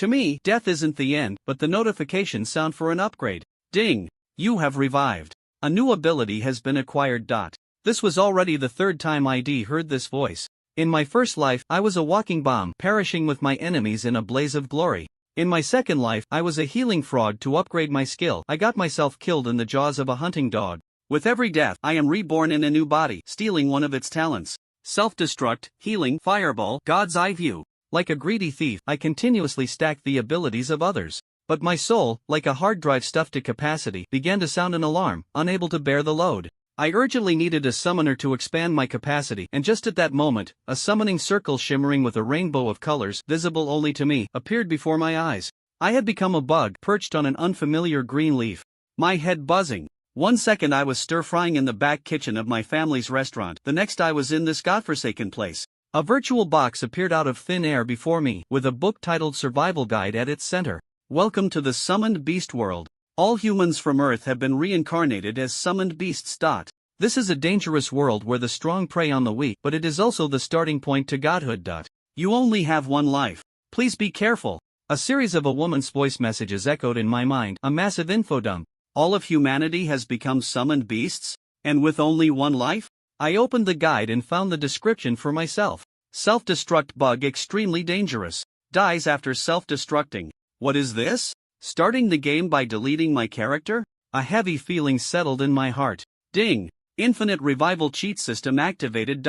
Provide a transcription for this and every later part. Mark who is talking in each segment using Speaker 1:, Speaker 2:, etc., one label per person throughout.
Speaker 1: To me, death isn't the end, but the notification sound for an upgrade. Ding! You have revived. A new ability has been acquired. This was already the third time I'd heard this voice. In my first life, I was a walking bomb, perishing with my enemies in a blaze of glory. In my second life, I was a healing frog. To upgrade my skill, I got myself killed in the jaws of a hunting dog. With every death, I am reborn in a new body, stealing one of its talents. Self-destruct, healing, fireball, God's eye view. Like a greedy thief, I continuously stacked the abilities of others. But my soul, like a hard drive stuffed to capacity, began to sound an alarm, unable to bear the load. I urgently needed a summoner to expand my capacity, and just at that moment, a summoning circle shimmering with a rainbow of colors, visible only to me, appeared before my eyes. I had become a bug, perched on an unfamiliar green leaf. My head buzzing. 1 second I was stir-frying in the back kitchen of my family's restaurant, the next I was in this godforsaken place. A virtual box appeared out of thin air before me, with a book titled Survival Guide at its center. Welcome to the Summoned Beast world. All humans from Earth have been reincarnated as summoned beasts. This is a dangerous world where the strong prey on the weak, but it is also the starting point to godhood. You only have one life. Please be careful. A series of a woman's voice messages echoed in my mind, a massive info dump. All of humanity has become summoned beasts? And with only one life? I opened the guide and found the description for myself. Self-destruct bug extremely dangerous. Dies after self-destructing. What is this? Starting the game by deleting my character? A heavy feeling settled in my heart. Ding! Infinite revival cheat system activated.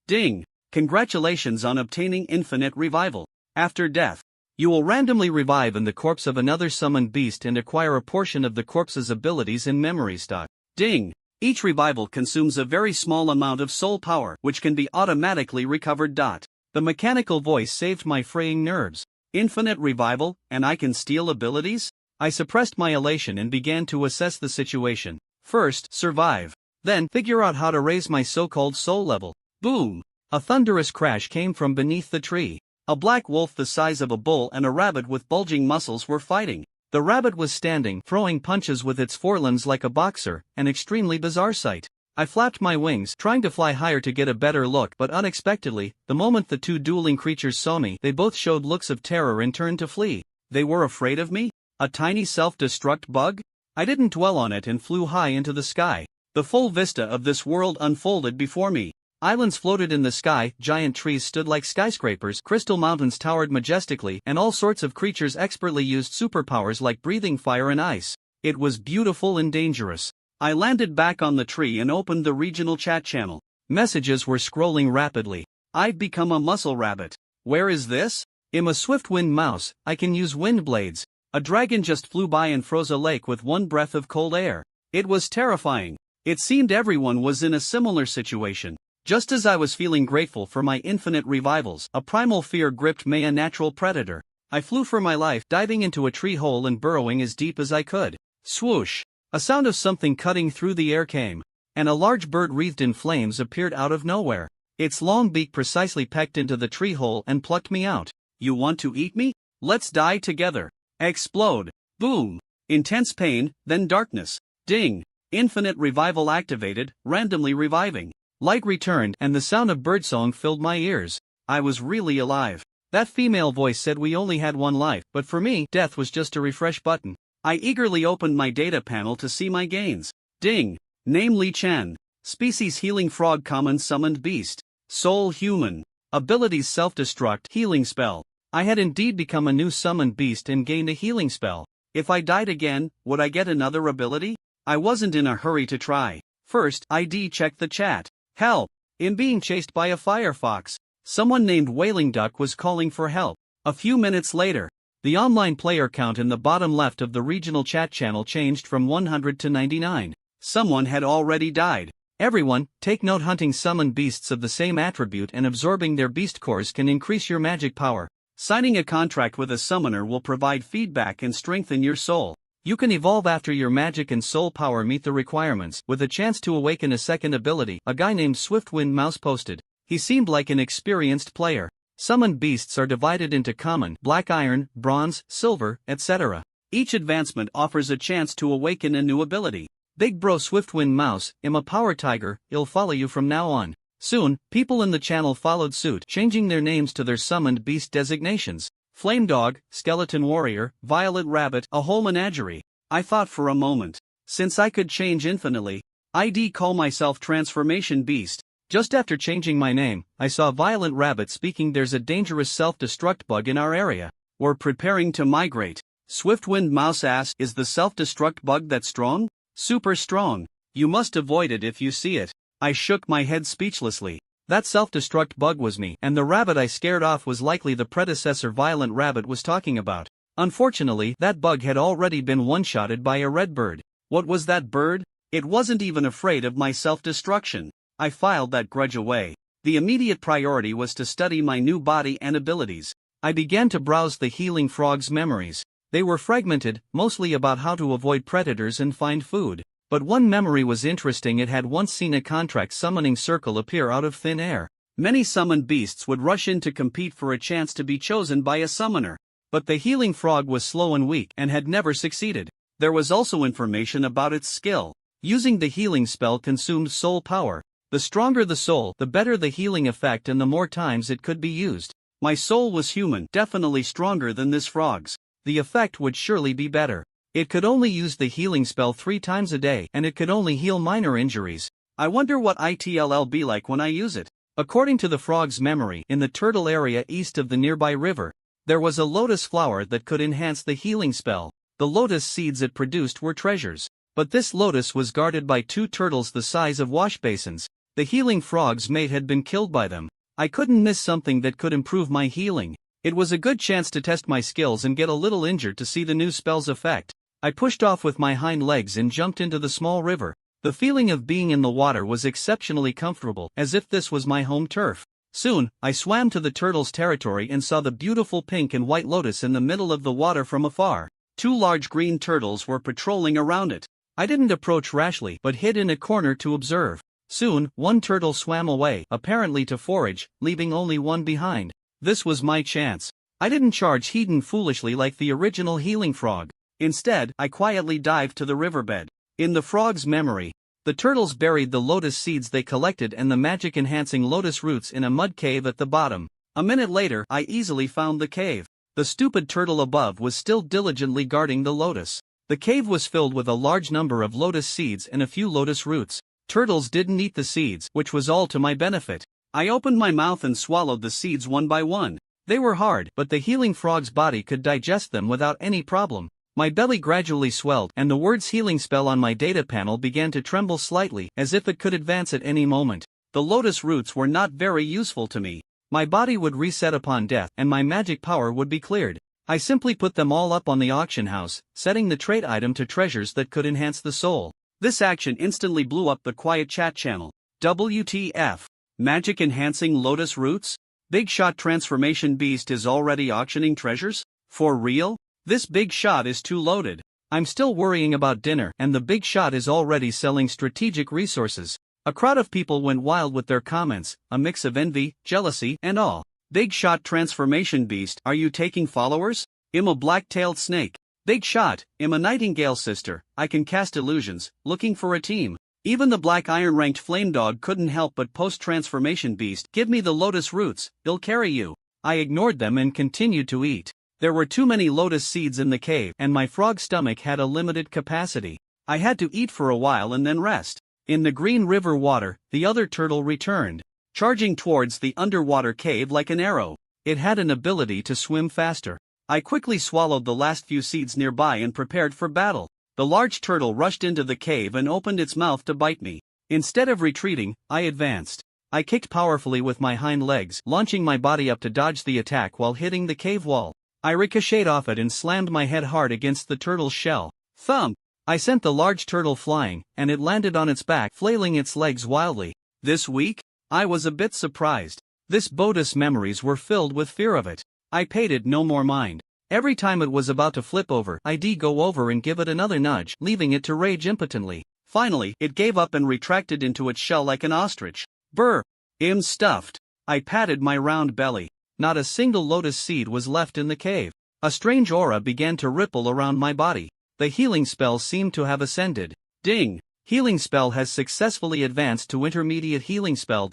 Speaker 1: Ding! Congratulations on obtaining infinite revival. After death, you will randomly revive in the corpse of another summoned beast and acquire a portion of the corpse's abilities and memories. Ding! Each revival consumes a very small amount of soul power, which can be automatically recovered. The mechanical voice saved my fraying nerves. Infinite revival, and I can steal abilities? I suppressed my elation and began to assess the situation. First, survive. Then, figure out how to raise my so-called soul level. Boom! A thunderous crash came from beneath the tree. A black wolf the size of a bull and a rabbit with bulging muscles were fighting. The rabbit was standing, throwing punches with its forelimbs like a boxer, an extremely bizarre sight. I flapped my wings, trying to fly higher to get a better look, but unexpectedly, the moment the two dueling creatures saw me, they both showed looks of terror and turned to flee. They were afraid of me? A tiny self-destruct bug? I didn't dwell on it and flew high into the sky. The full vista of this world unfolded before me. Islands floated in the sky, giant trees stood like skyscrapers, crystal mountains towered majestically, and all sorts of creatures expertly used superpowers like breathing fire and ice. It was beautiful and dangerous. I landed back on the tree and opened the regional chat channel. Messages were scrolling rapidly. I've become a muscle rabbit. Where is this? I'm a swift-wind mouse, I can use wind blades. A dragon just flew by and froze a lake with one breath of cold air. It was terrifying. It seemed everyone was in a similar situation. Just as I was feeling grateful for my infinite revivals, a primal fear gripped me, a natural predator. I flew for my life, diving into a tree hole and burrowing as deep as I could. Swoosh! A sound of something cutting through the air came, and a large bird wreathed in flames appeared out of nowhere. Its long beak precisely pecked into the tree hole and plucked me out. You want to eat me? Let's die together. Explode. Boom. Intense pain, then darkness. Ding. Infinite revival activated, randomly reviving. Light returned and the sound of birdsong filled my ears. I was really alive. That female voice said we only had one life, but for me, death was just a refresh button. I eagerly opened my data panel to see my gains. Ding. Name Li Chen. Species healing frog, common summoned beast. Soul human. Abilities self-destruct, healing spell. I had indeed become a new summoned beast and gained a healing spell. If I died again, would I get another ability? I wasn't in a hurry to try. First, I'd check the chat. Help! I'm being chased by a firefox. Someone named Wailing Duck was calling for help. A few minutes later, the online player count in the bottom left of the regional chat channel changed from 100 to 99. Someone had already died. Everyone, take note: hunting summoned beasts of the same attribute and absorbing their beast cores can increase your magic power. Signing a contract with a summoner will provide feedback and strengthen your soul. You can evolve after your magic and soul power meet the requirements, with a chance to awaken a second ability, a guy named Swiftwind Mouse posted. He seemed like an experienced player. Summoned beasts are divided into common, black iron, bronze, silver, etc. Each advancement offers a chance to awaken a new ability. Big bro Swiftwind Mouse, I'm a power tiger, I'll follow you from now on. Soon, people in the channel followed suit, changing their names to their summoned beast designations. Flame Dog, Skeleton Warrior, Violet Rabbit, a whole menagerie. I thought for a moment. Since I could change infinitely, I'd call myself Transformation Beast. Just after changing my name, I saw Violet Rabbit speaking. There's a dangerous self-destruct bug in our area. We're preparing to migrate. Swiftwind Mouse asks, is the self-destruct bug that strong? Super strong. You must avoid it if you see it. I shook my head speechlessly. That self-destruct bug was me, and the rabbit I scared off was likely the predecessor Violet Rabbit was talking about. Unfortunately, that bug had already been one-shotted by a red bird. What was that bird? It wasn't even afraid of my self-destruction. I filed that grudge away. The immediate priority was to study my new body and abilities. I began to browse the Healing Frog's memories. They were fragmented, mostly about how to avoid predators and find food. But one memory was interesting. It had once seen a contract summoning circle appear out of thin air. Many summoned beasts would rush in to compete for a chance to be chosen by a summoner. But the Healing Frog was slow and weak and had never succeeded. There was also information about its skill. Using the healing spell consumed soul power. The stronger the soul, the better the healing effect and the more times it could be used. My soul was human, definitely stronger than this frog's. The effect would surely be better. It could only use the healing spell 3 times a day, and it could only heal minor injuries. I wonder what it'll be like when I use it. According to the frog's memory, in the turtle area east of the nearby river, there was a lotus flower that could enhance the healing spell. The lotus seeds it produced were treasures. But this lotus was guarded by 2 turtles the size of wash basins. The healing frog's mate had been killed by them. I couldn't miss something that could improve my healing. It was a good chance to test my skills and get a little injured to see the new spell's effect. I pushed off with my hind legs and jumped into the small river. The feeling of being in the water was exceptionally comfortable, as if this was my home turf. Soon, I swam to the turtles' territory and saw the beautiful pink and white lotus in the middle of the water from afar. 2 large green turtles were patrolling around it. I didn't approach rashly but hid in a corner to observe. Soon, 1 turtle swam away, apparently to forage, leaving only 1 behind. This was my chance. I didn't charge heeding foolishly like the original Healing Frog. Instead, I quietly dived to the riverbed. In the frog's memory, the turtles buried the lotus seeds they collected and the magic-enhancing lotus roots in a mud cave at the bottom. A minute later, I easily found the cave. The stupid turtle above was still diligently guarding the lotus. The cave was filled with a large number of lotus seeds and a few lotus roots. Turtles didn't eat the seeds, which was all to my benefit. I opened my mouth and swallowed the seeds one by one. They were hard, but the Healing Frog's body could digest them without any problem. My belly gradually swelled, and the words healing spell on my data panel began to tremble slightly, as if it could advance at any moment. The lotus roots were not very useful to me. My body would reset upon death, and my magic power would be cleared. I simply put them all up on the auction house, setting the trade item to treasures that could enhance the soul. This action instantly blew up the quiet chat channel. WTF? Magic enhancing lotus roots? Big Shot Transformation Beast is already auctioning treasures? For real? This Big Shot is too loaded. I'm still worrying about dinner, and the Big Shot is already selling strategic resources. A crowd of people went wild with their comments, a mix of envy, jealousy, and all. Big Shot Transformation Beast, are you taking followers? I'm a black-tailed snake. Big Shot, I'm a nightingale sister, I can cast illusions, looking for a team. Even the Black Iron ranked Flame Dog couldn't help but post Transformation Beast, give me the lotus roots, they'll carry you. I ignored them and continued to eat. There were too many lotus seeds in the cave, and my frog stomach had a limited capacity. I had to eat for a while and then rest. In the green river water, the other turtle returned, charging towards the underwater cave like an arrow. It had an ability to swim faster. I quickly swallowed the last few seeds nearby and prepared for battle. The large turtle rushed into the cave and opened its mouth to bite me. Instead of retreating, I advanced. I kicked powerfully with my hind legs, launching my body up to dodge the attack while hitting the cave wall. I ricocheted off it and slammed my head hard against the turtle's shell. Thump! I sent the large turtle flying, and it landed on its back, flailing its legs wildly. This week? I was a bit surprised. This boat's memories were filled with fear of it. I paid it no more mind. Every time it was about to flip over, I'd go over and give it another nudge, leaving it to rage impotently. Finally, it gave up and retracted into its shell like an ostrich. Brr! I'm stuffed. I patted my round belly. Not a single lotus seed was left in the cave. A strange aura began to ripple around my body. The healing spell seemed to have ascended. Ding! Healing spell has successfully advanced to intermediate healing spell.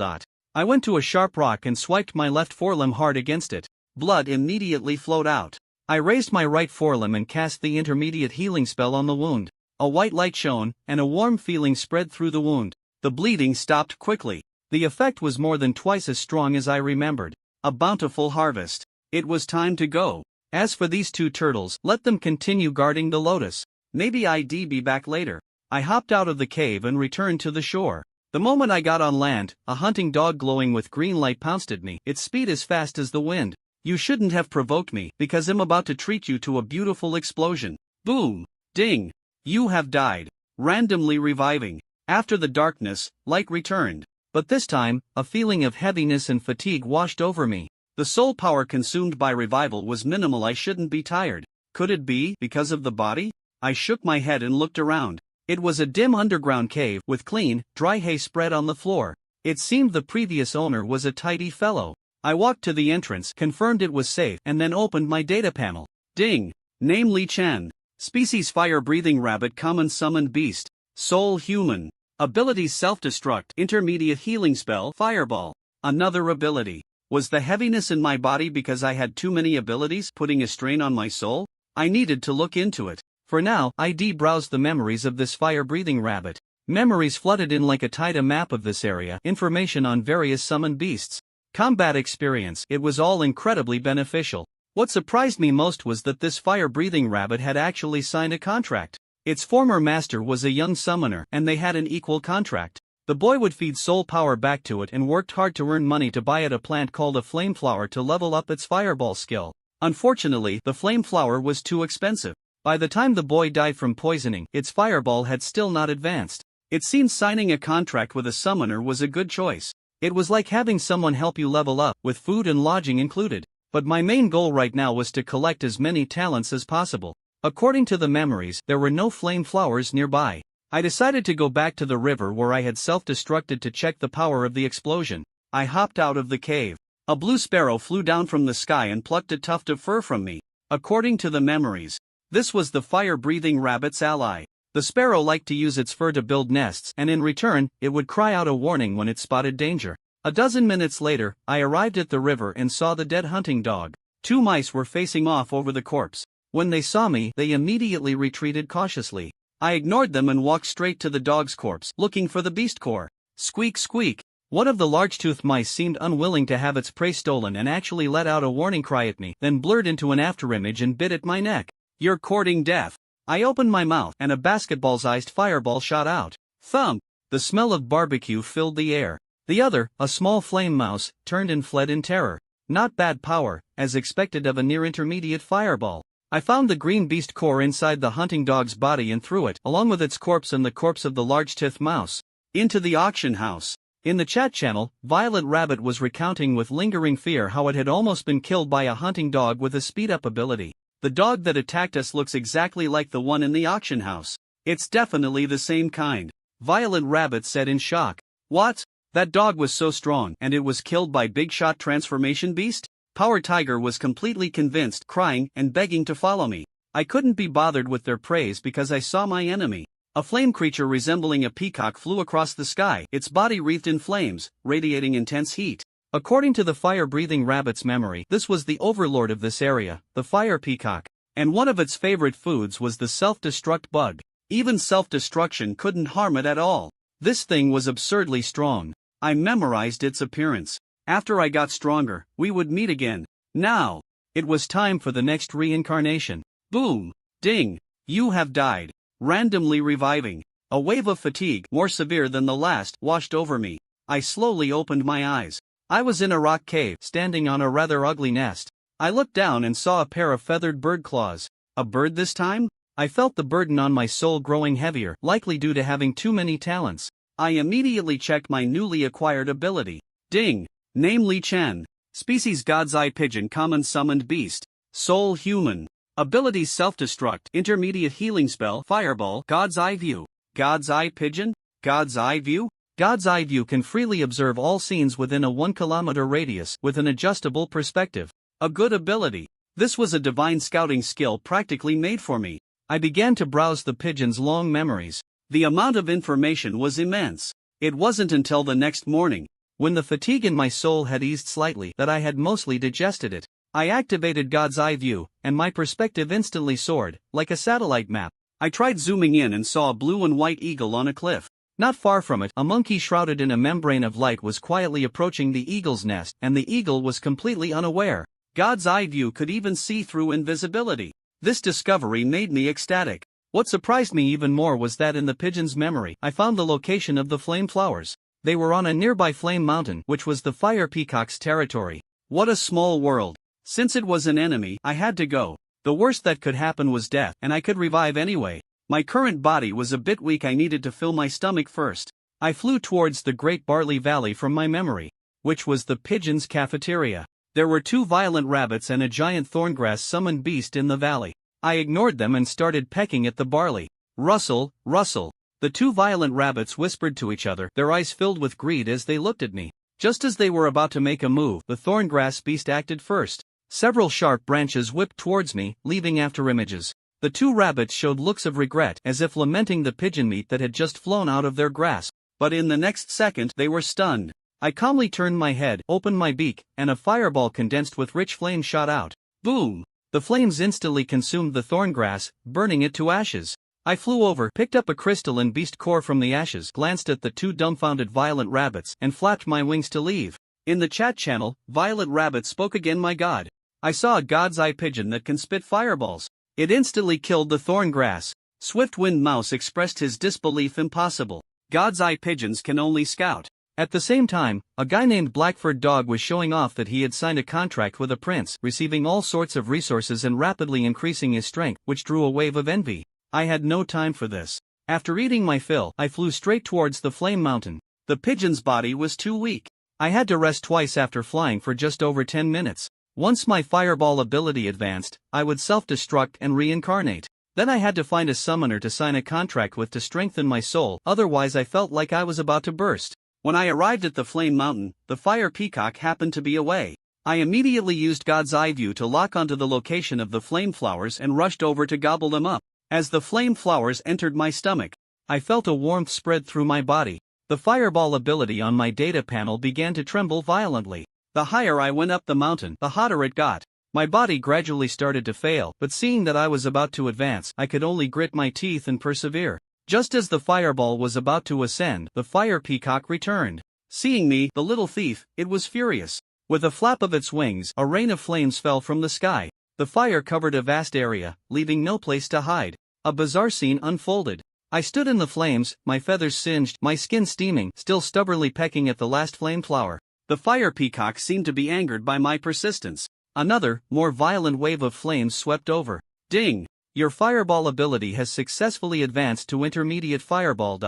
Speaker 1: I went to a sharp rock and swiped my left forelimb hard against it. blood immediately flowed out. I raised my right forelimb and cast the intermediate healing spell on the wound. A white light shone, and a warm feeling spread through the wound. The bleeding stopped quickly. The effect was more than twice as strong as I remembered. A bountiful harvest. It was time to go. As for these two turtles, let them continue guarding the lotus. Maybe I'd be back later. I hopped out of the cave and returned to the shore. The moment I got on land, a hunting dog glowing with green light pounced at me, its speed as fast as the wind. You shouldn't have provoked me, because I'm about to treat you to a beautiful explosion. Boom! Ding! You have died. Randomly reviving. After the darkness, light returned. But this time, a feeling of heaviness and fatigue washed over me. The soul power consumed by revival was minimal. I shouldn't be tired. Could it be because of the body? I shook my head and looked around. It was a dim underground cave with clean, dry hay spread on the floor. It seemed the previous owner was a tidy fellow. I walked to the entrance, confirmed it was safe, and then opened my data panel. Ding! Name Li Chen. Species fire-breathing rabbit, common summoned beast. Soul human. Abilities self-destruct, intermediate healing spell, fireball. Another ability. Was the heaviness in my body because I had too many abilities putting a strain on my soul? I needed to look into it. For now, I browsed the memories of this fire-breathing rabbit. Memories flooded in like a tide, a map of this area, information on various summoned beasts. Combat experience, it was all incredibly beneficial. What surprised me most was that this fire-breathing rabbit had actually signed a contract. Its former master was a young summoner, and they had an equal contract. The boy would feed soul power back to it and worked hard to earn money to buy it a plant called a flame flower to level up its fireball skill. Unfortunately, the flame flower was too expensive. By the time the boy died from poisoning, its fireball had still not advanced. It seemed signing a contract with a summoner was a good choice. It was like having someone help you level up, with food and lodging included. But my main goal right now was to collect as many talents as possible. According to the memories, there were no flame flowers nearby. I decided to go back to the river where I had self-destructed to check the power of the explosion. I hopped out of the cave. A blue sparrow flew down from the sky and plucked a tuft of fur from me. According to the memories, this was the fire-breathing rabbit's ally. The sparrow liked to use its fur to build nests, and in return, it would cry out a warning when it spotted danger. A dozen minutes later, I arrived at the river and saw the dead hunting dog. Two mice were facing off over the corpse. When they saw me, they immediately retreated cautiously. I ignored them and walked straight to the dog's corpse, looking for the beast core. Squeak squeak. One of the large-toothed mice seemed unwilling to have its prey stolen and actually let out a warning cry at me, then blurred into an afterimage and bit at my neck. You're courting death. I opened my mouth and a basketball-sized fireball shot out. Thump! The smell of barbecue filled the air. The other, a small flame mouse, turned and fled in terror. Not bad power, as expected of a near-intermediate fireball. I found the green beast core inside the hunting dog's body and threw it, along with its corpse and the corpse of the large-toothed mouse, into the auction house. In the chat channel, Violet Rabbit was recounting with lingering fear how it had almost been killed by a hunting dog with a speed-up ability. The dog that attacked us looks exactly like the one in the auction house. It's definitely the same kind. Violet Rabbit said in shock. What? That dog was so strong and it was killed by Big Shot Transformation Beast? Power Tiger was completely convinced, crying and begging to follow me. I couldn't be bothered with their praise because I saw my enemy. A flame creature resembling a peacock flew across the sky, its body wreathed in flames, radiating intense heat. According to the fire-breathing rabbit's memory, this was the overlord of this area, the fire peacock, and one of its favorite foods was the self-destruct bug. Even self-destruction couldn't harm it at all. This thing was absurdly strong. I memorized its appearance. After I got stronger, we would meet again. Now, it was time for the next reincarnation. Boom! Ding! You have died. Randomly reviving. A wave of fatigue, more severe than the last, washed over me. I slowly opened my eyes. I was in a rock cave, standing on a rather ugly nest. I looked down and saw a pair of feathered bird claws. A bird this time? I felt the burden on my soul growing heavier, likely due to having too many talents. I immediately checked my newly acquired ability. Ding! Name Li Chen. Species God's Eye Pigeon, common summoned beast. Soul human. Abilities self-destruct, intermediate healing spell, fireball, God's Eye View. God's Eye Pigeon? God's Eye View? God's Eye View can freely observe all scenes within a 1-kilometer radius with an adjustable perspective. A good ability. This was a divine scouting skill practically made for me. I began to browse the pigeon's long memories. The amount of information was immense. It wasn't until the next morning, when the fatigue in my soul had eased slightly, that I had mostly digested it. I activated God's eye view, and my perspective instantly soared, like a satellite map. I tried zooming in and saw a blue and white eagle on a cliff. Not far from it, a monkey shrouded in a membrane of light was quietly approaching the eagle's nest, and the eagle was completely unaware. God's eye view could even see through invisibility. This discovery made me ecstatic. What surprised me even more was that in the pigeon's memory, I found the location of the flame flowers. They were on a nearby flame mountain, which was the fire peacock's territory. What a small world. Since it was an enemy, I had to go. The worst that could happen was death, and I could revive anyway. My current body was a bit weak. I needed to fill my stomach first. I flew towards the Great Barley Valley from my memory, which was the pigeon's cafeteria. There were 2 violent rabbits and a giant thorngrass summoned beast in the valley. I ignored them and started pecking at the barley. Rustle, rustle. The 2 violent rabbits whispered to each other, their eyes filled with greed as they looked at me. Just as they were about to make a move, the thorngrass beast acted first. Several sharp branches whipped towards me, leaving after images. The 2 rabbits showed looks of regret, as if lamenting the pigeon meat that had just flown out of their grasp. But in the next second, they were stunned. I calmly turned my head, opened my beak, and a fireball condensed with rich flame shot out. Boom! The flames instantly consumed the thorngrass, burning it to ashes. I flew over, picked up a crystalline beast core from the ashes, glanced at the 2 dumbfounded violent rabbits, and flapped my wings to leave. In the chat channel, Violet Rabbit spoke again. My God. I saw a God's eye pigeon that can spit fireballs. It instantly killed the thorngrass. Swiftwind Mouse expressed his disbelief. Impossible. God's eye pigeons can only scout. At the same time, a guy named Blackford Dog was showing off that he had signed a contract with a prince, receiving all sorts of resources and rapidly increasing his strength, which drew a wave of envy. I had no time for this. After eating my fill, I flew straight towards the flame mountain. The pigeon's body was too weak. I had to rest twice after flying for just over 10 minutes. Once my fireball ability advanced, I would self-destruct and reincarnate. Then I had to find a summoner to sign a contract with to strengthen my soul, otherwise I felt like I was about to burst. When I arrived at the flame mountain, the fire peacock happened to be away. I immediately used God's eye view to lock onto the location of the flame flowers and rushed over to gobble them up. As the flame flowers entered my stomach, I felt a warmth spread through my body. The fireball ability on my data panel began to tremble violently. The higher I went up the mountain, the hotter it got. My body gradually started to fail, but seeing that I was about to advance, I could only grit my teeth and persevere. Just as the fireball was about to ascend, the fire peacock returned. Seeing me, the little thief, it was furious. With a flap of its wings, a rain of flames fell from the sky. The fire covered a vast area, leaving no place to hide. A bizarre scene unfolded. I stood in the flames, my feathers singed, my skin steaming, still stubbornly pecking at the last flame flower. The fire peacock seemed to be angered by my persistence. Another, more violent wave of flames swept over. Ding! Your fireball ability has successfully advanced to intermediate fireball.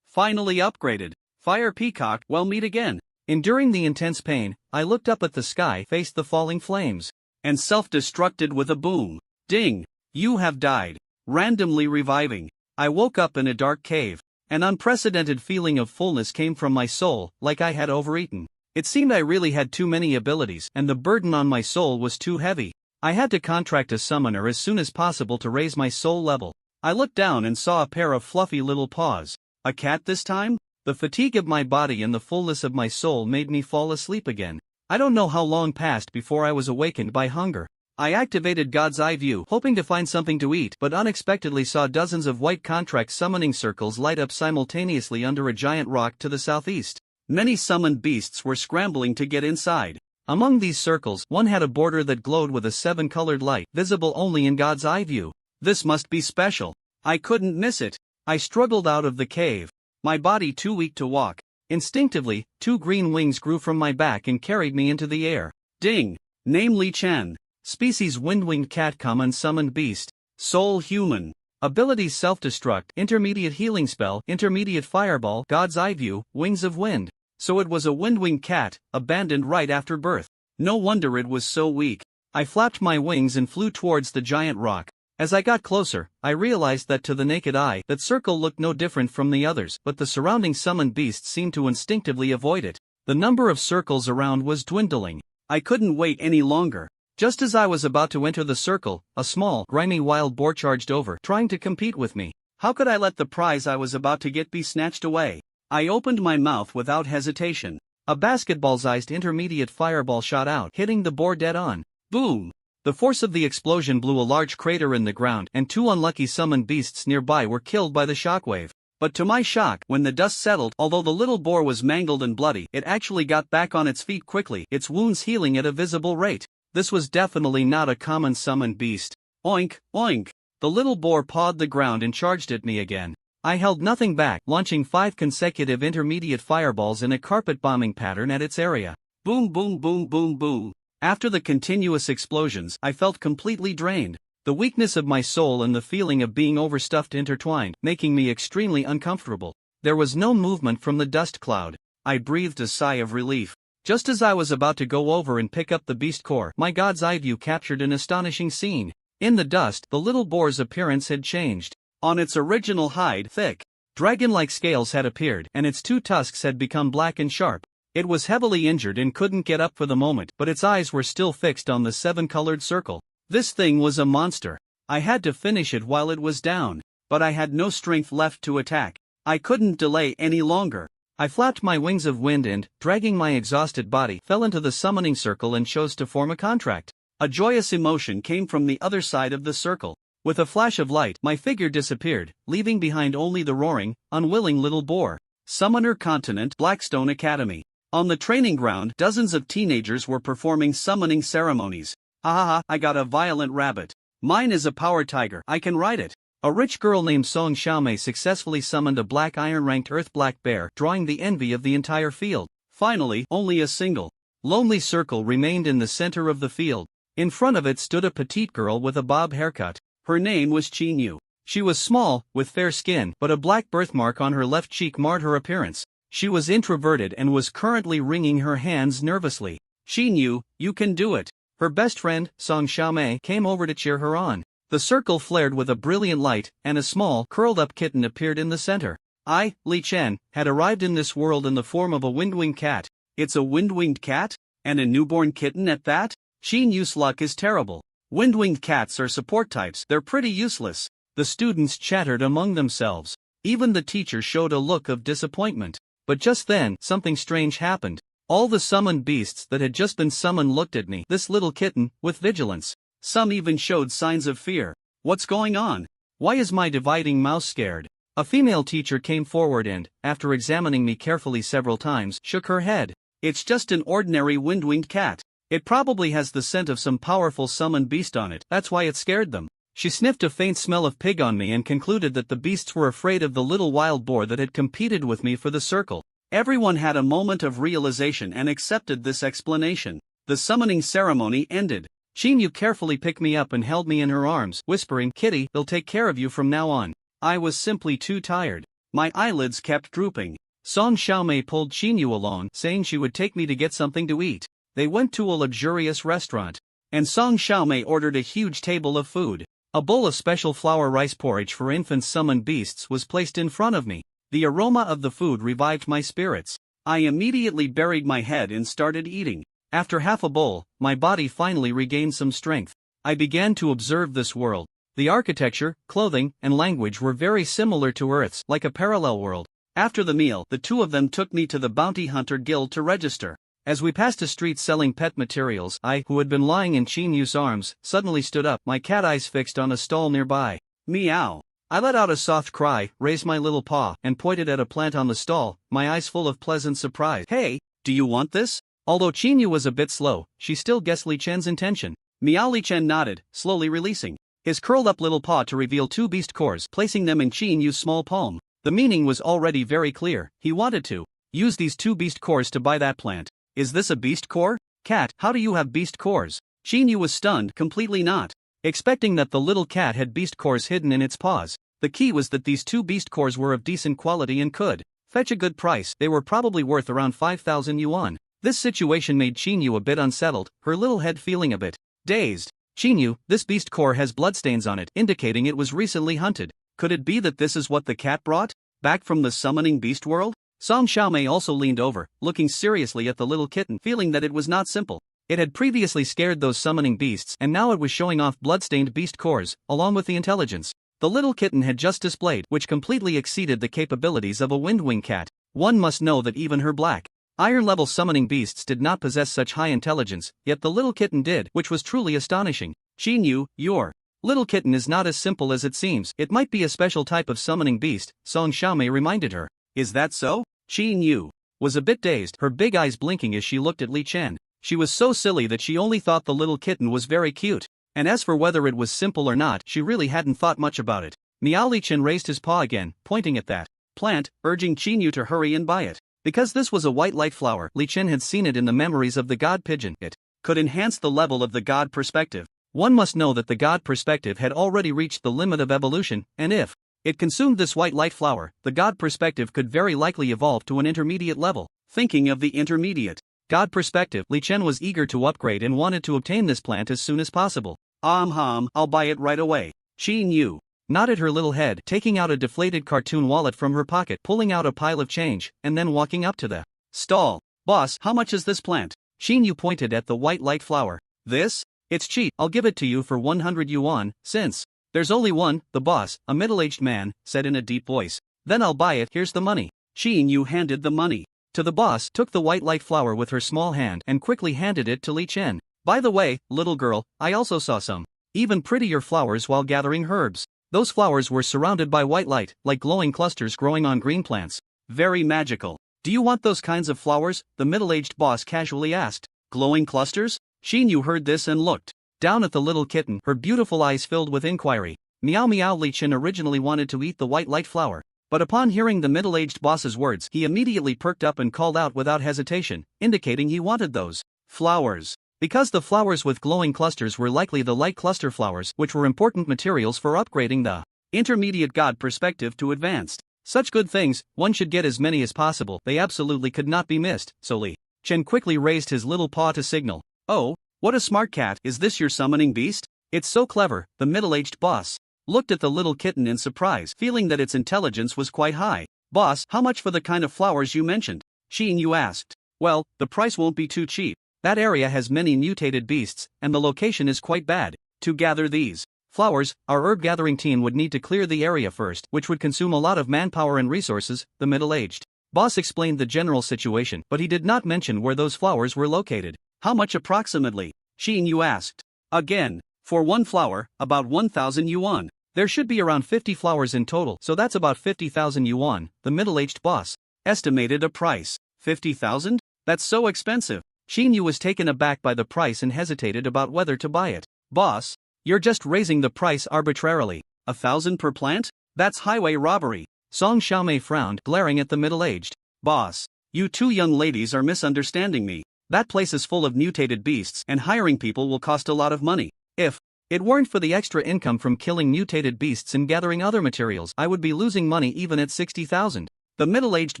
Speaker 1: Finally upgraded. Fire peacock, well meet again. Enduring the intense pain, I looked up at the sky, faced the falling flames, and self-destructed with a boom. Ding! You have died. Randomly reviving. I woke up in a dark cave. An unprecedented feeling of fullness came from my soul, like I had overeaten. It seemed I really had too many abilities, and the burden on my soul was too heavy. I had to contract a summoner as soon as possible to raise my soul level. I looked down and saw a pair of fluffy little paws. A cat this time? The fatigue of my body and the fullness of my soul made me fall asleep again. I don't know how long passed before I was awakened by hunger. I activated God's eye view, hoping to find something to eat, but unexpectedly saw dozens of white contract summoning circles light up simultaneously under a giant rock to the southeast. Many summoned beasts were scrambling to get inside. Among these circles, one had a border that glowed with a 7-colored light, visible only in God's eye view. This must be special. I couldn't miss it. I struggled out of the cave, my body too weak to walk. Instinctively, 2 green wings grew from my back and carried me into the air. Ding! Name Li Chen. Species Windwinged Cat. Common Summoned Beast. Soul Human. Abilities Self-Destruct, Intermediate Healing Spell, Intermediate Fireball, God's Eye View, Wings of Wind. So it was a windwinged cat, abandoned right after birth. No wonder it was so weak. I flapped my wings and flew towards the giant rock. As I got closer, I realized that to the naked eye, that circle looked no different from the others, but the surrounding summoned beasts seemed to instinctively avoid it. The number of circles around was dwindling. I couldn't wait any longer. Just as I was about to enter the circle, a small, grimy wild boar charged over, trying to compete with me. How could I let the prize I was about to get be snatched away? I opened my mouth without hesitation. A basketball-sized intermediate fireball shot out, hitting the boar dead on. Boom! The force of the explosion blew a large crater in the ground, and 2 unlucky summoned beasts nearby were killed by the shockwave. But to my shock, when the dust settled, although the little boar was mangled and bloody, it actually got back on its feet quickly, its wounds healing at a visible rate. This was definitely not a common summoned beast. Oink, oink! The little boar pawed the ground and charged at me again. I held nothing back, launching 5 consecutive intermediate fireballs in a carpet bombing pattern at its area. Boom, boom, boom, boom, boom. After the continuous explosions, I felt completely drained. The weakness of my soul and the feeling of being overstuffed intertwined, making me extremely uncomfortable. There was no movement from the dust cloud. I breathed a sigh of relief. Just as I was about to go over and pick up the beast core, my god's eye view captured an astonishing scene. In the dust, the little boar's appearance had changed. On its original hide, thick, dragon-like scales had appeared, and its 2 tusks had become black and sharp. It was heavily injured and couldn't get up for the moment, but its eyes were still fixed on the 7-colored circle. This thing was a monster. I had to finish it while it was down, but I had no strength left to attack. I couldn't delay any longer. I flapped my wings of wind and, dragging my exhausted body, fell into the summoning circle and chose to form a contract. A joyous emotion came from the other side of the circle. With a flash of light, my figure disappeared, leaving behind only the roaring, unwilling little boar. Summoner Continent, Blackstone Academy. On the training ground, dozens of teenagers were performing summoning ceremonies. Haha, I got a violent rabbit. Mine is a power tiger, I can ride it. A rich girl named Song Xiaomei successfully summoned a black iron-ranked earth black bear, drawing the envy of the entire field. Finally, only a single, lonely circle remained in the center of the field. In front of it stood a petite girl with a bob haircut. Her name was Qin Yu. She was small, with fair skin, but a black birthmark on her left cheek marred her appearance. She was introverted and was currently wringing her hands nervously. Qin Yu, you can do it. Her best friend, Song Xiaomei, came over to cheer her on. The circle flared with a brilliant light, and a small, curled-up kitten appeared in the center. I, Li Chen, had arrived in this world in the form of a wind-winged cat. It's a wind-winged cat? And a newborn kitten at that? Qin Yu's luck is terrible. Wind-winged cats are support types, they're pretty useless. The students chattered among themselves. Even the teacher showed a look of disappointment. But just then, something strange happened. All the summoned beasts that had just been summoned looked at me, this little kitten, with vigilance. Some even showed signs of fear. What's going on? Why is my dividing mouse scared? A female teacher came forward and, after examining me carefully several times, shook her head. It's just an ordinary wind-winged cat. It probably has the scent of some powerful summoned beast on it, that's why it scared them. She sniffed a faint smell of pig on me and concluded that the beasts were afraid of the little wild boar that had competed with me for the circle. Everyone had a moment of realization and accepted this explanation. The summoning ceremony ended. Qin Yu carefully picked me up and held me in her arms, whispering, "Kitty, they'll take care of you from now on." I was simply too tired. My eyelids kept drooping. Song Xiaomei pulled Qin Yu along, saying she would take me to get something to eat. They went to a luxurious restaurant, and Song Xiaomei ordered a huge table of food. A bowl of special flour rice porridge for infant summoned beasts was placed in front of me. The aroma of the food revived my spirits. I immediately buried my head and started eating. After half a bowl, my body finally regained some strength. I began to observe this world. The architecture, clothing, and language were very similar to Earth's, like a parallel world. After the meal, the two of them took me to the Bounty Hunter Guild to register. As we passed a street selling pet materials, I, who had been lying in Qin Yu's arms, suddenly stood up, my cat eyes fixed on a stall nearby. Meow. I let out a soft cry, raised my little paw, and pointed at a plant on the stall, my eyes full of pleasant surprise. "Hey, do you want this?" Although Qin Yu was a bit slow, she still guessed Li Chen's intention. Meow. Li Chen nodded, slowly releasing his curled-up little paw to reveal 2 beast cores, placing them in Qin Yu's small palm. The meaning was already very clear. He wanted to use these 2 beast cores to buy that plant. Is this a beast core? Cat, how do you have beast cores? Qin Yu was stunned, completely not expecting that the little cat had beast cores hidden in its paws. The key was that these 2 beast cores were of decent quality and could fetch a good price. They were probably worth around 5,000 yuan. This situation made Qin Yu a bit unsettled, her little head feeling a bit dazed. "Qin Yu, this beast core has bloodstains on it, indicating it was recently hunted. Could it be that this is what the cat brought back from the summoning beast world?" Song Xiaomei also leaned over, looking seriously at the little kitten, feeling that it was not simple. It had previously scared those summoning beasts, and now it was showing off bloodstained beast cores, along with the intelligence the little kitten had just displayed, which completely exceeded the capabilities of a wind-winged cat. One must know that even her black Iron-level summoning beasts did not possess such high intelligence, yet the little kitten did, which was truly astonishing. She knew, your little kitten is not as simple as it seems. It might be a special type of summoning beast, Song Xiaomei reminded her. Is that so? She knew. Was a bit dazed, her big eyes blinking as she looked at Li Chen. She was so silly that she only thought the little kitten was very cute. And as for whether it was simple or not, she really hadn't thought much about it. Miao Li Chen raised his paw again, pointing at that plant, urging Qin Yu to hurry and buy it. Because this was a white light flower, Li Chen had seen it in the memories of the god pigeon. It could enhance the level of the god perspective. One must know that the god perspective had already reached the limit of evolution, and if it consumed this white light flower, the god perspective could very likely evolve to an intermediate level. Thinking of the intermediate god perspective, Li Chen was eager to upgrade and wanted to obtain this plant as soon as possible. I'll buy it right away. Qin Yu nodded her little head, taking out a deflated cartoon wallet from her pocket, pulling out a pile of change, and then walking up to the stall. Boss, how much is this plant? Qin Yu pointed at the white light flower. This? It's cheap, I'll give it to you for 100 yuan, since there's only one, the boss, a middle-aged man, said in a deep voice. Then I'll buy it, here's the money. Qin Yu handed the money to the boss, took the white light flower with her small hand, and quickly handed it to Li Chen. By the way, little girl, I also saw some even prettier flowers while gathering herbs. Those flowers were surrounded by white light, like glowing clusters growing on green plants. Very magical. Do you want those kinds of flowers? The middle-aged boss casually asked. Glowing clusters? Qin Yu heard this and looked down at the little kitten, her beautiful eyes filled with inquiry. Meow Meow. Li Chen originally wanted to eat the white light flower, but upon hearing the middle-aged boss's words, he immediately perked up and called out without hesitation, indicating he wanted those flowers. Because the flowers with glowing clusters were likely the light cluster flowers, which were important materials for upgrading the intermediate god perspective to advanced. Such good things, one should get as many as possible, they absolutely could not be missed, so Li Chen quickly raised his little paw to signal. Oh, what a smart cat, is this your summoning beast? It's so clever, the middle-aged boss looked at the little kitten in surprise, feeling that its intelligence was quite high. Boss, how much for the kind of flowers you mentioned? Qin Yu asked. Well, the price won't be too cheap. That area has many mutated beasts, and the location is quite bad. To gather these flowers, our herb gathering team would need to clear the area first, which would consume a lot of manpower and resources, the middle-aged boss explained the general situation, but he did not mention where those flowers were located. How much approximately? Qin Yu asked. Again, for one flower, about 1,000 yuan. There should be around 50 flowers in total, so that's about 50,000 yuan, the middle-aged boss estimated a price. 50,000? That's so expensive. Qin Yu was taken aback by the price and hesitated about whether to buy it. Boss, you're just raising the price arbitrarily. 1,000 per plant? That's highway robbery. Song Xiaomei frowned, glaring at the middle-aged boss. You two young ladies are misunderstanding me. That place is full of mutated beasts, and hiring people will cost a lot of money. If it weren't for the extra income from killing mutated beasts and gathering other materials, I would be losing money even at 60,000. The middle-aged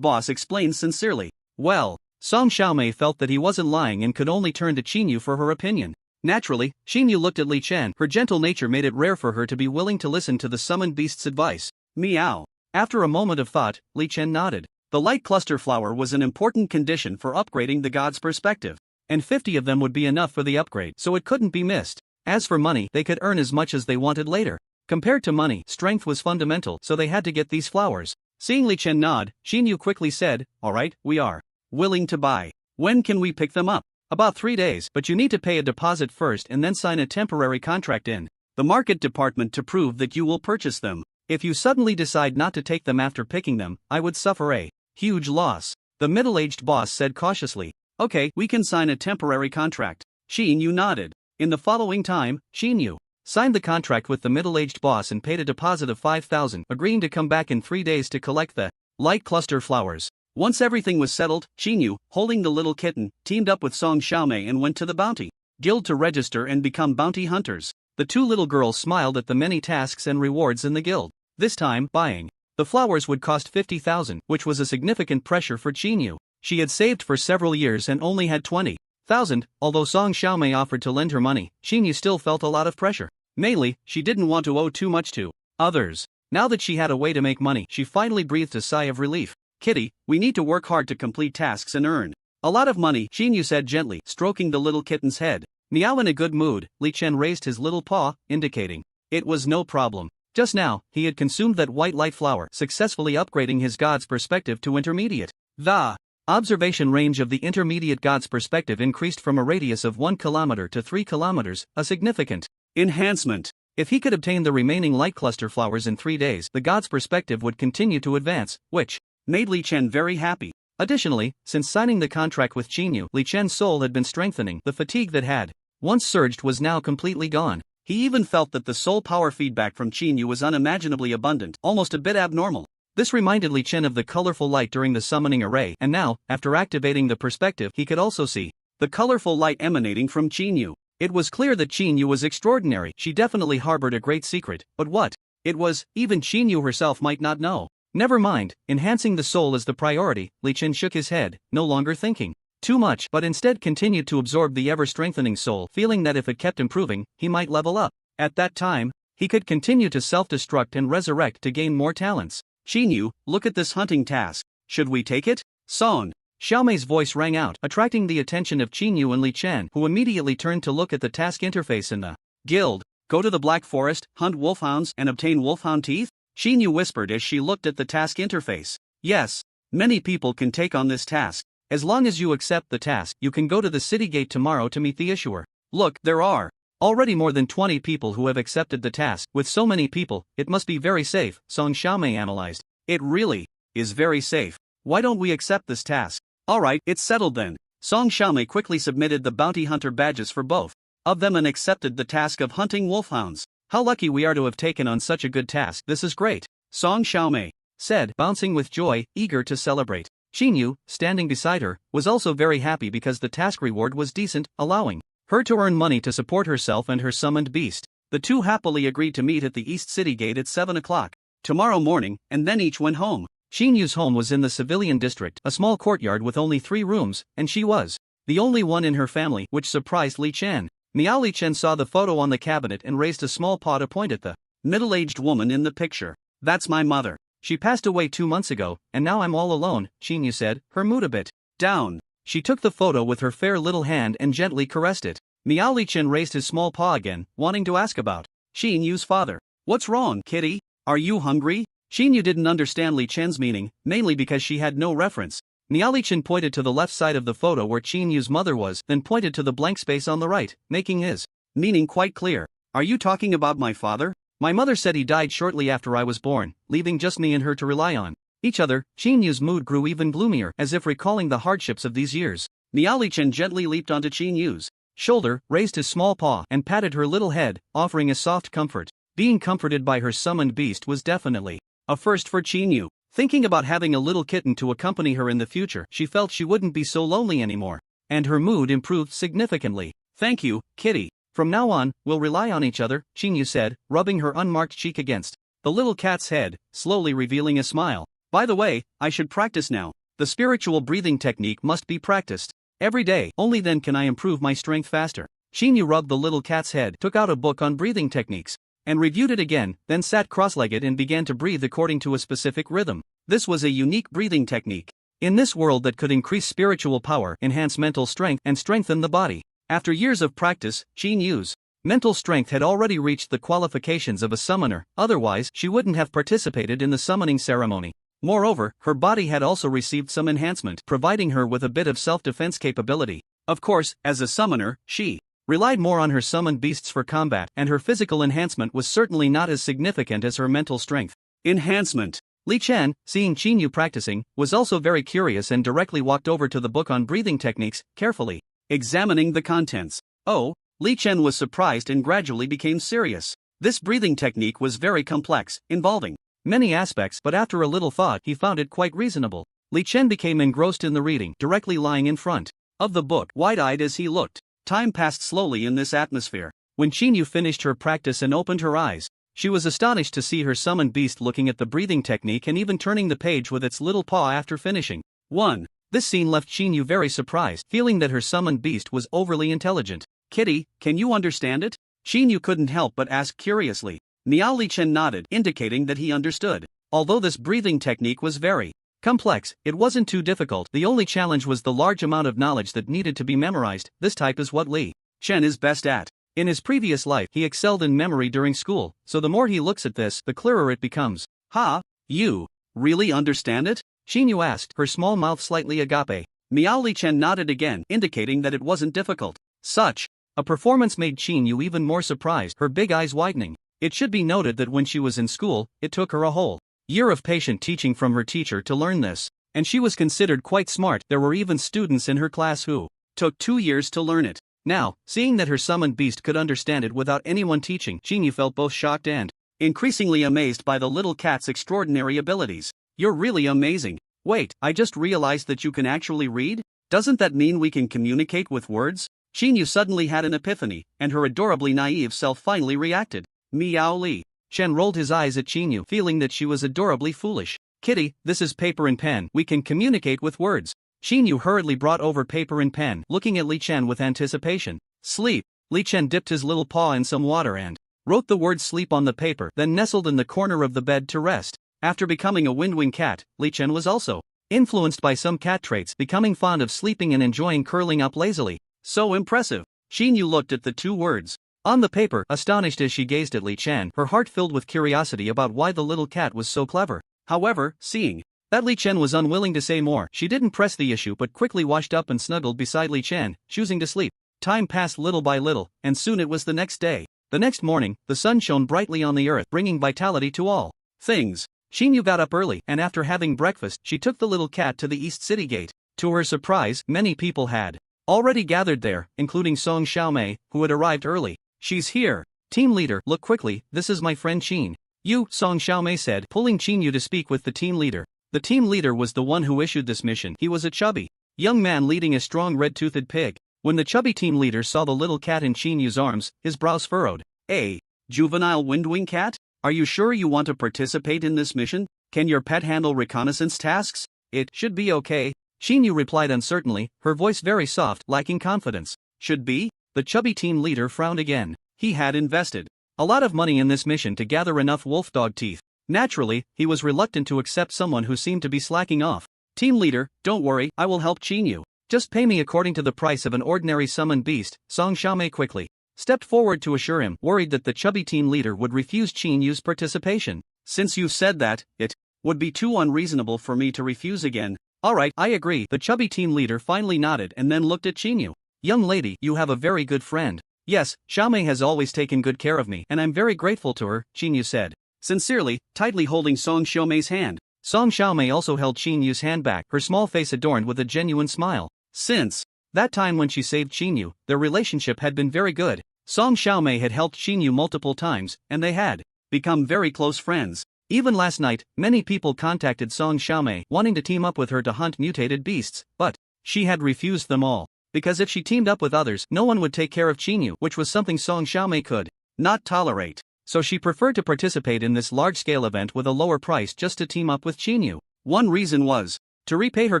Speaker 1: boss explained sincerely. Well, Song Xiaomei felt that he wasn't lying and could only turn to Qin Yu for her opinion. Naturally, Qin Yu looked at Li Chen. Her gentle nature made it rare for her to be willing to listen to the summoned beast's advice. Meow. After a moment of thought, Li Chen nodded. The light cluster flower was an important condition for upgrading the god's perspective, and 50 of them would be enough for the upgrade, so it couldn't be missed. As for money, they could earn as much as they wanted later. Compared to money, strength was fundamental, so they had to get these flowers. Seeing Li Chen nod, Qin Yu quickly said, "All right, we are willing to buy. When can we pick them up?" About 3 days, but you need to pay a deposit first and then sign a temporary contract in the market department to prove that you will purchase them. If you suddenly decide not to take them after picking them, I would suffer a huge loss. The middle-aged boss said cautiously. Okay, we can sign a temporary contract. Qin Yu nodded. In the following time, Qin Yu signed the contract with the middle-aged boss and paid a deposit of 5,000, agreeing to come back in 3 days to collect the light cluster flowers. Once everything was settled, Qin Yu, holding the little kitten, teamed up with Song Xiaomei and went to the bounty guild to register and become bounty hunters. The two little girls smiled at the many tasks and rewards in the guild. This time, buying the flowers would cost 50,000, which was a significant pressure for Qin Yu. She had saved for several years and only had 20,000. Although Song Xiaomei offered to lend her money, Qin Yu still felt a lot of pressure. Mainly, she didn't want to owe too much to others. Now that she had a way to make money, she finally breathed a sigh of relief. Kitty, we need to work hard to complete tasks and earn a lot of money, Qin Yu said gently, stroking the little kitten's head. Meow. In a good mood, Li Chen raised his little paw, indicating it was no problem. Just now, he had consumed that white light flower, successfully upgrading his god's perspective to intermediate. The Observation range of the intermediate god's perspective increased from a radius of 1 kilometer to 3 kilometers, a significant enhancement. If he could obtain the remaining light cluster flowers in 3 days, the god's perspective would continue to advance, which made Li Chen very happy. Additionally, since signing the contract with Qinyu, Li Chen's soul had been strengthening. The fatigue that had once surged was now completely gone. He even felt that the soul power feedback from Qinyu was unimaginably abundant, almost a bit abnormal. This reminded Li Chen of the colorful light during the summoning array, and now, after activating the perspective, he could also see the colorful light emanating from Qinyu. It was clear that Qinyu was extraordinary. She definitely harbored a great secret, but what it was, even Qinyu herself might not know. Never mind, enhancing the soul is the priority. Li Chen shook his head, no longer thinking too much, but instead continued to absorb the ever-strengthening soul, feeling that if it kept improving, he might level up. At that time, he could continue to self-destruct and resurrect to gain more talents. Qinyu, look at this hunting task. Should we take it? Song. Xiaomei's voice rang out, attracting the attention of Qinyu and Li Chen, who immediately turned to look at the task interface in the guild. Go to the Black Forest, hunt wolfhounds, and obtain wolfhound teeth? Qinyu whispered as she looked at the task interface. Yes. Many people can take on this task. As long as you accept the task, you can go to the city gate tomorrow to meet the issuer. Look, there are already more than 20 people who have accepted the task. With so many people, it must be very safe, Song Xiaomei analyzed. It really is very safe. Why don't we accept this task? Alright, it's settled then. Song Xiaomei quickly submitted the bounty hunter badges for both of them and accepted the task of hunting wolfhounds. How lucky we are to have taken on such a good task. This is great, Song Xiaomei said, bouncing with joy, eager to celebrate. Qinyu, standing beside her, was also very happy because the task reward was decent, allowing her to earn money to support herself and her summoned beast. The two happily agreed to meet at the East City Gate at 7 o'clock tomorrow morning, and then each went home. Qinyu's home was in the civilian district, a small courtyard with only 3 rooms, and she was the only one in her family, which surprised Li Chen. Miao Li Chen saw the photo on the cabinet and raised a small paw to point at the middle-aged woman in the picture. That's my mother. She passed away 2 months ago, and now I'm all alone, Qinyu said, her mood a bit down. She took the photo with her fair little hand and gently caressed it. Miao Li Chen raised his small paw again, wanting to ask about Qinyu's father. What's wrong, kitty? Are you hungry? Qinyu didn't understand Li Chen's meaning, mainly because she had no reference. Miao Li Chen pointed to the left side of the photo where Qinyu's mother was, then pointed to the blank space on the right, making his meaning quite clear. Are you talking about my father? My mother said he died shortly after I was born, leaving just me and her to rely on each other. Qinyu's mood grew even gloomier, as if recalling the hardships of these years. Miao Li Chen gently leaped onto Qinyu's shoulder, raised his small paw, and patted her little head, offering a soft comfort. Being comforted by her summoned beast was definitely a first for Qinyu. Thinking about having a little kitten to accompany her in the future, she felt she wouldn't be so lonely anymore, and her mood improved significantly. Thank you, kitty. From now on, we'll rely on each other, Qinyu said, rubbing her unmarked cheek against the little cat's head, slowly revealing a smile. By the way, I should practice now. The spiritual breathing technique must be practiced every day. Only then can I improve my strength faster. Qinyu rubbed the little cat's head, took out a book on breathing techniques, and reviewed it again, then sat cross-legged and began to breathe according to a specific rhythm. This was a unique breathing technique in this world that could increase spiritual power, enhance mental strength, and strengthen the body. After years of practice, Qinyu's mental strength had already reached the qualifications of a summoner, otherwise she wouldn't have participated in the summoning ceremony. Moreover, her body had also received some enhancement, providing her with a bit of self-defense capability. Of course, as a summoner, she relied more on her summoned beasts for combat, and her physical enhancement was certainly not as significant as her mental strength enhancement. Li Chen, seeing Qinyu practicing, was also very curious and directly walked over to the book on breathing techniques, carefully examining the contents. Oh, Li Chen was surprised and gradually became serious. This breathing technique was very complex, involving many aspects, but after a little thought he found it quite reasonable. Li Chen became engrossed in the reading, directly lying in front of the book, wide-eyed as he looked. Time passed slowly in this atmosphere. When Qinyu finished her practice and opened her eyes, she was astonished to see her summoned beast looking at the breathing technique and even turning the page with its little paw after finishing. 1. This scene left Qinyu very surprised, feeling that her summoned beast was overly intelligent. Kitty, can you understand it? Qinyu couldn't help but ask curiously. Miao Li Chen nodded, indicating that he understood. Although this breathing technique was very complex, it wasn't too difficult. The only challenge was the large amount of knowledge that needed to be memorized. This type is what Li Chen is best at. In his previous life, he excelled in memory during school, so the more he looks at this, the clearer it becomes. Ha, you really understand it? Xinyu asked, her small mouth slightly agape. Miao Li Chen nodded again, indicating that it wasn't difficult. Such a performance made Xinyu even more surprised, her big eyes widening. It should be noted that when she was in school, it took her a whole year of patient teaching from her teacher to learn this, and she was considered quite smart. There were even students in her class who took 2 years to learn it. Now, seeing that her summoned beast could understand it without anyone teaching, Xinyu felt both shocked and increasingly amazed by the little cat's extraordinary abilities. You're really amazing. Wait, I just realized that you can actually read? Doesn't that mean we can communicate with words? Xinyu suddenly had an epiphany, and her adorably naive self finally reacted. Miao Li Chen rolled his eyes at Xinyu, feeling that she was adorably foolish. Kitty, this is paper and pen. We can communicate with words. Xinyu hurriedly brought over paper and pen, looking at Li Chen with anticipation. Sleep. Li Chen dipped his little paw in some water and wrote the word sleep on the paper, then nestled in the corner of the bed to rest. After becoming a windwing cat, Li Chen was also influenced by some cat traits, becoming fond of sleeping and enjoying curling up lazily. So impressive. Xinyu looked at the 2 words on the paper, astonished as she gazed at Li Chen, her heart filled with curiosity about why the little cat was so clever. However, seeing that Li Chen was unwilling to say more, she didn't press the issue but quickly washed up and snuggled beside Li Chen, choosing to sleep. Time passed little by little, and soon it was the next day. The next morning, the sun shone brightly on the earth, bringing vitality to all things. Xinyu got up early, and after having breakfast, she took the little cat to the East City Gate. To her surprise, many people had already gathered there, including Song Xiaomei, who had arrived early. She's here. Team leader, look quickly, this is my friend Qin. You, Song Xiaomei said, pulling Xinyu to speak with the team leader. The team leader was the one who issued this mission. He was a chubby young man leading a strong red-toothed pig. When the chubby team leader saw the little cat in Xinyu's arms, his brows furrowed. A juvenile windwing cat? Are you sure you want to participate in this mission? Can your pet handle reconnaissance tasks? It should be okay. Xinyu replied uncertainly, her voice very soft, lacking confidence. Should be? The chubby team leader frowned again. He had invested a lot of money in this mission to gather enough wolfdog teeth. Naturally, he was reluctant to accept someone who seemed to be slacking off. Team leader, don't worry, I will help Xinyu. Just pay me according to the price of an ordinary summoned beast. Song Xiaomei quickly stepped forward to assure him, worried that the chubby team leader would refuse Xinyu's participation. Since you've said that, it would be too unreasonable for me to refuse again. Alright, I agree. The chubby team leader finally nodded and then looked at Xinyu. Young lady, you have a very good friend. Yes, Xiaomei has always taken good care of me, and I'm very grateful to her, Xinyu said. Sincerely, tightly holding Song Xiaomei's hand. Song Xiaomei also held Xinyu's hand back, her small face adorned with a genuine smile. Since that time when she saved Xinyu, their relationship had been very good. Song Xiaomei had helped Xinyu multiple times, and they had become very close friends. Even last night, many people contacted Song Xiaomei wanting to team up with her to hunt mutated beasts, but she had refused them all. Because if she teamed up with others, no one would take care of Xinyu, which was something Song Xiaomei could not tolerate. So she preferred to participate in this large-scale event with a lower price just to team up with Xinyu. One reason was to repay her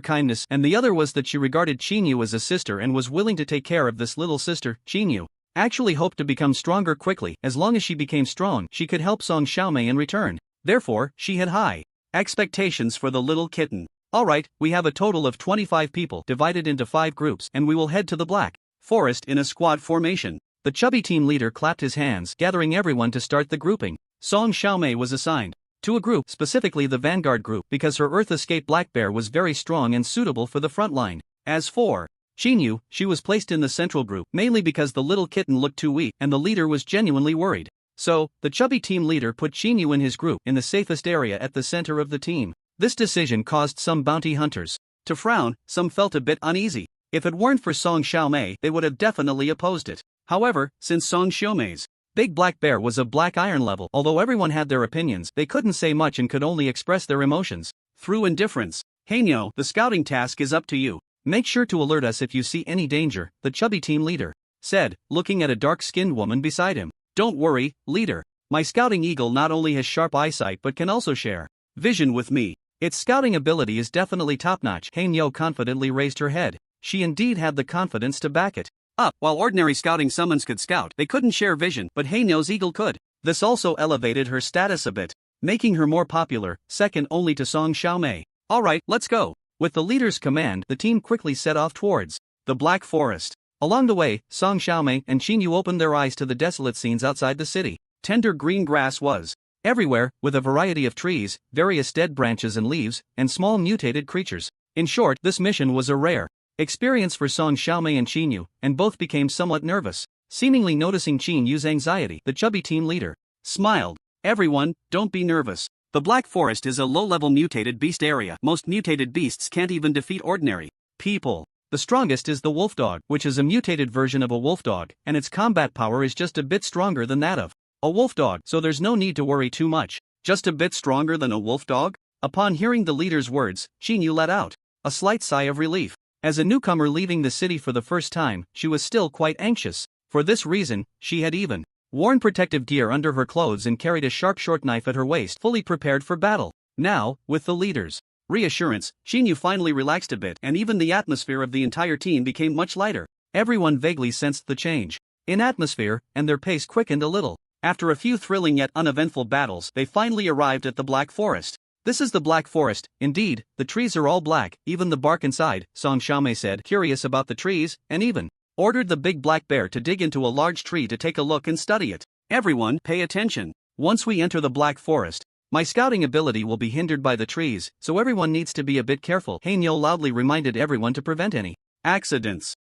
Speaker 1: kindness, and the other was that she regarded Xinyu as a sister and was willing to take care of this little sister. Xinyu actually hoped to become stronger quickly. As long as she became strong, she could help Song Xiaomei in return. Therefore, she had high expectations for the little kitten. Alright, we have a total of 25 people divided into 5 groups, and we will head to the Black Forest in a squad formation. The chubby team leader clapped his hands, gathering everyone to start the grouping. Song Xiaomei was assigned to a group, specifically the Vanguard group, because her Earth Escape Black Bear was very strong and suitable for the front line. As for Xinyu, she was placed in the central group, mainly because the little kitten looked too weak and the leader was genuinely worried. So, the chubby team leader put Xinyu in his group, in the safest area at the center of the team. This decision caused some bounty hunters to frown. Some felt a bit uneasy. If it weren't for Song Xiaomei, they would have definitely opposed it. However, since Song Xiaomei's big black bear was of black iron level, although everyone had their opinions, they couldn't say much and could only express their emotions through indifference. Hanyo, the scouting task is up to you. Make sure to alert us if you see any danger, the chubby team leader said, looking at a dark-skinned woman beside him. Don't worry, leader. My scouting eagle not only has sharp eyesight but can also share vision with me. Its scouting ability is definitely top-notch. Hanyo confidently raised her head. She indeed had the confidence to back it up. While ordinary scouting summons could scout, they couldn't share vision, but Hanyo's eagle could. This also elevated her status a bit, making her more popular, second only to Song Xiaomei. Alright, let's go. With the leader's command, the team quickly set off towards the Black Forest. Along the way, Song Xiaomei and Xinyu opened their eyes to the desolate scenes outside the city. Tender green grass was Everywhere, with a variety of trees, various dead branches and leaves, and small mutated creatures. In short, this mission was a rare experience for Song Xiaomei and Qin Yu, and both became somewhat nervous. Seemingly noticing Qin Yu's anxiety, the chubby team leader smiled. Everyone, don't be nervous. The Black Forest is a low-level mutated beast area. Most mutated beasts can't even defeat ordinary people. The strongest is the wolf dog, which is a mutated version of a wolf dog, and its combat power is just a bit stronger than that of a wolf dog, so there's no need to worry too much. Just a bit stronger than a wolf dog? Upon hearing the leader's words, Qin Yu let out a slight sigh of relief. As a newcomer leaving the city for the first time, she was still quite anxious. For this reason, she had even worn protective gear under her clothes and carried a sharp short knife at her waist, fully prepared for battle. Now, with the leader's reassurance, Qin Yu finally relaxed a bit, and even the atmosphere of the entire team became much lighter. Everyone vaguely sensed the change in atmosphere, and their pace quickened a little. After a few thrilling yet uneventful battles, they finally arrived at the Black Forest. This is the Black Forest, indeed. The trees are all black, even the bark inside, Song Xiaomei said, curious about the trees, and even ordered the big black bear to dig into a large tree to take a look and study it. Everyone, pay attention. Once we enter the Black Forest, my scouting ability will be hindered by the trees, so everyone needs to be a bit careful. Hanyo loudly reminded everyone to prevent any accidents.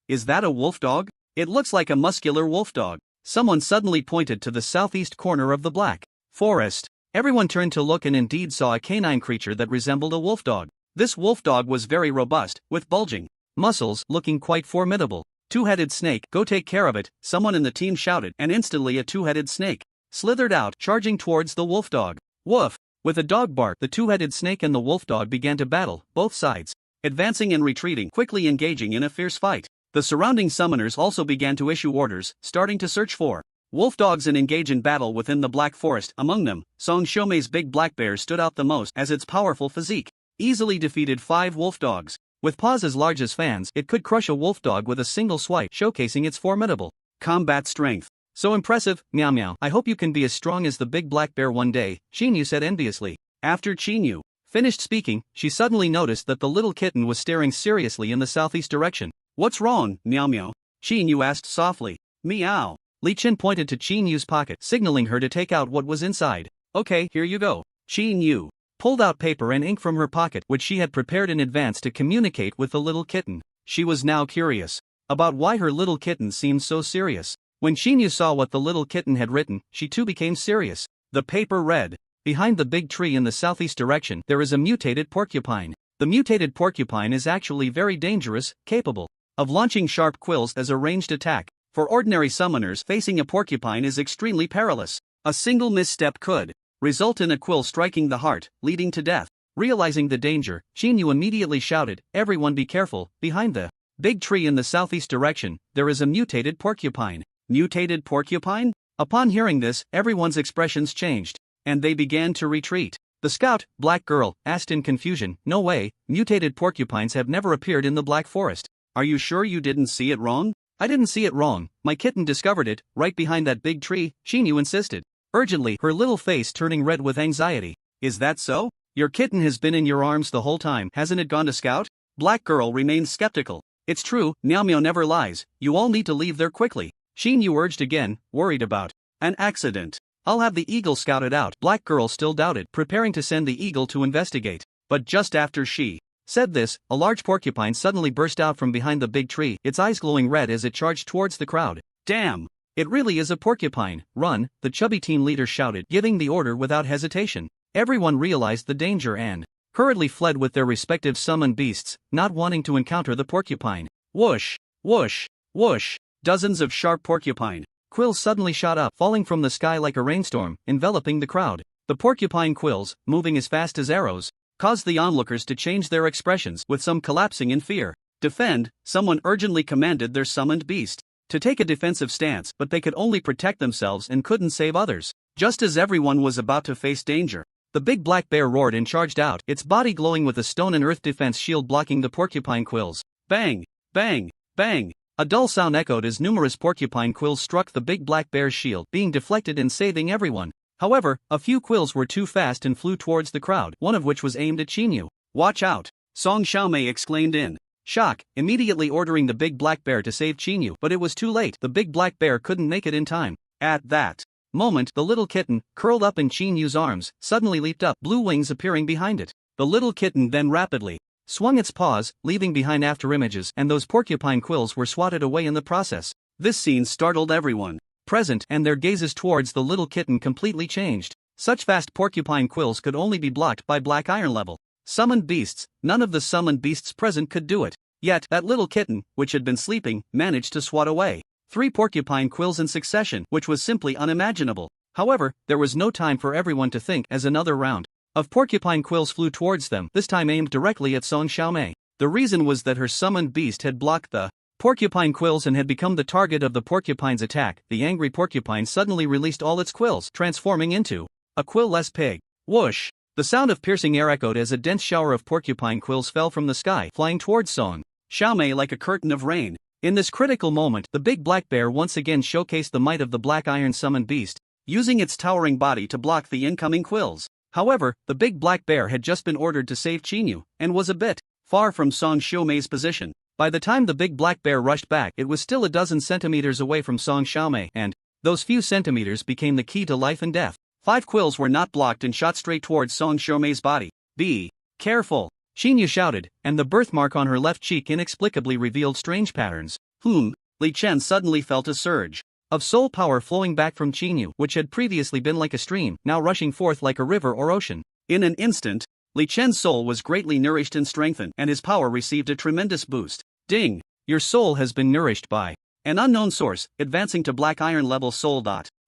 Speaker 1: Is that a wolf dog? It looks like a muscular wolf dog. Someone suddenly pointed to the southeast corner of the Black Forest. Everyone turned to look and indeed saw a canine creature that resembled a wolf dog. This wolf dog was very robust, with bulging muscles, looking quite formidable. Two-headed snake, go take care of it, someone in the team shouted, and instantly a two-headed snake slithered out, charging towards the wolf dog. Woof! With a dog bark, the two-headed snake and the wolf dog began to battle, both sides advancing and retreating, quickly engaging in a fierce fight. The surrounding summoners also began to issue orders, starting to search for wolf dogs and engage in battle within the Black Forest. Among them, Song Xiaomei's big black bear stood out the most, as its powerful physique easily defeated 5 wolf dogs. With paws as large as fans, it could crush a wolf dog with a single swipe, showcasing its formidable combat strength. So impressive, meow meow. I hope you can be as strong as the big black bear one day, Qin Yu said enviously. After Qin Yu finished speaking, she suddenly noticed that the little kitten was staring seriously in the southeast direction. What's wrong, meow meow? Qin Yu asked softly. Meow. Li Qin pointed to Qin Yu's pocket, signaling her to take out what was inside. Okay, here you go. Qin Yu pulled out paper and ink from her pocket, which she had prepared in advance to communicate with the little kitten. She was now curious about why her little kitten seemed so serious. When Qin Yu saw what the little kitten had written, she too became serious. The paper read, "Behind the big tree in the southeast direction, there is a mutated porcupine. The mutated porcupine is actually very dangerous, capable of launching sharp quills as a ranged attack. For ordinary summoners, facing a porcupine is extremely perilous. A single misstep could result in a quill striking the heart, leading to death." Realizing the danger, Qin Yu immediately shouted, "Everyone be careful, behind the big tree in the southeast direction, there is a mutated porcupine." Mutated porcupine? Upon hearing this, everyone's expressions changed, and they began to retreat. The scout, Black Girl, asked in confusion, "No way, mutated porcupines have never appeared in the Black Forest. Are you sure you didn't see it wrong?" "I didn't see it wrong, my kitten discovered it, right behind that big tree," Qin Yu insisted, urgently, her little face turning red with anxiety. "Is that so? Your kitten has been in your arms the whole time, hasn't it gone to scout?" Black Girl remained skeptical. "It's true, Meow Meow never lies, you all need to leave there quickly," Qin Yu urged again, worried about an accident. "I'll have the eagle scout it out." Black Girl still doubted, preparing to send the eagle to investigate. But just after she said this, a large porcupine suddenly burst out from behind the big tree, its eyes glowing red as it charged towards the crowd. "Damn! It really is a porcupine. Run," the chubby team leader shouted, giving the order without hesitation. Everyone realized the danger and hurriedly fled with their respective summoned beasts, not wanting to encounter the porcupine. Whoosh! Whoosh! Whoosh! Dozens of sharp porcupine quills suddenly shot up, falling from the sky like a rainstorm, enveloping the crowd. The porcupine quills, moving as fast as arrows, caused the onlookers to change their expressions, with some collapsing in fear. "Defend," someone urgently commanded their summoned beast to take a defensive stance, but they could only protect themselves and couldn't save others. Just as everyone was about to face danger, the big black bear roared and charged out, its body glowing with a stone and earth defense shield blocking the porcupine quills. Bang! Bang! Bang! A dull sound echoed as numerous porcupine quills struck the big black bear's shield, being deflected and saving everyone. However, a few quills were too fast and flew towards the crowd, one of which was aimed at Qin Yu. "Watch out!" Song Xiaomei exclaimed in shock, immediately ordering the big black bear to save Qin Yu, but it was too late. The big black bear couldn't make it in time. At that moment, the little kitten, curled up in Qin Yu's arms, suddenly leaped up, blue wings appearing behind it. The little kitten then rapidly swung its paws, leaving behind afterimages, and those porcupine quills were swatted away in the process. This scene startled everyone present, and their gazes towards the little kitten completely changed. Such fast porcupine quills could only be blocked by black iron level summoned beasts. None of the summoned beasts present could do it. Yet, that little kitten, which had been sleeping, managed to swat away 3 porcupine quills in succession, which was simply unimaginable. However, there was no time for everyone to think, as another round of porcupine quills flew towards them, this time aimed directly at Song Xiaomei. The reason was that her summoned beast had blocked the porcupine quills and had become the target of the porcupine's attack. The angry porcupine suddenly released all its quills, transforming into a quill-less pig. Whoosh! The sound of piercing air echoed as a dense shower of porcupine quills fell from the sky, flying towards Song Xiaomei like a curtain of rain. In this critical moment, the big black bear once again showcased the might of the black iron summoned beast, using its towering body to block the incoming quills. However, the big black bear had just been ordered to save Qinyu, and was a bit far from Song Xiaomei's position. By the time the big black bear rushed back, it was still a dozen centimeters away from Song Xiaomei, and those few centimeters became the key to life and death. 5 quills were not blocked and shot straight towards Song Xiaomei's body. Be careful! Qinyu shouted, and the birthmark on her left cheek inexplicably revealed strange patterns. Li Chen suddenly felt a surge of soul power flowing back from Qinyu, which had previously been like a stream, now rushing forth like a river or ocean. In an instant, Li Chen's soul was greatly nourished and strengthened, and his power received a tremendous boost. Ding! Your soul has been nourished by an unknown source, advancing to black iron level soul.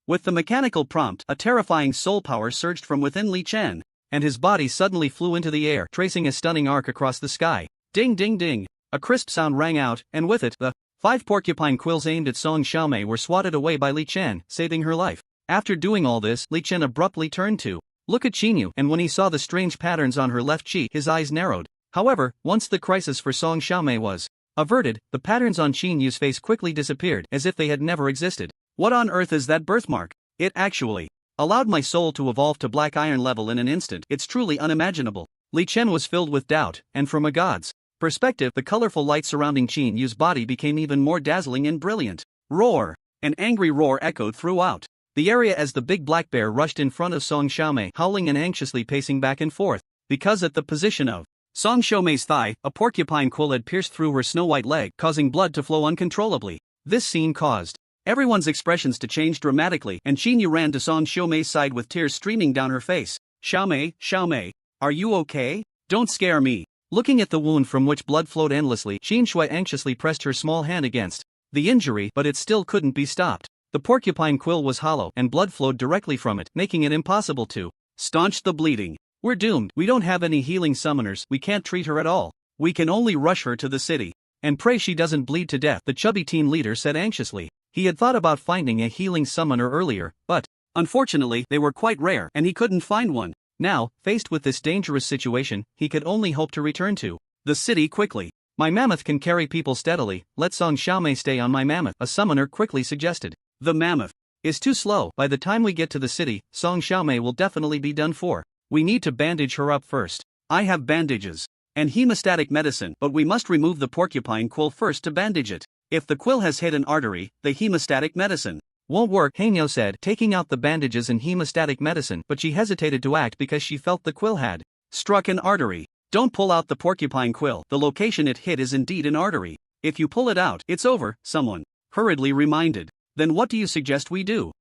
Speaker 1: With the mechanical prompt, a terrifying soul power surged from within Li Chen, and his body suddenly flew into the air, tracing a stunning arc across the sky. Ding ding ding! A crisp sound rang out, and with it, the 5 porcupine quills aimed at Song Xiaomei were swatted away by Li Chen, saving her life. After doing all this, Li Chen abruptly turned to look at Qinyu, and when he saw the strange patterns on her left cheek, his eyes narrowed. However, once the crisis for Song Xiaomei was averted, the patterns on Qinyu's face quickly disappeared, as if they had never existed. What on earth is that birthmark? It actually allowed my soul to evolve to black iron level in an instant. It's truly unimaginable. Li Chen was filled with doubt, and from a god's perspective, the colorful light surrounding Qinyu's body became even more dazzling and brilliant. Roar! An angry roar echoed throughout the area as the big black bear rushed in front of Song Xiaomei, howling and anxiously pacing back and forth. Because at the position of Song Xiaomei's thigh, a porcupine quill had pierced through her snow-white leg, causing blood to flow uncontrollably. This scene caused everyone's expressions to change dramatically, and Qinyu ran to Song Xiaomei's side with tears streaming down her face. Xiaomei, are you okay? Don't scare me. Looking at the wound from which blood flowed endlessly, Qin Shui anxiously pressed her small hand against the injury, but it still couldn't be stopped. The porcupine quill was hollow, and blood flowed directly from it, making it impossible to staunch the bleeding. We're doomed. We don't have any healing summoners. We can't treat her at all. We can only rush her to the city and pray she doesn't bleed to death, the chubby teen leader said anxiously. He had thought about finding a healing summoner earlier, but unfortunately, they were quite rare, and he couldn't find one. Now, faced with this dangerous situation, he could only hope to return to the city quickly. My mammoth can carry people steadily. Let Song Xiaomei stay on my mammoth, a summoner quickly suggested. The mammoth is too slow. By the time we get to the city, Song Xiaomei will definitely be done for. We need to bandage her up first. I have bandages and hemostatic medicine, but we must remove the porcupine quill first to bandage it. If the quill has hit an artery, the hemostatic medicine won't work, Hanyo said, taking out the bandages and hemostatic medicine, but she hesitated to act because she felt the quill had struck an artery. Don't pull out the porcupine quill. The location it hit is indeed an artery. If you pull it out, it's over, someone hurriedly reminded. Then what do you suggest we do?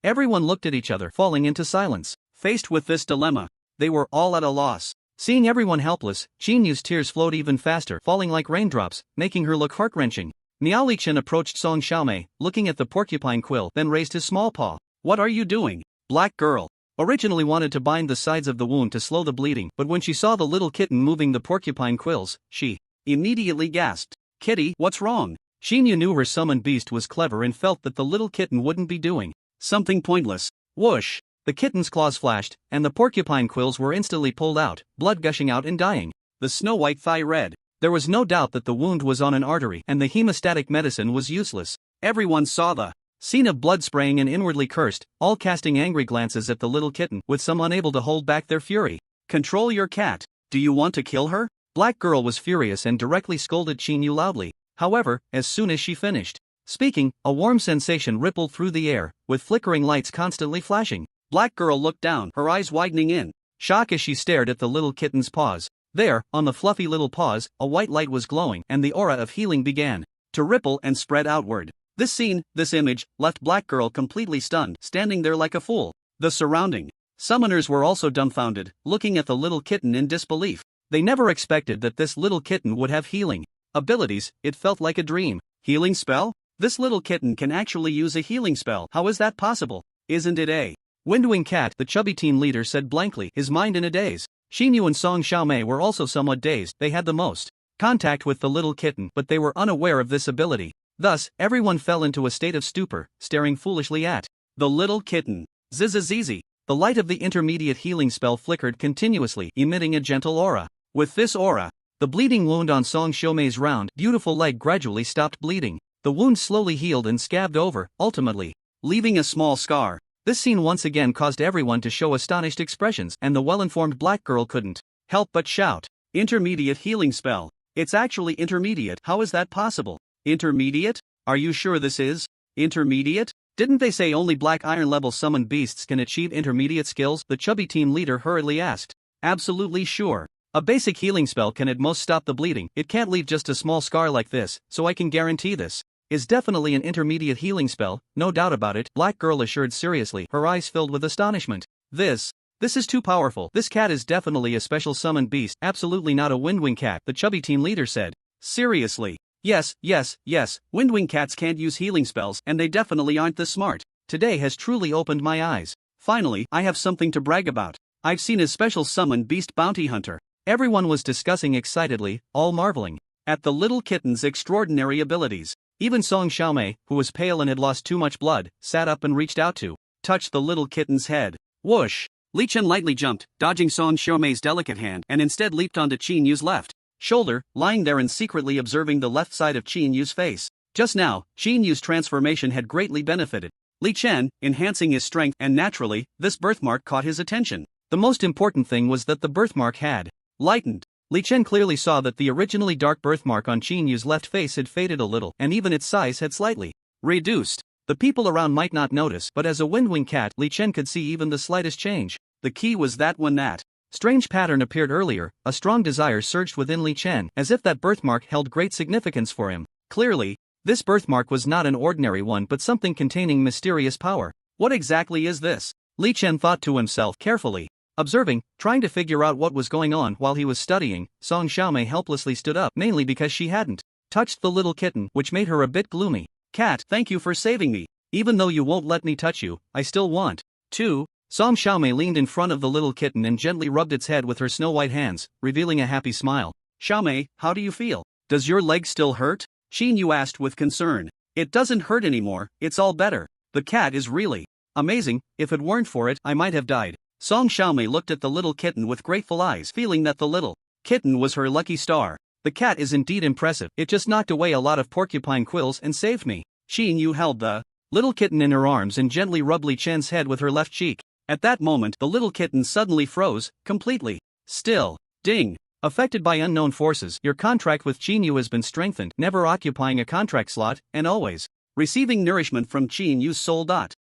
Speaker 1: Everyone looked at each other, falling into silence. Faced with this dilemma, they were all at a loss. Seeing everyone helpless, Qinyu's tears flowed even faster, falling like raindrops, making her look heart-wrenching. Miao Lichen approached Song Xiaomei, looking at the porcupine quill, then raised his small paw. What are you doing? Black girl originally wanted to bind the sides of the wound to slow the bleeding, but when she saw the little kitten moving the porcupine quills, she immediately gasped. Kitty, what's wrong? Xinyu knew her summoned beast was clever and felt that the little kitten wouldn't be doing something pointless. Whoosh! The kitten's claws flashed, and the porcupine quills were instantly pulled out, blood gushing out and dying. The snow-white thigh red. There was no doubt that the wound was on an artery, and the hemostatic medicine was useless. Everyone saw the scene of blood spraying and inwardly cursed, all casting angry glances at the little kitten, with some unable to hold back their fury. Control your cat. Do you want to kill her? Black girl was furious and directly scolded Qinyu loudly. However, as soon as she finished Speaking, a warm sensation rippled through the air, with flickering lights constantly flashing. Black Girl looked down, her eyes widening in shock as she stared at the little kitten's paws. There, on the fluffy little paws, a white light was glowing, and the aura of healing began to ripple and spread outward. This scene, this image, left Black Girl completely stunned, standing there like a fool. The surrounding summoners were also dumbfounded, looking at the little kitten in disbelief. They never expected that this little kitten would have healing abilities. It felt like a dream. Healing spell? This little kitten can actually use a healing spell. How is that possible? Isn't it a Windwing Cat? The chubby teen leader said blankly, his mind in a daze. Xinyu and Song Xiaomei were also somewhat dazed. They had the most contact with the little kitten, but they were unaware of this ability. Thus, everyone fell into a state of stupor, staring foolishly at the little kitten. Zizizizi. The light of the intermediate healing spell flickered continuously, emitting a gentle aura. With this aura, the bleeding wound on Song Xiaomei's round, beautiful leg gradually stopped bleeding. The wound slowly healed and scabbed over, ultimately leaving a small scar. This scene once again caused everyone to show astonished expressions, and the well-informed Black Girl couldn't help but shout, "Intermediate healing spell. It's actually intermediate. How is that possible? Intermediate? Are you sure this is intermediate? Didn't they say only Black Iron level summoned beasts can achieve intermediate skills?" the chubby team leader hurriedly asked. "Absolutely sure. A basic healing spell can at most stop the bleeding. It can't leave just a small scar like this, so I can guarantee this is definitely an intermediate healing spell, no doubt about it," Black Girl assured seriously, her eyes filled with astonishment. This is too powerful. This cat is definitely a special summoned beast, absolutely not a Windwing Cat, the chubby team leader said. Seriously? Yes, Windwing Cats can't use healing spells, and they definitely aren't this smart. Today has truly opened my eyes. Finally, I have something to brag about. I've seen a special summoned beast bounty hunter. Everyone was discussing excitedly, all marveling at the little kitten's extraordinary abilities. Even Song Xiaomei, who was pale and had lost too much blood, sat up and reached out to touch the little kitten's head. Whoosh! Li Chen lightly jumped, dodging Song Xiaomei's delicate hand, and instead leaped onto Qin Yu's left shoulder, lying there and secretly observing the left side of Qin Yu's face. Just now, Qin Yu's transformation had greatly benefited Li Chen, enhancing his strength, and naturally, this birthmark caught his attention. The most important thing was that the birthmark had lightened. Li Chen clearly saw that the originally dark birthmark on Qin Yu's left face had faded a little, and even its size had slightly reduced. The people around might not notice, but as a Windwing Cat, Li Chen could see even the slightest change. The key was that when that strange pattern appeared earlier, a strong desire surged within Li Chen, as if that birthmark held great significance for him. Clearly, this birthmark was not an ordinary one but something containing mysterious power. What exactly is this? Li Chen thought to himself carefully. Observing, trying to figure out what was going on while he was studying, Song Xiaomei helplessly stood up, mainly because she hadn't touched the little kitten, which made her a bit gloomy. "Cat, thank you for saving me. Even though you won't let me touch you, I still want to." Song Xiaomei leaned in front of the little kitten and gently rubbed its head with her snow-white hands, revealing a happy smile. "Xiaomei, how do you feel? Does your leg still hurt?" Qin Yu asked with concern. "It doesn't hurt anymore, it's all better. The cat is really amazing. If it weren't for it, I might have died." Song Xiaomei looked at the little kitten with grateful eyes, feeling that the little kitten was her lucky star. The cat is indeed impressive. It just knocked away a lot of porcupine quills and saved me. Qin Yu held the little kitten in her arms and gently rubbed Li Chen's head with her left cheek. At that moment, the little kitten suddenly froze, completely still. Ding! Affected by unknown forces, your contract with Qin Yu has been strengthened, never occupying a contract slot, and always receiving nourishment from Qin Yu's soul.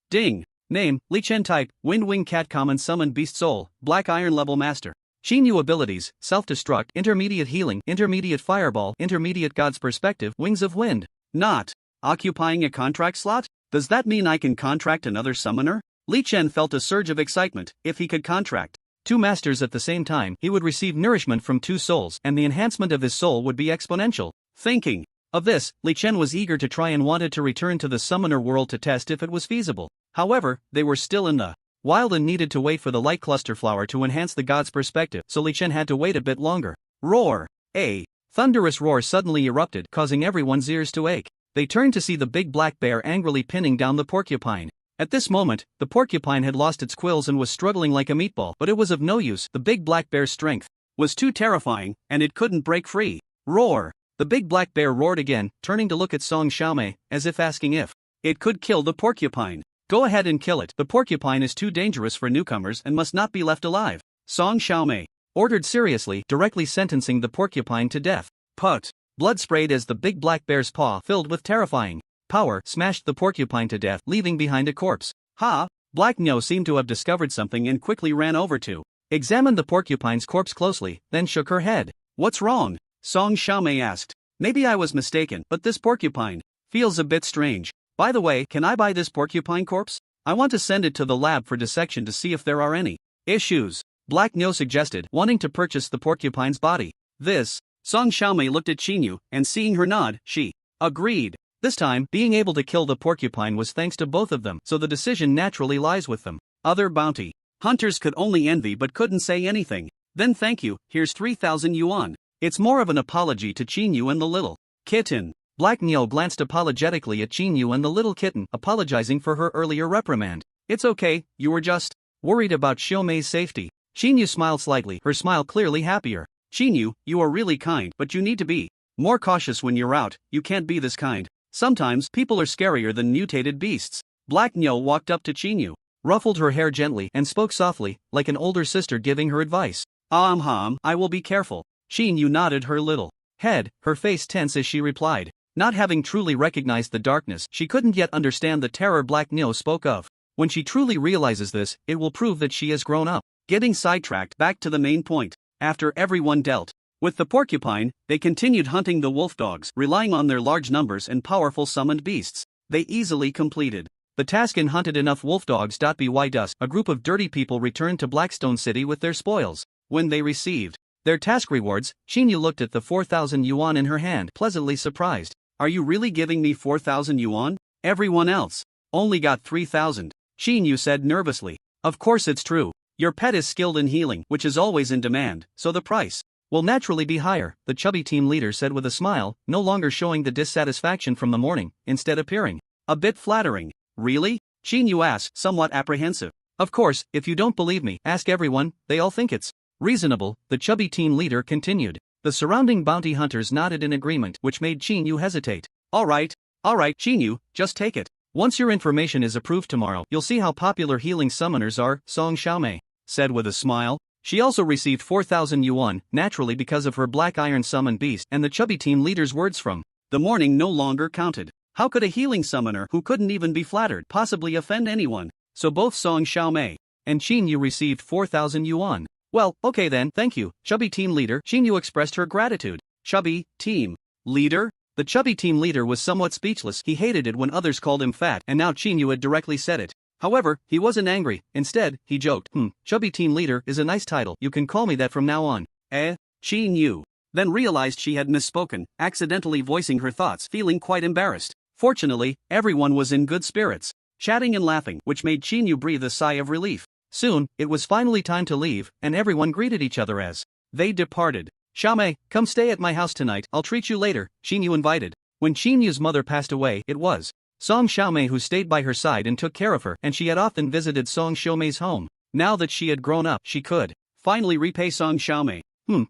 Speaker 1: Ding! Name, Li Chen. Type, Windwing Cat. Common Summoned Beast. Soul, Black Iron Level Master. Qin Yu abilities, Self-Destruct, Intermediate Healing, Intermediate Fireball, Intermediate God's Perspective, Wings of Wind. Not occupying a contract slot? Does that mean I can contract another summoner? Li Chen felt a surge of excitement. If he could contract two masters at the same time, he would receive nourishment from two souls, and the enhancement of his soul would be exponential. Thinking of this, Li Chen was eager to try and wanted to return to the summoner world to test if it was feasible. However, they were still in the wild and needed to wait for the light cluster flower to enhance the god's perspective, so Li Chen had to wait a bit longer. Roar! A thunderous roar suddenly erupted, causing everyone's ears to ache. They turned to see the big black bear angrily pinning down the porcupine. At this moment, the porcupine had lost its quills and was struggling like a meatball, but it was of no use. The big black bear's strength was too terrifying, and it couldn't break free. Roar! The big black bear roared again, turning to look at Song Xiaomei, as if asking if it could kill the porcupine. "Go ahead and kill it. The porcupine is too dangerous for newcomers and must not be left alive," Song Xiaomei ordered seriously, directly sentencing the porcupine to death. Put! Blood sprayed as the big black bear's paw filled with terrifying power smashed the porcupine to death, leaving behind a corpse. Ha! Black Nyo seemed to have discovered something and quickly ran over to examine the porcupine's corpse closely, then shook her head. What's wrong? Song Xiaomei asked. Maybe I was mistaken, but this porcupine feels a bit strange. By the way, can I buy this porcupine corpse? I want to send it to the lab for dissection to see if there are any issues, Black Nyo suggested, wanting to purchase the porcupine's body. This, Song Xiaomei looked at Qinyu, and seeing her nod, she agreed. This time, being able to kill the porcupine was thanks to both of them, so the decision naturally lies with them. Other bounty hunters could only envy but couldn't say anything. Then thank you, here's 3,000 yuan. It's more of an apology to Qinyu and the little kitten. Black Nyo glanced apologetically at Qinyu and the little kitten, apologizing for her earlier reprimand. It's okay, you were just worried about Xiaomei's safety. Qinyu smiled slightly, her smile clearly happier. Qinyu, you are really kind, but you need to be more cautious when you're out. You can't be this kind. Sometimes people are scarier than mutated beasts. Black Nyo walked up to Qinyu, ruffled her hair gently, and spoke softly, like an older sister giving her advice. I will be careful. Qinyu nodded her little head, her face tense as she replied. Not having truly recognized the darkness, she couldn't yet understand the terror Black Nyo spoke of. When she truly realizes this, it will prove that she has grown up. Getting sidetracked, back to the main point. After everyone dealt with the porcupine, they continued hunting the wolf dogs, relying on their large numbers and powerful summoned beasts. They easily completed the task and hunted enough wolf dogs. By dusk, a group of dirty people returned to Blackstone City with their spoils. When they received their task rewards, Qinyu looked at the 4,000 yuan in her hand, pleasantly surprised. Are you really giving me 4,000 yuan? Everyone else only got 3,000. Qinyu said nervously. Of course it's true. Your pet is skilled in healing, which is always in demand, so the price will naturally be higher, the chubby team leader said with a smile, no longer showing the dissatisfaction from the morning, instead appearing a bit flattering. Really? Qinyu asked, somewhat apprehensive. Of course, if you don't believe me, ask everyone, they all think it's reasonable, the chubby team leader continued. The surrounding bounty hunters nodded in agreement, which made Qinyu hesitate. Alright, Qinyu, just take it. Once your information is approved tomorrow, you'll see how popular healing summoners are, Song Xiaomei said with a smile. She also received 4,000 yuan, naturally because of her black iron summoned beast, and the chubby team leader's words from the morning no longer counted. How could a healing summoner who couldn't even be flattered possibly offend anyone? So both Song Xiaomei and Qinyu received 4,000 yuan. Well, okay then, thank you, chubby team leader. Qinyu expressed her gratitude. Chubby team leader? The chubby team leader was somewhat speechless. He hated it when others called him fat, and now Qinyu had directly said it. However, he wasn't angry. Instead, he joked, chubby team leader is a nice title, you can call me that from now on. Qinyu then realized she had misspoken, accidentally voicing her thoughts, feeling quite embarrassed. Fortunately, everyone was in good spirits, chatting and laughing, which made Qinyu breathe a sigh of relief. Soon, it was finally time to leave, and everyone greeted each other as they departed. Xiaomei, come stay at my house tonight, I'll treat you later, Qinyu invited. When Qinyu's mother passed away, it was Song Xiaomei who stayed by her side and took care of her, and she had often visited Song Xiaomei's home. Now that she had grown up, she could finally repay Song Xiaomei.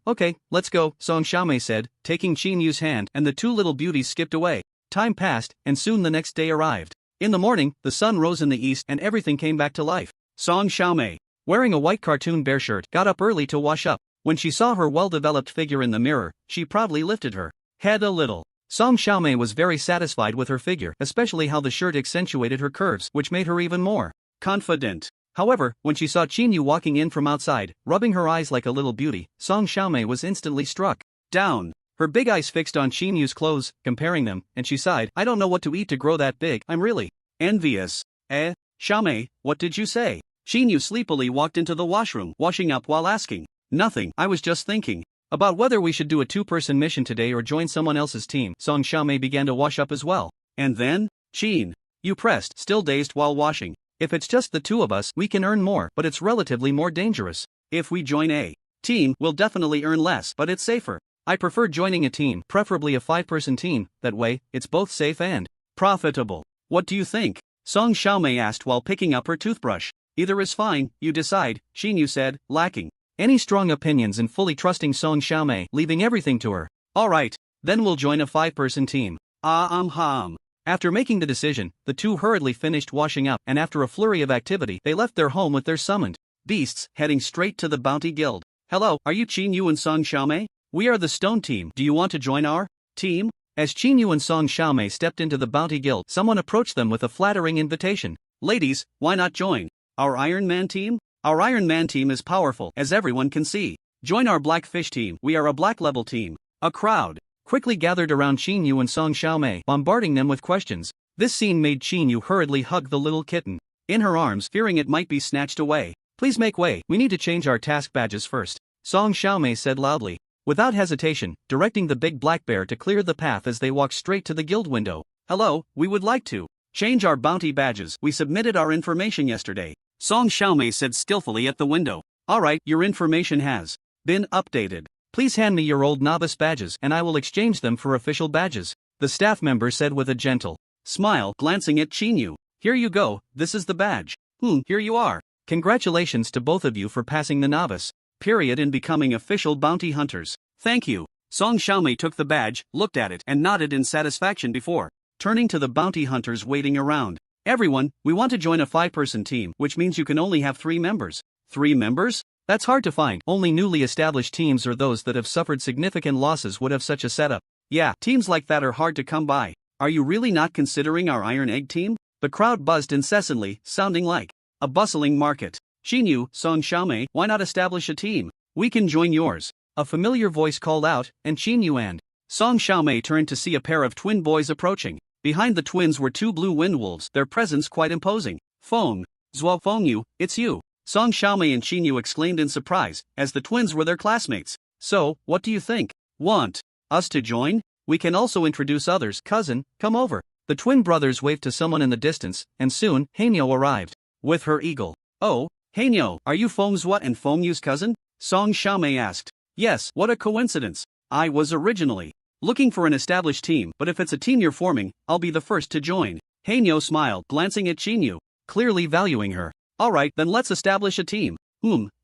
Speaker 1: Okay, let's go, Song Xiaomei said, taking Qinyu's hand, and the two little beauties skipped away. Time passed, and soon the next day arrived. In the morning, the sun rose in the east and everything came back to life. Song Xiaomei, wearing a white cartoon bear shirt, got up early to wash up. When she saw her well-developed figure in the mirror, she proudly lifted her head a little. Song Xiaomei was very satisfied with her figure, especially how the shirt accentuated her curves, which made her even more confident. However, when she saw Qinyu walking in from outside, rubbing her eyes like a little beauty, Song Xiaomei was instantly struck down. Her big eyes fixed on Qinyu's clothes, comparing them, and she sighed, I don't know what to eat to grow that big, I'm really envious. Xiaomei, what did you say? Qinyu sleepily walked into the washroom, washing up while asking, nothing, I was just thinking about whether we should do a two-person mission today or join someone else's team. Song Xiaomei began to wash up as well. And then? Qin, you pressed, still dazed while washing. If it's just the two of us, we can earn more, but it's relatively more dangerous. If we join a team, we'll definitely earn less, but it's safer. I prefer joining a team, preferably a 5-person team, that way, it's both safe and profitable. What do you think? Song Xiaomei asked while picking up her toothbrush. Either is fine, you decide, Qinyu said, lacking any strong opinions and fully trusting Song Xiaomei, leaving everything to her. Alright, then we'll join a 5-person team. After making the decision, the two hurriedly finished washing up, and after a flurry of activity, they left their home with their summoned beasts, heading straight to the Bounty Guild. Hello, are you Qinyu and Song Xiaomei? We are the Stone Team. Do you want to join our team? As Qin Yu and Song Xiaomei stepped into the Bounty Guild, someone approached them with a flattering invitation. Ladies, why not join our Iron Man team? Our Iron Man team is powerful, as everyone can see. Join our Black Fish team. We are a black level team. A crowd quickly gathered around Qin Yu and Song Xiaomei, bombarding them with questions. This scene made Qin Yu hurriedly hug the little kitten in her arms, fearing it might be snatched away. Please make way, we need to change our task badges first, Song Xiaomei said loudly. Without hesitation, directing the big black bear to clear the path as they walked straight to the guild window. Hello, we would like to change our bounty badges. We submitted our information yesterday, Song Xiaomei said skillfully at the window. Alright, your information has been updated. Please hand me your old novice badges and I will exchange them for official badges, the staff member said with a gentle smile, glancing at Qin Yu. Here you go, this is the badge. Here you are. Congratulations to both of you for passing the novice period and becoming official bounty hunters. Thank you. Song Xiaomei took the badge, looked at it, and nodded in satisfaction before turning to the bounty hunters waiting around. Everyone, we want to join a 5-person team, which means you can only have 3 members. 3 members? That's hard to find. Only newly established teams or those that have suffered significant losses would have such a setup. Yeah, teams like that are hard to come by. Are you really not considering our Iron Egg team? The crowd buzzed incessantly, sounding like a bustling market. Qin Yu, Song Xiaomei, why not establish a team? We can join yours. A familiar voice called out, and Qin Yu and Song Xiaomei turned to see a pair of twin boys approaching. Behind the twins were 2 blue wind wolves, their presence quite imposing. Feng Yu, it's you. Song Xiaomei and Qin Yu exclaimed in surprise, as the twins were their classmates. So, what do you think? Want us to join? We can also introduce others. Cousin, come over. The twin brothers waved to someone in the distance, and soon, Hanyo arrived with her eagle. Oh, Hanyo, are you Feng Zhuo and Feng Yu's cousin? Song Xiaomei asked. Yes, what a coincidence. I was originally looking for an established team, but if it's a team you're forming, I'll be the first to join. Hanyo smiled, glancing at Qin Yu, clearly valuing her. Alright, then let's establish a team.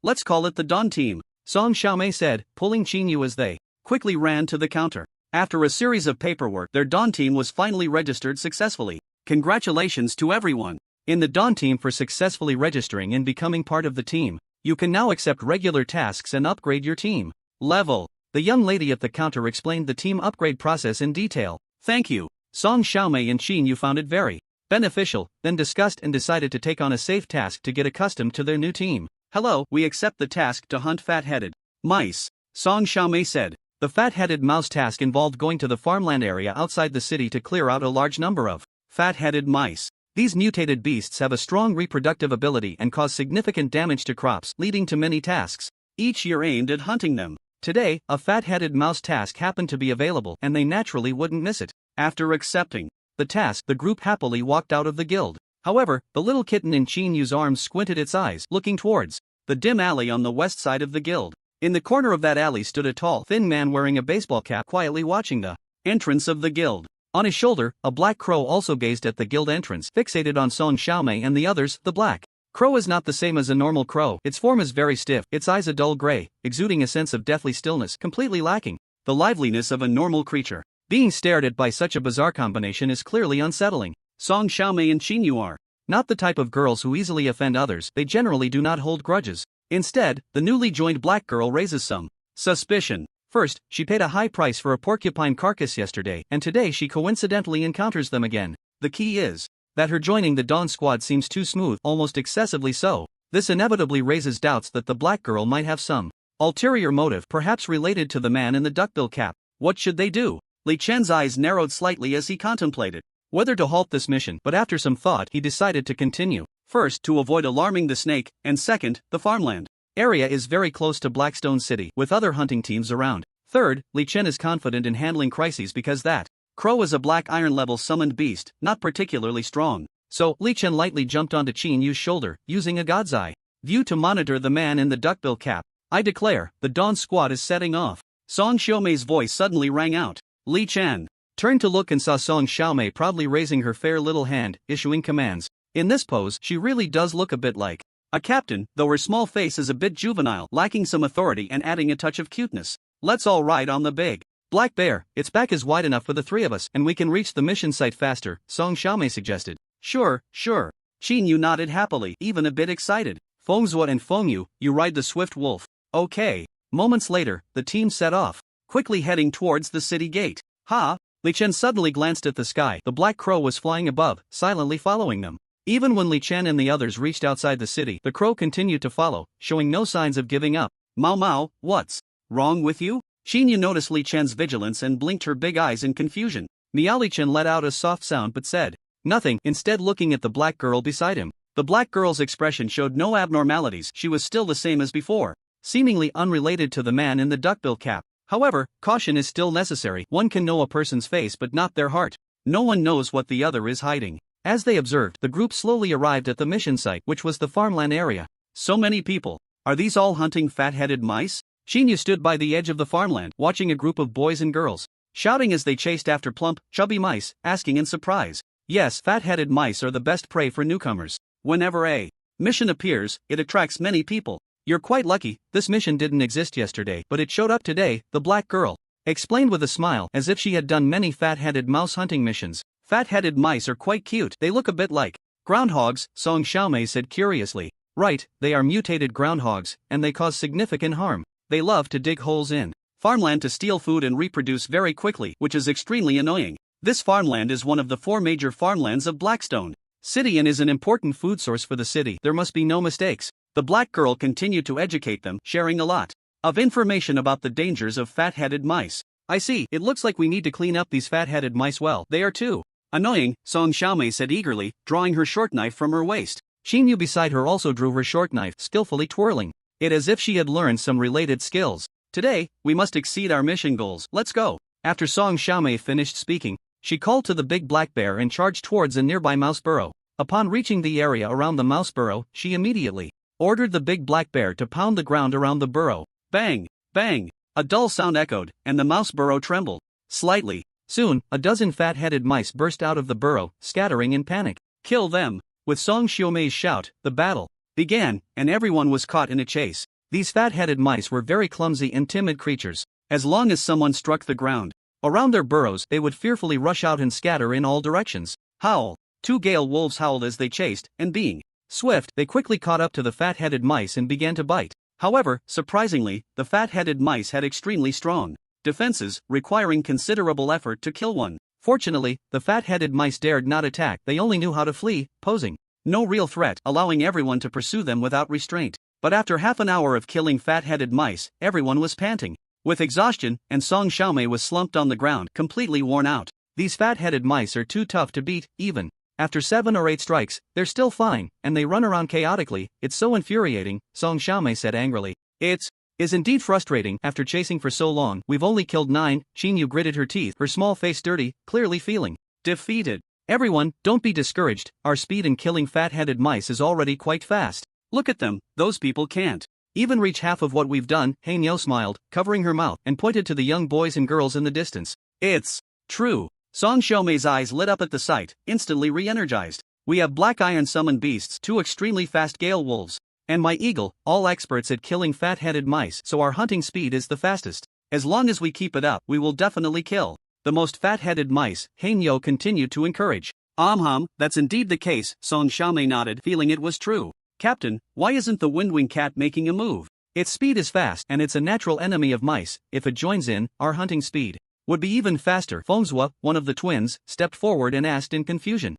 Speaker 1: Let's call it the Dawn Team, Song Xiaomei said, pulling Qin Yu as they quickly ran to the counter. After a series of paperwork, their Dawn Team was finally registered successfully. Congratulations to everyone in the Dawn Team for successfully registering and becoming part of the team. You can now accept regular tasks and upgrade your team level. The young lady at the counter explained the team upgrade process in detail. Thank you. Song Xiaomei and Qin Yu found it very beneficial, then discussed and decided to take on a safe task to get accustomed to their new team. Hello, we accept the task to hunt fat-headed mice, Song Xiaomei said. The fat-headed mouse task involved going to the farmland area outside the city to clear out a large number of fat-headed mice. These mutated beasts have a strong reproductive ability and cause significant damage to crops, leading to many tasks, each year aimed at hunting them. Today, a fat-headed mouse task happened to be available and they naturally wouldn't miss it. After accepting the task, the group happily walked out of the guild. However, the little kitten in Qin Yu's arms squinted its eyes, looking towards the dim alley on the west side of the guild. In the corner of that alley stood a tall, thin man wearing a baseball cap, quietly watching the entrance of the guild. On his shoulder, a black crow also gazed at the guild entrance, fixated on Song Xiaomei and the others. The black crow is not the same as a normal crow. Its form is very stiff, its eyes a dull gray, exuding a sense of deathly stillness, completely lacking the liveliness of a normal creature. Being stared at by such a bizarre combination is clearly unsettling. Song Xiaomei and Qin Yu are not the type of girls who easily offend others. They generally do not hold grudges. Instead, the newly joined black girl raises some suspicion. First, she paid a high price for a porcupine carcass yesterday, and today she coincidentally encounters them again. The key is that her joining the Dawn Squad seems too smooth, almost excessively so. This inevitably raises doubts that the black girl might have some ulterior motive, perhaps related to the man in the duckbill cap. What should they do? Li Chen's eyes narrowed slightly as he contemplated whether to halt this mission, but after some thought he decided to continue. First, to avoid alarming the snake, and second, the farmland area is very close to Blackstone City, with other hunting teams around. Third, Li Chen is confident in handling crises because that crow is a black iron level summoned beast, not particularly strong. So, Li Chen lightly jumped onto Qin Yu's shoulder, using a god's eye view to monitor the man in the duckbill cap. I declare, the Dawn Squad is setting off. Song Xiaomei's voice suddenly rang out. Li Chen turned to look and saw Song Xiaomei proudly raising her fair little hand, issuing commands. In this pose, she really does look a bit like a captain, though her small face is a bit juvenile, lacking some authority and adding a touch of cuteness. Let's all ride on the big black bear. Its back is wide enough for the 3 of us, and we can reach the mission site faster, Song Xiaomei suggested. Sure. Qin Yu nodded happily, even a bit excited. Feng Zhuo and Feng Yu, you ride the swift wolf. Okay. Moments later, the team set off, quickly heading towards the city gate. Ha! Li Chen suddenly glanced at the sky. The black crow was flying above, silently following them. Even when Li Chen and the others reached outside the city, the crow continued to follow, showing no signs of giving up. Mao Mao, what's wrong with you? Xin Yu noticed Li Chen's vigilance and blinked her big eyes in confusion. Miao Li Chen let out a soft sound but said nothing, instead looking at the black girl beside him. The black girl's expression showed no abnormalities. She was still the same as before, seemingly unrelated to the man in the duckbill cap. However, caution is still necessary. One can know a person's face but not their heart. No one knows what the other is hiding. As they observed, the group slowly arrived at the mission site, which was the farmland area. So many people. Are these all hunting fat-headed mice? Xin Yu stood by the edge of the farmland, watching a group of boys and girls, shouting as they chased after plump, chubby mice, asking in surprise. Yes, fat-headed mice are the best prey for newcomers. Whenever a mission appears, it attracts many people. You're quite lucky, this mission didn't exist yesterday, but it showed up today, the black girl explained with a smile, as if she had done many fat-headed mouse hunting missions. Fat-headed mice are quite cute. They look a bit like groundhogs, Song Xiaomei said curiously. Right, they are mutated groundhogs, and they cause significant harm. They love to dig holes in farmland to steal food and reproduce very quickly, which is extremely annoying. This farmland is one of the 4 major farmlands of Blackstone City and is an important food source for the city. There must be no mistakes. The black girl continued to educate them, sharing a lot of information about the dangers of fat-headed mice. I see, it looks like we need to clean up these fat-headed mice well. They are too annoying, Song Xiaomei said eagerly, drawing her short knife from her waist. Xin Yu beside her also drew her short knife, skillfully twirling it as if she had learned some related skills. Today, we must exceed our mission goals. Let's go. After Song Xiaomei finished speaking, she called to the big black bear and charged towards a nearby mouse burrow. Upon reaching the area around the mouse burrow, she immediately ordered the big black bear to pound the ground around the burrow. Bang! Bang! A dull sound echoed, and the mouse burrow trembled slightly. Soon, a dozen fat-headed mice burst out of the burrow, scattering in panic. Kill them! With Song Xiaomei's shout, the battle began, and everyone was caught in a chase. These fat-headed mice were very clumsy and timid creatures. As long as someone struck the ground around their burrows, they would fearfully rush out and scatter in all directions. Howl! 2 gale wolves howled as they chased, and being swift, they quickly caught up to the fat-headed mice and began to bite. However, surprisingly, the fat-headed mice had extremely strong defenses, requiring considerable effort to kill one. Fortunately, the fat-headed mice dared not attack. They only knew how to flee, posing no real threat, allowing everyone to pursue them without restraint. But after half an hour of killing fat-headed mice, everyone was panting with exhaustion, and Song Xiaomei was slumped on the ground, completely worn out. These fat-headed mice are too tough to beat, even after 7 or 8 strikes. They're still fine, and they run around chaotically. It's so infuriating, Song Xiaomei said angrily. It is indeed frustrating. After chasing for so long, we've only killed 9. Xin Yu gritted her teeth, her small face dirty, clearly feeling defeated. Everyone, don't be discouraged. Our speed in killing fat-headed mice is already quite fast. Look at them, those people can't even reach half of what we've done. Hein Yo smiled, covering her mouth, and pointed to the young boys and girls in the distance. It's true. Song Xiaomei's eyes lit up at the sight, instantly re-energized. We have Black Iron Summon Beasts, 2 extremely fast gale wolves, and my eagle, all experts at killing fat-headed mice, so our hunting speed is the fastest. As long as we keep it up, we will definitely kill the most fat-headed mice, Hein Yo continued to encourage. That's indeed the case, Song Xiaomei nodded, feeling it was true. Captain, why isn't the Windwing cat making a move? Its speed is fast, and it's a natural enemy of mice. If it joins in, our hunting speed would be even faster. Fengzhua, one of the twins, stepped forward and asked in confusion.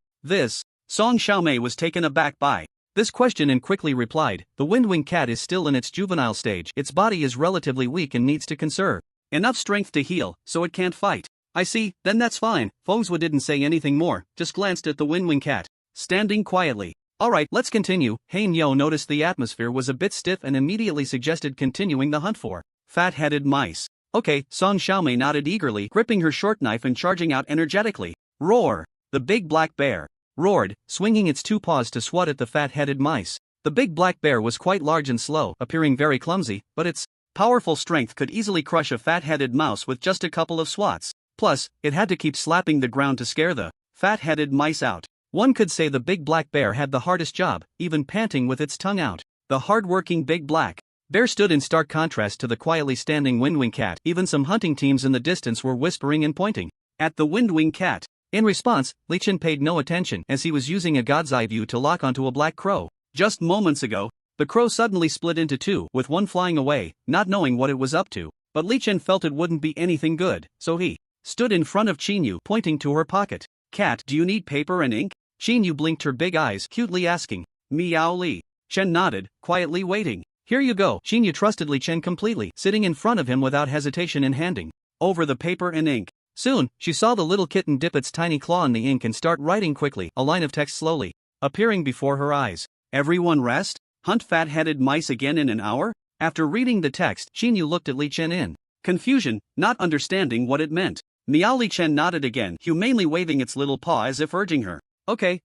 Speaker 1: Song Xiaomei was taken aback by this question and quickly replied, the Windwing cat is still in its juvenile stage. Its body is relatively weak and needs to conserve enough strength to heal, so it can't fight. I see, then that's fine. Fengzhua didn't say anything more, just glanced at the Windwing cat, standing quietly. Alright, let's continue. Hein Yo noticed the atmosphere was a bit stiff and immediately suggested continuing the hunt for fat-headed mice. Okay, Song Xiaomei nodded eagerly, gripping her short knife and charging out energetically. Roar! The big black bear roared, swinging its 2 paws to swat at the fat-headed mice. The big black bear was quite large and slow, appearing very clumsy, but its powerful strength could easily crush a fat-headed mouse with just a couple of swats. Plus, it had to keep slapping the ground to scare the fat-headed mice out. One could say the big black bear had the hardest job, even panting with its tongue out. The hard-working big black bear stood in stark contrast to the quietly standing Windwing cat. Even some hunting teams in the distance were whispering and pointing at the Windwing cat. In response, Li Chen paid no attention as he was using a god's eye view to lock onto a black crow. Just moments ago, the crow suddenly split into 2, with one flying away, not knowing what it was up to. But Li Chen felt it wouldn't be anything good, so he stood in front of Chinyu, pointing to her pocket. Cat, do you need paper and ink? Chinyu blinked her big eyes, cutely asking. Meow Li. Chen nodded, quietly waiting. Here you go. Chinyu trusted Li Chen completely, sitting in front of him without hesitation and handing over the paper and ink. Soon, she saw the little kitten dip its tiny claw in the ink and start writing quickly, a line of text slowly appearing before her eyes. Everyone rest? Hunt fat-headed mice again in an hour? After reading the text, Chinyu looked at Li Chen in confusion, not understanding what it meant. Miao Li Chen nodded again, humanely waving its little paw as if urging her. Okay,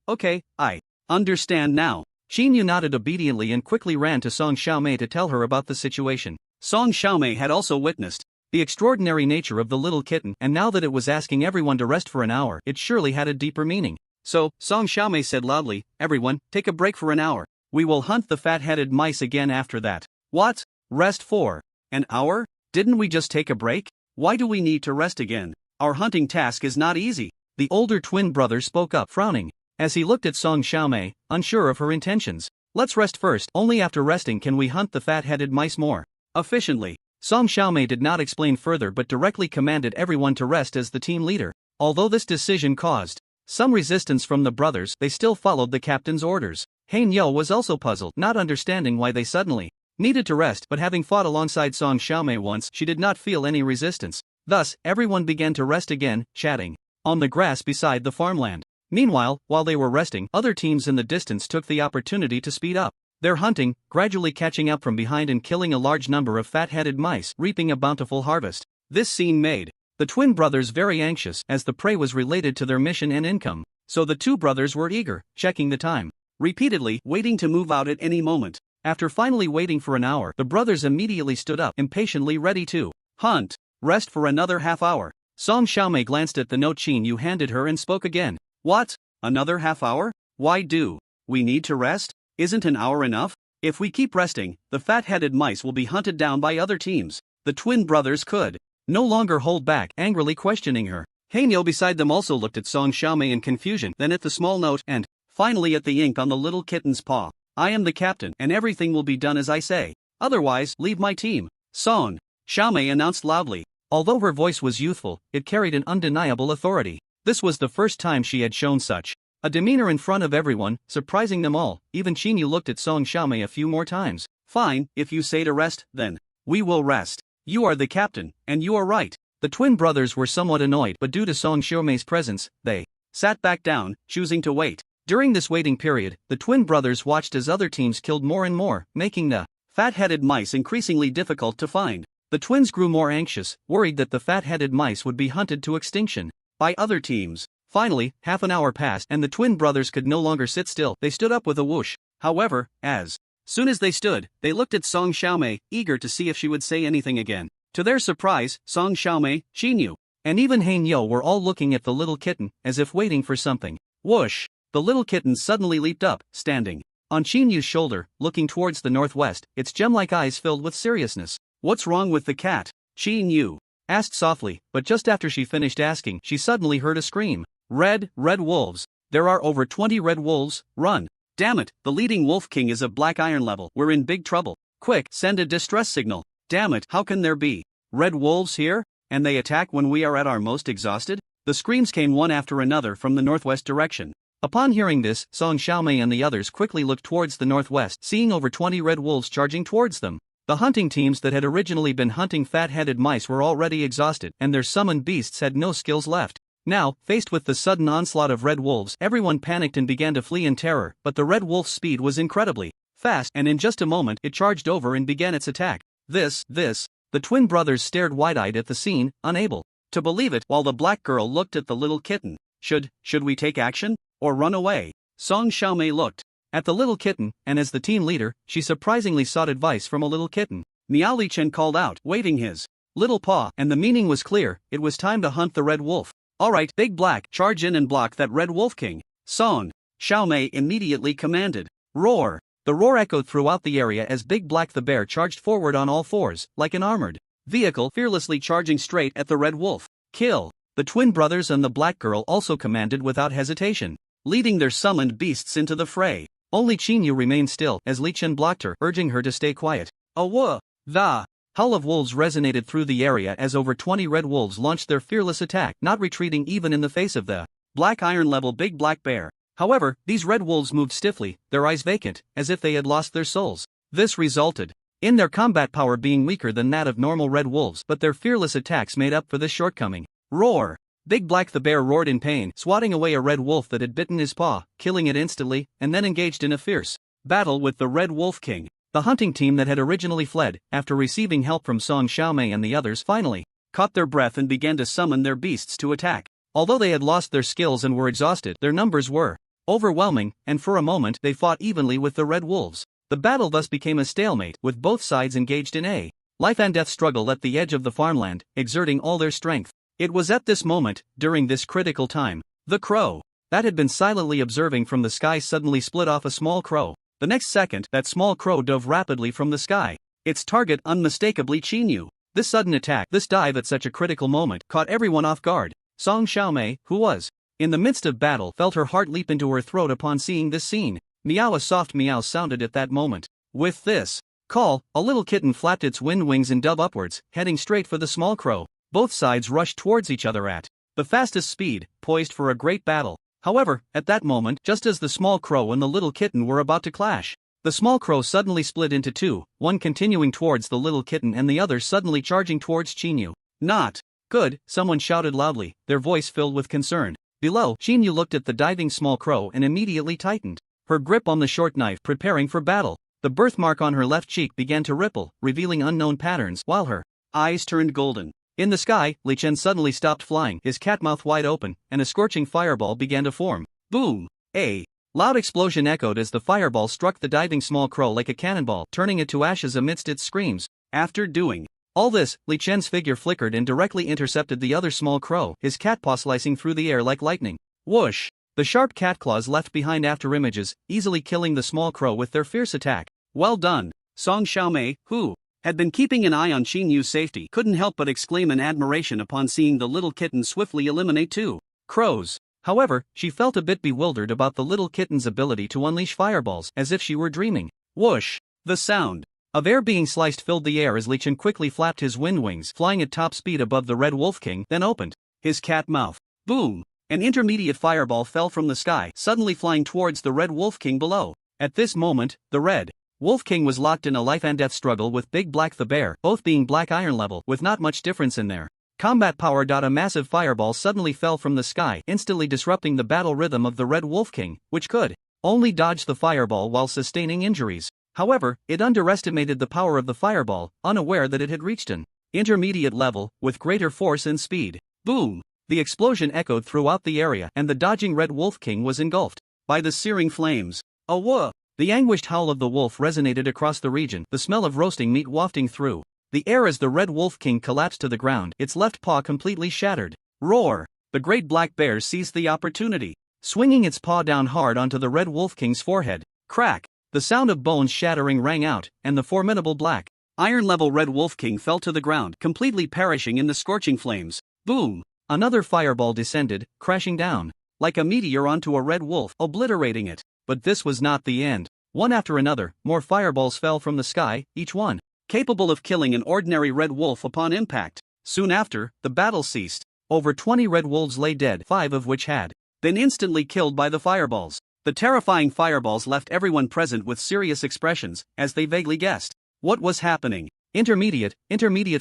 Speaker 1: I understand now. Chinyu nodded obediently and quickly ran to Song Xiaomei to tell her about the situation. Song Xiaomei had also witnessed the extraordinary nature of the little kitten, and now that it was asking everyone to rest for an hour, it surely had a deeper meaning. So, Song Xiaomei said loudly, everyone, take a break for an hour. We will hunt the fat-headed mice again after that. What? Rest for an hour? Didn't we just take a break? Why do we need to rest again? Our hunting task is not easy. The older twin brother spoke up, frowning, as he looked at Song Xiaomei, unsure of her intentions. Let's rest first. Only after resting can we hunt the fat-headed mice more efficiently. Song Xiaomei did not explain further but directly commanded everyone to rest as the team leader. Although this decision caused some resistance from the brothers, they still followed the captain's orders. Han Yo was also puzzled, not understanding why they suddenly needed to rest, but having fought alongside Song Xiaomei once, she did not feel any resistance. Thus, everyone began to rest again, chatting on the grass beside the farmland. Meanwhile, while they were resting, other teams in the distance took the opportunity to speed up their hunting, gradually catching up from behind and killing a large number of fat-headed mice, reaping a bountiful harvest. This scene made the twin brothers very anxious, as the prey was related to their mission and income. So the two brothers were eager, checking the time repeatedly, waiting to move out at any moment. After finally waiting for an hour, the brothers immediately stood up, impatiently ready to hunt. Rest for another half hour. Song Xiaomei glanced at the note Chinyu handed her and spoke again. What? Another half hour? Why do we need to rest? Isn't an hour enough? If we keep resting, the fat-headed mice will be hunted down by other teams. The twin brothers could no longer hold back, angrily questioning her. Hanyo beside them also looked at Song Xiaomei in confusion, then at the small note, and finally at the ink on the little kitten's paw. I am the captain, and everything will be done as I say. Otherwise, leave my team. Song Xiaomei announced loudly. Although her voice was youthful, it carried an undeniable authority. This was the first time she had shown such a demeanor in front of everyone, surprising them all. Even Chinyu looked at Song Xiaomei a few more times. Fine, if you say to rest, then we will rest. You are the captain, and you are right. The twin brothers were somewhat annoyed, but due to Song Xiaomei's presence, they sat back down, choosing to wait. During this waiting period, the twin brothers watched as other teams killed more and more, making the fat-headed mice increasingly difficult to find. The twins grew more anxious, worried that the fat-headed mice would be hunted to extinction by other teams. Finally, half an hour passed and the twin brothers could no longer sit still. They stood up with a whoosh. However, as soon as they stood, they looked at Song Xiaomei, eager to see if she would say anything again. To their surprise, Song Xiaomei, Chinyu, and even Han Yo were all looking at the little kitten, as if waiting for something. Whoosh! The little kitten suddenly leaped up, standing on Chinyu's shoulder, looking towards the northwest, its gem-like eyes filled with seriousness. What's wrong with the cat? Chinyu asked softly, but just after she finished asking, she suddenly heard a scream. Red wolves. There are over 20 red wolves, run. Damn it, the leading wolf king is of black iron level, we're in big trouble. Quick, send a distress signal. Damn it, how can there be red wolves here? And they attack when we are at our most exhausted? The screams came one after another from the northwest direction. Upon hearing this, Song Xiaomei and the others quickly looked towards the northwest, seeing over 20 red wolves charging towards them. The hunting teams that had originally been hunting fat-headed mice were already exhausted, and their summoned beasts had no skills left. Now, faced with the sudden onslaught of red wolves, everyone panicked and began to flee in terror, but the red wolf's speed was incredibly fast, and in just a moment it charged over and began its attack. The twin brothers stared wide-eyed at the scene, unable to believe it, while the black girl looked at the little kitten. Should we take action? Or run away? Song Xiaomei looked at the little kitten, and as the team leader, she surprisingly sought advice from a little kitten. Miao Li Chen called out, waving his little paw, and the meaning was clear, it was time to hunt the red wolf. Alright, Big Black, charge in and block that red wolf king. Song Xiaomei immediately commanded. Roar! The roar echoed throughout the area as Big Black the bear charged forward on all fours, like an armored vehicle, fearlessly charging straight at the red wolf. Kill! The twin brothers and the black girl also commanded without hesitation, leading their summoned beasts into the fray. Only Chinyu remained still, as Li Chen blocked her, urging her to stay quiet. The Howl of wolves resonated through the area as over 20 red wolves launched their fearless attack, not retreating even in the face of the black iron-level big black bear. However, these red wolves moved stiffly, their eyes vacant, as if they had lost their souls. This resulted in their combat power being weaker than that of normal red wolves, but their fearless attacks made up for this shortcoming. Roar! Big Black the bear roared in pain, swatting away a red wolf that had bitten his paw, killing it instantly, and then engaged in a fierce battle with the Red Wolf King. The hunting team that had originally fled, after receiving help from Song Xiaomei and the others, finally caught their breath and began to summon their beasts to attack. Although they had lost their skills and were exhausted, their numbers were overwhelming, and for a moment they fought evenly with the red wolves. The battle thus became a stalemate, with both sides engaged in a life and death struggle at the edge of the farmland, exerting all their strength. It was at this moment, during this critical time, the crow that had been silently observing from the sky suddenly split off a small crow. The next second, that small crow dove rapidly from the sky. Its target unmistakably Qinyu. This sudden attack, this dive at such a critical moment, caught everyone off guard. Song Xiaomei, who was in the midst of battle, felt her heart leap into her throat upon seeing this scene. Meow, a soft meow sounded at that moment. With this call, a little kitten flapped its wings and dove upwards, heading straight for the small crow. Both sides rushed towards each other at the fastest speed, poised for a great battle. However, at that moment, just as the small crow and the little kitten were about to clash, the small crow suddenly split into two, one continuing towards the little kitten and the other suddenly charging towards Qinyu. Not good, someone shouted loudly, their voice filled with concern. Below, Qinyu looked at the diving small crow and immediately tightened her grip on the short knife, preparing for battle. The birthmark on her left cheek began to ripple, revealing unknown patterns, while her eyes turned golden. In the sky, Li Chen suddenly stopped flying, his cat mouth wide open, and a scorching fireball began to form. Boom! A loud explosion echoed as the fireball struck the diving small crow like a cannonball, turning it to ashes amidst its screams. After doing all this, Li Chen's figure flickered and directly intercepted the other small crow, his cat paw slicing through the air like lightning. Whoosh! The sharp cat claws left behind after images, easily killing the small crow with their fierce attack. Well done! Song Xiaomei, who had been keeping an eye on Qinyu's safety, couldn't help but exclaim in admiration upon seeing the little kitten swiftly eliminate two crows. However, she felt a bit bewildered about the little kitten's ability to unleash fireballs, as if she were dreaming. Whoosh! The sound of air being sliced filled the air as Li Chen quickly flapped his wings, flying at top speed above the Red Wolf King, then opened his cat mouth. Boom! An intermediate fireball fell from the sky, suddenly flying towards the Red Wolf King below. At this moment, the Red Wolf King was locked in a life and death struggle with Big Black the bear, both being black iron level, with not much difference in their combat power. A massive fireball suddenly fell from the sky, instantly disrupting the battle rhythm of the Red Wolf King, which could only dodge the fireball while sustaining injuries. However, it underestimated the power of the fireball, unaware that it had reached an intermediate level, with greater force and speed. Boom! The explosion echoed throughout the area, and the dodging Red Wolf King was engulfed by the searing flames. Awoof! The anguished howl of the wolf resonated across the region, the smell of roasting meat wafting through the air as the Red Wolf King collapsed to the ground, its left paw completely shattered. Roar! The great black bear seized the opportunity, swinging its paw down hard onto the Red Wolf King's forehead. Crack! The sound of bones shattering rang out, and the formidable black iron-level Red Wolf King fell to the ground, completely perishing in the scorching flames. Boom! Another fireball descended, crashing down like a meteor onto a red wolf, obliterating it. But this was not the end. One after another, more fireballs fell from the sky, each one capable of killing an ordinary red wolf upon impact. Soon after, the battle ceased. Over 20 red wolves lay dead, 5 of which had been instantly killed by the fireballs. The terrifying fireballs left everyone present with serious expressions, as they vaguely guessed what was happening. Intermediate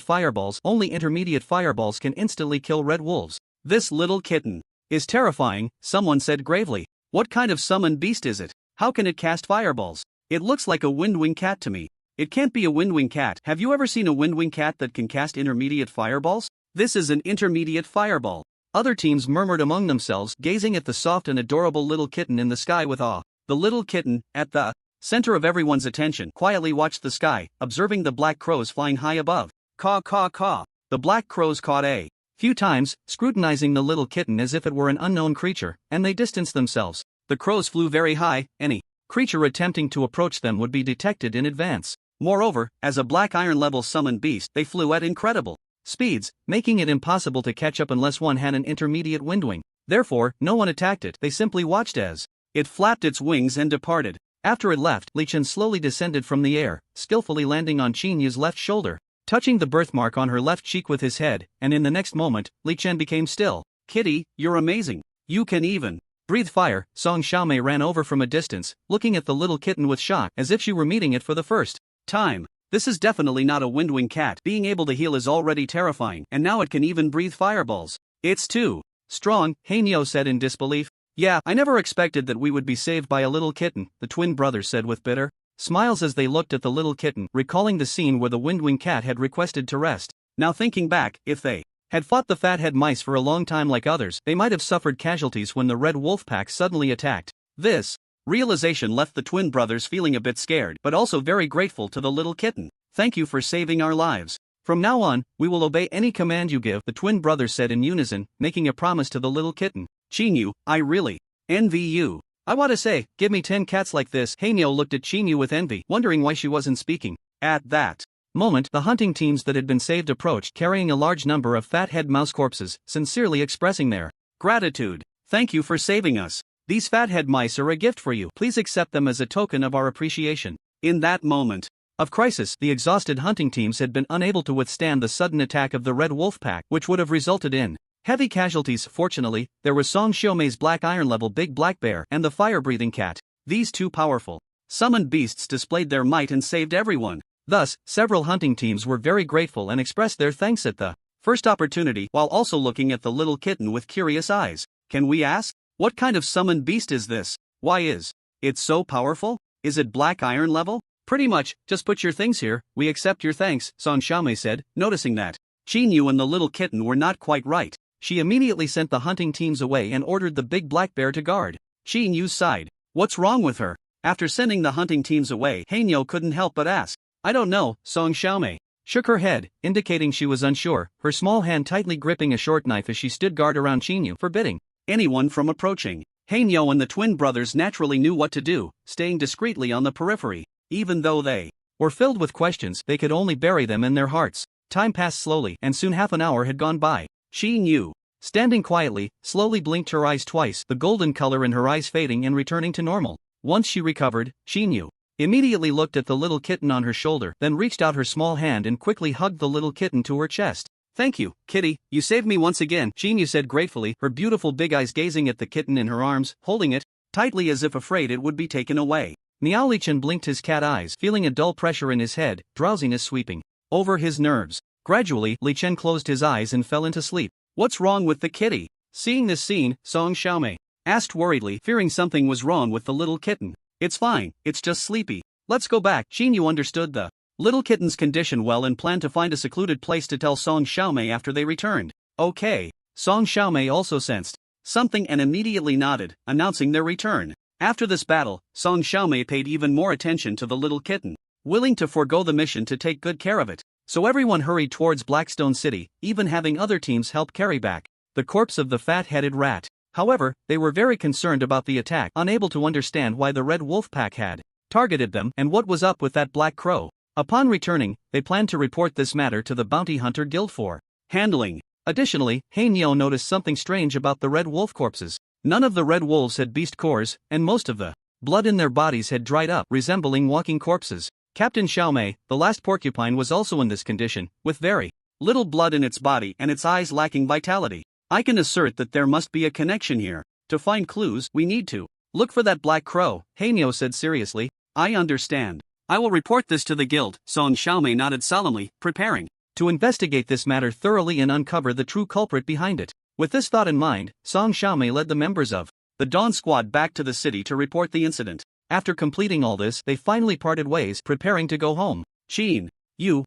Speaker 1: fireballs. Only intermediate fireballs can instantly kill red wolves. This little kitten is terrifying, someone said gravely. What kind of summoned beast is it? How can it cast fireballs? It looks like a windwing cat to me. It can't be a windwing cat. Have you ever seen a windwing cat that can cast intermediate fireballs? This is an intermediate fireball. Other teams murmured among themselves, gazing at the soft and adorable little kitten in the sky with awe. The little kitten, at the center of everyone's attention, quietly watched the sky, observing the black crows flying high above. Caw caw caw. The black crows cawed a few times, scrutinizing the little kitten as if it were an unknown creature, and they distanced themselves. The crows flew very high, any creature attempting to approach them would be detected in advance. Moreover, as a black iron-level summoned beast, they flew at incredible speeds, making it impossible to catch up unless one had an intermediate windwing. Therefore, no one attacked it, they simply watched as it flapped its wings and departed. After it left, Li Chen slowly descended from the air, skillfully landing on Qinyu's left shoulder. touching the birthmark on her left cheek with his head, and in the next moment, Li Chen became still. Kitty, you're amazing. You can even breathe fire. Song Xiaomei ran over from a distance, looking at the little kitten with shock as if she were meeting it for the first time. This is definitely not a windwing cat. Being able to heal is already terrifying, and now it can even breathe fireballs. It's too strong, Hanyo said in disbelief. Yeah, I never expected that we would be saved by a little kitten, the twin brothers said with bitter smiles as they looked at the little kitten, recalling the scene where the windwing cat had requested to rest. Now thinking back, if they had fought the fathead mice for a long time like others, they might have suffered casualties when the red wolf pack suddenly attacked. This realization left the twin brothers feeling a bit scared, but also very grateful to the little kitten. Thank you for saving our lives. From now on, we will obey any command you give, the twin brothers said in unison, making a promise to the little kitten. Qingyu, I really envy you. I want to say, give me 10 cats like this. Hanyo looked at Qingyu with envy, wondering why she wasn't speaking. At that moment, the hunting teams that had been saved approached, carrying a large number of fathead mouse corpses, sincerely expressing their gratitude. Thank you for saving us. These fathead mice are a gift for you. Please accept them as a token of our appreciation. In that moment of crisis, the exhausted hunting teams had been unable to withstand the sudden attack of the red wolf pack, which would have resulted in heavy casualties. Fortunately, there was Song Xiaomei's black iron level big black bear and the fire-breathing cat. These two powerful summoned beasts displayed their might and saved everyone. Thus, several hunting teams were very grateful and expressed their thanks at the first opportunity, while also looking at the little kitten with curious eyes. Can we ask, what kind of summoned beast is this? Why is it so powerful? Is it black iron level? Pretty much, just put your things here, we accept your thanks, Song Xiaomei said, noticing that Qingyu and the little kitten were not quite right. She immediately sent the hunting teams away and ordered the big black bear to guard. Qingyu sighed. What's wrong with her? After sending the hunting teams away, Hanyo couldn't help but ask. I don't know, Song Xiaomei shook her head, indicating she was unsure, her small hand tightly gripping a short knife as she stood guard around Qingyu, forbidding anyone from approaching. Hanyo and the twin brothers naturally knew what to do, staying discreetly on the periphery. Even though they were filled with questions, they could only bury them in their hearts. Time passed slowly, and soon half an hour had gone by. Qingyu, standing quietly, slowly blinked her eyes twice, the golden color in her eyes fading and returning to normal. Once she recovered, Qingyu immediately looked at the little kitten on her shoulder, then reached out her small hand and quickly hugged the little kitten to her chest. Thank you, kitty, you saved me once again, Qingyu said gratefully, her beautiful big eyes gazing at the kitten in her arms, holding it tightly as if afraid it would be taken away. Miao Lichen blinked his cat eyes, feeling a dull pressure in his head, drowsiness sweeping over his nerves. Gradually, Li Chen closed his eyes and fell into sleep. What's wrong with the kitty? Seeing this scene, Song Xiaomei asked worriedly, fearing something was wrong with the little kitten. It's fine, it's just sleepy. Let's go back. Qingyu understood the little kitten's condition well and planned to find a secluded place to tell Song Xiaomei after they returned. Okay. Song Xiaomei also sensed something and immediately nodded, announcing their return. After this battle, Song Xiaomei paid even more attention to the little kitten, willing to forego the mission to take good care of it. So everyone hurried towards Blackstone City, even having other teams help carry back the corpse of the fat-headed rat. However, they were very concerned about the attack, unable to understand why the red wolf pack had targeted them and what was up with that black crow. Upon returning, they planned to report this matter to the Bounty Hunter Guild for handling. Additionally, Hanyo noticed something strange about the red wolf corpses. None of the red wolves had beast cores, and most of the blood in their bodies had dried up, resembling walking corpses. Captain Xiaomei, the last porcupine, was also in this condition, with very little blood in its body and its eyes lacking vitality. I can assert that there must be a connection here. To find clues, we need to look for that black crow, Hanyo said seriously. I understand. I will report this to the guild. Song Xiaomei nodded solemnly, preparing to investigate this matter thoroughly and uncover the true culprit behind it. With this thought in mind, Song Xiaomei led the members of the Dawn Squad back to the city to report the incident. After completing all this, they finally parted ways, preparing to go home. Qin,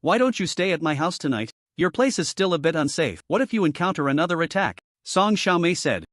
Speaker 1: why don't you stay at my house tonight? Your place is still a bit unsafe. What if you encounter another attack? Song Xiaomei said.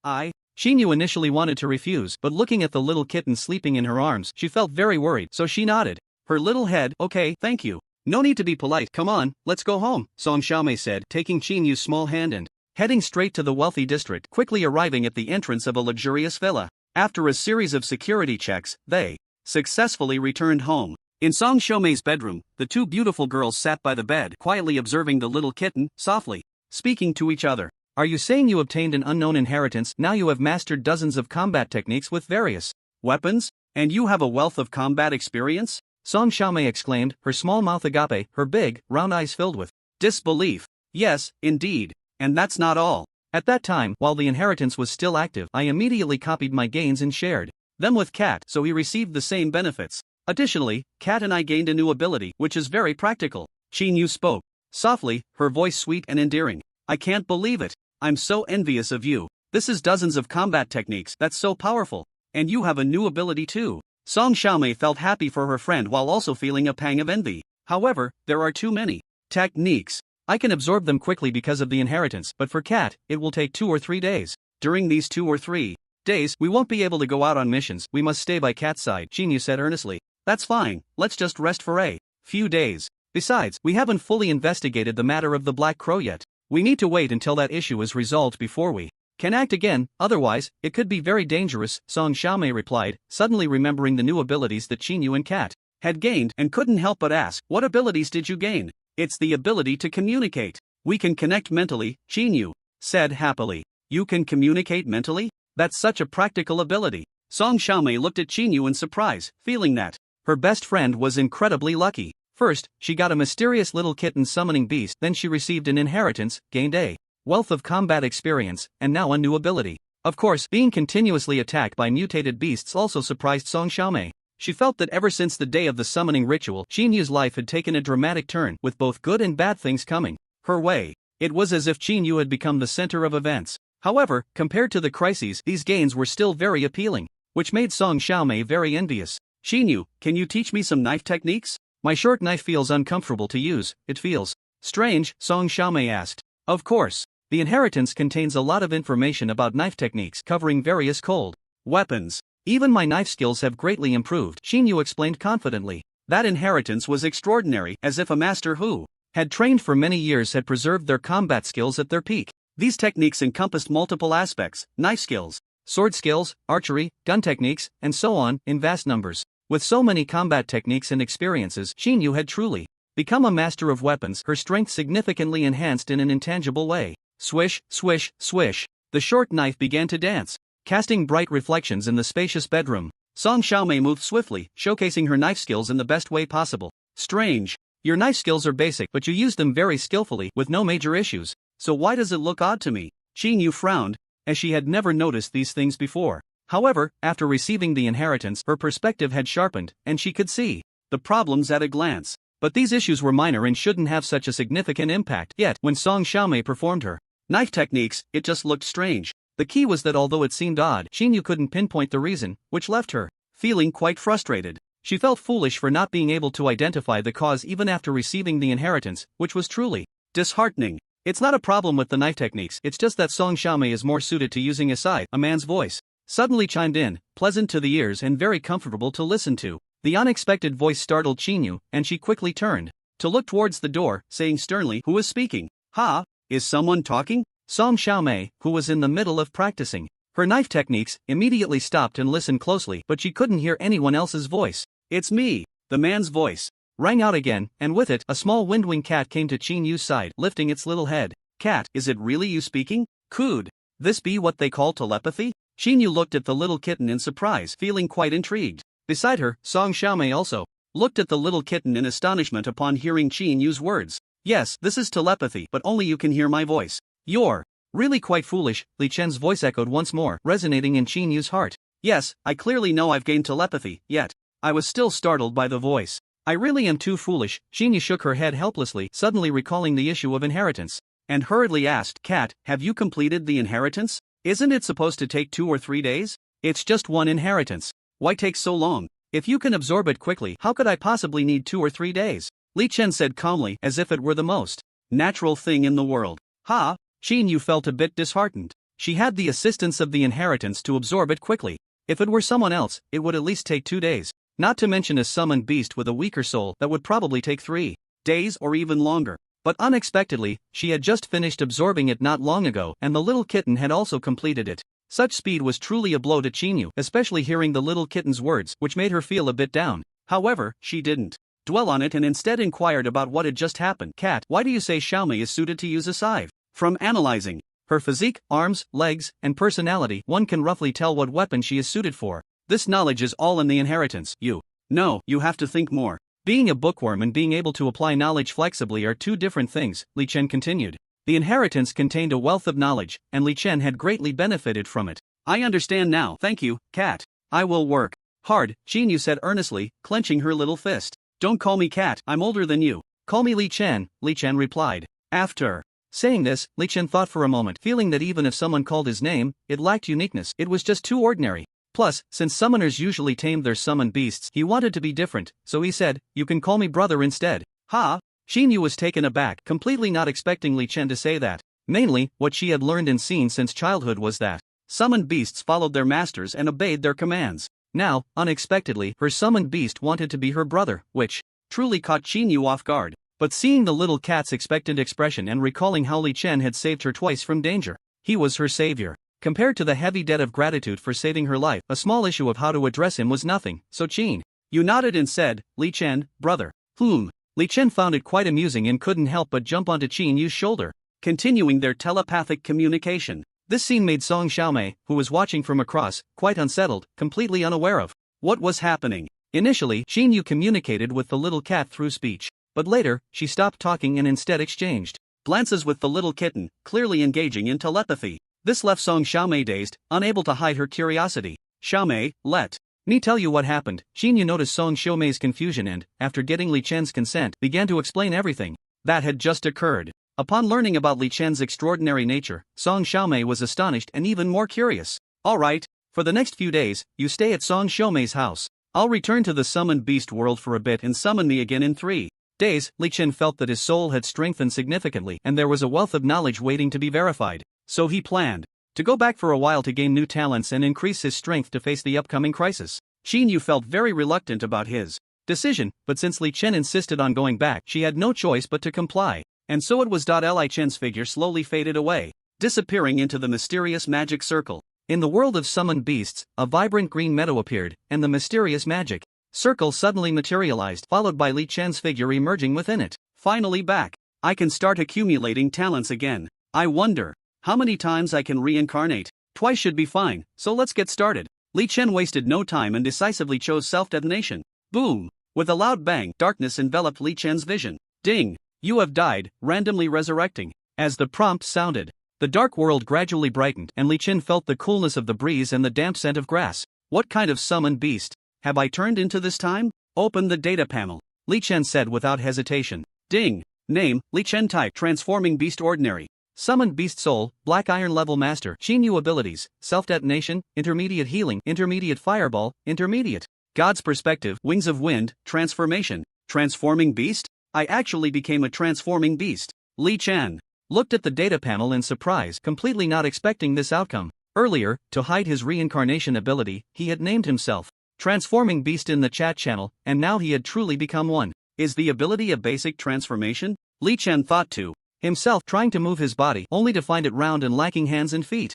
Speaker 1: Qinyu initially wanted to refuse, but looking at the little kitten sleeping in her arms, she felt very worried, so she nodded her little head. Okay, thank you. No need to be polite. Come on, let's go home, Song Xiaomei said, taking Qinyu's small hand and heading straight to the wealthy district, quickly arriving at the entrance of a luxurious villa. After a series of security checks, they successfully returned home. In Song Xiaomei's bedroom, the two beautiful girls sat by the bed, quietly observing the little kitten, softly speaking to each other. Are you saying you obtained an unknown inheritance? Now you have mastered dozens of combat techniques with various weapons, and you have a wealth of combat experience? Song Xiaomei exclaimed, her small mouth agape, her big, round eyes filled with disbelief. Yes, indeed. And that's not all. At that time, while the inheritance was still active, I immediately copied my gains and shared them with Cat, so he received the same benefits. Additionally, Cat and I gained a new ability, which is very practical. Qin Yu spoke softly, her voice sweet and endearing. I can't believe it. I'm so envious of you. This is dozens of combat techniques that's so powerful. And you have a new ability too. Song Xiaomei felt happy for her friend while also feeling a pang of envy. However, there are too many techniques. I can absorb them quickly because of the inheritance, but for Cat, it will take 2 or 3 days. During these 2 or 3 days, we won't be able to go out on missions. We must stay by Cat's side, Qin Yu said earnestly. That's fine, let's just rest for a few days. Besides, we haven't fully investigated the matter of the Black Crow yet. We need to wait until that issue is resolved before we can act again, otherwise, it could be very dangerous, Song Xiaomei replied, suddenly remembering the new abilities that Qin Yu and Cat had gained and couldn't help but ask, what abilities did you gain? It's the ability to communicate. We can connect mentally, Qin Yu said happily. You can communicate mentally? That's such a practical ability. Song Xiaomei looked at Qin Yu in surprise, feeling that her best friend was incredibly lucky. First, she got a mysterious little kitten summoning beast, then she received an inheritance, gained a wealth of combat experience, and now a new ability. Of course, being continuously attacked by mutated beasts also surprised Song Xiaomei. She felt that ever since the day of the summoning ritual, Qin Yu's life had taken a dramatic turn, with both good and bad things coming her way. It was as if Qin Yu had become the center of events. However, compared to the crises, these gains were still very appealing, which made Song Xiaomei very envious. Qin Yu, can you teach me some knife techniques? My short knife feels uncomfortable to use, it feels strange, Song Xiaomei asked. Of course. The inheritance contains a lot of information about knife techniques covering various cold weapons. Even my knife skills have greatly improved, Qin Yu explained confidently. That inheritance was extraordinary, as if a master who had trained for many years had preserved their combat skills at their peak. These techniques encompassed multiple aspects, knife skills, sword skills, archery, gun techniques, and so on, in vast numbers. With so many combat techniques and experiences, Qin Yu had truly become a master of weapons, her strength significantly enhanced in an intangible way. Swish, swish, swish. The short knife began to dance, casting bright reflections in the spacious bedroom. Song Xiaomei moved swiftly, showcasing her knife skills in the best way possible. Strange. Your knife skills are basic, but you use them very skillfully, with no major issues. So why does it look odd to me? Qin Yu frowned, as she had never noticed these things before. However, after receiving the inheritance, her perspective had sharpened, and she could see the problems at a glance. But these issues were minor and shouldn't have such a significant impact. Yet, when Song Xiaomei performed her knife techniques, it just looked strange. The key was that although it seemed odd, Qin Yu couldn't pinpoint the reason, which left her feeling quite frustrated. She felt foolish for not being able to identify the cause even after receiving the inheritance, which was truly disheartening. It's not a problem with the knife techniques, it's just that Song Xiaomei is more suited to using a scythe, a man's voice suddenly chimed in, pleasant to the ears and very comfortable to listen to. The unexpected voice startled Qin Yu, and she quickly turned to look towards the door, saying sternly, who is speaking? Ha? Is someone talking? Song Xiaomei, who was in the middle of practicing her knife techniques, immediately stopped and listened closely, but she couldn't hear anyone else's voice. It's me. The man's voice rang out again, and with it, a small windwing cat came to Qin Yu's side, lifting its little head. Cat, is it really you speaking? Could this be what they call telepathy? Qin Yu looked at the little kitten in surprise, feeling quite intrigued. Beside her, Song Xiaomei also looked at the little kitten in astonishment upon hearing Qin Yu's words. Yes, this is telepathy, but only you can hear my voice. You're really quite foolish, Li Chen's voice echoed once more, resonating in Qin Yu's heart. Yes, I clearly know I've gained telepathy, yet I was still startled by the voice. I really am too foolish. Qin Yu shook her head helplessly, suddenly recalling the issue of inheritance, and hurriedly asked, Cat, have you completed the inheritance? Isn't it supposed to take 2 or 3 days? It's just one inheritance. Why take so long? If you can absorb it quickly, how could I possibly need 2 or 3 days? Li Chen said calmly, as if it were the most natural thing in the world. Ha? Qin Yu felt a bit disheartened. She had the assistance of the inheritance to absorb it quickly. If it were someone else, it would at least take 2 days. Not to mention a summoned beast with a weaker soul that would probably take 3 days or even longer. But unexpectedly, she had just finished absorbing it not long ago, and the little kitten had also completed it. Such speed was truly a blow to Qin Yu, especially hearing the little kitten's words, which made her feel a bit down. However, she didn't dwell on it and instead inquired about what had just happened. Cat, why do you say Xiaomei is suited to use a scythe? From analyzing her physique, arms, legs, and personality, one can roughly tell what weapon she is suited for. This knowledge is all in the inheritance. You No, you have to think more. Being a bookworm and being able to apply knowledge flexibly are two different things, Li Chen continued. The inheritance contained a wealth of knowledge, and Li Chen had greatly benefited from it. I understand now, thank you, cat. I will work hard, Qin Yu said earnestly, clenching her little fist. Don't call me cat, I'm older than you. Call me Li Chen replied. After saying this, Li Chen thought for a moment, feeling that even if someone called his name, it lacked uniqueness, it was just too ordinary. Plus, since summoners usually tamed their summoned beasts, he wanted to be different, so he said, you can call me brother instead. Ha! Qin Yu was taken aback, completely not expecting Li Chen to say that. Mainly, what she had learned and seen since childhood was that summoned beasts followed their masters and obeyed their commands. Now, unexpectedly, her summoned beast wanted to be her brother, which truly caught Qin Yu off guard. But seeing the little cat's expectant expression and recalling how Li Chen had saved her twice from danger, he was her savior. Compared to the heavy debt of gratitude for saving her life, a small issue of how to address him was nothing, so Qin Yu nodded and said, Li Chen, brother. Li Chen found it quite amusing and couldn't help but jump onto Qin Yu's shoulder, continuing their telepathic communication. This scene made Song Xiaomei, who was watching from across, quite unsettled, completely unaware of what was happening. Initially, Qin Yu communicated with the little cat through speech, but later, she stopped talking and instead exchanged glances with the little kitten, clearly engaging in telepathy. This left Song Xiaomei dazed, unable to hide her curiosity. Xiaomei, let me tell you what happened. Qin Yu noticed Song Xiaomei's confusion and, after getting Li Chen's consent, began to explain everything that had just occurred. Upon learning about Li Chen's extraordinary nature, Song Xiaomei was astonished and even more curious. Alright, for the next few days, you stay at Song Xiaomei's house. I'll return to the summoned beast world for a bit and summon me again in 3 days. Li Chen felt that his soul had strengthened significantly and there was a wealth of knowledge waiting to be verified. So he planned to go back for a while to gain new talents and increase his strength to face the upcoming crisis. Qin Yu felt very reluctant about his decision, but since Li Chen insisted on going back, she had no choice but to comply. And so it was. Li Chen's figure slowly faded away, disappearing into the mysterious magic circle. In the world of summoned beasts, a vibrant green meadow appeared, and the mysterious magic circle suddenly materialized, followed by Li Chen's figure emerging within it. Finally back. I can start accumulating talents again. I wonder how many times I can reincarnate. Twice should be fine, so let's get started. Li Chen wasted no time and decisively chose self-detonation. Boom! With a loud bang, darkness enveloped Li Chen's vision. Ding! You have died, randomly resurrecting. As the prompt sounded, the dark world gradually brightened and Li Chen felt the coolness of the breeze and the damp scent of grass. What kind of summoned beast have I turned into this time? Open the data panel, Li Chen said without hesitation. Ding! Name, Li Chen. Type, transforming beast. Ordinary. Summoned beast. Soul, black iron level master. Qin Yu abilities, self-detonation, intermediate healing, intermediate fireball, intermediate God's perspective, wings of wind, transformation. Transforming beast? I actually became a transforming beast. Li Chen looked at the data panel in surprise, completely not expecting this outcome. Earlier, to hide his reincarnation ability, he had named himself Transforming Beast in the chat channel, and now he had truly become one. Is the ability a basic transformation? Li Chen thought to himself, trying to move his body, only to find it round and lacking hands and feet.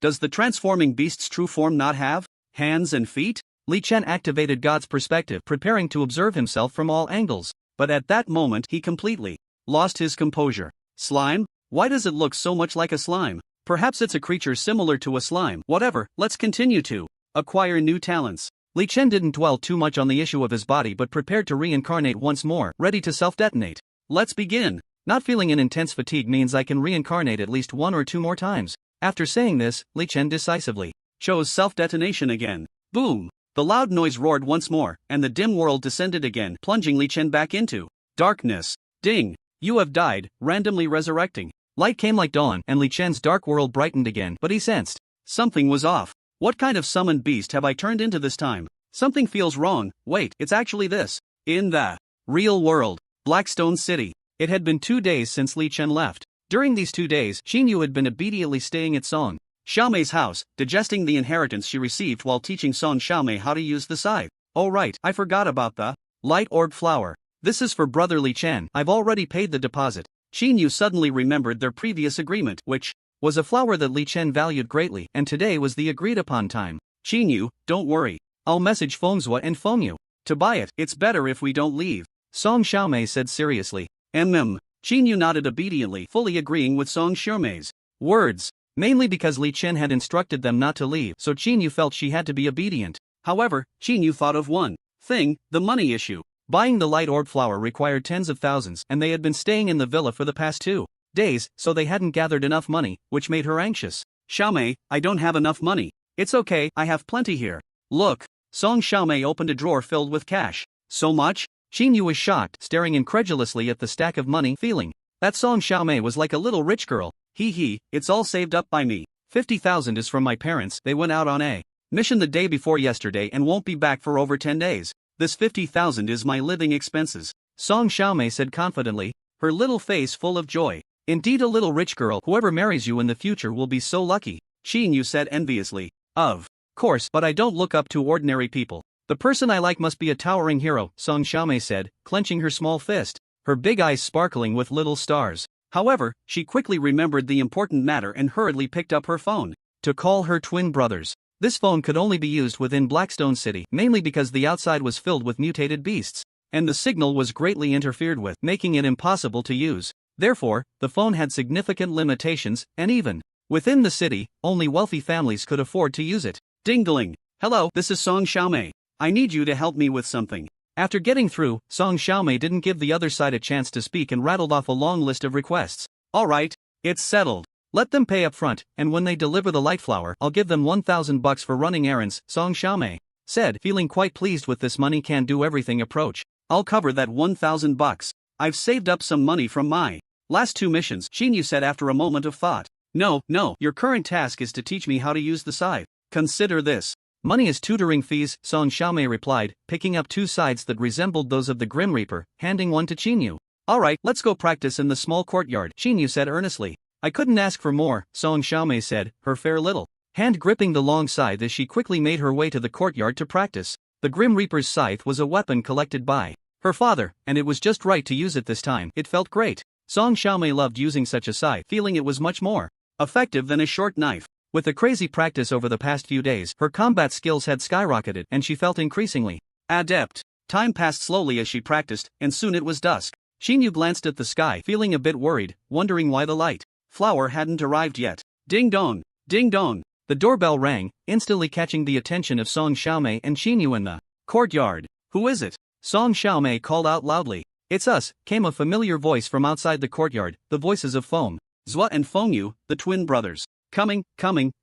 Speaker 1: Does the transforming beast's true form not have hands and feet? Li Chen activated God's perspective, preparing to observe himself from all angles. But at that moment he completely lost his composure. Slime? Why does it look so much like a slime? Perhaps it's a creature similar to a slime. Whatever, let's continue to acquire new talents. Li Chen didn't dwell too much on the issue of his body but prepared to reincarnate once more, ready to self-detonate. Let's begin. Not feeling an intense fatigue means I can reincarnate at least 1 or 2 more times. After saying this, Li Chen decisively chose self-detonation again. Boom! The loud noise roared once more, and the dim world descended again, plunging Li Chen back into darkness. Ding! You have died, randomly resurrecting. Light came like dawn, and Li Chen's dark world brightened again, but he sensed something was off. What kind of summoned beast have I turned into this time? Something feels wrong. Wait, it's actually this. In the real world, Blackstone City. It had been 2 days since Li Chen left. During these 2 days, Qin Yu had been obediently staying at Song Xiaomei's house, digesting the inheritance she received while teaching Song Xiaomei how to use the scythe. Oh right, I forgot about the light orb flower. This is for brother Li Chen. I've already paid the deposit. Qin Yu suddenly remembered their previous agreement, which was a flower that Li Chen valued greatly, and today was the agreed upon time. Qin Yu, don't worry. I'll message Fengzue and Feng Yu to buy it. It's better if we don't leave, Song Xiaomei said seriously. Qin Yu nodded obediently, fully agreeing with Song Xiaomei's words. Mainly because Li Chen had instructed them not to leave, so Qin Yu felt she had to be obedient. However, Qin Yu thought of one thing, the money issue. Buying the light orb flower required tens of thousands, and they had been staying in the villa for the past 2 days, so they hadn't gathered enough money, which made her anxious. Xiaomei, I don't have enough money. It's okay, I have plenty here. Look. Song Xiaomei opened a drawer filled with cash. So much? Qin Yu was shocked, staring incredulously at the stack of money, feeling that Song Xiaomei was like a little rich girl. Hee, it's all saved up by me. 50,000 is from my parents, they went out on a mission the day before yesterday and won't be back for over 10 days. This 50,000 is my living expenses. Song Xiaomei said confidently, her little face full of joy. Indeed, a little rich girl. Whoever marries you in the future will be so lucky. Qin Yu said enviously. Of course, but I don't look up to ordinary people. The person I like must be a towering hero, Song Xiaomei said, clenching her small fist, her big eyes sparkling with little stars. However, she quickly remembered the important matter and hurriedly picked up her phone to call her twin brothers. This phone could only be used within Blackstone City, mainly because the outside was filled with mutated beasts, and the signal was greatly interfered with, making it impossible to use. Therefore, the phone had significant limitations, and even within the city, only wealthy families could afford to use it. Ding-dling. Hello, this is Song Xiaomei. I need you to help me with something. After getting through, Song Xiaomei didn't give the other side a chance to speak and rattled off a long list of requests. Alright, it's settled. Let them pay up front, and when they deliver the light flower, I'll give them 1,000 bucks for running errands, Song Xiaomei said, feeling quite pleased with this money can do everything approach. I'll cover that 1,000 bucks. I've saved up some money from my last 2 missions, Qin Yu said after a moment of thought. No, your current task is to teach me how to use the scythe. Consider this. Money is tutoring fees, Song Xiaomei replied, picking up 2 scythes that resembled those of the Grim Reaper, handing one to Qin Yu. Alright, let's go practice in the small courtyard, Qin Yu said earnestly. I couldn't ask for more, Song Xiaomei said, her fair little hand gripping the long scythe as she quickly made her way to the courtyard to practice. The Grim Reaper's scythe was a weapon collected by her father, and it was just right to use it this time. It felt great. Song Xiaomei loved using such a scythe, feeling it was much more effective than a short knife. With the crazy practice over the past few days, her combat skills had skyrocketed and she felt increasingly adept. Time passed slowly as she practiced, and soon it was dusk. Qin Yu glanced at the sky, feeling a bit worried, wondering why the light flower hadn't arrived yet. Ding dong, ding dong. The doorbell rang, instantly catching the attention of Song Xiaomei and Qin Yu in the courtyard. Who is it? Song Xiaomei called out loudly. It's us, came a familiar voice from outside the courtyard, the voices of Feng Zhua and Feng Yu, the twin brothers. Coming,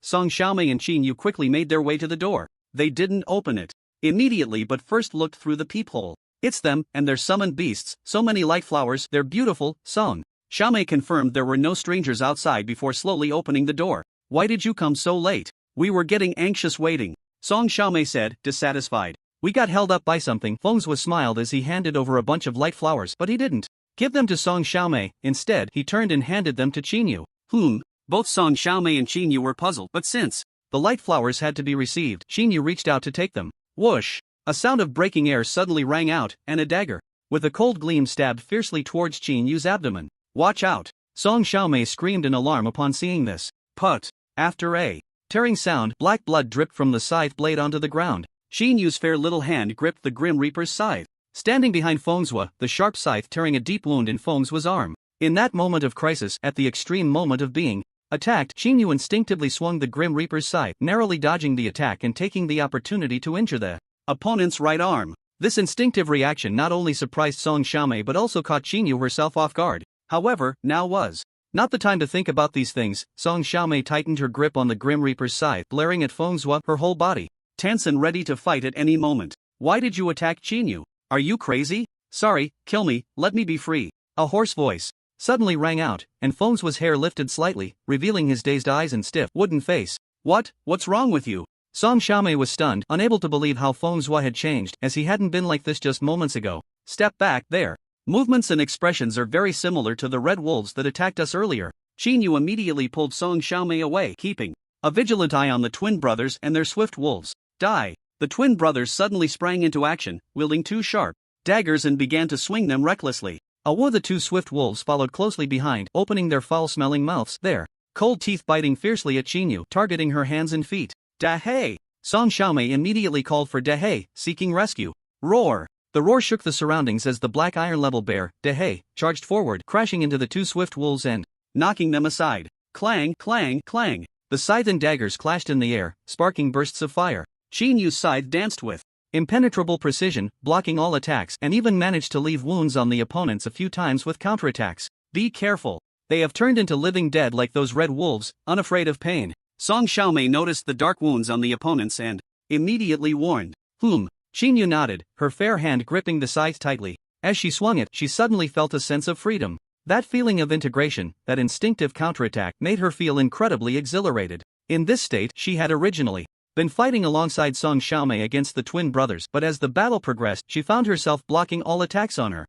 Speaker 1: Song Xiaomei and Qin Yu quickly made their way to the door. They didn't open it immediately but first looked through the peephole. It's them, and their summoned beasts, so many light flowers, they're beautiful, Song Xiaomei confirmed there were no strangers outside before slowly opening the door. Why did you come so late? We were getting anxious waiting, Song Xiaomei said, dissatisfied. We got held up by something. Feng Zhua smiled as he handed over a bunch of light flowers, but he didn't give them to Song Xiaomei. Instead, he turned and handed them to Qin Yu. Both Song Xiaomei and Qin Yu were puzzled, but since the light flowers had to be received, Qin Yu reached out to take them. Whoosh! A sound of breaking air suddenly rang out, and a dagger with a cold gleam stabbed fiercely towards Qin Yu's abdomen. Watch out! Song Xiaomei screamed in alarm upon seeing this. Put! After a tearing sound, black blood dripped from the scythe blade onto the ground. Qin Yu's fair little hand gripped the Grim Reaper's scythe. Standing behind Feng Zhua, the sharp scythe tearing a deep wound in Feng Zhua's arm. In that moment of crisis, at the extreme moment of being attacked, Qin Yu instinctively swung the Grim Reaper's scythe, narrowly dodging the attack and taking the opportunity to injure the opponent's right arm. This instinctive reaction not only surprised Song Xiaomei but also caught Qin Yu herself off guard. However, now was not the time to think about these things. Song Xiaomei tightened her grip on the Grim Reaper's scythe, glaring at Feng Zhua, her whole body tense and ready to fight at any moment. Why did you attack Qin Yu? Are you crazy? Sorry, kill me, let me be free. A hoarse voice suddenly rang out, and Feng Zhua's hair lifted slightly, revealing his dazed eyes and stiff, wooden face. What's wrong with you? Song Xiaomei was stunned, unable to believe how Feng Zhua had changed, as he hadn't been like this just moments ago. Step back, there. Movements and expressions are very similar to the red wolves that attacked us earlier. Qin Yu immediately pulled Song Xiaomei away, keeping a vigilant eye on the twin brothers and their swift wolves. Die! The twin brothers suddenly sprang into action, wielding 2 sharp daggers and began to swing them recklessly. The 2 swift wolves followed closely behind, opening their foul-smelling mouths, their cold teeth biting fiercely at Qin Yu, targeting her hands and feet. Da-hey! Song Xiaomei immediately called for Da-hey, seeking rescue. Roar! The roar shook the surroundings as the black iron-level bear, Da-hey, charged forward, crashing into the 2 swift wolves and knocking them aside. Clang, clang, clang! The scythe and daggers clashed in the air, sparking bursts of fire. Qin Yu's scythe danced with impenetrable precision, blocking all attacks, and even managed to leave wounds on the opponents a few times with counterattacks. Be careful. They have turned into living dead like those red wolves, unafraid of pain. Song Xiaomei noticed the dark wounds on the opponents and immediately warned. Qin Yu nodded, her fair hand gripping the scythe tightly. As she swung it, she suddenly felt a sense of freedom. That feeling of integration, that instinctive counterattack, made her feel incredibly exhilarated. In this state, she had originally been fighting alongside Song Xiaomei against the twin brothers, but as the battle progressed, she found herself blocking all attacks on her.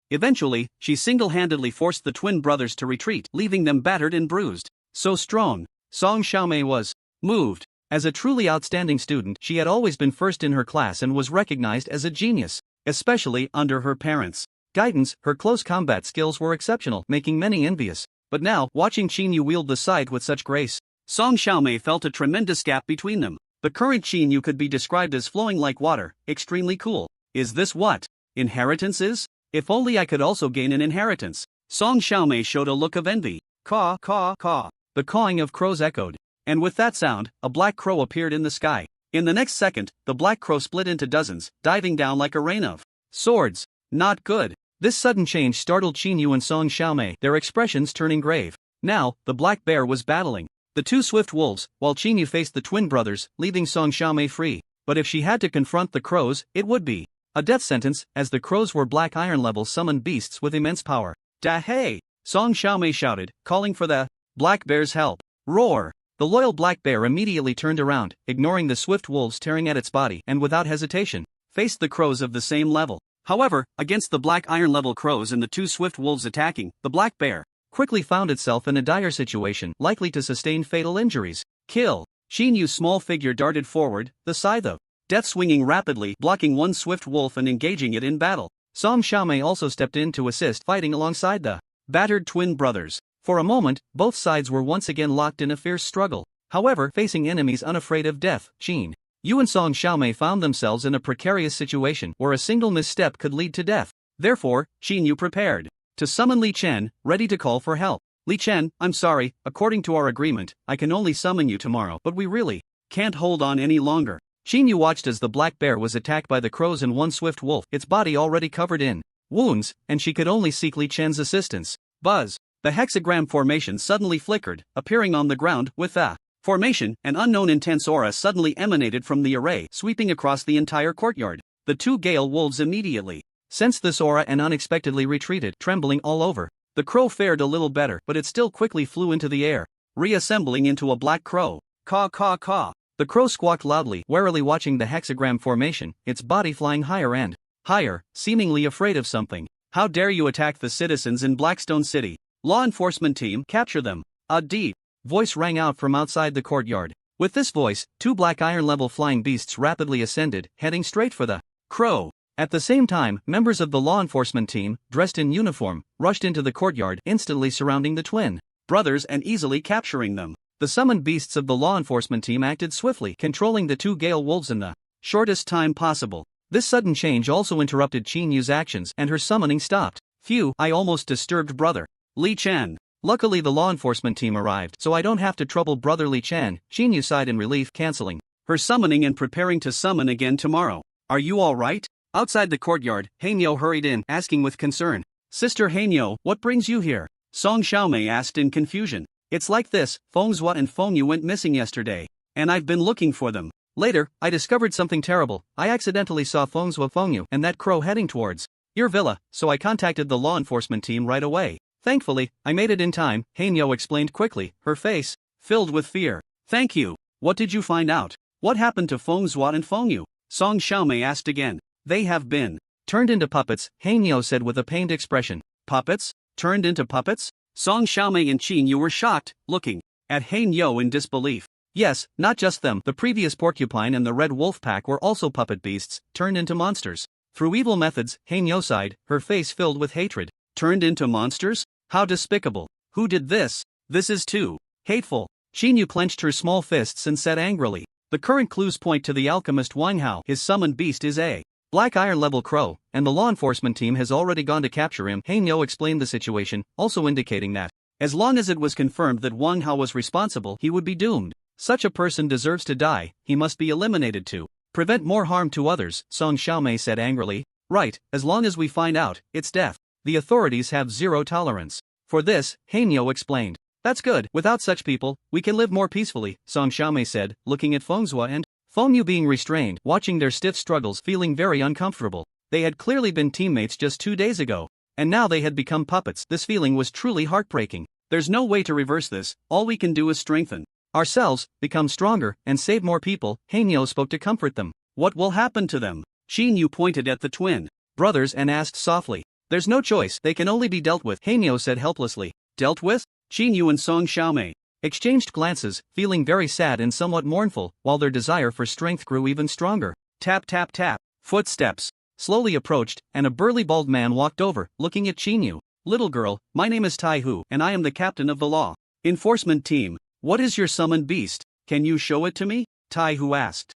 Speaker 1: Eventually, she single-handedly forced the twin brothers to retreat, leaving them battered and bruised. So strong, Song Xiaomei was moved. As a truly outstanding student, she had always been first in her class and was recognized as a genius, especially under her parents' guidance. Her close combat skills were exceptional, making many envious. But now, watching Qin Yu wield the scythe with such grace, Song Xiaomei felt a tremendous gap between them. The current Qin Yu could be described as flowing like water, extremely cool. Is this what inheritance is? If only I could also gain an inheritance. Song Xiaomei showed a look of envy. Caw, caw, caw. The cawing of crows echoed. And with that sound, a black crow appeared in the sky. In the next second, the black crow split into dozens, diving down like a rain of swords. Not good. This sudden change startled Qin Yu and Song Xiaomei, their expressions turning grave. Now, the black bear was battling the two swift wolves, while Qin Yu faced the twin brothers, leaving Song Xiaomei free. But if she had to confront the crows, it would be a death sentence, as the crows were black iron-level summoned beasts with immense power. Da hey! Song Xiaomei shouted, calling for the black bear's help. Roar! The loyal black bear immediately turned around, ignoring the swift wolves tearing at its body, and without hesitation, faced the crows of the same level. However, against the black iron-level crows and the two swift wolves attacking, the black bear quickly found itself in a dire situation, likely to sustain fatal injuries. Kill! Qin Yu's small figure darted forward, the scythe of death swinging rapidly, blocking one swift wolf and engaging it in battle. Song Xiaomei also stepped in to assist, fighting alongside the battered twin brothers. For a moment, both sides were once again locked in a fierce struggle. However, facing enemies unafraid of death, Qin Yu and Song Xiaomei found themselves in a precarious situation where a single misstep could lead to death. Therefore, Qin Yu prepared to summon Li Chen, ready to call for help. Li Chen, I'm sorry, according to our agreement, I can only summon you tomorrow, but we really can't hold on any longer. Qin Yu watched as the black bear was attacked by the crows and one swift wolf, its body already covered in wounds, and she could only seek Li Chen's assistance. Buzz! The hexagram formation suddenly flickered, appearing on the ground. With the formation, an unknown intense aura suddenly emanated from the array, sweeping across the entire courtyard. The two Gale wolves immediately sensed this aura and unexpectedly retreated, trembling all over. The crow fared a little better, but it still quickly flew into the air, reassembling into a black crow. Caw, caw, caw. The crow squawked loudly, warily watching the hexagram formation, its body flying higher and higher, seemingly afraid of something. How dare you attack the citizens in Blackstone City? Law enforcement team, capture them. A deep voice rang out from outside the courtyard. With this voice, two black iron-level flying beasts rapidly ascended, heading straight for the crow. At the same time, members of the law enforcement team, dressed in uniform, rushed into the courtyard, instantly surrounding the twin brothers and easily capturing them. The summoned beasts of the law enforcement team acted swiftly, controlling the two Gale wolves in the shortest time possible. This sudden change also interrupted Qin Yu's actions, and her summoning stopped. Phew, I almost disturbed brother Li Chen. Luckily the law enforcement team arrived, so I don't have to trouble brother Li Chen. Qin Yu sighed in relief, canceling her summoning and preparing to summon again tomorrow. Are you alright? Outside the courtyard, Hanyo hurried in, asking with concern. Sister Hanyo, what brings you here? Song Xiaomei asked in confusion. It's like this, Feng Zhua and Feng Yu went missing yesterday, and I've been looking for them. Later, I discovered something terrible. I accidentally saw Feng Zhua, Feng Yu, and that crow heading towards your villa, so I contacted the law enforcement team right away. Thankfully, I made it in time, Hanyo explained quickly, her face filled with fear. Thank you. What did you find out? What happened to Feng Zhua and Feng Yu? Song Xiaomei asked again. They have been turned into puppets, Hanyo said with a pained expression. Puppets? Turned into puppets? Song Xiaomei and Qin Yu were shocked, looking at Hanyo in disbelief. Yes, not just them, the previous porcupine and the red wolf pack were also puppet beasts, turned into monsters. Through evil methods, Hanyo sighed, her face filled with hatred. Turned into monsters? How despicable. Who did this? This is too hateful. Qin Yu clenched her small fists and said angrily. The current clues point to the alchemist Wang Hao. His summoned beast is a black iron-level crow, and the law enforcement team has already gone to capture him. Hanyo explained the situation, also indicating that, as long as it was confirmed that Wang Hao was responsible, he would be doomed. Such a person deserves to die, he must be eliminated too. Prevent more harm to others, Song Xiaomei said angrily. Right, as long as we find out, it's death. The authorities have zero tolerance. For this, Hanyo explained. That's good. Without such people, we can live more peacefully, Song Xiaomei said, looking at Fengzhou and Fengyu being restrained, watching their stiff struggles, feeling very uncomfortable. They had clearly been teammates just 2 days ago, and now they had become puppets. This feeling was truly heartbreaking. There's no way to reverse this. All we can do is strengthen ourselves, become stronger, and save more people. Hanyo spoke to comfort them. What will happen to them? Qin Yu pointed at the twin brothers and asked softly. There's no choice, they can only be dealt with, Hanyo said helplessly. Dealt with? Qin Yu and Song Xiaomei exchanged glances, feeling very sad and somewhat mournful, while their desire for strength grew even stronger. Tap tap tap. Footsteps slowly approached, and a burly bald man walked over, looking at Qin Yu. Little girl, my name is Tai Hu, and I am the captain of the law enforcement team. What is your summoned beast? Can you show it to me? Tai Hu asked.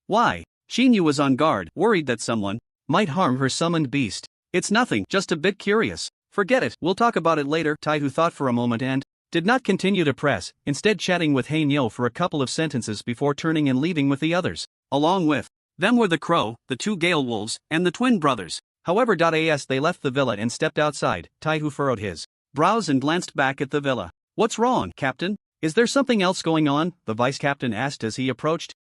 Speaker 1: Why? Qin Yu was on guard, worried that someone might harm her summoned beast. It's nothing, just a bit curious. Forget it, we'll talk about it later. Tai Hu thought for a moment and did not continue to press, instead chatting with Hanyo for a couple of sentences before turning and leaving with the others. Along with them were the crow, the 2 gale wolves, and the twin brothers. However, as they left the villa and stepped outside, Tai Hu furrowed his brows and glanced back at the villa. What's wrong, Captain? Is there something else going on? The vice captain asked as he approached.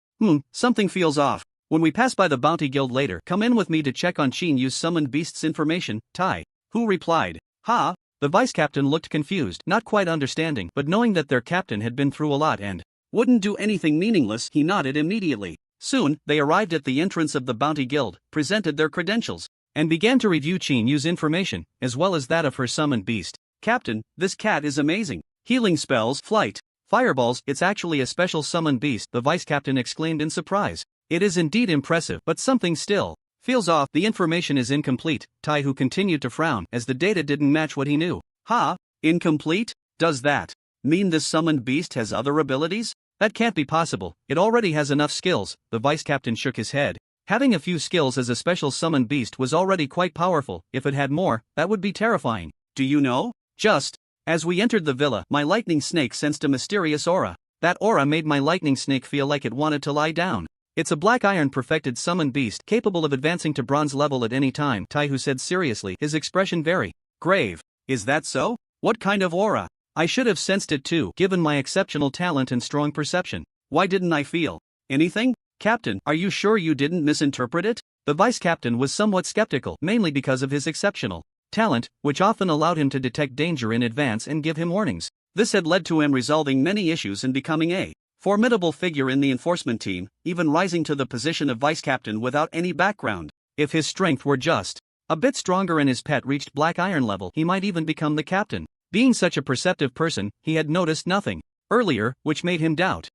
Speaker 1: Something feels off. When we pass by the Bounty Guild later, come in with me to check on Qin Yu's summoned beast's information, Tai Hu replied. Ha? The vice captain looked confused, not quite understanding, but knowing that their captain had been through a lot and wouldn't do anything meaningless, he nodded immediately. Soon, they arrived at the entrance of the Bounty Guild, presented their credentials, and began to review Qin Yu's information, as well as that of her summoned beast. Captain, this cat is amazing. Healing spells, flight, fireballs, it's actually a special summoned beast, the vice captain exclaimed in surprise. It is indeed impressive, but something still feels off. The information is incomplete. Tai Hu continued to frown as the data didn't match what he knew. Incomplete? Does that mean this summoned beast has other abilities? That can't be possible, it already has enough skills. The vice captain shook his head. Having a few skills as a special summoned beast was already quite powerful. If it had more, that would be terrifying. Do you know? Just as we entered the villa, my lightning snake sensed a mysterious aura. That aura made my lightning snake feel like it wanted to lie down. It's a black iron perfected summoned beast capable of advancing to bronze level at any time, Tai Hu said seriously, his expression very grave. Is that so? What kind of aura? I should have sensed it too, given my exceptional talent and strong perception. Why didn't I feel anything? Captain, are you sure you didn't misinterpret it? The vice captain was somewhat skeptical, mainly because of his exceptional talent, which often allowed him to detect danger in advance and give him warnings. This had led to him resolving many issues and becoming a formidable figure in the enforcement team, even rising to the position of vice captain without any background. If his strength were just a bit stronger and his pet reached black iron level, he might even become the captain. Being such a perceptive person, he had noticed nothing earlier, which made him doubt.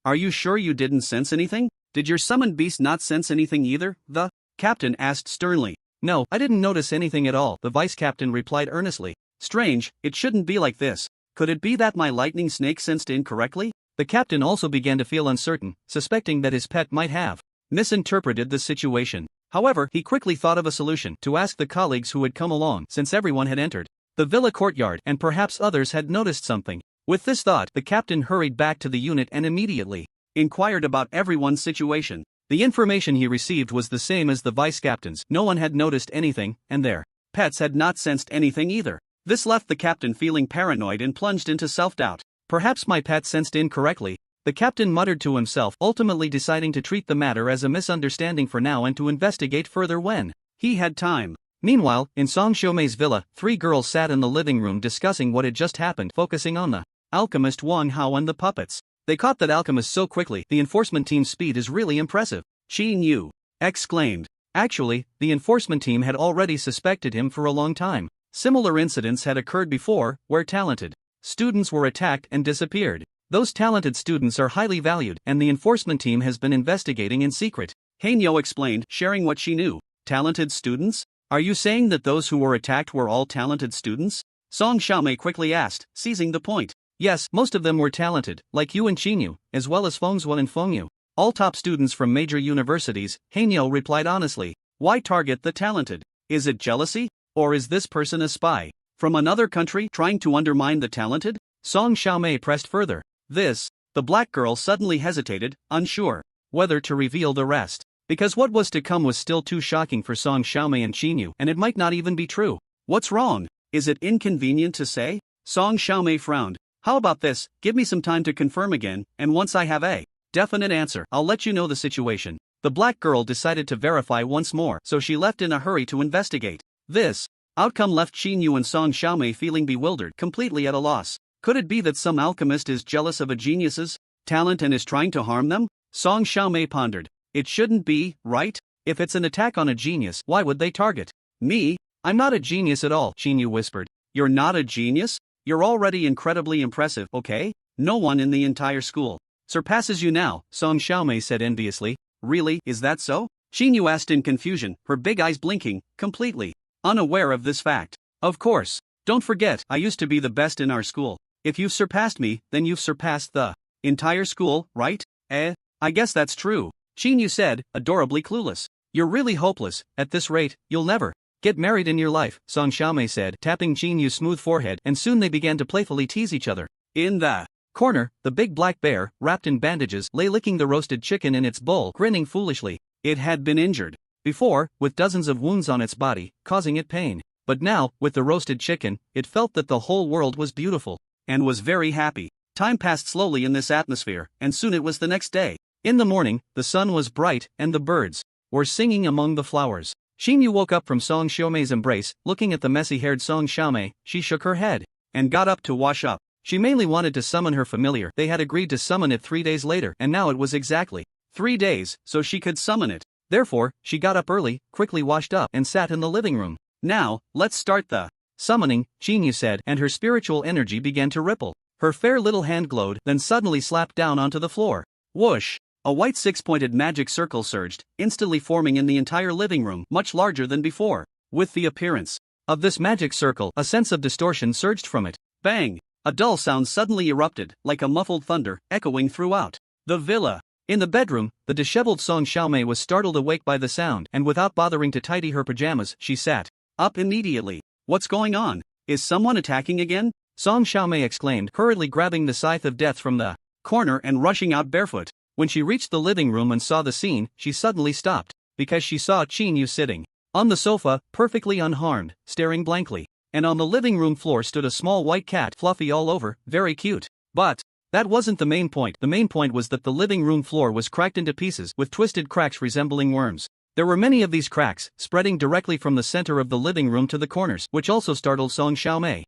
Speaker 1: Are you sure you didn't sense anything? Did your summoned beast not sense anything either? The captain asked sternly. No, I didn't notice anything at all, the vice captain replied earnestly. Strange, it shouldn't be like this. Could it be that my lightning snake sensed incorrectly? The captain also began to feel uncertain, suspecting that his pet might have misinterpreted the situation. However, he quickly thought of a solution: to ask the colleagues who had come along, since everyone had entered the villa courtyard and perhaps others had noticed something. With this thought, the captain hurried back to the unit and immediately inquired about everyone's situation. The information he received was the same as the vice captain's. No one had noticed anything, and their pets had not sensed anything either. This left the captain feeling paranoid and plunged into self-doubt. Perhaps my pet sensed incorrectly, the captain muttered to himself, ultimately deciding to treat the matter as a misunderstanding for now and to investigate further when he had time. Meanwhile, in Song Xiaomei's villa, 3 girls sat in the living room discussing what had just happened, focusing on the alchemist Wang Hao and the puppets. They caught that alchemist so quickly. The enforcement team's speed is really impressive, Qin Yu exclaimed. Actually, the enforcement team had already suspected him for a long time. Similar incidents had occurred before, where talented students were attacked and disappeared. Those talented students are highly valued, and the enforcement team has been investigating in secret. Hanyo explained, sharing what she knew. Talented students? Are you saying that those who were attacked were all talented students? Song Xiaomei quickly asked, seizing the point. Yes, most of them were talented, like you and Qinyu, as well as Fengzhou and Fengyu. All top students from major universities, Hanyo replied honestly. Why target the talented? Is it jealousy? Or is this person a spy from another country trying to undermine the talented? Song Xiaomei pressed further. The black girl suddenly hesitated, unsure. whether to reveal the rest. Because what was to come was still too shocking for Song Xiaomei and Qinyu, and it might not even be true. What's wrong? Is it inconvenient to say? Song Xiaomei frowned. How about this, give me some time to confirm again, and once I have a definite answer, I'll let you know the situation. The black girl decided to verify once more, so she left in a hurry to investigate. This outcome left Qinyu and Song Xiaomei feeling bewildered, completely at a loss. Could it be that some alchemist is jealous of a genius's talent and is trying to harm them? Song Xiaomei pondered. It shouldn't be, right? If it's an attack on a genius, why would they target me? I'm not a genius at all, Qinyu whispered. You're not a genius? You're already incredibly impressive, okay? No one in the entire school surpasses you now, Song Xiaomei said enviously. Really, is that so? Qinyu asked in confusion, her big eyes blinking, completely unaware of this fact. Of course. Don't forget, I used to be the best in our school. If you've surpassed me, then you've surpassed the entire school, right? I guess that's true, Qinyu said, adorably clueless. You're really hopeless. At this rate, you'll never get married in your life, Song Xiaomei said, tapping Qinyu's smooth forehead, and soon they began to playfully tease each other. In the corner, the big black bear, wrapped in bandages, lay licking the roasted chicken in its bowl, grinning foolishly. It had been injured before, with dozens of wounds on its body, causing it pain. But now, with the roasted chicken, it felt that the whole world was beautiful, and was very happy. Time passed slowly in this atmosphere, and soon it was the next day. In the morning, the sun was bright, and the birds were singing among the flowers. Qinyu woke up from Song Xiaomei's embrace, looking at the messy-haired Song Xiaomei. She shook her head and got up to wash up. She mainly wanted to summon her familiar. They had agreed to summon it 3 days later, and now it was exactly 3 days, so she could summon it. Therefore, she got up early, quickly washed up, and sat in the living room. Now, let's start the summoning, Qinyu said, and her spiritual energy began to ripple. Her fair little hand glowed, then suddenly slapped down onto the floor. Whoosh! A white six-pointed magic circle surged, instantly forming in the entire living room, much larger than before. With the appearance of this magic circle, a sense of distortion surged from it. Bang! A dull sound suddenly erupted, like a muffled thunder, echoing throughout the villa. In the bedroom, the disheveled Song Xiaomei was startled awake by the sound, and without bothering to tidy her pajamas, she sat up immediately. What's going on? Is someone attacking again? Song Xiaomei exclaimed, hurriedly grabbing the scythe of death from the corner and rushing out barefoot. When she reached the living room and saw the scene, she suddenly stopped, because she saw Qinyu sitting on the sofa, perfectly unharmed, staring blankly. And on the living room floor stood a small white cat, fluffy all over, very cute. But that wasn't the main point. The main point was that the living room floor was cracked into pieces, with twisted cracks resembling worms. There were many of these cracks, spreading directly from the center of the living room to the corners, which also startled Song Xiaomei.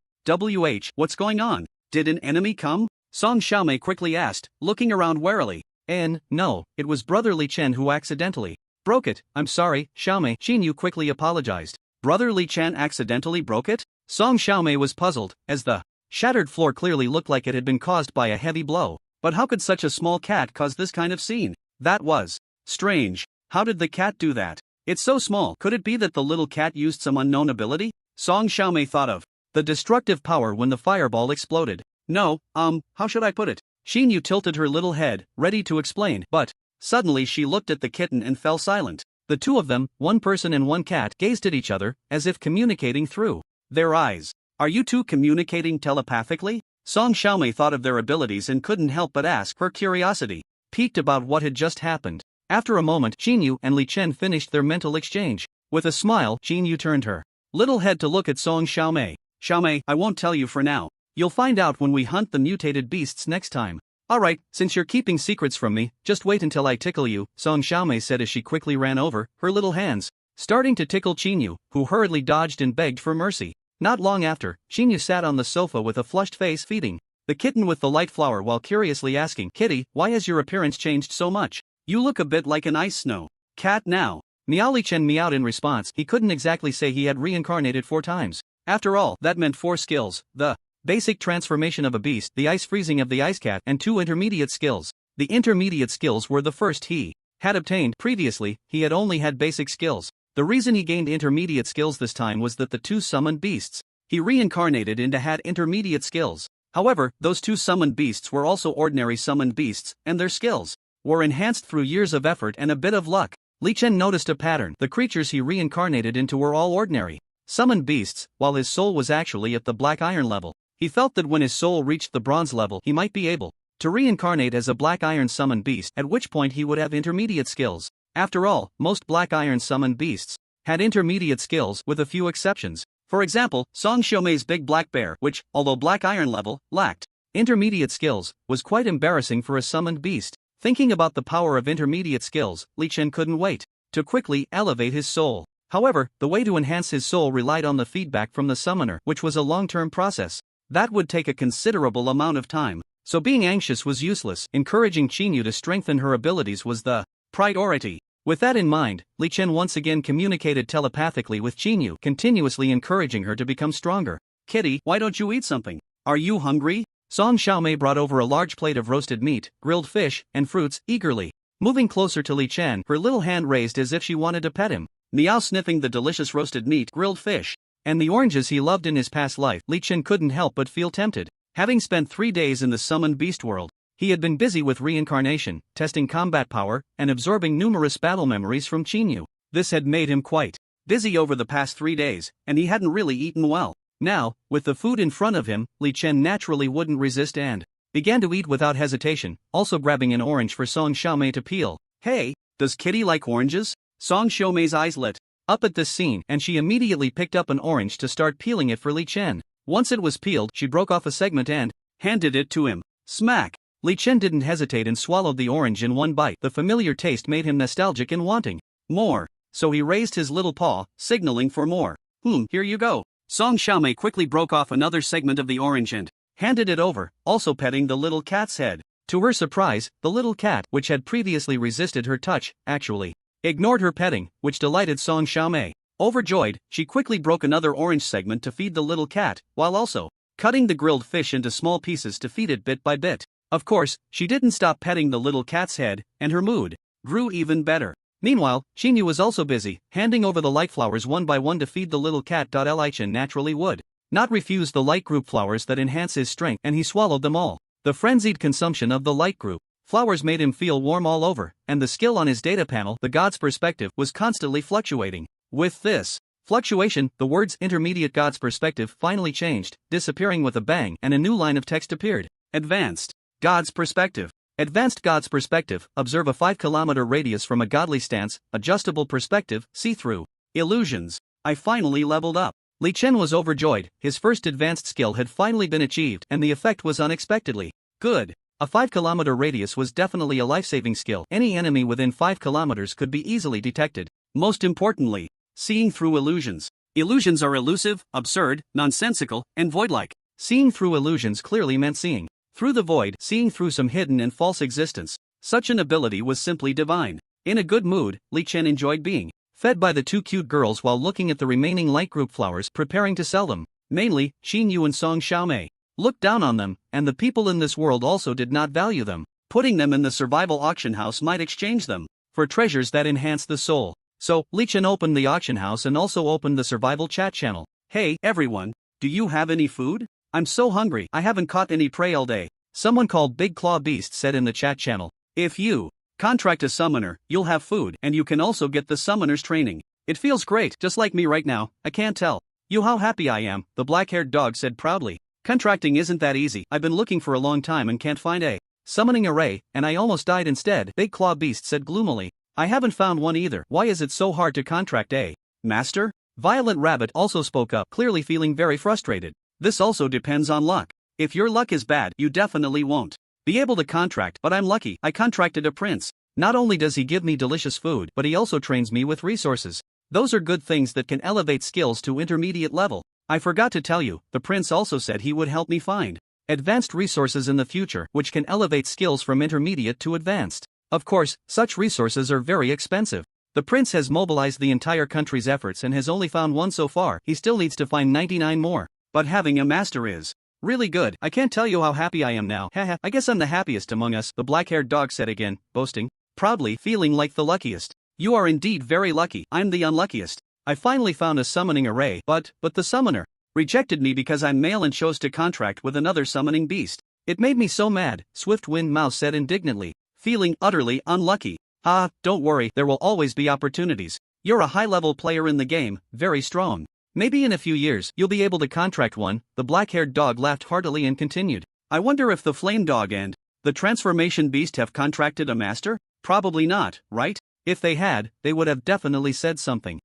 Speaker 1: What's going on? Did an enemy come? Song Xiaomei quickly asked, looking around warily. No, it was Brother Li Chen who accidentally broke it. I'm sorry, Xiaomei, Qinyu quickly apologized. Brother Li Chen accidentally broke it? Song Xiaomei was puzzled, as the shattered floor clearly looked like it had been caused by a heavy blow. But how could such a small cat cause this kind of scene? That was strange. How did the cat do that? It's so small. Could it be that the little cat used some unknown ability? Song Xiaomei thought of the destructive power when the fireball exploded. No, how should I put it? Qinyu tilted her little head, ready to explain, but suddenly she looked at the kitten and fell silent. The two of them, one person and one cat, gazed at each other, as if communicating through their eyes. Are you two communicating telepathically? Song Xiaomei thought of their abilities and couldn't help but ask, her curiosity piqued about what had just happened. After a moment, Qinyu and Li Chen finished their mental exchange. With a smile, Qinyu turned her little head to look at Song Xiaomei. Xiaomei, I won't tell you for now. You'll find out when we hunt the mutated beasts next time. Alright, since you're keeping secrets from me, just wait until I tickle you, Song Xiaomei said as she quickly ran over, her little hands starting to tickle Qinyu, who hurriedly dodged and begged for mercy. Not long after, Qinyu sat on the sofa with a flushed face feeding the kitten with the light flower while curiously asking, Kitty, why has your appearance changed so much? You look a bit like an ice snow cat now. Miao Li Chen meowed in response. He couldn't exactly say he had reincarnated 4 times. After all, that meant 4 skills, the basic transformation of a beast, the ice freezing of the ice cat, and 2 intermediate skills. The intermediate skills were the first he had obtained. Previously, he had only had basic skills. The reason he gained intermediate skills this time was that the 2 summoned beasts he reincarnated into had intermediate skills. However, those 2 summoned beasts were also ordinary summoned beasts, and their skills were enhanced through years of effort and a bit of luck. Li Chen noticed a pattern. The creatures he reincarnated into were all ordinary summoned beasts, while his soul was actually at the black iron level. He felt that when his soul reached the bronze level, he might be able to reincarnate as a Black Iron summoned beast, at which point he would have intermediate skills. After all, most Black Iron summoned beasts had intermediate skills with a few exceptions. For example, Song Xiaomei's Big Black Bear, which, although Black Iron level, lacked intermediate skills, was quite embarrassing for a summoned beast. Thinking about the power of intermediate skills, Li Chen couldn't wait to quickly elevate his soul. However, the way to enhance his soul relied on the feedback from the summoner, which was a long-term process. That would take a considerable amount of time. So being anxious was useless. Encouraging Qinyu to strengthen her abilities was the priority. With that in mind, Li Chen once again communicated telepathically with Qinyu, continuously encouraging her to become stronger. Kitty, why don't you eat something? Are you hungry? Song Xiaomei brought over a large plate of roasted meat, grilled fish, and fruits, eagerly. Moving closer to Li Chen, her little hand raised as if she wanted to pet him. Meow, sniffing the delicious roasted meat, grilled fish, and the oranges he loved in his past life, Li Chen couldn't help but feel tempted. Having spent 3 days in the summoned beast world, he had been busy with reincarnation, testing combat power, and absorbing numerous battle memories from Qinyu. This had made him quite busy over the past 3 days, and he hadn't really eaten well. Now, with the food in front of him, Li Chen naturally wouldn't resist and began to eat without hesitation, also grabbing an orange for Song Xiaomei to peel. Hey, does Kitty like oranges? Song Xiaomei's eyes lit up at this scene, and she immediately picked up an orange to start peeling it for Li Chen. Once it was peeled, she broke off a segment and handed it to him. Smack! Li Chen didn't hesitate and swallowed the orange in one bite. The familiar taste made him nostalgic and wanting more, so he raised his little paw, signaling for more. Here you go. Song Xiaomei quickly broke off another segment of the orange and handed it over, also petting the little cat's head. To her surprise, the little cat, which had previously resisted her touch, actually ignored her petting, which delighted Song Xiaomei. Overjoyed, she quickly broke another orange segment to feed the little cat, while also cutting the grilled fish into small pieces to feed it bit by bit. Of course, she didn't stop petting the little cat's head, and her mood grew even better. Meanwhile, Qinyu was also busy, handing over the light flowers one by one to feed the little cat. Li Chen naturally would not refuse the light group flowers that enhance his strength, and he swallowed them all. The frenzied consumption of the light group flowers made him feel warm all over, and the skill on his data panel, the God's Perspective, was constantly fluctuating. With this fluctuation, the words Intermediate God's Perspective finally changed, disappearing with a bang, and a new line of text appeared. Advanced God's Perspective. Advanced God's Perspective, observe a 5-kilometer radius from a godly stance, adjustable perspective, see-through illusions. I finally leveled up. Li Chen was overjoyed, his first advanced skill had finally been achieved, and the effect was unexpectedly good. A 5-kilometer radius was definitely a life-saving skill. Any enemy within 5 kilometers could be easily detected. Most importantly, seeing through illusions. Illusions are elusive, absurd, nonsensical, and void-like. Seeing through illusions clearly meant seeing through the void, seeing through some hidden and false existence. Such an ability was simply divine. In a good mood, Li Chen enjoyed being fed by the 2 cute girls while looking at the remaining light group flowers preparing to sell them. Mainly, Qinyu and Song Xiaomei looked down on them, and the people in this world also did not value them. Putting them in the survival auction house might exchange them for treasures that enhance the soul. So, Li Chen opened the auction house and also opened the survival chat channel. Hey, everyone, do you have any food? I'm so hungry, I haven't caught any prey all day. Someone called Big Claw Beast said in the chat channel. If you contract a summoner, you'll have food, and you can also get the summoner's training. It feels great, just like me right now, I can't tell you how happy I am, the black-haired dog said proudly. Contracting isn't that easy, I've been looking for a long time and can't find a summoning array, and I almost died instead, Big Claw Beast said gloomily. I haven't found one either. Why is it so hard to contract a master? Violet Rabbit also spoke up, clearly feeling very frustrated. This also depends on luck. If your luck is bad, you definitely won't be able to contract, but I'm lucky, I contracted a prince. Not only does he give me delicious food, but he also trains me with resources. Those are good things that can elevate skills to intermediate level. I forgot to tell you, the prince also said he would help me find advanced resources in the future, which can elevate skills from intermediate to advanced. Of course, such resources are very expensive. The prince has mobilized the entire country's efforts and has only found one so far. He still needs to find 99 more. But having a master is really good. I can't tell you how happy I am now. Haha, I guess I'm the happiest among us, the black-haired dog said again, boasting, proudly, feeling like the luckiest. You are indeed very lucky. I'm the unluckiest. I finally found a summoning array, but the summoner rejected me because I'm male and chose to contract with another summoning beast. It made me so mad, Swift Wind Mouse said indignantly, feeling utterly unlucky. Ah, don't worry, there will always be opportunities. You're a high-level player in the game, very strong. Maybe in a few years, you'll be able to contract one. The black-haired dog laughed heartily and continued. I wonder if the flame dog and the transformation beast have contracted a master? Probably not, right? If they had, they would have definitely said something.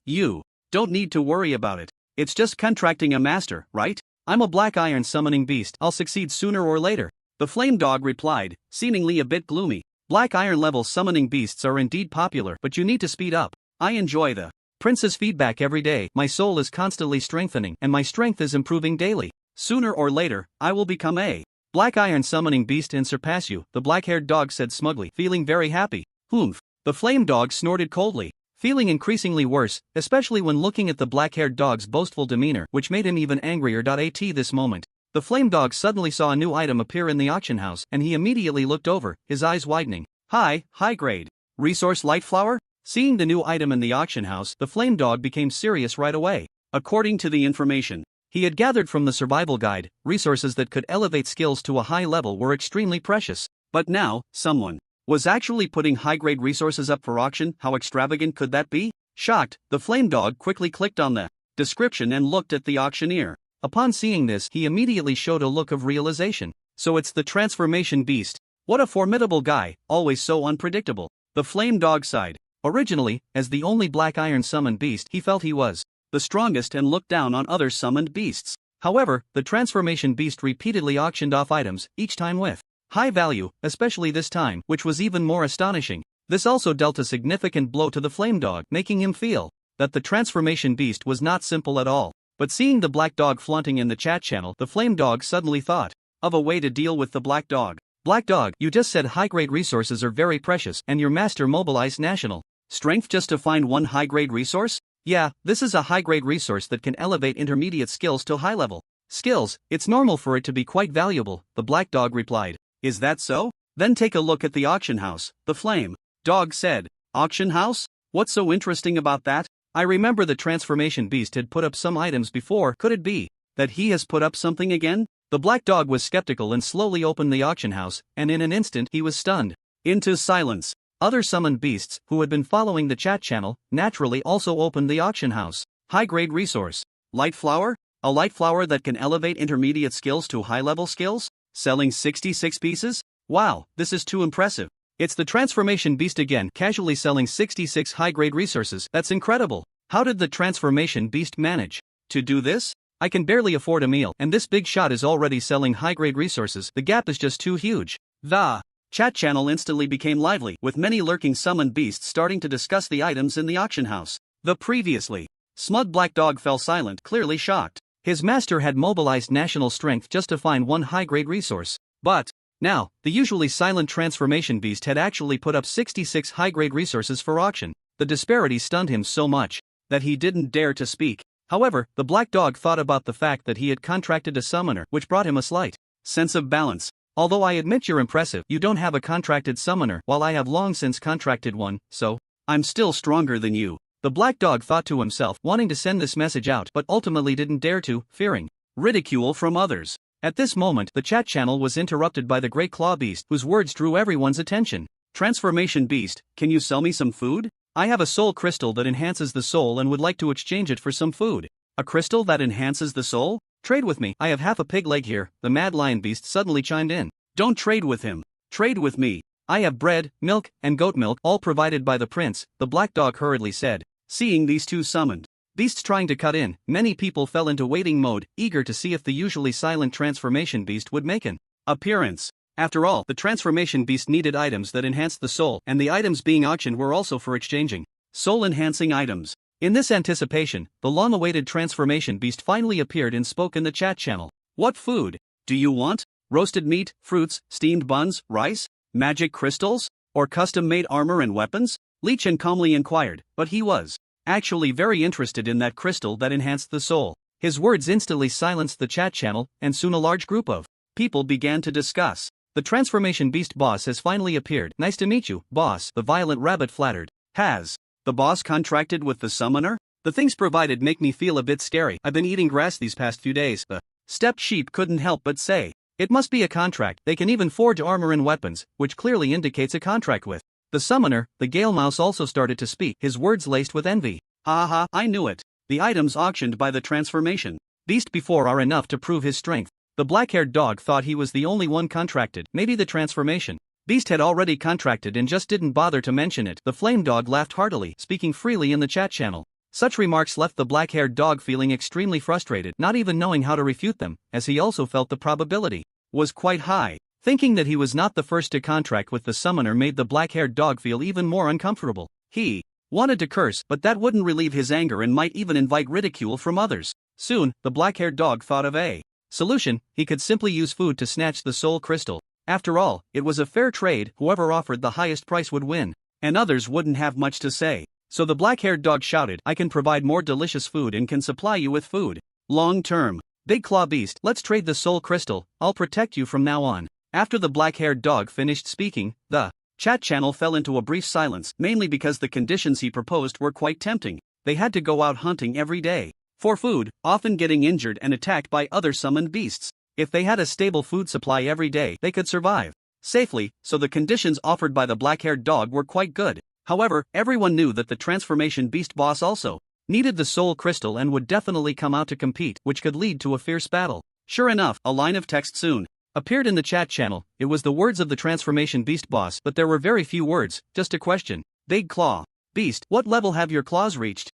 Speaker 1: You don't need to worry about it. It's just contracting a master, right? I'm a black iron summoning beast. I'll succeed sooner or later. The flame dog replied, seemingly a bit gloomy. Black iron level summoning beasts are indeed popular, but you need to speed up. I enjoy the prince's feedback every day. My soul is constantly strengthening and my strength is improving daily. Sooner or later, I will become a black iron summoning beast and surpass you, the black-haired dog said smugly, feeling very happy. The flame dog snorted coldly, feeling increasingly worse, especially when looking at the black-haired dog's boastful demeanor, which made him even angrier. At this moment, the flame dog suddenly saw a new item appear in the auction house, and he immediately looked over, his eyes widening. High grade resource light flower? Seeing the new item in the auction house, the flame dog became serious right away. According to the information he had gathered from the survival guide, resources that could elevate skills to a high level were extremely precious. But now, someone was actually putting high-grade resources up for auction. How extravagant could that be? Shocked, the flame dog quickly clicked on the description and looked at the auctioneer. Upon seeing this, he immediately showed a look of realization. So it's the transformation beast. What a formidable guy, always so unpredictable. The flame dog sighed. Originally, as the only black iron summoned beast, he felt he was the strongest and looked down on other summoned beasts. However, the transformation beast repeatedly auctioned off items, each time with high value, especially this time, which was even more astonishing. This also dealt a significant blow to the flame dog, making him feel that the transformation beast was not simple at all. But seeing the black dog flaunting in the chat channel, the flame dog suddenly thought of a way to deal with the black dog. Black dog, you just said high-grade resources are very precious, and your master mobilized national strength just to find one high-grade resource? Yeah, this is a high-grade resource that can elevate intermediate skills to high-level skills. It's normal for it to be quite valuable, the black dog replied. Is that so? Then take a look at the auction house, the flame dog said. Auction house? What's so interesting about that? I remember the transformation beast had put up some items before. Could it be that he has put up something again? The black dog was skeptical and slowly opened the auction house, and in an instant he was stunned into silence. Other summoned beasts, who had been following the chat channel, naturally also opened the auction house. High-grade resource. Light flower? A light flower that can elevate intermediate skills to high-level skills? Selling 66 pieces? Wow, this is too impressive. It's the transformation beast again, casually selling 66 high-grade resources. That's incredible. How did the transformation beast manage to do this? I can barely afford a meal, and this big shot is already selling high-grade resources. The gap is just too huge. The chat channel instantly became lively, with many lurking summoned beasts starting to discuss the items in the auction house. The previously smug black dog fell silent, clearly shocked. His master had mobilized national strength just to find one high-grade resource. But now, the usually silent transformation beast had actually put up 66 high-grade resources for auction. The disparity stunned him so much that he didn't dare to speak. However, the black dog thought about the fact that he had contracted a summoner, which brought him a slight sense of balance. Although I admit you're impressive, you don't have a contracted summoner, while I have long since contracted one, so I'm still stronger than you. The black dog thought to himself, wanting to send this message out, but ultimately didn't dare to, fearing ridicule from others. At this moment, the chat channel was interrupted by the Great Claw Beast, whose words drew everyone's attention. Transformation Beast, can you sell me some food? I have a soul crystal that enhances the soul and would like to exchange it for some food. A crystal that enhances the soul? Trade with me, I have half a pig leg here, the Mad Lion Beast suddenly chimed in. Don't trade with him. Trade with me. I have bread, milk, and goat milk, all provided by the prince, the black dog hurriedly said. Seeing these two summoned beasts trying to cut in, many people fell into waiting mode, eager to see if the usually silent transformation beast would make an appearance. After all, the transformation beast needed items that enhanced the soul, and the items being auctioned were also for exchanging soul-enhancing items. In this anticipation, the long-awaited transformation beast finally appeared and spoke in the chat channel. What food do you want? Roasted meat, fruits, steamed buns, rice, magic crystals, or custom-made armor and weapons? Li Chen calmly inquired, but he was actually very interested in that crystal that enhanced the soul. His words instantly silenced the chat channel, and soon a large group of people began to discuss. The transformation beast boss has finally appeared. Nice to meet you, boss, the violent rabbit flattered. Has the boss contracted with the summoner? The things provided make me feel a bit scary. I've been eating grass these past few days. The stepped sheep couldn't help but say. It must be a contract. They can even forge armor and weapons, which clearly indicates a contract with the summoner. The Gale Mouse also started to speak, his words laced with envy. Ha ha, I knew it. The items auctioned by the transformation beast before are enough to prove his strength. The black-haired dog thought he was the only one contracted. Maybe the transformation beast had already contracted and just didn't bother to mention it. The flame dog laughed heartily, speaking freely in the chat channel. Such remarks left the black-haired dog feeling extremely frustrated, not even knowing how to refute them, as he also felt the probability was quite high. Thinking that he was not the first to contract with the summoner made the black-haired dog feel even more uncomfortable. He wanted to curse, but that wouldn't relieve his anger and might even invite ridicule from others. Soon, the black-haired dog thought of a solution. He could simply use food to snatch the soul crystal. After all, it was a fair trade. Whoever offered the highest price would win, and others wouldn't have much to say. So the black-haired dog shouted, "I can provide more delicious food and can supply you with food. Long term. Big Claw Beast, let's trade the soul crystal. I'll protect you from now on." After the black-haired dog finished speaking, the chat channel fell into a brief silence, mainly because the conditions he proposed were quite tempting. They had to go out hunting every day for food, often getting injured and attacked by other summoned beasts. If they had a stable food supply every day, they could survive safely, so the conditions offered by the black-haired dog were quite good. However, everyone knew that the transformation beast boss also needed the soul crystal and would definitely come out to compete, which could lead to a fierce battle. Sure enough, a line of text soon appeared in the chat channel. It was the words of the transformation beast boss, but there were very few words, just a question. Big Claw Beast, what level have your claws reached?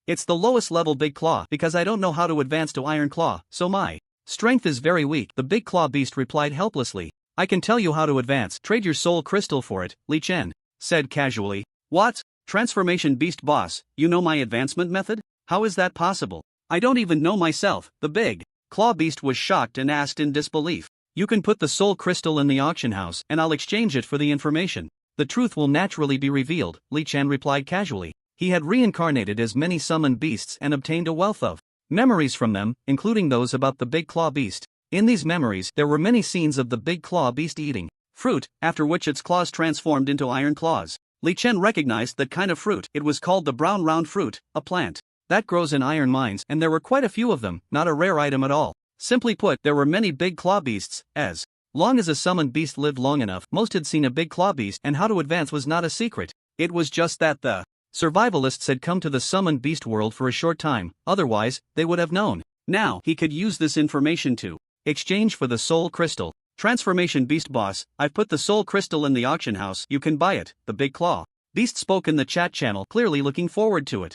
Speaker 1: It's the lowest level Big Claw, because I don't know how to advance to Iron Claw, so my strength is very weak. The Big Claw Beast replied helplessly. I can tell you how to advance. Trade your soul crystal for it, Li Chen said casually. What? Transformation beast boss, you know my advancement method? How is that possible? I don't even know myself. The Big Claw Beast was shocked and asked in disbelief. You can put the soul crystal in the auction house and I'll exchange it for the information. The truth will naturally be revealed, Li Chen replied casually. He had reincarnated as many summoned beasts and obtained a wealth of memories from them, including those about the Big Claw Beast. In these memories, there were many scenes of the Big Claw Beast eating fruit, after which its claws transformed into iron claws. Li Chen recognized that kind of fruit. It was called the brown round fruit, a plant that grows in iron mines, and there were quite a few of them, not a rare item at all. Simply put, there were many Big Claw Beasts. As long as a summoned beast lived long enough, most had seen a Big Claw Beast, and how to advance was not a secret. It was just that the survivalists had come to the summoned beast world for a short time, otherwise, they would have known. Now, he could use this information to exchange for the soul crystal. Transformation beast boss, I've put the soul crystal in the auction house, you can buy it, the Big Claw Beast spoke in the chat channel, clearly looking forward to it.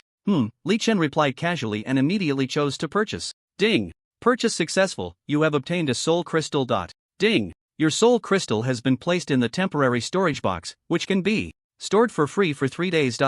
Speaker 1: Li Chen replied casually and immediately chose to purchase. Ding! Purchase successful, you have obtained a soul crystal. Ding! Your soul crystal has been placed in the temporary storage box, which can be stored for free for 3 days.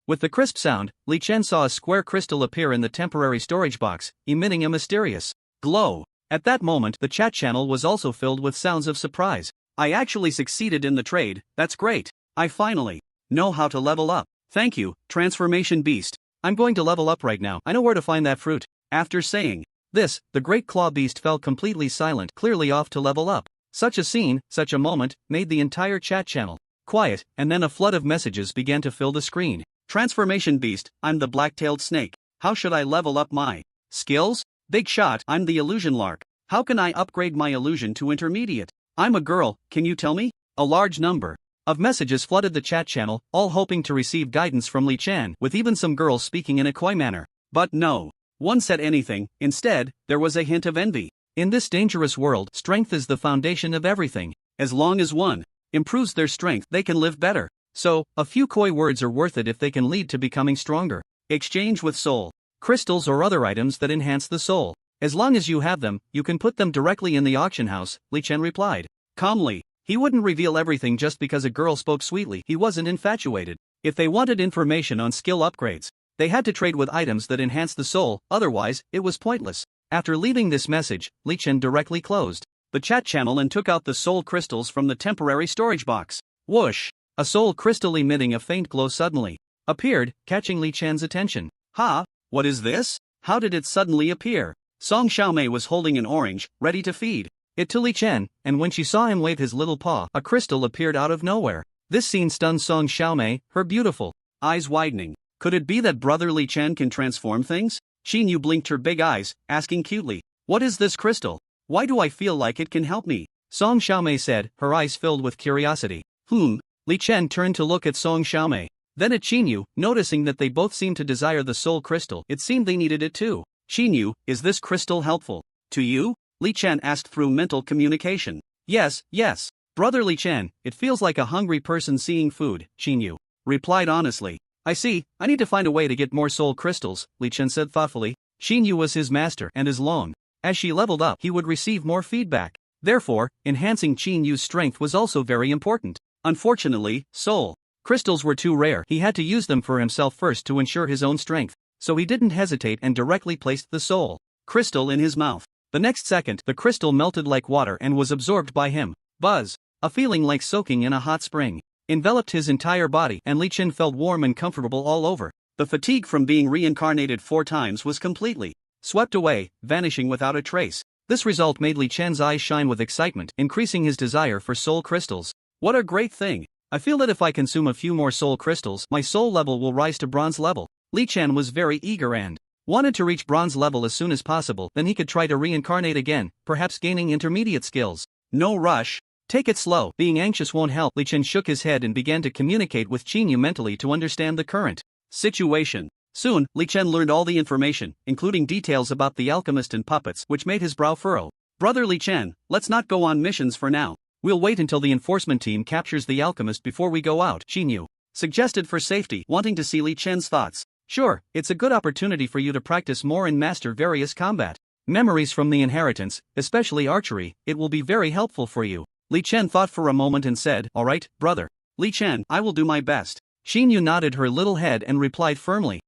Speaker 1: With the crisp sound, Li Chen saw a square crystal appear in the temporary storage box, emitting a mysterious glow. At that moment, the chat channel was also filled with sounds of surprise. I actually succeeded in the trade, that's great. I finally know how to level up. Thank you, Transformation Beast. I'm going to level up right now. I know where to find that fruit. After saying this, the Great Claw Beast fell completely silent, clearly off to level up. Such a scene, such a moment, made the entire chat channel quiet, and then a flood of messages began to fill the screen. Transformation Beast, I'm the black-tailed snake. How should I level up my skills? Big Shot, I'm the illusion lark. How can I upgrade my illusion to intermediate? I'm a girl, can you tell me? A large number of messages flooded the chat channel, all hoping to receive guidance from Li Chen, with even some girls speaking in a coy manner. But no one said anything. Instead, there was a hint of envy. In this dangerous world, strength is the foundation of everything. As long as one improves their strength, they can live better. So, a few coy words are worth it if they can lead to becoming stronger. Exchange with soul crystals or other items that enhance the soul. As long as you have them, you can put them directly in the auction house, Li Chen replied calmly. He wouldn't reveal everything just because a girl spoke sweetly. He wasn't infatuated. If they wanted information on skill upgrades, they had to trade with items that enhanced the soul, otherwise, it was pointless. After leaving this message, Li Chen directly closed the chat channel and took out the soul crystals from the temporary storage box. Whoosh! A soul crystal emitting a faint glow suddenly appeared, catching Li Chen's attention. Ha! What is this? How did it suddenly appear? Song Xiaomei was holding an orange, ready to feed it to Li Chen, and when she saw him wave his little paw, a crystal appeared out of nowhere. This scene stunned Song Xiaomei, her beautiful eyes widening. Could it be that brother Li Chen can transform things? Xin Yu blinked her big eyes, asking cutely, what is this crystal? Why do I feel like it can help me? Song Xiaomei said, her eyes filled with curiosity. Li Chen turned to look at Song Xiaomei, then at Xin Yu, noticing that they both seemed to desire the soul crystal. It seemed they needed it too. Xin Yu, is this crystal helpful to you? Li Chen asked through mental communication. Yes, yes. Brother Li Chen, it feels like a hungry person seeing food, Xin Yu replied honestly. I see, I need to find a way to get more soul crystals, Li Chen said thoughtfully. Xin Yu was his master and his loan. As she leveled up, he would receive more feedback. Therefore, enhancing Xin Yu's strength was also very important. Unfortunately, soul crystals were too rare. He had to use them for himself first to ensure his own strength. So he didn't hesitate and directly placed the soul crystal in his mouth. The next second, the crystal melted like water and was absorbed by him. Buzz! A feeling like soaking in a hot spring enveloped his entire body, and Li Chen felt warm and comfortable all over. The fatigue from being reincarnated 4 times was completely swept away, vanishing without a trace. This result made Li Chen's eyes shine with excitement, increasing his desire for soul crystals. What a great thing! I feel that if I consume a few more soul crystals, my soul level will rise to bronze level. Li Chen was very eager and wanted to reach bronze level as soon as possible, then he could try to reincarnate again, perhaps gaining intermediate skills. No rush. Take it slow. Being anxious won't help. Li Chen shook his head and began to communicate with Xin Yu mentally to understand the current situation. Soon, Li Chen learned all the information, including details about the alchemist and puppets, which made his brow furrow. Brother Li Chen, let's not go on missions for now. We'll wait until the enforcement team captures the alchemist before we go out, Xin Yu suggested for safety, wanting to see Li Chen's thoughts. Sure, it's a good opportunity for you to practice more and master various combat memories from the inheritance, especially archery. It will be very helpful for you. Li Chen thought for a moment and said, Alright, brother Li Chen, I will do my best. Xin Yu nodded her little head and replied firmly.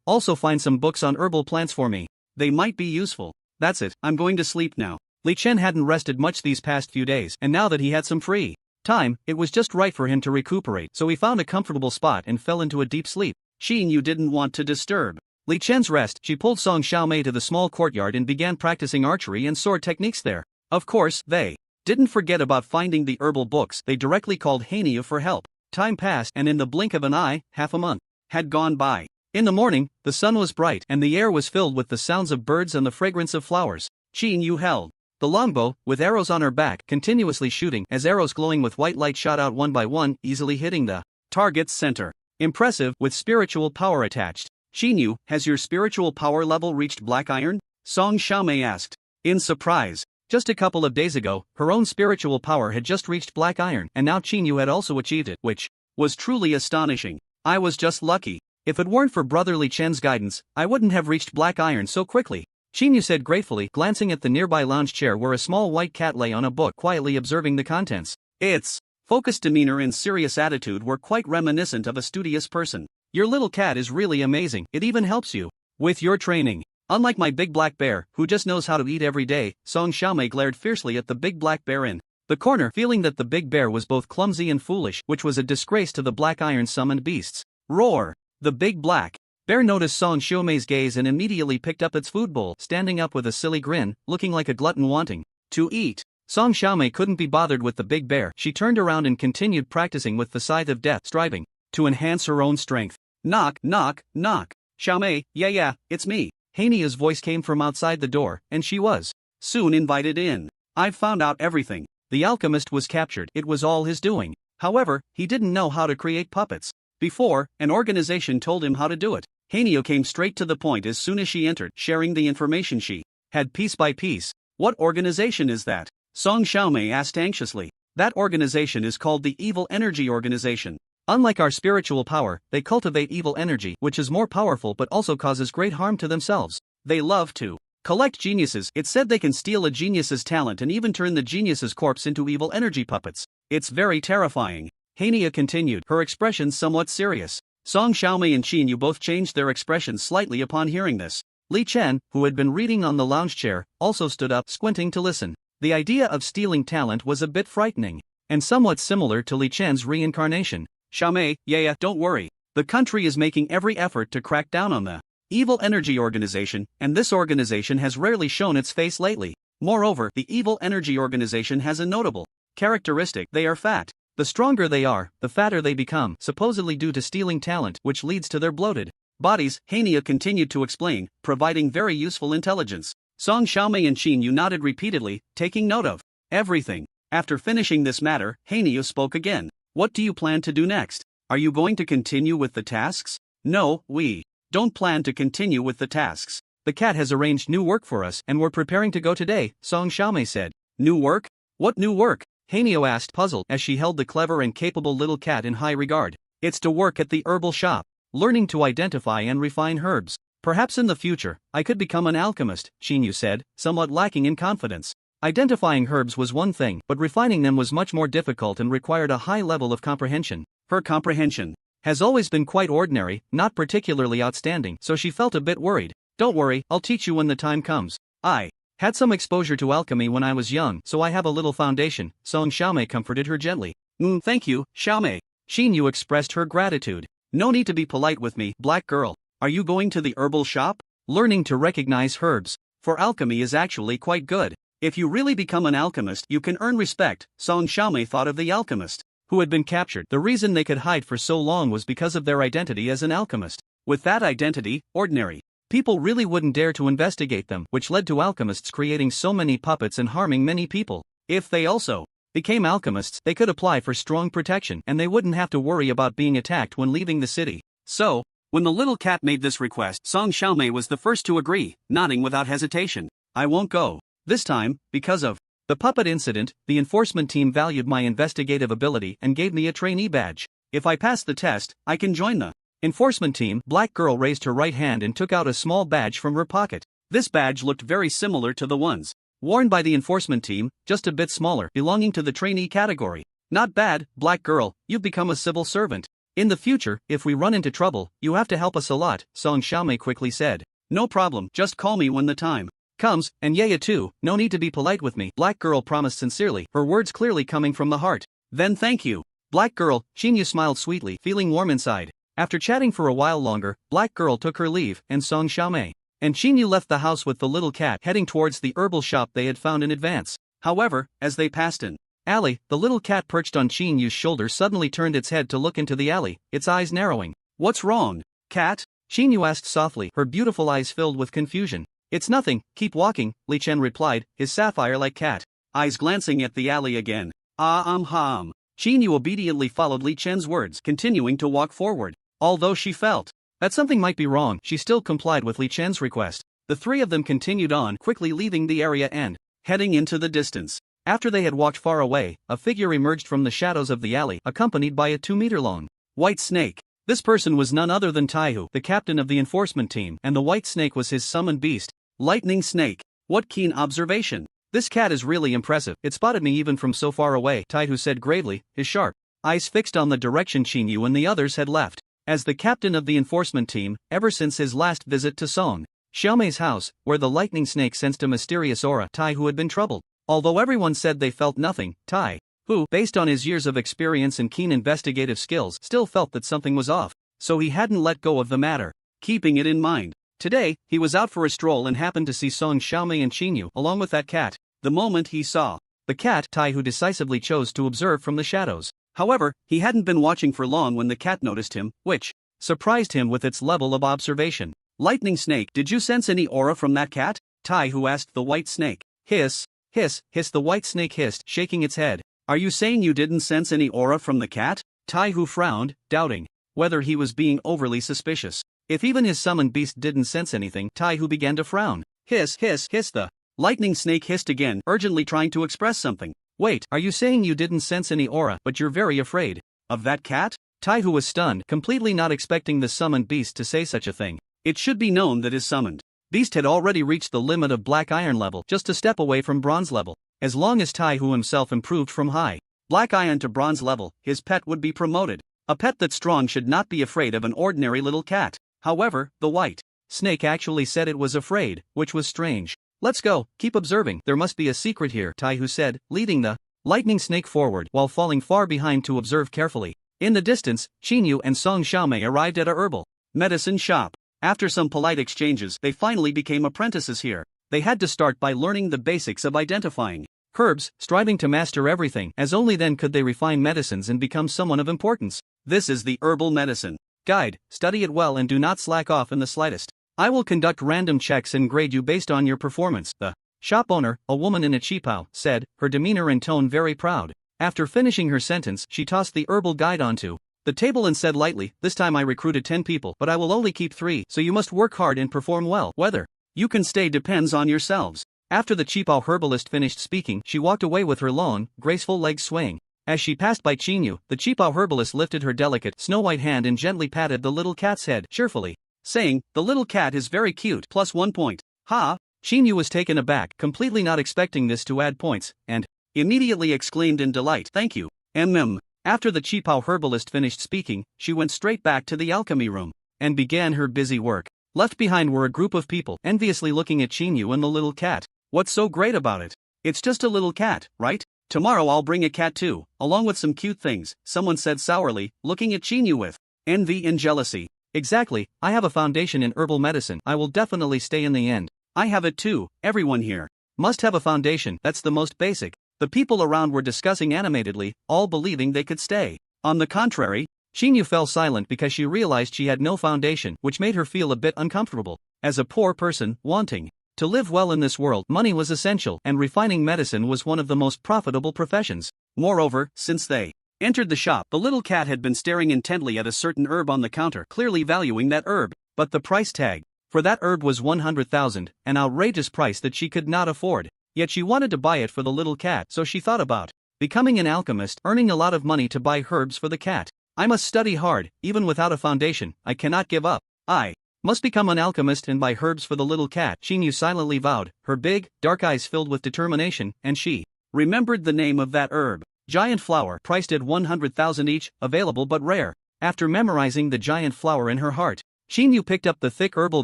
Speaker 1: Also find some books on herbal plants for me. They might be useful. That's it, I'm going to sleep now. Li Chen hadn't rested much these past few days, and now that he had some free time, it was just right for him to recuperate, so he found a comfortable spot and fell into a deep sleep. Xin Yu didn't want to disturb Li Chen's rest. She pulled Song Xiaomei to the small courtyard and began practicing archery and sword techniques there. Of course, they didn't forget about finding the herbal books. They directly called Hania for help. Time passed, and in the blink of an eye, half a month had gone by. In the morning, the sun was bright and the air was filled with the sounds of birds and the fragrance of flowers. Xin Yu held the longbow, with arrows on her back, continuously shooting as arrows glowing with white light shot out one by one, easily hitting the target's center. Impressive, with spiritual power attached. Xin Yu, has your spiritual power level reached Black Iron? Song Xiaomei asked in surprise. Just a couple of days ago, her own spiritual power had just reached Black Iron, and now Xin Yu had also achieved it, which was truly astonishing. I was just lucky. If it weren't for Brother Li Chen's guidance, I wouldn't have reached Black Iron so quickly, Xin Yu said gratefully, glancing at the nearby lounge chair where a small white cat lay on a book, quietly observing the contents. Its focused demeanor and serious attitude were quite reminiscent of a studious person. Your little cat is really amazing. It even helps you with your training. Unlike my big black bear, who just knows how to eat every day, Song Xiaomei glared fiercely at the big black bear in the corner, feeling that the big bear was both clumsy and foolish, which was a disgrace to the Black Iron summoned beasts. Roar! The big black bear noticed Song Xiaomei's gaze and immediately picked up its food bowl, standing up with a silly grin, looking like a glutton wanting to eat. Song Xiaomei couldn't be bothered with the big bear. She turned around and continued practicing with the Scythe of Death, striving to enhance her own strength. Knock, knock, knock. Xiaomei, yeah, it's me. Hania's voice came from outside the door, and she was soon invited in. I've found out everything. The alchemist was captured. It was all his doing. However, he didn't know how to create puppets. Before, an organization told him how to do it. Hania came straight to the point as soon as she entered, sharing the information she had piece by piece. What organization is that? Song Xiaomei asked anxiously. That organization is called the Evil Energy Organization. Unlike our spiritual power, they cultivate evil energy, which is more powerful but also causes great harm to themselves. They love to collect geniuses. It's said they can steal a genius's talent and even turn the genius's corpse into evil energy puppets. It's very terrifying. Hania continued, her expression somewhat serious. Song Xiaomei and Xin Yu both changed their expressions slightly upon hearing this. Li Chen, who had been reading on the lounge chair, also stood up, squinting to listen. The idea of stealing talent was a bit frightening, and somewhat similar to Li Chen's reincarnation. Xiaomei, yeah, don't worry. The country is making every effort to crack down on the Evil Energy Organization, and this organization has rarely shown its face lately. Moreover, the Evil Energy Organization has a notable characteristic: they are fat. The stronger they are, the fatter they become, supposedly due to stealing talent, which leads to their bloated bodies. Hania continued to explain, providing very useful intelligence. Song Xiaomei and Xin Yu nodded repeatedly, taking note of everything. After finishing this matter, Hania spoke again. What do you plan to do next? Are you going to continue with the tasks? No, we don't plan to continue with the tasks. The cat has arranged new work for us and we're preparing to go today, Song Xiaomei said. New work? What new work? Hanyo asked, puzzled, as she held the clever and capable little cat in high regard. It's to work at the herbal shop, learning to identify and refine herbs. Perhaps in the future, I could become an alchemist, Xinyu said, somewhat lacking in confidence. Identifying herbs was one thing, but refining them was much more difficult and required a high level of comprehension. Her comprehension has always been quite ordinary, not particularly outstanding, so she felt a bit worried. Don't worry, I'll teach you when the time comes. I had some exposure to alchemy when I was young, so I have a little foundation, Song Xiaomei comforted her gently. Thank you, Xiaomei. Xinyu expressed her gratitude. No need to be polite with me, black girl. Are you going to the herbal shop? Learning to recognize herbs for alchemy is actually quite good. If you really become an alchemist, you can earn respect, Song Xiaomei thought of the alchemist who had been captured. The reason they could hide for so long was because of their identity as an alchemist. With that identity, ordinary people really wouldn't dare to investigate them, which led to alchemists creating so many puppets and harming many people. If they also became alchemists, they could apply for strong protection and they wouldn't have to worry about being attacked when leaving the city. So, when the little cat made this request, Song Xiaomei was the first to agree, nodding without hesitation. I won't go. This time, because of the puppet incident, the enforcement team valued my investigative ability and gave me a trainee badge. If I pass the test, I can join the enforcement team. Black girl raised her right hand and took out a small badge from her pocket. This badge looked very similar to the ones worn by the enforcement team, just a bit smaller, belonging to the trainee category. Not bad, black girl, you've become a civil servant. In the future, if we run into trouble, you have to help us a lot, Song Xiaomei quickly said. No problem, just call me when the time comes, and yeah too, no need to be polite with me, black girl promised sincerely, her words clearly coming from the heart. Then thank you. Black girl, Xinyu smiled sweetly, feeling warm inside. After chatting for a while longer, black girl took her leave, and Song Xiaomei and Xinyu left the house with the little cat heading towards the herbal shop they had found in advance. However, as they passed an alley, the little cat perched on Xinyu's shoulder suddenly turned its head to look into the alley, its eyes narrowing. What's wrong, cat? Xinyu asked softly, her beautiful eyes filled with confusion. It's nothing, keep walking, Li Chen replied, his sapphire-like cat eyes glancing at the alley again. Xinyu obediently followed Li Chen's words, continuing to walk forward. Although she felt that something might be wrong, she still complied with Li Chen's request. The three of them continued on, quickly leaving the area and heading into the distance. After they had walked far away, a figure emerged from the shadows of the alley, accompanied by a 2-meter-long white snake. This person was none other than Taihu, the captain of the enforcement team, and the white snake was his summoned beast. Lightning snake. What keen observation. This cat is really impressive. It spotted me even from so far away, Taihu said gravely, his sharp eyes fixed on the direction Xinyu and the others had left. As the captain of the enforcement team, ever since his last visit to Song Xiaomei's house, where the lightning snake sensed a mysterious aura, Taihu had been troubled. Although everyone said they felt nothing, Taihu, based on his years of experience and keen investigative skills, still felt that something was off, so he hadn't let go of the matter. Keeping it in mind, today, he was out for a stroll and happened to see Song Xiaomei and Xinyu along with that cat. The moment he saw the cat, Taihu decisively chose to observe from the shadows. However, he hadn't been watching for long when the cat noticed him, which surprised him with its level of observation. Lightning snake, did you sense any aura from that cat? Taihu asked the white snake. Hiss, hiss, hiss, the white snake hissed, shaking its head. Are you saying you didn't sense any aura from the cat? Taihu frowned, doubting whether he was being overly suspicious. If even his summoned beast didn't sense anything, Taihu began to frown. Hiss, hiss, hiss, the lightning snake hissed again, urgently trying to express something. Wait, are you saying you didn't sense any aura, but you're very afraid of that cat? Taihu was stunned, completely not expecting the summoned beast to say such a thing. It should be known that his summoned beast had already reached the limit of black iron level, just a step away from bronze level. As long as Taihu himself improved from high black iron to bronze level, his pet would be promoted. A pet that's strong should not be afraid of an ordinary little cat. However, the white snake actually said it was afraid, which was strange. Let's go, keep observing, there must be a secret here, Taihu said, leading the lightning snake forward while falling far behind to observe carefully. In the distance, Xinyu and Song Xiaomei arrived at a herbal medicine shop. After some polite exchanges, they finally became apprentices here. They had to start by learning the basics of identifying herbs, striving to master everything, as only then could they refine medicines and become someone of importance. This is the herbal medicine guide, study it well and do not slack off in the slightest. I will conduct random checks and grade you based on your performance, the shop owner, a woman in a qipao, said, her demeanor and tone very proud. After finishing her sentence, she tossed the herbal guide onto the table and said lightly, this time I recruited 10 people, but I will only keep 3, so you must work hard and perform well. Whether You can stay depends on yourselves. After the Qipao herbalist finished speaking, she walked away with her long, graceful legs swaying. As she passed by Qinyu, the Qipao herbalist lifted her delicate, snow-white hand and gently patted the little cat's head, cheerfully, saying, "The little cat is very cute, plus 1 point. Ha!" Qinyu was taken aback, completely not expecting this to add points, and immediately exclaimed in delight, "Thank you, mm." After the Qipao herbalist finished speaking, she went straight back to the alchemy room and began her busy work. Left behind were a group of people, enviously looking at Qinyu and the little cat. What's so great about it? It's just a little cat, right? Tomorrow I'll bring a cat too, along with some cute things, someone said sourly, looking at Qinyu with envy and jealousy. Exactly, I have a foundation in herbal medicine, I will definitely stay in the end. I have it too, everyone here must have a foundation, that's the most basic. The people around were discussing animatedly, all believing they could stay. On the contrary, Qinyu fell silent because she realized she had no foundation, which made her feel a bit uncomfortable. As a poor person, wanting to live well in this world, money was essential, and refining medicine was one of the most profitable professions. Moreover, since they entered the shop, the little cat had been staring intently at a certain herb on the counter, clearly valuing that herb. But the price tag for that herb was 100,000, an outrageous price that she could not afford. Yet she wanted to buy it for the little cat, so she thought about becoming an alchemist, earning a lot of money to buy herbs for the cat. I must study hard, even without a foundation, I cannot give up. I must become an alchemist and buy herbs for the little cat, Qinyu silently vowed, her big, dark eyes filled with determination, and she remembered the name of that herb. Giant flower, priced at 100,000 each, available but rare. After memorizing the giant flower in her heart, Qinyu picked up the thick herbal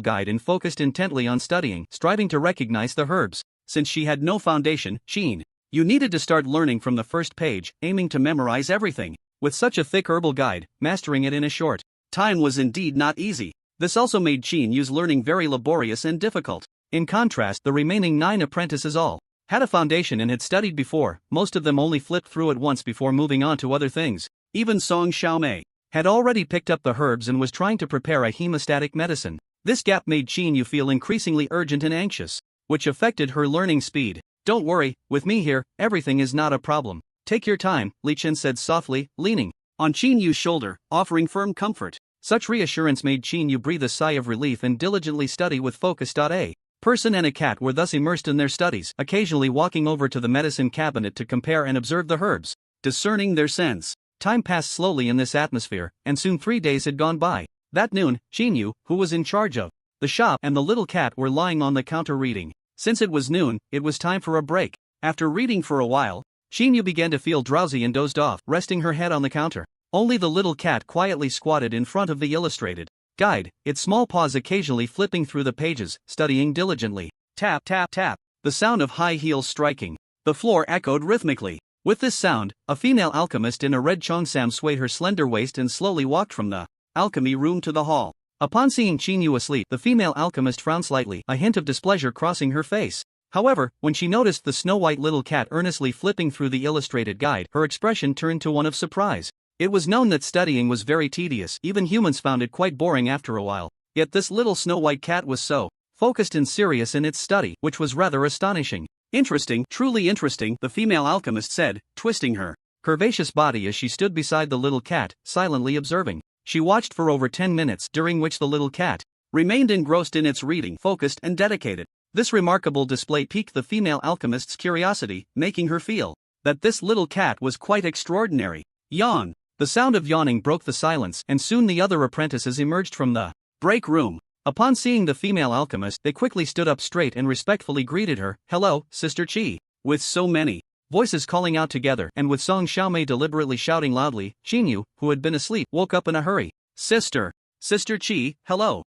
Speaker 1: guide and focused intently on studying, striving to recognize the herbs. Since she had no foundation, you needed to start learning from the first page, aiming to memorize everything. With such a thick herbal guide, mastering it in a short time was indeed not easy. This also made Qinyu's learning very laborious and difficult. In contrast, the remaining 9 apprentices all had a foundation and had studied before, most of them only flipped through it once before moving on to other things. Even Song Xiaomei had already picked up the herbs and was trying to prepare a hemostatic medicine. This gap made Qinyu feel increasingly urgent and anxious, which affected her learning speed. "Don't worry, with me here, everything is not a problem. Take your time," Li Chen said softly, leaning on Qinyu's shoulder, offering firm comfort. Such reassurance made Qinyu breathe a sigh of relief and diligently study with focus. A person and a cat were thus immersed in their studies, occasionally walking over to the medicine cabinet to compare and observe the herbs, discerning their scents. Time passed slowly in this atmosphere, and soon 3 days had gone by. That noon, Qinyu, who was in charge of the shop, and the little cat were lying on the counter reading. Since it was noon, it was time for a break. After reading for a while, Qinyu began to feel drowsy and dozed off, resting her head on the counter. Only the little cat quietly squatted in front of the illustrated guide, its small paws occasionally flipping through the pages, studying diligently. Tap, tap, tap. The sound of high heels striking the floor echoed rhythmically. With this sound, a female alchemist in a red cheongsam swayed her slender waist and slowly walked from the alchemy room to the hall. Upon seeing Qinyu asleep, the female alchemist frowned slightly, a hint of displeasure crossing her face. However, when she noticed the snow-white little cat earnestly flipping through the illustrated guide, her expression turned to one of surprise. It was known that studying was very tedious, even humans found it quite boring after a while. Yet this little snow-white cat was so focused and serious in its study, which was rather astonishing. "Interesting, truly interesting," the female alchemist said, twisting her curvaceous body as she stood beside the little cat, silently observing. She watched for over 10 minutes, during which the little cat remained engrossed in its reading, focused and dedicated. This remarkable display piqued the female alchemist's curiosity, making her feel that this little cat was quite extraordinary. Yawn. The sound of yawning broke the silence, and soon the other apprentices emerged from the break room. Upon seeing the female alchemist, they quickly stood up straight and respectfully greeted her. "Hello, Sister Qi." With so many voices calling out together, and with Song Xiaomei deliberately shouting loudly, Qinyu, who had been asleep, woke up in a hurry. Sister Qi, hello.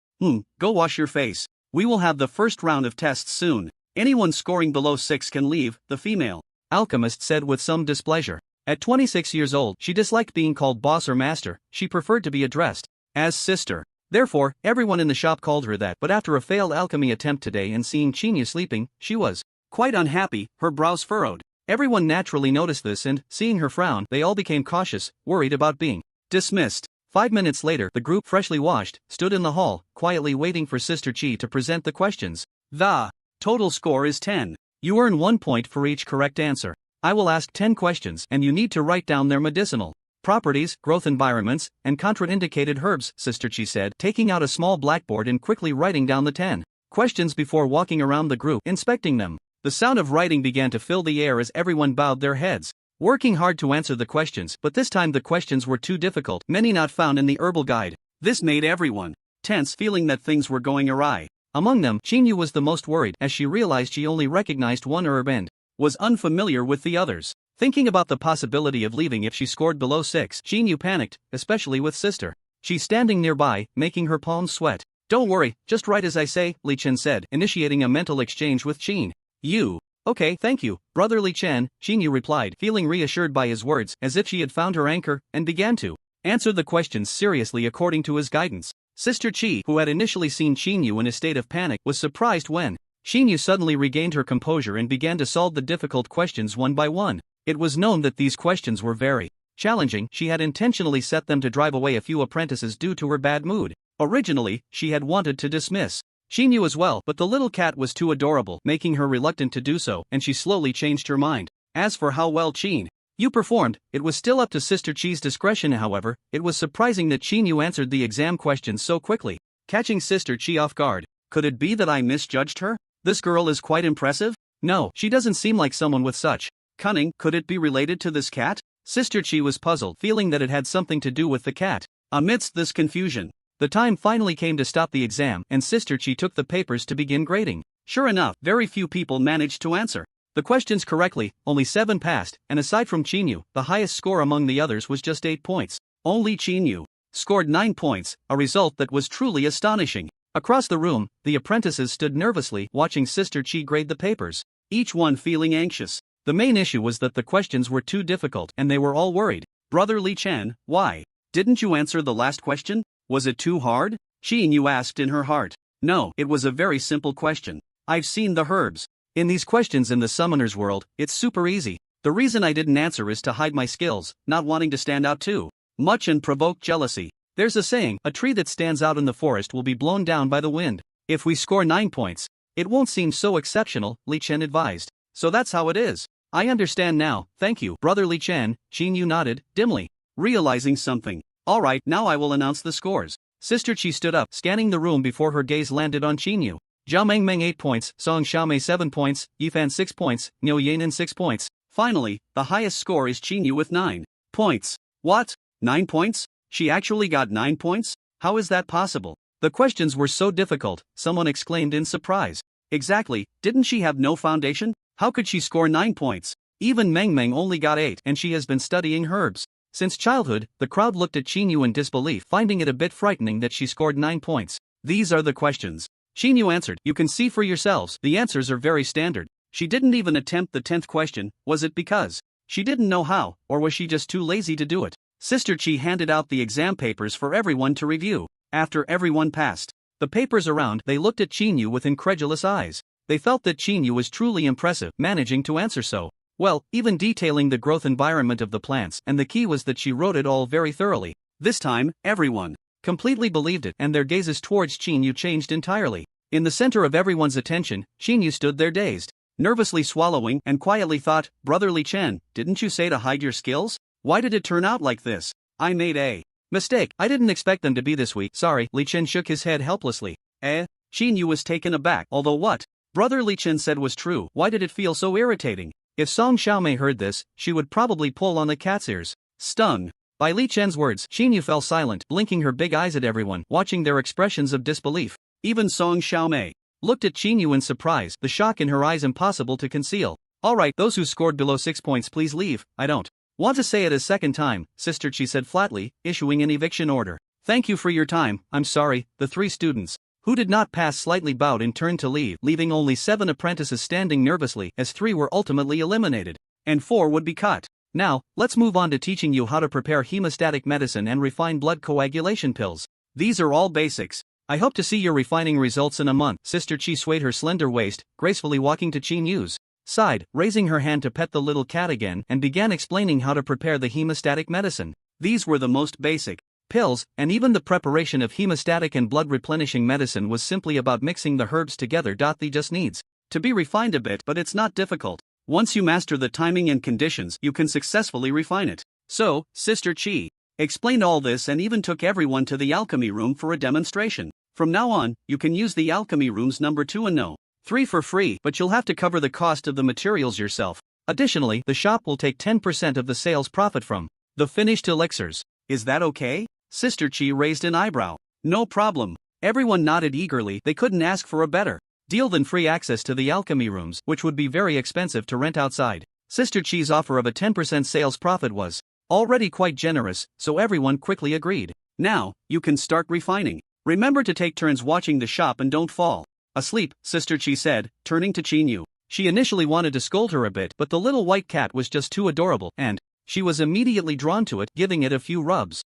Speaker 1: Go wash your face. We will have the first round of tests soon. Anyone scoring below 6 can leave," the female alchemist said with some displeasure. At 26 years old, she disliked being called boss or master, she preferred to be addressed as sister. Therefore, everyone in the shop called her that. But after a failed alchemy attempt today and seeing Qinyu sleeping, she was quite unhappy, her brows furrowed. Everyone naturally noticed this and, seeing her frown, they all became cautious, worried about being dismissed. 5 minutes later, the group, freshly washed, stood in the hall, quietly waiting for Sister Qi to present the questions. The total score is 10. You earn 1 point for each correct answer. I will ask 10 questions, and you need to write down their medicinal properties, growth environments, and contraindicated herbs, Sister Qi said, taking out a small blackboard and quickly writing down the 10 questions before walking around the group, inspecting them. The sound of writing began to fill the air as everyone bowed their heads, working hard to answer the questions, but this time the questions were too difficult, many not found in the herbal guide. This made everyone tense, feeling that things were going awry. Among them, Chinyu was the most worried as she realized she only recognized one herb and was unfamiliar with the others. Thinking about the possibility of leaving if she scored below 6, Chinyu panicked, especially with sister. She's standing nearby, making her palms sweat. Don't worry, just write as I say, Li Chen said, initiating a mental exchange with Qin. You. Okay, thank you, Brother Li Chen, Chinyu replied, feeling reassured by his words, as if she had found her anchor, and began to answer the questions seriously according to his guidance. Sister Qi, who had initially seen Chinyu in a state of panic, was surprised when Chinyu suddenly regained her composure and began to solve the difficult questions one by one. It was known that these questions were very challenging. She had intentionally set them to drive away a few apprentices due to her bad mood. Originally, she had wanted to dismiss Chinyu as well, but the little cat was too adorable, making her reluctant to do so, and she slowly changed her mind. As for how well Chinyu performed, it was still up to Sister Qi's discretion. However, it was surprising that Chinyu answered the exam questions so quickly, catching Sister Qi off guard. Could it be that I misjudged her? This girl is quite impressive? No, she doesn't seem like someone with such cunning. Could it be related to this cat? Sister Qi was puzzled, feeling that it had something to do with the cat. Amidst this confusion, the time finally came to stop the exam, and Sister Qi took the papers to begin grading. Sure enough, very few people managed to answer the questions correctly. Only 7 passed, and aside from Chinyu, the highest score among the others was just 8 points. Only Chinyu scored 9 points, a result that was truly astonishing. Across the room, the apprentices stood nervously watching Sister Qi grade the papers, each one feeling anxious. The main issue was that the questions were too difficult and they were all worried. Brother Li Chen, why didn't you answer the last question? Was it too hard? Chinyu asked in her heart. No, it was a very simple question. I've seen the herbs in these questions in the summoner's world. It's super easy. The reason I didn't answer is to hide my skills, not wanting to stand out too much and provoke jealousy. There's a saying, a tree that stands out in the forest will be blown down by the wind. If we score 9 points, it won't seem so exceptional, Li Chen advised. So that's how it is. I understand now, thank you, Brother Li Chen. Chinyu nodded, dimly realizing something. Alright, now I will announce the scores. Sister Qi stood up, scanning the room before her gaze landed on Chinyu. Zhao Mengmeng 8 points, Song Xiaomei 7 points, Yifan 6 points, Niu Yanin 6 points. Finally, the highest score is Chinyu with 9 points. What? 9 points? She actually got 9 points? How is that possible? The questions were so difficult, someone exclaimed in surprise. Exactly, didn't she have no foundation? How could she score 9 points? Even Mengmeng only got 8 and she has been studying herbs since childhood. The crowd looked at Chinyu in disbelief, finding it a bit frightening that she scored 9 points. These are the questions. Chinyu answered. You can see for yourselves, the answers are very standard. She didn't even attempt the 10th question. Was it because she didn't know how, or was she just too lazy to do it? Sister Qi handed out the exam papers for everyone to review. After everyone passed the papers around, they looked at Chinyu with incredulous eyes. They felt that Chinyu was truly impressive, managing to answer so well, even detailing the growth environment of the plants, and the key was that she wrote it all very thoroughly. This time, everyone completely believed it, and their gazes towards Chinyu changed entirely. In the center of everyone's attention, Chinyu stood there dazed, nervously swallowing, and quietly thought, Brother Li Chen, didn't you say to hide your skills? Why did it turn out like this? I made a mistake. I didn't expect them to be this weak. Sorry. Li Chen shook his head helplessly. Chinyu was taken aback, although what Brother Li Chen said was true. Why did it feel so irritating? If Song Xiaomei heard this, she would probably pull on the cat's ears. Stung by Li Chen's words, Chinyu fell silent, blinking her big eyes at everyone, watching their expressions of disbelief. Even Song Xiaomei looked at Chinyu in surprise, the shock in her eyes impossible to conceal. Alright, those who scored below 6 points please leave. I don't want to say it a second time, Sister Qi said flatly, issuing an eviction order. Thank you for your time. I'm sorry. The 3 students who did not pass slightly bowed and turned to leave, leaving only 7 apprentices standing nervously, as 3 were ultimately eliminated, and 4 would be cut. Now, let's move on to teaching you how to prepare hemostatic medicine and refine blood coagulation pills. These are all basics. I hope to see your refining results in a month. Sister Qi swayed her slender waist, gracefully walking to Chinyu's side, raising her hand to pet the little cat again, and began explaining how to prepare the hemostatic medicine. These were the most basic pills, and even the preparation of hemostatic and blood replenishing medicine was simply about mixing the herbs together. They just needs to be refined a bit, but it's not difficult. Once you master the timing and conditions, you can successfully refine it. So, Sister Qi explained all this and even took everyone to the alchemy room for a demonstration. For From now on, you can use the alchemy rooms number 2 and no. 3 for free, but you'll have to cover the cost of the materials yourself. Additionally, the shop will take 10% of the sales profit from the finished elixirs. Is that okay? Sister Chi raised an eyebrow. No problem. Everyone nodded eagerly. They couldn't ask for a better deal than free access to the alchemy rooms, which would be very expensive to rent outside. Sister Chi's offer of a 10% sales profit was already quite generous, so everyone quickly agreed. Now, you can start refining. Remember to take turns watching the shop and don't fall asleep, Sister Chi said, turning to Chinyu. She initially wanted to scold her a bit, but the little white cat was just too adorable, and she was immediately drawn to it, giving it a few rubs.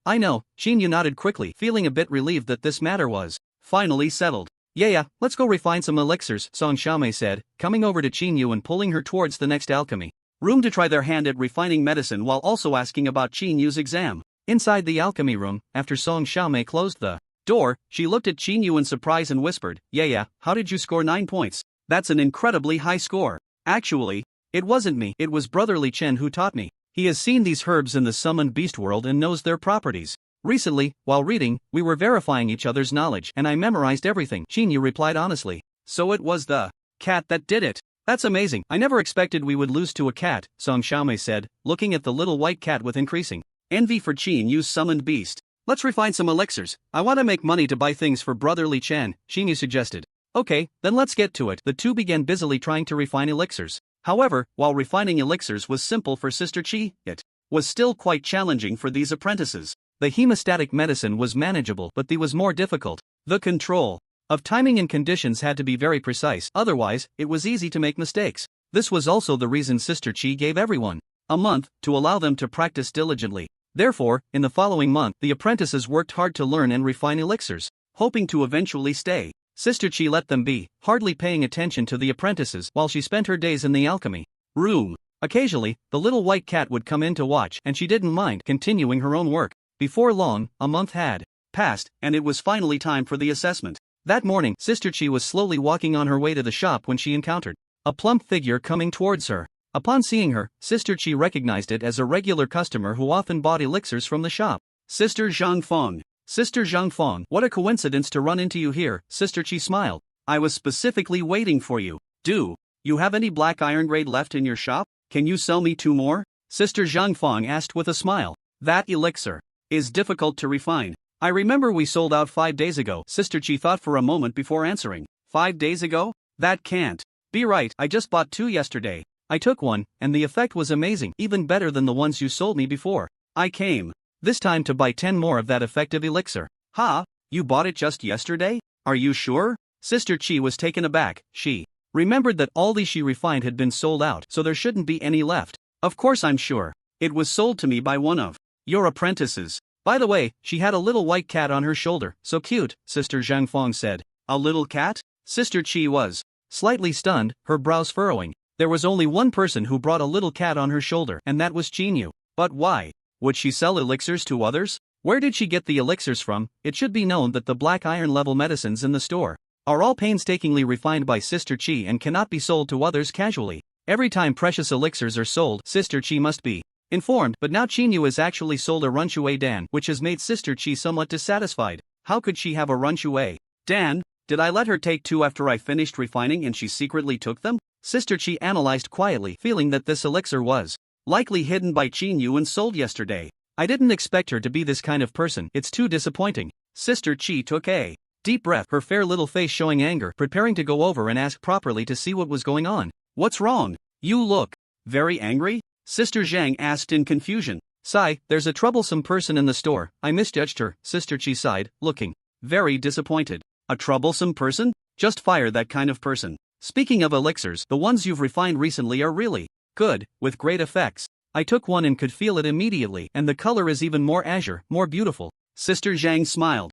Speaker 1: I know, Chinyu nodded quickly, feeling a bit relieved that this matter was finally settled. Yeah, let's go refine some elixirs, Song Xiaomei said, coming over to Chinyu and pulling her towards the next alchemy room to try their hand at refining medicine while also asking about Chinyu's exam. Inside the alchemy room, after Song Xiaomei closed the door, she looked at Chinyu in surprise and whispered, Yeah, how did you score 9 points? That's an incredibly high score. Actually, it wasn't me, it was Brother Li Chen who taught me. He has seen these herbs in the summoned beast world and knows their properties. Recently, while reading, we were verifying each other's knowledge and I memorized everything, Chinyu replied honestly. So it was the cat that did it. That's amazing. I never expected we would lose to a cat, Song Xiaomei said, looking at the little white cat with increasing envy for Chinyu's summoned beast. Let's refine some elixirs. I want to make money to buy things for Brother Li Chen, Chinyu suggested. Okay, then let's get to it. The two began busily trying to refine elixirs. However, while refining elixirs was simple for Sister Chi, it was still quite challenging for these apprentices. The hemostatic medicine was manageable, but the was more difficult. The control of timing and conditions had to be very precise, otherwise, it was easy to make mistakes. This was also the reason Sister Chi gave everyone a month to allow them to practice diligently. Therefore, in the following month, the apprentices worked hard to learn and refine elixirs, hoping to eventually stay. Sister Chi let them be, hardly paying attention to the apprentices while she spent her days in the alchemy room. Occasionally, the little white cat would come in to watch, and she didn't mind continuing her own work. Before long, a month had passed, and it was finally time for the assessment. That morning, Sister Chi was slowly walking on her way to the shop when she encountered a plump figure coming towards her. Upon seeing her, Sister Chi recognized it as a regular customer who often bought elixirs from the shop. Sister Zhang Feng. Sister Zhang Feng, what a coincidence to run into you here, Sister Chi smiled. I was specifically waiting for you. Do you have any black iron grade left in your shop? Can you sell me 2 more? Sister Zhang Feng asked with a smile. That elixir is difficult to refine. I remember we sold out 5 days ago. Sister Chi thought for a moment before answering. 5 days ago? That can't be right. I just bought 2 yesterday. I took one, and the effect was amazing, even better than the ones you sold me before. I came this time to buy 10 more of that effective elixir. Ha, you bought it just yesterday? Are you sure? Sister Chi was taken aback. She remembered that all these she refined had been sold out, so there shouldn't be any left. Of course I'm sure. It was sold to me by one of your apprentices. By the way, she had a little white cat on her shoulder. So cute, Sister Zhang Feng said. A little cat? Sister Chi was slightly stunned, her brows furrowing. There was only one person who brought a little cat on her shoulder, and that was Chinyu. But why would she sell elixirs to others? Where did she get the elixirs from? It should be known that the black iron level medicines in the store are all painstakingly refined by Sister Chi and cannot be sold to others casually. Every time precious elixirs are sold, Sister Chi must be informed, but now Chinyu has actually sold a Runshui Dan, which has made Sister Chi somewhat dissatisfied. How could she have a Runshui Dan? Did I let her take 2 after I finished refining and she secretly took them? Sister Chi analyzed quietly, feeling that this elixir was likely hidden by Chinyu and sold yesterday. I didn't expect her to be this kind of person. It's too disappointing. Sister Chi took a deep breath, her fair little face showing anger, preparing to go over and ask properly to see what was going on. What's wrong? You look very angry? Sister Zhang asked in confusion. Sigh, there's a troublesome person in the store. I misjudged her, Sister Chi sighed, looking very disappointed. A troublesome person? Just fire that kind of person. Speaking of elixirs, the ones you've refined recently are really good, with great effects. I took one and could feel it immediately, and the color is even more azure, more beautiful. Sister Zhang smiled.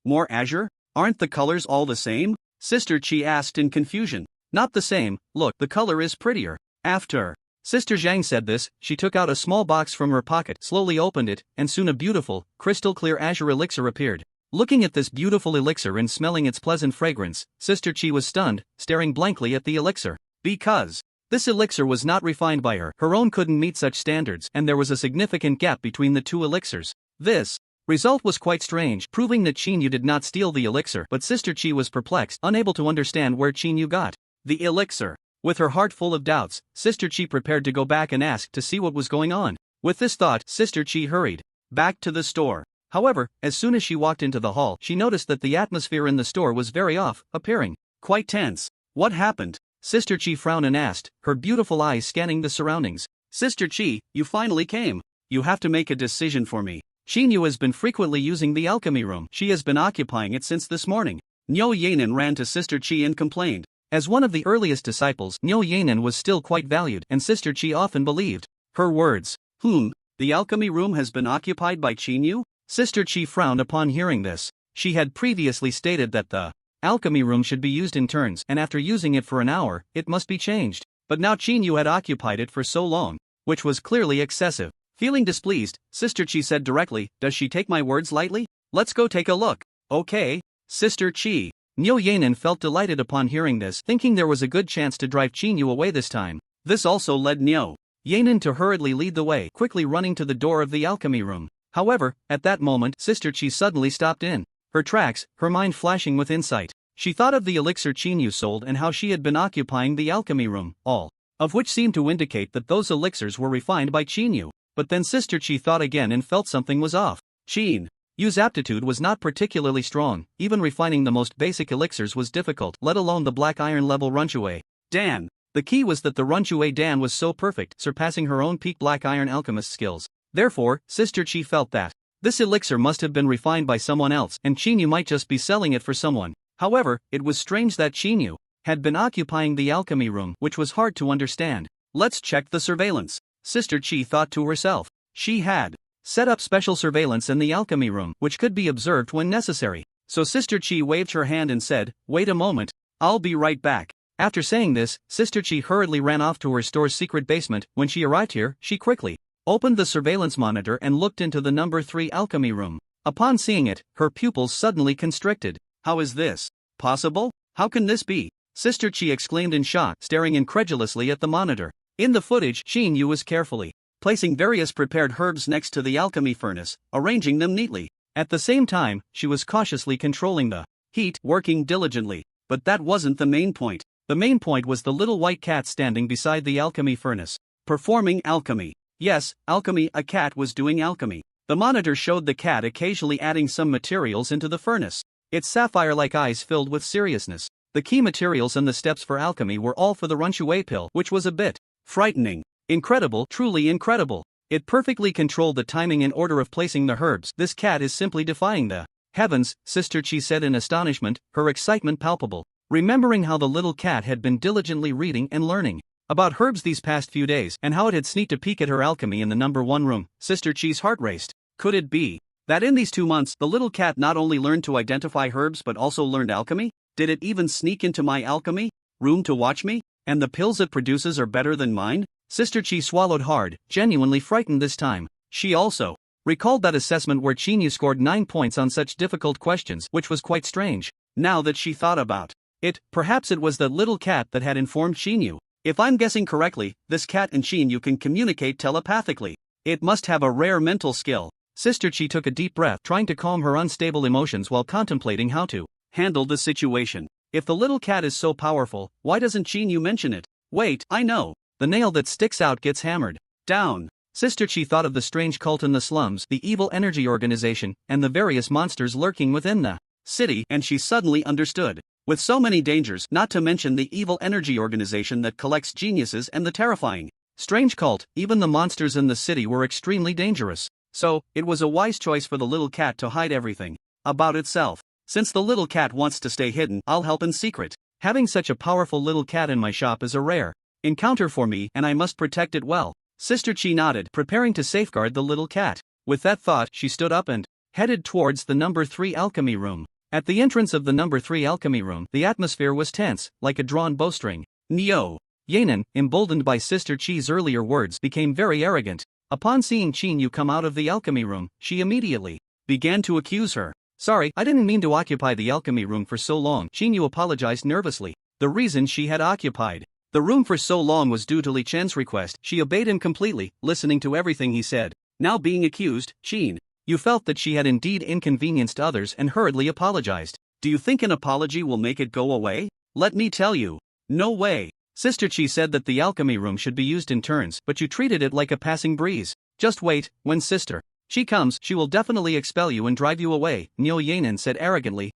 Speaker 1: More azure? Aren't the colors all the same? Sister Chi asked in confusion. Not the same, look, the color is prettier. After Sister Zhang said this, she took out a small box from her pocket, slowly opened it, and soon a beautiful, crystal-clear azure elixir appeared. Looking at this beautiful elixir and smelling its pleasant fragrance, Sister Chi was stunned, staring blankly at the elixir. Because this elixir was not refined by her, her own couldn't meet such standards, and there was a significant gap between the 2 elixirs. This Result was quite strange, proving that Qinyu did not steal the elixir, but Sister Qi was perplexed, unable to understand where Qinyu got the elixir. With her heart full of doubts, Sister Qi prepared to go back and ask to see what was going on. With this thought, Sister Qi hurried back to the store. However, as soon as she walked into the hall, she noticed that the atmosphere in the store was very off, appearing quite tense. What happened? Sister Qi frowned and asked, her beautiful eyes scanning the surroundings. Sister Qi, you finally came. You have to make a decision for me. Qinyu has been frequently using the alchemy room. She has been occupying it since this morning. Niu Yanan ran to Sister Qi and complained. As one of the earliest disciples, Niu Yanan was still quite valued, and Sister Qi often believed her words. The alchemy room has been occupied by Qinyu? Sister Qi frowned upon hearing this. She had previously stated that the alchemy room should be used in turns, and after using it for an hour, it must be changed. But now Qinyu had occupied it for so long, which was clearly excessive. Feeling displeased, Sister Qi said directly, does she take my words lightly? Let's go take a look. Okay, Sister Qi. Niu Yanan felt delighted upon hearing this, thinking there was a good chance to drive Qinyu away this time. This also led Niu Yanan to hurriedly lead the way, quickly running to the door of the alchemy room. However, at that moment, Sister Qi suddenly stopped in her tracks, her mind flashing with insight. She thought of the elixir Qinyu sold and how she had been occupying the alchemy room, all of which seemed to indicate that those elixirs were refined by Qinyu. But then Sister Qi thought again and felt something was off. Qinyu's aptitude was not particularly strong. Even refining the most basic elixirs was difficult, let alone the black iron level Runshui Dan. The key was that the Runshui Dan was so perfect, surpassing her own peak black iron alchemist skills. Therefore, Sister Qi felt that this elixir must have been refined by someone else, and Qinyu might just be selling it for someone. However, it was strange that Qinyu had been occupying the alchemy room, which was hard to understand. Let's check the surveillance, Sister Qi thought to herself. She had set up special surveillance in the alchemy room, which could be observed when necessary. So Sister Qi waved her hand and said, wait a moment, I'll be right back. After saying this, Sister Qi hurriedly ran off to her store's secret basement. When she arrived here, she quickly opened the surveillance monitor and looked into the number 3 alchemy room. Upon seeing it, her pupils suddenly constricted. How is this possible? How can this be? Sister Qi exclaimed in shock, staring incredulously at the monitor. In the footage, Qinyu was carefully placing various prepared herbs next to the alchemy furnace, arranging them neatly. At the same time, she was cautiously controlling the heat, working diligently. But that wasn't the main point. The main point was the little white cat standing beside the alchemy furnace, performing alchemy. Yes, alchemy, a cat was doing alchemy. The monitor showed the cat occasionally adding some materials into the furnace. Its sapphire-like eyes filled with seriousness. The key materials and the steps for alchemy were all for the Runshui pill, which was a bit frightening. Incredible, truly incredible. It perfectly controlled the timing and order of placing the herbs. This cat is simply defying the heavens, Sister Qi said in astonishment, her excitement palpable. Remembering how the little cat had been diligently reading and learning about herbs these past few days, and how it had sneaked a peek at her alchemy in the number 1 room, Sister Qi's heart raced. Could it be that in these 2 months, the little cat not only learned to identify herbs but also learned alchemy? Did it even sneak into my alchemy room to watch me? And the pills it produces are better than mine? Sister Qi swallowed hard, genuinely frightened this time. She also recalled that assessment where Qinyu scored 9 points on such difficult questions, which was quite strange. Now that she thought about it, perhaps it was that little cat that had informed Qinyu. If I'm guessing correctly, this cat and Qinyu can communicate telepathically. It must have a rare mental skill. Sister Qi took a deep breath, trying to calm her unstable emotions while contemplating how to handle the situation. If the little cat is so powerful, why doesn't Qinyu mention it? Wait, I know. The nail that sticks out gets hammered down. Sister Qi thought of the strange cult in the slums, the evil energy organization, and the various monsters lurking within the city, and she suddenly understood. With so many dangers, not to mention the evil energy organization that collects geniuses and the terrifying strange cult, even the monsters in the city were extremely dangerous. So, it was a wise choice for the little cat to hide everything about itself. Since the little cat wants to stay hidden, I'll help in secret. Having such a powerful little cat in my shop is a rare encounter for me, and I must protect it well. Sister Qi nodded, preparing to safeguard the little cat. With that thought, she stood up and headed towards the number 3 alchemy room. At the entrance of the number 3 alchemy room, the atmosphere was tense, like a drawn bowstring. Niu Yanan, emboldened by Sister Qi's earlier words, became very arrogant. Upon seeing Qinyu come out of the alchemy room, she immediately began to accuse her. Sorry, I didn't mean to occupy the alchemy room for so long. Qinyu apologized nervously. The reason she had occupied the room for so long was due to Li Chen's request. She obeyed him completely, listening to everything he said. Now being accused, Qin You felt that she had indeed inconvenienced others and hurriedly apologized. Do you think an apology will make it go away? Let me tell you. No way. Sister Chi said that the alchemy room should be used in turns, but you treated it like a passing breeze. Just wait, when Sister Chi comes, she will definitely expel you and drive you away, Niu Yanin said arrogantly.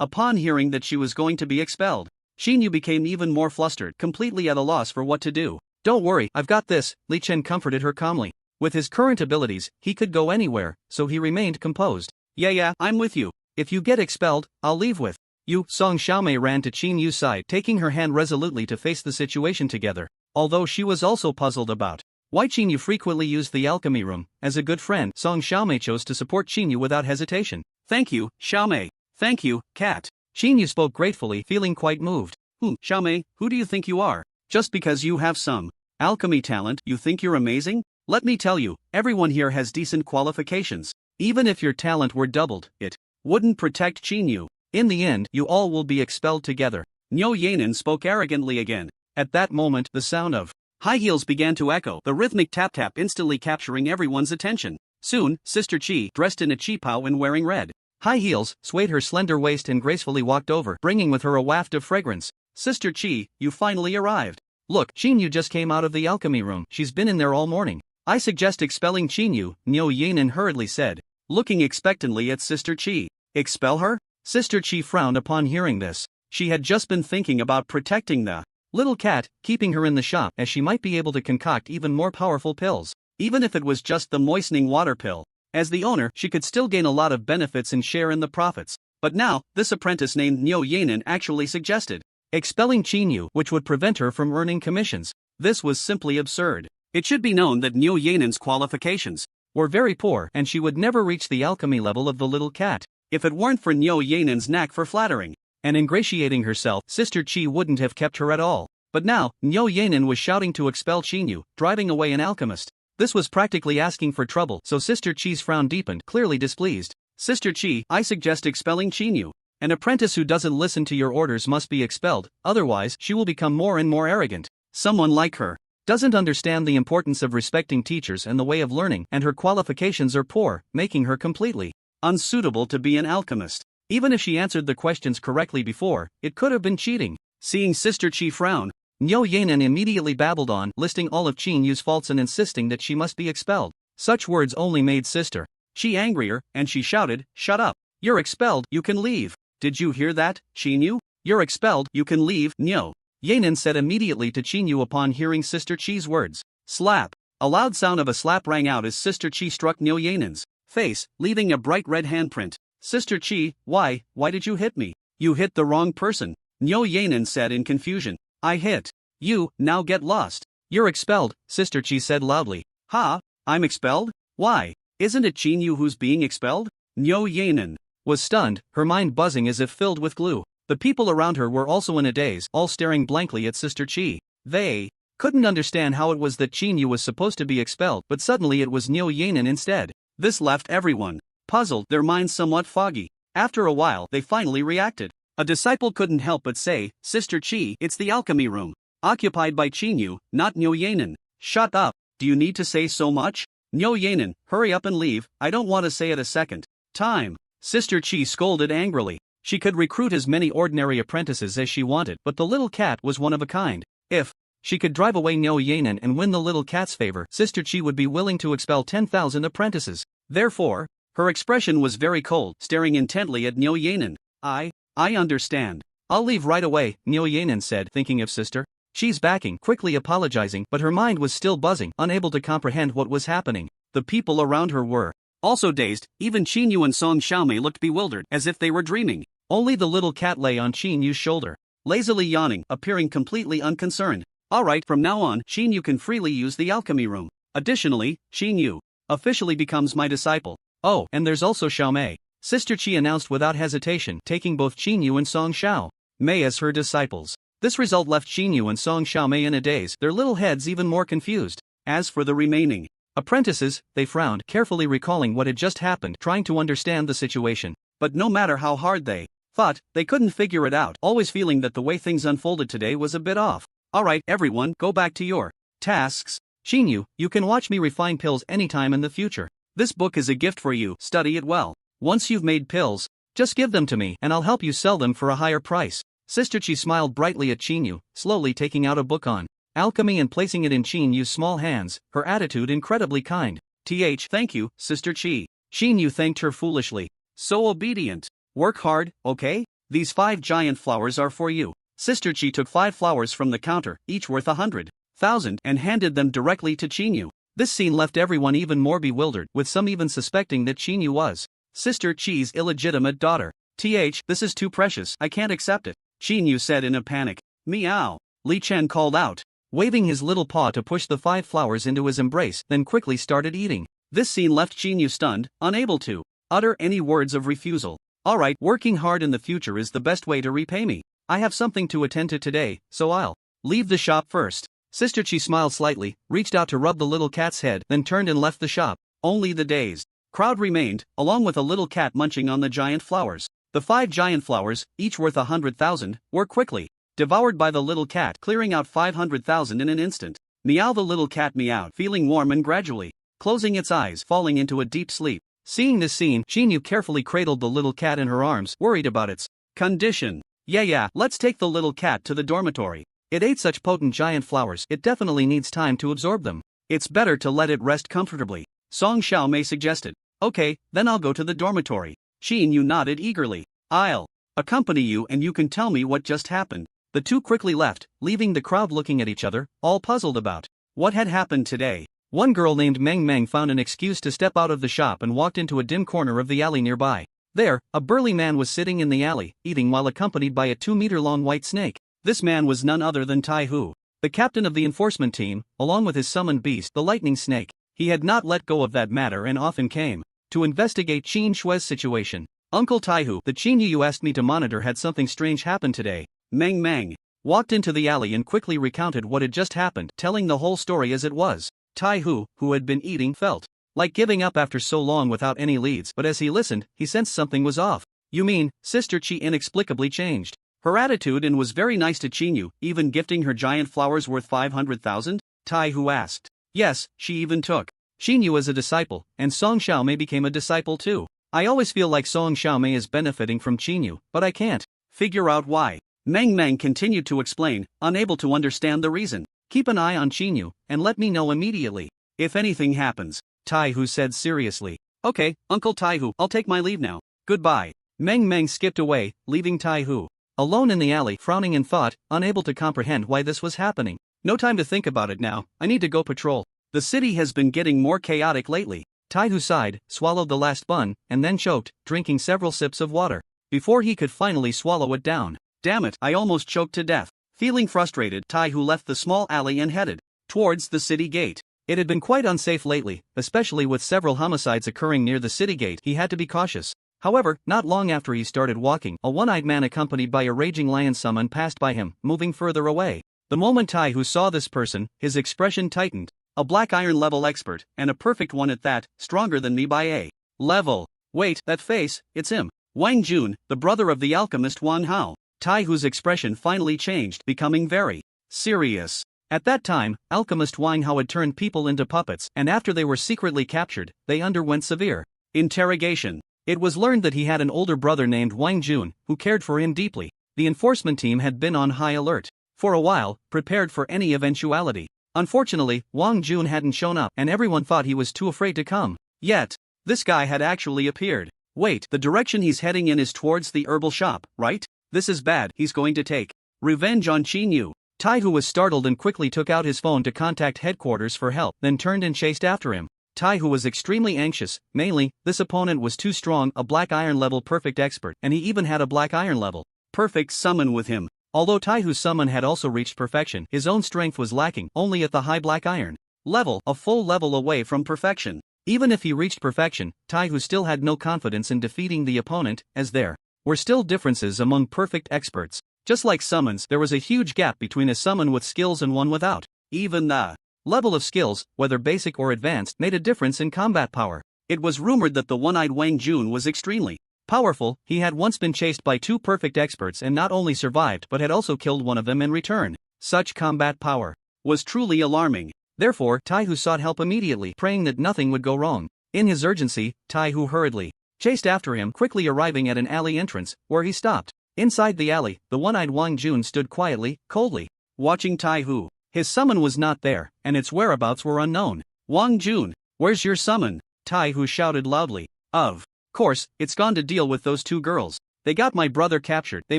Speaker 1: Upon hearing that she was going to be expelled, Xin Yu became even more flustered, completely at a loss for what to do. Don't worry, I've got this, Li Chen comforted her calmly. With his current abilities, he could go anywhere, so he remained composed. Yeah, I'm with you. If you get expelled, I'll leave with you. Song Xiaomei ran to Qin Yu's side, taking her hand resolutely to face the situation together, although she was also puzzled about why Qin Yu frequently used the alchemy room. As a good friend, Song Xiaomei chose to support Qin Yu without hesitation. Thank you, Xiaomei. Thank you, Cat. Qin Yu spoke gratefully, feeling quite moved. Xiaomei, who do you think you are? Just because you have some alchemy talent, you think you're amazing? Let me tell you, everyone here has decent qualifications. Even if your talent were doubled, it wouldn't protect Qin Yu. In the end, you all will be expelled together. Niu Yanin spoke arrogantly again. At that moment, the sound of high heels began to echo, the rhythmic tap-tap instantly capturing everyone's attention. Soon, Sister Chi, dressed in a qipao and wearing red high heels, swayed her slender waist and gracefully walked over, bringing with her a waft of fragrance. Sister Chi, you finally arrived. Look, Qin Yu just came out of the alchemy room. She's been in there all morning. I suggest expelling Qin Yu, Niu Yanin hurriedly said, looking expectantly at Sister Chi. Expel her? Sister Chi frowned upon hearing this. She had just been thinking about protecting the little cat, keeping her in the shop, as she might be able to concoct even more powerful pills. Even if it was just the moistening water pill. As the owner, she could still gain a lot of benefits and share in the profits. But now, this apprentice named Niu Yanin actually suggested expelling Qin Yu, which would prevent her from earning commissions. This was simply absurd. It should be known that Niu Yanin's qualifications were very poor, and she would never reach the alchemy level of the little cat. If it weren't for Niu Yanin's knack for flattering and ingratiating herself, Sister Chi wouldn't have kept her at all. But now, Niu Yanin was shouting to expel Qin Yu, driving away an alchemist. This was practically asking for trouble, so Sister Chi's frown deepened, clearly displeased. Sister Chi, I suggest expelling Qin Yu. An apprentice who doesn't listen to your orders must be expelled, otherwise she will become more and more arrogant. Someone like her doesn't understand the importance of respecting teachers and the way of learning, and her qualifications are poor, making her completely unsuitable to be an alchemist. Even if she answered the questions correctly before, it could have been cheating. Seeing Sister Chi frown, Niu Yanin immediately babbled on, listing all of Qin Yu's faults and insisting that she must be expelled. Such words only made Sister Chi angrier, and she shouted, "Shut up! You're expelled, you can leave." Did you hear that, Qin Yu? You're expelled, you can leave, Niu Yanin said immediately to Qin Yu upon hearing Sister Chi's words. Slap! A loud sound of a slap rang out as Sister Chi struck Niu Yanin's face, leaving a bright red handprint. Sister Chi, why did you hit me? You hit the wrong person, Niu Yanin said in confusion. I hit you, now get lost. You're expelled, Sister Chi said loudly. Ha? I'm expelled? Why? Isn't it Qin Yu who's being expelled? Niu Yanin was stunned, her mind buzzing as if filled with glue. The people around her were also in a daze, all staring blankly at Sister Chi. They couldn't understand how it was that Qin Yu was supposed to be expelled, but suddenly it was Niu Yanin instead. This left everyone puzzled, their minds somewhat foggy. After a while, they finally reacted. A disciple couldn't help but say, Sister Chi, it's the alchemy room, occupied by Qin Yu, not Niu Yanin. Shut up, do you need to say so much? Niu Yanin, hurry up and leave, I don't want to say it a second time. Sister Chi scolded angrily. She could recruit as many ordinary apprentices as she wanted, but the little cat was one of a kind. If she could drive away Niu Yanin and win the little cat's favor, Sister Chi would be willing to expel 10,000 apprentices. Therefore, her expression was very cold, staring intently at Niu Yanin. I understand. I'll leave right away, Niu Yanin said, thinking of Sister Chi's backing, quickly apologizing, but her mind was still buzzing, unable to comprehend what was happening. The people around her were also dazed. Even Qin Yu and Song Xiaomei looked bewildered, as if they were dreaming. Only the little cat lay on Qin Yu's shoulder, lazily yawning, appearing completely unconcerned. Alright, from now on, Qin Yu can freely use the alchemy room. Additionally, Qin Yu officially becomes my disciple. Oh, and there's also Xiaomei. Sister Chi announced without hesitation, taking both Qin Yu and Song Xiaomei as her disciples. This result left Qin Yu and Song Xiaomei in a daze, their little heads even more confused. As for the remaining apprentices, they frowned, carefully recalling what had just happened, trying to understand the situation. But no matter how hard they thought, they couldn't figure it out, always feeling that the way things unfolded today was a bit off. Alright, everyone, go back to your tasks. Qin Yu, you can watch me refine pills anytime in the future. This book is a gift for you, study it well. Once you've made pills, just give them to me and I'll help you sell them for a higher price. Sister Chi smiled brightly at Chinyu, slowly taking out a book on alchemy and placing it in Chinyu's small hands, her attitude incredibly kind. Thank you, Sister Chi. Chinyu thanked her foolishly. So obedient. Work hard, okay? These 5 giant flowers are for you. Sister Chi took 5 flowers from the counter, each worth 100,000, and handed them directly to Chinyu. This scene left everyone even more bewildered, with some even suspecting that Chinyu was Sister Chi's illegitimate daughter. This is too precious, I can't accept it, Chinyu said in a panic. Meow. Li Chen called out, waving his little paw to push the 5 flowers into his embrace, then quickly started eating. This scene left Chinyu stunned, unable to utter any words of refusal. Alright, working hard in the future is the best way to repay me. I have something to attend to today, so I'll leave the shop first. Sister Chi smiled slightly, reached out to rub the little cat's head, then turned and left the shop. Only the dazed crowd remained, along with a little cat munching on the giant flowers. The 5 giant flowers, each worth 100,000, were quickly devoured by the little cat, clearing out 500,000 in an instant. Meow. The little cat meowed, feeling warm and gradually closing its eyes, falling into a deep sleep. Seeing this scene, Chinyu carefully cradled the little cat in her arms, worried about its condition. Yeah, let's take the little cat to the dormitory. It ate such potent giant flowers, it definitely needs time to absorb them. It's better to let it rest comfortably, Song Xiaomei suggested. Okay, then I'll go to the dormitory. Chinyu nodded eagerly. I'll accompany you and you can tell me what just happened. The two quickly left, leaving the crowd looking at each other, all puzzled about what had happened today. One girl named Meng Meng found an excuse to step out of the shop and walked into a dim corner of the alley nearby. There, a burly man was sitting in the alley, eating while accompanied by a 2-meter-long white snake. This man was none other than Tai Hu, the captain of the enforcement team, along with his summoned beast, the lightning snake. He had not let go of that matter and often came to investigate Qin Shui's situation. Uncle Tai Hu, the Chinyu you asked me to monitor had something strange happen today. Meng Meng walked into the alley and quickly recounted what had just happened, telling the whole story as it was. Tai Hu, who had been eating, felt like giving up after so long without any leads, but as he listened, he sensed something was off. You mean, Sister Chi inexplicably changed her attitude and was very nice to Chinyu, even gifting her giant flowers worth 500,000? Tai Hu asked. Yes, she even took Chinyu as a disciple, and Song Xiaomei became a disciple too. I always feel like Song Xiaomei is benefiting from Chinyu, but I can't figure out why. Meng Meng continued to explain, unable to understand the reason. Keep an eye on Chinyu, and let me know immediately if anything happens, Tai Hu said seriously. Okay, Uncle Tai Hu, I'll take my leave now. Goodbye. Meng Meng skipped away, leaving Tai Hu alone in the alley, frowning in thought, unable to comprehend why this was happening. No time to think about it now, I need to go patrol. The city has been getting more chaotic lately. Tai Hu sighed, swallowed the last bun, and then choked, drinking several sips of water before he could finally swallow it down. Damn it, I almost choked to death. Feeling frustrated, Tai Hu left the small alley and headed towards the city gate. It had been quite unsafe lately, especially with several homicides occurring near the city gate. He had to be cautious. However, not long after he started walking, a one-eyed man accompanied by a raging lion summon passed by him, moving further away. The moment Tai Hu saw this person, his expression tightened. A black iron level expert, and a perfect one at that, stronger than me by a level. Wait, that face, it's him. Wang Jun, the brother of the alchemist Wang Hao. Tai Hu's expression finally changed, becoming very serious. At that time, alchemist Wang Hao had turned people into puppets, and after they were secretly captured, they underwent severe interrogation. It was learned that he had an older brother named Wang Jun, who cared for him deeply. The enforcement team had been on high alert for a while, prepared for any eventuality. Unfortunately, Wang Jun hadn't shown up, and everyone thought he was too afraid to come. Yet, this guy had actually appeared. Wait, the direction he's heading in is towards the herbal shop, right? This is bad, he's going to take revenge on Chinyu. Tai Hu was startled and quickly took out his phone to contact headquarters for help, then turned and chased after him. Tai Hu was extremely anxious, mainly, this opponent was too strong, a black iron level perfect expert, and he even had a black iron level perfect summon with him. Although Tai Hu's summon had also reached perfection, his own strength was lacking, only at the high black iron level, a full level away from perfection. Even if he reached perfection, Tai Hu still had no confidence in defeating the opponent, as there were still differences among perfect experts. Just like summons, there was a huge gap between a summon with skills and one without. Even the level of skills, whether basic or advanced, made a difference in combat power. It was rumored that the one-eyed Wang Jun was extremely powerful. He had once been chased by 2 perfect experts and not only survived but had also killed one of them in return. Such combat power was truly alarming. Therefore, Tai Hu sought help immediately, praying that nothing would go wrong. In his urgency, Taihu hurriedly chased after him, quickly arriving at an alley entrance, where he stopped. Inside the alley, the one-eyed Wang Jun stood quietly, coldly watching Taihu. His summon was not there, and its whereabouts were unknown. Wang Jun, where's your summon? Taihu shouted loudly. Of course, it's gone to deal with those two girls. They got my brother captured, they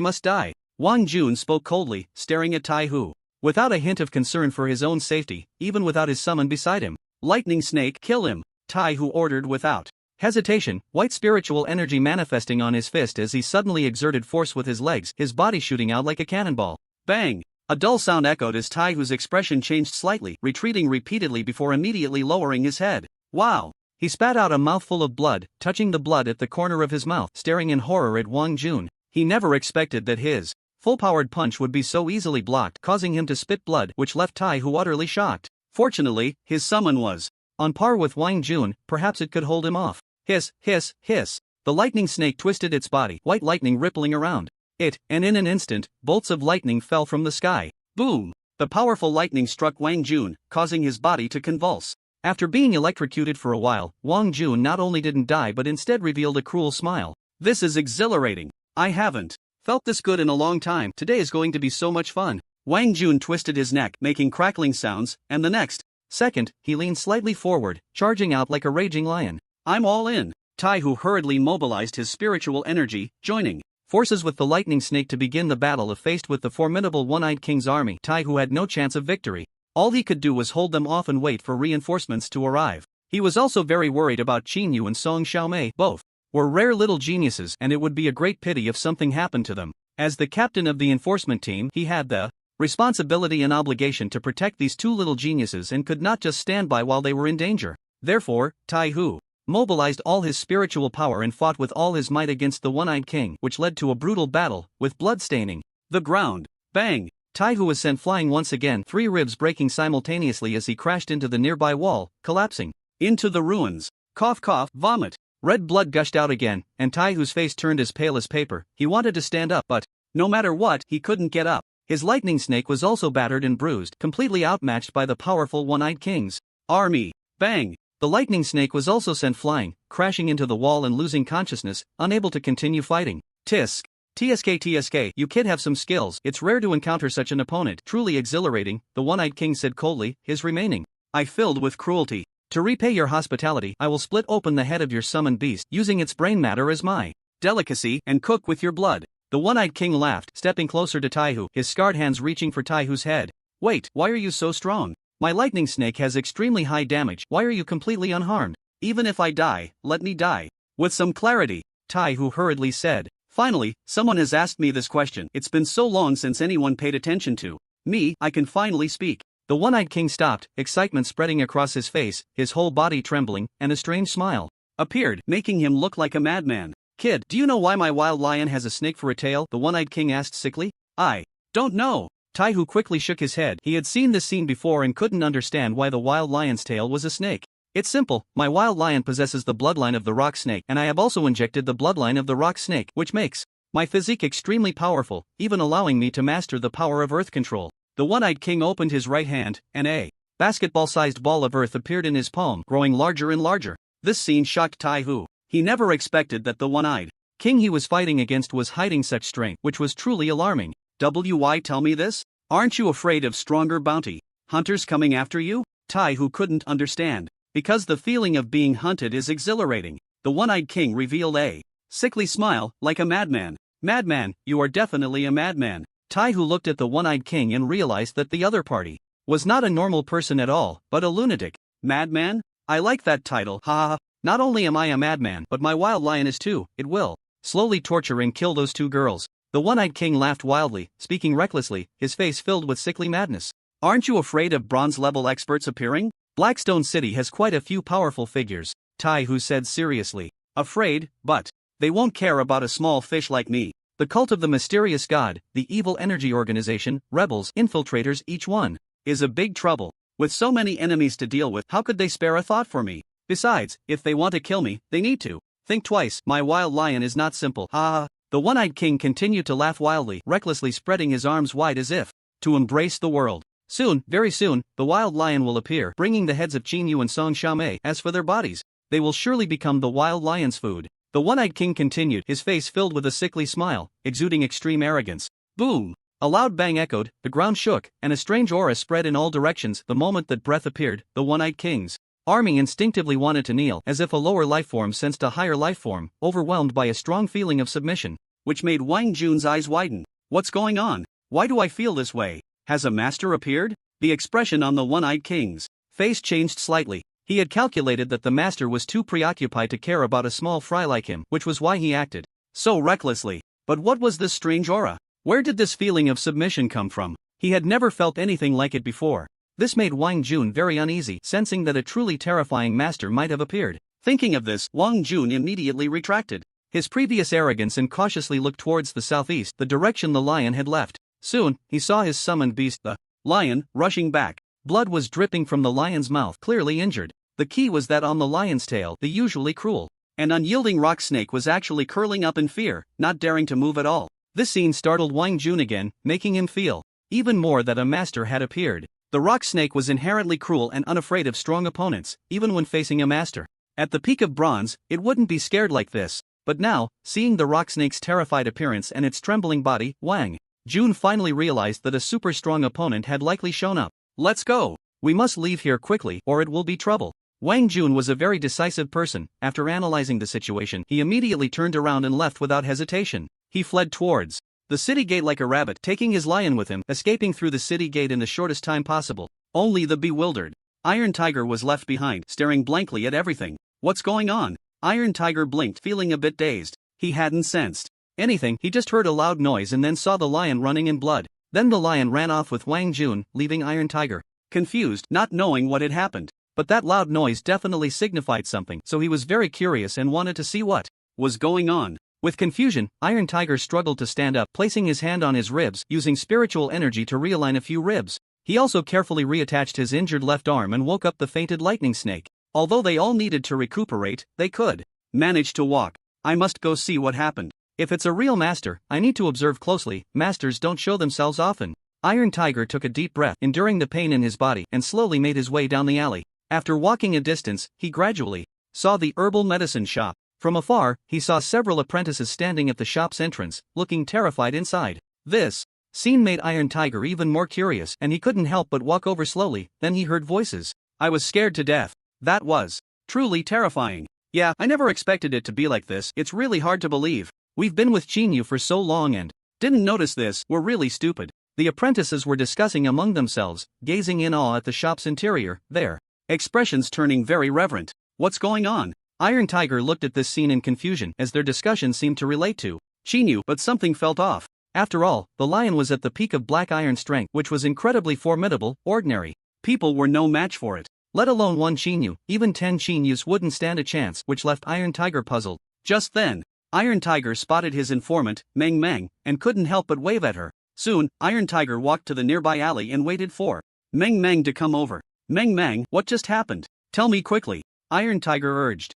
Speaker 1: must die. Wang Jun spoke coldly, staring at Taihu, without a hint of concern for his own safety, even without his summon beside him. Lightning Snake, kill him, Taihu ordered without hesitation, white spiritual energy manifesting on his fist as he suddenly exerted force with his legs, his body shooting out like a cannonball. Bang! A dull sound echoed as Taihu's expression changed slightly, retreating repeatedly before immediately lowering his head. Wow! He spat out a mouthful of blood, touching the blood at the corner of his mouth, staring in horror at Wang Jun. He never expected that his full-powered punch would be so easily blocked, causing him to spit blood, which left Taihu utterly shocked. Fortunately, his summon was on par with Wang Jun, perhaps it could hold him off. Hiss, hiss, hiss. The lightning snake twisted its body, white lightning rippling around it, and in an instant, bolts of lightning fell from the sky. Boom! The powerful lightning struck Wang Jun, causing his body to convulse. After being electrocuted for a while, Wang Jun not only didn't die but instead revealed a cruel smile. This is exhilarating. I haven't felt this good in a long time. Today is going to be so much fun. Wang Jun twisted his neck, making crackling sounds, and the next second, he leaned slightly forward, charging out like a raging lion. I'm all in. Taihu hurriedly mobilized his spiritual energy, joining forces with the lightning snake to begin the battle. If faced with the formidable one-eyed king's army, Taihu had no chance of victory. All he could do was hold them off and wait for reinforcements to arrive. He was also very worried about Qin Yu and Song Xiaomei. Both were rare little geniuses, and it would be a great pity if something happened to them. As the captain of the enforcement team, he had the responsibility and obligation to protect these two little geniuses and could not just stand by while they were in danger. Therefore, Taihu mobilized all his spiritual power and fought with all his might against the one-eyed king, which led to a brutal battle, with blood staining the ground. Bang! Taihu was sent flying once again, 3 ribs breaking simultaneously as he crashed into the nearby wall, collapsing into the ruins. Cough cough, vomit. Red blood gushed out again, and Taihu's face turned as pale as paper. He wanted to stand up, but no matter what, he couldn't get up. His lightning snake was also battered and bruised, completely outmatched by the powerful one-eyed king's army. Bang! The lightning snake was also sent flying, crashing into the wall and losing consciousness, unable to continue fighting. Tisk. TSK, you kid have some skills. It's rare to encounter such an opponent. Truly exhilarating, the one-eyed king said coldly, his remaining eye filled with cruelty. To repay your hospitality, I will split open the head of your summoned beast, using its brain matter as my delicacy, and cook with your blood. The one-eyed king laughed, stepping closer to Taihu, his scarred hands reaching for Taihu's head. Wait, why are you so strong? My lightning snake has extremely high damage. Why are you completely unharmed? Even if I die, let me die with some clarity, Taihu hurriedly said. Finally, someone has asked me this question. It's been so long since anyone paid attention to me. I can finally speak. The one-eyed king stopped, excitement spreading across his face, his whole body trembling, and a strange smile appeared, making him look like a madman. Kid, do you know why my wild lion has a snake for a tail? The one-eyed king asked sickly. I don't know. Taihu quickly shook his head. He had seen this scene before and couldn't understand why the wild lion's tail was a snake. It's simple. My wild lion possesses the bloodline of the rock snake, and I have also injected the bloodline of the rock snake, which makes my physique extremely powerful, even allowing me to master the power of earth control. The one-eyed king opened his right hand, and a basketball-sized ball of earth appeared in his palm, growing larger and larger. This scene shocked Taihu. He never expected that the one-eyed king he was fighting against was hiding such strength, which was truly alarming. Why tell me this? Aren't you afraid of stronger bounty hunters coming after you? Taihu couldn't understand. Because the feeling of being hunted is exhilarating. The one-eyed king revealed a sickly smile, like a madman. Madman, you are definitely a madman. Taihu looked at the one-eyed king and realized that the other party was not a normal person at all, but a lunatic. Madman? I like that title, haha. Not only am I a madman, but my wild lion is too. It will slowly torture and kill those two girls. The one-eyed king laughed wildly, speaking recklessly, his face filled with sickly madness. Aren't you afraid of bronze-level experts appearing? Blackstone City has quite a few powerful figures, Taihu said seriously. Afraid, but they won't care about a small fish like me. The cult of the mysterious god, the evil energy organization, rebels, infiltrators, each one is a big trouble. With so many enemies to deal with, how could they spare a thought for me? Besides, if they want to kill me, they need to think twice. My wild lion is not simple, haha. The one-eyed king continued to laugh wildly, recklessly spreading his arms wide as if to embrace the world. Soon, very soon, the wild lion will appear, bringing the heads of Qin Yu and Song Xiaomei. As for their bodies, they will surely become the wild lion's food. The one-eyed king continued, his face filled with a sickly smile, exuding extreme arrogance. Boom! A loud bang echoed, the ground shook, and a strange aura spread in all directions. The moment that breath appeared, the one-eyed king's army instinctively wanted to kneel, as if a lower lifeform sensed a higher lifeform, overwhelmed by a strong feeling of submission, which made Wang Jun's eyes widen. What's going on? Why do I feel this way? Has a master appeared? The expression on the one-eyed king's face changed slightly. He had calculated that the master was too preoccupied to care about a small fry like him, which was why he acted so recklessly. But what was this strange aura? Where did this feeling of submission come from? He had never felt anything like it before. This made Wang Jun very uneasy, sensing that a truly terrifying master might have appeared. Thinking of this, Wang Jun immediately retracted his previous arrogance and cautiously looked towards the southeast, the direction the lion had left. Soon, he saw his summoned beast, the lion, rushing back. Blood was dripping from the lion's mouth, clearly injured. The key was that on the lion's tail, the usually cruel and unyielding rock snake was actually curling up in fear, not daring to move at all. This scene startled Wang Jun again, making him feel even more that a master had appeared. The rock snake was inherently cruel and unafraid of strong opponents, even when facing a master. At the peak of bronze, it wouldn't be scared like this. But now, seeing the rock snake's terrified appearance and its trembling body, Wang Jun finally realized that a super strong opponent had likely shown up. Let's go! We must leave here quickly, or it will be trouble. Wang Jun was a very decisive person. After analyzing the situation, he immediately turned around and left without hesitation. He fled towards the city gate like a rabbit, taking his lion with him, escaping through the city gate in the shortest time possible. Only the bewildered Iron Tiger was left behind, staring blankly at everything. What's going on? Iron Tiger blinked, feeling a bit dazed. He hadn't sensed anything, he just heard a loud noise and then saw the lion running in blood. Then the lion ran off with Wang Jun, leaving Iron Tiger confused, not knowing what had happened. But that loud noise definitely signified something, so he was very curious and wanted to see what was going on. With confusion, Iron Tiger struggled to stand up, placing his hand on his ribs, using spiritual energy to realign a few ribs. He also carefully reattached his injured left arm and woke up the fainted lightning snake. Although they all needed to recuperate, they could manage to walk. I must go see what happened. If it's a real master, I need to observe closely. Masters don't show themselves often. Iron Tiger took a deep breath, enduring the pain in his body, and slowly made his way down the alley. After walking a distance, he gradually saw the herbal medicine shop. From afar, he saw several apprentices standing at the shop's entrance, looking terrified inside. This scene made Iron Tiger even more curious, and he couldn't help but walk over slowly. Then he heard voices. I was scared to death. That was truly terrifying. Yeah, I never expected it to be like this. It's really hard to believe. We've been with Qinyu for so long and didn't notice this. We're really stupid. The apprentices were discussing among themselves, gazing in awe at the shop's interior. Their expressions turning very reverent. What's going on? Iron Tiger looked at this scene in confusion, as their discussion seemed to relate to Qinyu, but something felt off. After all, the lion was at the peak of black iron strength, which was incredibly formidable. Ordinary people were no match for it. Let alone one Qinyu, even 10 Qinyus wouldn't stand a chance, which left Iron Tiger puzzled. Just then, Iron Tiger spotted his informant, Meng Meng, and couldn't help but wave at her. Soon, Iron Tiger walked to the nearby alley and waited for Meng Meng to come over. Meng Meng, what just happened? Tell me quickly, Iron Tiger urged.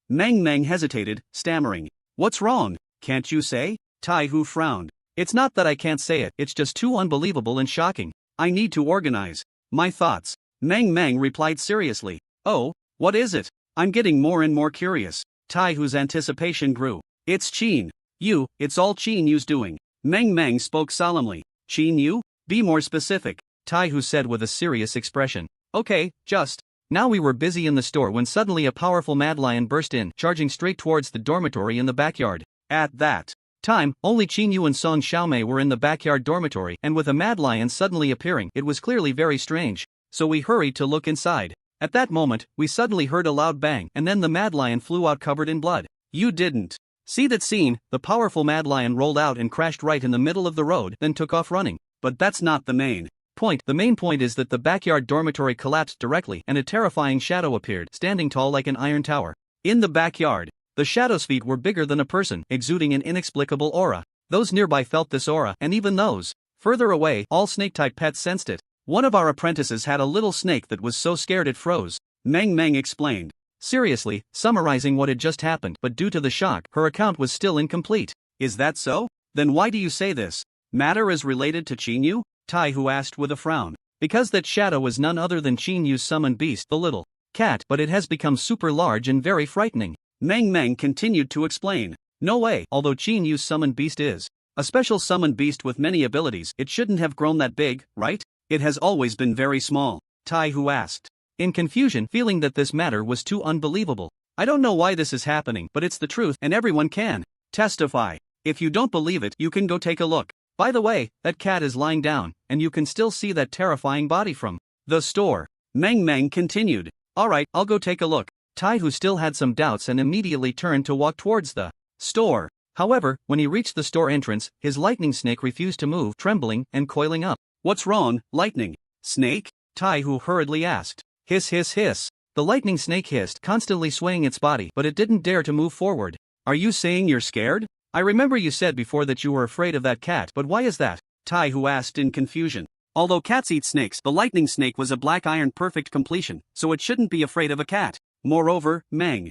Speaker 1: Meng Meng hesitated, stammering. What's wrong? Can't you say? Tai Hu frowned. It's not that I can't say it, it's just too unbelievable and shocking. I need to organize my thoughts. Meng Meng replied seriously. Oh, what is it? I'm getting more and more curious. Tai Hu's anticipation grew. It's Qin Yu, it's all Qin Yu's doing. Meng Meng spoke solemnly. Qin Yu? Be more specific, Tai Hu said with a serious expression. Okay, just. Now we were busy in the store when suddenly a powerful mad lion burst in, charging straight towards the dormitory in the backyard. At that time, only Qin Yu and Song Xiaomei were in the backyard dormitory, and with a mad lion suddenly appearing, it was clearly very strange. So we hurried to look inside. At that moment, we suddenly heard a loud bang, and then the mad lion flew out covered in blood. You didn't see that scene? The powerful mad lion rolled out and crashed right in the middle of the road, then took off running. But that's not the main point. The main point is that the backyard dormitory collapsed directly, and a terrifying shadow appeared, standing tall like an iron tower. In the backyard, the shadow's feet were bigger than a person, exuding an inexplicable aura. Those nearby felt this aura, and even those further away, all snake-type pets sensed it. One of our apprentices had a little snake that was so scared it froze, Meng Meng explained, seriously, summarizing what had just happened, but due to the shock, her account was still incomplete. Is that so? Then why do you say this matter is related to Qin Yu? Tai Hu asked with a frown. Because that shadow is none other than Qin Yu's summoned beast, the little cat, but it has become super large and very frightening. Meng Meng continued to explain. No way, although Qin Yu's summoned beast is a special summoned beast with many abilities, it shouldn't have grown that big, right? It has always been very small, Tai Hu asked, in confusion, feeling that this matter was too unbelievable. I don't know why this is happening, but it's the truth and everyone can testify. If you don't believe it, you can go take a look. By the way, that cat is lying down, and you can still see that terrifying body from the store. Meng Meng continued. Alright, I'll go take a look. Tai Hu still had some doubts and immediately turned to walk towards the store. However, when he reached the store entrance, his lightning snake refused to move, trembling and coiling up. What's wrong, lightning snake? Tai Hu hurriedly asked. Hiss hiss hiss. The lightning snake hissed, constantly swaying its body, but it didn't dare to move forward. Are you saying you're scared? I remember you said before that you were afraid of that cat, but why is that? Tai Hu asked in confusion. Although cats eat snakes, the lightning snake was a black iron perfect completion, so it shouldn't be afraid of a cat. Moreover, Meng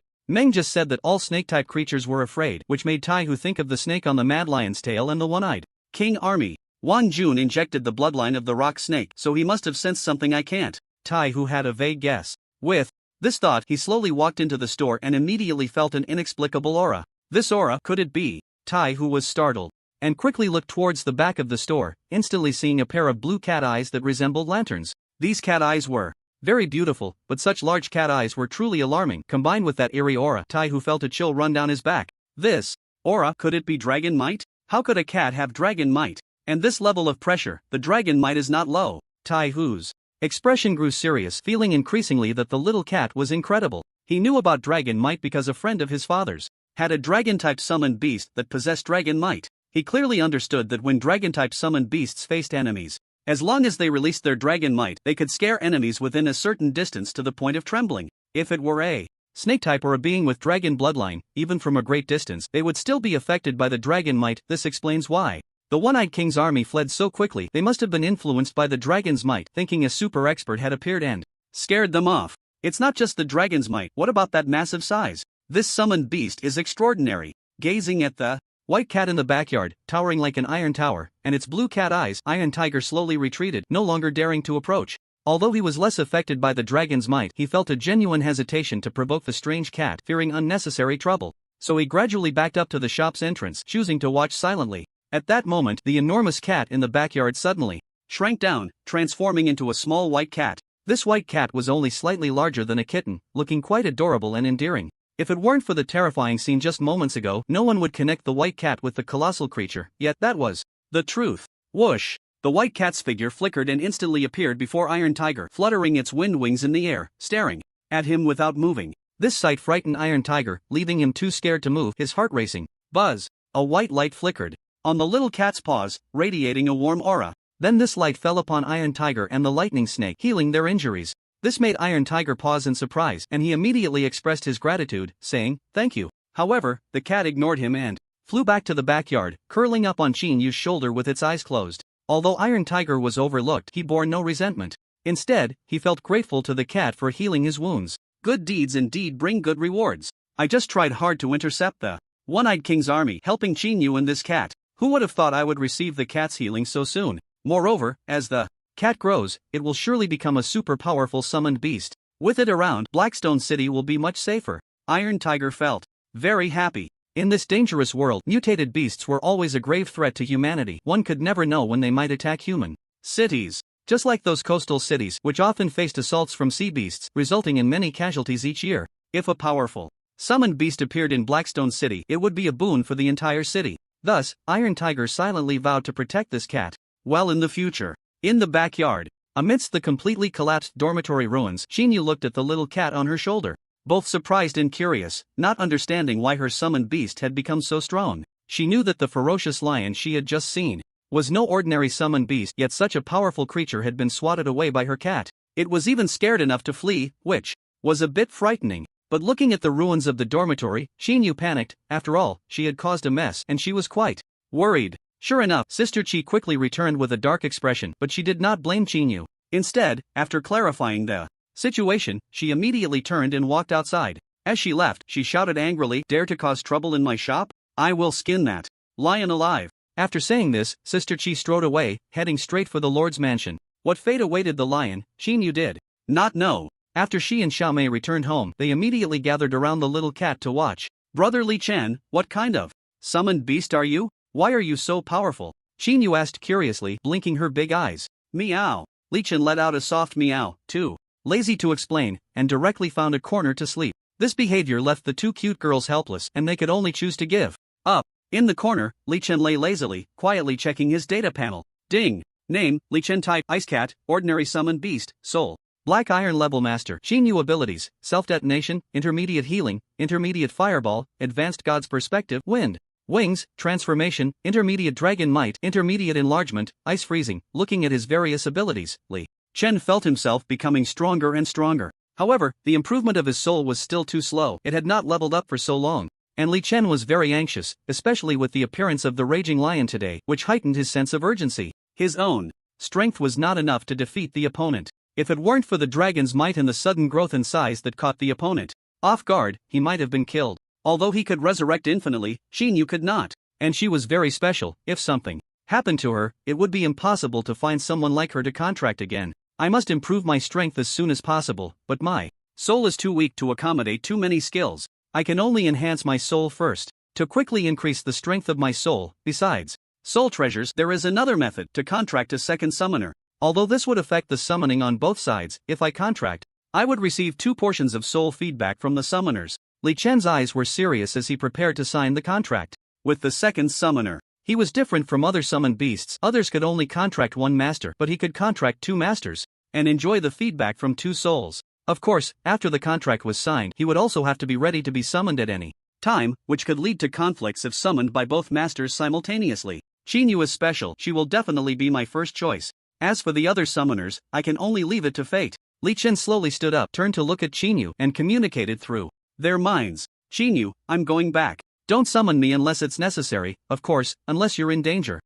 Speaker 1: just said that all snake-type creatures were afraid, which made Tai Hu think of the snake on the Mad Lion's tail and the one-eyed King Army. Wan Jun injected the bloodline of the rock snake, so he must have sensed something I can't. Tai Hu had a vague guess. With this thought, he slowly walked into the store and immediately felt an inexplicable aura. This aura, could it be? Tai Hu was startled and quickly looked towards the back of the store, instantly seeing a pair of blue cat eyes that resembled lanterns. These cat eyes were very beautiful, but such large cat eyes were truly alarming. Combined with that eerie aura, Tai Hu felt a chill run down his back. This aura, could it be dragon might? How could a cat have dragon might? And this level of pressure, the dragon might is not low. Tai Hu's expression grew serious, feeling increasingly that the little cat was incredible. He knew about dragon might because a friend of his father's had a dragon-type summoned beast that possessed dragon might. He clearly understood that when dragon-type summoned beasts faced enemies, as long as they released their dragon might, they could scare enemies within a certain distance to the point of trembling. If it were a snake-type or a being with dragon bloodline, even from a great distance, they would still be affected by the dragon might. This explains why the One-Eyed King's army fled so quickly. They must have been influenced by the dragon's might, thinking a super expert had appeared and scared them off. It's not just the dragon's might, what about that massive size? This summoned beast is extraordinary. Gazing at the white cat in the backyard, towering like an iron tower, and its blue cat eyes, Iron Tiger slowly retreated, no longer daring to approach. Although he was less affected by the dragon's might, he felt a genuine hesitation to provoke the strange cat, fearing unnecessary trouble. So he gradually backed up to the shop's entrance, choosing to watch silently. At that moment, the enormous cat in the backyard suddenly shrank down, transforming into a small white cat. This white cat was only slightly larger than a kitten, looking quite adorable and endearing. If it weren't for the terrifying scene just moments ago, no one would connect the white cat with the colossal creature, yet that was the truth. Whoosh! The white cat's figure flickered and instantly appeared before Iron Tiger, fluttering its wind wings in the air, staring at him without moving. This sight frightened Iron Tiger, leaving him too scared to move, his heart racing. Buzz! A white light flickered on the little cat's paws, radiating a warm aura. Then this light fell upon Iron Tiger and the lightning snake, healing their injuries. This made Iron Tiger pause in surprise, and he immediately expressed his gratitude, saying, "Thank you." However, the cat ignored him and flew back to the backyard, curling up on Qin Yu's shoulder with its eyes closed. Although Iron Tiger was overlooked, he bore no resentment. Instead, he felt grateful to the cat for healing his wounds. Good deeds indeed bring good rewards. I just tried hard to intercept the One-Eyed King's army, helping Qin Yu and this cat. Who would have thought I would receive the cat's healing so soon? Moreover, as the cat grows, it will surely become a super powerful summoned beast. With it around, Blackstone City will be much safer. Iron Tiger felt very happy. In this dangerous world, mutated beasts were always a grave threat to humanity. One could never know when they might attack human cities. Just like those coastal cities, which often faced assaults from sea beasts, resulting in many casualties each year. If a powerful summoned beast appeared in Blackstone City, it would be a boon for the entire city. Thus, Iron Tiger silently vowed to protect this cat. Well, in the future, in the backyard, amidst the completely collapsed dormitory ruins, Qin Yu looked at the little cat on her shoulder, both surprised and curious, not understanding why her summoned beast had become so strong. She knew that the ferocious lion she had just seen was no ordinary summoned beast, yet such a powerful creature had been swatted away by her cat. It was even scared enough to flee, which was a bit frightening. But looking at the ruins of the dormitory, Qin Yu panicked. After all, she had caused a mess, and she was quite worried. Sure enough, Sister Qi quickly returned with a dark expression, but she did not blame Qin Yu. Instead, after clarifying the situation, she immediately turned and walked outside. As she left, she shouted angrily, "Dare to cause trouble in my shop? I will skin that lion alive." After saying this, Sister Qi strode away, heading straight for the Lord's mansion. What fate awaited the lion, Qin Yu did not know. After she and Xiaomei returned home, they immediately gathered around the little cat to watch. Brother Li Chen, what kind of summoned beast are you? Why are you so powerful? Qin Yu asked curiously, blinking her big eyes. Meow. Li Chen let out a soft meow, too lazy to explain, and directly found a corner to sleep. This behavior left the two cute girls helpless, and they could only choose to give up. In the corner, Li Chen lay lazily, quietly checking his data panel. Ding. Name, Li Chen. Type, Ice Cat, Ordinary Summon Beast, Soul. Black Iron Level Master. Qin Yu abilities, Self-Detonation, Intermediate Healing, Intermediate Fireball, Advanced God's Perspective, Wind. Wings, Transformation, Intermediate Dragon Might, Intermediate Enlargement, Ice Freezing. Looking at his various abilities, Li Chen felt himself becoming stronger and stronger. However, the improvement of his soul was still too slow. It had not leveled up for so long. And Li Chen was very anxious, especially with the appearance of the Raging Lion today, which heightened his sense of urgency. His own strength was not enough to defeat the opponent. If it weren't for the dragon's might and the sudden growth in size that caught the opponent off guard, he might have been killed. Although he could resurrect infinitely, Qin Yu could not. And she was very special. If something happened to her, it would be impossible to find someone like her to contract again. I must improve my strength as soon as possible, but my soul is too weak to accommodate too many skills. I can only enhance my soul first, to quickly increase the strength of my soul. Besides soul treasures, there is another method to contract a second summoner. Although this would affect the summoning on both sides, if I contract, I would receive 2 portions of soul feedback from the summoners. Li Chen's eyes were serious as he prepared to sign the contract. With the second summoner, he was different from other summoned beasts. Others could only contract 1 master, but he could contract 2 masters, and enjoy the feedback from 2 souls. Of course, after the contract was signed, he would also have to be ready to be summoned at any time, which could lead to conflicts if summoned by both masters simultaneously. Qin Yu is special, she will definitely be my first choice. As for the other summoners, I can only leave it to fate. Li Chen slowly stood up, turned to look at Qin Yu, and communicated through their minds. Qin Yu, I'm going back. Don't summon me unless it's necessary, of course, unless you're in danger.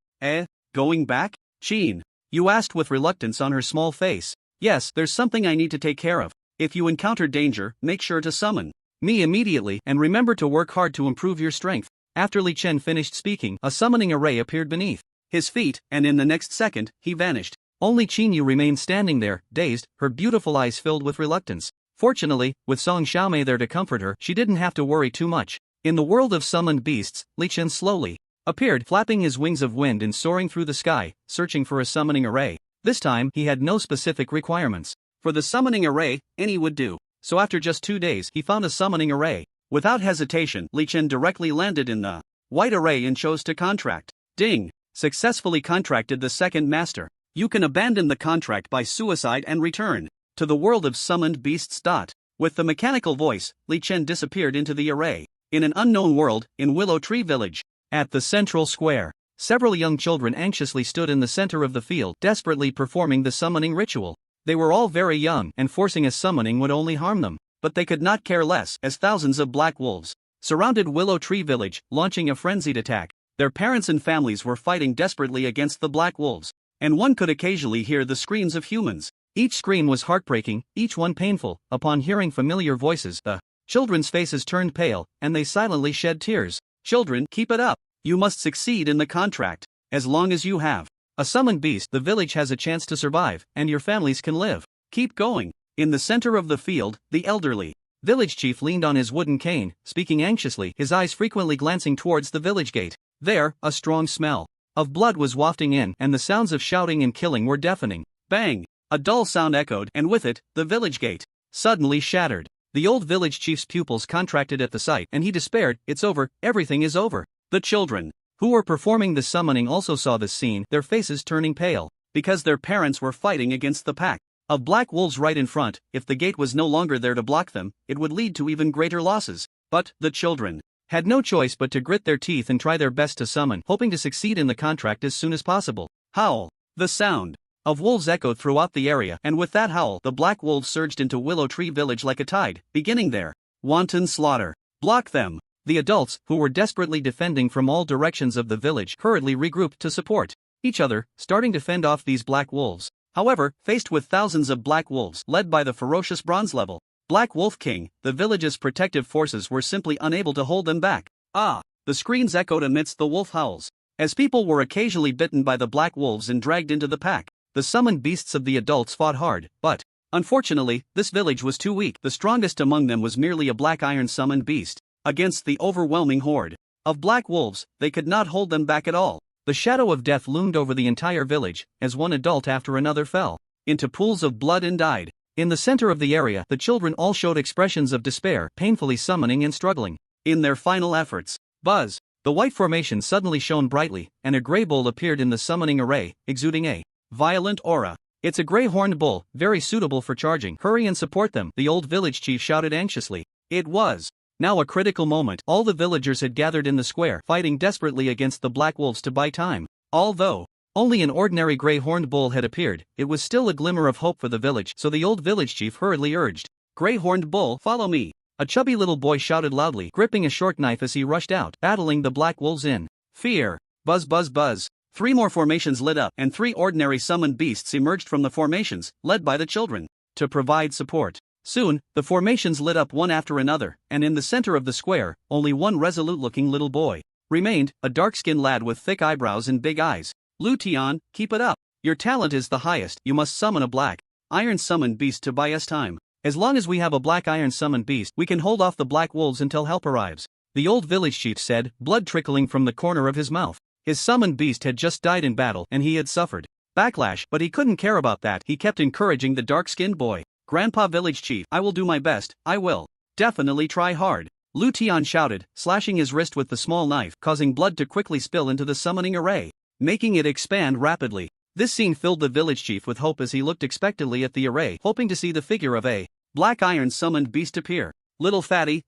Speaker 1: Going back? Qin Yu asked with reluctance on her small face. Yes, there's something I need to take care of. If you encounter danger, make sure to summon me immediately, and remember to work hard to improve your strength. After Li Chen finished speaking, a summoning array appeared beneath his feet, and in the next second, he vanished. Only Qin Yu remained standing there, dazed, her beautiful eyes filled with reluctance. Fortunately, with Song Xiaomei there to comfort her, she didn't have to worry too much. In the world of summoned beasts, Li Chen slowly appeared, flapping his wings of wind and soaring through the sky, searching for a summoning array. This time, he had no specific requirements. For the summoning array, any would do. So after just 2 days, he found a summoning array. Without hesitation, Li Chen directly landed in the white array and chose to contract. Ding! Successfully contracted the second master. You can abandon the contract by suicide and return to the world of summoned beasts. With the mechanical voice, Li Chen disappeared into the array. In an unknown world, in Willow Tree Village. At the central square, several young children anxiously stood in the center of the field, desperately performing the summoning ritual. They were all very young, and forcing a summoning would only harm them. But they could not care less, as thousands of black wolves surrounded Willow Tree Village, launching a frenzied attack. Their parents and families were fighting desperately against the black wolves, and one could occasionally hear the screams of humans. Each scream was heartbreaking, each one painful. Upon hearing familiar voices, the children's faces turned pale, and they silently shed tears. Children, keep it up. You must succeed in the contract. As long as you have a summoned beast, the village has a chance to survive, and your families can live. Keep going. In the center of the field, the elderly village chief leaned on his wooden cane, speaking anxiously, his eyes frequently glancing towards the village gate. There, a strong smell of blood was wafting in, and the sounds of shouting and killing were deafening. Bang! A dull sound echoed, and with it, the village gate suddenly shattered. The old village chief's pupils contracted at the sight, and he despaired. It's over, everything is over. The children who were performing the summoning also saw this scene, their faces turning pale, because their parents were fighting against the pack of black wolves right in front. If the gate was no longer there to block them, it would lead to even greater losses. But the children had no choice but to grit their teeth and try their best to summon, hoping to succeed in the contract as soon as possible. Howl! The sound of wolves echoed throughout the area, and with that howl, the black wolves surged into Willow Tree Village like a tide, beginning their wanton slaughter. Block them! The adults, who were desperately defending from all directions of the village, hurriedly regrouped to support each other, starting to fend off these black wolves. However, faced with thousands of black wolves, led by the ferocious bronze level Black Wolf King, the village's protective forces were simply unable to hold them back. Ah! The screams echoed amidst the wolf howls, as people were occasionally bitten by the black wolves and dragged into the pack. The summoned beasts of the adults fought hard, but Unfortunately, this village was too weak. The strongest among them was merely a black iron summoned beast. Against the overwhelming horde of black wolves, they could not hold them back at all. The shadow of death loomed over the entire village, as one adult after another fell into pools of blood and died. In the center of the area, the children all showed expressions of despair, painfully summoning and struggling. In their final efforts, Buzz, the white formation suddenly shone brightly, and a gray bull appeared in the summoning array, exuding a violent aura. It's a gray-horned bull, very suitable for charging. Hurry and support them, the old village chief shouted anxiously. It was now a critical moment. All the villagers had gathered in the square, fighting desperately against the black wolves to buy time. Although only an ordinary gray-horned bull had appeared, it was still a glimmer of hope for the village, so the old village chief hurriedly urged, "Gray-horned bull, follow me." A chubby little boy shouted loudly, gripping a short knife as he rushed out, battling the black wolves in fear. Buzz buzz buzz. 3 more formations lit up, and 3 ordinary summoned beasts emerged from the formations, led by the children, to provide support. Soon, the formations lit up one after another, and in the center of the square, only one resolute-looking little boy remained, a dark-skinned lad with thick eyebrows and big eyes. Lu Tian, keep it up. Your talent is the highest. You must summon a black iron summoned beast to buy us time. As long as we have a black iron summoned beast, we can hold off the black wolves until help arrives, the old village chief said, blood trickling from the corner of his mouth. His summoned beast had just died in battle, and he had suffered backlash, but he couldn't care about that. He kept encouraging the dark-skinned boy. Grandpa village chief, I will do my best. I will definitely try hard, Lu Tian shouted, slashing his wrist with the small knife, causing blood to quickly spill into the summoning array, making it expand rapidly. This scene filled the village chief with hope as he looked expectantly at the array, hoping to see the figure of a black iron summoned beast appear. Little fatty,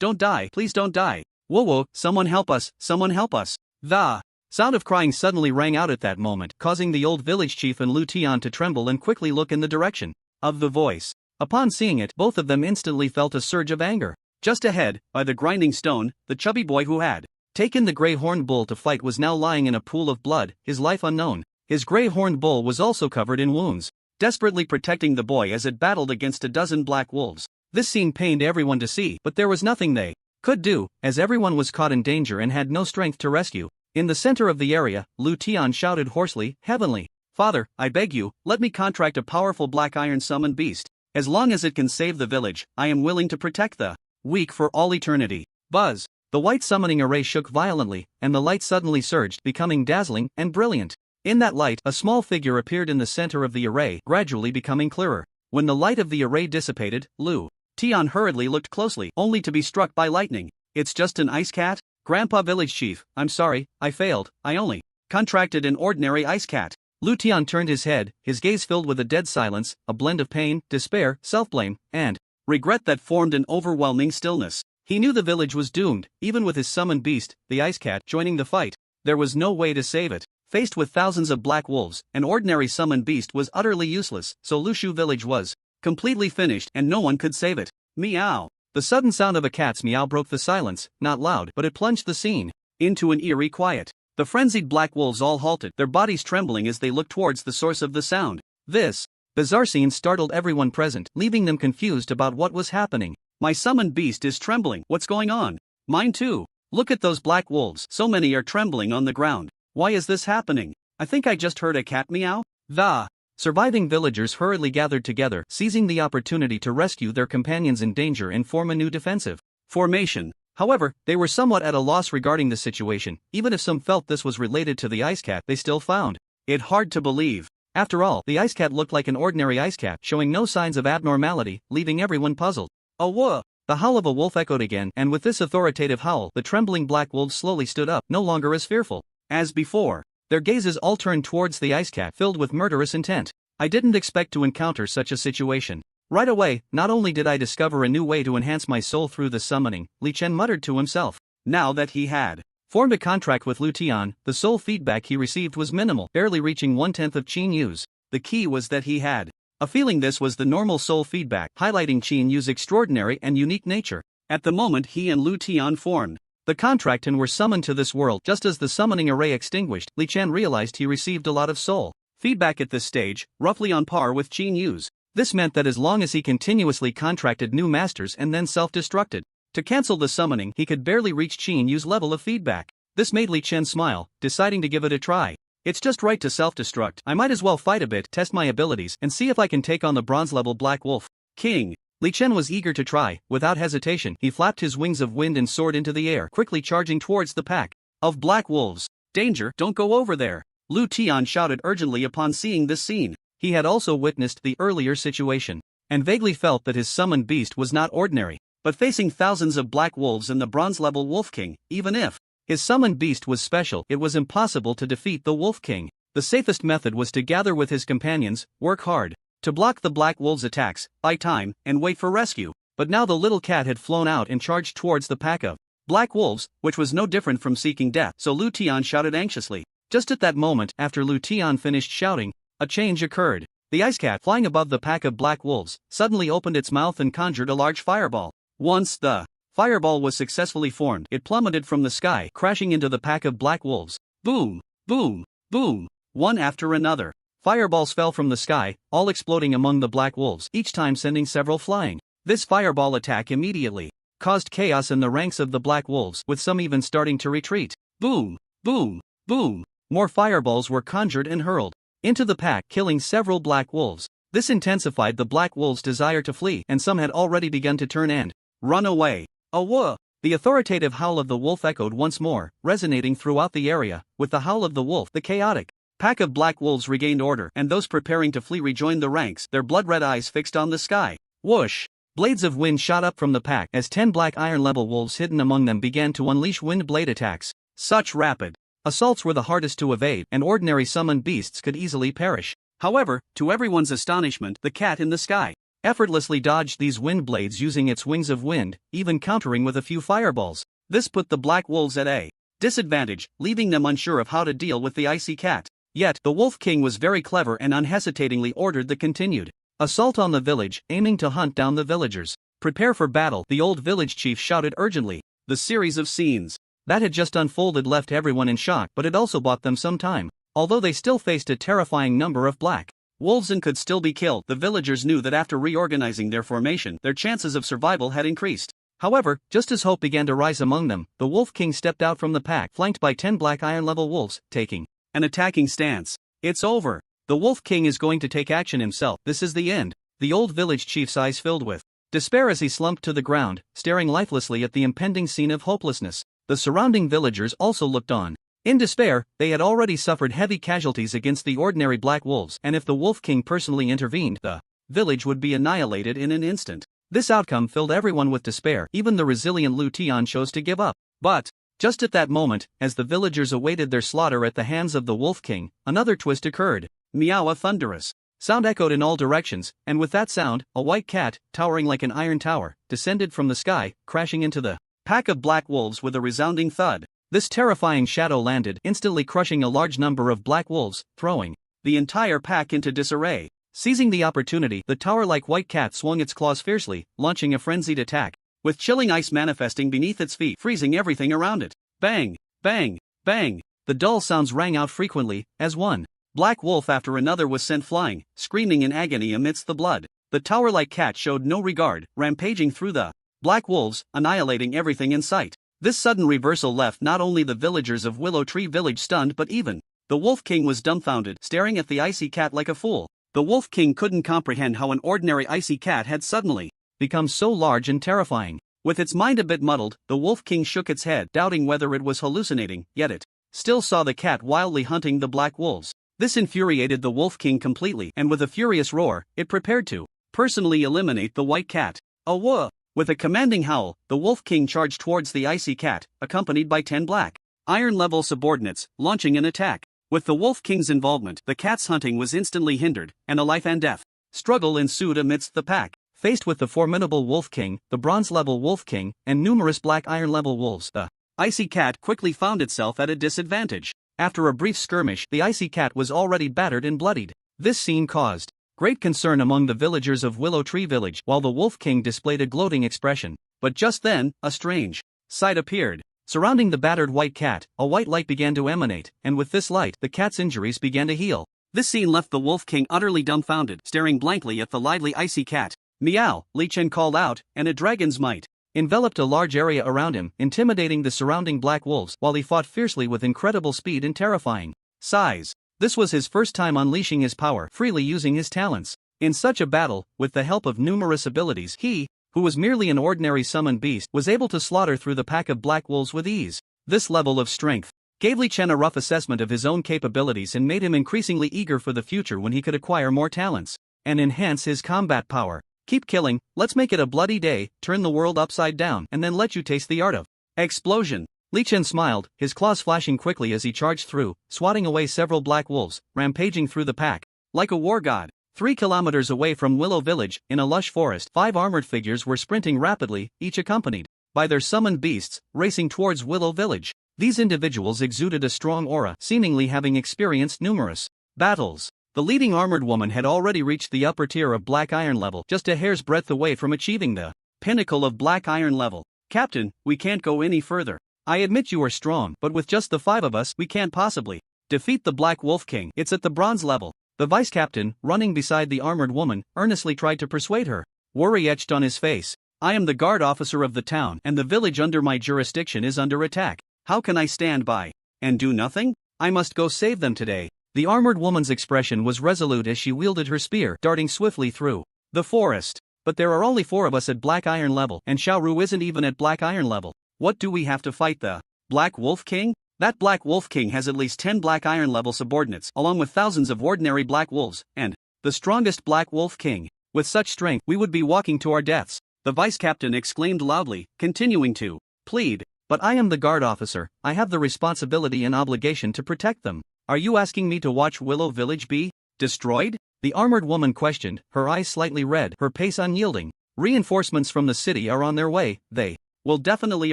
Speaker 1: don't die, please don't die. Whoa whoa, someone help us, someone help us. The sound of crying suddenly rang out at that moment, causing the old village chief and Lu Tian to tremble and quickly look in the direction of the voice. Upon seeing it, both of them instantly felt a surge of anger. Just ahead, by the grinding stone, the chubby boy who had taken the gray-horned bull to fight was now lying in a pool of blood, his life unknown. His gray-horned bull was also covered in wounds, desperately protecting the boy as it battled against a dozen black wolves. This scene pained everyone to see, but there was nothing they could do, as everyone was caught in danger and had no strength to rescue. In the center of the area, Lu Tian shouted hoarsely, "Heavenly Father, I beg you, let me contract a powerful black iron summoned beast. As long as it can save the village, I am willing to protect the weak for all eternity." Buzz. The white summoning array shook violently, and the light suddenly surged, becoming dazzling and brilliant. In that light, a small figure appeared in the center of the array, gradually becoming clearer. When the light of the array dissipated, Lu Tian hurriedly looked closely, only to be struck by lightning. "It's just an ice cat? Grandpa village chief, I'm sorry, I failed. I only contracted an ordinary ice cat." Lu Tian turned his head, his gaze filled with a dead silence, a blend of pain, despair, self-blame, and regret that formed an overwhelming stillness. He knew the village was doomed, even with his summoned beast, the ice cat, joining the fight. There was no way to save it. Faced with thousands of black wolves, an ordinary summoned beast was utterly useless, so Lushu village was completely finished and no one could save it. Meow. The sudden sound of a cat's meow broke the silence, not loud, but it plunged the scene into an eerie quiet. The frenzied black wolves all halted, their bodies trembling as they looked towards the source of the sound. This bizarre scene startled everyone present, leaving them confused about what was happening. "My summoned beast is trembling. What's going on?" "Mine too. Look at those black wolves. So many are trembling on the ground. Why is this happening? I think I just heard a cat meow." The surviving villagers hurriedly gathered together, seizing the opportunity to rescue their companions in danger and form a new defensive formation. However, they were somewhat at a loss regarding the situation. Even if some felt this was related to the ice cat, they still found it hard to believe. After all, the ice cat looked like an ordinary ice cat, showing no signs of abnormality, leaving everyone puzzled. "A woof!" The howl of a wolf echoed again, and with this authoritative howl, the trembling black wolves slowly stood up, no longer as fearful as before. Their gazes all turned towards the ice cat, filled with murderous intent. "I didn't expect to encounter such a situation. Right away, not only did I discover a new way to enhance my soul through the summoning," Li Chen muttered to himself. Now that he had formed a contract with Lu Tian, the soul feedback he received was minimal, barely reaching 1/10 of Qin Yu's. The key was that he had a feeling this was the normal soul feedback, highlighting Qin Yu's extraordinary and unique nature. At the moment he and Lu Tian formed the contract and were summoned to this world, just as the summoning array extinguished, Li Chen realized he received a lot of soul feedback at this stage, roughly on par with Qin Yu's. This meant that as long as he continuously contracted new masters and then self-destructed to cancel the summoning, he could barely reach Qin Yu's level of feedback. This made Li Chen smile, deciding to give it a try. It's just right to self-destruct. I might as well fight a bit, test my abilities, and see if I can take on the bronze-level Black Wolf King. Li Chen was eager to try. Without hesitation, he flapped his wings of wind and soared into the air, quickly charging towards the pack of black wolves. Danger, don't go over there! Lu Tian shouted urgently upon seeing this scene. He had also witnessed the earlier situation, and vaguely felt that his summoned beast was not ordinary. But facing thousands of black wolves and the bronze-level Wolf King, even if his summoned beast was special, it was impossible to defeat the Wolf King. The safest method was to gather with his companions, work hard to block the black wolves' attacks, buy time, and wait for rescue. But now the little cat had flown out and charged towards the pack of black wolves, which was no different from seeking death, so Lu Tian shouted anxiously. Just at that moment, after Lu Tian finished shouting, a change occurred. The ice cat, flying above the pack of black wolves, suddenly opened its mouth and conjured a large fireball. Once the fireball was successfully formed, it plummeted from the sky, crashing into the pack of black wolves. Boom! Boom! Boom! One after another, fireballs fell from the sky, all exploding among the black wolves, each time sending several flying. This fireball attack immediately caused chaos in the ranks of the black wolves, with some even starting to retreat. Boom! Boom! Boom! More fireballs were conjured and hurled into the pack, killing several black wolves. This intensified the black wolves' desire to flee, and some had already begun to turn and run away. Awooh! The authoritative howl of the wolf echoed once more, resonating throughout the area. With the howl of the wolf, the chaotic pack of black wolves regained order, and those preparing to flee rejoined the ranks, their blood-red eyes fixed on the sky. Whoosh! Blades of wind shot up from the pack as 10 black iron-level wolves hidden among them began to unleash wind blade attacks. Such rapid assaults were the hardest to evade, and ordinary summoned beasts could easily perish. However, to everyone's astonishment, the cat in the sky effortlessly dodged these wind blades using its wings of wind, even countering with a few fireballs. This put the black wolves at a disadvantage, leaving them unsure of how to deal with the icy cat. Yet, the Wolf King was very clever and unhesitatingly ordered the continued assault on the village, aiming to hunt down the villagers. Prepare for battle, the old village chief shouted urgently. The series of scenes that had just unfolded left everyone in shock, but it also bought them some time. Although they still faced a terrifying number of black wolves and could still be killed, the villagers knew that after reorganizing their formation, their chances of survival had increased. However, just as hope began to rise among them, the Wolf King stepped out from the pack, flanked by 10 black iron-level wolves, taking an attacking stance. It's over. The Wolf King is going to take action himself. This is the end. The old village chief's eyes filled with despair as he slumped to the ground, staring lifelessly at the impending scene of hopelessness. The surrounding villagers also looked on. In despair, they had already suffered heavy casualties against the ordinary black wolves, and if the Wolf King personally intervened, the village would be annihilated in an instant. This outcome filled everyone with despair. Even the resilient Lu Tian chose to give up. But just at that moment, as the villagers awaited their slaughter at the hands of the Wolf King, another twist occurred. Meow! A thunderous sound echoed in all directions, and with that sound, a white cat, towering like an iron tower, descended from the sky, crashing into the pack of black wolves with a resounding thud. This terrifying shadow landed, instantly crushing a large number of black wolves, throwing the entire pack into disarray. Seizing the opportunity, the tower-like white cat swung its claws fiercely, launching a frenzied attack, with chilling ice manifesting beneath its feet, freezing everything around it. Bang! Bang! Bang! The dull sounds rang out frequently, as one black wolf after another was sent flying, screaming in agony amidst the blood. The tower-like cat showed no regard, rampaging through the black wolves, annihilating everything in sight. This sudden reversal left not only the villagers of Willow Tree Village stunned but even the Wolf King was dumbfounded, staring at the icy cat like a fool. The Wolf King couldn't comprehend how an ordinary icy cat had suddenly become so large and terrifying. With its mind a bit muddled, the Wolf King shook its head, doubting whether it was hallucinating, yet it still saw the cat wildly hunting the black wolves. This infuriated the Wolf King completely, and with a furious roar, it prepared to personally eliminate the white cat. Awooh! With a commanding howl, the Wolf King charged towards the icy cat, accompanied by 10 black iron-level subordinates, launching an attack. With the Wolf King's involvement, the cat's hunting was instantly hindered, and a life-and-death struggle ensued amidst the pack. Faced with the formidable Wolf King, the bronze-level Wolf King, and numerous black iron-level wolves, the icy cat quickly found itself at a disadvantage. After a brief skirmish, the icy cat was already battered and bloodied. This scene caused great concern among the villagers of Willow Tree Village, while the Wolf King displayed a gloating expression. But just then, a strange sight appeared. Surrounding the battered white cat, a white light began to emanate, and with this light, the cat's injuries began to heal. This scene left the Wolf King utterly dumbfounded, staring blankly at the lively icy cat. Meow! Li Chen called out, and a dragon's might enveloped a large area around him, intimidating the surrounding black wolves, while he fought fiercely with incredible speed and terrifying size. This was his first time unleashing his power freely using his talents. In such a battle, with the help of numerous abilities, he, who was merely an ordinary summoned beast, was able to slaughter through the pack of black wolves with ease. This level of strength gave Li Chen a rough assessment of his own capabilities and made him increasingly eager for the future when he could acquire more talents and enhance his combat power. Keep killing, let's make it a bloody day, turn the world upside down, and then let you taste the art of explosion. Li Chen smiled, his claws flashing quickly as he charged through, swatting away several black wolves, rampaging through the pack like a war god. 3 kilometers away from Willow Village, in a lush forest, 5 armored figures were sprinting rapidly, each accompanied by their summoned beasts, racing towards Willow Village. These individuals exuded a strong aura, seemingly having experienced numerous battles. The leading armored woman had already reached the upper tier of Black Iron level, just a hair's breadth away from achieving the pinnacle of Black Iron level. Captain, we can't go any further. I admit you are strong, but with just the 5 of us, we can't possibly defeat the Black Wolf King. It's at the bronze level. The vice captain, running beside the armored woman, earnestly tried to persuade her. Worry etched on his face. I am the guard officer of the town, and the village under my jurisdiction is under attack. How can I stand by and do nothing? I must go save them today. The armored woman's expression was resolute as she wielded her spear, darting swiftly through the forest. But there are only 4 of us at Black Iron level, and Xiaoru isn't even at Black Iron level. What do we have to fight, the Black Wolf King? That Black Wolf King has at least 10 Black Iron level subordinates, along with thousands of ordinary Black Wolves, and the strongest Black Wolf King. With such strength, we would be walking to our deaths. The vice captain exclaimed loudly, continuing to plead. But I am the guard officer, I have the responsibility and obligation to protect them. Are you asking me to watch Willow Village be destroyed? The armored woman questioned, her eyes slightly red, her pace unyielding. Reinforcements from the city are on their way, they will definitely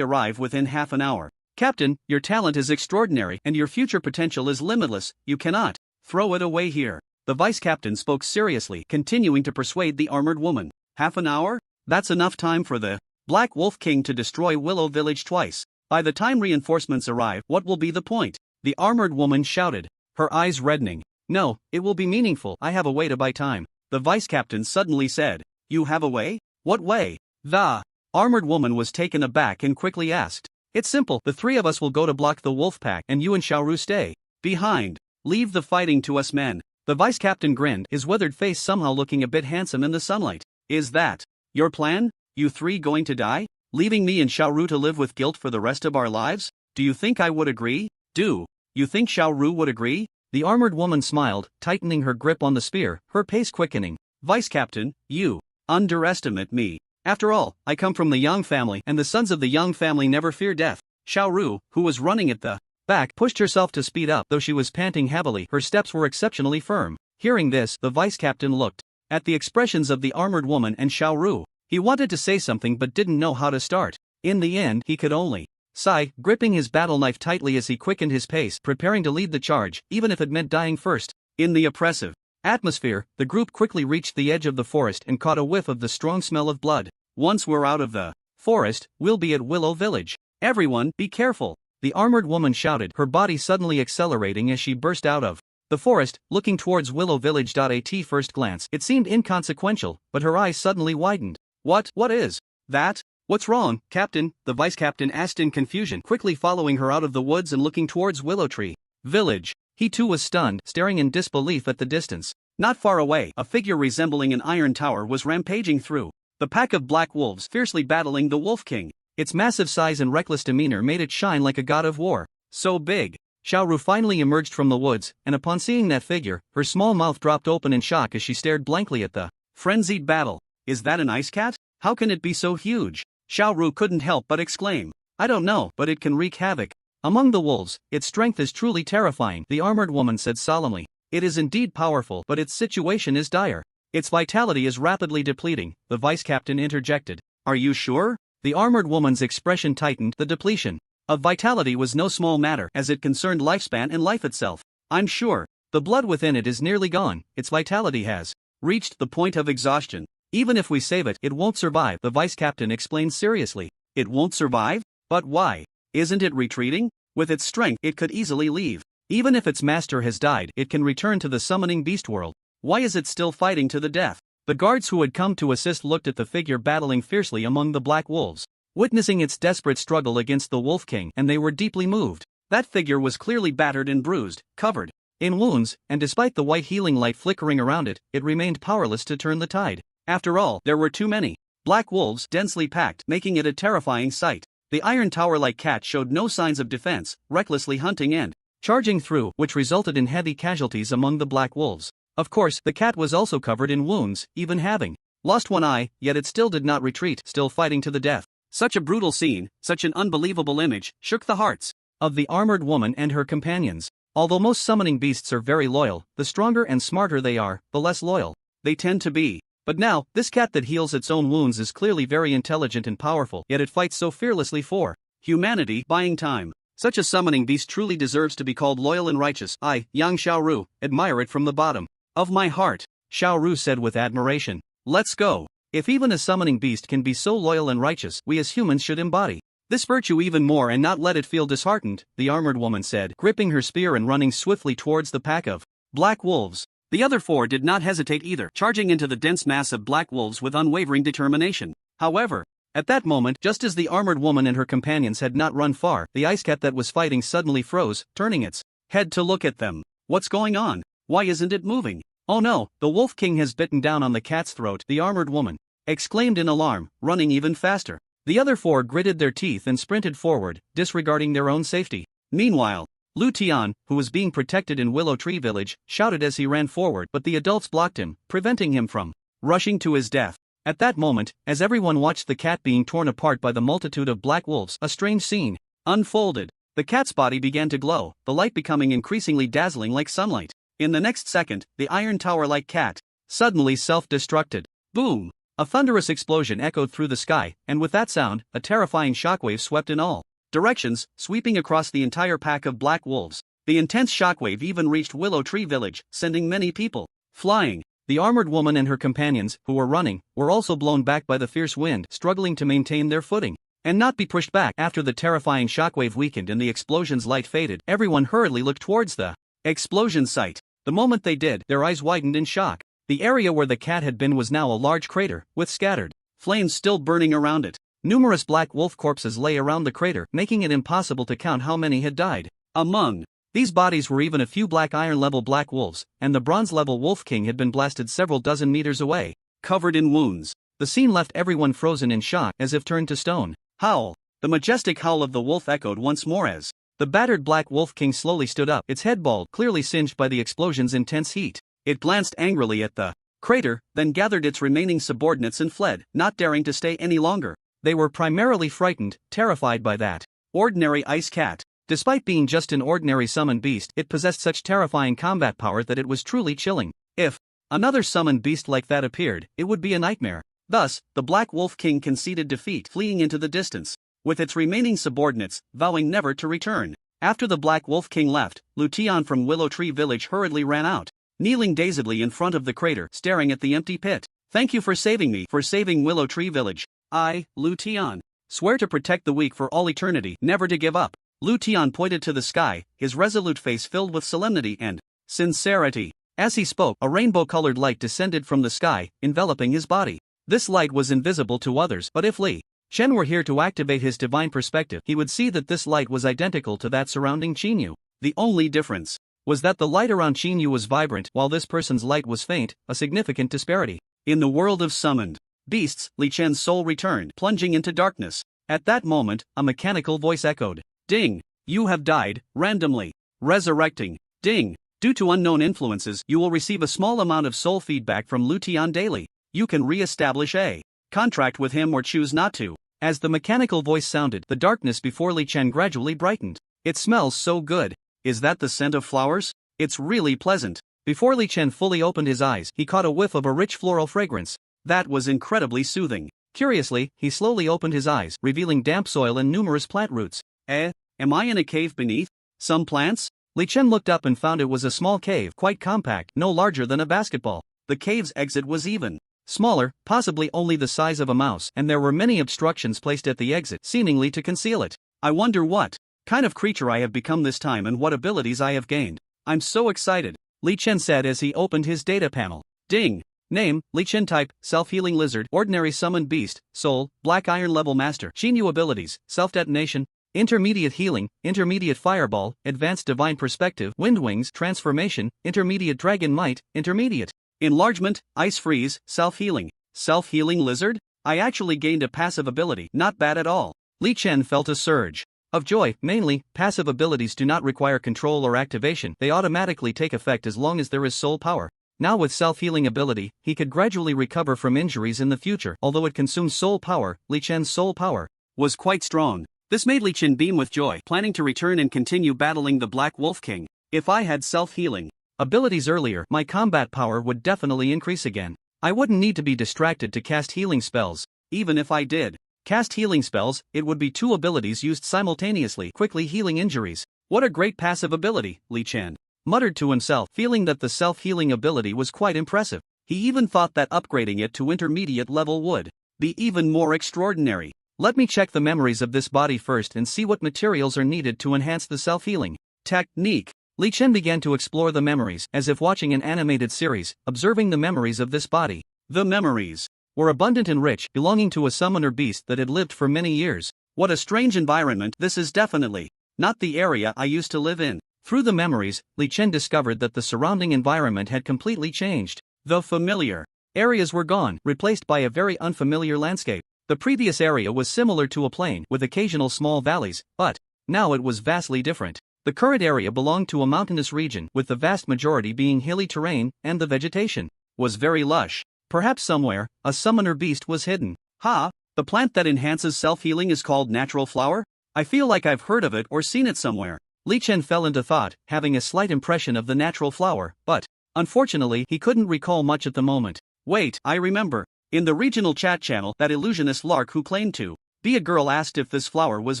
Speaker 1: arrive within half an hour. Captain, your talent is extraordinary and your future potential is limitless, you cannot throw it away here. The vice captain spoke seriously, continuing to persuade the armored woman. Half an hour? That's enough time for the Black Wolf King to destroy Willow Village twice. By the time reinforcements arrive, what will be the point? The armored woman shouted, her eyes reddening. No, it will be meaningful. I have a way to buy time. The vice captain suddenly said. You have a way? What way? The armored woman was taken aback and quickly asked. It's simple, the 3 of us will go to block the wolf pack and you and Xiaoru stay behind. Leave the fighting to us men. The vice captain grinned, his weathered face somehow looking a bit handsome in the sunlight. Is that your plan? You 3 going to die? Leaving me and Xiaoru to live with guilt for the rest of our lives? Do you think I would agree? Do you think Xiaoru would agree? The armored woman smiled, tightening her grip on the spear, her pace quickening. Vice captain, you underestimate me. After all, I come from the Yang family, and the sons of the Yang family never fear death. Xiaoru, who was running at the back, pushed herself to speed up. Though she was panting heavily, her steps were exceptionally firm. Hearing this, the vice captain looked at the expressions of the armored woman and Xiaoru. He wanted to say something but didn't know how to start. In the end, he could only sigh, gripping his battle knife tightly as he quickened his pace, preparing to lead the charge, even if it meant dying first. In the oppressive atmosphere, the group quickly reached the edge of the forest and caught a whiff of the strong smell of blood. Once we're out of the forest, we'll be at Willow Village. Everyone, be careful! The armored woman shouted, her body suddenly accelerating as she burst out of the forest, looking towards Willow Village. At first glance, it seemed inconsequential, but her eyes suddenly widened. What is that? What's wrong, Captain? The vice captain asked in confusion, quickly following her out of the woods and looking towards Willow Tree Village. He too was stunned, staring in disbelief at the distance. Not far away, a figure resembling an iron tower was rampaging through the pack of black wolves, fiercely battling the Wolf King. Its massive size and reckless demeanor made it shine like a god of war. So big. Xiaoru finally emerged from the woods, and upon seeing that figure, her small mouth dropped open in shock as she stared blankly at the frenzied battle. Is that an ice cat? How can it be so huge? Xiaoru couldn't help but exclaim. I don't know, but it can wreak havoc among the wolves. Its strength is truly terrifying, the armored woman said solemnly. It is indeed powerful, but its situation is dire. Its vitality is rapidly depleting, the vice captain interjected. Are you sure? The armored woman's expression tightened. The depletion of vitality was no small matter, as it concerned lifespan and life itself. I'm sure. The blood within it is nearly gone, its vitality has reached the point of exhaustion. Even if we save it, it won't survive, the vice captain explained seriously. It won't survive? But why? Isn't it retreating? With its strength, it could easily leave. Even if its master has died, it can return to the summoning beast world. Why is it still fighting to the death? The guards who had come to assist looked at the figure battling fiercely among the black wolves, witnessing its desperate struggle against the Wolf King, and they were deeply moved. That figure was clearly battered and bruised, covered in wounds, and despite the white healing light flickering around it, it remained powerless to turn the tide. After all, there were too many black wolves densely packed, making it a terrifying sight. The iron tower-like cat showed no signs of defense, recklessly hunting and charging through, which resulted in heavy casualties among the black wolves. Of course, the cat was also covered in wounds, even having lost one eye, yet it still did not retreat, still fighting to the death. Such a brutal scene, such an unbelievable image, shook the hearts of the armored woman and her companions. Although most summoning beasts are very loyal, the stronger and smarter they are, the less loyal they tend to be. But now, this cat that heals its own wounds is clearly very intelligent and powerful, yet it fights so fearlessly for humanity, buying time. Such a summoning beast truly deserves to be called loyal and righteous. I, Yang Xiaoru, admire it from the bottom of my heart, Xiaoru said with admiration. Let's go. If even a summoning beast can be so loyal and righteous, we as humans should embody this virtue even more and not let it feel disheartened, the armored woman said, gripping her spear and running swiftly towards the pack of black wolves. The other four did not hesitate either, charging into the dense mass of black wolves with unwavering determination. However, at that moment, just as the armored woman and her companions had not run far, the ice cat that was fighting suddenly froze, turning its head to look at them. What's going on? Why isn't it moving? Oh no, the Wolf King has bitten down on the cat's throat, the armored woman exclaimed in alarm, running even faster. The other four gritted their teeth and sprinted forward, disregarding their own safety. Meanwhile, Lu Tian, who was being protected in Willow Tree Village, shouted as he ran forward, but the adults blocked him, preventing him from rushing to his death. At that moment, as everyone watched the cat being torn apart by the multitude of black wolves, a strange scene unfolded. The cat's body began to glow, the light becoming increasingly dazzling like sunlight. In the next second, the iron tower-like cat suddenly self-destructed. Boom! A thunderous explosion echoed through the sky, and with that sound, a terrifying shockwave swept in all directions, sweeping across the entire pack of black wolves. The intense shockwave even reached Willow Tree Village, sending many people flying. The armored woman and her companions, who were running, were also blown back by the fierce wind, struggling to maintain their footing and not be pushed back. After the terrifying shockwave weakened and the explosion's light faded, everyone hurriedly looked towards the explosion site. The moment they did, their eyes widened in shock. The area where the cat had been was now a large crater, with scattered flames still burning around it. Numerous black wolf corpses lay around the crater, making it impossible to count how many had died. Among these bodies were even a few black iron-level black wolves, and the bronze-level Wolf King had been blasted several dozen meters away, covered in wounds. The scene left everyone frozen in shock, as if turned to stone. Howl! The majestic howl of the wolf echoed once more as the battered black Wolf King slowly stood up, its head bald, clearly singed by the explosion's intense heat. It glanced angrily at the crater, then gathered its remaining subordinates and fled, not daring to stay any longer. They were primarily frightened, terrified by that ordinary ice cat. Despite being just an ordinary summoned beast, it possessed such terrifying combat power that it was truly chilling. If another summoned beast like that appeared, it would be a nightmare. Thus, the Black Wolf King conceded defeat, fleeing into the distance, with its remaining subordinates, vowing never to return. After the Black Wolf King left, Lu Tian from Willow Tree Village hurriedly ran out, kneeling dazedly in front of the crater, staring at the empty pit. Thank you for saving me, for saving Willow Tree Village. I, Lu Tian, swear to protect the weak for all eternity, never to give up. Lu Tian pointed to the sky, his resolute face filled with solemnity and sincerity. As he spoke, a rainbow-colored light descended from the sky, enveloping his body. This light was invisible to others, but if Li Chen were here to activate his divine perspective, he would see that this light was identical to that surrounding Qinyu. The only difference was that the light around Qinyu was vibrant, while this person's light was faint, a significant disparity. In the world of summoned beasts, Li Chen's soul returned, plunging into darkness. At that moment, a mechanical voice echoed. Ding! You have died, randomly. Resurrecting. Ding! Due to unknown influences, you will receive a small amount of soul feedback from Lu Tian daily. You can re-establish a contract with him or choose not to. As the mechanical voice sounded, the darkness before Li Chen gradually brightened. It smells so good. Is that the scent of flowers? It's really pleasant. Before Li Chen fully opened his eyes, he caught a whiff of a rich floral fragrance. That was incredibly soothing. Curiously, he slowly opened his eyes, revealing damp soil and numerous plant roots. Am I in a cave beneath some plants? Li Chen looked up and found it was a small cave, quite compact, no larger than a basketball. The cave's exit was even smaller, possibly only the size of a mouse, and there were many obstructions placed at the exit, seemingly to conceal it. I wonder what kind of creature I have become this time and what abilities I have gained. I'm so excited, Li Chen said as he opened his data panel. Ding! Name, Li Chen. Type, self-healing lizard, ordinary summoned beast, soul, black iron level master. Qinyu abilities, self-detonation, Intermediate healing, intermediate fireball, advanced divine perspective, wind wings, transformation, intermediate dragon might, intermediate enlargement, ice freeze, self-healing. Self-healing lizard? I actually gained a passive ability, not bad at all. Li Chen felt a surge of joy. Mainly, passive abilities do not require control or activation, they automatically take effect as long as there is soul power. Now with self-healing ability, he could gradually recover from injuries in the future. Although it consumes soul power, Li Chen's soul power was quite strong. This made Li Chen beam with joy, planning to return and continue battling the Black Wolf King. If I had self-healing abilities earlier, my combat power would definitely increase again. I wouldn't need to be distracted to cast healing spells. Even if I did cast healing spells, it would be two abilities used simultaneously, quickly healing injuries. What a great passive ability, Li Chen muttered to himself, feeling that the self-healing ability was quite impressive. He even thought that upgrading it to intermediate level would be even more extraordinary. Let me check the memories of this body first and see what materials are needed to enhance the self-healing technique. Li Chen began to explore the memories, as if watching an animated series, observing the memories of this body. The memories were abundant and rich, belonging to a summoner beast that had lived for many years. What a strange environment. This is definitely not the area I used to live in. Through the memories, Li Chen discovered that the surrounding environment had completely changed. The familiar areas were gone, replaced by a very unfamiliar landscape. The previous area was similar to a plain, with occasional small valleys, but now it was vastly different. The current area belonged to a mountainous region, with the vast majority being hilly terrain, and the vegetation was very lush. Perhaps somewhere, a summoner beast was hidden. The plant that enhances self-healing is called natural flower? I feel like I've heard of it or seen it somewhere. Li Chen fell into thought, having a slight impression of the natural flower, but unfortunately he couldn't recall much at the moment. Wait, I remember. In the regional chat channel, that illusionist Lark who claimed to be a girl asked if this flower was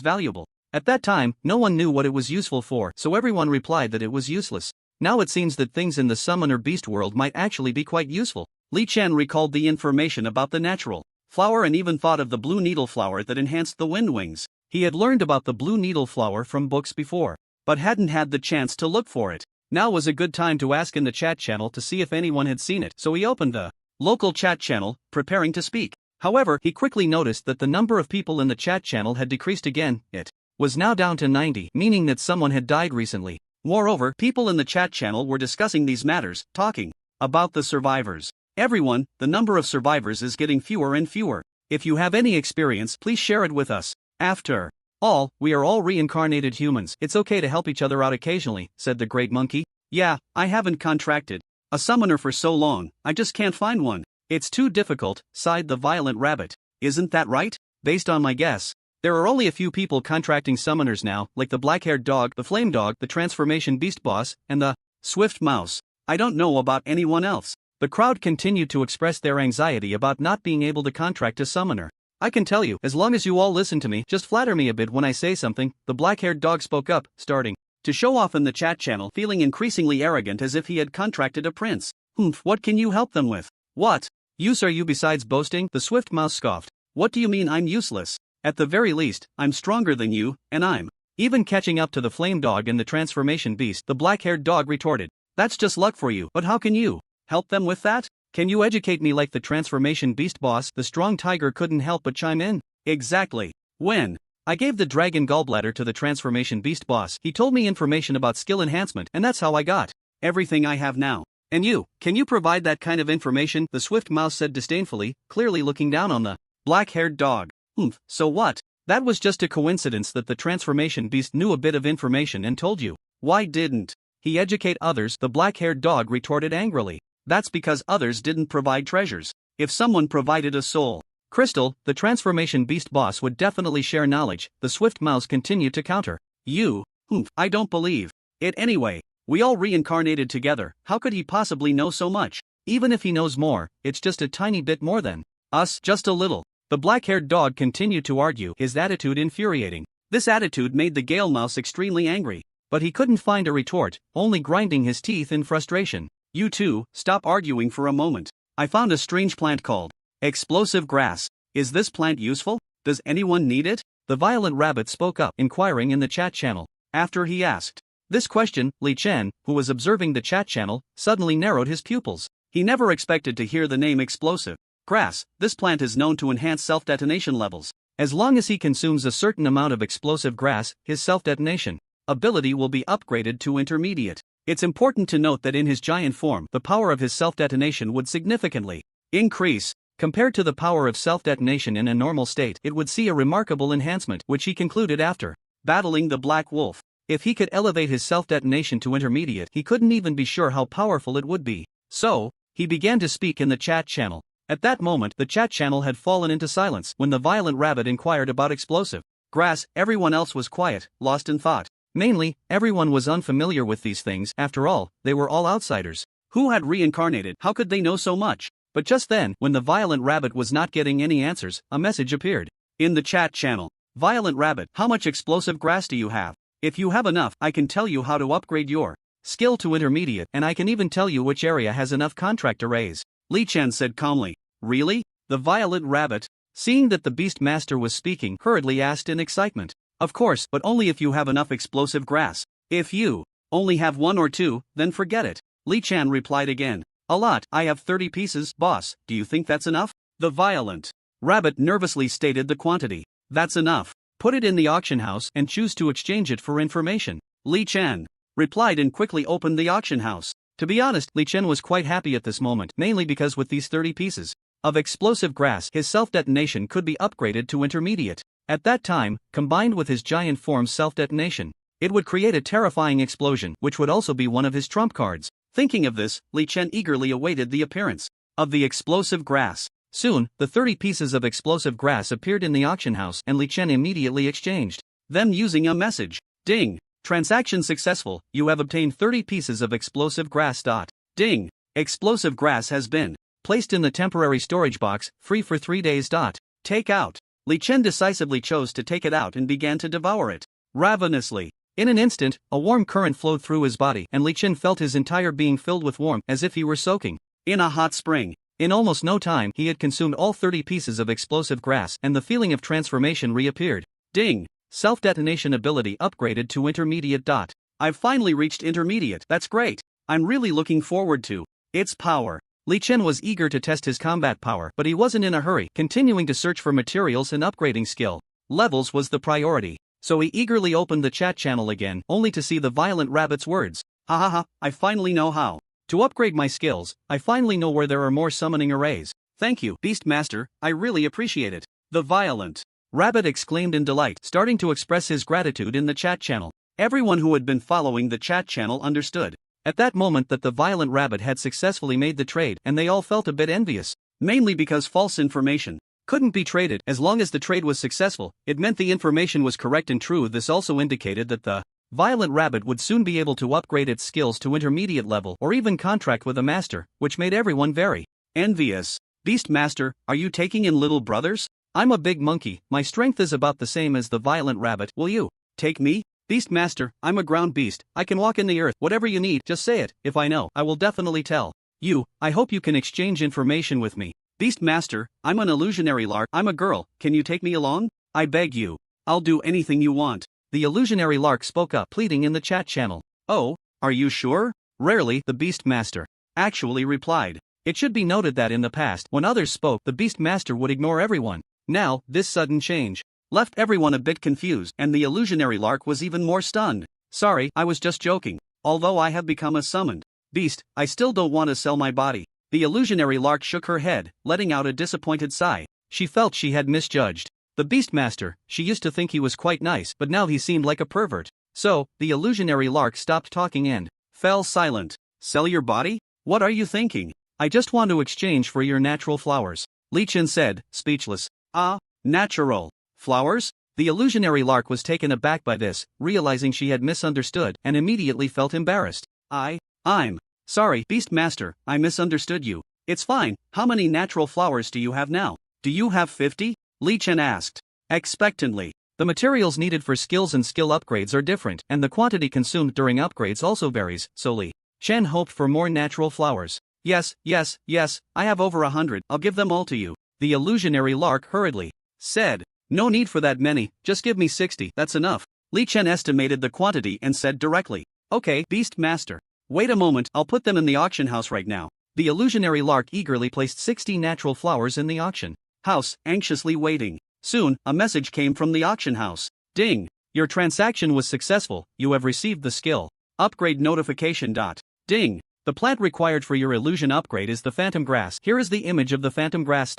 Speaker 1: valuable. At that time, no one knew what it was useful for, so everyone replied that it was useless. Now it seems that things in the summoner beast world might actually be quite useful. Li Chen recalled the information about the natural flower and even thought of the blue needle flower that enhanced the wind wings. He had learned about the blue needle flower from books before, but hadn't had the chance to look for it. Now was a good time to ask in the chat channel to see if anyone had seen it, so he opened the local chat channel, preparing to speak. However, he quickly noticed that the number of people in the chat channel had decreased again. It was now down to 90, meaning that someone had died recently. Moreover, people in the chat channel were discussing these matters, talking about the survivors. Everyone, the number of survivors is getting fewer and fewer. If you have any experience, please share it with us. After all, we are all reincarnated humans. It's okay to help each other out occasionally, said the Great Monkey. Yeah, I haven't contracted a summoner for so long, I just can't find one. It's too difficult, sighed the Violent Rabbit. Isn't that right? Based on my guess, there are only a few people contracting summoners now, like the black-haired dog, the flame dog, the transformation beast boss, and the swift mouse. I don't know about anyone else. The crowd continued to express their anxiety about not being able to contract a summoner. I can tell you, as long as you all listen to me, just flatter me a bit when I say something, the black-haired dog spoke up, starting to show off in the chat channel, feeling increasingly arrogant as if he had contracted a prince. What can you help them with? What use are you besides boasting? The swift mouse scoffed. What do you mean I'm useless? At the very least, I'm stronger than you, and I'm even catching up to the flame dog and the transformation beast, the black-haired dog retorted. That's just luck for you, but how can you help them with that? Can you educate me like the transformation beast boss? The strong tiger couldn't help but chime in. Exactly. When I gave the dragon gallbladder to the transformation beast boss, he told me information about skill enhancement, and that's how I got everything I have now. And you, can you provide that kind of information? The swift mouse said disdainfully, clearly looking down on the black-haired dog. So what? That was just a coincidence that the transformation beast knew a bit of information and told you. Why didn't he educate others? The black-haired dog retorted angrily. That's because others didn't provide treasures. If someone provided a soul crystal, the transformation beast boss would definitely share knowledge. The swift mouse continued to counter. You? I don't believe it anyway. We all reincarnated together, how could he possibly know so much? Even if he knows more, it's just a tiny bit more than us, just a little. The black-haired dog continued to argue, his attitude infuriating. This attitude made the Gale Mouse extremely angry, but he couldn't find a retort, only grinding his teeth in frustration. You two, stop arguing for a moment. I found a strange plant called explosive grass. Is this plant useful? Does anyone need it? The Violent Rabbit spoke up, inquiring in the chat channel. After he asked this question, Li Chen, who was observing the chat channel, suddenly narrowed his pupils. He never expected to hear the name explosive grass. This plant is known to enhance self-detonation levels. As long as he consumes a certain amount of explosive grass, his self-detonation ability will be upgraded to intermediate. It's important to note that in his giant form, the power of his self-detonation would significantly increase. Compared to the power of self-detonation in a normal state, it would see a remarkable enhancement, which he concluded after battling the Black Wolf. If he could elevate his self-detonation to intermediate, he couldn't even be sure how powerful it would be. So, he began to speak in the chat channel. At that moment, the chat channel had fallen into silence. When the violent rabbit inquired about explosive grass, everyone else was quiet, lost in thought. Mainly, everyone was unfamiliar with these things. After all, they were all outsiders who had reincarnated. How could they know so much? But just then, when the violent rabbit was not getting any answers, a message appeared in the chat channel. Violent rabbit, how much explosive grass do you have? If you have enough, I can tell you how to upgrade your skill to intermediate, and I can even tell you which area has enough contract arrays. Li Chen said calmly. Really? The violent rabbit, seeing that the beast master was speaking, hurriedly asked in excitement. Of course, but only if you have enough explosive grass. If you only have 1 or 2, then forget it. Li Chen replied again. A lot. I have 30 pieces, boss. Do you think that's enough? The violent rabbit nervously stated the quantity. That's enough. Put it in the auction house and choose to exchange it for information. Li Chen replied and quickly opened the auction house. To be honest, Li Chen was quite happy at this moment, mainly because with these 30 pieces of explosive grass, his self-detonation could be upgraded to intermediate. At that time, combined with his giant form's self-detonation, it would create a terrifying explosion, which would also be one of his trump cards. Thinking of this, Li Chen eagerly awaited the appearance of the explosive grass. Soon, the 30 pieces of explosive grass appeared in the auction house, and Li Chen immediately exchanged them using a message. Ding! Transaction successful, you have obtained 30 pieces of explosive grass. Ding! Explosive grass has been placed in the temporary storage box, free for 3 days. Take out. Li Chen decisively chose to take it out and began to devour it ravenously. In an instant, a warm current flowed through his body, and Li Chen felt his entire being filled with warmth, as if he were soaking in a hot spring. In almost no time, he had consumed all 30 pieces of explosive grass, and the feeling of transformation reappeared. Ding! Self-detonation ability upgraded to intermediate. I've finally reached intermediate. That's great. I'm really looking forward to its power. Li Chen was eager to test his combat power, but he wasn't in a hurry. Continuing to search for materials and upgrading skill levels was the priority. So he eagerly opened the chat channel again, only to see the violent rabbit's words. Ha ha ha, I finally know how to upgrade my skills. I finally know where there are more summoning arrays. Thank you, Beast Master, I really appreciate it. The violent rabbit exclaimed in delight, starting to express his gratitude in the chat channel. Everyone who had been following the chat channel understood at that moment that the violent rabbit had successfully made the trade, and they all felt a bit envious. Mainly because false information couldn't be traded. As long as the trade was successful, it meant the information was correct and true. This also indicated that the violent rabbit would soon be able to upgrade its skills to intermediate level or even contract with a master, which made everyone very envious. Beast Master, are you taking in little brothers? I'm a big monkey, my strength is about the same as the violent rabbit. Will you take me? Beast Master, I'm a ground beast, I can walk in the earth. Whatever you need, just say it. If I know, I will definitely tell you. I hope you can exchange information with me. Beast Master, I'm an illusionary lark. I'm a girl, can you take me along? I beg you. I'll do anything you want. The illusionary lark spoke up, pleading in the chat channel. Oh, are you sure? Rarely, the Beast Master actually replied. It should be noted that in the past, when others spoke, the Beast Master would ignore everyone. Now, this sudden change left everyone a bit confused, and the illusionary lark was even more stunned. Sorry, I was just joking. Although I have become a summoned beast, I still don't want to sell my body. The illusionary lark shook her head, letting out a disappointed sigh. She felt she had misjudged the Beastmaster. She used to think he was quite nice, but now he seemed like a pervert. So, the illusionary lark stopped talking and fell silent. Sell your body? What are you thinking? I just want to exchange for your natural flowers, Li Chen said, speechless. Ah, natural flowers? The illusionary lark was taken aback by this, realizing she had misunderstood, and immediately felt embarrassed. I'm sorry, Beastmaster, I misunderstood you. It's fine. How many natural flowers do you have now? Do you have 50? Li Chen asked expectantly. The materials needed for skills and skill upgrades are different, and the quantity consumed during upgrades also varies, so Li Chen hoped for more natural flowers. Yes, I have over 100, I'll give them all to you. The illusionary lark hurriedly said. No need for that many, just give me 60, that's enough. Li Chen estimated the quantity and said directly. Okay, Beastmaster. Wait a moment, I'll put them in the auction house right now. The illusionary lark eagerly placed 60 natural flowers in the auction house, anxiously waiting. Soon, a message came from the auction house. Ding! Your transaction was successful, you have received the skill upgrade notification. Ding! The plant required for your illusion upgrade is the phantom grass. Here is the image of the phantom grass.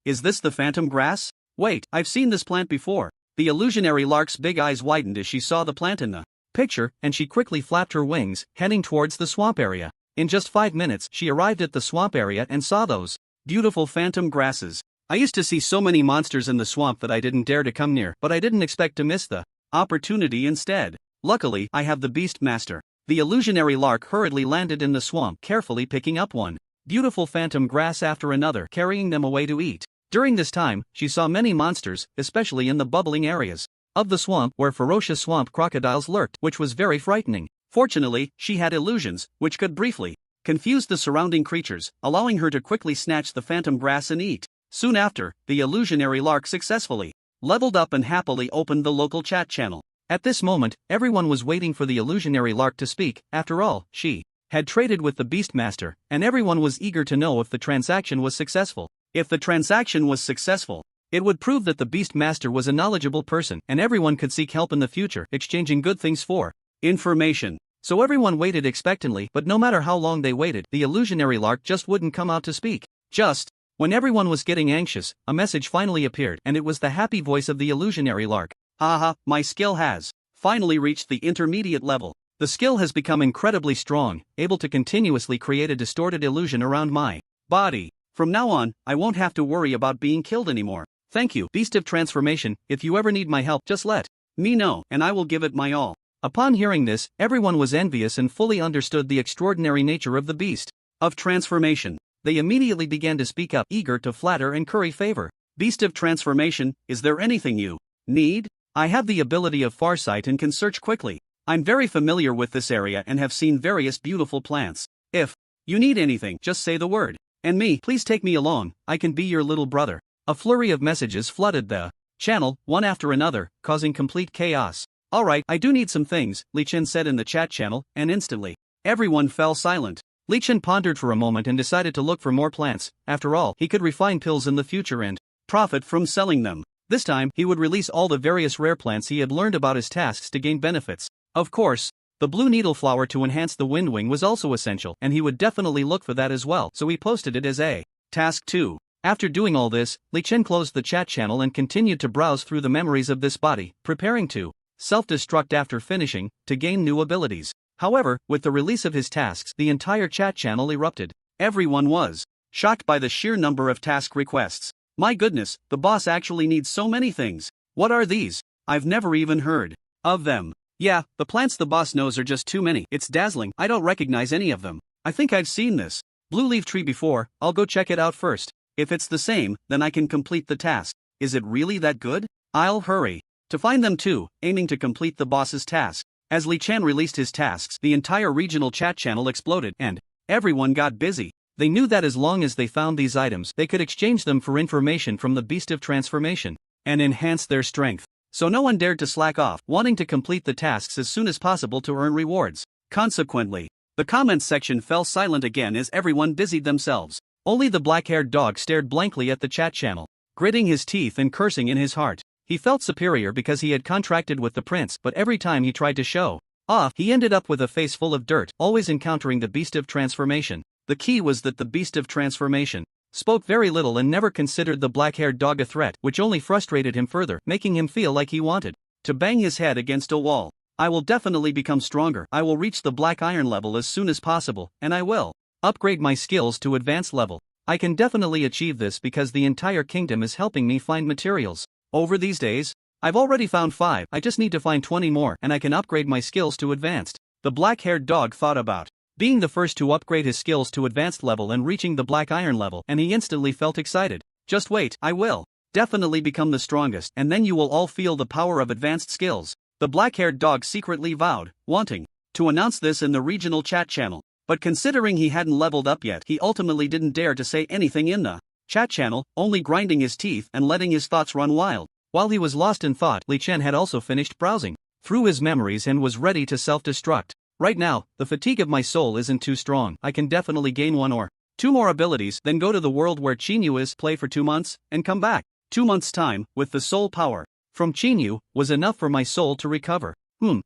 Speaker 1: Is this the phantom grass? Wait, I've seen this plant before. The illusionary lark's big eyes widened as she saw the plant in the picture, and she quickly flapped her wings, heading towards the swamp area. In just 5 minutes, she arrived at the swamp area and saw those beautiful phantom grasses. I used to see so many monsters in the swamp that I didn't dare to come near, but I didn't expect to miss the opportunity instead. Luckily, I have the Beast Master. The illusionary lark hurriedly landed in the swamp, carefully picking up one beautiful phantom grass after another, carrying them away to eat. During this time, she saw many monsters, especially in the bubbling areas of the swamp where ferocious swamp crocodiles lurked, which was very frightening. Fortunately, she had illusions, which could briefly confuse the surrounding creatures, allowing her to quickly snatch the phantom grass and eat. Soon after, the illusionary lark successfully leveled up and happily opened the local chat channel. At this moment, everyone was waiting for the illusionary lark to speak. After all, she had traded with the Beastmaster, and everyone was eager to know if the transaction was successful. If the transaction was successful, it would prove that the Beastmaster was a knowledgeable person, and everyone could seek help in the future, exchanging good things for information. So everyone waited expectantly, but no matter how long they waited, the illusionary lark just wouldn't come out to speak. Just when everyone was getting anxious, a message finally appeared, and it was the happy voice of the illusionary lark. Haha, my skill has finally reached the intermediate level. The skill has become incredibly strong, able to continuously create a distorted illusion around my body. From now on, I won't have to worry about being killed anymore. Thank you, Beast of Transformation. If you ever need my help, just let me know, and I will give it my all. Upon hearing this, everyone was envious and fully understood the extraordinary nature of the Beast of Transformation. They immediately began to speak up, eager to flatter and curry favor. Beast of Transformation, is there anything you need? I have the ability of farsight and can search quickly. I'm very familiar with this area and have seen various beautiful plants. If you need anything, just say the word. And me, please take me along, I can be your little brother. A flurry of messages flooded the channel, one after another, causing complete chaos. Alright, I do need some things, Li Chen said in the chat channel, and instantly, everyone fell silent. Li Chen pondered for a moment and decided to look for more plants. After all, he could refine pills in the future and profit from selling them. This time, he would release all the various rare plants he had learned about his tasks to gain benefits. Of course, the blue needle flower to enhance the wind wing was also essential, and he would definitely look for that as well, so he posted it as a task 2. After doing all this, Li Chen closed the chat channel and continued to browse through the memories of this body, preparing to self-destruct after finishing, to gain new abilities. However, with the release of his tasks, the entire chat channel erupted. Everyone was shocked by the sheer number of task requests. My goodness, the boss actually needs so many things. What are these? I've never even heard of them. Yeah, the plants the boss knows are just too many. It's dazzling, I don't recognize any of them. I think I've seen this blue leaf tree before, I'll go check it out first. If it's the same, then I can complete the task. Is it really that good? I'll hurry to find them too, aiming to complete the boss's task. As Li Chen released his tasks, the entire regional chat channel exploded, and everyone got busy. They knew that as long as they found these items, they could exchange them for information from the Beast of Transformation and enhance their strength. So no one dared to slack off, wanting to complete the tasks as soon as possible to earn rewards. Consequently, the comments section fell silent again as everyone busied themselves. Only the black-haired dog stared blankly at the chat channel, gritting his teeth and cursing in his heart. He felt superior because he had contracted with the prince, but every time he tried to show off, he ended up with a face full of dirt, always encountering the Beast of Transformation. The key was that the Beast of Transformation spoke very little and never considered the black-haired dog a threat, which only frustrated him further, making him feel like he wanted to bang his head against a wall. I will definitely become stronger. I will reach the black iron level as soon as possible, and I will upgrade my skills to advanced level. I can definitely achieve this because the entire kingdom is helping me find materials. Over these days, I've already found 5, I just need to find 20 more and I can upgrade my skills to advanced. The black-haired dog thought about being the first to upgrade his skills to advanced level and reaching the black iron level, and he instantly felt excited. Just wait, I will definitely become the strongest, and then you will all feel the power of advanced skills. The black-haired dog secretly vowed, wanting to announce this in the regional chat channel. But considering he hadn't leveled up yet, he ultimately didn't dare to say anything in the chat channel, only grinding his teeth and letting his thoughts run wild. While he was lost in thought, Li Chen had also finished browsing through his memories and was ready to self-destruct. Right now, the fatigue of my soul isn't too strong. I can definitely gain 1 or 2 more abilities, then go to the world where Qinyu is, play for 2 months, and come back. 2 months' time, with the soul power from Chinyu, was enough for my soul to recover.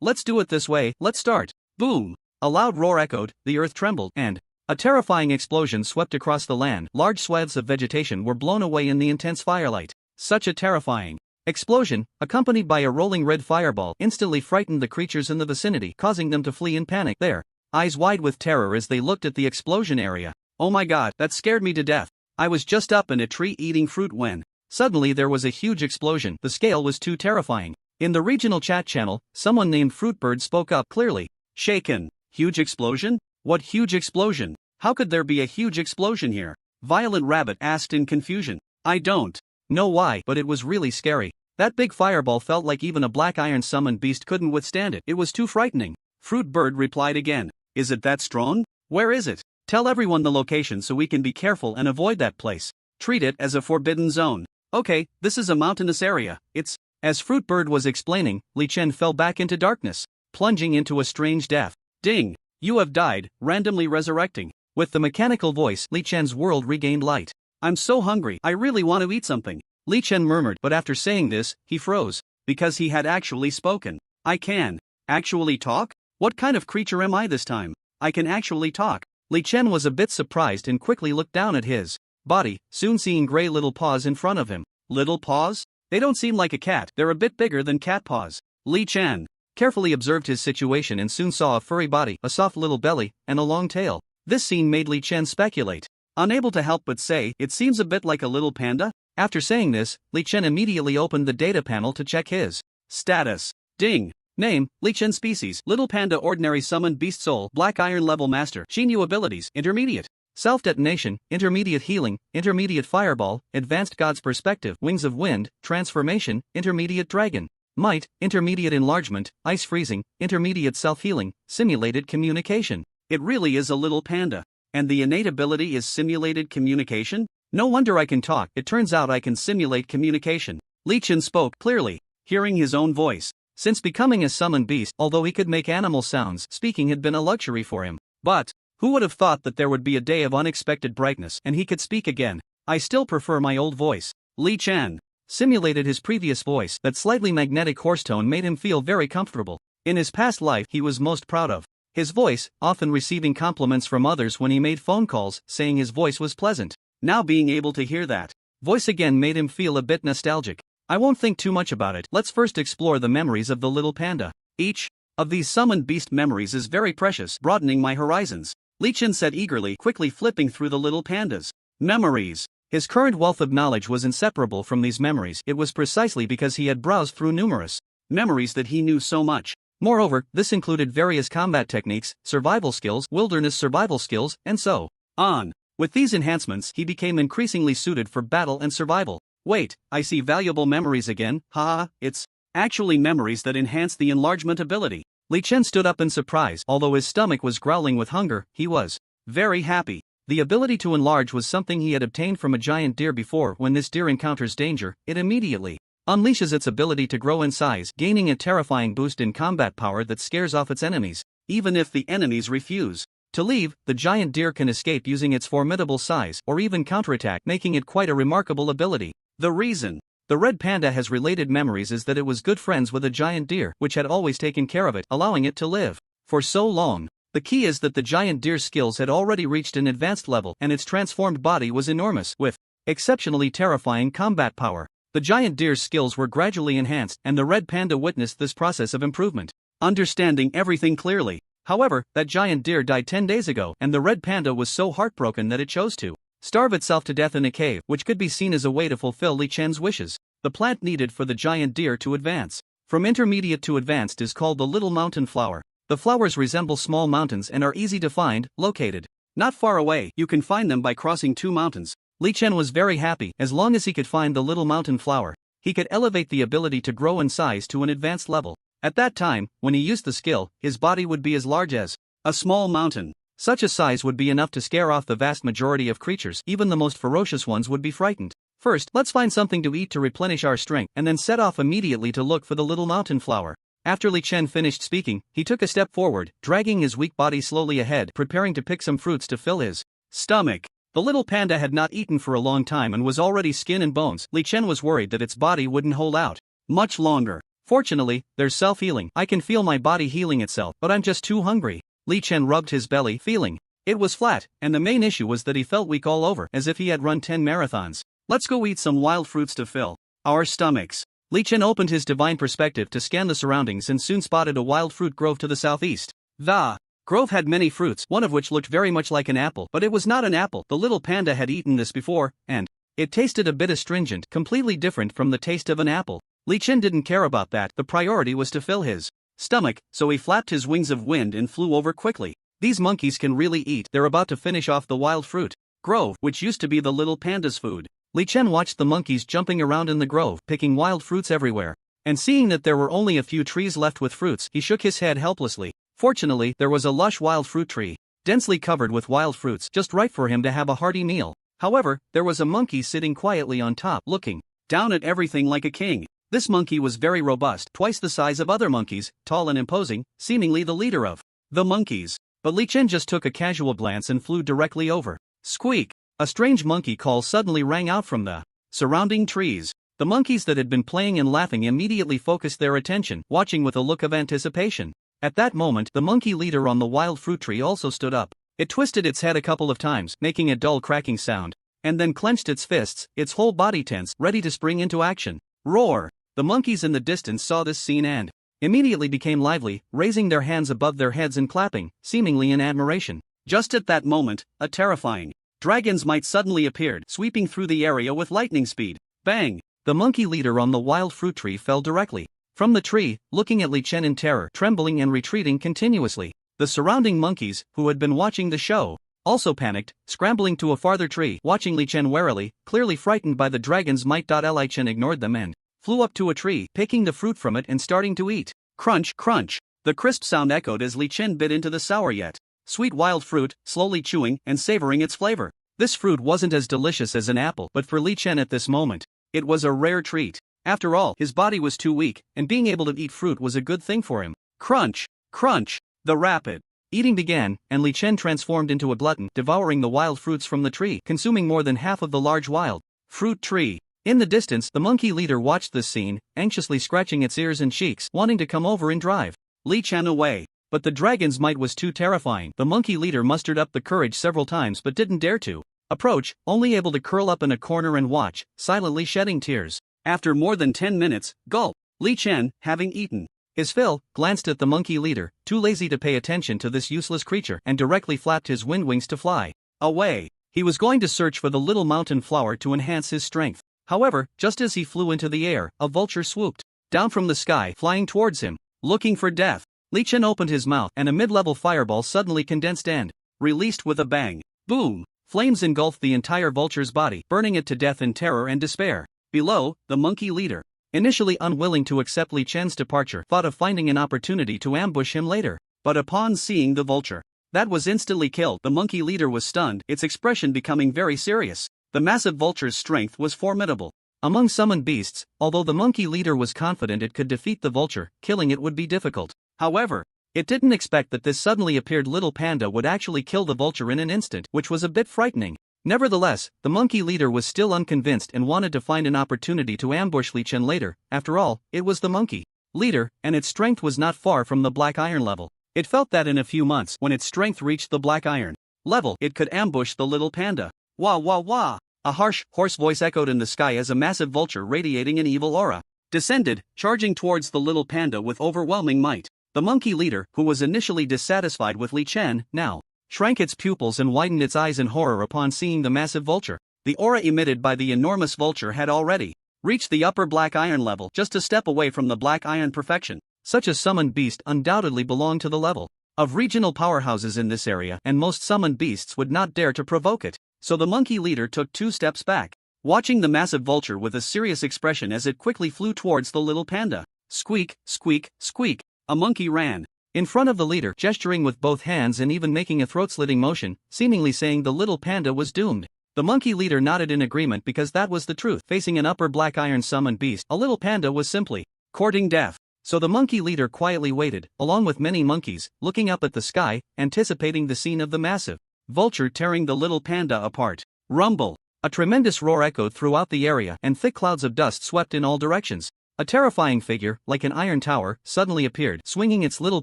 Speaker 1: Let's do it this way, let's start. Boom! A loud roar echoed, the earth trembled, and a terrifying explosion swept across the land. Large swaths of vegetation were blown away in the intense firelight. Such a terrifying explosion, accompanied by a rolling red fireball, instantly frightened the creatures in the vicinity, causing them to flee in panic, their eyes wide with terror as they looked at the explosion area. Oh my god, that scared me to death. I was just up in a tree eating fruit when suddenly there was a huge explosion. The scale was too terrifying. In the regional chat channel, someone named Fruitbird spoke up clearly. Shaken. Huge explosion? What huge explosion? How could there be a huge explosion here? Violet Rabbit asked in confusion. I don't know why, but it was really scary. That big fireball felt like even a black iron summoned beast couldn't withstand it. It was too frightening. Fruitbird replied again. Is it that strong? Where is it? Tell everyone the location so we can be careful and avoid that place. Treat it as a forbidden zone. Okay, this is a mountainous area. It's... As Fruitbird was explaining, Li Chen fell back into darkness, plunging into a strange death. Ding! You have died, randomly resurrecting. With the mechanical voice, Li Chen's world regained light. I'm so hungry, I really want to eat something. Li Chen murmured, but after saying this, he froze, because he had actually spoken. I can actually talk? What kind of creature am I this time? I can actually talk. Li Chen was a bit surprised and quickly looked down at his body, soon seeing gray little paws in front of him. Little paws? They don't seem like a cat, they're a bit bigger than cat paws. Li Chen carefully observed his situation and soon saw a furry body, a soft little belly, and a long tail. This scene made Li Chen speculate. Unable to help but say, it seems a bit like a little panda? After saying this, Li Chen immediately opened the data panel to check his status. Ding! Name, Li Chen species, Little Panda Ordinary Summoned Beast Soul, Black Iron Level Master, Chinyu abilities, Intermediate. Self-detonation, Intermediate healing, Intermediate fireball, Advanced God's perspective, Wings of wind, Transformation, Intermediate dragon. Might, Intermediate enlargement, Ice freezing, Intermediate self-healing, Simulated communication. It really is a little panda. And the innate ability is simulated communication? No wonder I can talk, it turns out I can simulate communication. Li Chen spoke clearly, hearing his own voice. Since becoming a summoned beast, although he could make animal sounds, speaking had been a luxury for him. But who would have thought that there would be a day of unexpected brightness and he could speak again? I still prefer my old voice. Li Chen simulated his previous voice. That slightly magnetic horse tone made him feel very comfortable. In his past life he was most proud of his voice, often receiving compliments from others when he made phone calls, saying his voice was pleasant. Now being able to hear that voice again made him feel a bit nostalgic. I won't think too much about it, let's first explore the memories of the little panda. Each of these summoned beast memories is very precious, broadening my horizons. Li Chen said eagerly, quickly flipping through the little pandas. Memories. His current wealth of knowledge was inseparable from these memories. It was precisely because he had browsed through numerous memories that he knew so much. Moreover, this included various combat techniques, survival skills, wilderness survival skills, and so on. With these enhancements, he became increasingly suited for battle and survival. Wait, I see valuable memories again, haha, it's actually memories that enhance the enlargement ability. Li Chen stood up in surprise. Although his stomach was growling with hunger, he was very happy. The ability to enlarge was something he had obtained from a giant deer before. When this deer encounters danger, it immediately unleashes its ability to grow in size, gaining a terrifying boost in combat power that scares off its enemies. Even if the enemies refuse to leave, the giant deer can escape using its formidable size, or even counterattack, making it quite a remarkable ability. The reason the red panda has related memories is that it was good friends with a giant deer, which had always taken care of it, allowing it to live for so long. The key is that the giant deer's skills had already reached an advanced level, and its transformed body was enormous, with exceptionally terrifying combat power. The giant deer's skills were gradually enhanced, and the red panda witnessed this process of improvement, understanding everything clearly. However, that giant deer died 10 days ago, and the red panda was so heartbroken that it chose to starve itself to death in a cave, which could be seen as a way to fulfill Li Chen's wishes. The plant needed for the giant deer to advance from intermediate to advanced is called the little mountain flower. The flowers resemble small mountains and are easy to find, located not far away. You can find them by crossing 2 mountains. Li Chen was very happy. As long as he could find the little mountain flower, he could elevate the ability to grow in size to an advanced level. At that time, when he used the skill, his body would be as large as a small mountain. Such a size would be enough to scare off the vast majority of creatures. Even the most ferocious ones would be frightened. First, let's find something to eat to replenish our strength, and then set off immediately to look for the little mountain flower. After Li Chen finished speaking, he took a step forward, dragging his weak body slowly ahead, preparing to pick some fruits to fill his stomach. The little panda had not eaten for a long time and was already skin and bones. Li Chen was worried that its body wouldn't hold out much longer. Fortunately, there's self-healing. I can feel my body healing itself, but I'm just too hungry. Li Chen rubbed his belly, feeling it was flat, and the main issue was that he felt weak all over, as if he had run 10 marathons. Let's go eat some wild fruits to fill our stomachs. Li Chen opened his divine perspective to scan the surroundings and soon spotted a wild fruit grove to the southeast. The grove had many fruits, one of which looked very much like an apple, but it was not an apple. The little panda had eaten this before, and it tasted a bit astringent, completely different from the taste of an apple. Li Chen didn't care about that. The priority was to fill his stomach, so he flapped his wings of wind and flew over quickly. These monkeys can really eat. They're about to finish off the wild fruit grove, which used to be the little panda's food. Li Chen watched the monkeys jumping around in the grove, picking wild fruits everywhere. And seeing that there were only a few trees left with fruits, he shook his head helplessly. Fortunately, there was a lush wild fruit tree, densely covered with wild fruits, just right for him to have a hearty meal. However, there was a monkey sitting quietly on top, looking down at everything like a king. This monkey was very robust, twice the size of other monkeys, tall and imposing, seemingly the leader of the monkeys. But Li Chen just took a casual glance and flew directly over. Squeak! A strange monkey call suddenly rang out from the surrounding trees. The monkeys that had been playing and laughing immediately focused their attention, watching with a look of anticipation. At that moment, the monkey leader on the wild fruit tree also stood up. It twisted its head a couple of times, making a dull cracking sound, and then clenched its fists, its whole body tense, ready to spring into action. Roar! The monkeys in the distance saw this scene and immediately became lively, raising their hands above their heads and clapping, seemingly in admiration. Just at that moment, a terrifying dragon's might suddenly appeared, sweeping through the area with lightning speed. Bang! The monkey leader on the wild fruit tree fell directly from the tree, looking at Li Chen in terror, trembling and retreating continuously. The surrounding monkeys, who had been watching the show, also panicked, scrambling to a farther tree, watching Li Chen warily, clearly frightened by the dragon's might. Li Chen ignored them and flew up to a tree, picking the fruit from it and starting to eat. Crunch, crunch! The crisp sound echoed as Li Chen bit into the sour yet sweet wild fruit, slowly chewing and savoring its flavor. This fruit wasn't as delicious as an apple, but for Li Chen at this moment, it was a rare treat. After all, his body was too weak, and being able to eat fruit was a good thing for him. Crunch! Crunch! The rapid eating began, and Li Chen transformed into a glutton, devouring the wild fruits from the tree, consuming more than half of the large wild fruit tree. In the distance, the monkey leader watched this scene, anxiously scratching its ears and cheeks, wanting to come over and drive Li Chen away. But the dragon's might was too terrifying. The monkey leader mustered up the courage several times but didn't dare to approach, only able to curl up in a corner and watch, silently shedding tears. After more than 10 minutes, gulp! Li Chen, having eaten his fill, glanced at the monkey leader, too lazy to pay attention to this useless creature, and directly flapped his wind wings to fly away. He was going to search for the little mountain flower to enhance his strength. However, just as he flew into the air, a vulture swooped down from the sky, flying towards him, looking for death. Li Chen opened his mouth, and a mid-level fireball suddenly condensed and released with a bang. Boom! Flames engulfed the entire vulture's body, burning it to death in terror and despair. Below, the monkey leader, initially unwilling to accept Li Chen's departure, thought of finding an opportunity to ambush him later. But upon seeing the vulture that was instantly killed, the monkey leader was stunned, its expression becoming very serious. The massive vulture's strength was formidable. Among summoned beasts, although the monkey leader was confident it could defeat the vulture, killing it would be difficult. However, it didn't expect that this suddenly appeared little panda would actually kill the vulture in an instant, which was a bit frightening. Nevertheless, the monkey leader was still unconvinced and wanted to find an opportunity to ambush Li Chen later. After all, it was the monkey leader, and its strength was not far from the black iron level. It felt that in a few months, when its strength reached the black iron level, it could ambush the little panda. Wah wah wah! A harsh, hoarse voice echoed in the sky as a massive vulture radiating an evil aura descended, charging towards the little panda with overwhelming might. The monkey leader, who was initially dissatisfied with Li Chen, now shrank its pupils and widened its eyes in horror upon seeing the massive vulture. The aura emitted by the enormous vulture had already reached the upper black iron level, just a step away from the black iron perfection. Such a summoned beast undoubtedly belonged to the level of regional powerhouses in this area, and most summoned beasts would not dare to provoke it. So the monkey leader took 2 steps back, watching the massive vulture with a serious expression as it quickly flew towards the little panda. Squeak, squeak, squeak. A monkey ran in front of the leader, gesturing with both hands and even making a throat-slitting motion, seemingly saying the little panda was doomed. The monkey leader nodded in agreement because that was the truth. Facing an upper black iron summoned beast, a little panda was simply courting death. So the monkey leader quietly waited, along with many monkeys, looking up at the sky, anticipating the scene of the massive Vulture tearing the little panda apart. Rumble. A tremendous roar echoed throughout the area and thick clouds of dust swept in all directions. A terrifying figure, like an iron tower, suddenly appeared, swinging its little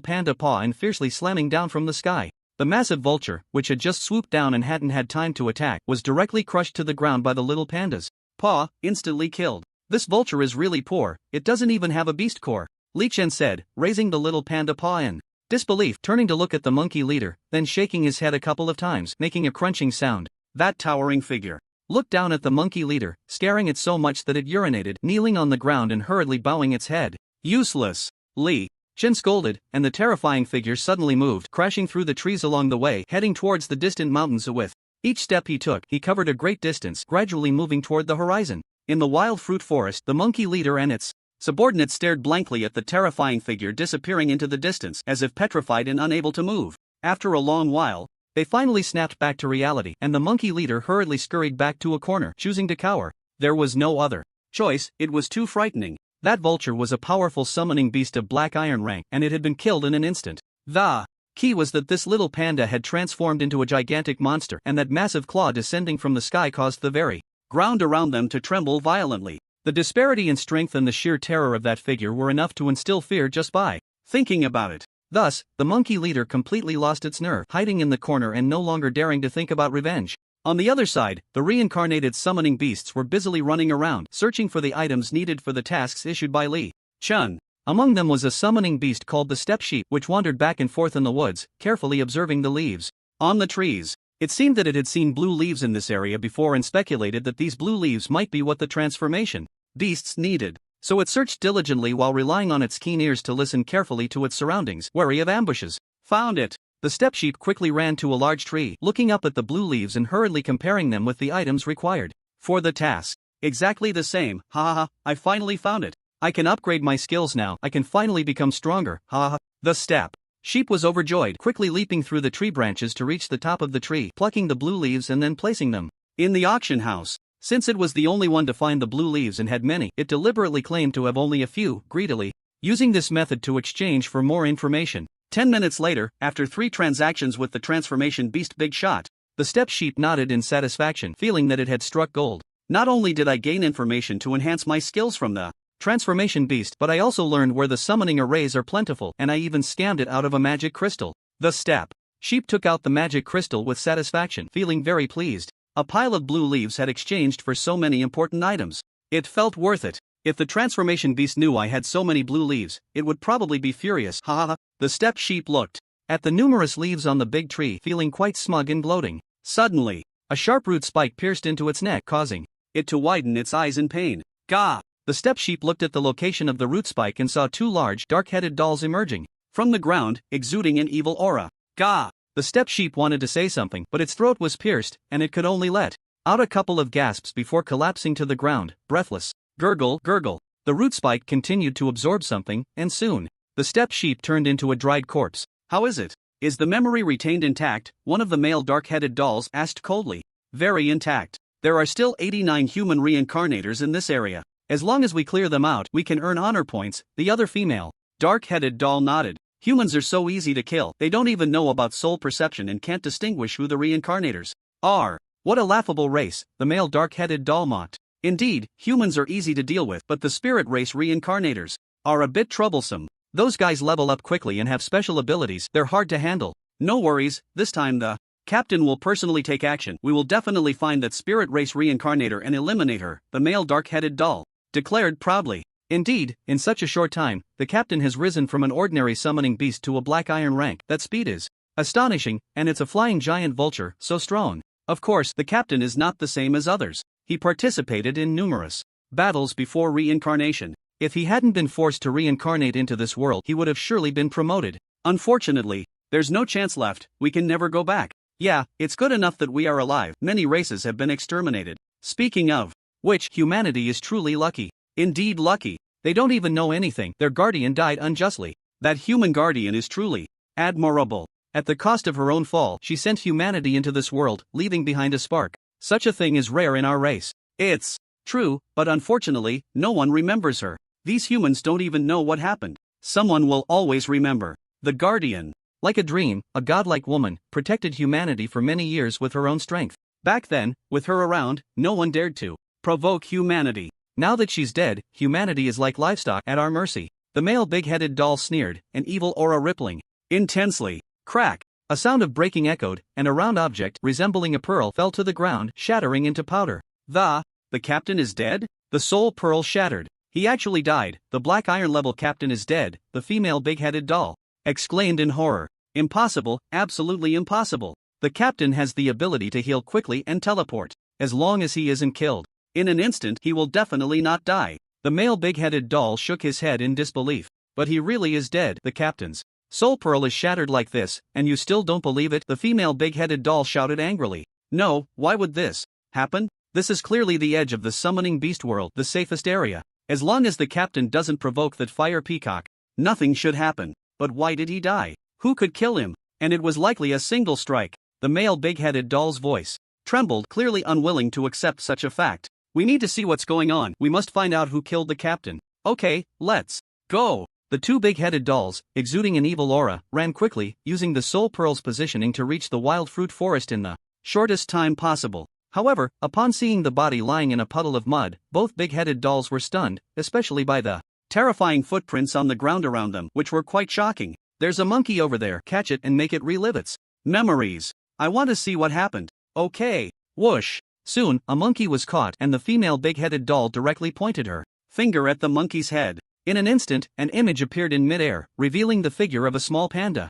Speaker 1: panda paw and fiercely slamming down from the sky. The massive vulture, which had just swooped down and hadn't had time to attack, was directly crushed to the ground by the little panda's paw, instantly killed. This vulture is really poor, it doesn't even have a beast core, Li Chen said, raising the little panda paw in disbelief, turning to look at the monkey leader, then shaking his head a couple of times, making a crunching sound. That towering figure looked down at the monkey leader, scaring it so much that it urinated, kneeling on the ground and hurriedly bowing its head. Useless! Li Chen scolded, and the terrifying figure suddenly moved, crashing through the trees along the way, heading towards the distant mountains. With each step he took, he covered a great distance, gradually moving toward the horizon. In the wild fruit forest, the monkey leader and its subordinates stared blankly at the terrifying figure disappearing into the distance, as if petrified and unable to move. After a long while, they finally snapped back to reality, and the monkey leader hurriedly scurried back to a corner, choosing to cower. There was no other choice, it was too frightening. That vulture was a powerful summoning beast of black iron rank, and it had been killed in an instant. The key was that this little panda had transformed into a gigantic monster, and that massive claw descending from the sky caused the very ground around them to tremble violently. The disparity in strength and the sheer terror of that figure were enough to instill fear just by thinking about it. Thus, the monkey leader completely lost its nerve, hiding in the corner and no longer daring to think about revenge. On the other side, the reincarnated summoning beasts were busily running around, searching for the items needed for the tasks issued by Li Chen. Among them was a summoning beast called the steppe sheep, which wandered back and forth in the woods, carefully observing the leaves on the trees. It seemed that it had seen blue leaves in this area before and speculated that these blue leaves might be what the transformation beasts needed. So it searched diligently while relying on its keen ears to listen carefully to its surroundings, wary of ambushes. Found it! The steppe sheep quickly ran to a large tree, looking up at the blue leaves and hurriedly comparing them with the items required for the task. Exactly the same, ha ha ha, I finally found it. I can upgrade my skills now, I can finally become stronger, ha ha ha. The steppe sheep was overjoyed, quickly leaping through the tree branches to reach the top of the tree, plucking the blue leaves and then placing them in the auction house. Since it was the only one to find the blue leaves and had many, it deliberately claimed to have only a few, greedily using this method to exchange for more information. 10 minutes later, after 3 transactions with the transformation beast Big Shot, the steppe sheep nodded in satisfaction, feeling that it had struck gold. Not only did I gain information to enhance my skills from the transformation beast, but I also learned where the summoning arrays are plentiful, and I even scammed it out of a magic crystal. The steppe sheep took out the magic crystal with satisfaction, feeling very pleased. A pile of blue leaves had exchanged for so many important items. It felt worth it. If the transformation beast knew I had so many blue leaves, it would probably be furious, ha ha ha. The steppe sheep looked at the numerous leaves on the big tree, feeling quite smug and gloating. Suddenly, a sharp root spike pierced into its neck, causing it to widen its eyes in pain. Gah! The steppe sheep looked at the location of the root spike and saw 2 large, dark-headed dolls emerging from the ground, exuding an evil aura. Gah! The steppe sheep wanted to say something, but its throat was pierced, and it could only let out a couple of gasps before collapsing to the ground, breathless. Gurgle, gurgle. The root spike continued to absorb something, and soon, the steppe sheep turned into a dried corpse. How is it? Is the memory retained intact? One of the male dark-headed dolls asked coldly. Very intact. There are still 89 human reincarnators in this area. As long as we clear them out, we can earn honor points. The other female dark-headed doll nodded. Humans are so easy to kill, they don't even know about soul perception and can't distinguish who the reincarnators are. What a laughable race, the male dark-headed doll mocked. Indeed, humans are easy to deal with, but the spirit race reincarnators are a bit troublesome. Those guys level up quickly and have special abilities, they're hard to handle. No worries, this time the captain will personally take action. We will definitely find that spirit race reincarnator and eliminate her, the male dark-headed doll declared proudly. Indeed, in such a short time, the captain has risen from an ordinary summoning beast to a black iron rank. That speed is astonishing, and it's a flying giant vulture, so strong. Of course, the captain is not the same as others. He participated in numerous battles before reincarnation. If he hadn't been forced to reincarnate into this world, he would have surely been promoted. Unfortunately, there's no chance left, we can never go back. Yeah, it's good enough that we are alive. Many races have been exterminated. Speaking of which, humanity is truly lucky. Indeed lucky. They don't even know anything. Their guardian died unjustly. That human guardian is truly admirable. At the cost of her own fall, she sent humanity into this world, leaving behind a spark. Such a thing is rare in our race. It's true, but unfortunately, no one remembers her. These humans don't even know what happened. Someone will always remember. The guardian. Like a dream, a godlike woman protected humanity for many years with her own strength. Back then, with her around, no one dared to provoke humanity. Now that she's dead, humanity is like livestock at our mercy. The male big-headed doll sneered, an evil aura rippling intensely. Crack! A sound of breaking echoed, and a round object resembling a pearl fell to the ground, shattering into powder. The captain is dead? The soul pearl shattered. He actually died. The black iron level captain is dead, the female big-headed doll exclaimed in horror. Impossible, absolutely impossible. The captain has the ability to heal quickly and teleport. As long as he isn't killed in an instant, he will definitely not die. The male big-headed doll shook his head in disbelief. But he really is dead. The captain's soul pearl is shattered like this, and you still don't believe it? The female big-headed doll shouted angrily. No, why would this happen? This is clearly the edge of the summoning beast world, the safest area. As long as the captain doesn't provoke that fire peacock, nothing should happen. But why did he die? Who could kill him? And it was likely a single strike. The male big-headed doll's voice trembled, clearly unwilling to accept such a fact. We need to see what's going on. We must find out who killed the captain. Okay, let's go. The two big-headed dolls, exuding an evil aura, ran quickly, using the soul pearl's positioning to reach the wild fruit forest in the shortest time possible. However, upon seeing the body lying in a puddle of mud, both big-headed dolls were stunned, especially by the terrifying footprints on the ground around them, which were quite shocking. There's a monkey over there. Catch it and make it relive its memories. I want to see what happened. Okay. Whoosh. Soon, a monkey was caught and the female big-headed doll directly pointed her finger at the monkey's head. In an instant, an image appeared in midair, revealing the figure of a small panda.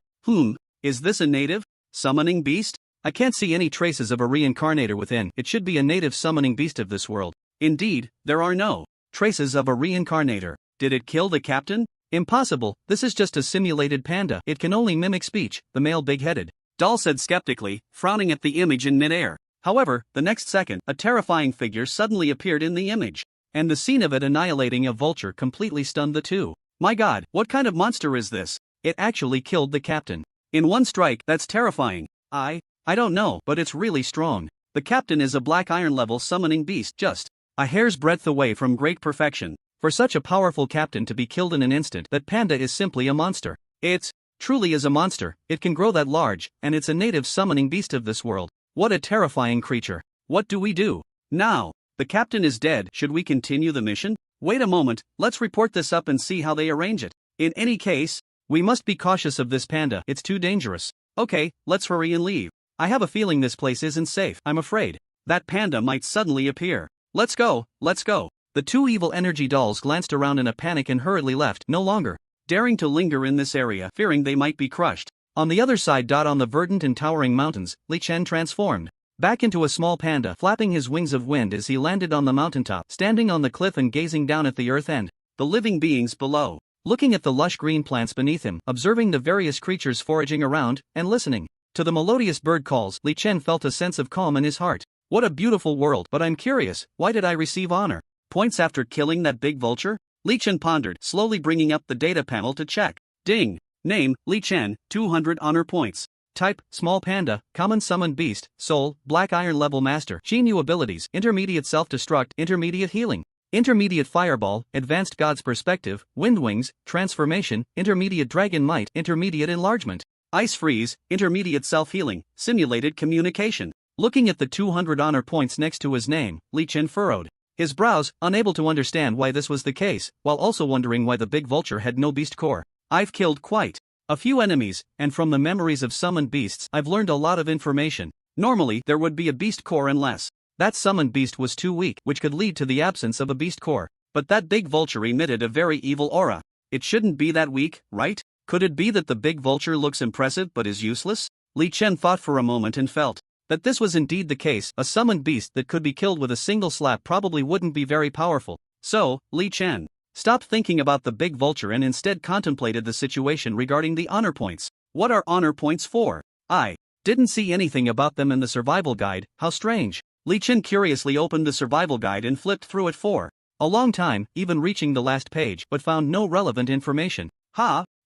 Speaker 1: Is this a native summoning beast? I can't see any traces of a reincarnator within. It should be a native summoning beast of this world. Indeed, there are no traces of a reincarnator. Did it kill the captain? Impossible, this is just a simulated panda. It can only mimic speech, the male big-headed doll said skeptically, frowning at the image in midair. However, the next second, a terrifying figure suddenly appeared in the image. And the scene of it annihilating a vulture completely stunned the two. My god, what kind of monster is this? It actually killed the captain in one strike. That's terrifying. I don't know, but it's really strong. The captain is a black iron level summoning beast, just a hair's breadth away from great perfection. For such a powerful captain to be killed in an instant, that panda is simply a monster. It truly is a monster. It can grow that large, and it's a native summoning beast of this world. What a terrifying creature. What do we do now? The captain is dead. Should we continue the mission? Wait a moment, let's report this up and see how they arrange it. In any case, we must be cautious of this panda. It's too dangerous. Okay, let's hurry and leave. I have a feeling this place isn't safe. I'm afraid that panda might suddenly appear. Let's go, let's go. The two evil energy dolls glanced around in a panic and hurriedly left, no longer daring to linger in this area, fearing they might be crushed. On the other side, on the verdant and towering mountains, Li Chen transformed back into a small panda, flapping his wings of wind as he landed on the mountaintop, standing on the cliff and gazing down at the earth and the living beings below, looking at the lush green plants beneath him, observing the various creatures foraging around, and listening to the melodious bird calls. Li Chen felt a sense of calm in his heart. What a beautiful world, but I'm curious, why did I receive honor points after killing that big vulture? Li Chen pondered, slowly bringing up the data panel to check. Ding! Name, Li Chen, 200 honor points. Type, small panda, common summoned beast, soul, black iron level master. New abilities, intermediate self-destruct, intermediate healing, intermediate fireball, advanced god's perspective, wind wings, transformation, intermediate dragon might, intermediate enlargement, ice freeze, intermediate self-healing, simulated communication. Looking at the 200 honor points next to his name, Li Chen furrowed his brows, unable to understand why this was the case, while also wondering why the big vulture had no beast core. I've killed quite a few enemies, and from the memories of summoned beasts, I've learned a lot of information. Normally, there would be a beast core unless that summoned beast was too weak, which could lead to the absence of a beast core. But that big vulture emitted a very evil aura. It shouldn't be that weak, right? Could it be that the big vulture looks impressive but is useless? Li Chen thought for a moment and felt that this was indeed the case. A summoned beast that could be killed with a single slap probably wouldn't be very powerful. So, Li Chen stopped thinking about the big vulture and instead contemplated the situation regarding the honor points. What are honor points for? I didn't see anything about them in the survival guide. How strange. Li Chen curiously opened the survival guide and flipped through it for a long time, even reaching the last page, but found no relevant information.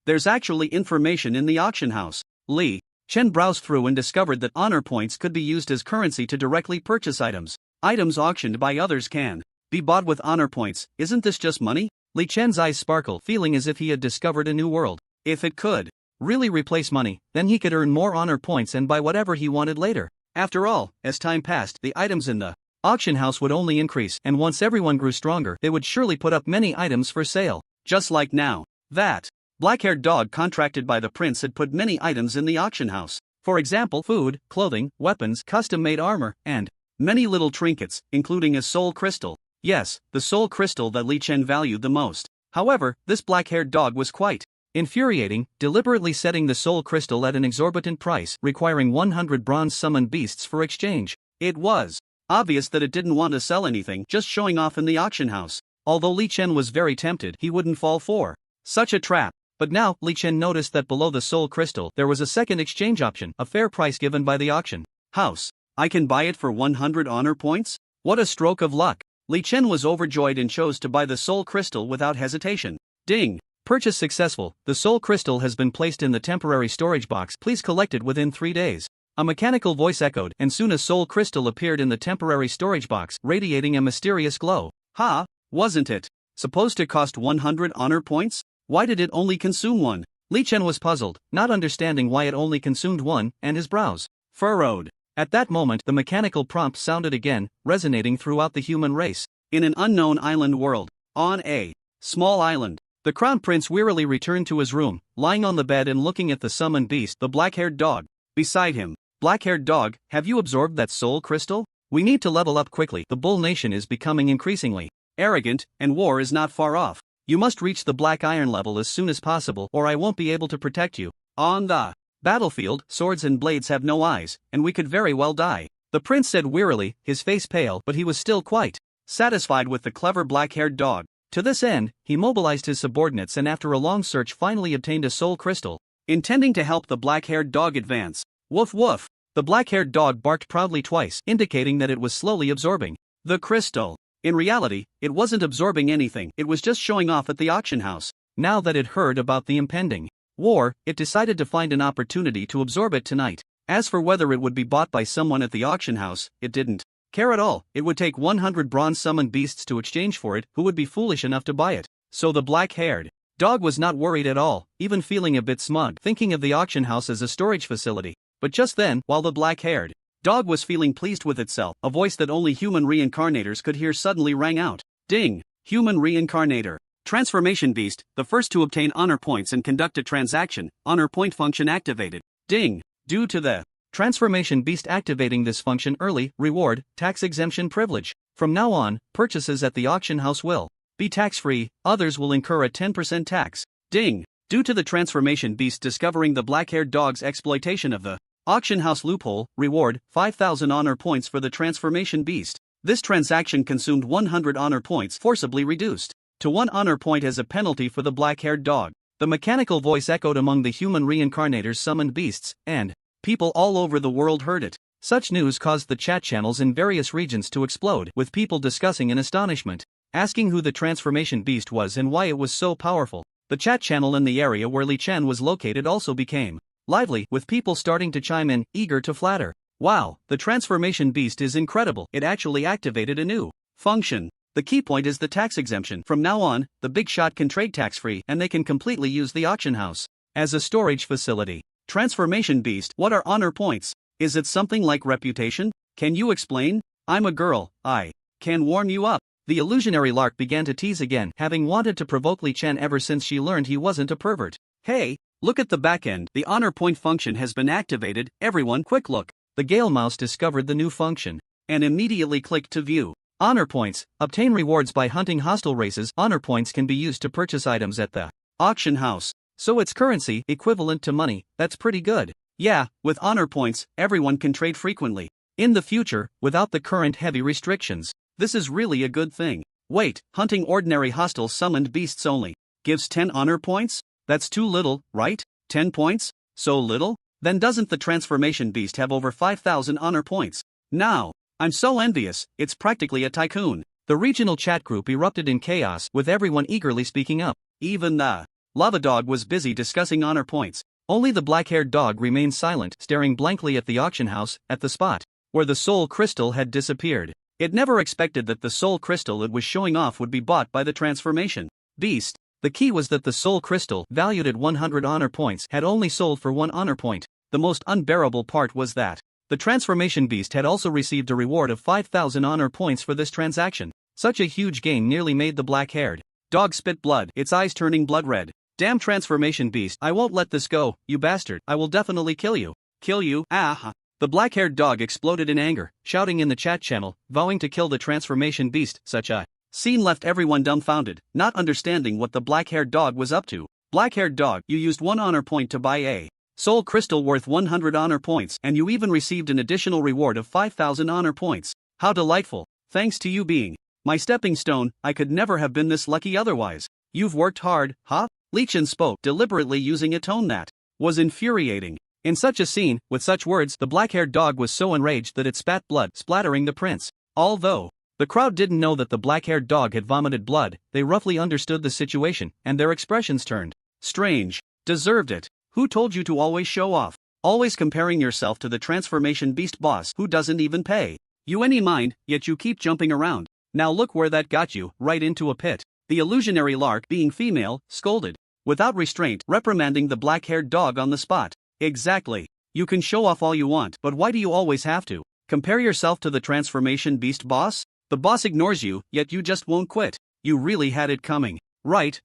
Speaker 1: There's actually information in the auction house. Li Chen browsed through and discovered that honor points could be used as currency to directly purchase items. Items auctioned by others can be bought with honor points. Isn't this just money? Li Chen's eyes sparkled, feeling as if he had discovered a new world. If it could really replace money, then he could earn more honor points and buy whatever he wanted later. After all, as time passed, the items in the auction house would only increase, and once everyone grew stronger, they would surely put up many items for sale. Just like now. That black-haired dog contracted by the prince had put many items in the auction house. For example, food, clothing, weapons, custom-made armor, and many little trinkets, including a soul crystal. Yes, the soul crystal that Li Chen valued the most. However, this black-haired dog was quite infuriating, deliberately setting the soul crystal at an exorbitant price, requiring 100 bronze summoned beasts for exchange. It was obvious that it didn't want to sell anything, just showing off in the auction house. Although Li Chen was very tempted, he wouldn't fall for such a trap. But now, Li Chen noticed that below the soul crystal, there was a second exchange option, a fair price given by the auction house. I can buy it for 100 honor points? What a stroke of luck! Li Chen was overjoyed and chose to buy the soul crystal without hesitation. Ding! Purchase successful. The soul crystal has been placed in the temporary storage box. Please collect it within 3 days. A mechanical voice echoed, and soon a soul crystal appeared in the temporary storage box, radiating a mysterious glow. Ha! Wasn't it supposed to cost 100 honor points? Why did it only consume one? Li Chen was puzzled, not understanding why it only consumed one, and his brows furrowed. At that moment, the mechanical prompt sounded again, resonating throughout the human race. In an unknown island world, on a small island, the crown prince wearily returned to his room, lying on the bed and looking at the summoned beast, the black-haired dog, beside him. Black-haired dog, have you absorbed that soul crystal? We need to level up quickly. The Bull Nation is becoming increasingly arrogant, and war is not far off. You must reach the black iron level as soon as possible, or I won't be able to protect you. On the battlefield, swords and blades have no eyes, and we could very well die. The prince said wearily, his face pale, but he was still quite satisfied with the clever black-haired dog. To this end, he mobilized his subordinates and after a long search finally obtained a soul crystal, intending to help the black-haired dog advance. Woof woof! The black-haired dog barked proudly twice, indicating that it was slowly absorbing the crystal. In reality, it wasn't absorbing anything, it was just showing off at the auction house. Now that it heard about the impending war, it decided to find an opportunity to absorb it tonight. As for whether it would be bought by someone at the auction house, it didn't care at all. It would take 100 bronze summoned beasts to exchange for it. Who would be foolish enough to buy it? So the black-haired dog was not worried at all, even feeling a bit smug, thinking of the auction house as a storage facility. But just then, while the black-haired dog was feeling pleased with itself, a voice that only human reincarnators could hear suddenly rang out. Ding! Human reincarnator. Transformation beast, the first to obtain honor points and conduct a transaction, honor point function activated. Ding! Due to the transformation beast activating this function early, reward, tax exemption privilege. From now on, purchases at the auction house will be tax-free, others will incur a 10% tax. Ding! Due to the transformation beast discovering the black-haired dog's exploitation of the auction house loophole, reward, 5,000 honor points for the transformation beast. This transaction consumed 100 honor points, forcibly reduced to 1 honor point as a penalty for the black-haired dog. The mechanical voice echoed among the human reincarnators summoned beasts, and people all over the world heard it. Such news caused the chat channels in various regions to explode, with people discussing in astonishment, asking who the transformation beast was and why it was so powerful. The chat channel in the area where Li Chen was located also became lively, with people starting to chime in, eager to flatter. Wow, the transformation beast is incredible. It actually activated a new function. The key point is the tax exemption. From now on, the big shot can trade tax-free and they can completely use the auction house as a storage facility. Transformation beast, what are honor points? Is it something like reputation? Can you explain? I'm a girl, I can warm you up. The illusionary lark began to tease again, having wanted to provoke Li Chen ever since she learned he wasn't a pervert. Hey, look at the back end. The honor point function has been activated. Everyone, quick look. The Gale Mouse discovered the new function and immediately clicked to view. Honor points. Obtain rewards by hunting hostile races. Honor points can be used to purchase items at the auction house. So it's currency equivalent to money. That's pretty good. Yeah, with honor points, everyone can trade frequently. In the future, without the current heavy restrictions. This is really a good thing. Wait, hunting ordinary hostile summoned beasts only gives 10 honor points? That's too little, right? 10 points? So little? Then doesn't the transformation beast have over 5,000 honor points? Now, I'm so envious, it's practically a tycoon. The regional chat group erupted in chaos, with everyone eagerly speaking up. Even the lava dog was busy discussing honor points. Only the black-haired dog remained silent, staring blankly at the auction house, at the spot where the soul crystal had disappeared. It never expected that the soul crystal it was showing off would be bought by the transformation beast. The key was that the soul crystal, valued at 100 honor points, had only sold for 1 honor point. The most unbearable part was that the transformation beast had also received a reward of 5,000 honor points for this transaction. Such a huge gain nearly made the black-haired dog spit blood, its eyes turning blood red. Damn transformation beast, I won't let this go, you bastard, I will definitely kill you. Kill you, ah. The black-haired dog exploded in anger, shouting in the chat channel, vowing to kill the transformation beast. Such a scene left everyone dumbfounded, not understanding what the black-haired dog was up to. Black-haired dog, you used 1 honor point to buy a soul crystal worth 100 honor points, and you even received an additional reward of 5,000 honor points. How delightful. Thanks to you being my stepping stone, I could never have been this lucky otherwise. You've worked hard, huh? Li Chen spoke, deliberately using a tone that was infuriating. In such a scene, with such words, the black-haired dog was so enraged that it spat blood, splattering the prince. Although the crowd didn't know that the black-haired dog had vomited blood, they roughly understood the situation, and their expressions turned strange. Deserved it. Who told you to always show off? Always comparing yourself to the transformation beast boss who doesn't even pay you any mind, yet you keep jumping around. Now look where that got you, right into a pit. The illusionary lark, being female, scolded without restraint, reprimanding the black-haired dog on the spot. Exactly. You can show off all you want, but why do you always have to compare yourself to the transformation beast boss? The boss ignores you, yet you just won't quit. You really had it coming. Right.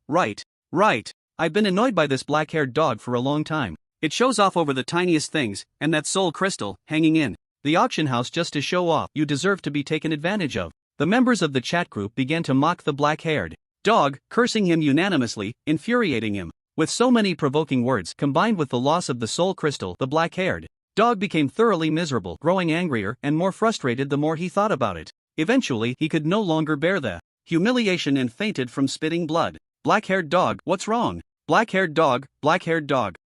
Speaker 1: I've been annoyed by this black-haired dog for a long time. It shows off over the tiniest things, and that soul crystal, hanging in the auction house just to show off. You deserve to be taken advantage of. The members of the chat group began to mock the black-haired dog, cursing him unanimously, infuriating him. With so many provoking words, combined with the loss of the soul crystal, the black-haired dog became thoroughly miserable, growing angrier and more frustrated the more he thought about it. Eventually, he could no longer bear the humiliation and fainted from spitting blood. Black-haired dog, what's wrong? Black-haired dog.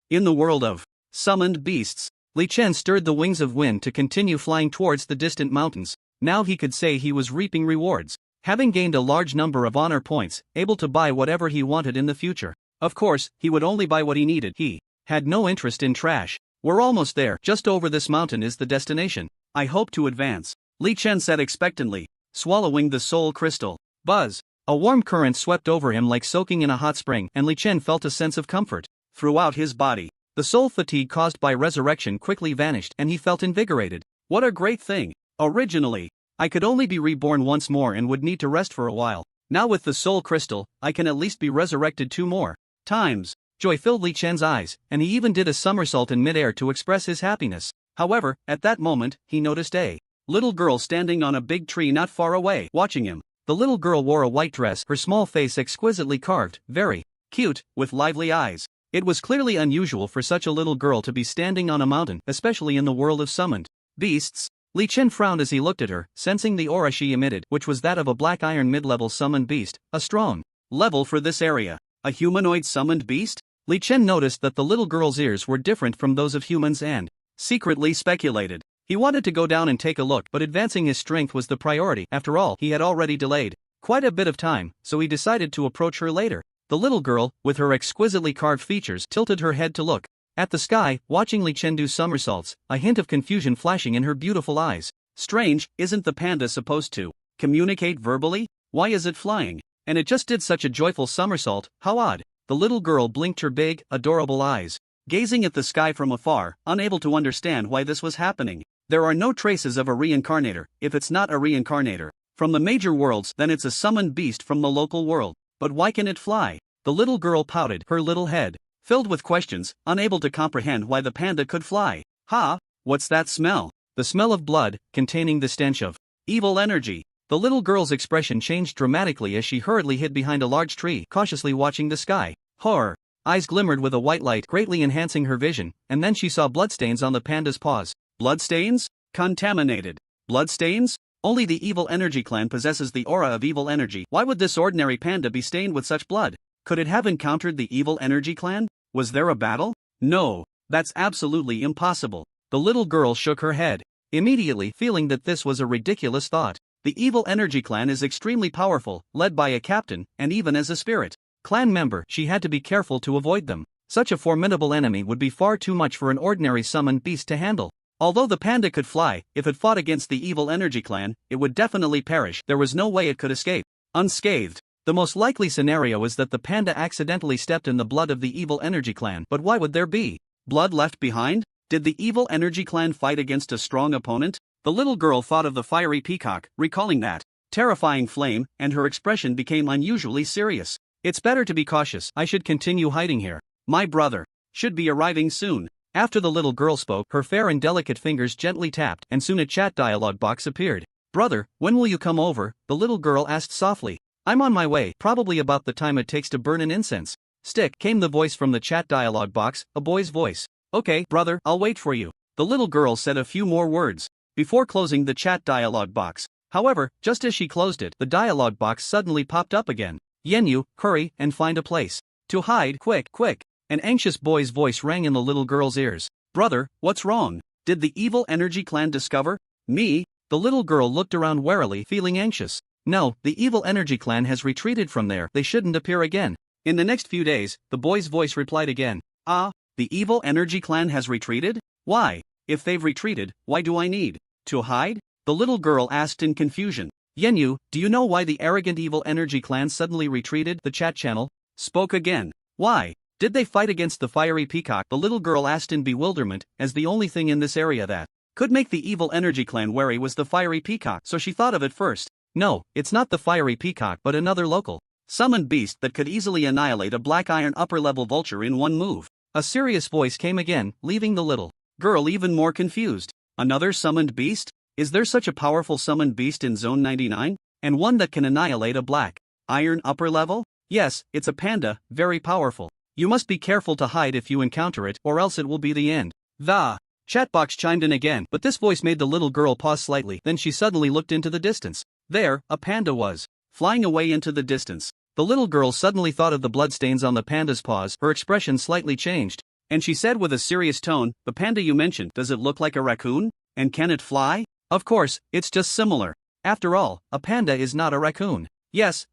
Speaker 1: In the world of summoned beasts, Li Chen stirred the wings of wind to continue flying towards the distant mountains. Now he could say he was reaping rewards, having gained a large number of honor points, able to buy whatever he wanted in the future. Of course, he would only buy what he needed. He had no interest in trash. We're almost there. Just over this mountain is the destination. I hope to advance, Li Chen said expectantly, swallowing the soul crystal. Buzz. A warm current swept over him like soaking in a hot spring, and Li Chen felt a sense of comfort throughout his body. The soul fatigue caused by resurrection quickly vanished, and he felt invigorated. What a great thing. Originally, I could only be reborn once more and would need to rest for a while. Now with the soul crystal, I can at least be resurrected 2 more times. Joy filled Li Chen's eyes, and he even did a somersault in midair to express his happiness. However, at that moment, he noticed a little girl standing on a big tree not far away, watching him. The little girl wore a white dress, her small face exquisitely carved, very cute, with lively eyes. It was clearly unusual for such a little girl to be standing on a mountain, especially in the world of summoned beasts. Li Chen frowned as he looked at her, sensing the aura she emitted, which was that of a black iron mid-level summoned beast, a strong level for this area. A humanoid summoned beast? Li Chen noticed that the little girl's ears were different from those of humans and secretly speculated he wanted to go down and take a look, but advancing his strength was the priority. After all, he had already delayed quite a bit of time, so he decided to approach her later. The little girl, with her exquisitely carved features, tilted her head to look at the sky, watching Li Chen do somersaults, a hint of confusion flashing in her beautiful eyes. Strange, isn't the panda supposed to communicate verbally? Why is it flying? And it just did such a joyful somersault, how odd. The little girl blinked her big, adorable eyes, gazing at the sky from afar, unable to understand why this was happening. There are no traces of a reincarnator. If it's not a reincarnator from the major worlds, then it's a summoned beast from the local world. But why can it fly? The little girl pouted, her little head filled with questions, unable to comprehend why the panda could fly. Ha! What's that smell? The smell of blood, containing the stench of evil energy. The little girl's expression changed dramatically as she hurriedly hid behind a large tree, cautiously watching the sky. Horror! Eyes glimmered with a white light, greatly enhancing her vision, and then she saw bloodstains on the panda's paws. Bloodstains? Contaminated bloodstains? Only the evil energy clan possesses the aura of evil energy. Why would this ordinary panda be stained with such blood? Could it have encountered the evil energy clan? Was there a battle? No, that's absolutely impossible. The little girl shook her head, immediately feeling that this was a ridiculous thought. The evil energy clan is extremely powerful, led by a captain, and even as a spirit clan member, she had to be careful to avoid them. Such a formidable enemy would be far too much for an ordinary summoned beast to handle. Although the panda could fly, if it fought against the evil energy clan, it would definitely perish. There was no way it could escape unscathed. The most likely scenario is that the panda accidentally stepped in the blood of the evil energy clan. But why would there be blood left behind? Did the evil energy clan fight against a strong opponent? The little girl thought of the fiery peacock, recalling that terrifying flame, and her expression became unusually serious. It's better to be cautious. I should continue hiding here. My brother should be arriving soon. After the little girl spoke, her fair and delicate fingers gently tapped, and soon a chat dialog box appeared. Brother, when will you come over? The little girl asked softly. I'm on my way, probably about the time it takes to burn an incense stick, came the voice from the chat dialog box, a boy's voice. Okay, brother, I'll wait for you. The little girl said a few more words before closing the chat dialog box. However, just as she closed it, the dialog box suddenly popped up again. Yenyu, hurry and find a place to hide, quick, quick. An anxious boy's voice rang in the little girl's ears. Brother, what's wrong? Did the evil energy clan discover me? The little girl looked around warily, feeling anxious. No, the evil energy clan has retreated from there. They shouldn't appear again. In the next few days, the boy's voice replied again. Ah, the evil energy clan has retreated? Why? If they've retreated, why do I need to hide? The little girl asked in confusion. Yenyu, do you know why the arrogant evil energy clan suddenly retreated? The chat channel spoke again. Why? Did they fight against the fiery peacock? The little girl asked in bewilderment, as the only thing in this area that could make the evil energy clan wary was the fiery peacock, so she thought of it first. No, it's not the fiery peacock but another local summoned beast that could easily annihilate a black iron upper-level vulture in one move. A serious voice came again, leaving the little girl even more confused. Another summoned beast? Is there such a powerful summoned beast in Zone 99? And one that can annihilate a black iron upper level? Yes, it's a panda, very powerful. You must be careful to hide if you encounter it, or else it will be the end. The chatbox chimed in again, but this voice made the little girl pause slightly. Then she suddenly looked into the distance. There, a panda was flying away into the distance. The little girl suddenly thought of the bloodstains on the panda's paws. Her expression slightly changed, and she said with a serious tone, the panda you mentioned, does it look like a raccoon? And can it fly? Of course, it's just similar. After all, a panda is not a raccoon. Yes,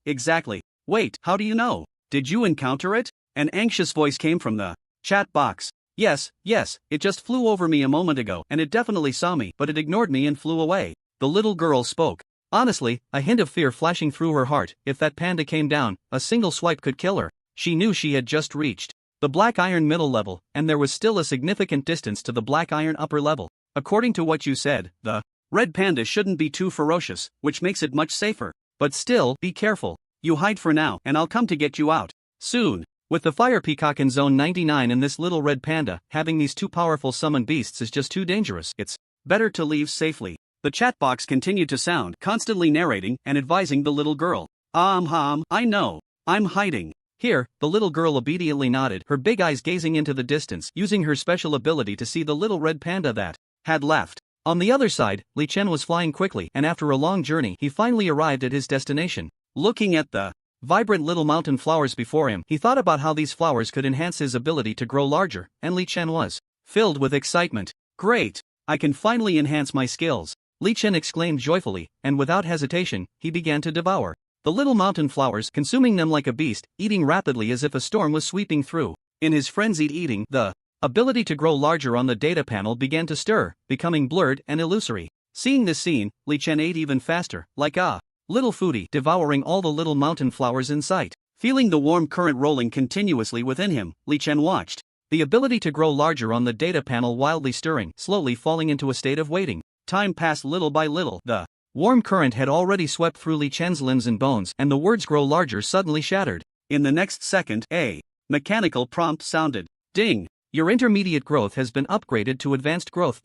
Speaker 1: exactly. Wait, how do you know? Did you encounter it? An anxious voice came from the chat box. Yes, it just flew over me a moment ago, and it definitely saw me, but it ignored me and flew away. The little girl spoke. Honestly, a hint of fear flashing through her heart. If that panda came down, a single swipe could kill her. She knew she had just reached the black iron middle level, and there was still a significant distance to the black iron upper level. According to what you said, the red panda shouldn't be too ferocious, which makes it much safer. But still, be careful. You hide for now, and I'll come to get you out soon. With the fire peacock in Zone 99 and this little red panda, having these two powerful summoned beasts is just too dangerous. It's better to leave safely. The chat box continued to sound, constantly narrating and advising the little girl. I know. I'm hiding. Here, the little girl obediently nodded, her big eyes gazing into the distance, using her special ability to see the little red panda that had left. On the other side, Li Chen was flying quickly, and after a long journey, he finally arrived at his destination. Looking at the vibrant little mountain flowers before him, he thought about how these flowers could enhance his ability to grow larger, and Li Chen was filled with excitement. Great! I can finally enhance my skills. Li Chen exclaimed joyfully, and without hesitation, he began to devour the little mountain flowers, consuming them like a beast, eating rapidly as if a storm was sweeping through. In his frenzied eating, the ability to grow larger on the data panel began to stir, becoming blurred and illusory. Seeing this scene, Li Chen ate even faster, like a little foodie, devouring all the little mountain flowers in sight. Feeling the warm current rolling continuously within him, Li Chen watched the ability to grow larger on the data panel wildly stirring, slowly falling into a state of waiting. Time passed little by little. The warm current had already swept through Li Chen's limbs and bones, and the words "grow larger" suddenly shattered. In the next second, a mechanical prompt sounded. Ding! Your intermediate growth has been upgraded to advanced growth.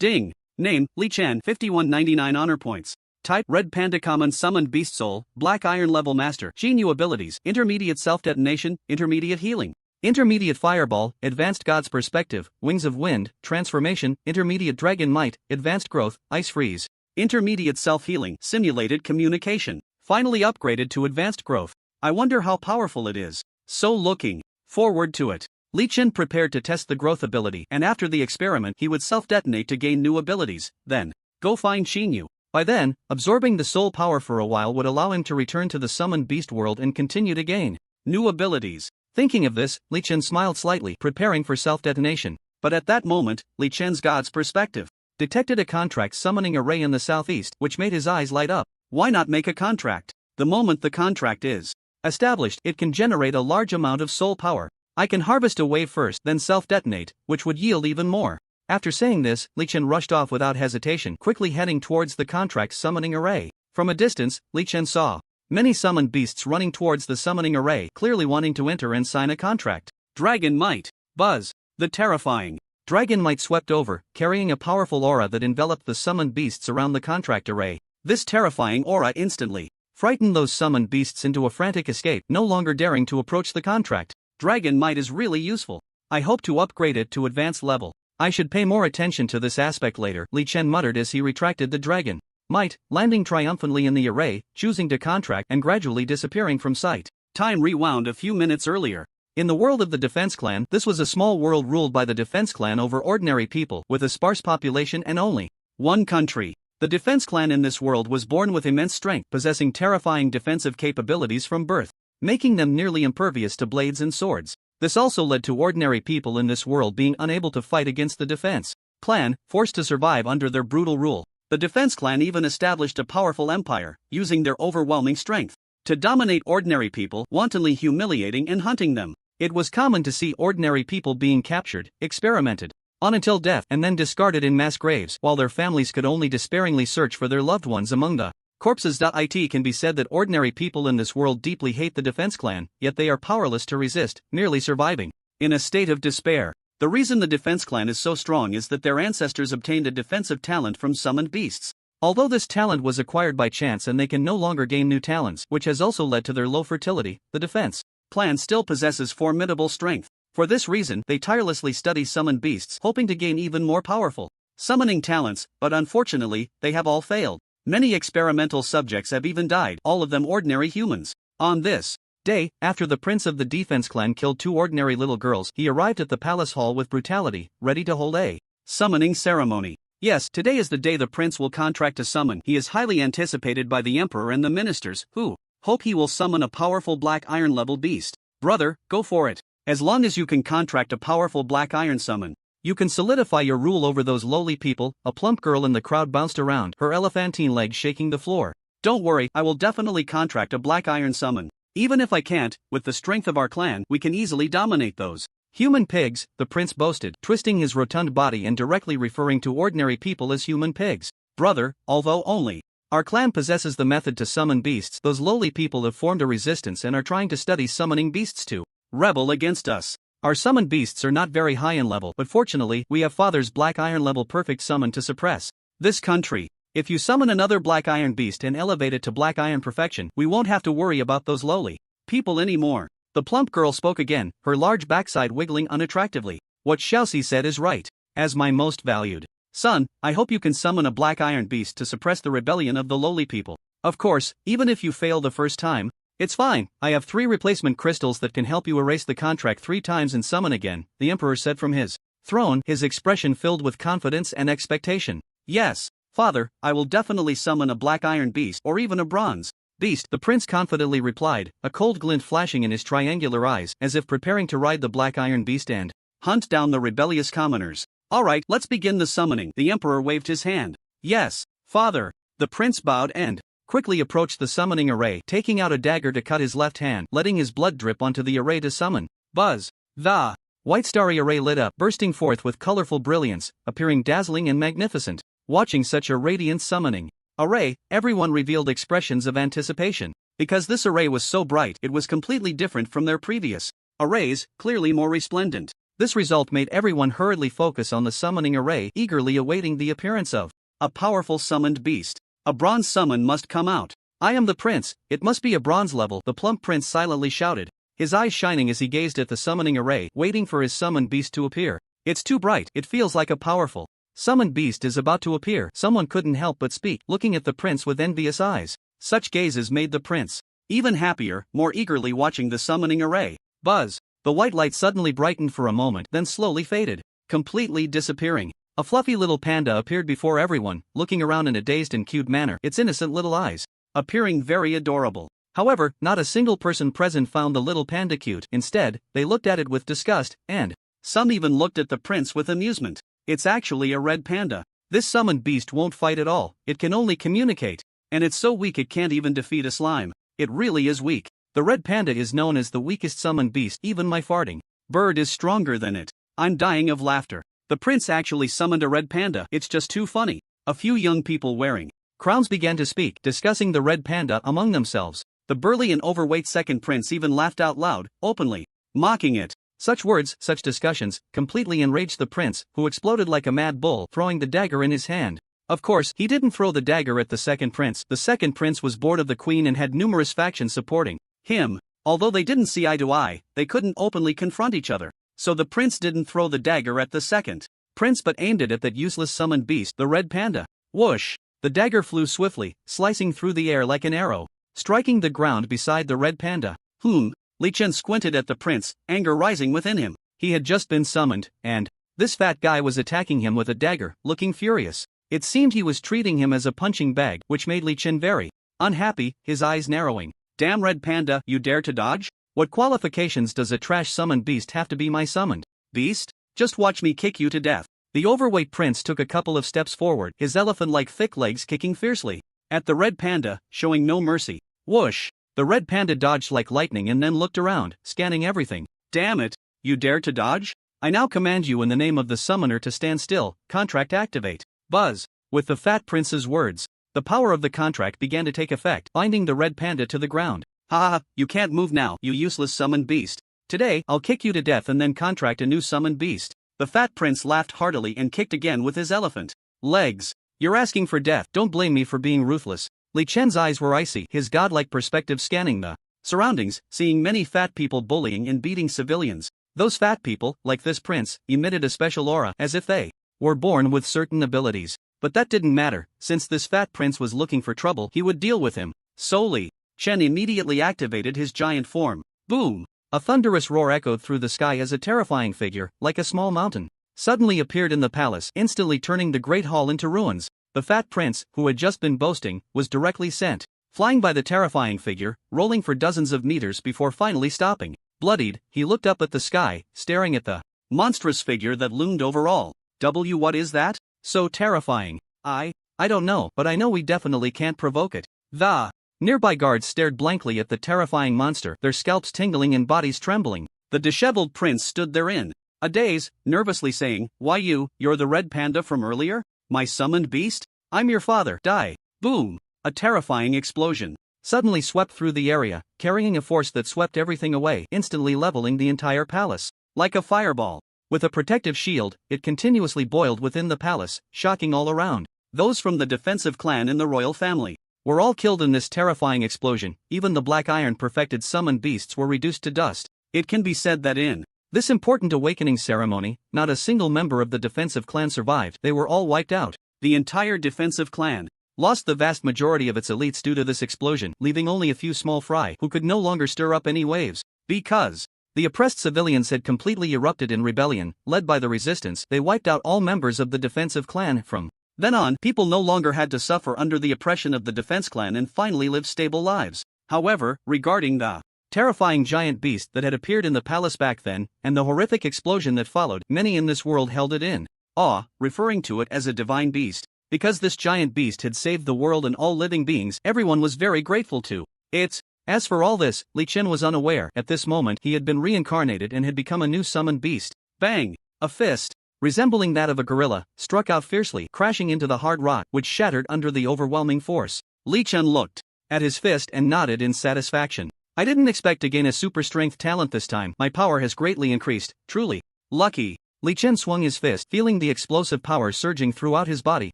Speaker 1: Ding! Name, Li Chen, 5199 honor points. Type, Red Panda Common Summoned Beast Soul, Black Iron Level Master. Genu abilities, Intermediate Self-Detonation, Intermediate Healing. Intermediate Fireball, Advanced God's Perspective, Wings of Wind, Transformation, Intermediate Dragon Might, Advanced Growth, Ice Freeze. Intermediate Self-Healing, Simulated Communication. Finally upgraded to Advanced Growth. I wonder how powerful it is. So looking forward to it. Li Chen prepared to test the growth ability, and after the experiment he would self-detonate to gain new abilities, then go find Xinyu. By then, absorbing the soul power for a while would allow him to return to the summoned beast world and continue to gain new abilities. Thinking of this, Li Chen smiled slightly, preparing for self-detonation. But at that moment, Li Chen's God's Perspective detected a contract summoning array in the southeast, which made his eyes light up. Why not make a contract? The moment the contract is established, it can generate a large amount of soul power. I can harvest a wave first, then self-detonate, which would yield even more. After saying this, Li Chen rushed off without hesitation, quickly heading towards the contract summoning array. From a distance, Li Chen saw many summoned beasts running towards the summoning array, clearly wanting to enter and sign a contract. Dragon Might. Buzz. The terrifying Dragon Might swept over, carrying a powerful aura that enveloped the summoned beasts around the contract array. This terrifying aura instantly frightened those summoned beasts into a frantic escape, no longer daring to approach the contract. Dragon Might is really useful. I hope to upgrade it to advanced level. I should pay more attention to this aspect later, Li Chen muttered as he retracted the Dragon Might, landing triumphantly in the array, choosing to contract and gradually disappearing from sight. Time rewound a few minutes earlier. In the world of the Defense Clan, this was a small world ruled by the Defense Clan over ordinary people, with a sparse population and only one country. The Defense Clan in this world was born with immense strength, possessing terrifying defensive capabilities from birth, making them nearly impervious to blades and swords. This also led to ordinary people in this world being unable to fight against the Defense Clan, forced to survive under their brutal rule. The Defense Clan even established a powerful empire, using their overwhelming strength to dominate ordinary people, wantonly humiliating and hunting them. It was common to see ordinary people being captured, experimented on until death, and then discarded in mass graves, while their families could only despairingly search for their loved ones among the corpses. It can be said that ordinary people in this world deeply hate the Defense Clan, yet they are powerless to resist, merely surviving in a state of despair. The reason the Defense Clan is so strong is that their ancestors obtained a defensive talent from summoned beasts. Although this talent was acquired by chance and they can no longer gain new talents, which has also led to their low fertility, the Defense Clan still possesses formidable strength. For this reason, they tirelessly study summoned beasts, hoping to gain even more powerful summoning talents, but unfortunately, they have all failed. Many experimental subjects have even died, all of them ordinary humans. On this day, after the prince of the Defense Clan killed 2 ordinary little girls, he arrived at the palace hall with brutality, ready to hold a summoning ceremony. Yes, today is the day the prince will contract to summon. He is highly anticipated by the emperor and the ministers, who hope he will summon a powerful black iron level beast. Brother, go for it. As long as you can contract a powerful black iron summon, you can solidify your rule over those lowly people. A plump girl in the crowd bounced around, her elephantine legs shaking the floor. Don't worry, I will definitely contract a black iron summon. Even if I can't, with the strength of our clan, we can easily dominate those human pigs, the prince boasted, twisting his rotund body and directly referring to ordinary people as human pigs. Brother, although only our clan possesses the method to summon beasts, those lowly people have formed a resistance and are trying to study summoning beasts to rebel against us. Our summoned beasts are not very high in level, but fortunately, we have Father's black iron level perfect summon to suppress this country. If you summon another black iron beast and elevate it to black iron perfection, we won't have to worry about those lowly people anymore. The plump girl spoke again, her large backside wiggling unattractively. What Xiaoxi said is right. As my most valued son, I hope you can summon a black iron beast to suppress the rebellion of the lowly people. Of course, even if you fail the first time, it's fine. I have 3 replacement crystals that can help you erase the contract 3 times and summon again, the emperor said from his throne, his expression filled with confidence and expectation. Yes, father, I will definitely summon a black iron beast or even a bronze beast, the prince confidently replied, a cold glint flashing in his triangular eyes, as if preparing to ride the black iron beast and hunt down the rebellious commoners. Alright, let's begin the summoning. The emperor waved his hand. Yes, father. The prince bowed and quickly approached the summoning array, taking out a dagger to cut his left hand, letting his blood drip onto the array to summon. Buzz. The white starry array lit up, bursting forth with colorful brilliance, appearing dazzling and magnificent. Watching such a radiant summoning array, everyone revealed expressions of anticipation. Because this array was so bright, it was completely different from their previous arrays, clearly more resplendent. This result made everyone hurriedly focus on the summoning array, eagerly awaiting the appearance of a powerful summoned beast. A bronze summon must come out. I am the prince, it must be a bronze level, the plump prince silently shouted, his eyes shining as he gazed at the summoning array, waiting for his summoned beast to appear. It's too bright, it feels like a powerful summoned beast is about to appear. Someone couldn't help but speak, looking at the prince with envious eyes. Such gazes made the prince even happier, more eagerly watching the summoning array. Buzz. The white light suddenly brightened for a moment, then slowly faded, completely disappearing. A fluffy little panda appeared before everyone, looking around in a dazed and cute manner, its innocent little eyes appearing very adorable. However, not a single person present found the little panda cute. Instead, they looked at it with disgust, and some even looked at the prince with amusement. It's actually a red panda. This summoned beast won't fight at all, it can only communicate. And it's so weak it can't even defeat a slime. it really is weak. The red panda is known as the weakest summoned beast, even my farting bird is stronger than it. I'm dying of laughter. The prince actually summoned a red panda, it's just too funny. A few young people wearing crowns began to speak, discussing the red panda among themselves. The burly and overweight second prince even laughed out loud, openly mocking it. Such words, such discussions, completely enraged the prince, who exploded like a mad bull, throwing the dagger in his hand. Of course, he didn't throw the dagger at the second prince. The second prince was bored of the queen and had numerous factions supporting him. Although they didn't see eye to eye, they couldn't openly confront each other. So the prince didn't throw the dagger at the second prince but aimed it at that useless summoned beast, the red panda. Whoosh! The dagger flew swiftly, slicing through the air like an arrow, striking the ground beside the red panda. Li Chen squinted at the prince, anger rising within him. He had just been summoned, and this fat guy was attacking him with a dagger, looking furious. It seemed he was treating him as a punching bag, which made Li Chen very unhappy, his eyes narrowing. Damn red panda, you dare to dodge? What qualifications does a trash summoned beast have to be my summoned beast? Just watch me kick you to death. The overweight prince took a couple of steps forward, his elephant-like thick legs kicking fiercely at the red panda, showing no mercy. Whoosh! The red panda dodged like lightning and then looked around, scanning everything. Damn it! You dare to dodge? I now command you in the name of the summoner to stand still. Contract activate. Buzz! With the fat prince's words, the power of the contract began to take effect, binding the red panda to the ground. Ha ha, you can't move now, you useless summoned beast. Today, I'll kick you to death and then contract a new summoned beast. The fat prince laughed heartily and kicked again with his elephant legs. You're asking for death, don't blame me for being ruthless. Li Chen's eyes were icy, his godlike perspective scanning the surroundings, seeing many fat people bullying and beating civilians. Those fat people, like this prince, emitted a special aura, as if they were born with certain abilities. But that didn't matter, since this fat prince was looking for trouble, he would deal with him. So Li Chen immediately activated his giant form. Boom! A thunderous roar echoed through the sky as a terrifying figure, like a small mountain, suddenly appeared in the palace, instantly turning the great hall into ruins. The fat prince, who had just been boasting, was directly sent flying by the terrifying figure, rolling for dozens of meters before finally stopping. Bloodied, he looked up at the sky, staring at the monstrous figure that loomed over all. What is that? So terrifying. I don't know, but I know we definitely can't provoke it. The nearby guards stared blankly at the terrifying monster, their scalps tingling and bodies trembling. The disheveled prince stood there in a daze, nervously saying, "Why you're the red panda from earlier? My summoned beast? I'm your father." Die. Boom! A terrifying explosion suddenly swept through the area, carrying a force that swept everything away, instantly leveling the entire palace. Like a fireball, with a protective shield, it continuously boiled within the palace, shocking all around. Those from the defensive clan in the royal family were all killed in this terrifying explosion. Even the black iron perfected summoned beasts were reduced to dust. It can be said that in this important awakening ceremony, not a single member of the defensive clan survived. They were all wiped out. The entire defensive clan lost the vast majority of its elites due to this explosion, leaving only a few small fry who could no longer stir up any waves. Because the oppressed civilians had completely erupted in rebellion, led by the resistance, they wiped out all members of the defensive clan. From then on, people no longer had to suffer under the oppression of the defense clan and finally live stable lives. However, regarding the terrifying giant beast that had appeared in the palace back then, and the horrific explosion that followed, many in this world held it in awe, referring to it as a divine beast. Because this giant beast had saved the world and all living beings, everyone was very grateful to it. As for all this, Li Chen was unaware. At this moment he had been reincarnated and had become a new summoned beast. Bang! A fist, resembling that of a gorilla, struck out fiercely, crashing into the hard rock, which shattered under the overwhelming force. Li Chen looked at his fist and nodded in satisfaction. I didn't expect to gain a super strength talent this time. My power has greatly increased, truly lucky. Li Chen swung his fist, feeling the explosive power surging throughout his body,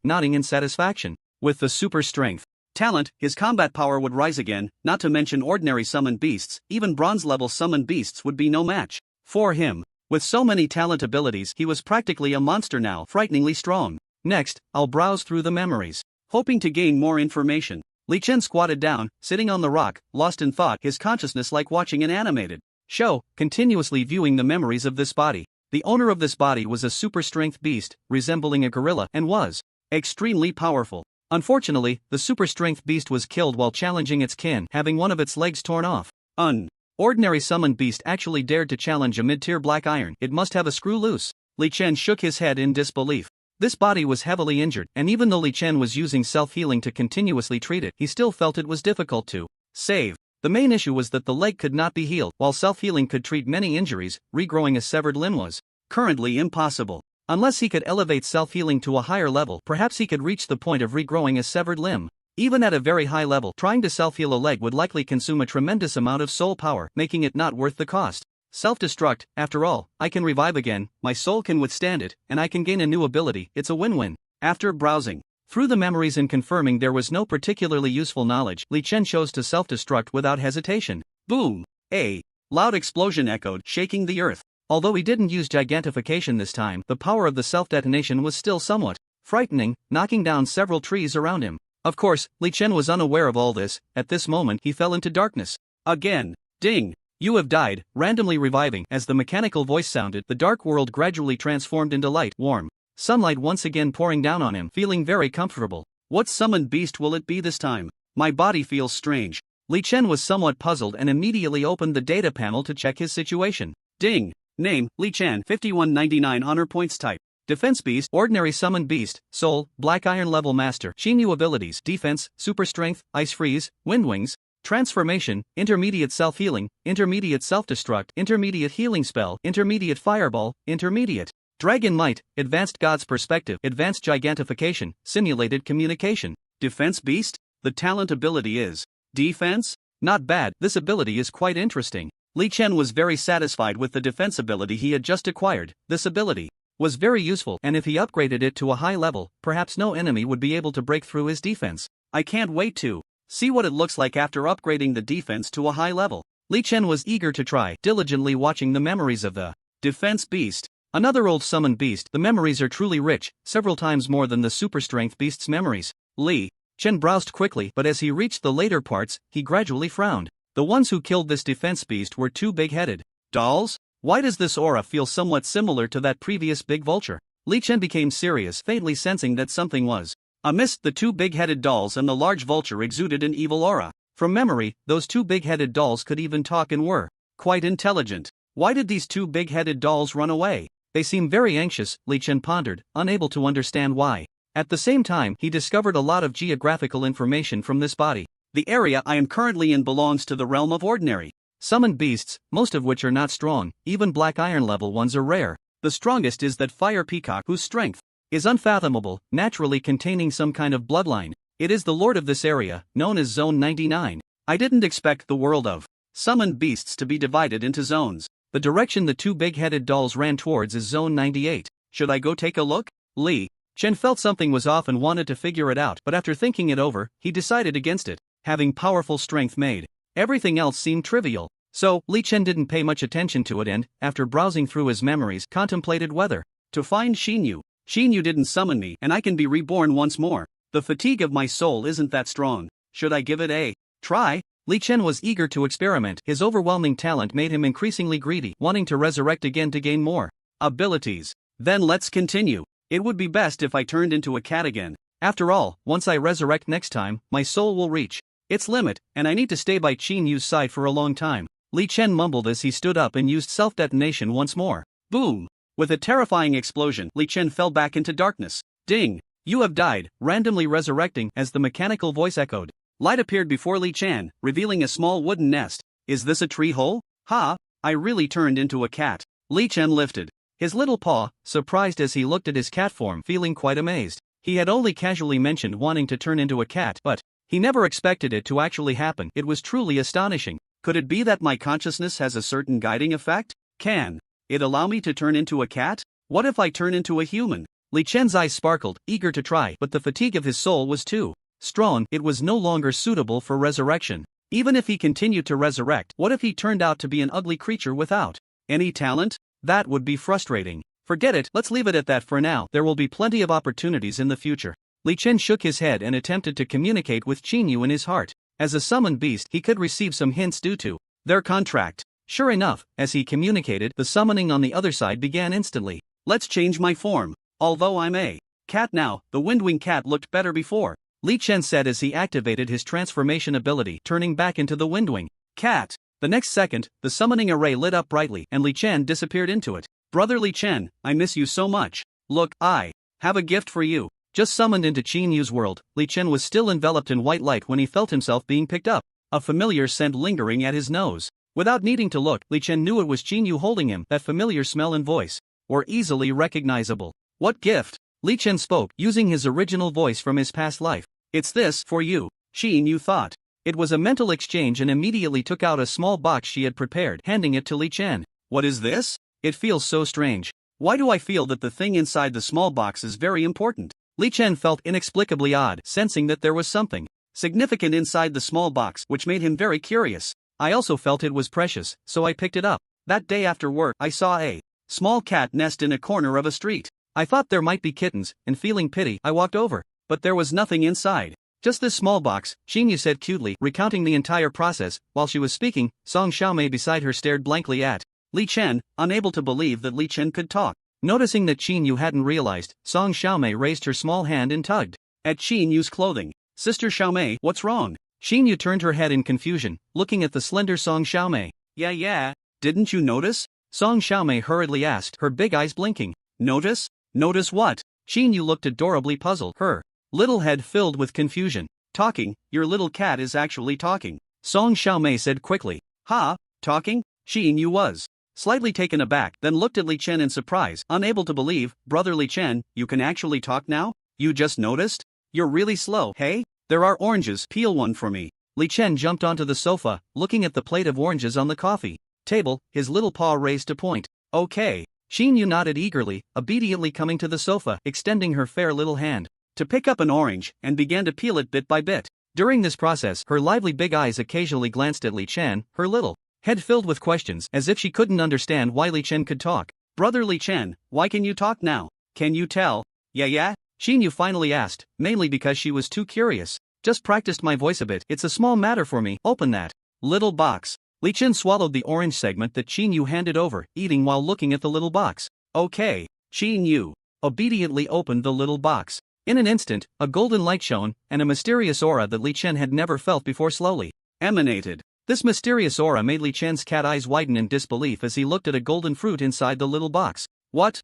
Speaker 1: nodding in satisfaction. With the super strength talent, his combat power would rise again, not to mention ordinary summoned beasts. Even bronze-level summoned beasts would be no match for him. With so many talent abilities, he was practically a monster now, frighteningly strong. Next, I'll browse through the memories, hoping to gain more information. Li Chen squatted down, sitting on the rock, lost in thought, his consciousness like watching an animated show, continuously viewing the memories of this body. The owner of this body was a super-strength beast, resembling a gorilla, and was extremely powerful. Unfortunately, the super-strength beast was killed while challenging its kin, having one of its legs torn off. Ordinary summoned beast actually dared to challenge a mid-tier black iron. It must have a screw loose. Li Chen shook his head in disbelief. This body was heavily injured, and even though Li Chen was using self-healing to continuously treat it, he still felt it was difficult to save. The main issue was that the leg could not be healed, while self-healing could treat many injuries. Regrowing a severed limb was currently impossible. Unless he could elevate self-healing to a higher level, perhaps he could reach the point of regrowing a severed limb. Even at a very high level, trying to self-heal a leg would likely consume a tremendous amount of soul power, making it not worth the cost. Self-destruct, after all, I can revive again, my soul can withstand it, and I can gain a new ability. It's a win-win. After browsing through the memories and confirming there was no particularly useful knowledge, Li Chen chose to self-destruct without hesitation. Boom! A loud explosion echoed, shaking the earth. Although he didn't use gigantification this time, the power of the self-detonation was still somewhat frightening, knocking down several trees around him. Of course, Li Chen was unaware of all this. At this moment he fell into darkness. Again. Ding! You have died, randomly reviving. As the mechanical voice sounded, the dark world gradually transformed into light, warm sunlight once again pouring down on him, feeling very comfortable. What summoned beast will it be this time? My body feels strange. Li Chen was somewhat puzzled and immediately opened the data panel to check his situation. Ding! Name, Li Chen, 5199 honor points. Type, Defense Beast, Ordinary Summoned Beast, Soul, Black Iron Level Master. Xinyu abilities: Defense, Super Strength, Ice Freeze, Wind Wings, Transformation, Intermediate Self-Healing, Intermediate Self-Destruct, Intermediate Healing Spell, Intermediate Fireball, Intermediate Dragon Might, Advanced God's Perspective, Advanced Gigantification, Simulated Communication. Defense Beast? The talent ability is Defense? Not bad, this ability is quite interesting. Li Chen was very satisfied with the defense ability he had just acquired. This ability was very useful, and if he upgraded it to a high level, perhaps no enemy would be able to break through his defense. I can't wait to see what it looks like after upgrading the defense to a high level. Li Chen was eager to try, diligently watching the memories of the Defense Beast. Another old summoned beast. The memories are truly rich, several times more than the Super Strength Beast's memories. Li Chen browsed quickly, but as he reached the later parts, he gradually frowned. The ones who killed this defense beast were two big-headed dolls? Why does this aura feel somewhat similar to that previous big vulture? Li Chen became serious, faintly sensing that something was amiss. The two big-headed dolls and the large vulture exuded an evil aura. From memory, those two big-headed dolls could even talk and were quite intelligent. Why did these two big-headed dolls run away? They seem very anxious, Li Chen pondered, unable to understand why. At the same time, he discovered a lot of geographical information from this body. The area I am currently in belongs to the realm of ordinary summoned beasts, most of which are not strong. Even black iron level ones are rare. The strongest is that fire peacock, whose strength is unfathomable, naturally containing some kind of bloodline. It is the lord of this area, known as Zone 99. I didn't expect the world of summoned beasts to be divided into zones. The direction the two big-headed dolls ran towards is Zone 98. Should I go take a look? Li Chen felt something was off and wanted to figure it out, but after thinking it over, he decided against it. Having powerful strength made everything else seem trivial. So, Li Chen didn't pay much attention to it and, after browsing through his memories, contemplated whether to find Xinyu. Xinyu didn't summon me, and I can be reborn once more. The fatigue of my soul isn't that strong. Should I give it a try? Li Chen was eager to experiment. His overwhelming talent made him increasingly greedy, wanting to resurrect again to gain more abilities. Then let's continue. It would be best if I turned into a cat again. After all, once I resurrect next time, my soul will reach its limit, and I need to stay by Qinyu's side for a long time. Li Chen mumbled as he stood up and used self-detonation once more. Boom! With a terrifying explosion, Li Chen fell back into darkness. Ding! You have died, randomly resurrecting. As the mechanical voice echoed, light appeared before Li Chen, revealing a small wooden nest. Is this a tree hole? Ha! I really turned into a cat. Li Chen lifted his little paw, surprised as he looked at his cat form, feeling quite amazed. He had only casually mentioned wanting to turn into a cat, but he never expected it to actually happen. It was truly astonishing. Could it be that my consciousness has a certain guiding effect? Can it allow me to turn into a cat? What if I turn into a human? Li Chen's eyes sparkled, eager to try, but the fatigue of his soul was too strong. It was no longer suitable for resurrection. Even if he continued to resurrect, what if he turned out to be an ugly creature without any talent? That would be frustrating. Forget it, let's leave it at that for now. There will be plenty of opportunities in the future. Li Chen shook his head and attempted to communicate with Qinyu in his heart. As a summoned beast, he could receive some hints due to their contract. Sure enough, as he communicated, the summoning on the other side began instantly. Let's change my form. Although I'm a cat now, the Windwing cat looked better before, Li Chen said as he activated his transformation ability, turning back into the Windwing cat. The next second, the summoning array lit up brightly, and Li Chen disappeared into it. Brother Li Chen, I miss you so much. Look, I have a gift for you. Just summoned into Qinyu's world, Li Chen was still enveloped in white light when he felt himself being picked up. a familiar scent lingering at his nose. Without needing to look, Li Chen knew it was Qin Yu holding him. That familiar smell and voice were easily recognizable. What gift? Li Chen spoke, using his original voice from his past life. It's this for you, Qin Yu thought. It was a mental exchange and immediately took out a small box she had prepared, handing it to Li Chen. What is this? It feels so strange. Why do I feel that the thing inside the small box is very important? Li Chen felt inexplicably odd, sensing that there was something significant inside the small box, which made him very curious. I also felt it was precious, so I picked it up. That day after work, I saw a small cat nest in a corner of a street. I thought there might be kittens, and feeling pity, I walked over. But there was nothing inside. Just this small box, Qin Yu said cutely, recounting the entire process. While she was speaking, Song Xiaomei beside her stared blankly at Li Chen, unable to believe that Li Chen could talk. Noticing that Qin Yu hadn't realized, Song Xiaomei raised her small hand and tugged at Qin Yu's clothing. Sister Xiaomei, what's wrong? Qin Yu turned her head in confusion, looking at the slender Song Xiaomei. Yeah, didn't you notice? Song Xiaomei hurriedly asked, her big eyes blinking. Notice? Notice what? Qin Yu looked adorably puzzled, her little head filled with confusion. Talking, your little cat is actually talking. Song Xiaomei said quickly. Ha, talking? Qin Yu was slightly taken aback, then looked at Li Chen in surprise, unable to believe. Brother Li Chen, you can actually talk now? You just noticed? You're really slow. Hey, there are oranges, peel one for me. Li Chen jumped onto the sofa, looking at the plate of oranges on the coffee table, his little paw raised to point. Okay. Qin Yu nodded eagerly, obediently coming to the sofa, extending her fair little hand to pick up an orange, and began to peel it bit by bit. During this process, her lively big eyes occasionally glanced at Li Chen, her little head filled with questions, as if she couldn't understand why Li Chen could talk. Brother Li Chen, why can you talk now? Can you tell? Yeah? Qin Yu finally asked, mainly because she was too curious. Just practiced my voice a bit. It's a small matter for me. Open that little box. Li Chen swallowed the orange segment that Qin Yu handed over, eating while looking at the little box. Okay. Qin Yu obediently opened the little box. In an instant, a golden light shone, and a mysterious aura that Li Chen had never felt before slowly emanated. This mysterious aura made Li Chen's cat eyes widen in disbelief as he looked at a golden fruit inside the little box. What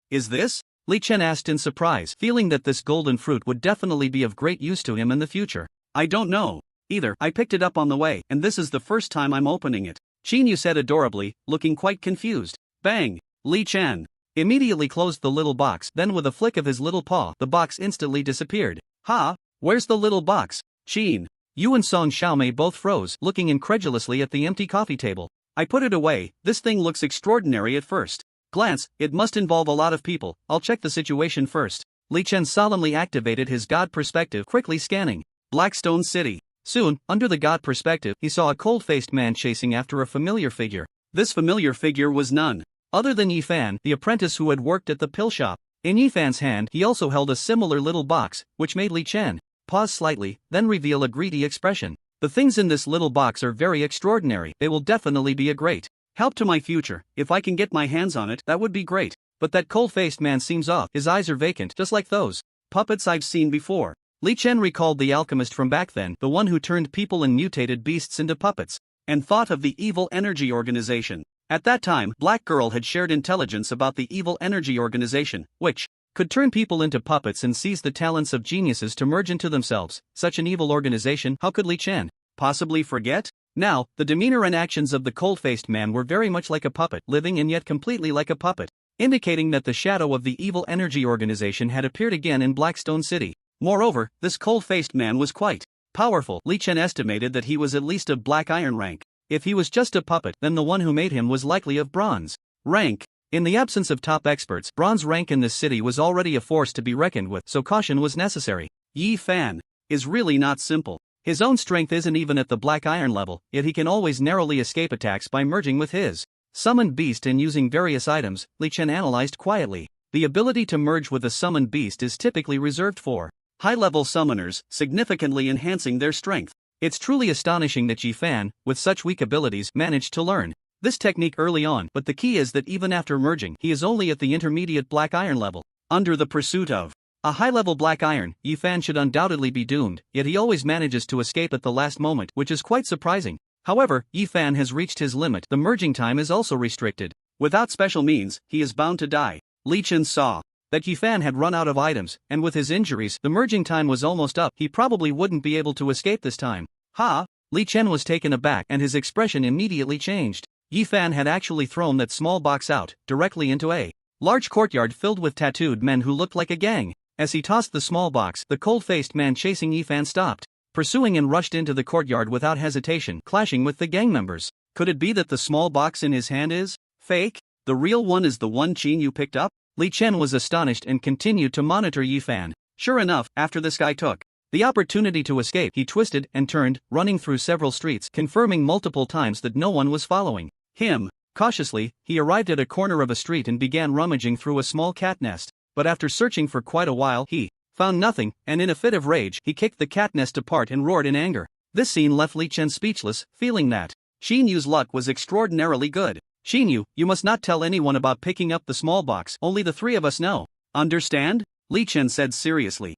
Speaker 1: is this? Li Chen asked in surprise, feeling that this golden fruit would definitely be of great use to him in the future. I don't know. Either. I picked it up on the way, and this is the first time I'm opening it. Qin Yu said adorably, looking quite confused. Bang! Li Chen immediately closed the little box, then with a flick of his little paw, the box instantly disappeared. Ha! Where's the little box? Qin Yu and Song Xiaomei both froze, looking incredulously at the empty coffee table. I put it away. This thing looks extraordinary at first glance. It must involve a lot of people. I'll check the situation first. Li Chen solemnly activated his God perspective, quickly scanning Blackstone City. Soon, under the God perspective, he saw a cold-faced man chasing after a familiar figure. This familiar figure was none other than Yi Fan, the apprentice who had worked at the pill shop. In Yi Fan's hand, he also held a similar little box, which made Li Chen pause slightly, then reveal a greedy expression. The things in this little box are very extraordinary. They will definitely be a great help to my future. If I can get my hands on it, that would be great. But that cold-faced man seems off. His eyes are vacant, just like those puppets I've seen before. Li Chen recalled the alchemist from back then, the one who turned people and mutated beasts into puppets, and thought of the Evil Energy Organization. At that time, Black Girl had shared intelligence about the Evil Energy Organization, which could turn people into puppets and seize the talents of geniuses to merge into themselves. Such an evil organization, how could Li Chen possibly forget? Now, the demeanor and actions of the cold-faced man were very much like a puppet, living and yet completely like a puppet, indicating that the shadow of the Evil Energy Organization had appeared again in Blackstone City. Moreover, this cold-faced man was quite powerful. Li Chen estimated that he was at least of black iron rank. If he was just a puppet, then the one who made him was likely of bronze rank. In the absence of top experts, bronze rank in this city was already a force to be reckoned with, so caution was necessary. Yi Fan is really not simple. His own strength isn't even at the black iron level, yet he can always narrowly escape attacks by merging with his summoned beast and using various items. Li Chen analyzed quietly. The ability to merge with a summoned beast is typically reserved for high-level summoners, significantly enhancing their strength. It's truly astonishing that Yi Fan, with such weak abilities, managed to learn this technique early on, but the key is that even after merging, he is only at the intermediate black iron level. Under the pursuit of a high-level black iron, Yi Fan should undoubtedly be doomed, yet he always manages to escape at the last moment, which is quite surprising. However, Yi Fan has reached his limit. The merging time is also restricted. Without special means, he is bound to die. Li Chen saw that Yi Fan had run out of items, and with his injuries, the merging time was almost up. He probably wouldn't be able to escape this time. Ha! Li Chen was taken aback and his expression immediately changed. Yi Fan had actually thrown that small box out, directly into a large courtyard filled with tattooed men who looked like a gang. As he tossed the small box, the cold-faced man chasing Yi Fan stopped, pursuing and rushed into the courtyard without hesitation, clashing with the gang members. Could it be that the small box in his hand is fake? The real one is the one Qin Yu picked up? Li Chen was astonished and continued to monitor Yi Fan. Sure enough, after this guy took the opportunity to escape, he twisted and turned, running through several streets, confirming multiple times that no one was following him. Cautiously, he arrived at a corner of a street and began rummaging through a small cat nest. But after searching for quite a while, he found nothing, and in a fit of rage, he kicked the cat nest apart and roared in anger. This scene left Li Chen speechless, feeling that Qin Yu's luck was extraordinarily good. Qin Yu, you must not tell anyone about picking up the small box, only the three of us know. Understand? Li Chen said seriously.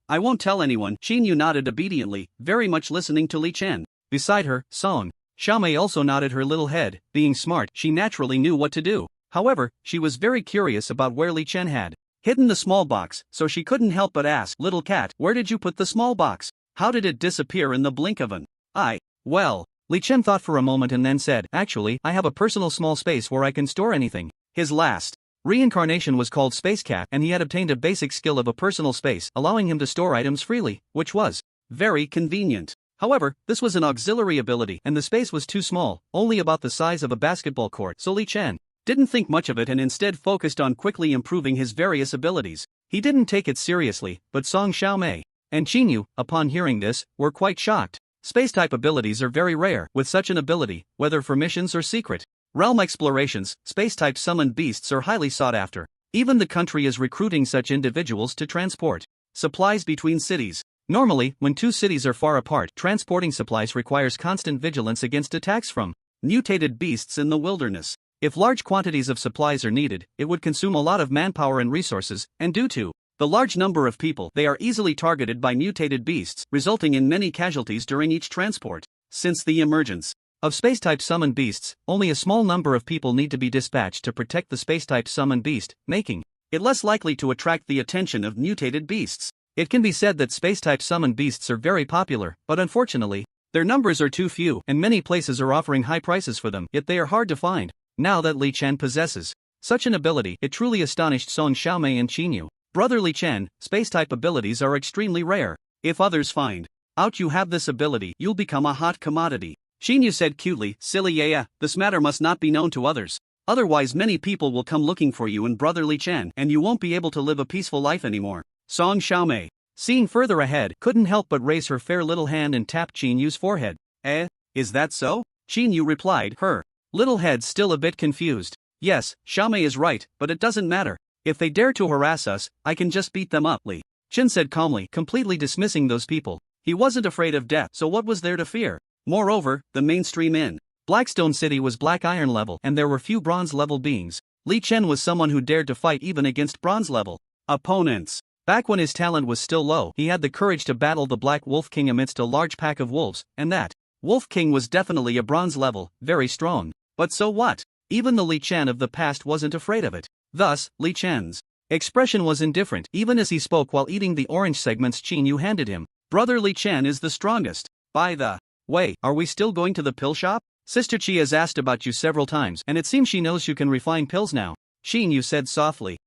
Speaker 1: I won't tell anyone. Qin Yu nodded obediently, very much listening to Li Chen. Beside her, Song Xiaomei also nodded her little head. Being smart, she naturally knew what to do. However, she was very curious about where Li Chen had hidden the small box, so she couldn't help but ask, "Little cat, where did you put the small box? How did it disappear in the blink of an eye?" Well, Li Chen thought for a moment and then said, "Actually, I have a personal small space where I can store anything." His last reincarnation was called Space Cat, and he had obtained a basic skill of a personal space, allowing him to store items freely, which was very convenient. However, this was an auxiliary ability, and the space was too small, only about the size of a basketball court, so Li Chen didn't think much of it and instead focused on quickly improving his various abilities. He didn't take it seriously, but Song Xiaomei and Qin Yu, upon hearing this, were quite shocked. Space-type abilities are very rare. With such an ability, whether for missions or secret realm explorations, space-type summoned beasts are highly sought after. Even the country is recruiting such individuals to transport supplies between cities. Normally, when two cities are far apart, transporting supplies requires constant vigilance against attacks from mutated beasts in the wilderness. If large quantities of supplies are needed, it would consume a lot of manpower and resources, and due to the large number of people, they are easily targeted by mutated beasts, resulting in many casualties during each transport. Since the emergence of space-type summoned beasts, only a small number of people need to be dispatched to protect the space-type summoned beast, making it less likely to attract the attention of mutated beasts. It can be said that space-type summoned beasts are very popular, but unfortunately, their numbers are too few, and many places are offering high prices for them, yet they are hard to find. Now that Li Chen possesses such an ability, it truly astonished Song Xiaomei and Qin Yu. Brother Li Chen, space-type abilities are extremely rare. If others find out you have this ability, you'll become a hot commodity. Qin Yu said cutely, "Silly yeah, this matter must not be known to others. Otherwise many people will come looking for you and Brother Li Chen, and you won't be able to live a peaceful life anymore." Song Xiaomei, seeing further ahead, couldn't help but raise her fair little hand and tap Qin Yu's forehead. Is that so? Qin Yu replied, her little head still a bit confused. Yes, Xiaomei is right, but it doesn't matter. If they dare to harass us, I can just beat them up, Li Chen said calmly, completely dismissing those people. He wasn't afraid of death, so what was there to fear? Moreover, the mainstream in Blackstone City was black iron level, and there were few bronze level beings. Li Chen was someone who dared to fight even against bronze level opponents. Back when his talent was still low, he had the courage to battle the Black Wolf King amidst a large pack of wolves, and that Wolf King was definitely a bronze level, very strong. But so what? Even the Li Chen of the past wasn't afraid of it. Thus, Li Chen's expression was indifferent, even as he spoke while eating the orange segments Qin Yu handed him. Brother Li Chen is the strongest. By the way, are we still going to the pill shop? Sister Qi has asked about you several times, and it seems she knows you can refine pills now. Qin Yu said softly.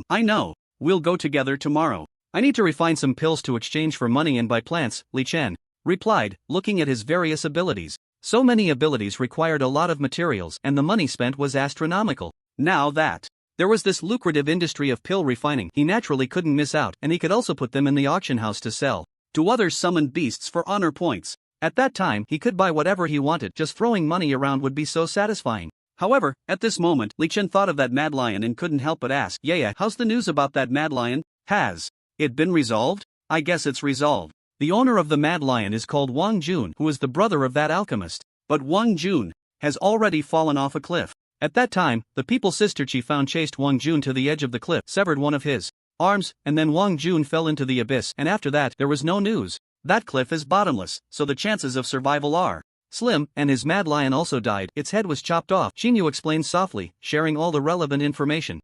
Speaker 1: I know. We'll go together tomorrow. I need to refine some pills to exchange for money and buy plants, Li Chen replied, looking at his various abilities. So many abilities required a lot of materials, and the money spent was astronomical. Now that there was this lucrative industry of pill refining, he naturally couldn't miss out, and he could also put them in the auction house to sell to other summoned beasts for honor points. At that time, he could buy whatever he wanted. Just throwing money around would be so satisfying. However, at this moment, Li Chen thought of that mad lion and couldn't help but ask, "Yeah, how's the news about that mad lion? Has it been resolved?" "I guess it's resolved. The owner of the mad lion is called Wang Jun, who is the brother of that alchemist. But Wang Jun has already fallen off a cliff." At that time, the people's sister Qi found chased Wang Jun to the edge of the cliff, severed one of his arms, and then Wang Jun fell into the abyss, and after that, there was no news. That cliff is bottomless, so the chances of survival are slim, and his mad lion also died. Its head was chopped off, Qin Yu explained softly, sharing all the relevant information.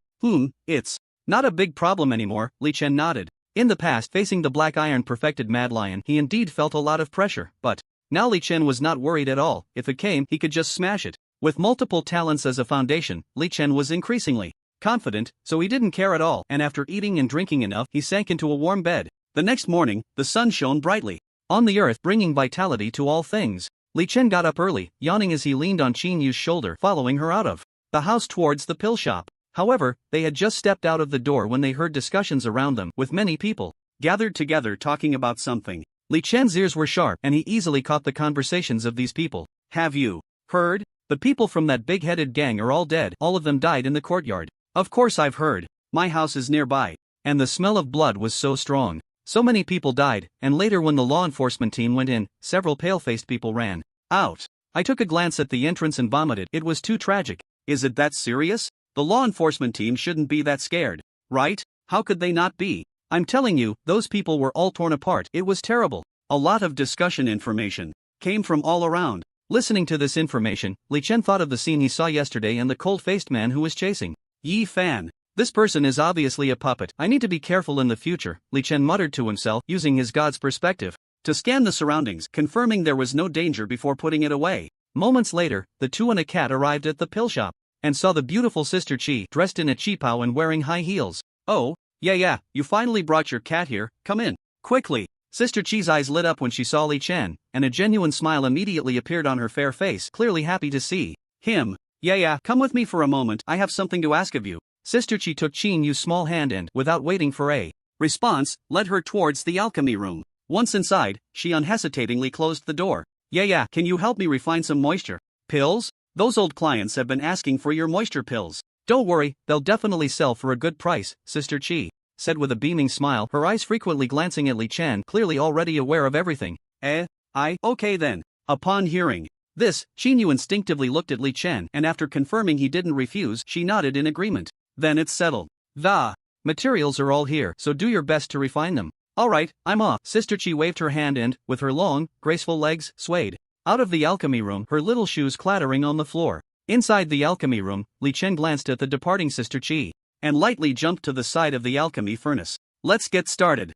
Speaker 1: It's not a big problem anymore, Li Chen nodded. In the past, facing the black iron perfected mad lion, he indeed felt a lot of pressure, but Now Li Chen was not worried at all. If it came, he could just smash it. With multiple talents as a foundation, Li Chen was increasingly confident, so he didn't care at all, and after eating and drinking enough, he sank into a warm bed. The next morning, the sun shone brightly on the earth, bringing vitality to all things. Li Chen got up early, yawning as he leaned on Qin Yu's shoulder, following her out of the house towards the pill shop. However, they had just stepped out of the door when they heard discussions around them, with many people gathered together talking about something. Li Chen's ears were sharp, and he easily caught the conversations of these people. Have you heard? The people from that big-headed gang are all dead. All of them died in the courtyard. Of course I've heard. My house is nearby. And the smell of blood was so strong. So many people died, and later when the law enforcement team went in, several pale-faced people ran out. I took a glance at the entrance and vomited. It was too tragic. Is it that serious? The law enforcement team shouldn't be that scared, right? How could they not be? I'm telling you, those people were all torn apart. It was terrible. A lot of discussion information came from all around. Listening to this information, Li Chen thought of the scene he saw yesterday and the cold-faced man who was chasing Yi Fan. This person is obviously a puppet. I need to be careful in the future, Li Chen muttered to himself, using his god's perspective to scan the surroundings, confirming there was no danger before putting it away. Moments later, the two and a cat arrived at the pill shop and saw the beautiful Sister Qi dressed in a qipao and wearing high heels. Oh, yeah, you finally brought your cat here. Come in quickly. Sister Qi's eyes lit up when she saw Li Chen, and a genuine smile immediately appeared on her fair face, clearly happy to see him. Yeah, come with me for a moment. I have something to ask of you. Sister Qi took Qin Yu's small hand and, without waiting for a response, led her towards the alchemy room. Once inside, she unhesitatingly closed the door. Yeah, can you help me refine some moisture pills? Those old clients have been asking for your moisture pills. Don't worry, they'll definitely sell for a good price, Sister Qi said with a beaming smile, her eyes frequently glancing at Li Chen, clearly already aware of everything. Okay then. Upon hearing this, Qin Yu instinctively looked at Li Chen, and after confirming he didn't refuse, she nodded in agreement. Then it's settled. The materials are all here, so do your best to refine them. Alright, I'm off. Sister Qi waved her hand and, with her long, graceful legs, swayed out of the alchemy room, her little shoes clattering on the floor. Inside the alchemy room, Li Chen glanced at the departing Sister Qi and lightly jumped to the side of the alchemy furnace. Let's get started.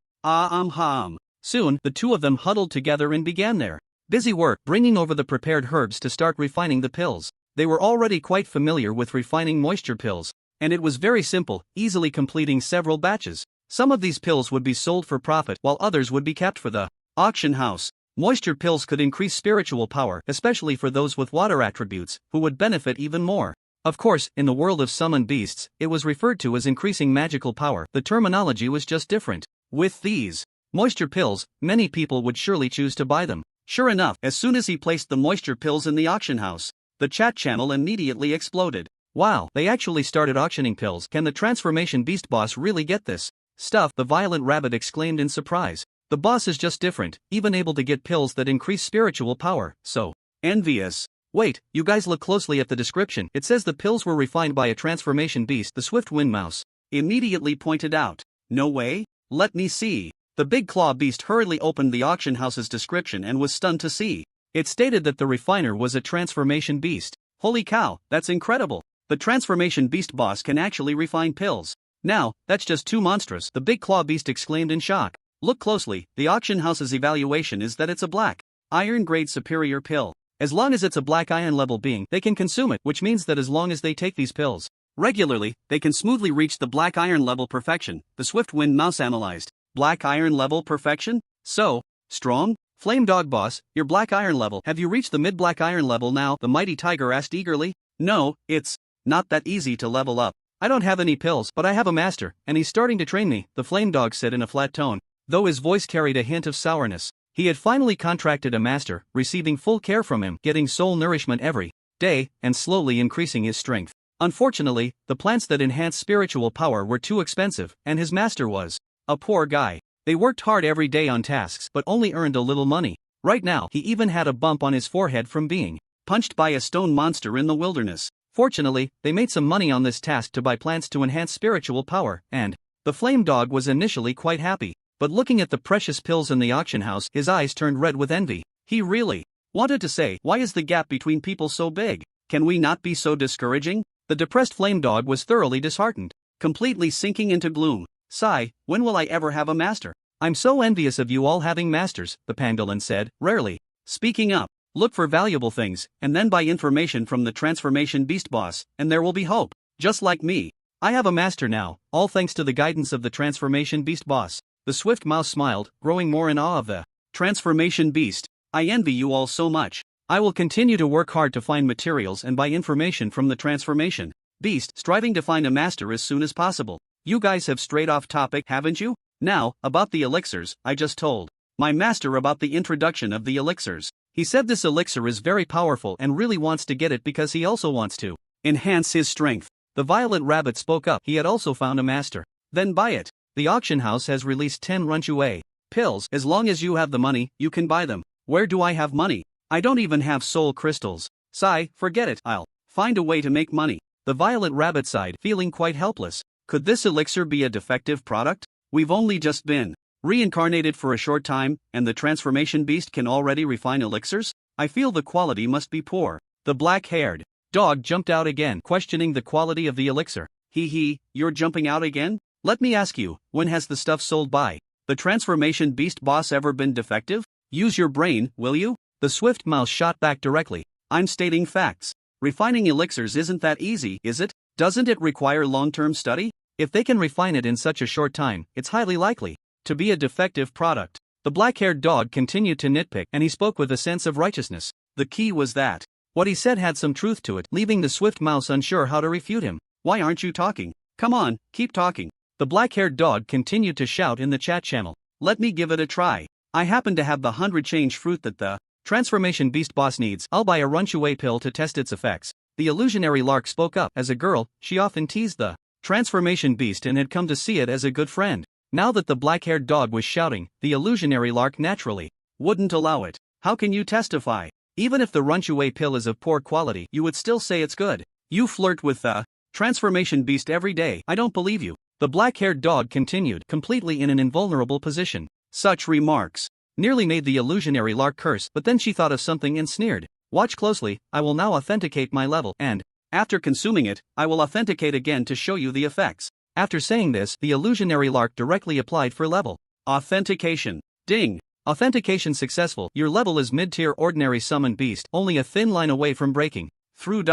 Speaker 1: Soon, the two of them huddled together and began their busy work, bringing over the prepared herbs to start refining the pills. They were already quite familiar with refining moisture pills, and it was very simple, easily completing several batches. Some of these pills would be sold for profit, while others would be kept for the auction house. Moisture pills could increase spiritual power, especially for those with water attributes, who would benefit even more. Of course, in the world of summoned beasts, it was referred to as increasing magical power. The terminology was just different. With these moisture pills, many people would surely choose to buy them. Sure enough, as soon as he placed the moisture pills in the auction house, the chat channel immediately exploded. Wow, they actually started auctioning pills. Can the transformation beast boss really get this stuff? The violent rabbit exclaimed in surprise. The boss is just different, even able to get pills that increase spiritual power. So envious. Wait, you guys look closely at the description. It says the pills were refined by a transformation beast, the Swift Wind Mouse immediately pointed out. No way? Let me see. The big claw beast hurriedly opened the auction house's description and was stunned to see it stated that the refiner was a transformation beast. Holy cow, that's incredible. The transformation beast boss can actually refine pills. Now, that's just too monstrous, the big claw beast exclaimed in shock. Look closely, the auction house's evaluation is that it's a black iron grade superior pill. As long as it's a black iron level being, they can consume it, which means that as long as they take these pills regularly, they can smoothly reach the black iron level perfection, the Swift Wind Mouse analyzed. Black iron level perfection? So strong? Flame Dog Boss, your black iron level. Have you reached the mid-black iron level now? The mighty tiger asked eagerly. No, it's not that easy to level up. I don't have any pills, but I have a master, and he's starting to train me, the Flame Dog said in a flat tone, though his voice carried a hint of sourness. He had finally contracted a master, receiving full care from him, getting soul nourishment every day, and slowly increasing his strength. Unfortunately, the plants that enhance spiritual power were too expensive, and his master was a poor guy. They worked hard every day on tasks but only earned a little money. Right now, he even had a bump on his forehead from being punched by a stone monster in the wilderness. Fortunately, they made some money on this task to buy plants to enhance spiritual power, and the Flame Dog was initially quite happy. But looking at the precious pills in the auction house, his eyes turned red with envy. He really wanted to say, why is the gap between people so big? Can we not be so discouraging? The depressed Flame Dog was thoroughly disheartened, completely sinking into gloom. Sigh, when will I ever have a master? I'm so envious of you all having masters, the pangolin said. Rarely Speaking up, look for valuable things, and then buy information from the Transformation Beast boss, and there will be hope. Just like me. I have a master now, all thanks to the guidance of the Transformation Beast boss. The swift mouse smiled, growing more in awe of the Transformation Beast. I envy you all so much. I will continue to work hard to find materials and buy information from the Transformation Beast, striving to find a master as soon as possible. You guys have strayed off topic, haven't you? Now, about the elixirs, I just told my master about the introduction of the elixirs. He said this elixir is very powerful and really wants to get it because he also wants to enhance his strength. The Violet Rabbit spoke up. He had also found a master. Then buy it. The auction house has released 10 Runchue pills. As long as you have the money, you can buy them. Where do I have money? I don't even have soul crystals. Sigh, forget it. I'll find a way to make money. The Violet Rabbit sighed, feeling quite helpless. Could this elixir be a defective product? We've only just been reincarnated for a short time, and the Transformation Beast can already refine elixirs? I feel the quality must be poor. The black-haired dog jumped out again, questioning the quality of the elixir. You're jumping out again? Let me ask you, when has the stuff sold by the Transformation Beast boss ever been defective? Use your brain, will you? The swift mouse shot back directly. I'm stating facts. Refining elixirs isn't that easy, is it? Doesn't it require long-term study? If they can refine it in such a short time, it's highly likely to be a defective product. The black-haired dog continued to nitpick, and he spoke with a sense of righteousness. The key was that what he said had some truth to it, leaving the swift mouse unsure how to refute him. Why aren't you talking? Come on, keep talking. The black-haired dog continued to shout in the chat channel. Let me give it a try. I happen to have the 100-change fruit that the Transformation Beast boss needs. I'll buy a Runchue pill to test its effects. The illusionary lark spoke up. As a girl, she often teased the Transformation Beast and had come to see it as a good friend. Now that the black-haired dog was shouting, the illusionary lark naturally wouldn't allow it. How can you testify? Even if the Runchue pill is of poor quality, you would still say it's good. You flirt with the Transformation Beast every day. I don't believe you. The black-haired dog continued, completely in an invulnerable position. Such remarks nearly made the illusionary lark curse, but then she thought of something and sneered. Watch closely, I will now authenticate my level, and after consuming it, I will authenticate again to show you the effects. After saying this, the illusionary lark directly applied for level authentication. Ding! Authentication successful. Your level is mid-tier ordinary summon beast, only a thin line away from breaking through.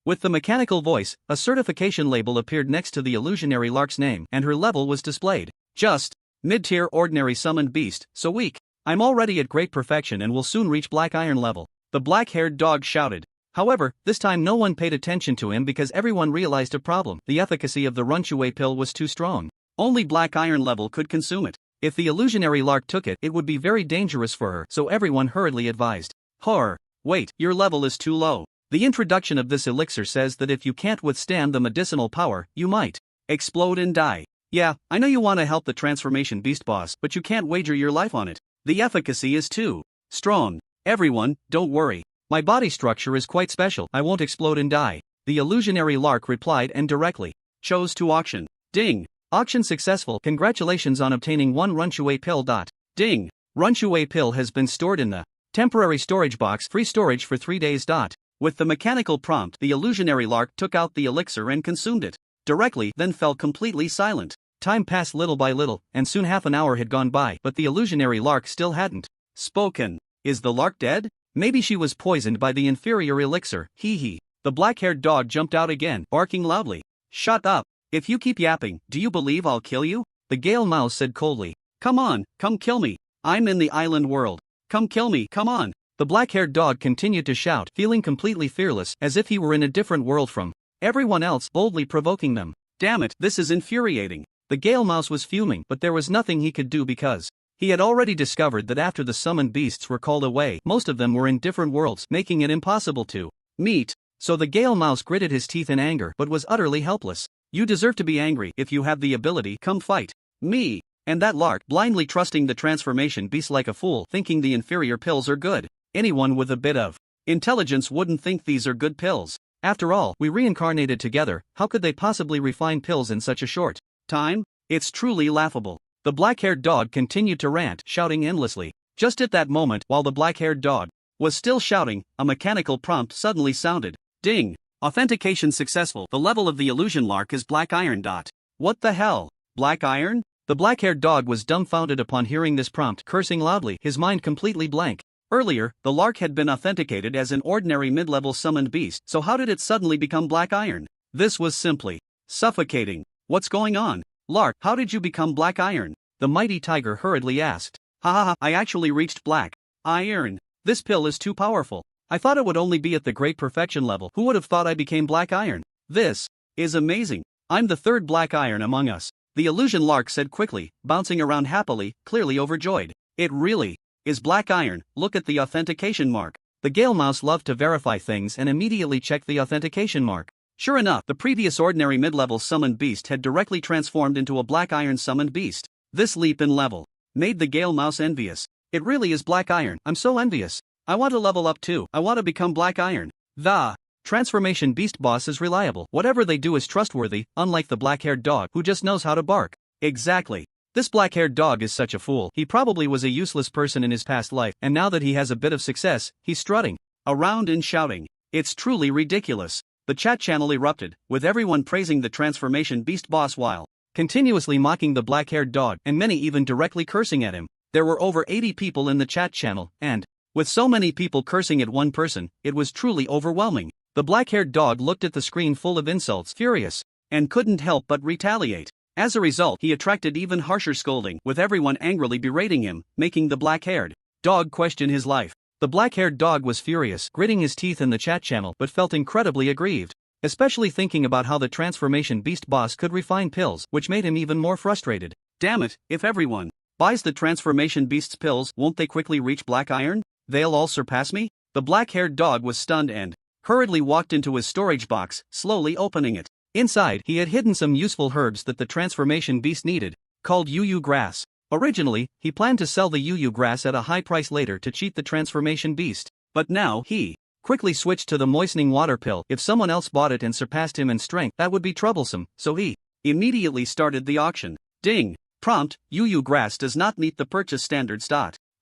Speaker 1: With the mechanical voice, a certification label appeared next to the illusionary lark's name, and her level was displayed. Just mid-tier ordinary summoned beast, so weak. I'm already at great perfection and will soon reach black iron level. The black-haired dog shouted. However, this time no one paid attention to him because everyone realized a problem. The efficacy of the Runchue pill was too strong. Only black iron level could consume it. If the illusionary lark took it, it would be very dangerous for her, so everyone hurriedly advised. Horror! Wait, your level is too low. The introduction of this elixir says that if you can't withstand the medicinal power, you might explode and die. Yeah, I know you want to help the Transformation Beast boss, but you can't wager your life on it. The efficacy is too strong. Everyone, don't worry. My body structure is quite special. I won't explode and die. The illusionary lark replied and directly chose to auction. Ding! Auction successful. Congratulations on obtaining one Runchue pill. Ding! Runchue pill has been stored in the temporary storage box. Free storage for 3 days. With the mechanical prompt, the illusionary lark took out the elixir and consumed it directly, then fell completely silent. Time passed little by little, and soon half an hour had gone by, but the illusionary lark still hadn't spoken. Is the lark dead? Maybe she was poisoned by the inferior elixir. The black-haired dog jumped out again, barking loudly. Shut up. If you keep yapping, do you believe I'll kill you? The Gale Mouse said coldly. Come on, come kill me. I'm in the island world. Come kill me, come on. The black-haired dog continued to shout, feeling completely fearless, as if he were in a different world from everyone else, boldly provoking them. Damn it, this is infuriating. The Gale Mouse was fuming, but there was nothing he could do because he had already discovered that after the summoned beasts were called away, most of them were in different worlds, making it impossible to meet. So the Gale Mouse gritted his teeth in anger, but was utterly helpless. You deserve to be angry. If you have the ability, come fight me. And that lark, blindly trusting the Transformation Beast like a fool, thinking the inferior pills are good. Anyone with a bit of intelligence wouldn't think these are good pills. After all, we reincarnated together. How could they possibly refine pills in such a short time? It's truly laughable. The black-haired dog continued to rant, shouting endlessly. Just at that moment, while the black-haired dog was still shouting, a mechanical prompt suddenly sounded. Ding! Authentication successful. The level of the illusion lark is black iron. What the hell? Black iron? The black-haired dog was dumbfounded upon hearing this prompt, cursing loudly, his mind completely blank. Earlier, the Lark had been authenticated as an ordinary mid-level summoned beast, so how did it suddenly become Black Iron? This was simply suffocating. What's going on? Lark, how did you become Black Iron? The mighty tiger hurriedly asked. Ha ha ha, I actually reached Black Iron. This pill is too powerful. I thought it would only be at the great perfection level. Who would have thought I became Black Iron? This is amazing. I'm the third Black Iron among us. The illusion Lark said quickly, bouncing around happily, clearly overjoyed. It really is Black Iron. Look at the authentication mark. The Gale Mouse loved to verify things and immediately checked the authentication mark. Sure enough, the previous ordinary mid-level summoned beast had directly transformed into a Black Iron summoned beast. This leap in level made the Gale Mouse envious. It really is Black Iron. I'm so envious. I want to level up too. I want to become Black Iron. The transformation beast boss is reliable. Whatever they do is trustworthy, unlike the black-haired dog who just knows how to bark. Exactly. This black-haired dog is such a fool. He probably was a useless person in his past life, and now that he has a bit of success, he's strutting around and shouting. It's truly ridiculous. The chat channel erupted, with everyone praising the transformation beast boss while continuously mocking the black-haired dog, and many even directly cursing at him. There were over 80 people in the chat channel, and with so many people cursing at one person, it was truly overwhelming. The black-haired dog looked at the screen full of insults, furious, and couldn't help but retaliate. As a result, he attracted even harsher scolding, with everyone angrily berating him, making the black-haired dog question his life. The black-haired dog was furious, gritting his teeth in the chat channel, but felt incredibly aggrieved, especially thinking about how the transformation beast boss could refine pills, which made him even more frustrated. Damn it, if everyone buys the transformation beast's pills, won't they quickly reach Black Iron? They'll all surpass me? The black-haired dog was stunned and hurriedly walked into his storage box, slowly opening it. Inside, he had hidden some useful herbs that the transformation beast needed, called Yuyu grass. Originally, he planned to sell the Yuyu grass at a high price later to cheat the transformation beast, but now he quickly switched to the moistening water pill. If someone else bought it and surpassed him in strength, that would be troublesome, so he immediately started the auction. Ding! Prompt: Yuyu grass does not meet the purchase standards.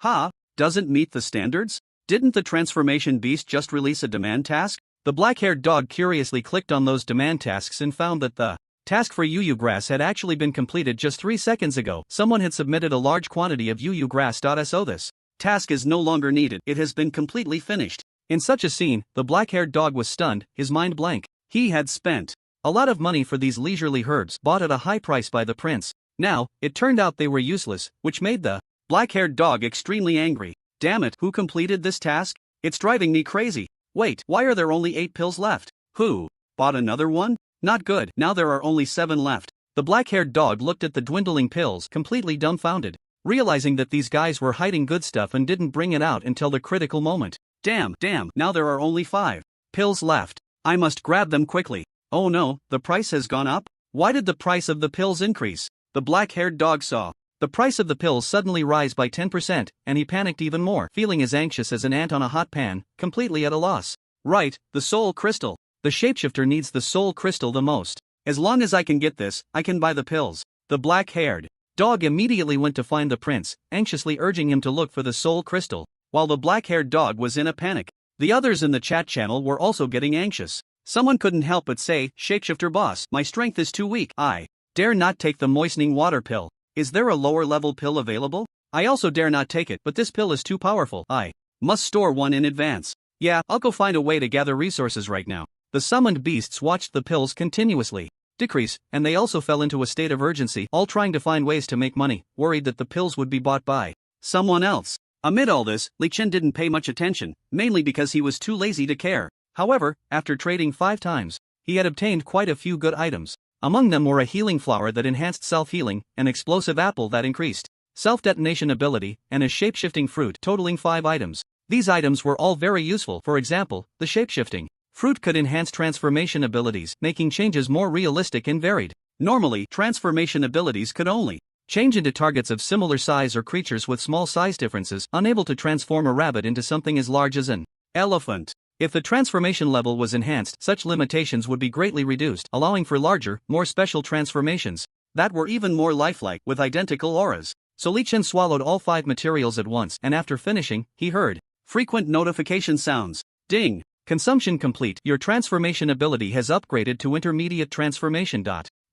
Speaker 1: Ha? Doesn't meet the standards? Didn't the transformation beast just release a demand task? The black-haired dog curiously clicked on those demand tasks and found that the task for Yuyu grass had actually been completed just 3 seconds ago. Someone had submitted a large quantity of Yuyu grass. So this task is no longer needed. It has been completely finished. In such a scene, the black-haired dog was stunned, his mind blank. He had spent a lot of money for these leisurely herbs bought at a high price by the prince. Now, it turned out they were useless, which made the black-haired dog extremely angry. Damn it, who completed this task? It's driving me crazy. Wait, why are there only 8 pills left? Who bought another one? Not good. Now there are only 7 left. The black-haired dog looked at the dwindling pills, completely dumbfounded, realizing that these guys were hiding good stuff and didn't bring it out until the critical moment. Damn, now there are only 5 pills left. I must grab them quickly. Oh no, the price has gone up? Why did the price of the pills increase? The black-haired dog saw the price of the pills suddenly rise by 10%, and he panicked even more, feeling as anxious as an ant on a hot pan, completely at a loss. Right, the soul crystal. The shapeshifter needs the soul crystal the most. As long as I can get this, I can buy the pills. The black-haired dog immediately went to find the prince, anxiously urging him to look for the soul crystal. While the black-haired dog was in a panic, the others in the chat channel were also getting anxious. Someone couldn't help but say, "Shapeshifter boss, my strength is too weak. I dare not take the moistening water pill. Is there a lower level pill available? I also dare not take it, but this pill is too powerful. I must store one in advance. Yeah, I'll go find a way to gather resources right now." The summoned beasts watched the pills continuously decrease, and they also fell into a state of urgency, all trying to find ways to make money, worried that the pills would be bought by someone else. Amid all this, Li Chen didn't pay much attention, mainly because he was too lazy to care. However, after trading 5 times, he had obtained quite a few good items. Among them were a healing flower that enhanced self-healing, an explosive apple that increased self-detonation ability, and a shape-shifting fruit totaling 5 items. These items were all very useful. For example, the shape-shifting fruit could enhance transformation abilities, making changes more realistic and varied. Normally, transformation abilities could only change into targets of similar size or creatures with small size differences, unable to transform a rabbit into something as large as an elephant. If the transformation level was enhanced, such limitations would be greatly reduced, allowing for larger, more special transformations that were even more lifelike, with identical auras. So Li Chen swallowed all 5 materials at once, and after finishing, he heard frequent notification sounds. Ding! Consumption complete. Your transformation ability has upgraded to intermediate transformation.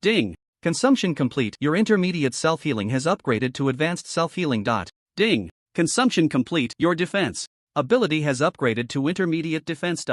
Speaker 1: Ding! Consumption complete. Your intermediate self-healing has upgraded to advanced self-healing. Ding! Consumption complete. Your defense ability has upgraded to intermediate defense.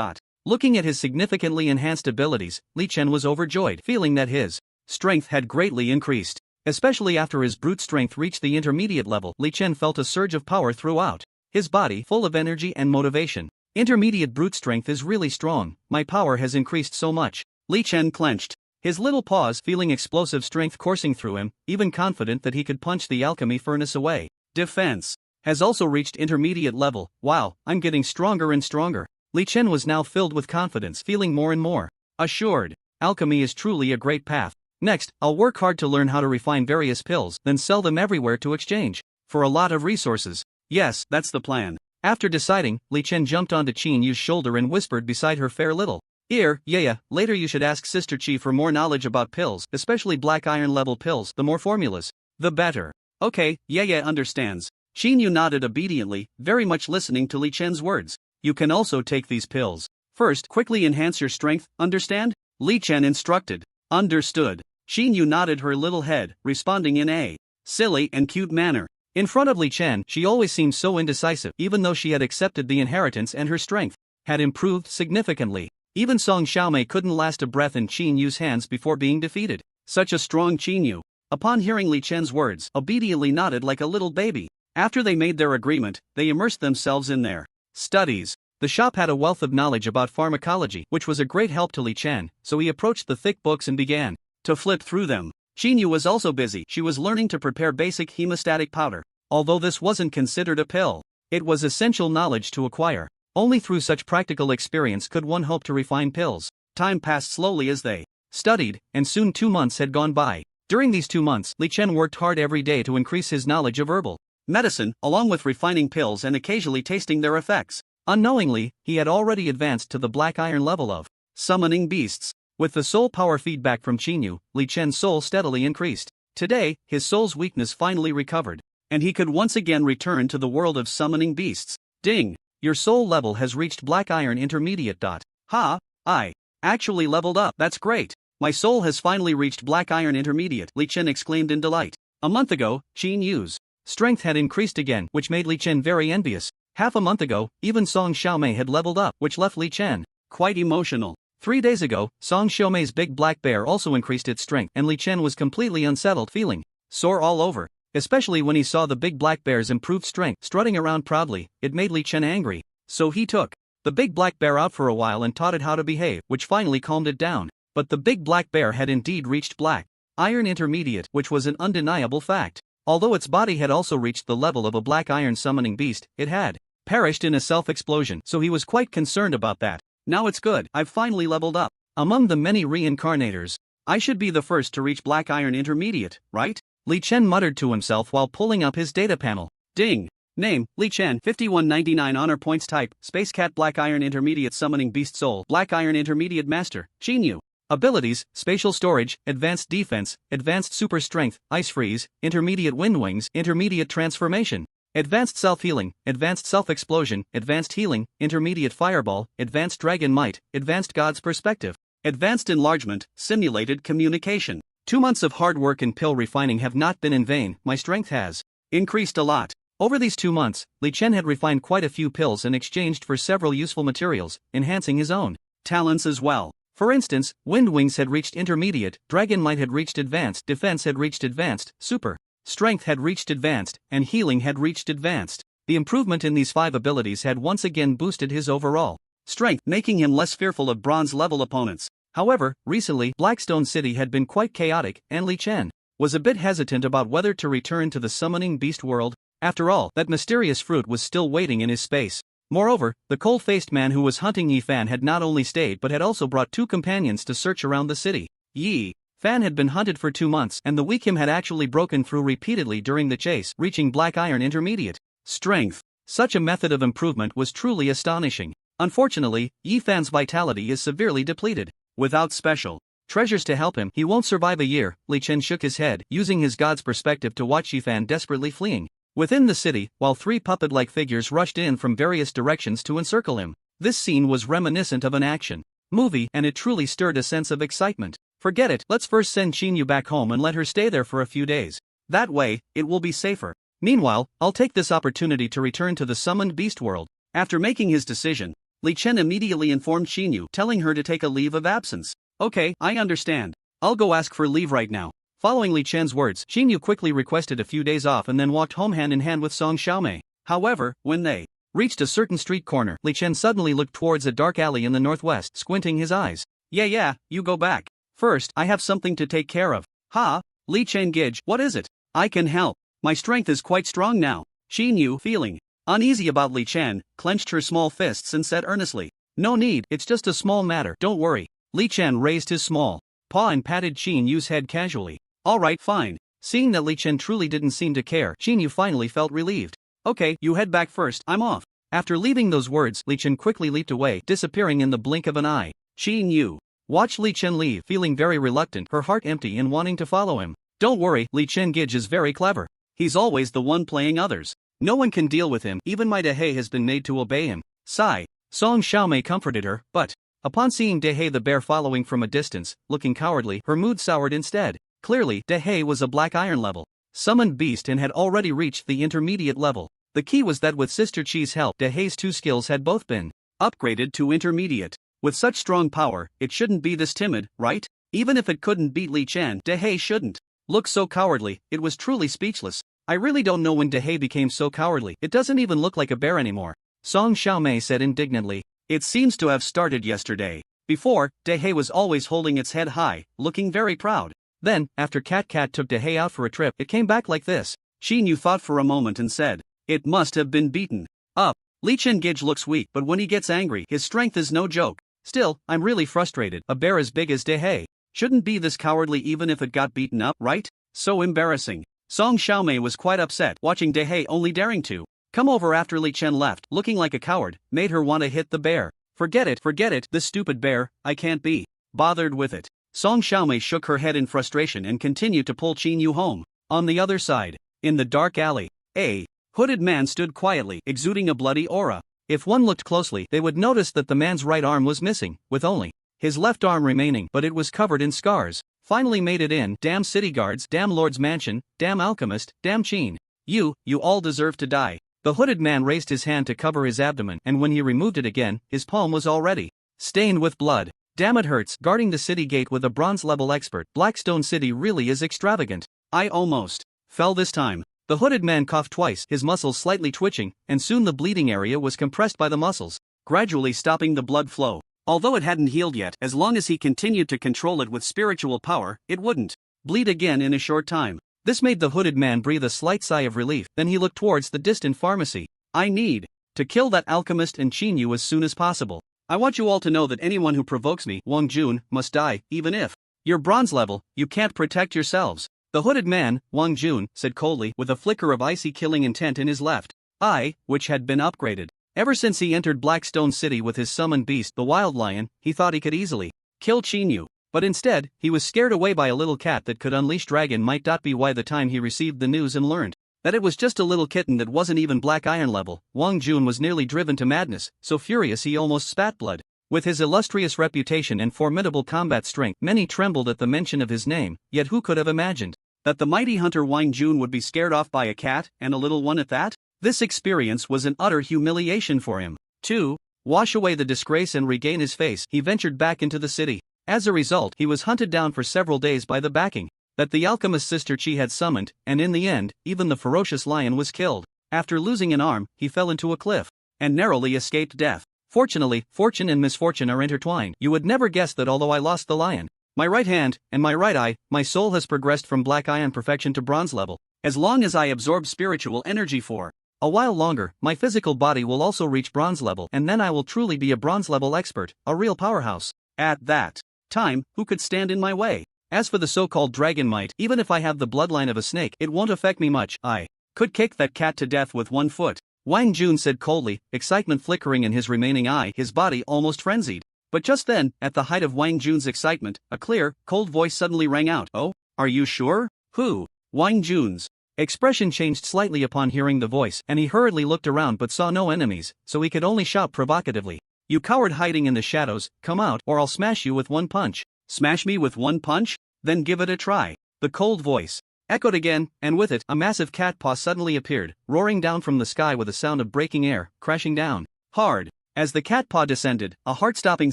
Speaker 1: Looking at his significantly enhanced abilities, Li Chen was overjoyed, feeling that his strength had greatly increased. Especially after his brute strength reached the intermediate level, Li Chen felt a surge of power throughout his body, full of energy and motivation. Intermediate brute strength is really strong, my power has increased so much. Li Chen clenched his little paws, feeling explosive strength coursing through him, even confident that he could punch the alchemy furnace away. Defense has also reached intermediate level. Wow, I'm getting stronger and stronger. Li Chen was now filled with confidence, feeling more and more assured. Alchemy is truly a great path. Next, I'll work hard to learn how to refine various pills, then sell them everywhere to exchange for a lot of resources. Yes, that's the plan. After deciding, Li Chen jumped onto Qin Yu's shoulder and whispered beside her fair little ear, yeah, later you should ask Sister Qi for more knowledge about pills, especially black iron level pills. The more formulas, the better. Okay, yeah, understands. Qin Yu nodded obediently, very much listening to Li Chen's words. You can also take these pills. First, quickly enhance your strength, understand? Li Chen instructed. Understood. Qin Yu nodded her little head, responding in a silly and cute manner. In front of Li Chen, she always seemed so indecisive, even though she had accepted the inheritance and her strength had improved significantly. Even Song Xiaomei couldn't last a breath in Qin Yu's hands before being defeated. Such a strong Qin Yu, upon hearing Li Chen's words, obediently nodded like a little baby. After they made their agreement, they immersed themselves in their studies. The shop had a wealth of knowledge about pharmacology, which was a great help to Li Chen, so he approached the thick books and began to flip through them. Qin Yu was also busy. She was learning to prepare basic hemostatic powder. Although this wasn't considered a pill, it was essential knowledge to acquire. Only through such practical experience could one hope to refine pills. Time passed slowly as they studied, and soon 2 months had gone by. During these 2 months, Li Chen worked hard every day to increase his knowledge of herbal medicine, along with refining pills and occasionally tasting their effects. Unknowingly, he had already advanced to the black iron level of summoning beasts. With the soul power feedback from Qin Yu, Li Chen's soul steadily increased. Today, his soul's weakness finally recovered, and he could once again return to the world of summoning beasts. Ding! Your soul level has reached black iron intermediate. Ha! I actually leveled up. That's great. My soul has finally reached black iron intermediate, Li Chen exclaimed in delight. A month ago, Qin Yu's strength had increased again, which made Li Chen very envious. Half a month ago, even Song Xiaomei had leveled up, which left Li Chen quite emotional. 3 days ago, Song Xiaomei's big black bear also increased its strength, and Li Chen was completely unsettled, feeling sore all over. Especially when he saw the big black bear's improved strength strutting around proudly, it made Li Chen angry. So he took the big black bear out for a while and taught it how to behave, which finally calmed it down. But the big black bear had indeed reached black iron intermediate, which was an undeniable fact. Although its body had also reached the level of a black iron summoning beast, it had perished in a self-explosion, so he was quite concerned about that. Now it's good, I've finally leveled up. Among the many reincarnators, I should be the first to reach black iron intermediate, right? Li Chen muttered to himself while pulling up his data panel. Ding! Name, Li Chen, 5199 honor points. Type, Space Cat. Black Iron Intermediate Summoning Beast Soul, Black Iron Intermediate Master, Qin Yu. Abilities, Spatial Storage, Advanced Defense, Advanced Super Strength, Ice Freeze, Intermediate Wind Wings, Intermediate Transformation, Advanced Self-Healing, Advanced Self-Explosion, Advanced Healing, Intermediate Fireball, Advanced Dragon Might, Advanced God's Perspective, Advanced Enlargement, Simulated Communication. 2 months of hard work and pill refining have not been in vain. My strength has increased a lot. Over these 2 months, Li Chen had refined quite a few pills in exchange for several useful materials, enhancing his own talents as well. For instance, Wind Wings had reached intermediate, Dragon Might had reached advanced, Defense had reached advanced, Super Strength had reached advanced, and Healing had reached advanced. The improvement in these 5 abilities had once again boosted his overall strength, making him less fearful of bronze-level opponents. However, recently, Blackstone City had been quite chaotic, and Li Chen was a bit hesitant about whether to return to the summoning beast world. After all, that mysterious fruit was still waiting in his space. Moreover, the cold-faced man who was hunting Yi Fan had not only stayed but had also brought 2 companions to search around the city. Yi Fan had been hunted for 2 months, and the weak him had actually broken through repeatedly during the chase, reaching black iron intermediate strength. Such a method of improvement was truly astonishing. Unfortunately, Yi Fan's vitality is severely depleted. Without special treasures to help him, he won't survive a year. Li Chen shook his head, using his god's perspective to watch Yi Fan desperately fleeing within the city, while 3 puppet-like figures rushed in from various directions to encircle him. This scene was reminiscent of an action movie, and it truly stirred a sense of excitement. Forget it, let's first send Qin Yu back home and let her stay there for a few days. That way, it will be safer. Meanwhile, I'll take this opportunity to return to the summoned beast world. After making his decision, Li Chen immediately informed Xinyu, telling her to take a leave of absence. Okay, I understand. I'll go ask for leave right now. Following Li Chen's words, Xinyu quickly requested a few days off and then walked home hand in hand with Song Xiaomei. However, when they reached a certain street corner, Li Chen suddenly looked towards a dark alley in the northwest, squinting his eyes. Yeah, you go back. First, I have something to take care of. Ha? Li Chen Gij, what is it? I can help. My strength is quite strong now. Xinyu, feeling uneasy about Li Chen, clenched her small fists and said earnestly, no need, it's just a small matter, don't worry. Li Chen raised his small paw and patted Xinyu's head casually. Alright, fine. Seeing that Li Chen truly didn't seem to care, Xinyu finally felt relieved. Okay, you head back first, I'm off. After leaving those words, Li Chen quickly leaped away, disappearing in the blink of an eye. Xinyu watched Li Chen leave, feeling very reluctant, her heart empty and wanting to follow him. Don't worry, Li Chen Gij is very clever. He's always the one playing others. No one can deal with him, even my Dehei has been made to obey him. Sigh. Song Xiaomei comforted her, but upon seeing Dehei the bear following from a distance, looking cowardly, her mood soured instead. Clearly, Dehei was a black iron level summoned beast and had already reached the intermediate level. The key was that with Sister Chi's help, Dehei's two skills had both been upgraded to intermediate. With such strong power, it shouldn't be this timid, right? Even if it couldn't beat Li Chen, Dehei shouldn't look so cowardly. It was truly speechless. I really don't know when Dehei became so cowardly. It doesn't even look like a bear anymore. Song Xiaomei said indignantly. It seems to have started yesterday. Before, Dehei was always holding its head high, looking very proud. Then, after Cat took Dehei out for a trip, it came back like this. Xinyu thought for a moment and said, it must have been beaten up. Li Chen Gij looks weak, but when he gets angry, his strength is no joke. Still, I'm really frustrated. A bear as big as Dehei shouldn't be this cowardly even if it got beaten up, right? So embarrassing. Song Xiaomei was quite upset, watching Dehei only daring to come over after Li Chen left, looking like a coward, made her want to hit the bear. Forget it, this stupid bear, I can't be bothered with it. Song Xiaomei shook her head in frustration and continued to pull Xinyu home. On the other side, in the dark alley, a hooded man stood quietly, exuding a bloody aura. If one looked closely, they would notice that the man's right arm was missing, with only his left arm remaining, but it was covered in scars. Finally made it in. Damn city guards, damn lord's mansion, damn alchemist, damn Qin. You all deserve to die. The hooded man raised his hand to cover his abdomen, and when he removed it again, his palm was already stained with blood. Damn, it hurts. Guarding the city gate with a bronze level expert, Blackstone City really is extravagant. I almost fell this time. The hooded man coughed twice, his muscles slightly twitching, and soon the bleeding area was compressed by the muscles, gradually stopping the blood flow. Although it hadn't healed yet, as long as he continued to control it with spiritual power, it wouldn't bleed again in a short time. This made the hooded man breathe a slight sigh of relief, then he looked towards the distant pharmacy. I need to kill that alchemist and Xinyu as soon as possible. I want you all to know that anyone who provokes me, Wang Jun, must die, even if you're bronze level, you can't protect yourselves. The hooded man, Wang Jun, said coldly, with a flicker of icy killing intent in his left eye, which had been upgraded. Ever since he entered Blackstone City with his summoned beast, the Wild Lion, he thought he could easily kill Xinyu. But instead, he was scared away by a little cat that could unleash dragon might. Be why the time he received the news and learned that it was just a little kitten that wasn't even black iron level, Wang Jun was nearly driven to madness, so furious he almost spat blood. With his illustrious reputation and formidable combat strength, many trembled at the mention of his name, yet who could have imagined that the mighty hunter Wang Jun would be scared off by a cat, and a little one at that? This experience was an utter humiliation for him. To wash away the disgrace and regain his face, he ventured back into the city. As a result, he was hunted down for several days by the backing that the alchemist Sister Chi had summoned, and in the end, even the ferocious lion was killed. After losing an arm, he fell into a cliff and narrowly escaped death. Fortunately, fortune and misfortune are intertwined. You would never guess that although I lost the lion, my right hand, and my right eye, my soul has progressed from black iron perfection to bronze level. As long as I absorb spiritual energy for a while longer, my physical body will also reach bronze level, and then I will truly be a bronze level expert, a real powerhouse. At that time, who could stand in my way? As for the so-called dragon might, even if I have the bloodline of a snake, it won't affect me much. I could kick that cat to death with 1 foot. Wang Jun said coldly, excitement flickering in his remaining eye, his body almost frenzied. But just then, at the height of Wang Jun's excitement, a clear, cold voice suddenly rang out. Oh, are you sure? Who? Wang Jun's expression changed slightly upon hearing the voice, and he hurriedly looked around but saw no enemies, so he could only shout provocatively. You coward hiding in the shadows, come out, or I'll smash you with 1 punch. Smash me with 1 punch? Then give it a try. The cold voice echoed again, and with it, a massive cat paw suddenly appeared, roaring down from the sky with a sound of breaking air, crashing down. Hard. As the cat paw descended, a heart-stopping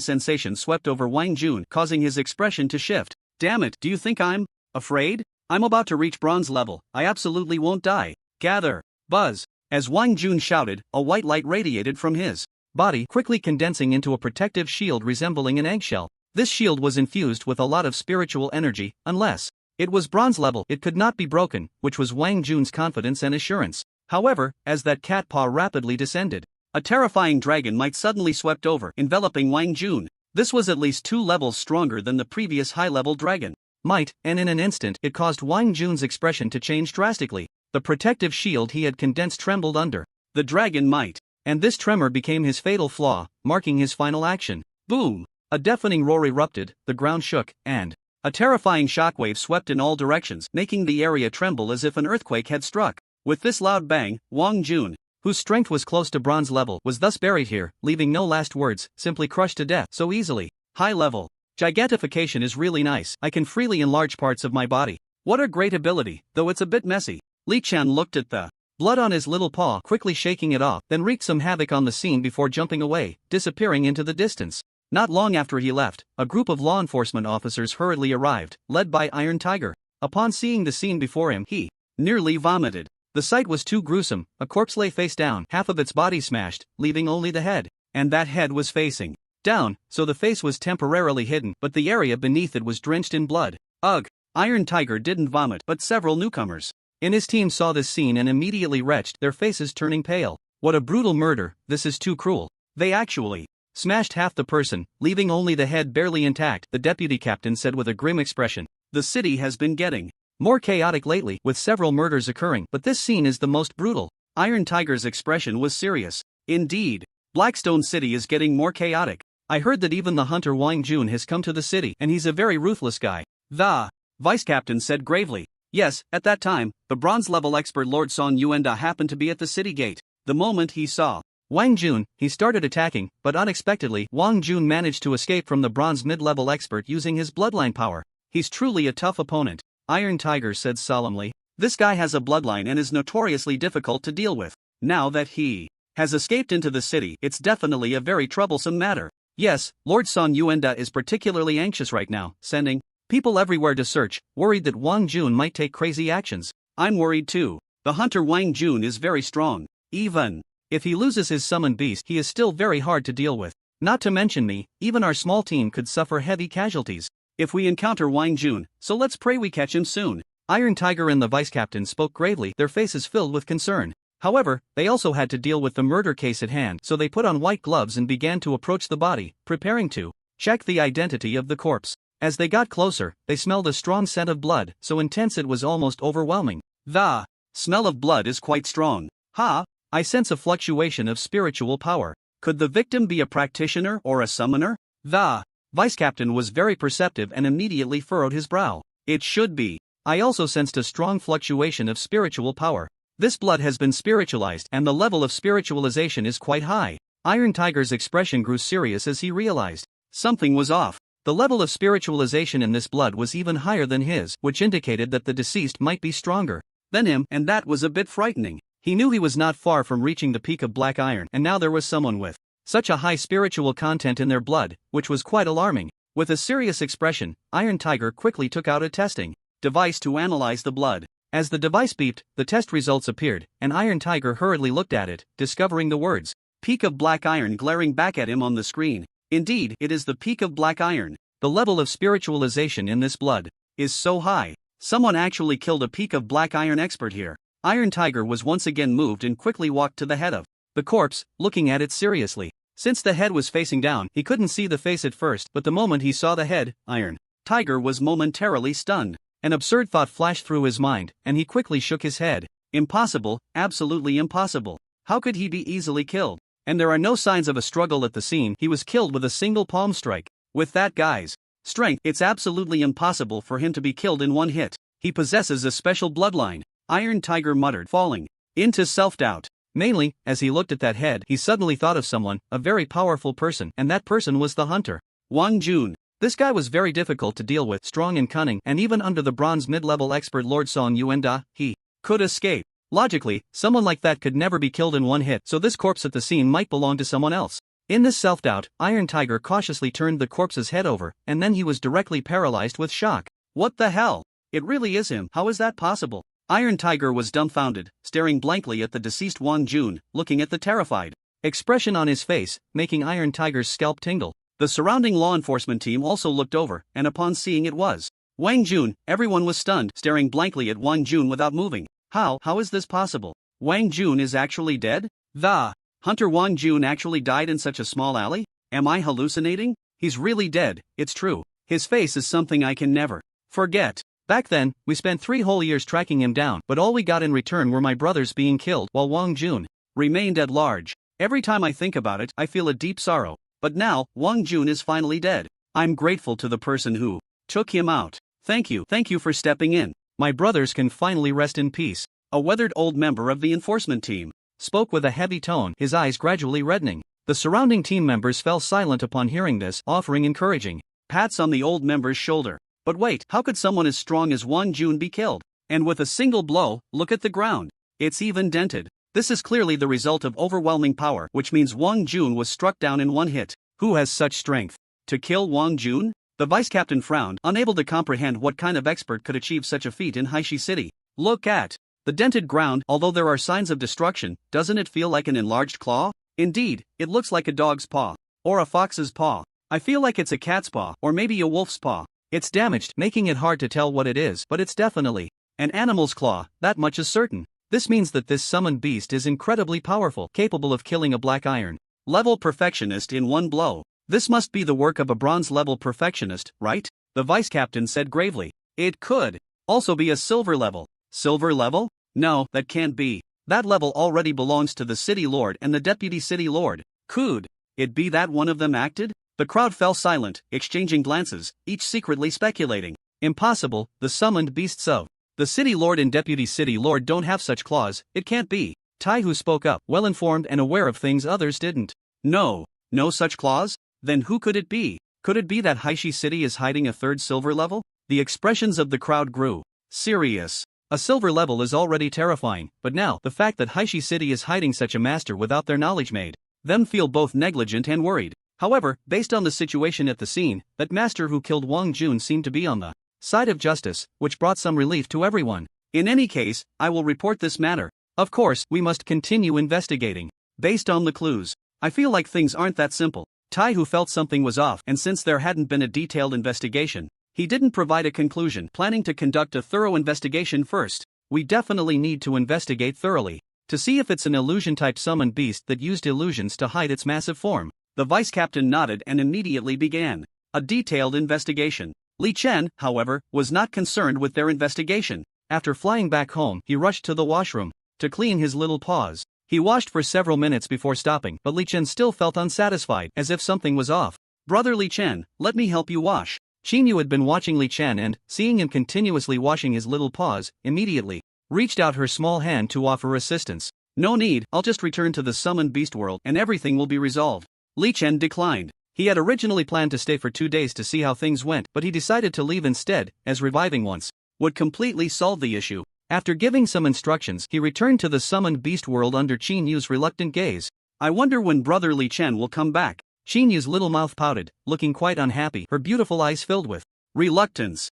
Speaker 1: sensation swept over Wang Jun, causing his expression to shift. Damn it, do you think I'm afraid? I'm about to reach bronze level, I absolutely won't die. Gather. Buzz. As Wang Jun shouted, a white light radiated from his body, quickly condensing into a protective shield resembling an eggshell. This shield was infused with a lot of spiritual energy, unless it was bronze level, it could not be broken, which was Wang Jun's confidence and assurance. However, as that cat paw rapidly descended, a terrifying dragon might suddenly swept over, enveloping Wang Jun. This was at least 2 levels stronger than the previous high-level dragon might, and in an instant it caused Wang Jun's expression to change drastically. The protective shield he had condensed trembled under the dragon might, and this tremor became his fatal flaw, marking his final action. Boom! A deafening roar erupted, the ground shook, and a terrifying shockwave swept in all directions, making the area tremble as if an earthquake had struck. With this loud bang, Wang Jun, whose strength was close to bronze level, was thus buried here, leaving no last words, simply crushed to death so easily. High level. Gigantification is really nice. I can freely enlarge parts of my body. What a great ability, though it's a bit messy. Li Qian looked at the blood on his little paw, quickly shaking it off, then wreaked some havoc on the scene before jumping away, disappearing into the distance. Not long after he left, a group of law enforcement officers hurriedly arrived, led by Iron Tiger. Upon seeing the scene before him, he nearly vomited. The sight was too gruesome. A corpse lay face down, half of its body smashed, leaving only the head. And that head was facing down, so the face was temporarily hidden, but the area beneath it was drenched in blood. Ugh! Iron Tiger didn't vomit, but several newcomers in his team saw this scene and immediately retched, their faces turning pale. What a brutal murder, this is too cruel. They actually smashed half the person, leaving only the head barely intact, the deputy captain said with a grim expression. The city has been getting more chaotic lately, with several murders occurring, but this scene is the most brutal. Iron Tiger's expression was serious. Indeed, Blackstone City is getting more chaotic. I heard that even the hunter Wang Jun has come to the city, and he's a very ruthless guy. The vice captain said gravely. Yes, at that time, the bronze-level expert Lord Song Yuanda happened to be at the city gate. The moment he saw Wang Jun, he started attacking, but unexpectedly, Wang Jun managed to escape from the bronze mid-level expert using his bloodline power. He's truly a tough opponent. Iron Tiger said solemnly. This guy has a bloodline and is notoriously difficult to deal with. Now that he has escaped into the city, it's definitely a very troublesome matter. Yes, Lord Song Yuanda is particularly anxious right now, sending people everywhere to search, worried that Wang Jun might take crazy actions. I'm worried too. The hunter Wang Jun is very strong. Even if he loses his summoned beast, he is still very hard to deal with. Not to mention me, even our small team could suffer heavy casualties if we encounter Wang Jun, so let's pray we catch him soon. Iron Tiger and the vice captain spoke gravely, their faces filled with concern. However, they also had to deal with the murder case at hand, so they put on white gloves and began to approach the body, preparing to check the identity of the corpse. As they got closer, they smelled a strong scent of blood, so intense it was almost overwhelming. The smell of blood is quite strong. I sense a fluctuation of spiritual power. Could the victim be a practitioner or a summoner? The vice captain was very perceptive and immediately furrowed his brow. It should be. I also sensed a strong fluctuation of spiritual power. This blood has been spiritualized and the level of spiritualization is quite high. Iron Tiger's expression grew serious as he realized something was off. The level of spiritualization in this blood was even higher than his, which indicated that the deceased might be stronger than him, and that was a bit frightening. He knew he was not far from reaching the peak of black iron, and now there was someone with such a high spiritual content in their blood, which was quite alarming. With a serious expression, Iron Tiger quickly took out a testing device to analyze the blood. As the device beeped, the test results appeared, and Iron Tiger hurriedly looked at it, discovering the words, "Peak of black iron" glaring back at him on the screen. Indeed, it is the peak of black iron. The level of spiritualization in this blood is so high. Someone actually killed a peak of black iron expert here. Iron Tiger was once again moved and quickly walked to the head of the corpse, looking at it seriously. Since the head was facing down, he couldn't see the face at first, but the moment he saw the head, Iron Tiger was momentarily stunned. An absurd thought flashed through his mind, and he quickly shook his head. Impossible, absolutely impossible. How could he be easily killed? And there are no signs of a struggle at the scene. He was killed with a single palm strike. With that guy's strength, it's absolutely impossible for him to be killed in one hit. He possesses a special bloodline. Iron Tiger muttered, falling into self-doubt. Mainly, as he looked at that head, he suddenly thought of someone, a very powerful person, and that person was the hunter Wang Jun. This guy was very difficult to deal with, strong and cunning, and even under the bronze mid-level expert Lord Song Yuanda, he could escape. Logically, someone like that could never be killed in one hit, so this corpse at the scene might belong to someone else. In this self-doubt, Iron Tiger cautiously turned the corpse's head over, and then he was directly paralyzed with shock. What the hell? It really is him. How is that possible? Iron Tiger was dumbfounded, staring blankly at the deceased Wang Jun, looking at the terrified expression on his face, making Iron Tiger's scalp tingle. The surrounding law enforcement team also looked over, and upon seeing it was Wang Jun, everyone was stunned, staring blankly at Wang Jun without moving. How is this possible? Wang Jun is actually dead? The Hunter Wang Jun actually died in such a small alley? Am I hallucinating? He's really dead, it's true. His face is something I can never forget. Back then, we spent 3 whole years tracking him down, but all we got in return were my brothers being killed while Wang Jun remained at large. Every time I think about it, I feel a deep sorrow. But now, Wang Jun is finally dead. I'm grateful to the person who took him out. Thank you for stepping in. My brothers can finally rest in peace. A weathered old member of the enforcement team spoke with a heavy tone, his eyes gradually reddening. The surrounding team members fell silent upon hearing this, offering encouraging pats on the old member's shoulder. But wait, how could someone as strong as Wang Jun be killed? And with a single blow, look at the ground. It's even dented. This is clearly the result of overwhelming power, which means Wang Jun was struck down in one hit. Who has such strength to kill Wang Jun? The vice captain frowned, unable to comprehend what kind of expert could achieve such a feat in Haishi City. Look at the dented ground. Although there are signs of destruction, doesn't it feel like an enlarged claw? Indeed, it looks like a dog's paw. Or a fox's paw. I feel like it's a cat's paw, or maybe a wolf's paw. It's damaged, making it hard to tell what it is, but it's definitely an animal's claw, that much is certain. This means that this summoned beast is incredibly powerful, capable of killing a black iron level perfectionist in one blow. This must be the work of a bronze level perfectionist, right? The vice captain said gravely. It could also be a silver level. Silver level? No, that can't be. That level already belongs to the city lord and the deputy city lord. Could it be that one of them acted? The crowd fell silent, exchanging glances, each secretly speculating. Impossible, the summoned beasts of the city lord and deputy city lord don't have such claws, it can't be. Taihu spoke up, well informed and aware of things others didn't. No such claws? Then who could it be? Could it be that Haishi City is hiding a third silver level? The expressions of the crowd grew serious. A silver level is already terrifying, but now the fact that Haishi City is hiding such a master without their knowledge made them feel both negligent and worried. However, based on the situation at the scene, that master who killed Wang Jun seemed to be on the side of justice, which brought some relief to everyone. In any case, I will report this matter. Of course, we must continue investigating. Based on the clues, I feel like things aren't that simple. Taihu felt something was off, and since there hadn't been a detailed investigation, he didn't provide a conclusion, planning to conduct a thorough investigation first. We definitely need to investigate thoroughly to see if it's an illusion-type summoned beast that used illusions to hide its massive form. The vice captain nodded and immediately began a detailed investigation. Li Chen, however, was not concerned with their investigation. After flying back home, he rushed to the washroom to clean his little paws. He washed for several minutes before stopping, but Li Chen still felt unsatisfied, as if something was off. Brother Li Chen, let me help you wash. Qin Yu had been watching Li Chen and, seeing him continuously washing his little paws, immediately reached out her small hand to offer assistance. No need, I'll just return to the summoned beast world and everything will be resolved. Li Chen declined. He had originally planned to stay for 2 days to see how things went, but he decided to leave instead, as reviving once would completely solve the issue. After giving some instructions, he returned to the summoned beast world under Qin Yu's reluctant gaze. I wonder when Brother Li Chen will come back. Qin Yu's little mouth pouted, looking quite unhappy, her beautiful eyes filled with reluctance.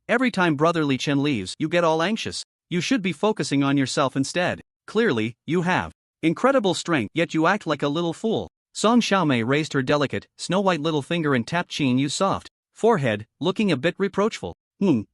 Speaker 1: Every time Brother Li Chen leaves, you get all anxious. You should be focusing on yourself instead. Clearly, you have incredible strength, yet you act like a little fool. Song Xiaomei raised her delicate, snow-white little finger and tapped Qin Yu's soft forehead, looking a bit reproachful.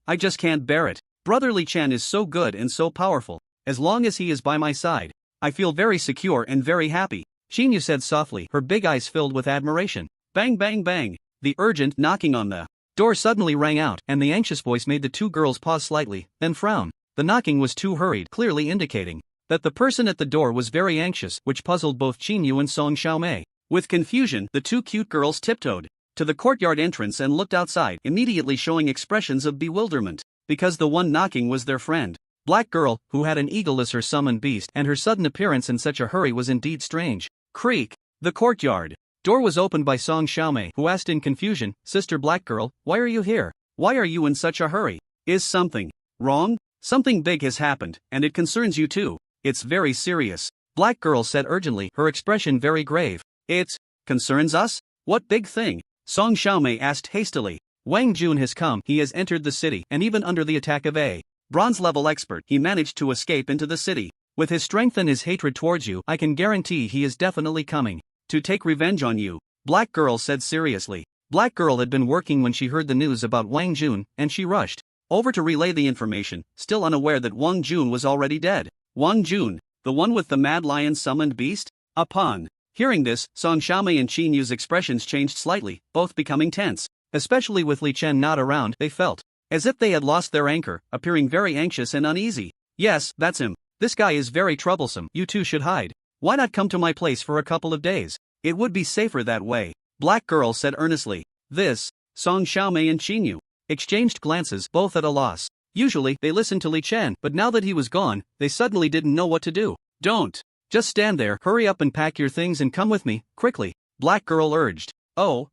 Speaker 1: I just can't bear it. Brother Li Chen is so good and so powerful. As long as he is by my side, I feel very secure and very happy. Qin Yu said softly, her big eyes filled with admiration. Bang bang bang. The urgent knocking on the door suddenly rang out, and the anxious voice made the 2 girls pause slightly, then frown. The knocking was too hurried, clearly indicating that the person at the door was very anxious, which puzzled both Qin Yu and Song Xiaomei. With confusion, the 2 cute girls tiptoed to the courtyard entrance and looked outside, immediately showing expressions of bewilderment, because the one knocking was their friend. Black Girl, who had an eagle as her summoned beast, and her sudden appearance in such a hurry was indeed strange. Creak. The courtyard door was opened by Song Xiaomei, who asked in confusion, Sister Black Girl, why are you here? Why are you in such a hurry? Is something wrong? Something big has happened, and it concerns you too. It's very serious. Black girl said urgently, her expression very grave. It concerns us? What big thing? Song Xiaomei asked hastily. Wang Jun has come, he has entered the city, and even under the attack of a bronze-level expert, he managed to escape into the city. With his strength and his hatred towards you, I can guarantee he is definitely coming to take revenge on you, Black girl said seriously. Black girl had been working when she heard the news about Wang Jun, and she rushed over to relay the information, still unaware that Wang Jun was already dead. Wang Jun, the one with the mad lion summoned beast? Upon hearing this, Song Xiaomei and Qin Yu's expressions changed slightly, both becoming tense. Especially with Li Chen not around, they felt as if they had lost their anchor, appearing very anxious and uneasy. Yes, that's him. This guy is very troublesome. You two should hide. Why not come to my place for a couple of days? It would be safer that way, Black girl said earnestly. This, Song Xiaomei and Qin Yu exchanged glances, both at a loss. Usually, they listened to Li Chen, but now that he was gone, they suddenly didn't know what to do. Don't just stand there, hurry up and pack your things and come with me, quickly, Black girl urged. Oh.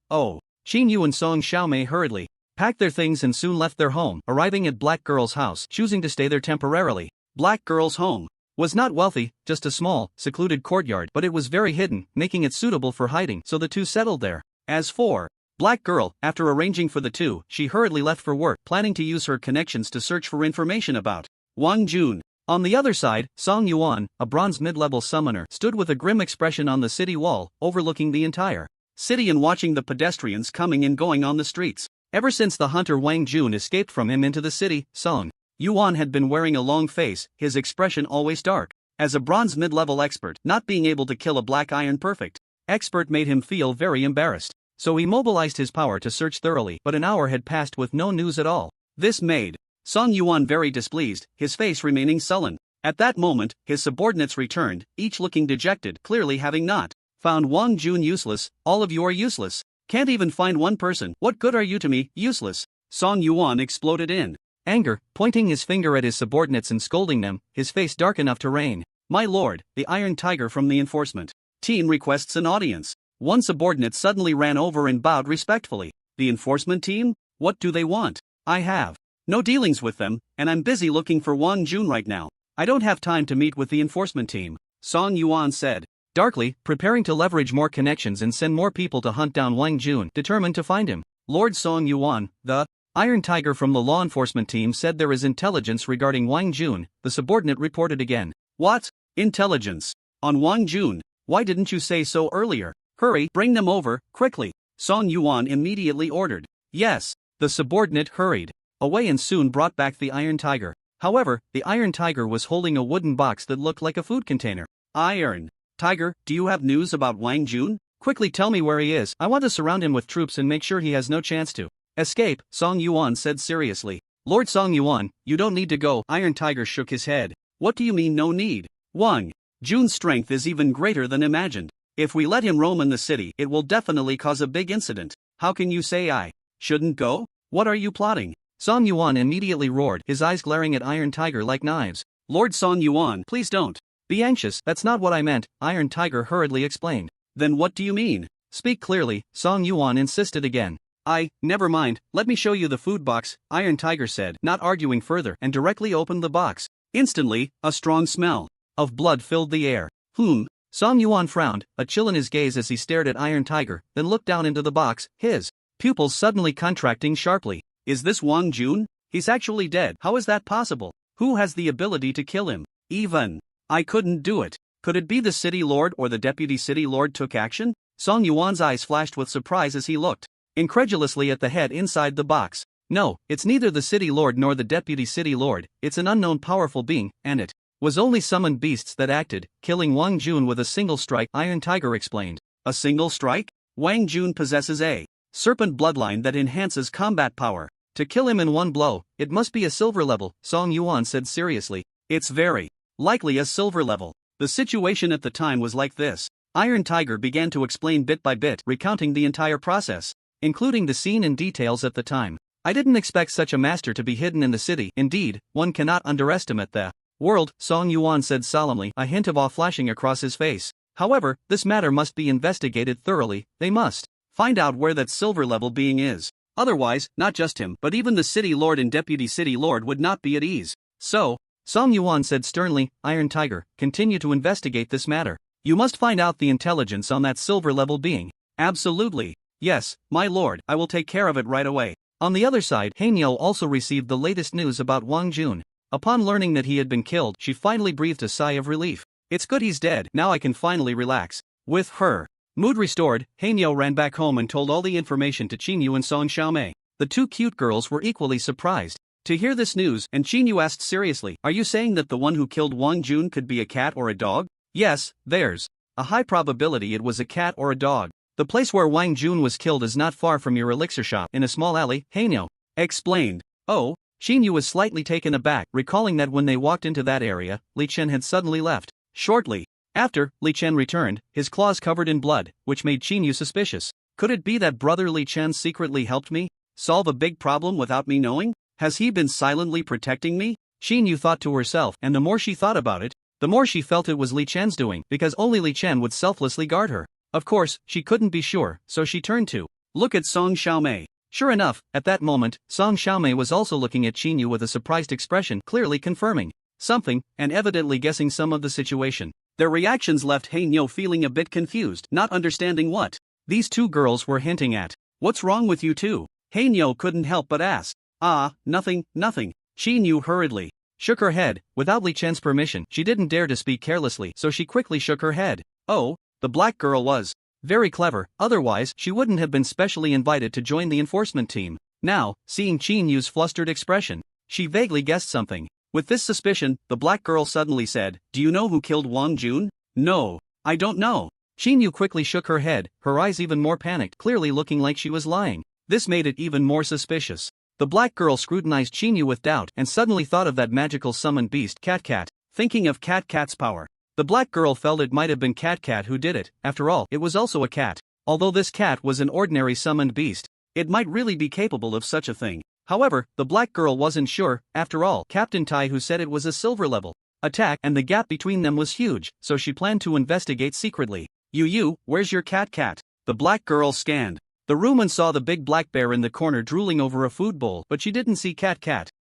Speaker 1: Qin Yu and Song Xiaomei hurriedly packed their things and soon left their home, arriving at Black girl's house, choosing to stay there temporarily. Black girl's home was not wealthy, just a small, secluded courtyard, but it was very hidden, making it suitable for hiding, so the two settled there. As for Black girl, after arranging for the two, she hurriedly left for work, planning to use her connections to search for information about Wang Jun. On the other side, Song Yuan, a bronze mid-level summoner, stood with a grim expression on the city wall, overlooking the entire city and watching the pedestrians coming and going on the streets. Ever since the hunter Wang Jun escaped from him into the city, Song Yuan had been wearing a long face, his expression always dark. As a bronze mid-level expert, not being able to kill a black iron perfect expert made him feel very embarrassed. So he mobilized his power to search thoroughly, but an hour had passed with no news at all. This made Song Yuan very displeased, his face remaining sullen. At that moment, his subordinates returned, each looking dejected, clearly having not found Wang Jun useless. All of you are useless. Can't even find one person. What good are you to me? Useless. Song Yuan exploded in anger, pointing his finger at his subordinates and scolding them, his face dark enough to rain. My lord, the Iron Tiger from the enforcement team requests an audience. One subordinate suddenly ran over and bowed respectfully. The enforcement team? What do they want? I have no dealings with them, and I'm busy looking for Wang Jun right now. I don't have time to meet with the enforcement team, Song Yuan said darkly, preparing to leverage more connections and send more people to hunt down Wang Jun, determined to find him. Lord Song Yuan, the Iron Tiger from the law enforcement team, said there is intelligence regarding Wang Jun. The subordinate reported again. What? Intelligence? On Wang Jun? Why didn't you say so earlier? Hurry, bring them over, quickly, Song Yuan immediately ordered. Yes. The subordinate hurried away and soon brought back the Iron Tiger. However, the Iron Tiger was holding a wooden box that looked like a food container. Iron Tiger, do you have news about Wang Jun? Quickly tell me where he is. I want to surround him with troops and make sure he has no chance to escape, Song Yuan said seriously. Lord Song Yuan, you don't need to go. Iron Tiger shook his head. What do you mean no need? Wang Jun's strength is even greater than imagined. If we let him roam in the city, it will definitely cause a big incident. How can you say I shouldn't go? What are you plotting? Song Yuan immediately roared, his eyes glaring at Iron Tiger like knives. Lord Song Yuan, please don't be anxious. That's not what I meant, Iron Tiger hurriedly explained. Then what do you mean? Speak clearly, Song Yuan insisted again. Never mind, let me show you the food box, Iron Tiger said, not arguing further, and directly opened the box. Instantly, a strong smell of blood filled the air. Song Yuan frowned, a chill in his gaze as he stared at Iron Tiger, then looked down into the box, his pupils suddenly contracting sharply. Is this Wang Jun? He's actually dead. How is that possible? Who has the ability to kill him? Even I couldn't do it. Could it be the city lord or the deputy city lord took action? Song Yuan's eyes flashed with surprise as he looked incredulously at the head inside the box. No, it's neither the city lord nor the deputy city lord, it's an unknown powerful being, and it was only summoned beasts that acted, killing Wang Jun with a single strike, Iron Tiger explained. A single strike? Wang Jun possesses a serpent bloodline that enhances combat power. To kill him in one blow, it must be a silver level, Song Yuan said seriously. It's very likely a silver level. The situation at the time was like this. Iron Tiger began to explain bit by bit, recounting the entire process, including the scene and details at the time. I didn't expect such a master to be hidden in the city. Indeed, one cannot underestimate the world, Song Yuan said solemnly, a hint of awe flashing across his face. However, this matter must be investigated thoroughly. They must find out where that silver level being is. Otherwise, not just him, but even the city lord and deputy city lord would not be at ease. So, Song Yuan said sternly. Iron Tiger, continue to investigate this matter. You must find out the intelligence on that silver-level being. Absolutely. Yes, my lord, I will take care of it right away. On the other side, Hanyo also received the latest news about Wang Jun. Upon learning that he had been killed, she finally breathed a sigh of relief. It's good he's dead, now I can finally relax. With her mood restored, Hanyo ran back home and told all the information to Qinyu and Song Xiaomei. The two cute girls were equally surprised to hear this news, and Qinyu asked seriously, "Are you saying that the one who killed Wang Jun could be a cat or a dog?" Yes, there's a high probability it was a cat or a dog. The place where Wang Jun was killed is not far from your elixir shop in a small alley, Hanyo explained. Oh, Qinyu was slightly taken aback, recalling that when they walked into that area, Li Chen had suddenly left. Shortly after, Li Chen returned, his claws covered in blood, which made Qinyu suspicious. Could it be that brother Li Chen secretly helped me solve a big problem without me knowing? Has he been silently protecting me? Qinyu thought to herself, and the more she thought about it, the more she felt it was Li Chen's doing, because only Li Chen would selflessly guard her. Of course, she couldn't be sure, so she turned to look at Song Xiaomei. Sure enough, at that moment, Song Xiaomei was also looking at Qinyu with a surprised expression, clearly confirming something, and evidently guessing some of the situation. Their reactions left Hanyo feeling a bit confused, not understanding what these two girls were hinting at. What's wrong with you two? Hanyo couldn't help but ask. Ah, nothing. Qinyu hurriedly shook her head. Without Li Chen's permission, she didn't dare to speak carelessly, so she quickly shook her head. Oh, the black girl was very clever, otherwise she wouldn't have been specially invited to join the enforcement team. Now, seeing Qinyu's flustered expression, she vaguely guessed something. With this suspicion, the black girl suddenly said, "Do you know who killed Wang Jun?" "No, I don't know." Qinyu quickly shook her head, her eyes even more panicked, clearly looking like she was lying. This made it even more suspicious. The black girl scrutinized Qinyu with doubt and suddenly thought of that magical summoned beast Cat. Thinking of Cat's power, the black girl felt it might have been Cat who did it. After all, it was also a cat. Although this cat was an ordinary summoned beast, it might really be capable of such a thing. However, the black girl wasn't sure. After all, Captain Tai who said it was a silver level attack and the gap between them was huge, so she planned to investigate secretly. You, where's your cat? The black girl scanned the room and saw the big black bear in the corner drooling over a food bowl, but she didn't see Cat.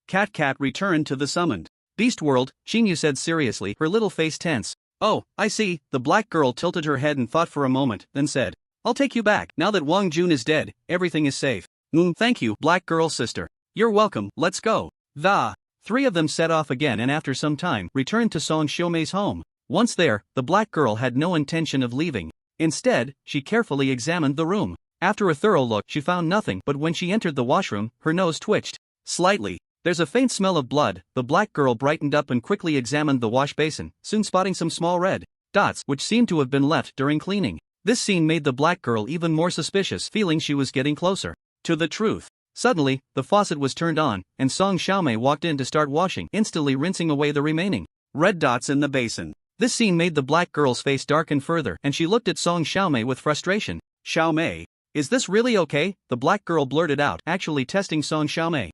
Speaker 1: Cat returned to the summoned beast world, Qinyu said seriously, her little face tense. Oh, I see. The black girl tilted her head and thought for a moment, then said, "I'll take you back. Now that Wang Jun is dead, everything is safe." Thank you, black girl sister. You're welcome, let's go. The three of them set off again and after some time returned to Song Xiaomei's home. Once there, the black girl had no intention of leaving. Instead, she carefully examined the room. After a thorough look, she found nothing, but when she entered the washroom, her nose twitched slightly. There's a faint smell of blood. The black girl brightened up and quickly examined the wash basin, soon spotting some small red dots which seemed to have been left during cleaning. This scene made the black girl even more suspicious, feeling she was getting closer to the truth. Suddenly, the faucet was turned on, and Song Xiaomei walked in to start washing, instantly rinsing away the remaining red dots in the basin. This scene made the black girl's face darken further, and she looked at Song Xiaomei with frustration. "Xiaomei, is this really okay?" the black girl blurted out, actually testing Song Xiaomei.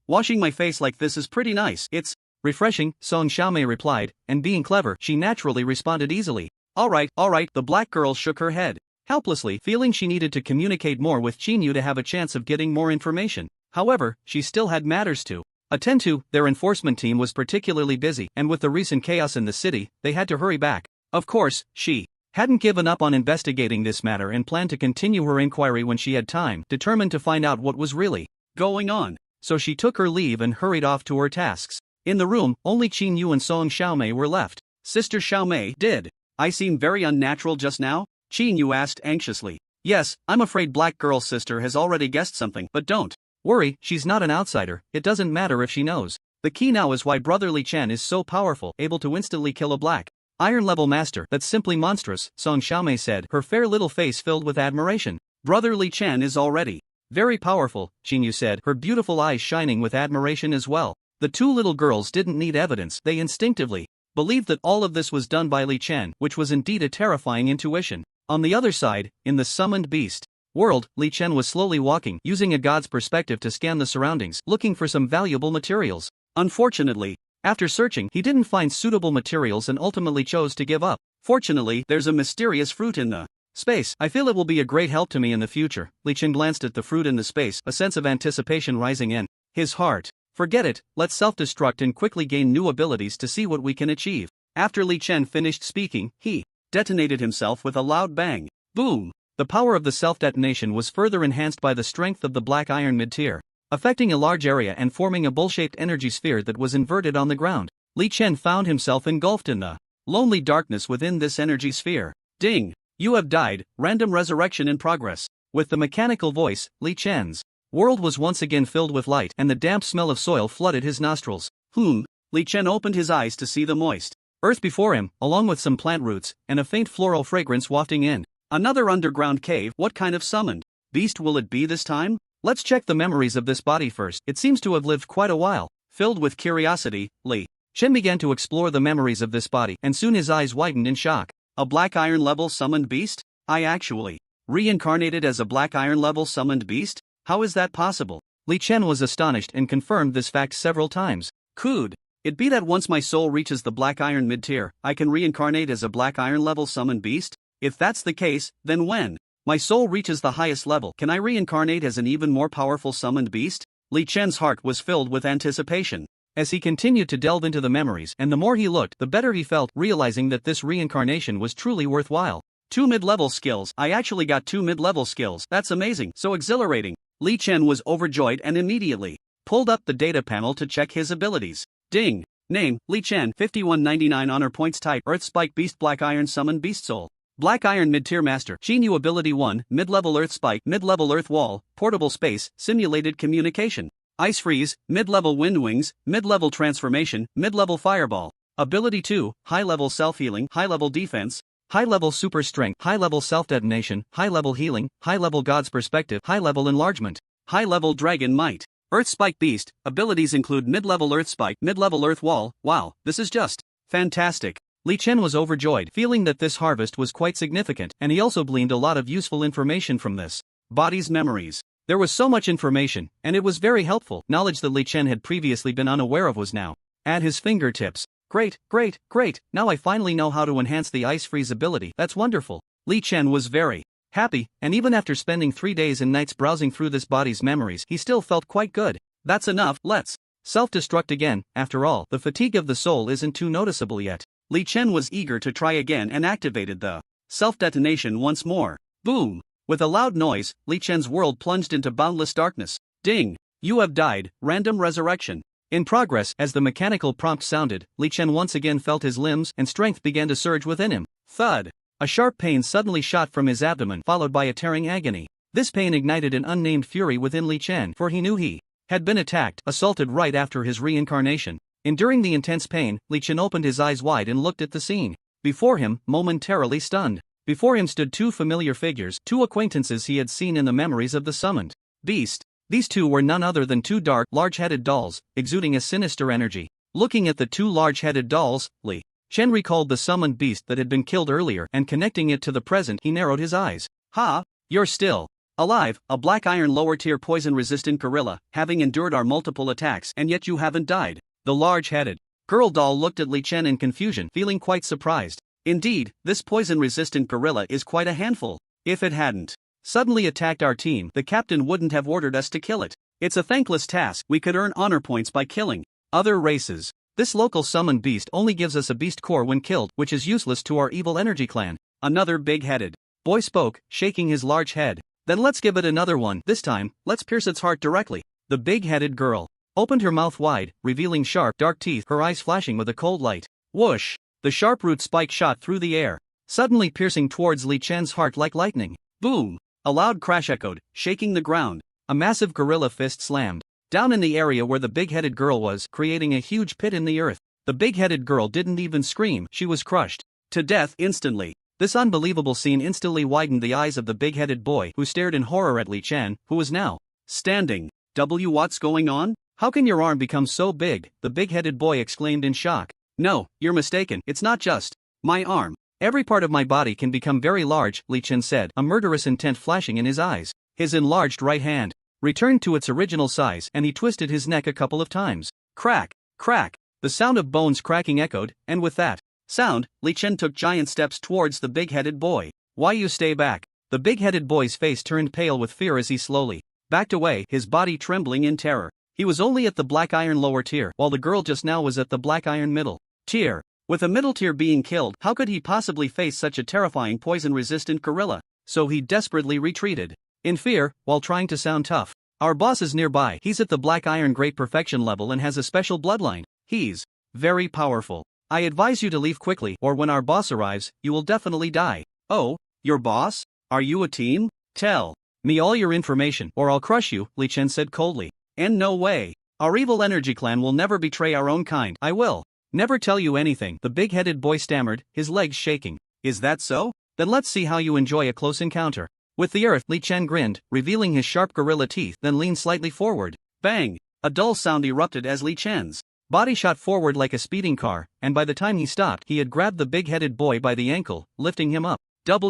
Speaker 1: Washing my face like this is pretty nice. It's refreshing," Song Xiaomei replied, and being clever, she naturally responded easily. All right, the black girl shook her head helplessly, feeling she needed to communicate more with Qinyu to have a chance of getting more information. However, she still had matters to attend to. Their enforcement team was particularly busy, and with the recent chaos in the city, they had to hurry back. Of course, she hadn't given up on investigating this matter and planned to continue her inquiry when she had time, determined to find out what was really going on. So she took her leave and hurried off to her tasks. In the room, only Qinyu and Song Xiaomei were left. "Sister Xiaomei, did I seem very unnatural just now?" Qinyu asked anxiously. "Yes, I'm afraid black girl's sister has already guessed something, but don't worry, she's not an outsider. It doesn't matter if she knows. The key now is why brother Li Chen is so powerful, able to instantly kill a black iron level master. That's simply monstrous," Song Xiaomei said, her fair little face filled with admiration. "Brother Li Chen is already very powerful," Qinyu said, her beautiful eyes shining with admiration as well. The two little girls didn't need evidence, they instinctively believed that all of this was done by Li Chen, which was indeed a terrifying intuition. On the other side, in the summoned beast world, Li Chen was slowly walking, using a god's perspective to scan the surroundings, looking for some valuable materials. Unfortunately, after searching, he didn't find suitable materials and ultimately chose to give up. Fortunately, there's a mysterious fruit in the space. I feel it will be a great help to me in the future. Li Chen glanced at the fruit in the space, a sense of anticipation rising in his heart. Forget it, let's self-destruct and quickly gain new abilities to see what we can achieve. After Li Chen finished speaking, he detonated himself with a loud bang. Boom! The power of the self-detonation was further enhanced by the strength of the black iron mid-tier, affecting a large area and forming a bowl-shaped energy sphere that was inverted on the ground. Li Chen found himself engulfed in the lonely darkness within this energy sphere. Ding! You have died, random resurrection in progress. With the mechanical voice, Li Chen's world was once again filled with light and the damp smell of soil flooded his nostrils. Li Chen opened his eyes to see the moist earth before him, along with some plant roots, and a faint floral fragrance wafting in. Another underground cave. What kind of summoned beast will it be this time? Let's check the memories of this body first. It seems to have lived quite a while. Filled with curiosity, Li Chen began to explore the memories of this body, and soon his eyes widened in shock. A black iron level summoned beast? I actually reincarnated as a black iron level summoned beast? How is that possible? Li Chen was astonished and confirmed this fact several times. Could it be that once my soul reaches the black iron mid-tier, I can reincarnate as a black iron level summoned beast? If that's the case, then when my soul reaches the highest level, can I reincarnate as an even more powerful summoned beast? Li Chen's heart was filled with anticipation as he continued to delve into the memories, and the more he looked, the better he felt, realizing that this reincarnation was truly worthwhile. 2 mid-level skills. I actually got 2 mid-level skills. That's amazing. So exhilarating. Li Chen was overjoyed and immediately pulled up the data panel to check his abilities. Ding! Name, Li Chen, 5199 honor points. Type, Earth Spike Beast. Black Iron Summon Beast Soul. Black Iron Mid-Tier Master. Xinyu Ability 1, Mid-Level Earth Spike, Mid-Level Earth Wall, Portable Space, Simulated Communication. Ice Freeze, Mid-Level Wind Wings, Mid-Level Transformation, Mid-Level Fireball. Ability 2, High-Level Self-Healing, High-Level Defense, High-Level Super Strength, High-Level Self-Detonation, High-Level Healing, High-Level God's Perspective, High-Level Enlargement, High-Level Dragon Might. Earth Spike Beast. Abilities include Mid-Level Earth Spike, Mid-Level Earth Wall. Wow, this is just fantastic. Li Chen was overjoyed, feeling that this harvest was quite significant, and he also gleaned a lot of useful information from this body's memories. There was so much information, and it was very helpful. Knowledge that Li Chen had previously been unaware of was now at his fingertips. Great, great, great, now I finally know how to enhance the Ice Freeze ability. That's wonderful. Li Chen was very happy, and even after spending 3 days and nights browsing through this body's memories, he still felt quite good. That's enough, let's self-destruct again. After all, the fatigue of the soul isn't too noticeable yet. Li Chen was eager to try again and activated the self-detonation once more. Boom! With a loud noise, Li Chen's world plunged into boundless darkness. Ding! You have died, random resurrection. In progress. As the mechanical prompt sounded, Li Chen once again felt his limbs and strength began to surge within him. Thud! A sharp pain suddenly shot from his abdomen, followed by a tearing agony. This pain ignited an unnamed fury within Li Chen, for he knew he had been attacked, assaulted right after his reincarnation. Enduring the intense pain, Li Chen opened his eyes wide and looked at the scene before him, momentarily stunned. Before him stood 2 familiar figures, 2 acquaintances he had seen in the memories of the summoned beast. These 2 were none other than 2 dark, large-headed dolls, exuding a sinister energy. Looking at the 2 large-headed dolls, Li Chen recalled the summoned beast that had been killed earlier, and connecting it to the present, he narrowed his eyes. Ha! You're still alive, a black iron lower-tier poison-resistant gorilla, having endured our multiple attacks, and yet you haven't died. The large-headed girl doll looked at Li Chen in confusion, feeling quite surprised. Indeed, this poison-resistant gorilla is quite a handful. If it hadn't suddenly attacked our team, the captain wouldn't have ordered us to kill it. It's a thankless task. We could earn honor points by killing other races. This local summoned beast only gives us a beast core when killed, which is useless to our evil energy clan. Another big-headed boy spoke, shaking his large head. Then let's give it another one. This time, let's pierce its heart directly. The big-headed girl opened her mouth wide, revealing sharp, dark teeth, her eyes flashing with a cold light. Whoosh! The sharp root spike shot through the air, suddenly piercing towards Li Chen's heart like lightning. Boom! A loud crash echoed, shaking the ground. A massive gorilla fist slammed down in the area where the big-headed girl was, creating a huge pit in the earth. The big-headed girl didn't even scream, she was crushed to death instantly. This unbelievable scene instantly widened the eyes of the big-headed boy, who stared in horror at Li Chen, who was now standing. What's going on? How can your arm become so big? The big-headed boy exclaimed in shock. No, you're mistaken, it's not just my arm. Every part of my body can become very large, Li Chen said, a murderous intent flashing in his eyes. His enlarged right hand returned to its original size, and he twisted his neck a couple of times. Crack! Crack! The sound of bones cracking echoed, and with that sound, Li Chen took giant steps towards the big-headed boy. Why you stay back? The big-headed boy's face turned pale with fear as he slowly backed away, his body trembling in terror. He was only at the Black Iron lower tier, while the girl just now was at the Black Iron middle tier. With a middle tier being killed, how could he possibly face such a terrifying poison-resistant gorilla? So he desperately retreated. In fear, while trying to sound tough. Our boss is nearby. He's at the Black Iron Great Perfection level and has a special bloodline. He's very powerful. I advise you to leave quickly, or when our boss arrives, you will definitely die. Oh, your boss? Are you a team? Tell me all your information, or I'll crush you, Li Chen said coldly. And no way. Our evil energy clan will never betray our own kind. I will never tell you anything, the big-headed boy stammered, his legs shaking. Is that so? Then let's see how you enjoy a close encounter. With the earth, Li Chen grinned, revealing his sharp gorilla teeth, then leaned slightly forward. Bang! A dull sound erupted as Li Chen's body shot forward like a speeding car, and by the time he stopped, he had grabbed the big-headed boy by the ankle, lifting him up. What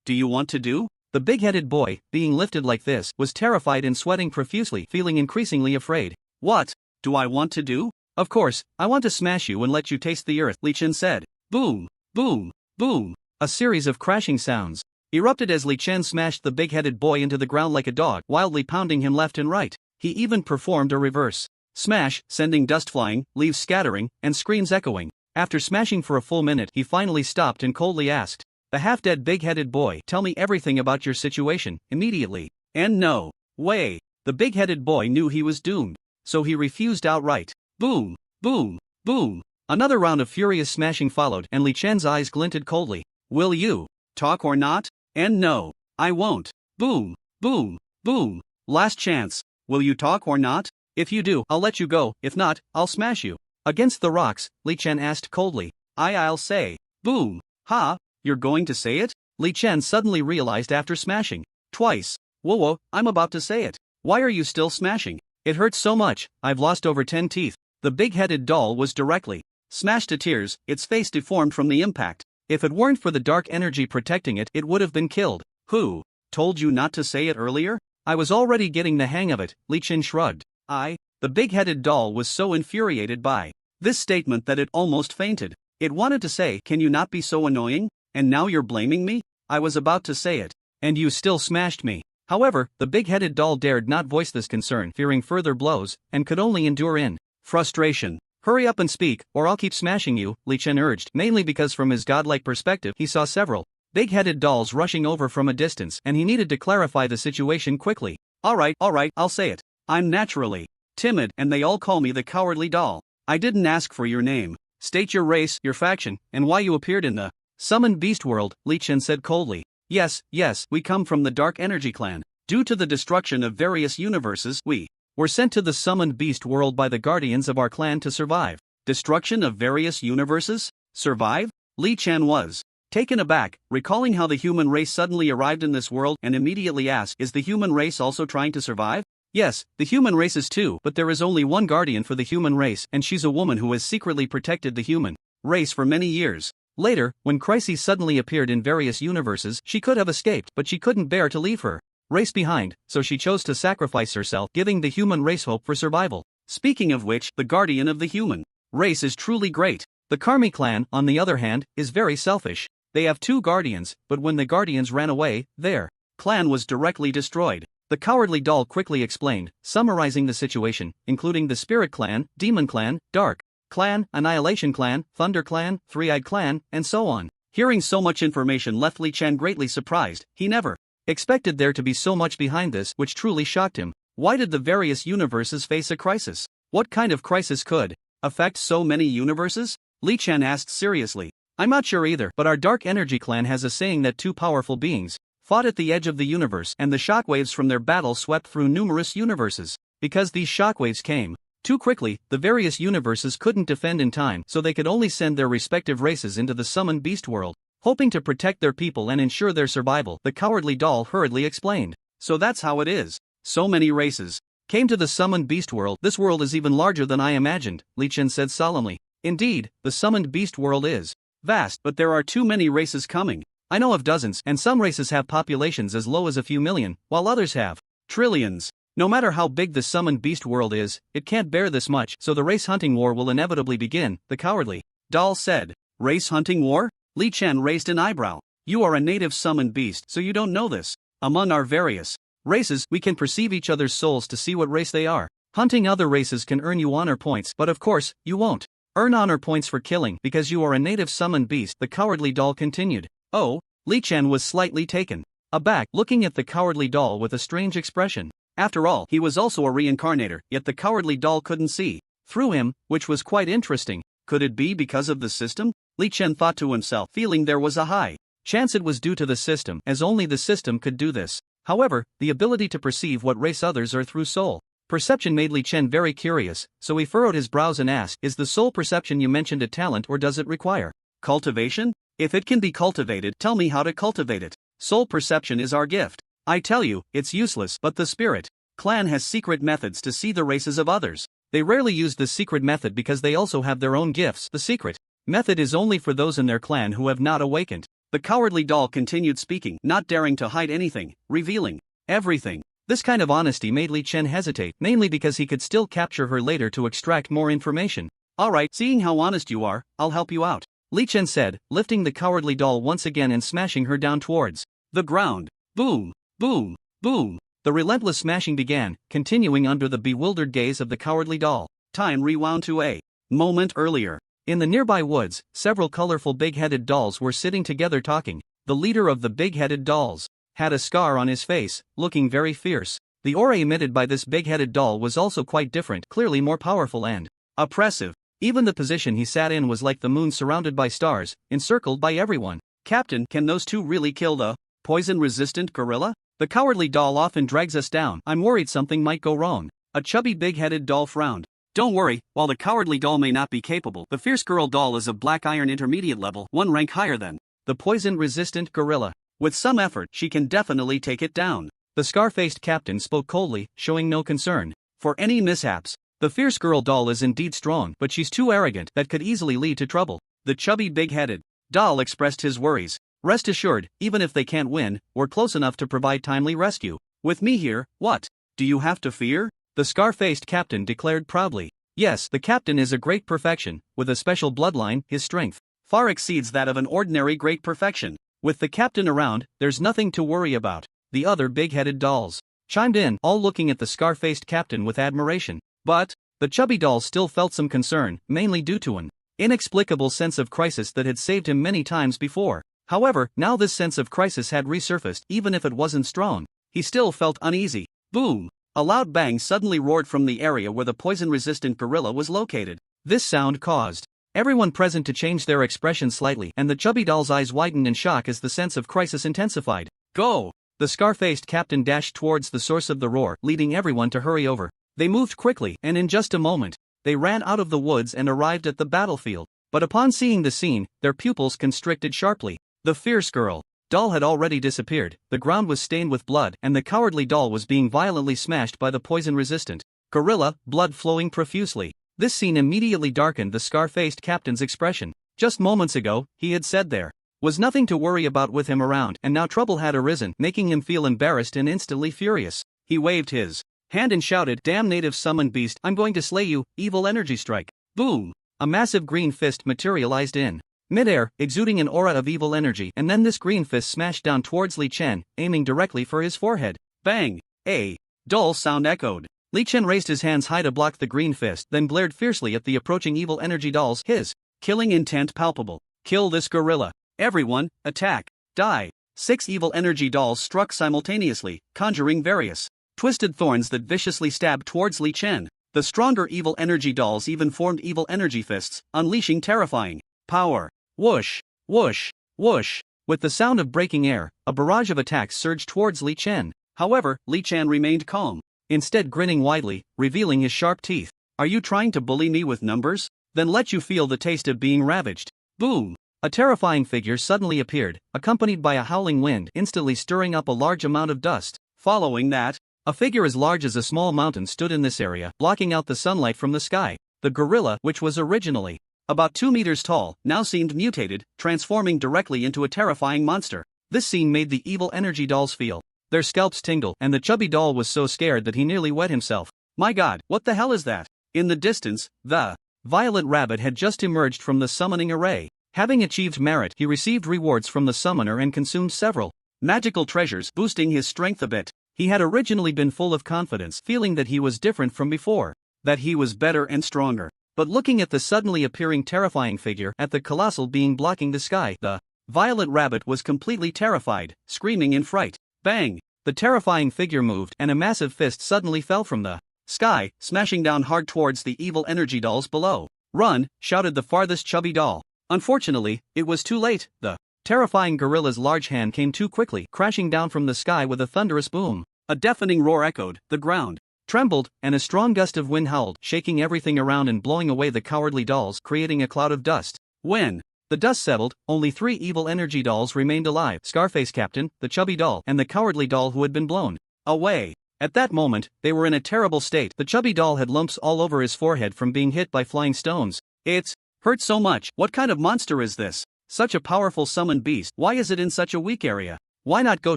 Speaker 1: do you want to do? The big-headed boy, being lifted like this, was terrified and sweating profusely, feeling increasingly afraid. What do I want to do? Of course, I want to smash you and let you taste the earth, Li Chen said. Boom, boom, boom. A series of crashing sounds erupted as Li Chen smashed the big-headed boy into the ground like a dog, wildly pounding him left and right. He even performed a reverse smash, sending dust flying, leaves scattering, and screams echoing. After smashing for a full minute, he finally stopped and coldly asked the half-dead big-headed boy, "Tell me everything about your situation, immediately." And no way. The big-headed boy knew he was doomed, so he refused outright. Boom, boom, boom. Another round of furious smashing followed, and Li Chen's eyes glinted coldly. Will you talk or not? And no, I won't. Boom, boom, boom. Last chance. Will you talk or not? If you do, I'll let you go. If not, I'll smash you. Against the rocks, Li Chen asked coldly. I'll say. Boom. Ha, you're going to say it? Li Chen suddenly realized after smashing twice. Whoa, I'm about to say it. Why are you still smashing? It hurts so much, I've lost over 10 teeth. The big-headed doll was directly smashed to tears, its face deformed from the impact. If it weren't for the dark energy protecting it, it would have been killed. Who told you not to say it earlier? I was already getting the hang of it, Li Chen shrugged. The big-headed doll was so infuriated by this statement that it almost fainted. It wanted to say, "Can you not be so annoying? And now you're blaming me?" I was about to say it. And you still smashed me. However, the big-headed doll dared not voice this concern, fearing further blows, and could only endure in frustration. Hurry up and speak, or I'll keep smashing you, Li Chen urged, mainly because from his godlike perspective he saw several big-headed dolls rushing over from a distance, and he needed to clarify the situation quickly. Alright, I'll say it. I'm naturally timid, and they all call me the Cowardly Doll. I didn't ask for your name. State your race, your faction, and why you appeared in the Summoned Beast world, Li Chen said coldly. Yes, we come from the Dark Energy Clan. Due to the destruction of various universes, we were sent to the Summoned Beast world by the guardians of our clan to survive. Destruction of various universes? Survive? Li Chen was taken aback, recalling how the human race suddenly arrived in this world, and immediately asked, is the human race also trying to survive? Yes, the human race is too, but there is only one guardian for the human race, and she's a woman who has secretly protected the human race for many years. Later, when crises suddenly appeared in various universes, she could have escaped, but she couldn't bear to leave her race behind, so she chose to sacrifice herself, giving the human race hope for survival. Speaking of which, the guardian of the human race is truly great. The Karmi clan, on the other hand, is very selfish. They have 2 guardians, but when the guardians ran away, their clan was directly destroyed. The Cowardly Doll quickly explained, summarizing the situation, including the Spirit Clan, Demon Clan, Dark Clan, Annihilation Clan, Thunder Clan, Three-Eyed Clan, and so on. Hearing so much information left Li Chen greatly surprised. He never expected there to be so much behind this, which truly shocked him. Why did the various universes face a crisis? What kind of crisis could affect so many universes? Li Chen asked seriously. I'm not sure either, but our Dark Energy Clan has a saying that 2 powerful beings fought at the edge of the universe, and the shockwaves from their battle swept through numerous universes. Because these shockwaves came too quickly, the various universes couldn't defend in time, so they could only send their respective races into the Summoned Beast world, hoping to protect their people and ensure their survival, the Cowardly Doll hurriedly explained. So that's how it is. So many races came to the Summoned Beast world. This world is even larger than I imagined, Li Chen said solemnly. Indeed, the Summoned Beast world is vast, but there are too many races coming. I know of dozens, and some races have populations as low as a few million, while others have trillions. No matter how big the Summoned Beast world is, it can't bear this much, so the race hunting war will inevitably begin, the Cowardly Doll said. Race hunting war? Li Chen raised an eyebrow. You are a native Summoned Beast, so you don't know this. Among our various races, we can perceive each other's souls to see what race they are. Hunting other races can earn you honor points, but of course, you won't earn honor points for killing because you are a native summoned beast, the cowardly doll continued. Oh, Li Chen was slightly taken aback, looking at the cowardly doll with a strange expression. After all, he was also a reincarnator, yet the cowardly doll couldn't see through him, which was quite interesting. Could it be because of the system? Li Chen thought to himself, feeling there was a high chance it was due to the system, as only the system could do this. However, the ability to perceive what race others are through soul perception made Li Chen very curious, so he furrowed his brows and asked, is the soul perception you mentioned a talent or does it require cultivation? If it can be cultivated, tell me how to cultivate it. Soul perception is our gift. I tell you, it's useless, but the spirit clan has secret methods to see the races of others. They rarely use the secret method because they also have their own gifts. The secret method is only for those in their clan who have not awakened. The cowardly doll continued speaking, not daring to hide anything, revealing everything. This kind of honesty made Li Chen hesitate, mainly because he could still capture her later to extract more information. Alright, seeing how honest you are, I'll help you out, Li Chen said, lifting the cowardly doll once again and smashing her down towards the ground. Boom, boom, boom. The relentless smashing began, continuing under the bewildered gaze of the cowardly doll. Time rewound to a moment earlier. In the nearby woods, several colorful big-headed dolls were sitting together talking. The leader of the big-headed dolls had a scar on his face, looking very fierce. The aura emitted by this big-headed doll was also quite different, clearly more powerful and oppressive. Even the position he sat in was like the moon surrounded by stars, encircled by everyone. Captain, can those two really kill the poison-resistant gorilla? The cowardly doll often drags us down. I'm worried something might go wrong. A chubby big-headed doll frowned. Don't worry, while the cowardly doll may not be capable, the fierce girl doll is of black iron intermediate level, one rank higher than the poison-resistant gorilla. With some effort, she can definitely take it down. The scar-faced captain spoke coldly, showing no concern for any mishaps. The fierce girl doll is indeed strong, but she's too arrogant. That could easily lead to trouble. The chubby big-headed doll expressed his worries. Rest assured, even if they can't win, we're close enough to provide timely rescue. With me here, what do you have to fear? The scar-faced captain declared proudly. Yes, the captain is a great perfection. With a special bloodline, his strength far exceeds that of an ordinary great perfection. With the captain around, there's nothing to worry about. The other big-headed dolls chimed in, all looking at the scar-faced captain with admiration. But the chubby doll still felt some concern, mainly due to an inexplicable sense of crisis that had saved him many times before. However, now this sense of crisis had resurfaced, even if it wasn't strong. He still felt uneasy. Boom! A loud bang suddenly roared from the area where the poison-resistant gorilla was located. This sound caused everyone present to change their expression slightly, and the chubby doll's eyes widened in shock as the sense of crisis intensified. Go! The scar-faced captain dashed towards the source of the roar, leading everyone to hurry over. They moved quickly, and in just a moment, they ran out of the woods and arrived at the battlefield. But upon seeing the scene, their pupils constricted sharply. The fierce girl doll had already disappeared, the ground was stained with blood, and the cowardly doll was being violently smashed by the poison-resistant gorilla, blood flowing profusely. This scene immediately darkened the scar-faced captain's expression. Just moments ago, he had said there was nothing to worry about with him around, and now trouble had arisen, making him feel embarrassed and instantly furious. He waved his hand and shouted, "Damn native summoned beast, I'm going to slay you, evil energy strike." Boom! A massive green fist materialized in midair, exuding an aura of evil energy, and then this green fist smashed down towards Li Chen, aiming directly for his forehead. Bang! A dull sound echoed. Li Chen raised his hands high to block the green fist, then glared fiercely at the approaching evil energy dolls, his killing intent palpable. Kill this gorilla. Everyone, attack. Die. 6 evil energy dolls struck simultaneously, conjuring various twisted thorns that viciously stabbed towards Li Chen. The stronger evil energy dolls even formed evil energy fists, unleashing terrifying power. Whoosh, whoosh, whoosh. With the sound of breaking air, a barrage of attacks surged towards Li Chen. However, Li Chen remained calm, instead grinning widely, revealing his sharp teeth. Are you trying to bully me with numbers? Then let you feel the taste of being ravaged. Boom! A terrifying figure suddenly appeared, accompanied by a howling wind, instantly stirring up a large amount of dust. Following that, a figure as large as a small mountain stood in this area, blocking out the sunlight from the sky. The gorilla, which was originally about 2 meters tall, now seemed mutated, transforming directly into a terrifying monster. This scene made the evil energy dolls feel their scalps tingle, and the chubby doll was so scared that he nearly wet himself. My god, what the hell is that? In the distance, the violet rabbit had just emerged from the summoning array. Having achieved merit, he received rewards from the summoner and consumed several magical treasures, boosting his strength a bit. He had originally been full of confidence, feeling that he was different from before, that he was better and stronger. But looking at the suddenly appearing terrifying figure at the colossal being blocking the sky, the violet rabbit was completely terrified, screaming in fright. Bang! The terrifying figure moved and a massive fist suddenly fell from the sky, smashing down hard towards the evil energy dolls below. Run! Shouted the farthest chubby doll. Unfortunately, it was too late. The terrifying gorilla's large hand came too quickly, crashing down from the sky with a thunderous boom. A deafening roar echoed, the ground trembled, and a strong gust of wind howled, shaking everything around and blowing away the cowardly dolls, creating a cloud of dust. When the dust settled, only 3 evil energy dolls remained alive: Scarface Captain, the chubby doll, and the cowardly doll who had been blown away. At that moment, they were in a terrible state. The chubby doll had lumps all over his forehead from being hit by flying stones. It hurt so much. What kind of monster is this? Such a powerful summoned beast. Why is it in such a weak area? Why not go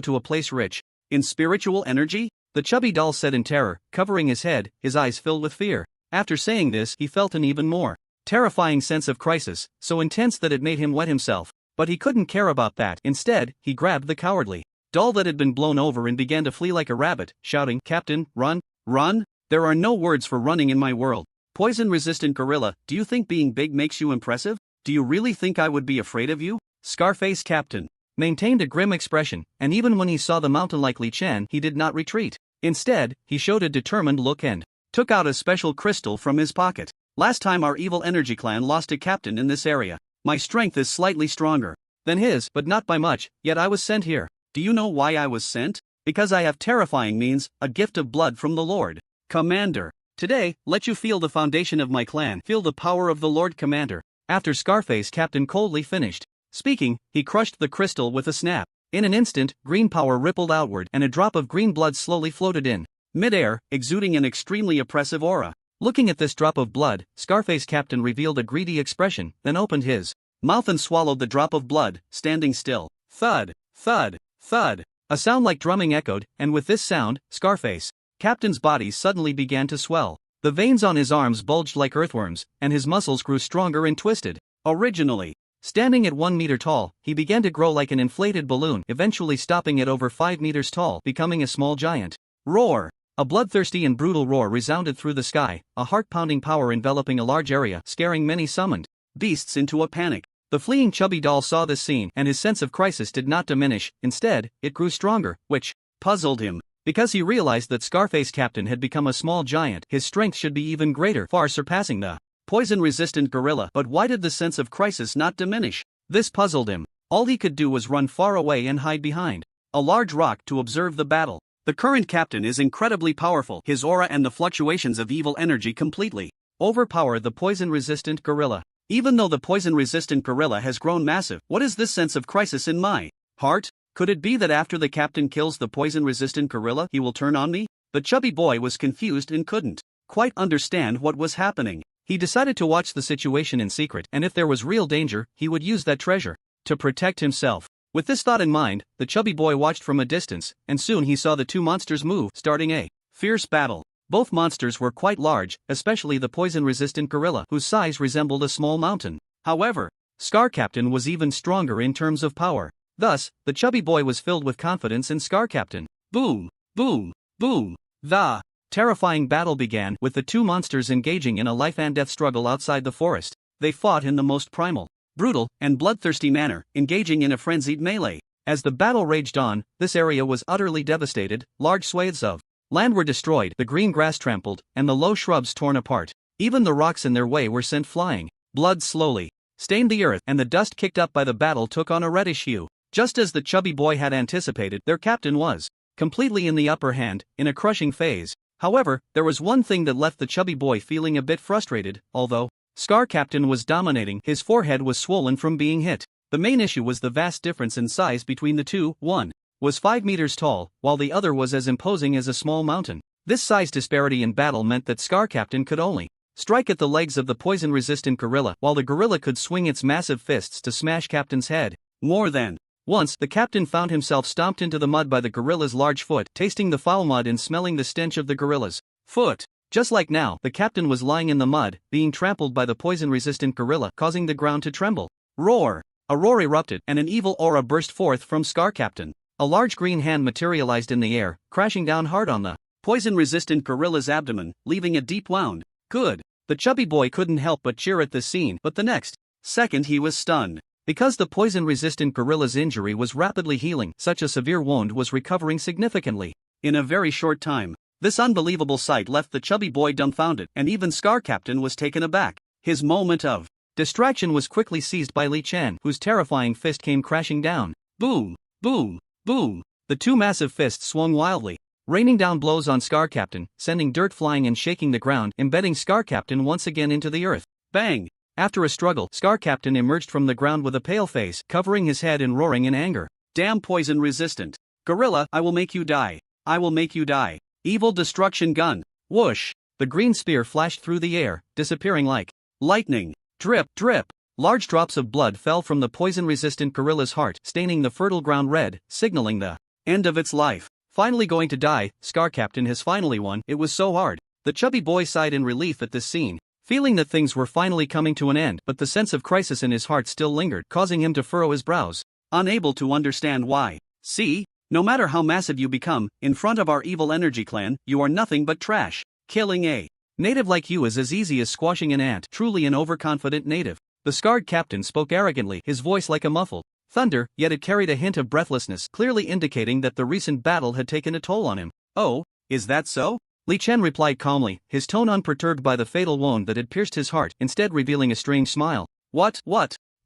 Speaker 1: to a place rich in spiritual energy? The chubby doll said in terror, covering his head, his eyes filled with fear. After saying this, he felt an even more terrifying sense of crisis, so intense that it made him wet himself. But he couldn't care about that. Instead, he grabbed the cowardly doll that had been blown over and began to flee like a rabbit, shouting, "Captain, run, run! There are no words for running in my world. Poison-resistant gorilla, do you think being big makes you impressive? Do you really think I would be afraid of you?" Scarface Captain maintained a grim expression, and even when he saw the mountain-like Li Chen, he did not retreat. Instead, he showed a determined look and took out a special crystal from his pocket. "Last time our evil energy clan lost a captain in this area. My strength is slightly stronger than his, but not by much, yet I was sent here. Do you know why I was sent? Because I have terrifying means, a gift of blood from the Lord Commander. Today, let you feel the foundation of my clan, feel the power of the Lord Commander." After Scarface Captain coldly finished speaking, he crushed the crystal with a snap. In an instant, green power rippled outward and a drop of green blood slowly floated in mid-air, exuding an extremely oppressive aura. Looking at this drop of blood, Scarface Captain revealed a greedy expression, then opened his mouth and swallowed the drop of blood, standing still. Thud, thud, thud. A sound like drumming echoed, and with this sound, Scarface Captain's body suddenly began to swell. The veins on his arms bulged like earthworms, and his muscles grew stronger and twisted. Originally standing at 1 meter tall, he began to grow like an inflated balloon, eventually stopping at over 5 meters tall, becoming a small giant. Roar! A bloodthirsty and brutal roar resounded through the sky, a heart-pounding power enveloping a large area, scaring many summoned beasts into a panic. The fleeing chubby doll saw this scene, and his sense of crisis did not diminish. Instead, it grew stronger, which puzzled him. Because he realized that Scarface Captain had become a small giant, his strength should be even greater, far surpassing the poison-resistant gorilla. But why did the sense of crisis not diminish? This puzzled him. All he could do was run far away and hide behind a large rock to observe the battle. The current captain is incredibly powerful. His aura and the fluctuations of evil energy completely overpower the poison-resistant gorilla. Even though the poison-resistant gorilla has grown massive, what is this sense of crisis in my heart? Could it be that after the captain kills the poison-resistant gorilla, he will turn on me? The chubby boy was confused and couldn't quite understand what was happening. He decided to watch the situation in secret, and if there was real danger, he would use that treasure to protect himself. With this thought in mind, the chubby boy watched from a distance, and soon he saw the two monsters move, starting a fierce battle. Both monsters were quite large, especially the poison-resistant gorilla, whose size resembled a small mountain. However, Scar Captain was even stronger in terms of power. Thus, the chubby boy was filled with confidence in Scar Captain. Boom! Boom! Boom! The terrifying battle began, with the two monsters engaging in a life-and-death struggle outside the forest. They fought in the most primal, brutal, and bloodthirsty manner, engaging in a frenzied melee. As the battle raged on, this area was utterly devastated. Large swathes of land were destroyed, the green grass trampled, and the low shrubs torn apart. Even the rocks in their way were sent flying. Blood slowly stained the earth, and the dust kicked up by the battle took on a reddish hue. Just as the chubby boy had anticipated, their captain was completely in the upper hand, in a crushing phase. However, there was one thing that left the chubby boy feeling a bit frustrated. Although Scar Captain was dominating, his forehead was swollen from being hit. The main issue was the vast difference in size between the two. One was 5 meters tall, while the other was as imposing as a small mountain. This size disparity in battle meant that Scar Captain could only strike at the legs of the poison-resistant gorilla, while the gorilla could swing its massive fists to smash Captain's head. More than once, the captain found himself stomped into the mud by the gorilla's large foot, tasting the foul mud and smelling the stench of the gorilla's foot. Just like now, the captain was lying in the mud, being trampled by the poison-resistant gorilla, causing the ground to tremble. Roar! A roar erupted, and an evil aura burst forth from Scar Captain. a large green hand materialized in the air, crashing down hard on the poison-resistant gorilla's abdomen, leaving a deep wound. Good. The chubby boy couldn't help but cheer at this scene, but the next second he was stunned. Because the poison-resistant gorilla's injury was rapidly healing, such a severe wound was recovering significantly in a very short time. This unbelievable sight left the chubby boy dumbfounded, and even Scar Captain was taken aback. His moment of distraction was quickly seized by Li Chen, whose terrifying fist came crashing down. Boom! Boom! Boom! The two massive fists swung wildly, raining down blows on Scar Captain, sending dirt flying and shaking the ground, embedding Scar Captain once again into the earth. Bang! After a struggle, Scar Captain emerged from the ground with a pale face, covering his head and roaring in anger. Damn poison resistant gorilla, I will make you die. I will make you die. Evil destruction gun. Whoosh! The green spear flashed through the air, disappearing like lightning. Drip, drip. Large drops of blood fell from the poison-resistant gorilla's heart, staining the fertile ground red, signaling the end of its life. Finally going to die, Scar Captain has finally won. It was so hard. The chubby boy sighed in relief at this scene, feeling that things were finally coming to an end, but the sense of crisis in his heart still lingered, causing him to furrow his brows, unable to understand why. See? No matter how massive you become, in front of our evil energy clan, you are nothing but trash. Killing a native like you is as easy as squashing an ant. Truly an overconfident native. The scarred captain spoke arrogantly, his voice like a muffled thunder, yet it carried a hint of breathlessness, clearly indicating that the recent battle had taken a toll on him. Oh, is that so? Li Chen replied calmly, his tone unperturbed by the fatal wound that had pierced his heart, instead revealing a strange smile. What?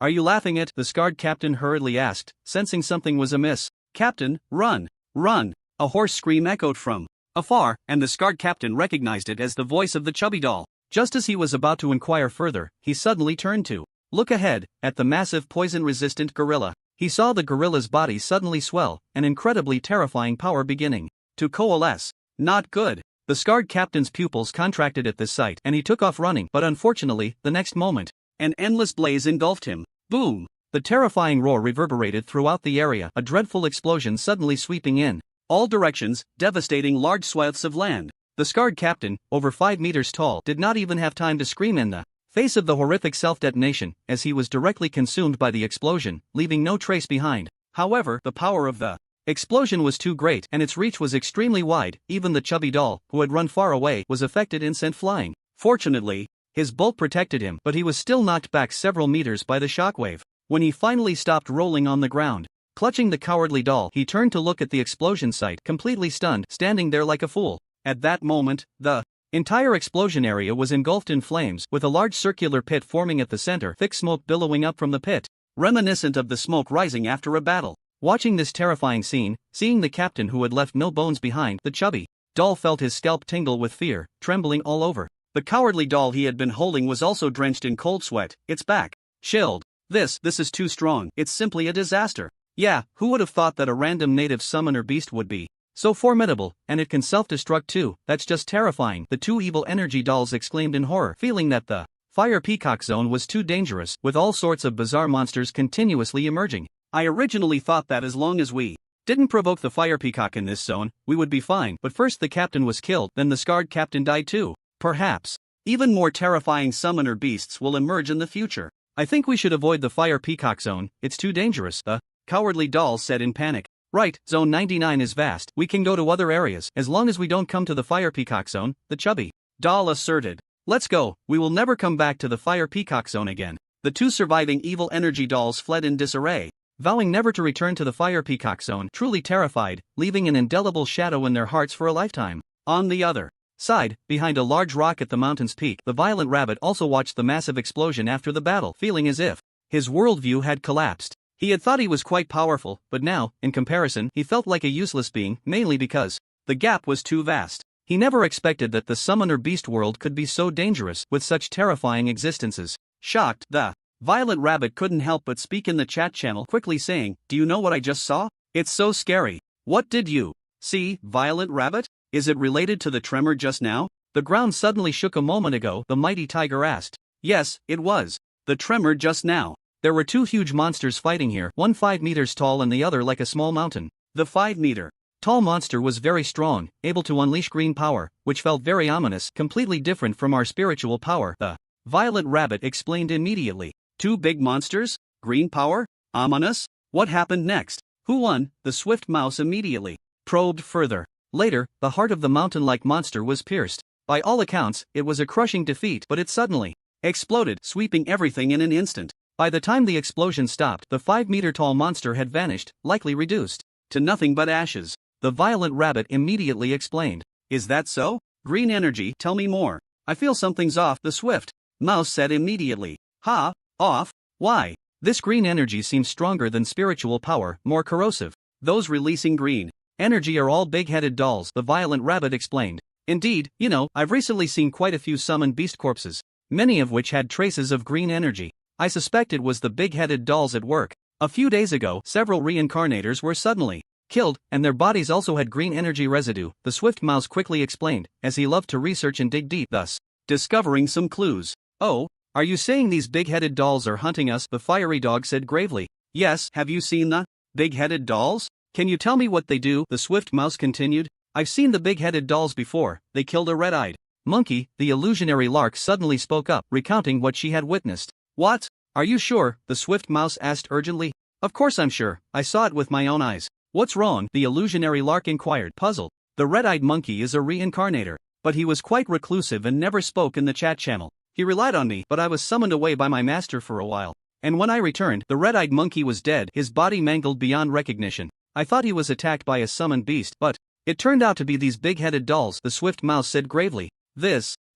Speaker 1: Are you laughing at? The scarred captain hurriedly asked, sensing something was amiss. Captain, run! Run! A hoarse scream echoed from afar, and the scarred captain recognized it as the voice of the chubby doll. Just as he was about to inquire further, he suddenly turned to look ahead, at the massive poison-resistant gorilla. He saw the gorilla's body suddenly swell, an incredibly terrifying power beginning to coalesce. Not good. The scarred captain's pupils contracted at this sight, and he took off running, but unfortunately, the next moment, an endless blaze engulfed him. Boom! The terrifying roar reverberated throughout the area, a dreadful explosion suddenly sweeping in all directions, devastating large swaths of land. The scarred captain, over 5 meters tall, did not even have time to scream in the face of the horrific self-detonation, as he was directly consumed by the explosion, leaving no trace behind. However, the power of the explosion was too great, and its reach was extremely wide. Even the chubby doll, who had run far away, was affected and sent flying. Fortunately, his bulk protected him, but he was still knocked back several meters by the shockwave. When he finally stopped rolling on the ground, clutching the cowardly doll, he turned to look at the explosion site, completely stunned, standing there like a fool. At that moment, the entire explosion area was engulfed in flames, with a large circular pit forming at the center, thick smoke billowing up from the pit, reminiscent of the smoke rising after a battle. Watching this terrifying scene, seeing the captain who had left no bones behind, the chubby doll felt his scalp tingle with fear, trembling all over. The cowardly doll he had been holding was also drenched in cold sweat, its back chilled. This is too strong. It's simply a disaster. Yeah, who would have thought that a random native summoner beast would be so formidable, and it can self-destruct too? That's just terrifying. The two evil energy dolls exclaimed in horror, feeling that the Fire Peacock Zone was too dangerous, with all sorts of bizarre monsters continuously emerging. I originally thought that as long as we didn't provoke the Fire Peacock in this zone, we would be fine, but first the captain was killed, then the scarred captain died too. Perhaps even more terrifying summoner beasts will emerge in the future. I think we should avoid the Fire Peacock Zone, it's too dangerous, the cowardly doll said in panic. Right, Zone 99 is vast, we can go to other areas, as long as we don't come to the Fire Peacock Zone, the chubby doll asserted. Let's go, we will never come back to the Fire Peacock Zone again. The two surviving evil energy dolls fled in disarray, vowing never to return to the Fire Peacock Zone, truly terrified, leaving an indelible shadow in their hearts for a lifetime. On the other side, behind a large rock at the mountain's peak, the violent rabbit also watched the massive explosion after the battle, feeling as if his worldview had collapsed. He had thought he was quite powerful, but now, in comparison, he felt like a useless being, mainly because the gap was too vast. He never expected that the summoner beast world could be so dangerous, with such terrifying existences. Shocked, the violet rabbit couldn't help but speak in the chat channel, quickly saying, "Do you know what I just saw? It's so scary." What did you see, Violet Rabbit? Is it related to the tremor just now? The ground suddenly shook a moment ago, the mighty tiger asked. Yes, it was the tremor just now. There were two huge monsters fighting here, one 5 meters tall and the other like a small mountain. The 5-meter tall monster was very strong, able to unleash green power, which felt very ominous, completely different from our spiritual power. The Violet Rabbit explained immediately. Two big monsters? Green power? Ominous? What happened next? Who won? The swift mouse immediately probed further. Later, the heart of the mountain-like monster was pierced. By all accounts, it was a crushing defeat, but it suddenly exploded, sweeping everything in an instant. By the time the explosion stopped, the 5-meter-tall monster had vanished, likely reduced to nothing but ashes. The violent rabbit immediately explained. Is that so? Green energy, tell me more. I feel something's off, the swift mouse said immediately. Ha, off? Why? This green energy seems stronger than spiritual power, more corrosive. Those releasing green energy are all big-headed dolls, the violent rabbit explained. Indeed, I've recently seen quite a few summoned beast corpses, many of which had traces of green energy. I suspect it was the big-headed dolls at work. A few days ago, several reincarnators were suddenly killed, and their bodies also had green energy residue, the swift mouse quickly explained, as he loved to research and dig deep, thus discovering some clues. Oh, are you saying these big-headed dolls are hunting us? The fiery dog said gravely. Yes, have you seen the big-headed dolls? Can you tell me what they do? The swift mouse continued. I've seen the big-headed dolls before. They killed a red-eyed monkey. The illusionary lark suddenly spoke up, recounting what she had witnessed. What? Are you sure? The swift mouse asked urgently. Of course I'm sure. I saw it with my own eyes. What's wrong? The illusionary lark inquired, puzzled. The red-eyed monkey is a reincarnator, but he was quite reclusive and never spoke in the chat channel. He relied on me, but I was summoned away by my master for a while. And when I returned, the red-eyed monkey was dead, his body mangled beyond recognition. I thought he was attacked by a summoned beast, but it turned out to be these big-headed dolls, the swift mouse said gravely.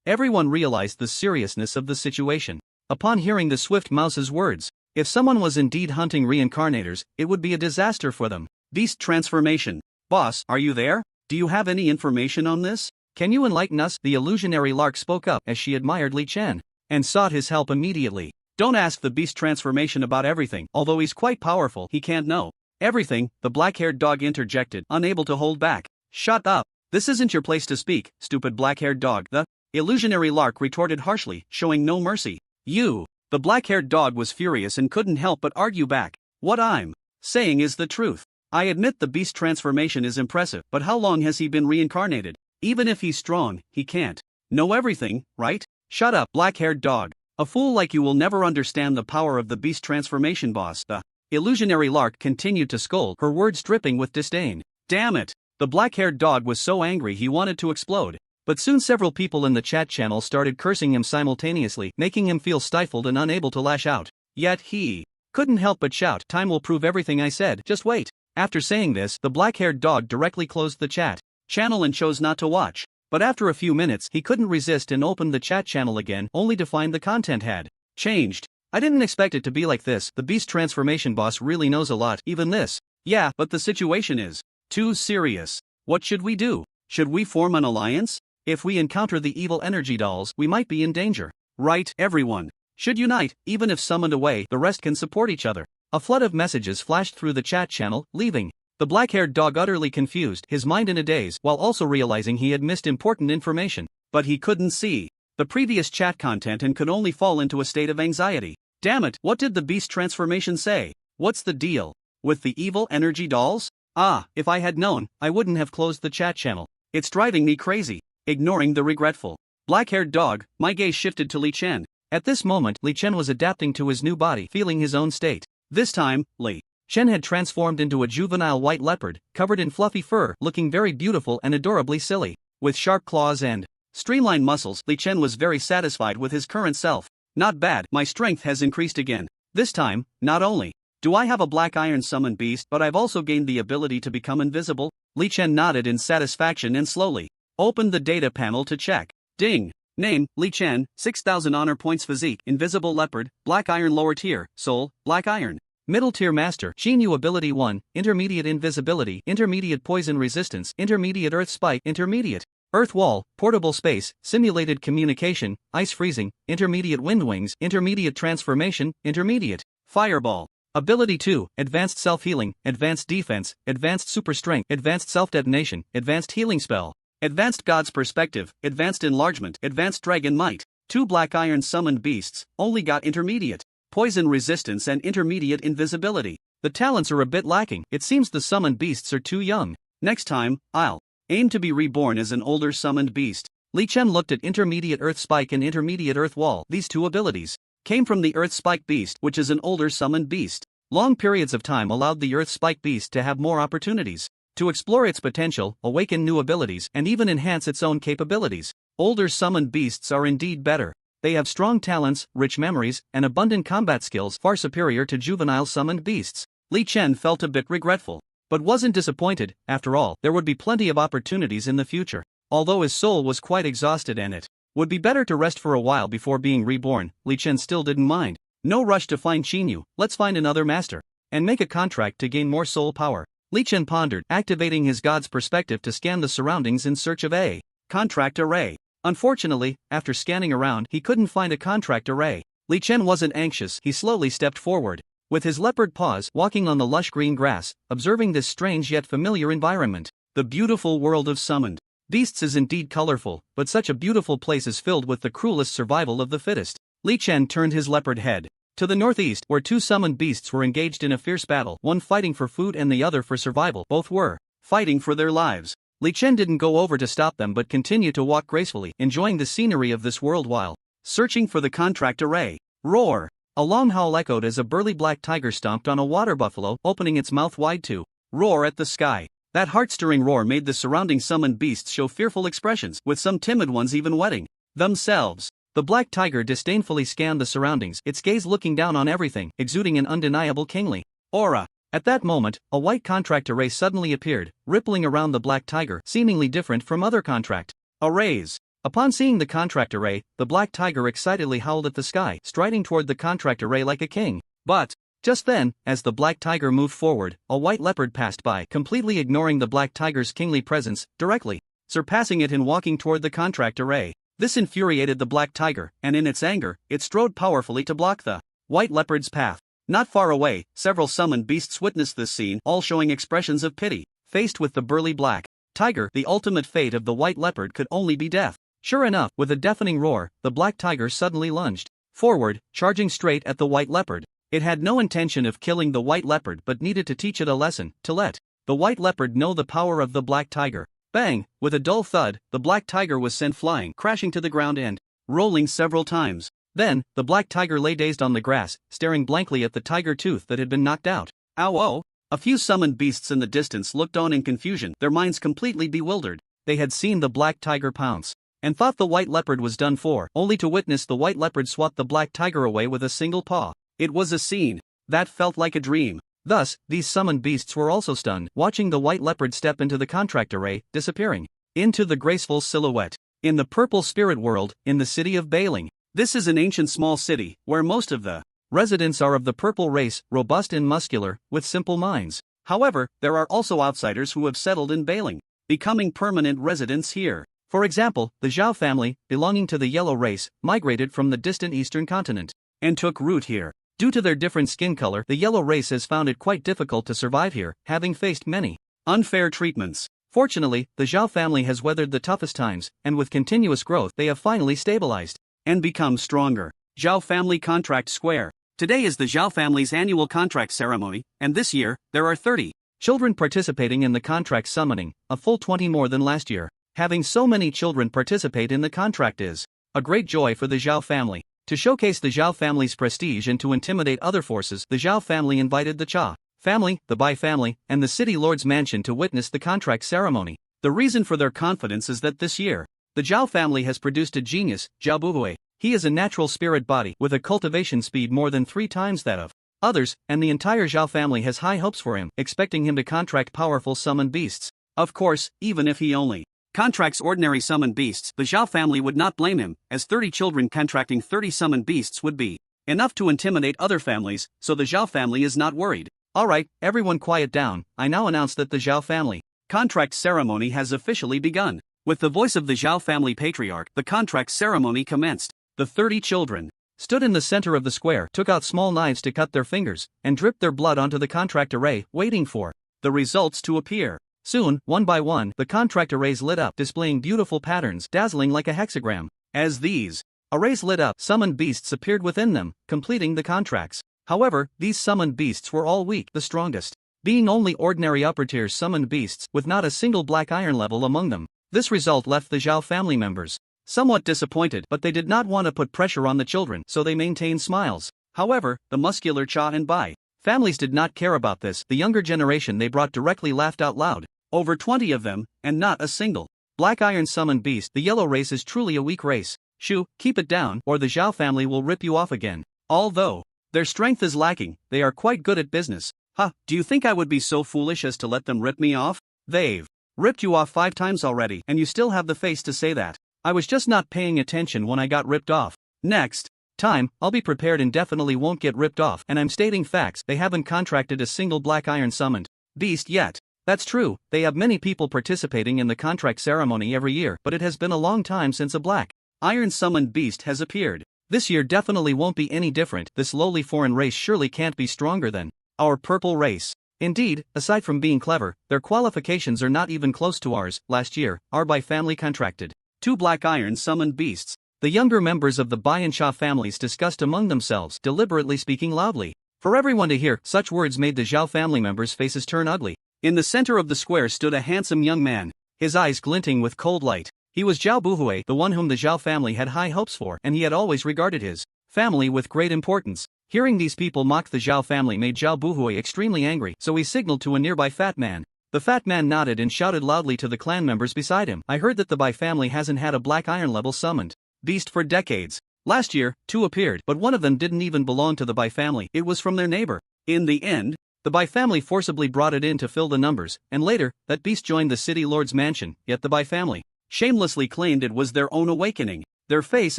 Speaker 1: Everyone realized the seriousness of the situation. Upon hearing the swift mouse's words, if someone was indeed hunting reincarnators, it would be a disaster for them. Beast transformation. Boss, are you there? Do you have any information on this? Can you enlighten us? The illusionary lark spoke up as she admired Li Chen and sought his help immediately. Don't ask the beast transformation about everything. Although he's quite powerful, he can't know everything, the black-haired dog interjected, unable to hold back. Shut up. This isn't your place to speak, stupid black-haired dog, the illusionary lark retorted harshly, showing no mercy. You. The black-haired dog was furious and couldn't help but argue back. What I'm saying is the truth. I admit the beast transformation is impressive, but how long has he been reincarnated? Even if he's strong, he can't know everything, right? Shut up, black-haired dog. A fool like you will never understand the power of the beast transformation, boss. The illusionary lark continued to scold, her words dripping with disdain. Damn it! The black-haired dog was so angry he wanted to explode. But soon several people in the chat channel started cursing him simultaneously, making him feel stifled and unable to lash out. Yet he couldn't help but shout, "Time will prove everything I said, just wait." After saying this, the black-haired dog directly closed the chat channel and chose not to watch. But after a few minutes, he couldn't resist and opened the chat channel again, only to find the content had changed. I didn't expect it to be like this. The beast transformation boss really knows a lot, even this. Yeah, but the situation is too serious. What should we do? Should we form an alliance? If we encounter the evil energy dolls, we might be in danger. Right, everyone should unite. Even if summoned away, the rest can support each other. A flood of messages flashed through the chat channel, leaving the black-haired dog utterly confused, his mind in a daze, while also realizing he had missed important information. But he couldn't see the previous chat content and could only fall into a state of anxiety. Damn it, what did the beast transformation say? What's the deal with the evil energy dolls? Ah, if I had known, I wouldn't have closed the chat channel. It's driving me crazy. Ignoring the regretful black-haired dog, my gaze shifted to Li Chen. At this moment, Li Chen was adapting to his new body, feeling his own state. This time, Li Chen had transformed into a juvenile white leopard, covered in fluffy fur, looking very beautiful and adorably silly. With sharp claws and streamlined muscles, Li Chen was very satisfied with his current self. Not bad, my strength has increased again. This time, not only do I have a black iron summoned beast, but I've also gained the ability to become invisible. Li Chen nodded in satisfaction and slowly opened the data panel to check. Ding! Name, Li Chen, 6,000 honor points. Physique, invisible leopard, black iron. Lower tier, soul, black iron. Middle tier master, Xinyu ability 1, intermediate invisibility, intermediate poison resistance, intermediate earth spike, intermediate earth wall, portable space, simulated communication, ice freezing, intermediate wind wings, intermediate transformation, intermediate fireball. Ability 2, advanced self-healing, advanced defense, advanced super strength, advanced self-detonation, advanced healing spell, advanced god's perspective, advanced enlargement, advanced dragon might. 2 black iron summoned beasts, only got intermediate poison resistance and intermediate invisibility. The talents are a bit lacking. It seems the summoned beasts are too young. Next time, I'll aim to be reborn as an older summoned beast. Li Chen looked at intermediate earth spike and intermediate earth wall. These two abilities came from the earth spike beast, which is an older summoned beast. Long periods of time allowed the Earth Spike Beast to have more opportunities to explore its potential, awaken new abilities, and even enhance its own capabilities. Older summoned beasts are indeed better. They have strong talents, rich memories, and abundant combat skills far superior to juvenile summoned beasts. Li Chen felt a bit regretful, but wasn't disappointed. After all, there would be plenty of opportunities in the future. Although his soul was quite exhausted and it would be better to rest for a while before being reborn, Li Chen still didn't mind. No rush to find Qinyu, let's find another master and make a contract to gain more soul power. Li Chen pondered, activating his god's perspective to scan the surroundings in search of a contract array. Unfortunately, after scanning around, he couldn't find a contract array. Li Chen wasn't anxious. He slowly stepped forward, with his leopard paws, walking on the lush green grass, observing this strange yet familiar environment. The beautiful world of summoned beasts is indeed colorful, but such a beautiful place is filled with the cruelest survival of the fittest. Li Chen turned his leopard head to the northeast, where two summoned beasts were engaged in a fierce battle, one fighting for food and the other for survival. Both were fighting for their lives. Li Chen didn't go over to stop them but continued to walk gracefully, enjoying the scenery of this world while searching for the contract array. Roar! A long howl echoed as a burly black tiger stomped on a water buffalo, opening its mouth wide to roar at the sky. That heart-stirring roar made the surrounding summoned beasts show fearful expressions, with some timid ones even wetting themselves. The black tiger disdainfully scanned the surroundings, its gaze looking down on everything, exuding an undeniable kingly aura. At that moment, a white contract array suddenly appeared, rippling around the black tiger, seemingly different from other contract arrays. Upon seeing the contract array, the black tiger excitedly howled at the sky, striding toward the contract array like a king. But just then, as the black tiger moved forward, a white leopard passed by, completely ignoring the black tiger's kingly presence, directly surpassing it in walking toward the contract array. This infuriated the black tiger, and in its anger, it strode powerfully to block the white leopard's path. Not far away, several summoned beasts witnessed this scene, all showing expressions of pity. Faced with the burly black tiger, the ultimate fate of the white leopard could only be death. Sure enough, with a deafening roar, the black tiger suddenly lunged forward, charging straight at the white leopard. It had no intention of killing the white leopard but needed to teach it a lesson, to let the white leopard know the power of the black tiger. Bang! With a dull thud, the black tiger was sent flying, crashing to the ground and rolling several times. Then, the black tiger lay dazed on the grass, staring blankly at the tiger tooth that had been knocked out. Ow oh! A few summoned beasts in the distance looked on in confusion, their minds completely bewildered. They had seen the black tiger pounce and thought the white leopard was done for, only to witness the white leopard swat the black tiger away with a single paw. It was a scene that felt like a dream. Thus, these summoned beasts were also stunned, watching the white leopard step into the contract array, disappearing into the graceful silhouette. In the purple spirit world, in the city of Bailing. This is an ancient small city, where most of the residents are of the purple race, robust and muscular, with simple minds. However, there are also outsiders who have settled in Bailing, becoming permanent residents here. For example, the Zhao family, belonging to the yellow race, migrated from the distant eastern continent and took root here. Due to their different skin color, the yellow race has found it quite difficult to survive here, having faced many unfair treatments. Fortunately, the Zhao family has weathered the toughest times, and with continuous growth, they have finally stabilized and become stronger. Zhao Family Contract Square. Today is the Zhao family's annual contract ceremony, and this year, there are 30 children participating in the contract summoning, a full 20 more than last year. Having so many children participate in the contract is a great joy for the Zhao family. To showcase the Zhao family's prestige and to intimidate other forces, the Zhao family invited the Cha family, the Bai family, and the city lord's mansion to witness the contract ceremony. The reason for their confidence is that this year, the Zhao family has produced a genius, Zhao Buhui. He is a natural spirit body with a cultivation speed more than 3 times that of others, and the entire Zhao family has high hopes for him, expecting him to contract powerful summoned beasts. Of course, even if he only contracts ordinary summoned beasts, the Zhao family would not blame him, as 30 children contracting 30 summoned beasts would be enough to intimidate other families, so the Zhao family is not worried. Alright, everyone quiet down. I now announce that the Zhao family contract ceremony has officially begun. With the voice of the Zhao family patriarch, the contract ceremony commenced. The 30 children stood in the center of the square, took out small knives to cut their fingers, and dripped their blood onto the contract array, waiting for the results to appear. Soon, one by one, the contract arrays lit up, displaying beautiful patterns, dazzling like a hexagram. As these arrays lit up, summoned beasts appeared within them, completing the contracts. However, these summoned beasts were all weak, the strongest being only ordinary upper-tier summoned beasts, with not a single black iron level among them. This result left the Zhao family members somewhat disappointed, but they did not want to put pressure on the children, so they maintained smiles. However, the muscular Cha and Bai Families did not care about this. The younger generation they brought directly laughed out loud. Over 20 of them, and not a single Black Iron summoned beast. The yellow race is truly a weak race. Shoo, keep it down, or the Zhao family will rip you off again. Although their strength is lacking, they are quite good at business. Ha, do you think I would be so foolish as to let them rip me off? They've ripped you off 5 times already, and you still have the face to say that. I was just not paying attention when I got ripped off. Next time, I'll be prepared and definitely won't get ripped off, and I'm stating facts. They haven't contracted a single Black Iron summoned beast yet. That's true, they have many people participating in the contract ceremony every year, but it has been a long time since a Black Iron summoned beast has appeared. This year definitely won't be any different. This lowly foreign race surely can't be stronger than our purple race. Indeed, aside from being clever, their qualifications are not even close to ours. Last year, our Bai family contracted 2 Black Iron summoned beasts. The younger members of the Bai and Sha families discussed among themselves, deliberately speaking loudly. For everyone to hear, such words made the Zhao family members' faces turn ugly. In the center of the square stood a handsome young man, his eyes glinting with cold light. He was Zhao Buhui, the one whom the Zhao family had high hopes for, and he had always regarded his family with great importance. Hearing these people mock the Zhao family made Zhao Buhui extremely angry, so he signaled to a nearby fat man. The fat man nodded and shouted loudly to the clan members beside him. I heard that the Bai family hasn't had a Black Iron level summoned beast for decades. Last year, 2 appeared, but one of them didn't even belong to the Bai family. It was from their neighbor. In the end, the Bai family forcibly brought it in to fill the numbers, and later, that beast joined the city lord's mansion, yet the Bai family shamelessly claimed it was their own awakening. Their face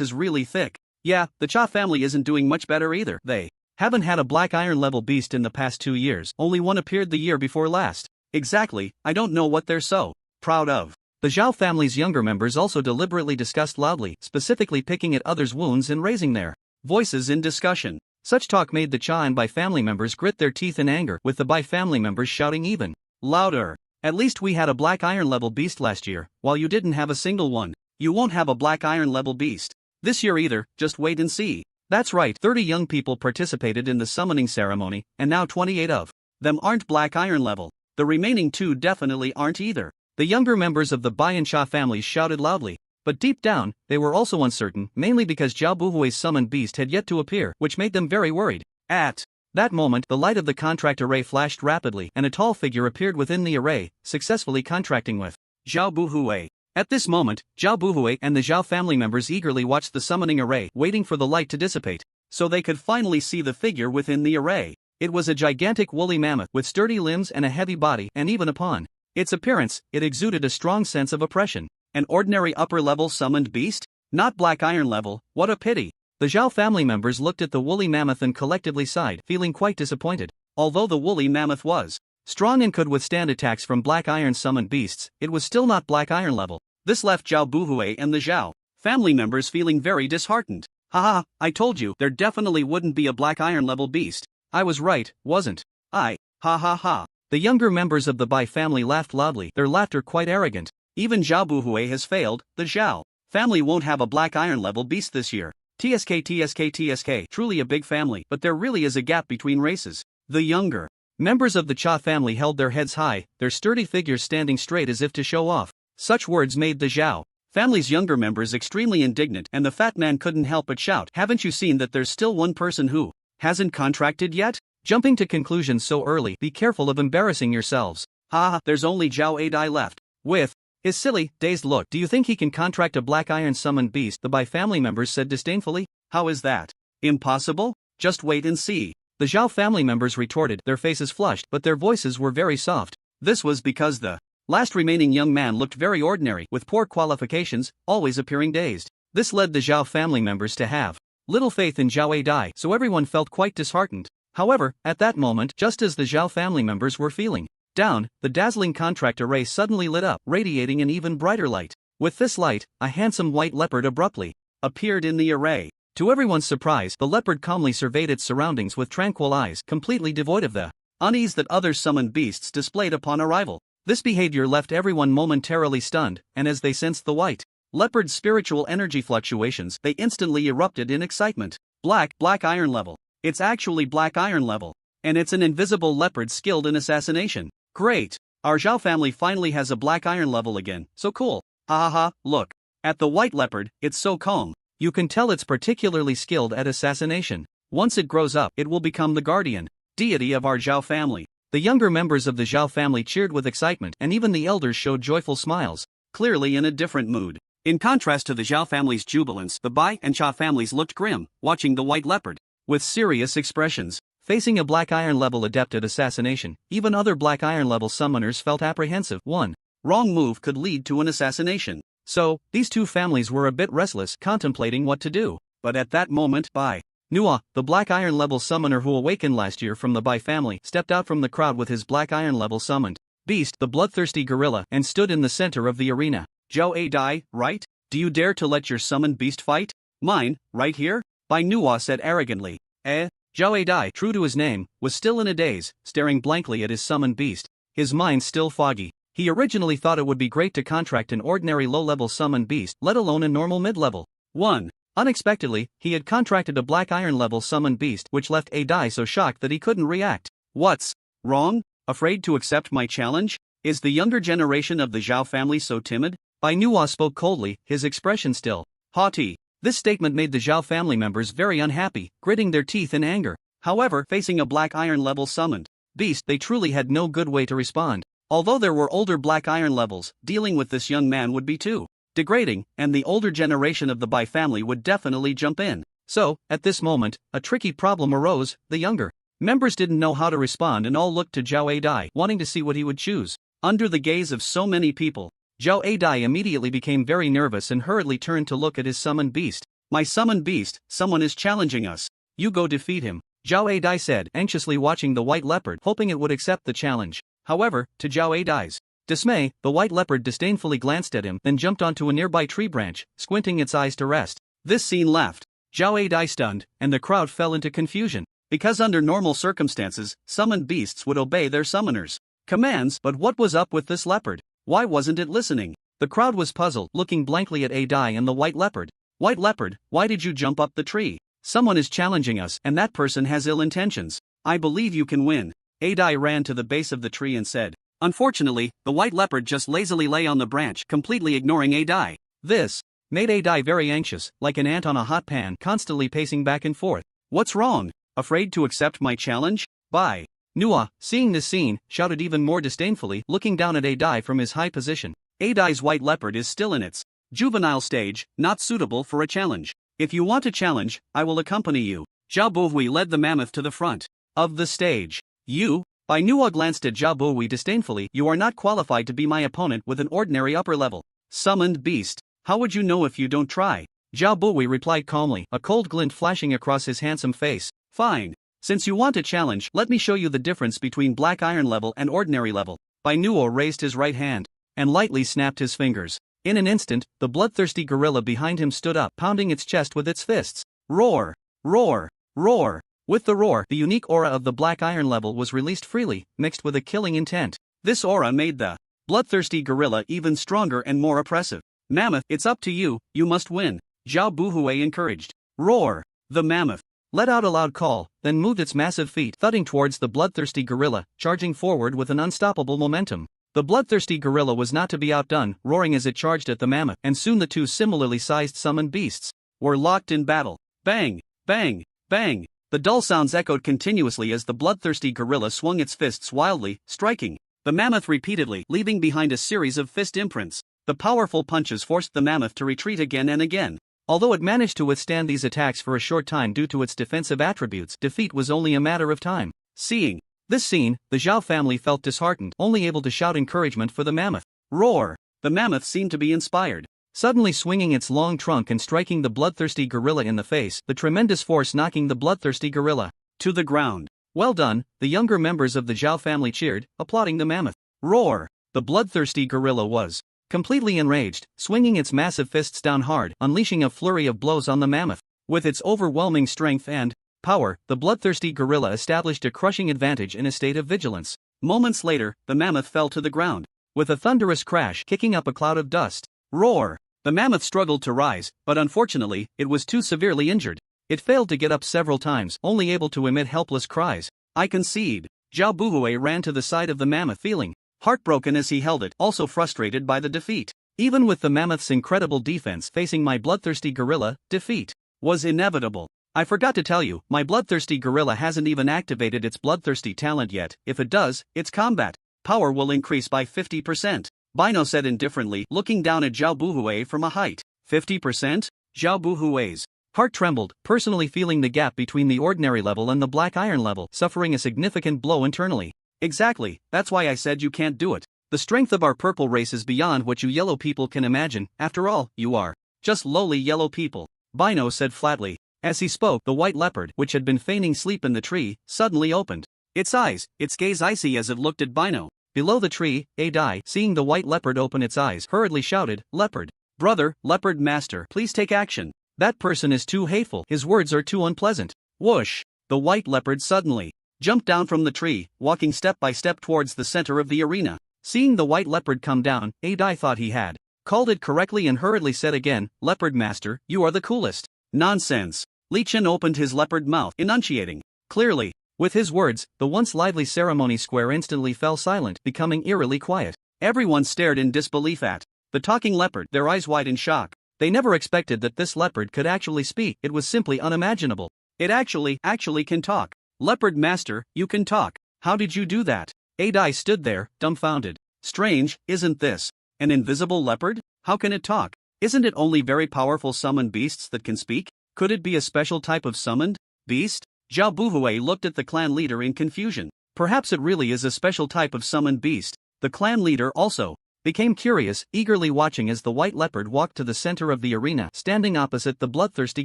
Speaker 1: is really thick. Yeah, the Cha family isn't doing much better either. They haven't had a Black Iron level beast in the past 2 years, only one appeared the year before last. Exactly, I don't know what they're so proud of. The Zhao family's younger members also deliberately discussed loudly, specifically picking at others' wounds and raising their voices in discussion. Such talk made the Cha and Bai family members grit their teeth in anger, with the Bai family members shouting even louder. At least we had a Black Iron level beast last year, while you didn't have a single one. You won't have a Black Iron level beast this year either, just wait and see. That's right, 30 young people participated in the summoning ceremony, and now 28 of them aren't Black Iron level. The remaining 2 definitely aren't either. The younger members of the Bai and Sha families shouted loudly, but deep down, they were also uncertain, mainly because Zhao Buhui's summoned beast had yet to appear, which made them very worried. At that moment, the light of the contract array flashed rapidly, and a tall figure appeared within the array, successfully contracting with Zhao Buhui. At this moment, Zhao Buhui and the Zhao family members eagerly watched the summoning array, waiting for the light to dissipate, so they could finally see the figure within the array. It was a gigantic woolly mammoth with sturdy limbs and a heavy body, and even upon its appearance, it exuded a strong sense of oppression. An ordinary upper-level summoned beast? Not Black Iron level, what a pity. The Zhao family members looked at the woolly mammoth and collectively sighed, feeling quite disappointed. Although the woolly mammoth was strong and could withstand attacks from Black Iron summoned beasts, it was still not Black Iron level. This left Zhao Buhui and the Zhao family members feeling very disheartened. Haha, I told you, there definitely wouldn't be a Black Iron level beast. I was right, wasn't I? Ha ha ha. The younger members of the Bai family laughed loudly, their laughter quite arrogant. Even Zhao Buhui has failed, the Zhao family won't have a Black Iron level beast this year. TSK, truly a big family, but there really is a gap between races. The younger members of the Cha family held their heads high, their sturdy figures standing straight as if to show off. Such words made the Zhao family's younger members extremely indignant, and the fat man couldn't help but shout, haven't you seen that there's still one person who hasn't contracted yet? Jumping to conclusions so early, be careful of embarrassing yourselves. Ha, there's only Zhao Adai left. With his silly, dazed look, do you think he can contract a Black Iron summoned beast? The Bai family members said disdainfully. How is that impossible? Just wait and see. The Zhao family members retorted, their faces flushed, but their voices were very soft. This was because the last remaining young man looked very ordinary, with poor qualifications, always appearing dazed. This led the Zhao family members to have little faith in Zhao Adai, so everyone felt quite disheartened. However, at that moment, just as the Zhao family members were feeling down, the dazzling contract array suddenly lit up, radiating an even brighter light. With this light, a handsome white leopard abruptly appeared in the array. To everyone's surprise, the leopard calmly surveyed its surroundings with tranquil eyes, completely devoid of the unease that other summoned beasts displayed upon arrival. This behavior left everyone momentarily stunned, and as they sensed the white leopard's spiritual energy fluctuations, they instantly erupted in excitement. Black Iron level. It's actually Black Iron level. And it's an invisible leopard skilled in assassination. Great! Our Zhao family finally has a Black Iron level again, so cool. Ha ha ha, look. At the white leopard, it's so calm. You can tell it's particularly skilled at assassination. Once it grows up, it will become the guardian deity of our Zhao family. The younger members of the Zhao family cheered with excitement, and even the elders showed joyful smiles, clearly in a different mood. In contrast to the Zhao family's jubilance, the Bai and Cha families looked grim, watching the white leopard with serious expressions. Facing a Black Iron level adept at assassination, even other Black Iron level summoners felt apprehensive. One wrong move could lead to an assassination. So, these two families were a bit restless, contemplating what to do. But at that moment, Bai Nua, the Black Iron level summoner who awakened last year from the Bai family, stepped out from the crowd with his Black Iron level summoned beast, the bloodthirsty gorilla, and stood in the center of the arena. Zhao A Dai, right? Do you dare to let your summoned beast fight? Mine, right here? Bai Nua said arrogantly. Zhao A Dai, true to his name, was still in a daze, staring blankly at his summoned beast, his mind still foggy. He originally thought it would be great to contract an ordinary low-level summoned beast, let alone a normal mid-level one. Unexpectedly, he had contracted a Black Iron level summoned beast, which left A Dai so shocked that he couldn't react. What's wrong? Afraid to accept my challenge? Is the younger generation of the Zhao family so timid? Bai Nua spoke coldly, his expression still haughty. This statement made the Zhao family members very unhappy, gritting their teeth in anger. However, facing a Black Iron level summoned beast, they truly had no good way to respond. Although there were older Black Iron levels, dealing with this young man would be too degrading, and the older generation of the Bai family would definitely jump in. So, at this moment, a tricky problem arose. The younger members didn't know how to respond and all looked to Zhao A Dai, wanting to see what he would choose. Under the gaze of so many people, Zhao A Dai immediately became very nervous and hurriedly turned to look at his summoned beast. My summoned beast, someone is challenging us. You go defeat him, Zhao A Dai said, anxiously watching the white leopard, hoping it would accept the challenge. However, to Zhao A Dai's dismay, the white leopard disdainfully glanced at him, then jumped onto a nearby tree branch, squinting its eyes to rest. This scene left Zhao A Dai stunned, and the crowd fell into confusion. Because under normal circumstances, summoned beasts would obey their summoners' commands, but what was up with this leopard? Why wasn't it listening? The crowd was puzzled, looking blankly at A Dai and the white leopard. White leopard, why did you jump up the tree? Someone is challenging us, and that person has ill intentions. I believe you can win. A Dai ran to the base of the tree and said. Unfortunately, the white leopard just lazily lay on the branch, completely ignoring A Dai. This made A Dai very anxious, like an ant on a hot pan, constantly pacing back and forth. What's wrong? Afraid to accept my challenge? Bai Nua, seeing this scene, shouted even more disdainfully, looking down at A Dai from his high position. A Dai's white leopard is still in its juvenile stage, not suitable for a challenge. If you want a challenge, I will accompany you. Zhao Bohui led the mammoth to the front of the stage. You? Bai Nua glanced at Zhao Bohui disdainfully. You are not qualified to be my opponent with an ordinary upper-level summoned beast. How would you know if you don't try? Zhao Bohui replied calmly, a cold glint flashing across his handsome face. Fine. Since you want a challenge, let me show you the difference between Black Iron level and ordinary level. Bai Nua raised his right hand and lightly snapped his fingers. In an instant, the bloodthirsty gorilla behind him stood up, pounding its chest with its fists. Roar! Roar! Roar! With the roar, the unique aura of the Black Iron level was released freely, mixed with a killing intent. This aura made the bloodthirsty gorilla even stronger and more oppressive. Mammoth, it's up to you, you must win. Zhao Bohui encouraged. Roar! The mammoth let out a loud call, then moved its massive feet, thudding towards the bloodthirsty gorilla, charging forward with an unstoppable momentum. The bloodthirsty gorilla was not to be outdone, roaring as it charged at the mammoth, and soon the two similarly sized summoned beasts were locked in battle. Bang! Bang! Bang! The dull sounds echoed continuously as the bloodthirsty gorilla swung its fists wildly, striking the mammoth repeatedly, leaving behind a series of fist imprints. The powerful punches forced the mammoth to retreat again and again. Although it managed to withstand these attacks for a short time due to its defensive attributes, defeat was only a matter of time. Seeing this scene, the Zhao family felt disheartened, only able to shout encouragement for the mammoth. Roar! The mammoth seemed to be inspired. Suddenly swinging its long trunk and striking the bloodthirsty gorilla in the face, the tremendous force knocking the bloodthirsty gorilla to the ground. Well done, the younger members of the Zhao family cheered, applauding the mammoth. Roar! The bloodthirsty gorilla was completely enraged, swinging its massive fists down hard, unleashing a flurry of blows on the mammoth. With its overwhelming strength and power, the bloodthirsty gorilla established a crushing advantage in a state of vigilance. Moments later, the mammoth fell to the ground, with a thunderous crash, kicking up a cloud of dust. Roar! The mammoth struggled to rise, but unfortunately, it was too severely injured. It failed to get up several times, only able to emit helpless cries. I concede. Zhao Bohui ran to the side of the mammoth, feeling heartbroken as he held it, also frustrated by the defeat. Even with the mammoth's incredible defense facing my bloodthirsty gorilla, defeat was inevitable. I forgot to tell you, my bloodthirsty gorilla hasn't even activated its bloodthirsty talent yet. If it does, its combat power will increase by 50%. Bino said indifferently, looking down at Zhao Buhui from a height. 50%? Zhao Buhui's heart trembled, personally feeling the gap between the ordinary level and the black iron level, suffering a significant blow internally. Exactly, that's why I said you can't do it. The strength of our purple race is beyond what you yellow people can imagine. After all, you are just lowly yellow people, Bino said flatly. As he spoke, the white leopard, which had been feigning sleep in the tree, suddenly opened its eyes, its gaze icy as it looked at Bino. Below the tree, Adai, seeing the white leopard open its eyes, hurriedly shouted, "Leopard brother, leopard master, please take action. That person is too hateful, his words are too unpleasant." Whoosh! The white leopard suddenly jumped down from the tree, walking step by step towards the center of the arena. Seeing the white leopard come down, Adai thought he had called it correctly and hurriedly said again, "Leopard master, you are the coolest." Nonsense. Li Chen opened his leopard mouth, enunciating clearly. With his words, the once lively ceremony square instantly fell silent, becoming eerily quiet. Everyone stared in disbelief at the talking leopard, their eyes wide in shock. They never expected that this leopard could actually speak. It was simply unimaginable. It actually can talk. Leopard master, you can talk. How did you do that? Adai stood there, dumbfounded. Strange, isn't this an invisible leopard? How can it talk? Isn't it only very powerful summoned beasts that can speak? Could it be a special type of summoned beast? Zhao Buhui looked at the clan leader in confusion. Perhaps it really is a special type of summoned beast. The clan leader also became curious, eagerly watching as the white leopard walked to the center of the arena, standing opposite the bloodthirsty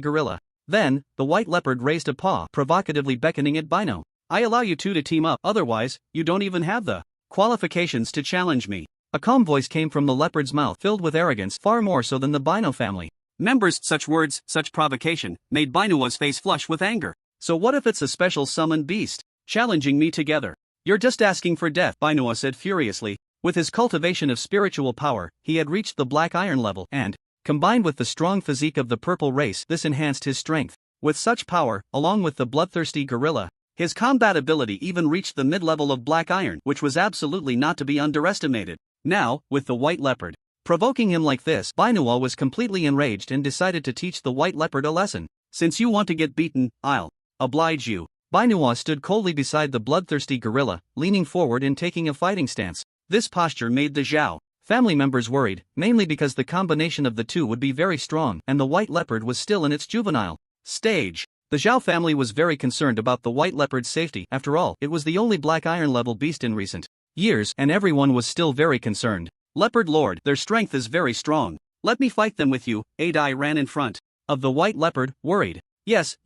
Speaker 1: gorilla. Then, the white leopard raised a paw, provocatively beckoning at Bino. "I allow you two to team up, otherwise, you don't even have the qualifications to challenge me." A calm voice came from the leopard's mouth, filled with arrogance, far more so than the Bino family members. Such words, such provocation, made Bino's face flush with anger. "So what if it's a special summoned beast, challenging me together? You're just asking for death," Bino said furiously. With his cultivation of spiritual power, he had reached the black iron level, and, combined with the strong physique of the purple race, this enhanced his strength. With such power, along with the bloodthirsty gorilla, his combat ability even reached the mid-level of black iron, which was absolutely not to be underestimated. Now, with the white leopard provoking him like this, Bino was completely enraged and decided to teach the white leopard a lesson. "Since you want to get beaten, I'll oblige you." Bino stood coldly beside the bloodthirsty gorilla, leaning forward and taking a fighting stance. This posture made the Zhao family members worried, mainly because the combination of the two would be very strong, and the white leopard was still in its juvenile stage. The Zhao family was very concerned about the white leopard's safety. After all, it was the only black iron level beast in recent years, and everyone was still very concerned. "Leopard Lord, their strength is very strong. Let me fight them with you." Adai ran in front of the white leopard, worried. Yes,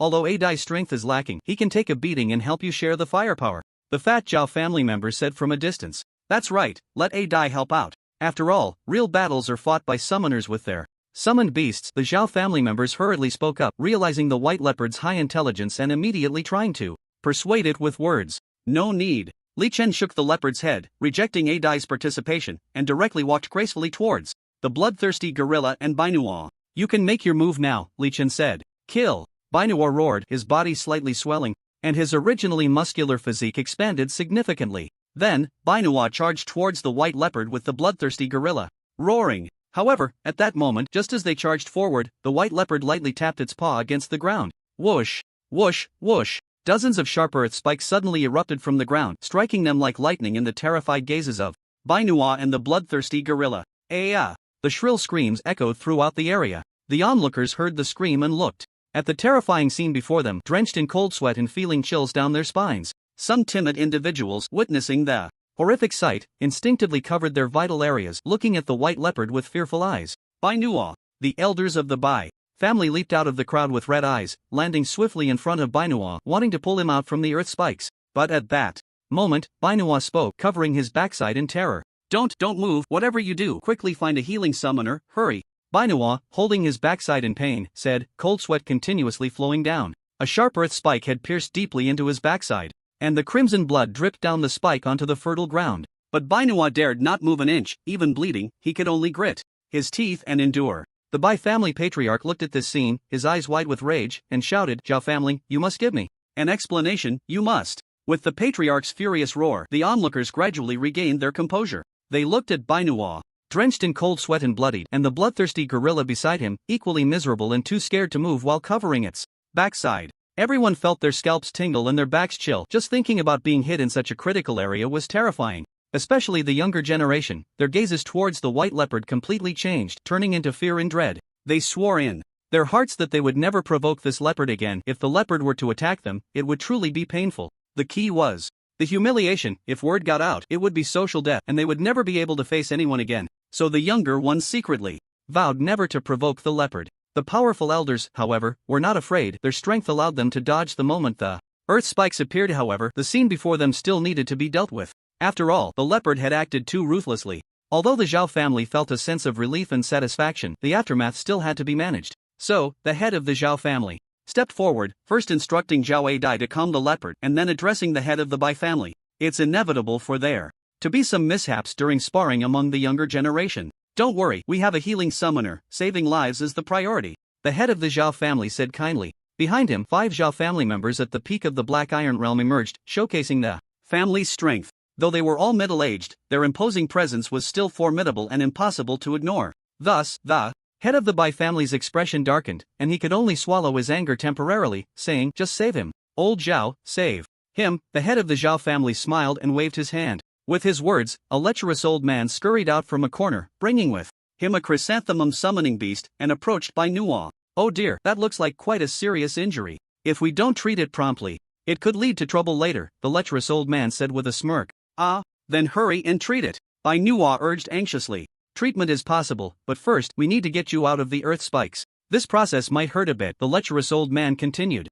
Speaker 1: although Adai's strength is lacking, he can take a beating and help you share the firepower," the fat Zhao family member said from a distance. "That's right, let Adai help out. After all, real battles are fought by summoners with their summoned beasts." The Zhao family members hurriedly spoke up, realizing the white leopard's high intelligence and immediately trying to persuade it with words. "No need." Li Chen shook the leopard's head, rejecting Adai's participation, and directly walked gracefully towards the bloodthirsty gorilla and Bino. "You can make your move now," Li Chen said. "Kill!" Bino roared, his body slightly swelling, and his originally muscular physique expanded significantly. Then, Bino charged towards the white leopard with the bloodthirsty gorilla, roaring. However, at that moment, just as they charged forward, the white leopard lightly tapped its paw against the ground. Whoosh! Whoosh! Whoosh! Dozens of sharp earth spikes suddenly erupted from the ground, striking them like lightning in the terrified gazes of Bino and the bloodthirsty gorilla. "Ah!" The shrill screams echoed throughout the area. The onlookers heard the scream and looked at the terrifying scene before them, drenched in cold sweat and feeling chills down their spines. Some timid individuals, witnessing the horrific sight, instinctively covered their vital areas, looking at the white leopard with fearful eyes. Bino! The elders of the Bai family leaped out of the crowd with red eyes, landing swiftly in front of Bino, wanting to pull him out from the earth spikes. But at that moment, Bino spoke, covering his backside in terror. Don't move, whatever you do, quickly find a healing summoner, hurry." Bino, holding his backside in pain, said, cold sweat continuously flowing down. A sharp earth spike had pierced deeply into his backside, and the crimson blood dripped down the spike onto the fertile ground. But Bino dared not move an inch, even bleeding, he could only grit his teeth and endure. The Bai family patriarch looked at this scene, his eyes wide with rage, and shouted, "Zhao family, you must give me an explanation, you must." With the patriarch's furious roar, the onlookers gradually regained their composure. They looked at Bino, drenched in cold sweat and bloodied, and the bloodthirsty gorilla beside him, equally miserable and too scared to move while covering its backside. Everyone felt their scalps tingle and their backs chill. Just thinking about being hit in such a critical area was terrifying. Especially the younger generation, their gazes towards the white leopard completely changed, turning into fear and dread. They swore in their hearts that they would never provoke this leopard again. If the leopard were to attack them, it would truly be painful. The key was the humiliation. If word got out, it would be social death, and they would never be able to face anyone again. So the younger ones secretly vowed never to provoke the leopard. The powerful elders, however, were not afraid. Their strength allowed them to dodge the moment the earth spikes appeared. However, the scene before them still needed to be dealt with. After all, the leopard had acted too ruthlessly. Although the Zhao family felt a sense of relief and satisfaction, the aftermath still had to be managed. So, the head of the Zhao family stepped forward, first instructing Zhao Eidai to calm the leopard and then addressing the head of the Bai family. It's inevitable for there to be some mishaps during sparring among the younger generation. Don't worry, we have a healing summoner. Saving lives is the priority, the head of the Zhao family said kindly. Behind him, 5 Zhao family members at the peak of the Black Iron Realm emerged, showcasing the family's strength. Though they were all middle-aged, their imposing presence was still formidable and impossible to ignore. Thus, the head of the Bai family's expression darkened, and he could only swallow his anger temporarily, saying, "Just save him. Old Zhao, save him." The head of the Zhao family smiled and waved his hand. With his words, a lecherous old man scurried out from a corner, bringing with him a chrysanthemum summoning beast, and approached Bai Nuo. "Oh dear, that looks like quite a serious injury. If we don't treat it promptly, it could lead to trouble later," the lecherous old man said with a smirk. "Ah, then hurry and treat it," Bai Nuo urged anxiously. "Treatment is possible, but first we need to get you out of the earth spikes. This process might hurt a bit," the lecherous old man continued.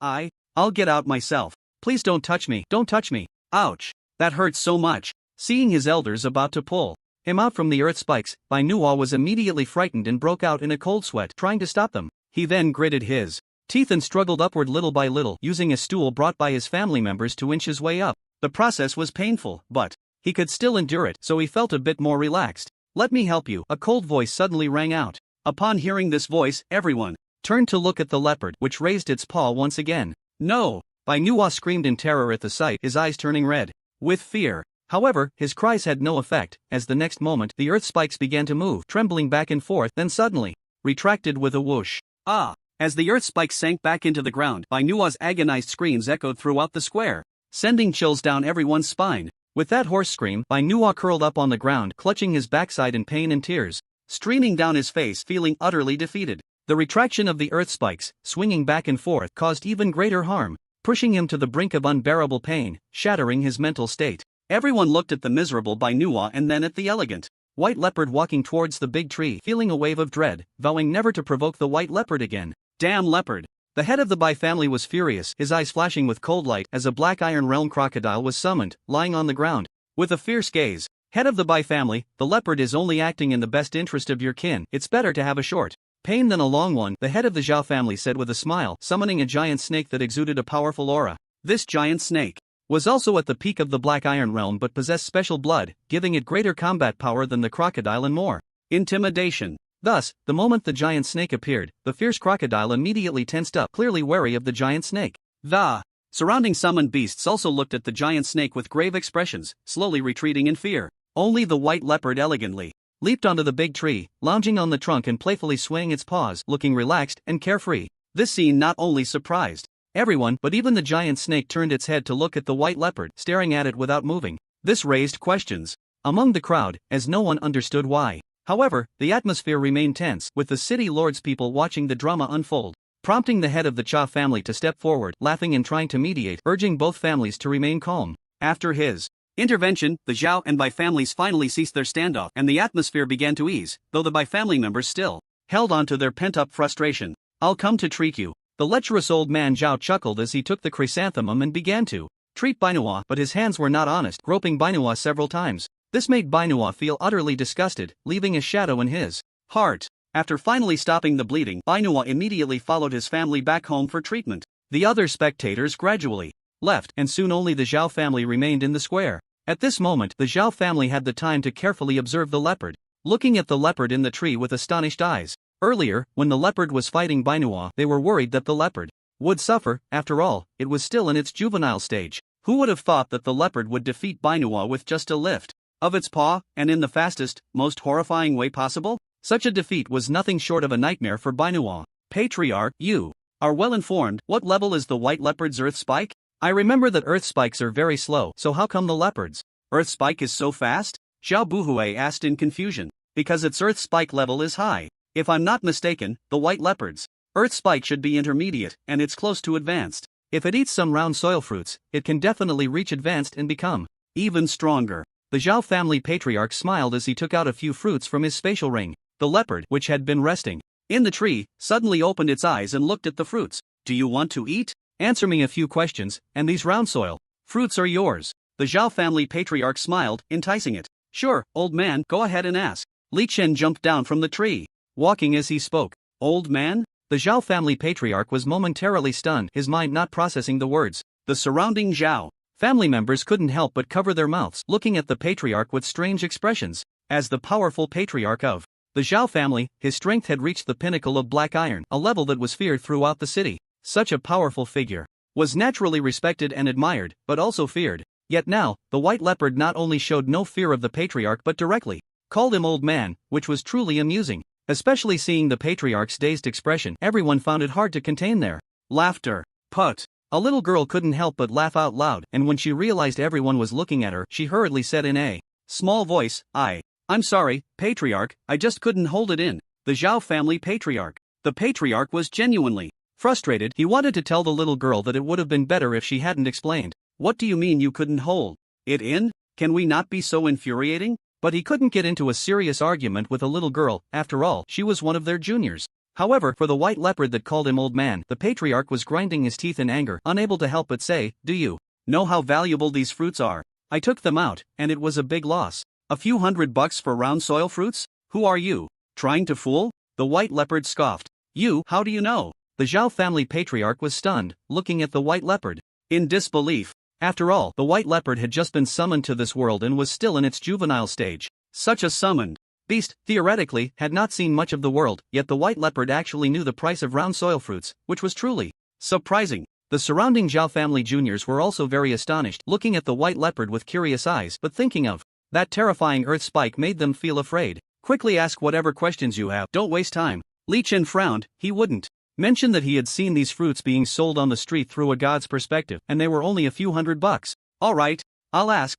Speaker 1: I'll get out myself. Please don't touch me. Don't touch me. Ouch. That hurts so much." Seeing his elders about to pull him out from the earth spikes, Bai Nuo was immediately frightened and broke out in a cold sweat, trying to stop them. He then gritted his teeth and struggled upward little by little, using a stool brought by his family members to inch his way up. The process was painful, but he could still endure it, so he felt a bit more relaxed. "Let me help you," a cold voice suddenly rang out. Upon hearing this voice, everyone turned to look at the leopard, which raised its paw once again. "No!" Bai Nuo screamed in terror at the sight, his eyes turning red with fear. However, his cries had no effect, as the next moment the earth spikes began to move, trembling back and forth, then suddenly retracted with a whoosh. "Ah!" As the earth spikes sank back into the ground, Bai Nuo's agonized screams echoed throughout the square, sending chills down everyone's spine. With that hoarse scream, Bai Nuo curled up on the ground, clutching his backside in pain and tears streaming down his face, feeling utterly defeated. The retraction of the earth spikes, swinging back and forth, caused even greater harm, pushing him to the brink of unbearable pain, shattering his mental state. Everyone looked at the miserable Bai Nuo and then at the elegant white leopard walking towards the big tree, feeling a wave of dread, vowing never to provoke the white leopard again. Damn leopard! The head of the Bai family was furious, his eyes flashing with cold light as a Black Iron Realm crocodile was summoned, lying on the ground. With a fierce gaze, "Head of the Bai family, the leopard is only acting in the best interest of your kin. It's better to have a short pain than a long one," the head of the Zhao family said with a smile, summoning a giant snake that exuded a powerful aura. This giant snake was also at the peak of the Black Iron Realm but possessed special blood, giving it greater combat power than the crocodile and more intimidation. Thus, the moment the giant snake appeared, the fierce crocodile immediately tensed up, clearly wary of the giant snake. The surrounding summoned beasts also looked at the giant snake with grave expressions, slowly retreating in fear. Only the white leopard elegantly leaped onto the big tree, lounging on the trunk and playfully swaying its paws, looking relaxed and carefree. This scene not only surprised everyone, but even the giant snake turned its head to look at the white leopard, staring at it without moving. This raised questions among the crowd, as no one understood why. However, the atmosphere remained tense, with the city lords people watching the drama unfold, prompting the head of the Cha family to step forward, laughing and trying to mediate, urging both families to remain calm. After his intervention, the Zhao and Bai families finally ceased their standoff, and the atmosphere began to ease, though the Bai family members still held on to their pent-up frustration. "I'll come to treat you." The lecherous old man Zhao chuckled as he took the chrysanthemum and began to treat Bai Nuo, but his hands were not honest, groping Bai Nuo several times. This made Bai Nuo feel utterly disgusted, leaving a shadow in his heart. After finally stopping the bleeding, Bai Nuo immediately followed his family back home for treatment. The other spectators gradually left, and soon only the Zhao family remained in the square. At this moment, the Zhao family had the time to carefully observe the leopard, looking at the leopard in the tree with astonished eyes. Earlier, when the leopard was fighting Bai Nuo, they were worried that the leopard would suffer. After all, it was still in its juvenile stage. Who would have thought that the leopard would defeat Bai Nuo with just a lift of its paw, and in the fastest, most horrifying way possible? Such a defeat was nothing short of a nightmare for Bai Nuo. "Patriarch, you are well informed. What level is the white leopard's earth spike? I remember that earth spikes are very slow, so how come the leopard's earth spike is so fast? Zhao Buhui asked in confusion. Because its earth spike level is high. If I'm not mistaken, the white leopard's earth spike should be intermediate, and it's close to advanced. If it eats some round soil fruits, it can definitely reach advanced and become even stronger. The Zhao family patriarch smiled as he took out a few fruits from his spatial ring. The leopard, which had been resting in the tree, suddenly opened its eyes and looked at the fruits. Do you want to eat? Answer me a few questions, and these round soil fruits are yours. The Zhao family patriarch smiled, enticing it. Sure, old man, go ahead and ask. Li Chen jumped down from the tree, walking as he spoke. Old man? The Zhao family patriarch was momentarily stunned, his mind not processing the words. The surrounding Zhao family members couldn't help but cover their mouths, looking at the patriarch with strange expressions. As the powerful patriarch of the Zhao family, his strength had reached the pinnacle of black iron, a level that was feared throughout the city. Such a powerful figure was naturally respected and admired, but also feared. Yet now, the white leopard not only showed no fear of the patriarch but directly called him old man, which was truly amusing. Especially seeing the patriarch's dazed expression, everyone found it hard to contain their laughter. Put. A little girl couldn't help but laugh out loud, and when she realized everyone was looking at her, she hurriedly said in a small voice, I'm sorry, patriarch, I just couldn't hold it in. The Zhao family patriarch. The patriarch was genuinely frustrated. He wanted to tell the little girl that it would have been better if she hadn't explained. What do you mean you couldn't hold it in? Can we not be so infuriating? But he couldn't get into a serious argument with a little girl, after all, she was one of their juniors. However, for the white leopard that called him old man, the patriarch was grinding his teeth in anger, unable to help but say, do you know how valuable these fruits are? I took them out, and it was a big loss. A few $100 for round soil fruits? Who are you? Trying to fool? The white leopard scoffed. You, how do you know? The Zhao family patriarch was stunned, looking at the white leopard in disbelief. After all, the white leopard had just been summoned to this world and was still in its juvenile stage. Such a summoned beast, theoretically, had not seen much of the world, yet the white leopard actually knew the price of round soil fruits, which was truly surprising. The surrounding Zhao family juniors were also very astonished, looking at the white leopard with curious eyes, but thinking of that terrifying earth spike made them feel afraid. Quickly ask whatever questions you have, don't waste time. Li Chen frowned, he wouldn't mention that he had seen these fruits being sold on the street through a god's perspective, and they were only a few $100. Alright, I'll ask.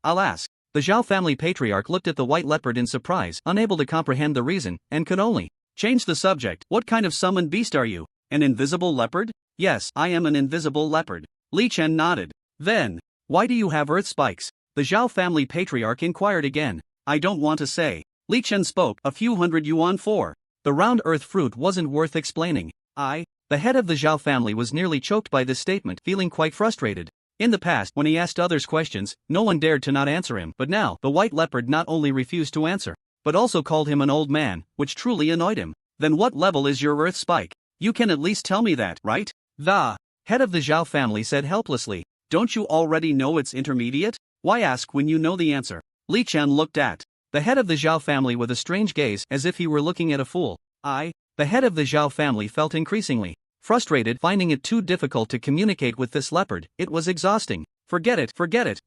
Speaker 1: The Zhao family patriarch looked at the white leopard in surprise, unable to comprehend the reason, and could only change the subject. What kind of summoned beast are you? An invisible leopard? Yes, I am an invisible leopard. Li Chen nodded. Then, why do you have earth spikes? The Zhao family patriarch inquired again. I don't want to say. Li Chen spoke. A few $100 for the round earth fruit wasn't worth explaining. The head of the Zhao family was nearly choked by this statement, feeling quite frustrated. In the past, when he asked others questions, no one dared to not answer him, but now, the white leopard not only refused to answer, but also called him an old man, which truly annoyed him. Then what level is your earth spike? You can at least tell me that, right? The head of the Zhao family said helplessly. Don't you already know it's intermediate? Why ask when you know the answer? Li Chen looked at the head of the Zhao family with a strange gaze, as if he were looking at a fool. The head of the Zhao family felt increasingly frustrated, finding it too difficult to communicate with this leopard. It was exhausting. Forget it,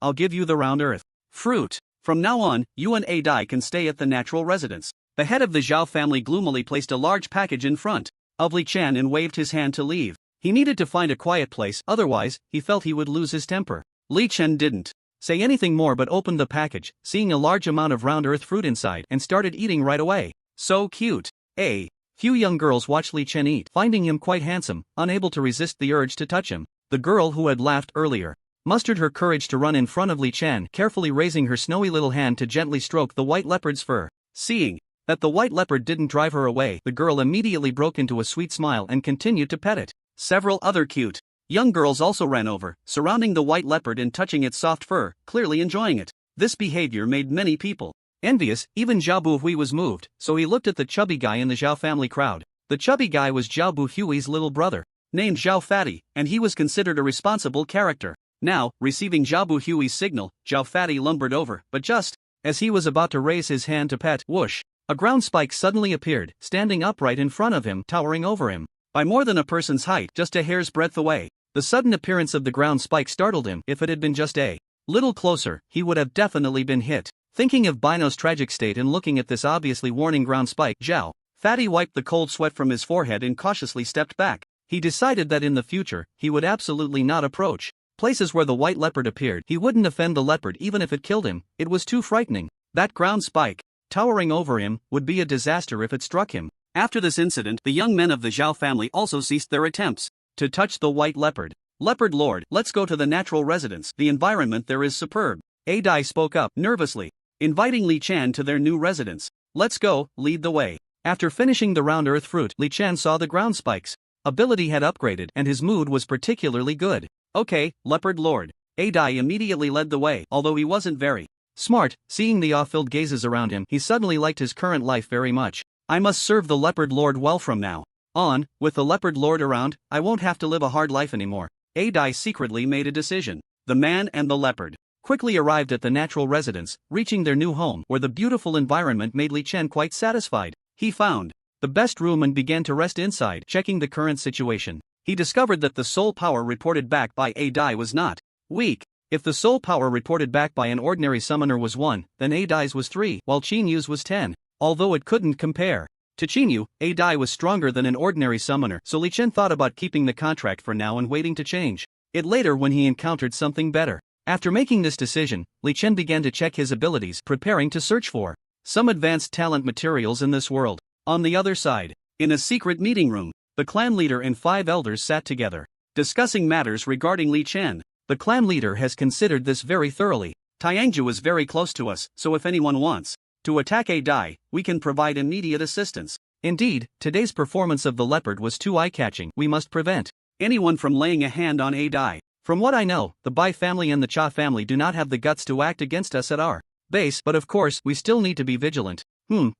Speaker 1: I'll give you the round earth fruit. From now on, you and Dai can stay at the natural residence. The head of the Zhao family gloomily placed a large package in front of Li Chen and waved his hand to leave. He needed to find a quiet place, otherwise, he felt he would lose his temper. Li Chen didn't say anything more but opened the package, seeing a large amount of round earth fruit inside, and started eating right away. So cute. Few young girls watched Li Chen eat, finding him quite handsome, unable to resist the urge to touch him. The girl who had laughed earlier mustered her courage to run in front of Li Chen, carefully raising her snowy little hand to gently stroke the white leopard's fur. Seeing that the white leopard didn't drive her away, the girl immediately broke into a sweet smile and continued to pet it. Several other cute young girls also ran over, surrounding the white leopard and touching its soft fur, clearly enjoying it. This behavior made many people envious. Even Zhao Buhui was moved, so he looked at the chubby guy in the Zhao family crowd. The chubby guy was Zhao Buhui's little brother, named Zhao Fatty, and he was considered a responsible character. Now, receiving Zhao Buhui's signal, Zhao Fatty lumbered over, but just as he was about to raise his hand to pet, whoosh, a ground spike suddenly appeared, standing upright in front of him, towering over him by more than a person's height, just a hair's breadth away. The sudden appearance of the ground spike startled him. If it had been just a little closer, he would have definitely been hit. Thinking of Bino's tragic state and looking at this obviously warning ground spike, Zhao Fatty wiped the cold sweat from his forehead and cautiously stepped back. He decided that in the future, he would absolutely not approach places where the white leopard appeared. He wouldn't offend the leopard even if it killed him, it was too frightening. That ground spike, towering over him, would be a disaster if it struck him. After this incident, the young men of the Zhao family also ceased their attempts to touch the white leopard. Leopard Lord, let's go to the natural residence. The environment there is superb. A Dai spoke up nervously, inviting Li Chan to their new residence. Let's go, lead the way. After finishing the round earth fruit, Li Chan saw the ground spikes ability had upgraded and his mood was particularly good. Okay, Leopard Lord. A Dai immediately led the way, although he wasn't very smart. Seeing the awe-filled gazes around him, he suddenly liked his current life very much. I must serve the Leopard Lord well from now on. With the Leopard Lord around, I won't have to live a hard life anymore. A Dai secretly made a decision. The man and the leopard quickly arrived at the natural residence, reaching their new home where the beautiful environment made Li Chen quite satisfied. He found the best room and began to rest inside, checking the current situation. He discovered that the soul power reported back by A Dai was not weak. If the soul power reported back by an ordinary summoner was 1, then A Dai's was 3, while Qin Yu's was 10. Although it couldn't compare to Qin Yu, A Dai was stronger than an ordinary summoner, so Li Chen thought about keeping the contract for now and waiting to change it later when he encountered something better. After making this decision, Li Chen began to check his abilities, preparing to search for some advanced talent materials in this world. On the other side, in a secret meeting room, the clan leader and 5 elders sat together, discussing matters regarding Li Chen. The clan leader has considered this very thoroughly. Tianju is very close to us, so if anyone wants to attack A Dai, we can provide immediate assistance. Indeed, today's performance of the leopard was too eye-catching. We must prevent anyone from laying a hand on A Dai. From what I know, the Bai family and the Cha family do not have the guts to act against us at our base, but of course, we still need to be vigilant.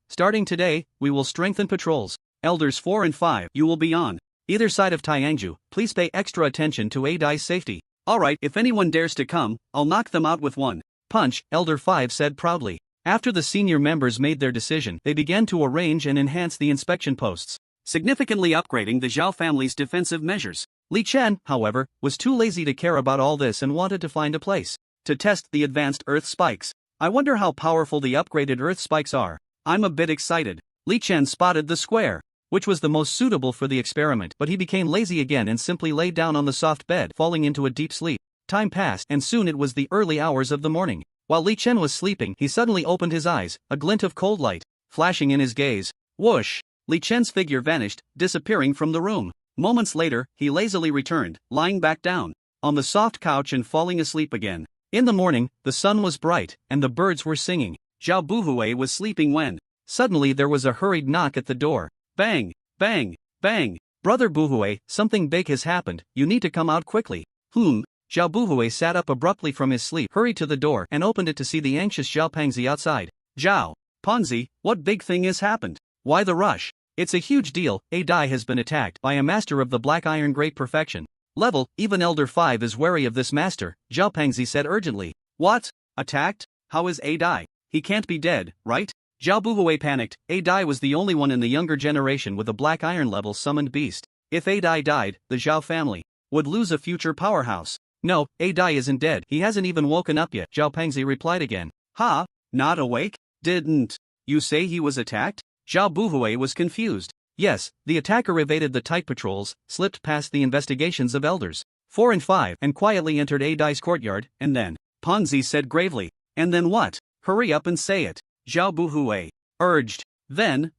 Speaker 1: Starting today, we will strengthen patrols. Elders 4 and 5, you will be on either side of Tianju. Please pay extra attention to A Dai's safety. Alright, if anyone dares to come, I'll knock them out with one punch, Elder 5 said proudly. After the senior members made their decision, they began to arrange and enhance the inspection posts, significantly upgrading the Zhao family's defensive measures. Li Chen, however, was too lazy to care about all this and wanted to find a place to test the advanced earth spikes. I wonder how powerful the upgraded earth spikes are. I'm a bit excited. Li Chen spotted the square, which was the most suitable for the experiment, but he became lazy again and simply lay down on the soft bed, falling into a deep sleep. Time passed, and soon it was the early hours of the morning. While Li Chen was sleeping, he suddenly opened his eyes, a glint of cold light flashing in his gaze. Whoosh! Li Chen's figure vanished, disappearing from the room. Moments later, he lazily returned, lying back down on the soft couch and falling asleep again. In the morning, the sun was bright, and the birds were singing. Zhao Buhui was sleeping when suddenly there was a hurried knock at the door. Bang! Bang! Bang! Brother Buhui, something big has happened, you need to come out quickly. Zhao Buhui sat up abruptly from his sleep, hurried to the door, and opened it to see the anxious Zhao Pangzi outside. Zhao Pangzi, what big thing has happened? Why the rush? It's a huge deal. A Dai has been attacked by a master of the Black Iron Great Perfection level. Even Elder 5 is wary of this master, Zhao Pangzi said urgently. What? Attacked? How is A Dai? He can't be dead, right? Zhao Buhui panicked. A Dai was the only one in the younger generation with a Black Iron level summoned beast. If A Dai died, the Zhao family would lose a future powerhouse. No, A Dai isn't dead. He hasn't even woken up yet, Zhao Pangzi replied again. Ha? Not awake? Didn't you say he was attacked? Zhao Buhui was confused. Yes, the attacker evaded the tight patrols, slipped past the investigations of elders 4 and 5, and quietly entered A Dai's courtyard, and then, Pangzi said gravely. And then what? Hurry up and say it, Zhao Buhui urged. Then,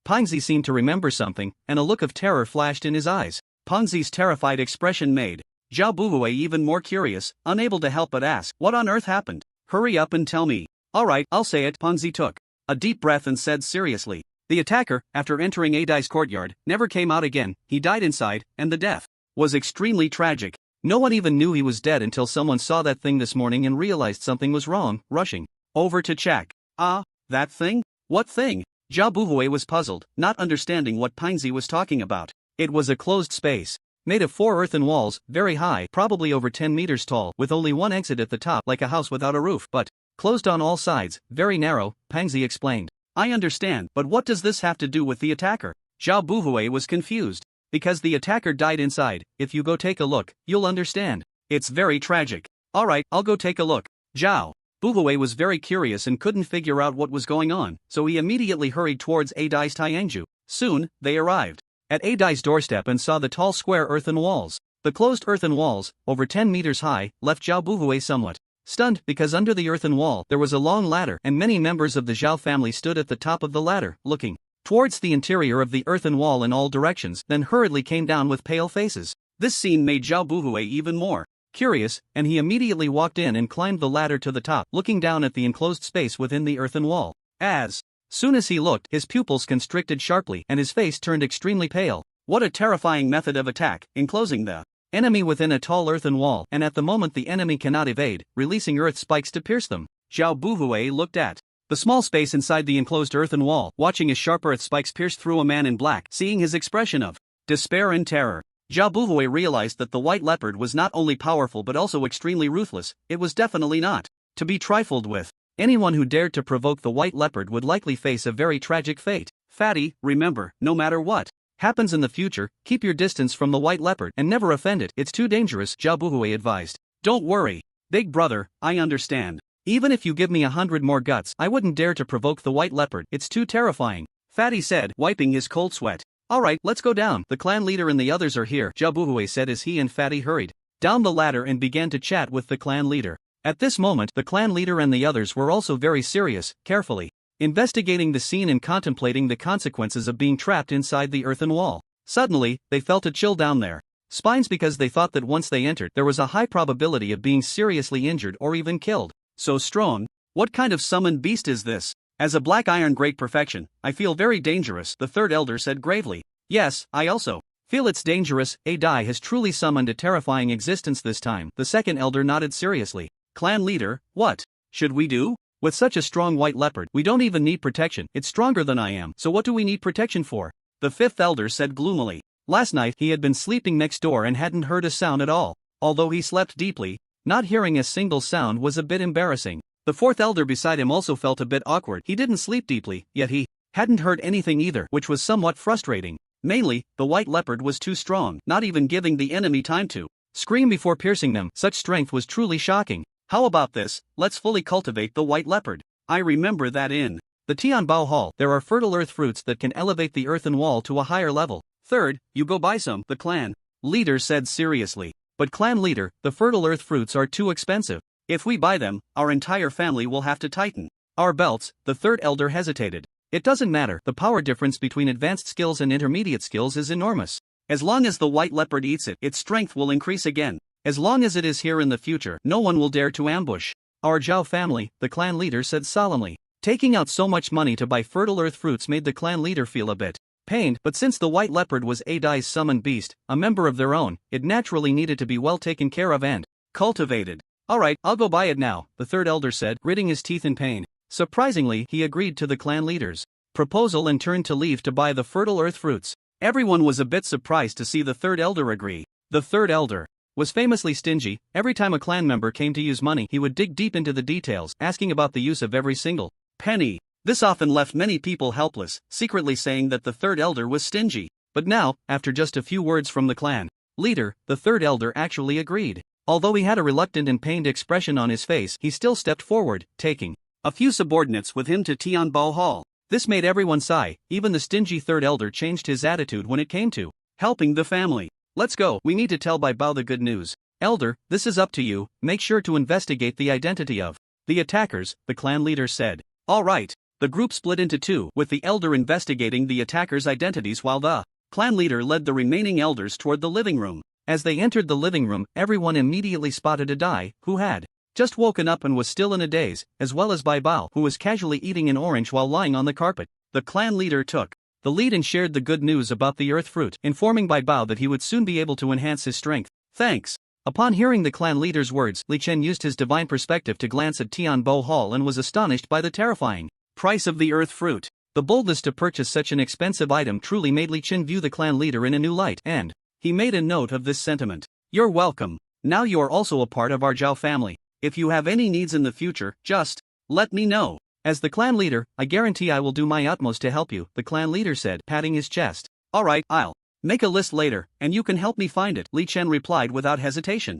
Speaker 1: Pangzi seemed to remember something, and a look of terror flashed in his eyes. Pangzi's terrified expression made Zhao Buhui even more curious, unable to help but ask, what on earth happened? Hurry up and tell me. Alright, I'll say it. Pangzi took a deep breath and said seriously. The attacker, after entering A Dai's courtyard, never came out again. He died inside, and the death was extremely tragic. No one even knew he was dead until someone saw that thing this morning and realized something was wrong, rushing over to check. Ah, that thing? What thing? Zhao Buhui was puzzled, not understanding what Pangzi was talking about. It was a closed space, made of 4 earthen walls, very high, probably over 10 meters tall, with only one exit at the top, like a house without a roof, but closed on all sides, very narrow, Pangzi explained. I understand, but what does this have to do with the attacker? Zhao Buhui was confused. Because the attacker died inside. If you go take a look, you'll understand. It's very tragic. Alright, I'll go take a look. Zhao Buhui was very curious and couldn't figure out what was going on, so he immediately hurried towards A Dai's Tianju. Soon, they arrived. at A Dai's doorstep and saw the tall square earthen walls. The closed earthen walls, over 10 meters high, left Zhao Buhui somewhat stunned because under the earthen wall there was a long ladder and many members of the Zhao family stood at the top of the ladder, looking towards the interior of the earthen wall in all directions, then hurriedly came down with pale faces. This scene made Zhao Buhui even more curious, and he immediately walked in and climbed the ladder to the top, looking down at the enclosed space within the earthen wall. As soon as he looked, his pupils constricted sharply and his face turned extremely pale. What a terrifying method of attack, enclosing the enemy within a tall earthen wall, and at the moment the enemy cannot evade, releasing earth spikes to pierce them. Zhao Buhui looked at the small space inside the enclosed earthen wall, watching as sharp earth spikes pierced through a man in black. Seeing his expression of despair and terror, Zhao Buhui realized that the white leopard was not only powerful but also extremely ruthless. It was definitely not to be trifled with. Anyone who dared to provoke the white leopard would likely face a very tragic fate. Fatty, remember, no matter what happens in the future, keep your distance from the white leopard and never offend it. It's too dangerous, Zhao Buhui advised. Don't worry, big brother, I understand. Even if you give me 100 more guts, I wouldn't dare to provoke the white leopard. It's too terrifying, Fatty said, wiping his cold sweat. Alright, let's go down. The clan leader and the others are here, Zhao Buhui said as he and Fatty hurried down the ladder and began to chat with the clan leader. At this moment, the clan leader and the others were also very serious, carefully investigating the scene and contemplating the consequences of being trapped inside the earthen wall. Suddenly, they felt a chill down their spines because they thought that once they entered, there was a high probability of being seriously injured or even killed. So strong? What kind of summoned beast is this? As a black iron great perfection, I feel very dangerous, the third elder said gravely. Yes, I also feel it's dangerous. A Dai has truly summoned a terrifying existence this time, the second elder nodded seriously. Clan leader, what should we do? With such a strong white leopard, we don't even need protection. It's stronger than I am, so what do we need protection for? The fifth elder said gloomily. Last night he had been sleeping next door and hadn't heard a sound at all. Although he slept deeply, not hearing a single sound was a bit embarrassing. The fourth elder beside him also felt a bit awkward. He didn't sleep deeply, yet he hadn't heard anything either, which was somewhat frustrating. Mainly, the white leopard was too strong, not even giving the enemy time to scream before piercing them. Such strength was truly shocking. How about this? Let's fully cultivate the white leopard. I remember that in the Tianbao Hall, there are fertile earth fruits that can elevate the earthen wall to a higher level. Third, you go buy some, the clan leader said seriously. But clan leader, the fertile earth fruits are too expensive. If we buy them, our entire family will have to tighten our belts. The third elder hesitated. It doesn't matter, the power difference between advanced skills and intermediate skills is enormous. As long as the white leopard eats it, its strength will increase again. As long as it is here in the future, no one will dare to ambush our Zhao family, the clan leader said solemnly. Taking out so much money to buy fertile earth fruits made the clan leader feel a bit pained, but since the white leopard was A Dai's summoned beast, a member of their own, it naturally needed to be well taken care of and cultivated. Alright, I'll go buy it now, the third elder said, gritting his teeth in pain. Surprisingly, he agreed to the clan leader's proposal and turned to leave to buy the fertile earth fruits. Everyone was a bit surprised to see the third elder agree. The third elder was famously stingy. Every time a clan member came to use money, he would dig deep into the details, asking about the use of every single penny. This often left many people helpless, secretly saying that the third elder was stingy. But now, after just a few words from the clan leader, the third elder actually agreed. Although he had a reluctant and pained expression on his face, he still stepped forward, taking a few subordinates with him to Tianbao Hall. This made everyone sigh. Even the stingy third elder changed his attitude when it came to helping the family. Let's go, we need to tell Bai Bao the good news. Elder, this is up to you, make sure to investigate the identity of the attackers, the clan leader said. Alright. The group split into two, with the elder investigating the attackers' identities while the clan leader led the remaining elders toward the living room. As they entered the living room, everyone immediately spotted A Dai, who had just woken up and was still in a daze, as well as Bai Bao, who was casually eating an orange while lying on the carpet. The clan leader took the lead and shared the good news about the earth fruit, informing Bai Bao that he would soon be able to enhance his strength. Thanks. Upon hearing the clan leader's words, Li Chen used his divine perspective to glance at Tianbao Hall and was astonished by the terrifying price of the earth fruit. The boldness to purchase such an expensive item truly made Li Chen view the clan leader in a new light, and he made a note of this sentiment. You're welcome. Now you are also a part of our Zhao family. If you have any needs in the future, just let me know. As the clan leader, I guarantee I will do my utmost to help you, the clan leader said, patting his chest. Alright, I'll make a list later, and you can help me find it, Li Chen replied without hesitation.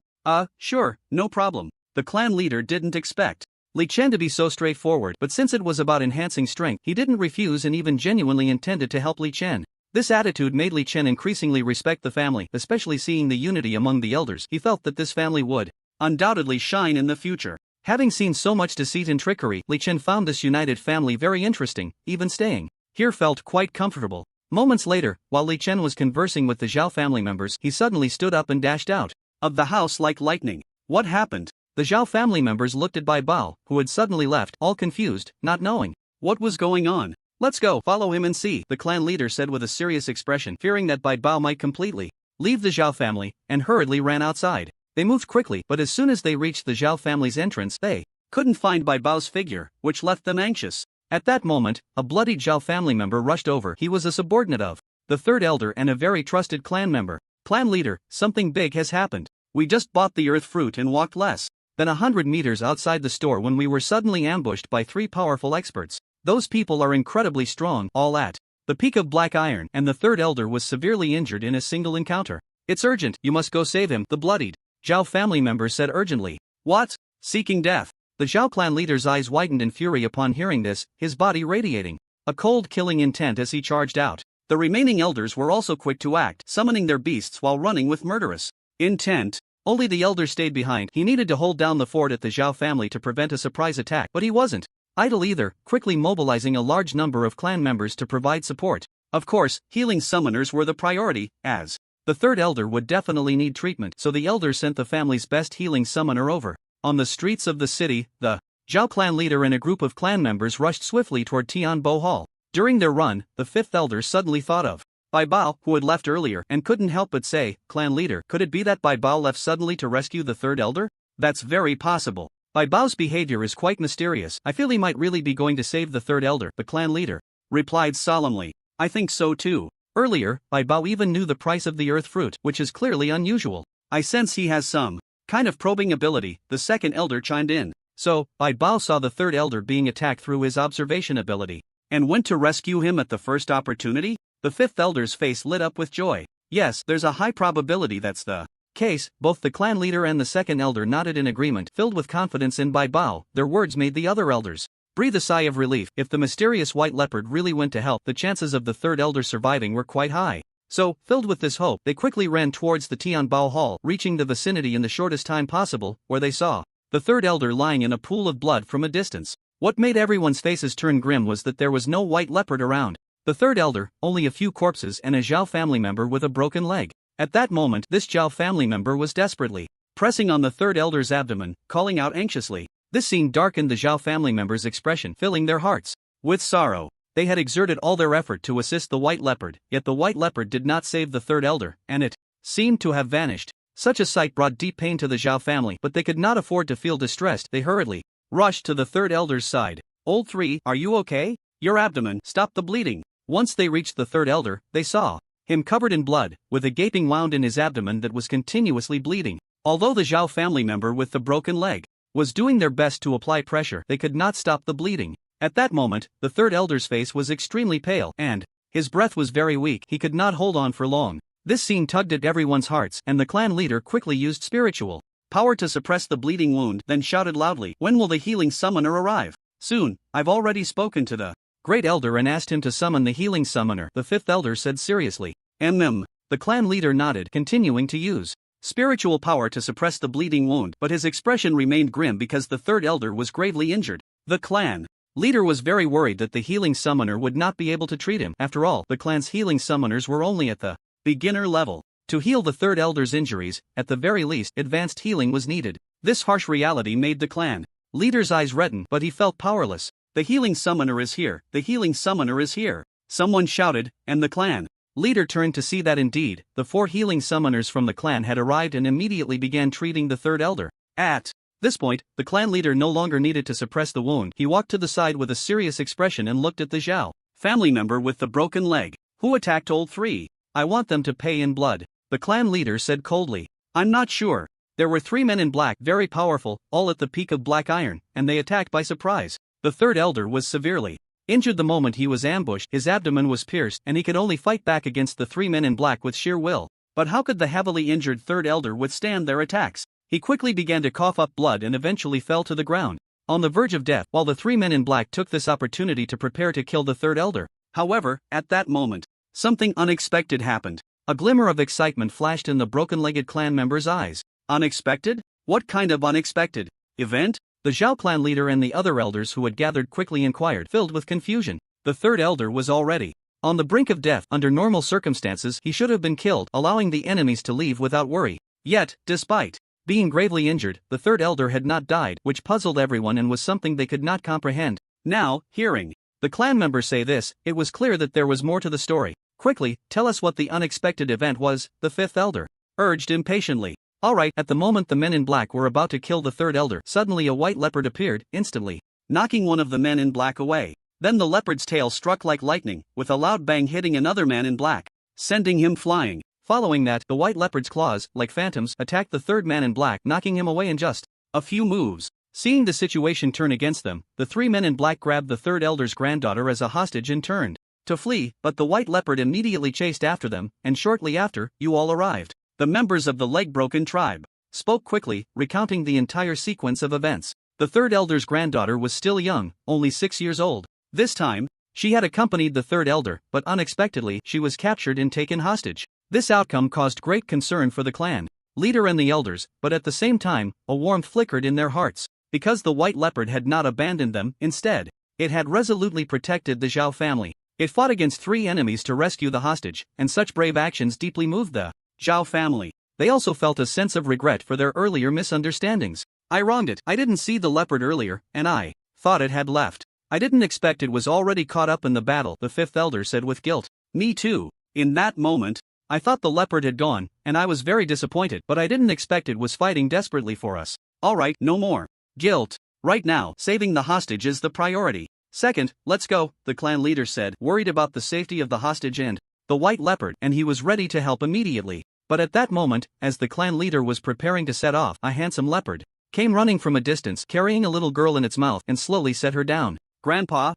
Speaker 1: Sure, no problem. The clan leader didn't expect Li Chen to be so straightforward, but since it was about enhancing strength, he didn't refuse and even genuinely intended to help Li Chen. This attitude made Li Chen increasingly respect the family, especially seeing the unity among the elders. He felt that this family would undoubtedly shine in the future. Having seen so much deceit and trickery, Li Chen found this united family very interesting. Even staying here felt quite comfortable. Moments later, while Li Chen was conversing with the Zhao family members, he suddenly stood up and dashed out of the house like lightning. What happened? The Zhao family members looked at Bai Bao, who had suddenly left, all confused, not knowing what was going on. Let's go, follow him and see, the clan leader said with a serious expression, fearing that Bai Bao might completely leave the Zhao family, and hurriedly ran outside. They moved quickly, but as soon as they reached the Zhao family's entrance, they couldn't find Bai Bao's figure, which left them anxious. At that moment, a bloodied Zhao family member rushed over. He was a subordinate of the third elder and a very trusted clan member. Clan leader, something big has happened. We just bought the earth fruit and walked less than 100 meters outside the store when we were suddenly ambushed by 3 powerful experts. Those people are incredibly strong, all at the peak of black iron, and the third elder was severely injured in a single encounter. It's urgent, you must go save him, the bloodied Zhao family member said urgently. What? Seeking death? The Zhao clan leader's eyes widened in fury upon hearing this, his body radiating a cold killing intent as he charged out. The remaining elders were also quick to act, summoning their beasts while running with murderous intent. Only the elder stayed behind. He needed to hold down the fort at the Zhao family to prevent a surprise attack, but he wasn't idle either, quickly mobilizing a large number of clan members to provide support. Of course, healing summoners were the priority, as the third elder would definitely need treatment, so the elders sent the family's best healing summoner over. On the streets of the city, the Zhao clan leader and a group of clan members rushed swiftly toward Tianbo Hall. During their run, the fifth elder suddenly thought of Bai Bao, who had left earlier, and couldn't help but say, clan leader, could it be that Bai Bao left suddenly to rescue the third elder? That's very possible. Bai Bao's behavior is quite mysterious. I feel he might really be going to save the third elder, the clan leader replied solemnly. I think so too. Earlier, Bai Bao even knew the price of the earth fruit, which is clearly unusual. I sense he has some kind of probing ability, the second elder chimed in. So, Bai Bao saw the third elder being attacked through his observation ability, and went to rescue him at the first opportunity? The fifth elder's face lit up with joy. Yes, there's a high probability that's the case. Both the clan leader and the second elder nodded in agreement, filled with confidence in Bai Bao. Their words made the other elders breathe a sigh of relief. If the mysterious white leopard really went to help, the chances of the third elder surviving were quite high. So, filled with this hope, they quickly ran towards the Tianbao Hall, reaching the vicinity in the shortest time possible, where they saw the third elder lying in a pool of blood from a distance. What made everyone's faces turn grim was that there was no white leopard around the third elder, only a few corpses and a Zhao family member with a broken leg. At that moment, this Zhao family member was desperately pressing on the third elder's abdomen, calling out anxiously. This scene darkened the Zhao family member's expression, filling their hearts with sorrow. They had exerted all their effort to assist the white leopard, yet the white leopard did not save the third elder, and it seemed to have vanished. Such a sight brought deep pain to the Zhao family, but they could not afford to feel distressed. They hurriedly rushed to the third elder's side. Old three, are you okay? Your abdomen, stop the bleeding. Once they reached the third elder, they saw him covered in blood, with a gaping wound in his abdomen that was continuously bleeding. Although the Zhao family member with the broken leg was doing their best to apply pressure, they could not stop the bleeding. At that moment, the third elder's face was extremely pale, and his breath was very weak. He could not hold on for long. This scene tugged at everyone's hearts, and the clan leader quickly used spiritual power to suppress the bleeding wound, then shouted loudly, when will the healing summoner arrive? Soon. I've already spoken to the great elder and asked him to summon the healing summoner, the fifth elder said seriously. The clan leader nodded, continuing to use spiritual power to suppress the bleeding wound, but his expression remained grim because the third elder was gravely injured. The clan leader was very worried that the healing summoner would not be able to treat him. After all, the clan's healing summoners were only at the beginner level. To heal the third elder's injuries, at the very least, advanced healing was needed. This harsh reality made the clan leader's eyes redden, but he felt powerless. The healing summoner is here, the healing summoner is here, someone shouted, and the clan leader turned to see that indeed, the 4 healing summoners from the clan had arrived and immediately began treating the third elder. At this point, the clan leader no longer needed to suppress the wound. He walked to the side with a serious expression and looked at the Zhao family member with the broken leg. Who attacked old 3? I want them to pay in blood, the clan leader said coldly. I'm not sure. There were 3 men in black, very powerful, all at the peak of black iron, and they attacked by surprise. The third elder was severely injured the moment he was ambushed. His abdomen was pierced, and he could only fight back against the 3 men in black with sheer will. But how could the heavily injured third elder withstand their attacks? He quickly began to cough up blood and eventually fell to the ground, on the verge of death, while the 3 men in black took this opportunity to prepare to kill the third elder. However, at that moment, something unexpected happened. A glimmer of excitement flashed in the broken-legged clan member's eyes. Unexpected? What kind of unexpected event? The Zhao clan leader and the other elders who had gathered quickly inquired, filled with confusion. The third elder was already on the brink of death. Under normal circumstances, he should have been killed, allowing the enemies to leave without worry. Yet, despite being gravely injured, the third elder had not died, which puzzled everyone and was something they could not comprehend. Now, hearing the clan members say this, it was clear that there was more to the story. Quickly, tell us what the unexpected event was, the fifth elder urged impatiently. Alright, at the moment the men in black were about to kill the third elder, suddenly a white leopard appeared, instantly knocking one of the men in black away. Then the leopard's tail struck like lightning, with a loud bang hitting another man in black, sending him flying. Following that, the white leopard's claws, like phantoms, attacked the third man in black, knocking him away in just a few moves. Seeing the situation turn against them, the three men in black grabbed the third elder's granddaughter as a hostage and turned to flee, but the white leopard immediately chased after them, and shortly after, you all arrived. The members of the leg-broken tribe spoke quickly, recounting the entire sequence of events. The third elder's granddaughter was still young, only 6 years old. This time, she had accompanied the third elder, but unexpectedly, she was captured and taken hostage. This outcome caused great concern for the clan leader and the elders, but at the same time, a warmth flickered in their hearts, because the white leopard had not abandoned them. Instead, it had resolutely protected the Zhao family. It fought against 3 enemies to rescue the hostage, and such brave actions deeply moved the Zhao family. They also felt a sense of regret for their earlier misunderstandings. I wronged it. I didn't see the leopard earlier, and I thought it had left. I didn't expect it was already caught up in the battle, the fifth elder said with guilt. Me too. In that moment, I thought the leopard had gone, and I was very disappointed, but I didn't expect it was fighting desperately for us. Alright, no more guilt. Right now, saving the hostage is the priority. Second, let's go, the clan leader said, worried about the safety of the hostage and the white leopard, and he was ready to help immediately. But at that moment, as the clan leader was preparing to set off, a handsome leopard came running from a distance, carrying a little girl in its mouth, and slowly set her down. Grandpa.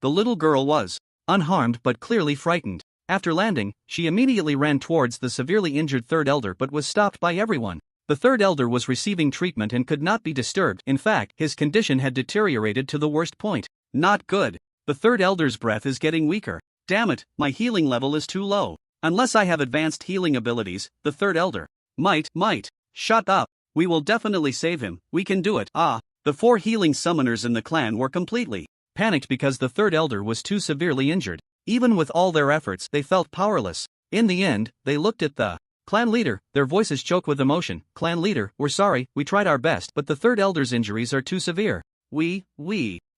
Speaker 1: The little girl was unharmed but clearly frightened. After landing, she immediately ran towards the severely injured third elder but was stopped by everyone. The third elder was receiving treatment and could not be disturbed. In fact, his condition had deteriorated to the worst point. Not good. The third elder's breath is getting weaker. Damn it, my healing level is too low. Unless I have advanced healing abilities, the third elder might. Shut up. We will definitely save him. We can do it. The 4 healing summoners in the clan were completely panicked because the third elder was too severely injured. Even with all their efforts, they felt powerless. In the end, they looked at the clan leader, their voices choked with emotion. Clan leader, we're sorry, we tried our best, but the third elder's injuries are too severe. We.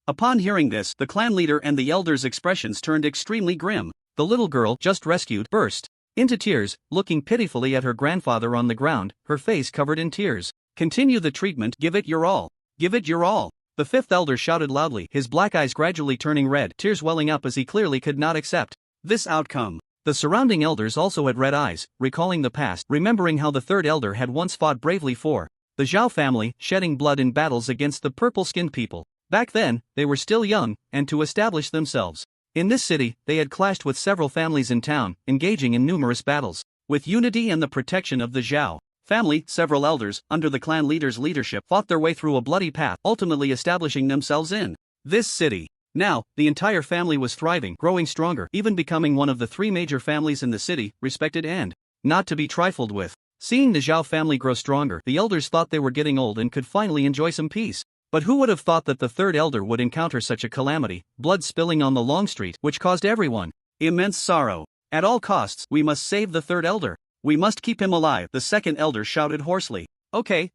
Speaker 1: Upon hearing this, the clan leader and the elders' expressions turned extremely grim. The little girl, just rescued, burst into tears, looking pitifully at her grandfather on the ground, her face covered in tears. Continue the treatment, give it your all. Give it your all. The fifth elder shouted loudly, his black eyes gradually turning red, tears welling up as he clearly could not accept this outcome. The surrounding elders also had red eyes, recalling the past, remembering how the third elder had once fought bravely for the Zhao family, shedding blood in battles against the purple-skinned people. Back then, they were still young, and to establish themselves in this city, they had clashed with several families in town, engaging in numerous battles. With unity and the protection of the Zhao family, several elders, under the clan leader's leadership, fought their way through a bloody path, ultimately establishing themselves in this city. Now, the entire family was thriving, growing stronger, even becoming one of the 3 major families in the city, respected and not to be trifled with. Seeing the Zhao family grow stronger, the elders thought they were getting old and could finally enjoy some peace. But who would have thought that the third elder would encounter such a calamity, blood spilling on the long street, which caused everyone immense sorrow. At all costs, we must save the third elder. We must keep him alive, the second elder shouted hoarsely. Okay,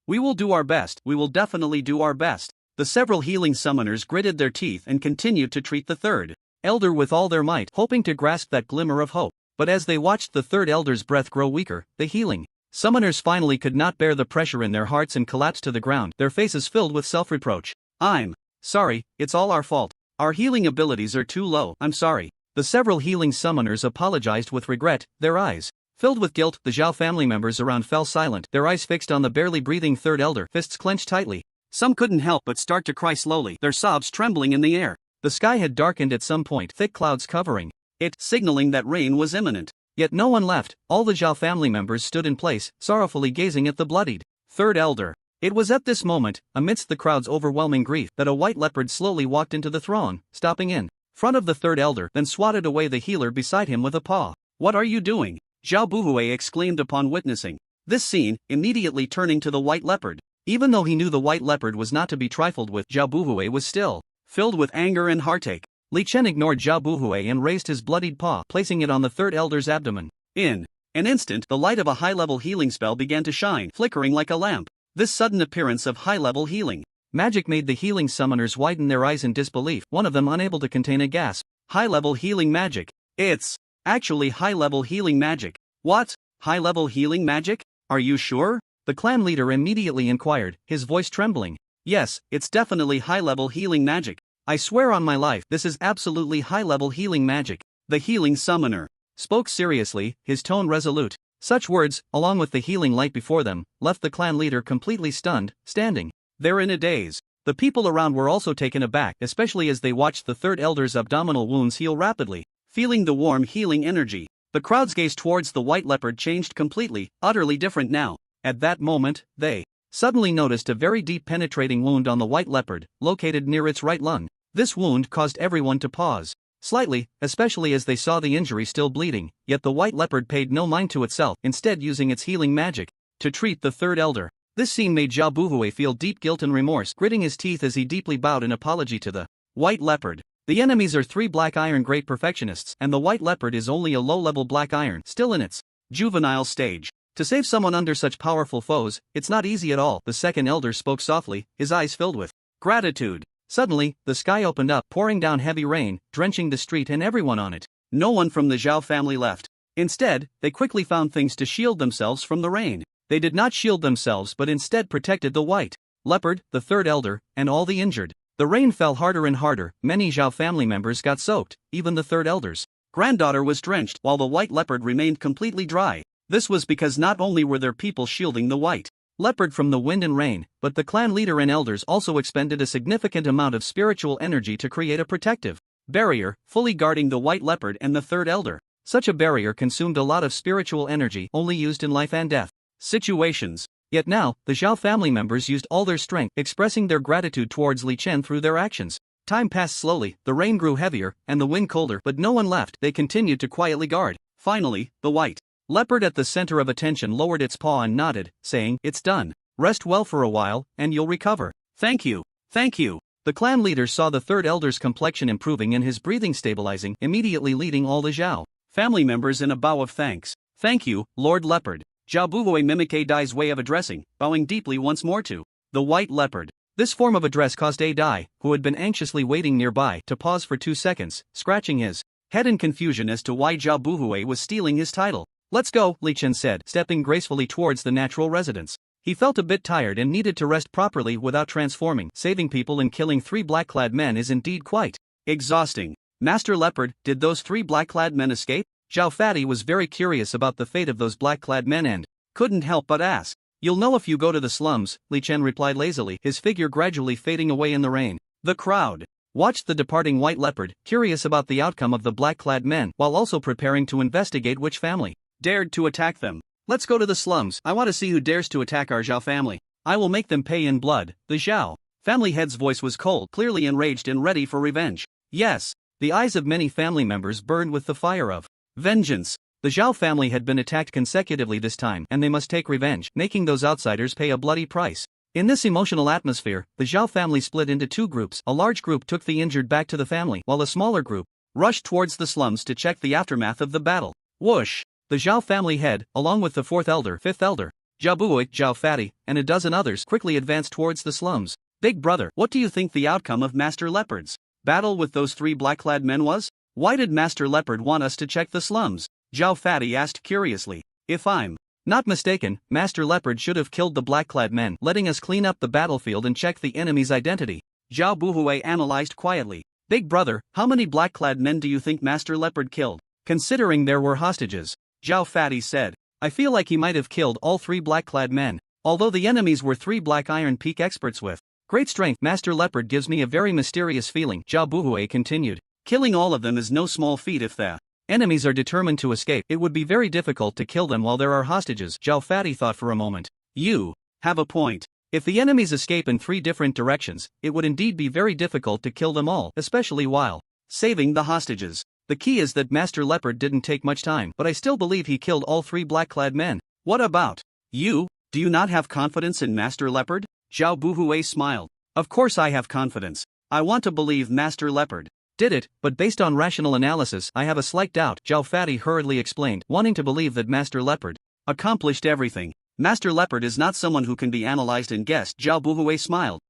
Speaker 1: we will do our best, we will definitely do our best. The several healing summoners gritted their teeth and continued to treat the third elder with all their might, hoping to grasp that glimmer of hope. But as they watched the third elder's breath grow weaker, the healing summoners finally could not bear the pressure in their hearts and collapsed to the ground, their faces filled with self-reproach. I'm sorry, it's all our fault. Our healing abilities are too low, I'm sorry. The several healing summoners apologized with regret, their eyes filled with guilt. The Zhao family members around fell silent, their eyes fixed on the barely breathing third elder, fists clenched tightly. Some couldn't help but start to cry slowly, their sobs trembling in the air. The sky had darkened at some point, thick clouds covering it, signaling that rain was imminent. Yet no one left. All the Zhao family members stood in place, sorrowfully gazing at the bloodied third elder. It was at this moment, amidst the crowd's overwhelming grief, that a white leopard slowly walked into the throng, stopping in front of the third elder, then swatted away the healer beside him with a paw. "What are you doing?" Zhao Buhui exclaimed upon witnessing this scene, immediately turning to the white leopard. Even though he knew the white leopard was not to be trifled with, Zhao Buhui was still filled with anger and heartache. Li Chen ignored Zhao Buhui and raised his bloodied paw, placing it on the third elder's abdomen. In an instant, the light of a high-level healing spell began to shine, flickering like a lamp. This sudden appearance of high-level healing magic made the healing summoners widen their eyes in disbelief, one of them unable to contain a gasp. High-level healing magic. It's actually high-level healing magic. What? High-level healing magic? Are you sure? The clan leader immediately inquired, his voice trembling. Yes, it's definitely high-level healing magic. I swear on my life, this is absolutely high-level healing magic. The healing summoner spoke seriously, his tone resolute. Such words, along with the healing light before them, left the clan leader completely stunned, standing there in a daze. The people around were also taken aback, especially as they watched the third elder's abdominal wounds heal rapidly. Feeling the warm healing energy, the crowd's gaze towards the white leopard changed completely, utterly different now. At that moment, they suddenly noticed a very deep penetrating wound on the white leopard, located near its right lung. This wound caused everyone to pause slightly, especially as they saw the injury still bleeding, yet the white leopard paid no mind to itself, instead using its healing magic to treat the third elder. This scene made Zhao Buhui feel deep guilt and remorse, gritting his teeth as he deeply bowed in apology to the white leopard. The enemies are 3 black iron great perfectionists, and the white leopard is only a low-level black iron, still in its juvenile stage. To save someone under such powerful foes, it's not easy at all. The second elder spoke softly, his eyes filled with gratitude. Suddenly, the sky opened up, pouring down heavy rain, drenching the street and everyone on it. No one from the Zhao family left. Instead, they quickly found things to shield themselves from the rain. They did not shield themselves but instead protected the white leopard, the third elder, and all the injured. The rain fell harder and harder, many Zhao family members got soaked, even the third elder's granddaughter was drenched, while the white leopard remained completely dry. This was because not only were there people shielding the white leopard from the wind and rain, but the clan leader and elders also expended a significant amount of spiritual energy to create a protective barrier, fully guarding the white leopard and the third elder. Such a barrier consumed a lot of spiritual energy, only used in life and death situations. Yet now, the Zhao family members used all their strength, expressing their gratitude towards Li Chen through their actions. Time passed slowly, the rain grew heavier, and the wind colder, but no one left. They continued to quietly guard. Finally, the white leopard at the center of attention lowered its paw and nodded, saying, "It's done. Rest well for a while, and you'll recover." "Thank you. Thank you." The clan leader saw the third elder's complexion improving and his breathing stabilizing, immediately leading all the Zhao family members in a bow of thanks. "Thank you, Lord Leopard." Zhao Buhui mimicked Dai's way of addressing, bowing deeply once more to the white leopard. This form of address caused Dai, who had been anxiously waiting nearby, to pause for 2 seconds, scratching his head in confusion as to why Zhao Buhui was stealing his title. "Let's go," Li Chen said, stepping gracefully towards the natural residence. He felt a bit tired and needed to rest properly without transforming. Saving people and killing 3 black-clad men is indeed quite exhausting. "Master Leopard, did those 3 black-clad men escape?" Zhao Fatty was very curious about the fate of those black-clad men and couldn't help but ask. "You'll know if you go to the slums," Li Chen replied lazily, his figure gradually fading away in the rain. The crowd watched the departing white leopard, curious about the outcome of the black-clad men, while also preparing to investigate which family dared to attack them. "Let's go to the slums. I want to see who dares to attack our Zhao family. I will make them pay in blood." The Zhao family head's voice was cold, clearly enraged and ready for revenge. Yes, the eyes of many family members burned with the fire of vengeance. The Zhao family had been attacked consecutively this time, and they must take revenge, making those outsiders pay a bloody price. In this emotional atmosphere, the Zhao family split into 2 groups. A large group took the injured back to the family, while a smaller group rushed towards the slums to check the aftermath of the battle. Whoosh! The Zhao family head, along with the 4th elder, 5th elder, Zhao Buhui, Zhao Fatty, and a dozen others quickly advanced towards the slums. "Big brother, what do you think the outcome of Master Leopard's battle with those 3 black-clad men was? Why did Master Leopard want us to check the slums?" Zhao Fatty asked curiously. "If I'm not mistaken, Master Leopard should have killed the black-clad men, letting us clean up the battlefield and check the enemy's identity." Zhao Buhui analyzed quietly. "Big brother, how many black-clad men do you think Master Leopard killed, considering there were hostages?" Zhao Fatty said. "I feel like he might have killed all 3 black-clad men. Although the enemies were 3 Black Iron Peak experts with great strength, Master Leopard gives me a very mysterious feeling," Zhao Buhui continued. "Killing all of them is no small feat. If the enemies are determined to escape, it would be very difficult to kill them while there are hostages." Zhao Fatty thought for a moment. "You have a point. If the enemies escape in 3 different directions, it would indeed be very difficult to kill them all, especially while saving the hostages. The key is that Master Leopard didn't take much time, but I still believe he killed all 3 black-clad men. What about you? Do you not have confidence in Master Leopard? Zhao Buhui smiled. Of course I have confidence. I want to believe Master Leopard did it, but based on rational analysis I have a slight doubt, Zhao Fatty hurriedly explained, wanting to believe that Master Leopard accomplished everything. Master Leopard is not someone who can be analyzed and guessed. Zhao Buhui smiled.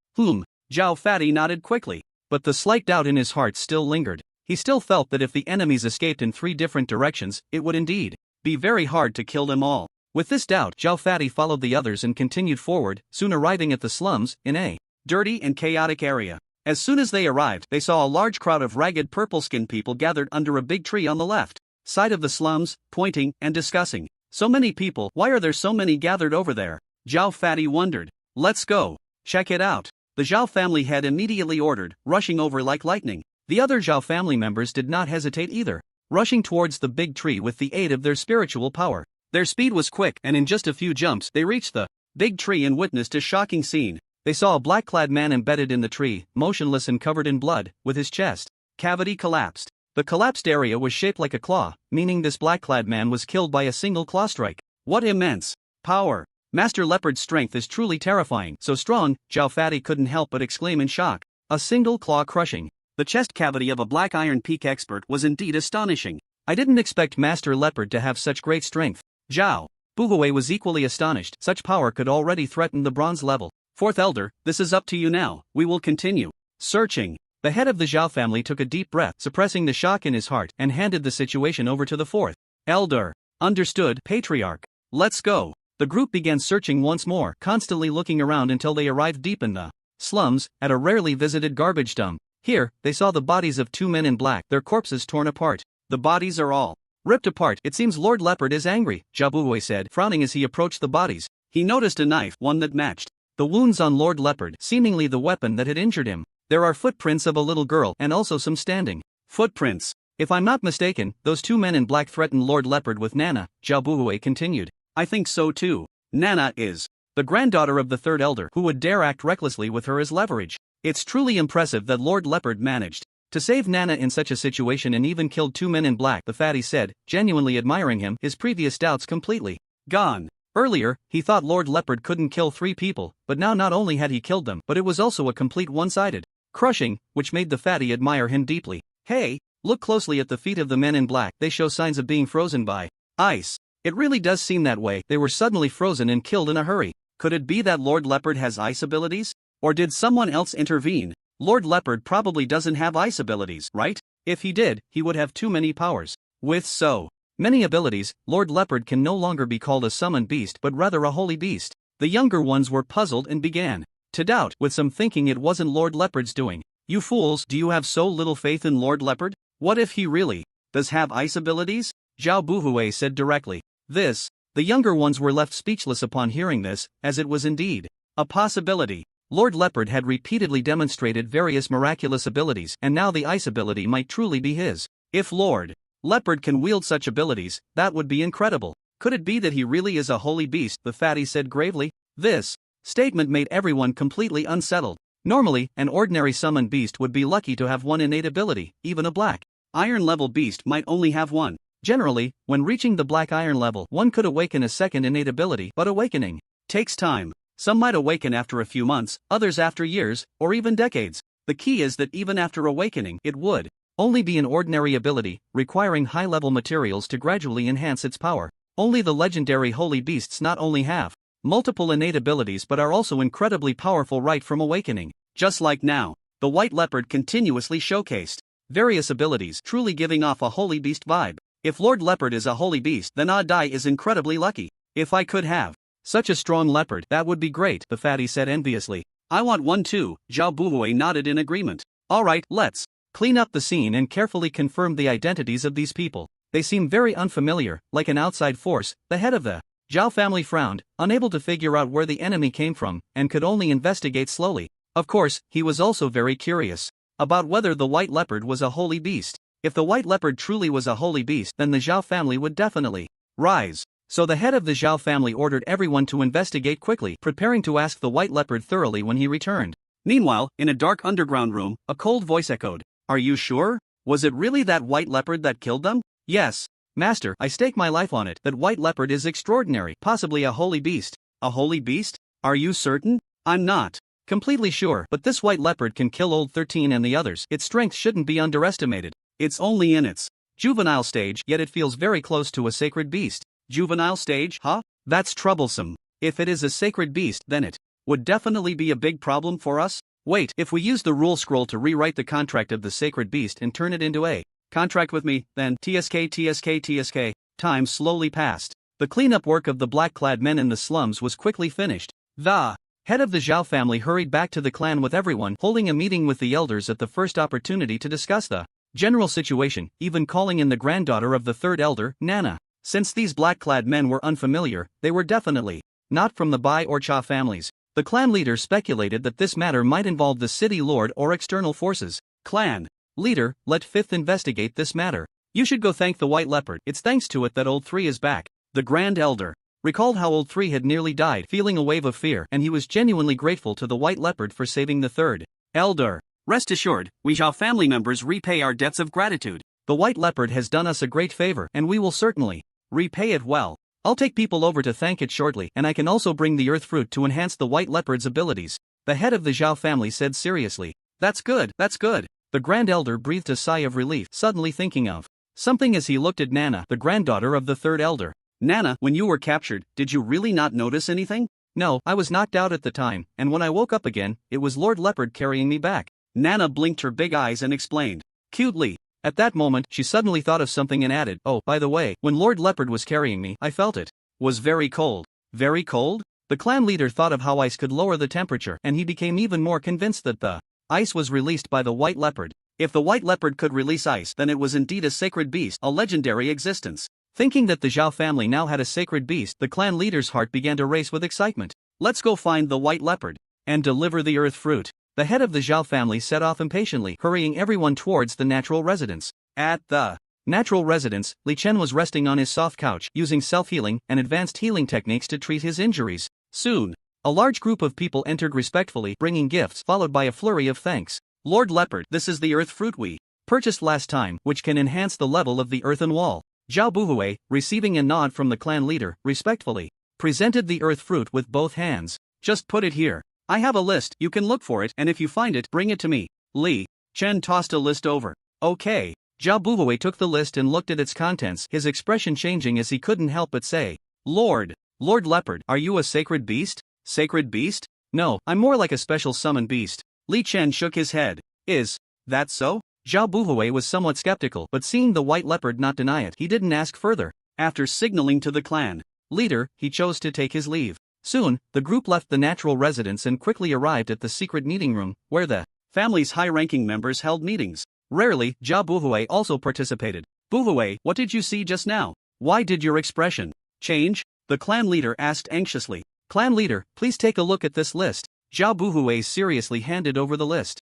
Speaker 1: Zhao Fatty nodded quickly. But the slight doubt in his heart still lingered. He still felt that if the enemies escaped in 3 different directions, it would indeed be very hard to kill them all. With this doubt, Zhao Fatty followed the others and continued forward, soon arriving at the slums, in a dirty and chaotic area. As soon as they arrived, they saw a large crowd of ragged purple-skinned people gathered under a big tree on the left side of the slums, pointing and discussing. So many people, why are there so many gathered over there? Zhao Fatty wondered. Let's go check it out. The Zhao family had immediately ordered, rushing over like lightning. The other Zhao family members did not hesitate either, rushing towards the big tree with the aid of their spiritual power. Their speed was quick, and in just a few jumps they reached the big tree and witnessed a shocking scene. They saw a black-clad man embedded in the tree, motionless and covered in blood, with his chest cavity collapsed. The collapsed area was shaped like a claw, meaning this black-clad man was killed by a single claw strike. What immense power! Master Leopard's strength is truly terrifying. So strong, Zhao Fatty couldn't help but exclaim in shock. A single claw crushing the chest cavity of a black iron peak expert was indeed astonishing. I didn't expect Master Leopard to have such great strength. Zhao Buhui was equally astonished. Such power could already threaten the bronze level. 4th Elder, this is up to you now. We will continue searching. The head of the Zhao family took a deep breath, suppressing the shock in his heart, and handed the situation over to the 4th Elder. Understood, Patriarch. Let's go. The group began searching once more, constantly looking around until they arrived deep in the slums, at a rarely visited garbage dump. Here, they saw the bodies of 2 men in black, their corpses torn apart. The bodies are all ripped apart. It seems Lord Leopard is angry, Zhao Buhui said, frowning as he approached the bodies. He noticed a knife, one that matched the wounds on Lord Leopard, seemingly the weapon that had injured him. There are footprints of a little girl and also some standing footprints. If I'm not mistaken, those 2 men in black threatened Lord Leopard with Nana, Zhao Buhui continued. I think so too. Nana is the granddaughter of the 3rd Elder. Who would dare act recklessly with her as leverage? It's truly impressive that Lord Leopard managed to save Nana in such a situation and even killed 2 men in black, the fatty said, genuinely admiring him, his previous doubts completely gone. Earlier, he thought Lord Leopard couldn't kill 3 people, but now not only had he killed them, but it was also a complete one-sided crushing, which made the fatty admire him deeply. Hey, look closely at the feet of the men in black. They show signs of being frozen by ice. It really does seem that way. They were suddenly frozen and killed in a hurry. Could it be that Lord Leopard has ice abilities? Or did someone else intervene? Lord Leopard probably doesn't have ice abilities, right? If he did, he would have too many powers. With so many abilities, Lord Leopard can no longer be called a summoned beast but rather a holy beast. The younger ones were puzzled and began to doubt, with some thinking it wasn't Lord Leopard's doing. You fools, do you have so little faith in Lord Leopard? What if he really does have ice abilities? Zhao Buhui said directly. The younger ones were left speechless upon hearing this, as it was indeed a possibility. Lord Leopard had repeatedly demonstrated various miraculous abilities, and now the ice ability might truly be his. If Lord Leopard can wield such abilities, that would be incredible. Could it be that he really is a holy beast? The fatty said gravely. This statement made everyone completely unsettled. Normally, an ordinary summoned beast would be lucky to have one innate ability. Even a black iron level beast might only have one. Generally, when reaching the black iron level, one could awaken a second innate ability, but awakening takes time. Some might awaken after a few months, others after years, or even decades. The key is that even after awakening, it would only be an ordinary ability, requiring high-level materials to gradually enhance its power. Only the legendary holy beasts not only have multiple innate abilities but are also incredibly powerful right from awakening. Just like now, the white leopard continuously showcased various abilities, truly giving off a holy beast vibe. If Lord Leopard is a holy beast, then Adai is incredibly lucky. If I could have such a strong leopard, that would be great, the fatty said enviously. I want one too, Zhao Buhui nodded in agreement. Alright, let's clean up the scene and carefully confirm the identities of these people. They seem very unfamiliar, like an outside force. The head of the Zhao family frowned, unable to figure out where the enemy came from, and could only investigate slowly. Of course, he was also very curious about whether the white leopard was a holy beast. If the white leopard truly was a holy beast, then the Zhao family would definitely rise. So the head of the Zhao family ordered everyone to investigate quickly, preparing to ask the white leopard thoroughly when he returned. Meanwhile, in a dark underground room, a cold voice echoed, "Are you sure? Was it really that white leopard that killed them? Yes. Master, I stake my life on it. That white leopard is extraordinary, possibly a holy beast. A holy beast? Are you certain? I'm not completely sure, but this white leopard can kill Old 13 and the others. Its strength shouldn't be underestimated. It's only in its juvenile stage, yet it feels very close to a sacred beast. Juvenile stage, huh? That's troublesome. If it is a sacred beast, then it would definitely be a big problem for us. Wait, if we use the rule scroll to rewrite the contract of the sacred beast and turn it into a contract with me, then TSK. Time slowly passed. The cleanup work of the black-clad men in the slums was quickly finished. The head of the Zhao family hurried back to the clan with everyone, holding a meeting with the elders at the first opportunity to discuss the general situation, even calling in the granddaughter of the third elder, Nana. Since these black-clad men were unfamiliar, they were definitely not from the Bai or Cha families. The clan leader speculated that this matter might involve the city lord or external forces. Clan leader, let Fifth investigate this matter. You should go thank the white leopard. It's thanks to it that Old 3 is back. The grand elder recalled how Old 3 had nearly died, feeling a wave of fear, and he was genuinely grateful to the white leopard for saving the third elder. Rest assured, we Zhao family members repay our debts of gratitude. The white leopard has done us a great favor, and we will certainly repay it well. I'll take people over to thank it shortly, and I can also bring the earth fruit to enhance the white leopard's abilities. The head of the Zhao family said seriously. That's good. The grand elder breathed a sigh of relief, suddenly thinking of something as he looked at Nana, the granddaughter of the third elder. Nana, when you were captured, did you really not notice anything? No, I was knocked out at the time, and when I woke up again, it was Lord Leopard carrying me back. Nana blinked her big eyes and explained cutely. At that moment, she suddenly thought of something and added, oh, by the way, when Lord Leopard was carrying me, I felt it was very cold. Very cold? The clan leader thought of how ice could lower the temperature, and he became even more convinced that the ice was released by the white leopard. If the white leopard could release ice, then it was indeed a sacred beast, a legendary existence. Thinking that the Zhao family now had a sacred beast, the clan leader's heart began to race with excitement. Let's go find the white leopard and deliver the earth fruit. The head of the Zhao family set off impatiently, hurrying everyone towards the natural residence. At the natural residence, Li Chen was resting on his soft couch, using self-healing and advanced healing techniques to treat his injuries. Soon, a large group of people entered respectfully, bringing gifts, followed by a flurry of thanks. Lord Leopard, this is the earth fruit we purchased last time, which can enhance the level of the earthen wall. Zhao Buhui, receiving a nod from the clan leader, respectfully presented the earth fruit with both hands. Just put it here. I have a list, you can look for it, and if you find it, bring it to me. Li Chen tossed a list over. Okay. Zhao Buhui took the list and looked at its contents, his expression changing as he couldn't help but say, Lord Leopard, are you a sacred beast? Sacred beast? No, I'm more like a special summoned beast. Li Chen shook his head. Is that so? Zhao Buhui was somewhat skeptical, but seeing the white leopard not deny it, he didn't ask further. After signaling to the clan leader, he chose to take his leave. Soon, the group left the natural residence and quickly arrived at the secret meeting room, where the family's high-ranking members held meetings. Rarely, Zhao Buhui also participated. Buhui, what did you see just now? Why did your expression change? The clan leader asked anxiously. Clan leader, please take a look at this list. Zhao Buhui seriously handed over the list.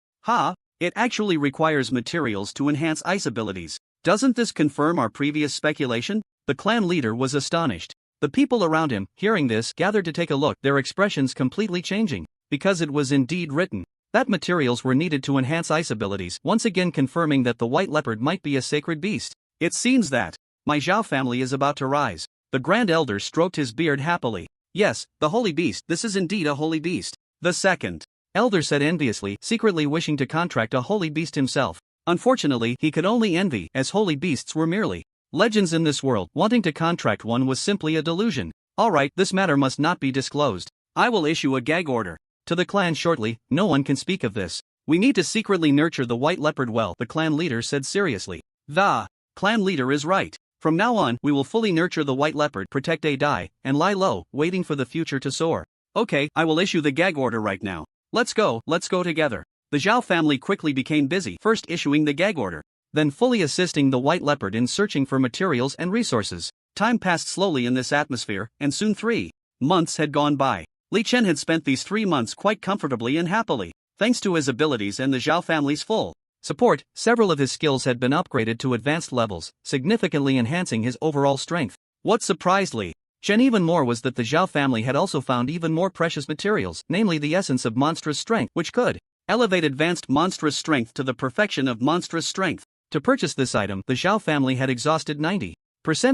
Speaker 1: It actually requires materials to enhance ice abilities. Doesn't this confirm our previous speculation? The clan leader was astonished. The people around him, hearing this, gathered to take a look, their expressions completely changing. Because it was indeed written that materials were needed to enhance ice abilities, once again confirming that the white leopard might be a sacred beast. It seems that my Zhao family is about to rise. The grand elder stroked his beard happily. Yes, the holy beast, this is indeed a holy beast. The second elder said enviously, secretly wishing to contract a holy beast himself. Unfortunately, he could only envy, as holy beasts were merely legends in this world. Wanting to contract one was simply a delusion. Alright, this matter must not be disclosed. I will issue a gag order to the clan shortly. No one can speak of this. We need to secretly nurture the white leopard well, the clan leader said seriously. The clan leader is right. From now on, we will fully nurture the white leopard, protect a die, and lie low, waiting for the future to soar. Okay, I will issue the gag order right now. Let's go together. The Zhao family quickly became busy, first issuing the gag order, then fully assisting the white leopard in searching for materials and resources. Time passed slowly in this atmosphere, and soon 3 months had gone by. Li Chen had spent these 3 months quite comfortably and happily. Thanks to his abilities and the Zhao family's full support, several of his skills had been upgraded to advanced levels, significantly enhancing his overall strength. What surprised Li Chen even more was that the Zhao family had also found even more precious materials, namely the essence of monstrous strength, which could elevate advanced monstrous strength to the perfection of monstrous strength. To purchase this item, the Zhao family had exhausted 90%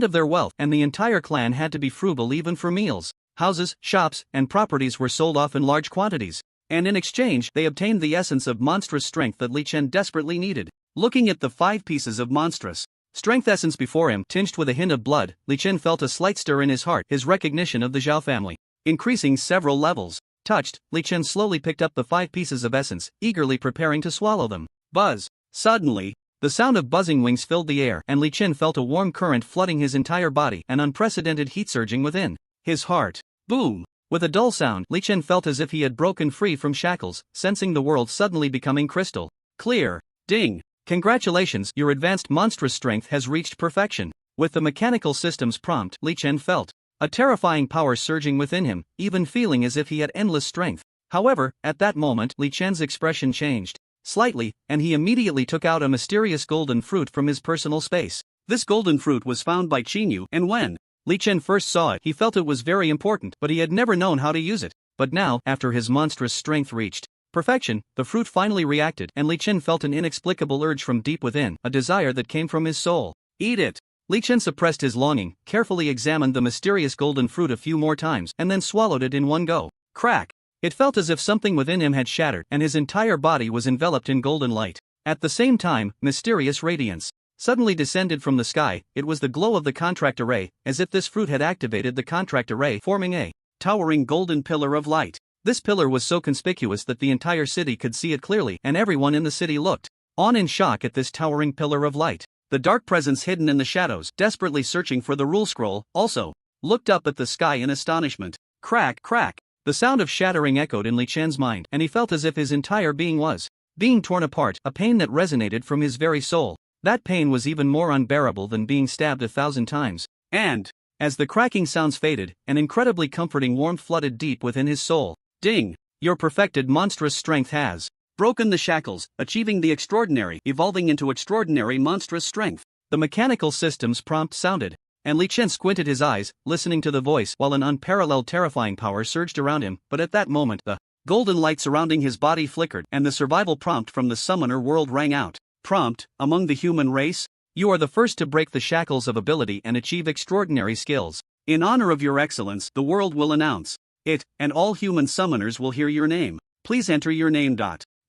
Speaker 1: of their wealth, and the entire clan had to be frugal even for meals. Houses, shops, and properties were sold off in large quantities, and in exchange, they obtained the essence of monstrous strength that Li Chen desperately needed. Looking at the 5 pieces of monstrous strength essence before him, tinged with a hint of blood, Li Chen felt a slight stir in his heart, his recognition of the Zhao family increasing several levels. Touched, Li Chen slowly picked up the 5 pieces of essence, eagerly preparing to swallow them. Buzz! Suddenly, the sound of buzzing wings filled the air, and Li Chen felt a warm current flooding his entire body, an unprecedented heat surging within his heart. Boom! With a dull sound, Li Chen felt as if he had broken free from shackles, sensing the world suddenly becoming crystal clear. Ding! Congratulations, your advanced monstrous strength has reached perfection. With the mechanical systems prompt, Li Chen felt a terrifying power surging within him, even feeling as if he had endless strength. However, at that moment, Li Chen's expression changed slightly, and he immediately took out a mysterious golden fruit from his personal space. This golden fruit was found by Qingyu, and when Li Chen first saw it, he felt it was very important, but he had never known how to use it. But now, after his monstrous strength reached perfection, the fruit finally reacted, and Li Chen felt an inexplicable urge from deep within, a desire that came from his soul. Eat it! Li Chen suppressed his longing, carefully examined the mysterious golden fruit a few more times, and then swallowed it in one go. Crack! It felt as if something within him had shattered, and his entire body was enveloped in golden light. At the same time, mysterious radiance suddenly descended from the sky. It was the glow of the contract array, as if this fruit had activated the contract array, forming a towering golden pillar of light. This pillar was so conspicuous that the entire city could see it clearly, and everyone in the city looked on in shock at this towering pillar of light. The dark presence hidden in the shadows, desperately searching for the rule scroll, also looked up at the sky in astonishment. Crack, crack! The sound of shattering echoed in Li Chen's mind, and he felt as if his entire being was being torn apart, a pain that resonated from his very soul. That pain was even more unbearable than being stabbed 1,000 times. And, as the cracking sounds faded, an incredibly comforting warmth flooded deep within his soul. Ding! Your perfected monstrous strength has broken the shackles, achieving the extraordinary, evolving into extraordinary monstrous strength. The mechanical system's prompt sounded, and Li Chen squinted his eyes, listening to the voice, while an unparalleled terrifying power surged around him. But at that moment, the golden light surrounding his body flickered, and the survival prompt from the summoner world rang out. Prompt: among the human race, you are the first to break the shackles of ability and achieve extraordinary skills. In honor of your excellence, the world will announce it, and all human summoners will hear your name. Please enter your name.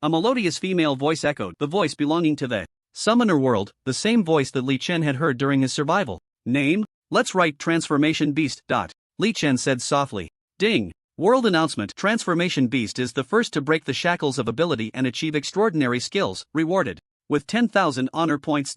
Speaker 1: A melodious female voice echoed, the voice belonging to the summoner world, the same voice that Li Chen had heard during his survival. Name? Let's write Transformation Beast. Li Chen said softly. Ding! World announcement: Transformation Beast is the first to break the shackles of ability and achieve extraordinary skills, rewarded with 10,000 honor points.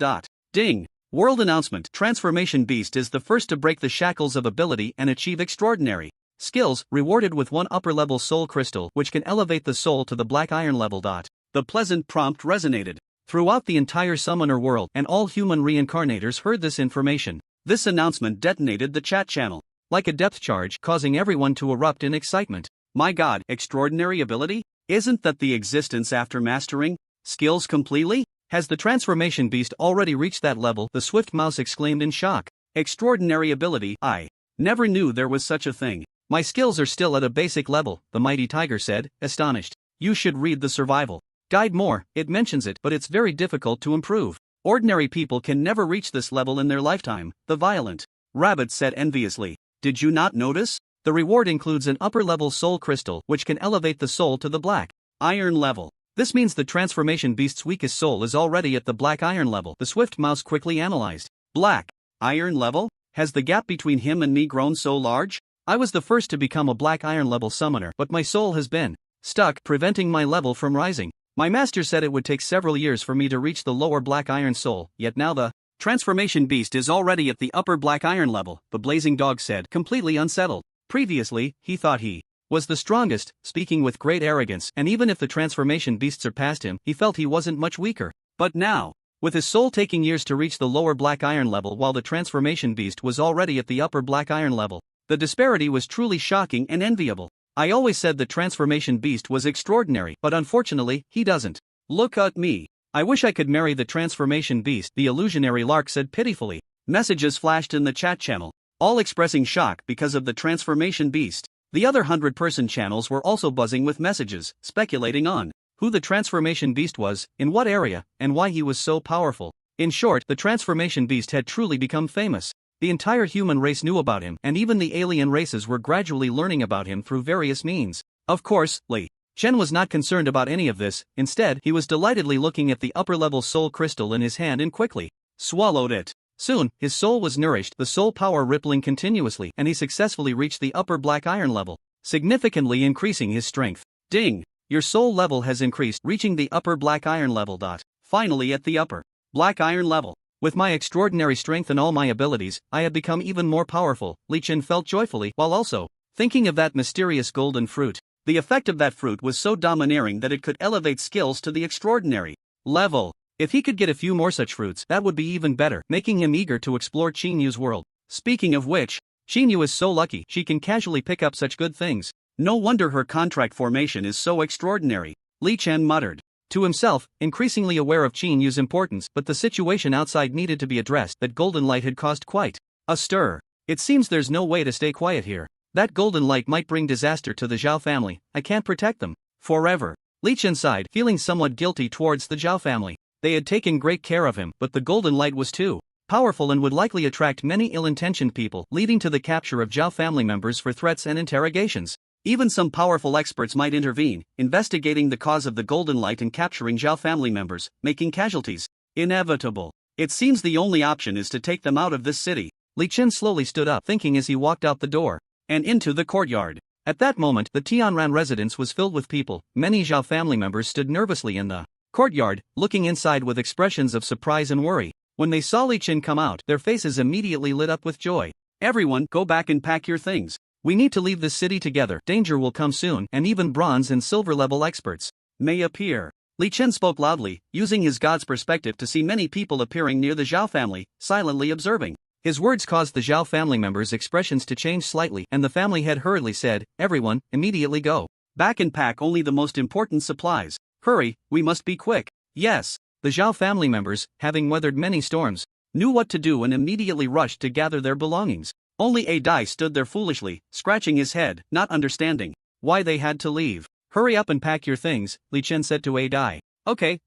Speaker 1: Ding! World announcement: Transformation Beast is the first to break the shackles of ability and achieve extraordinary skills, rewarded with 1 upper-level soul crystal which can elevate the soul to the black iron level. The pleasant prompt resonated throughout the entire summoner world, and all human reincarnators heard this information. This announcement detonated the chat channel like a depth charge, causing everyone to erupt in excitement. My god, extraordinary ability? Isn't that the existence after mastering skills completely? Has the transformation beast already reached that level? The swift mouse exclaimed in shock. Extraordinary ability? I never knew there was such a thing. My skills are still at a basic level, the mighty tiger said, astonished. You should read the survival guide more, it mentions it, but it's very difficult to improve. Ordinary people can never reach this level in their lifetime, the violent rabbit said enviously. Did you not notice? The reward includes an upper-level soul crystal which can elevate the soul to the black iron level. This means the transformation beast's weakest soul is already at the black iron level, the swift mouse quickly analyzed. Black iron level? Has the gap between him and me grown so large? I was the first to become a black iron level summoner, but my soul has been stuck, preventing my level from rising. My master said it would take several years for me to reach the lower black iron soul, yet now the transformation beast is already at the upper black iron level, the blazing dog said, completely unsettled. Previously, he thought he was the strongest, speaking with great arrogance, and even if the transformation beast surpassed him, he felt he wasn't much weaker. But now, with his soul taking years to reach the lower black iron level while the transformation beast was already at the upper black iron level, the disparity was truly shocking and enviable. I always said the transformation beast was extraordinary, but unfortunately, he doesn't look at me. I wish I could marry the transformation beast, the illusionary lark said pitifully. Messages flashed in the chat channel, all expressing shock because of the transformation beast. The other 100-person channels were also buzzing with messages, speculating on who the transformation beast was, in what area, and why he was so powerful. In short, the transformation beast had truly become famous. The entire human race knew about him, and even the alien races were gradually learning about him through various means. Of course, Li Chen was not concerned about any of this. Instead, he was delightedly looking at the upper-level soul crystal in his hand and quickly swallowed it. Soon, his soul was nourished, the soul power rippling continuously, and he successfully reached the upper black iron level, significantly increasing his strength. Ding! Your soul level has increased, reaching the upper black iron level. Finally at the upper black iron level. With my extraordinary strength and all my abilities, I have become even more powerful, Li Chen felt joyfully, while also thinking of that mysterious golden fruit. The effect of that fruit was so domineering that it could elevate skills to the extraordinary level. If he could get a few more such fruits, that would be even better, making him eager to explore Qin Yu's world. Speaking of which, Qin Yu is so lucky she can casually pick up such good things. No wonder her contract formation is so extraordinary, Li Chen muttered to himself, increasingly aware of Qin Yu's importance, but the situation outside needed to be addressed. That golden light had caused quite a stir. It seems there's no way to stay quiet here. That golden light might bring disaster to the Zhao family. I can't protect them forever. Li Chen sighed, feeling somewhat guilty towards the Zhao family. They had taken great care of him, but the golden light was too powerful and would likely attract many ill-intentioned people, leading to the capture of Zhao family members for threats and interrogations. Even some powerful experts might intervene, investigating the cause of the golden light and capturing Zhao family members, making casualties inevitable. It seems the only option is to take them out of this city. Li Chen slowly stood up, thinking as he walked out the door and into the courtyard. At that moment, the Tianran residence was filled with people. Many Zhao family members stood nervously in the courtyard, looking inside with expressions of surprise and worry. When they saw Li Chen come out, their faces immediately lit up with joy. Everyone, go back and pack your things. We need to leave this city together. Danger will come soon, and even bronze and silver level experts may appear. Li Chen spoke loudly, using his god's perspective to see many people appearing near the Zhao family, silently observing. His words caused the Zhao family members' expressions to change slightly, and the family head hurriedly said, "Everyone, immediately go back and pack only the most important supplies. Hurry, we must be quick." Yes, the Zhao family members, having weathered many storms, knew what to do and immediately rushed to gather their belongings. Only A Dai stood there foolishly, scratching his head, not understanding why they had to leave. "Hurry up and pack your things," Li Chen said to A Dai. Okay,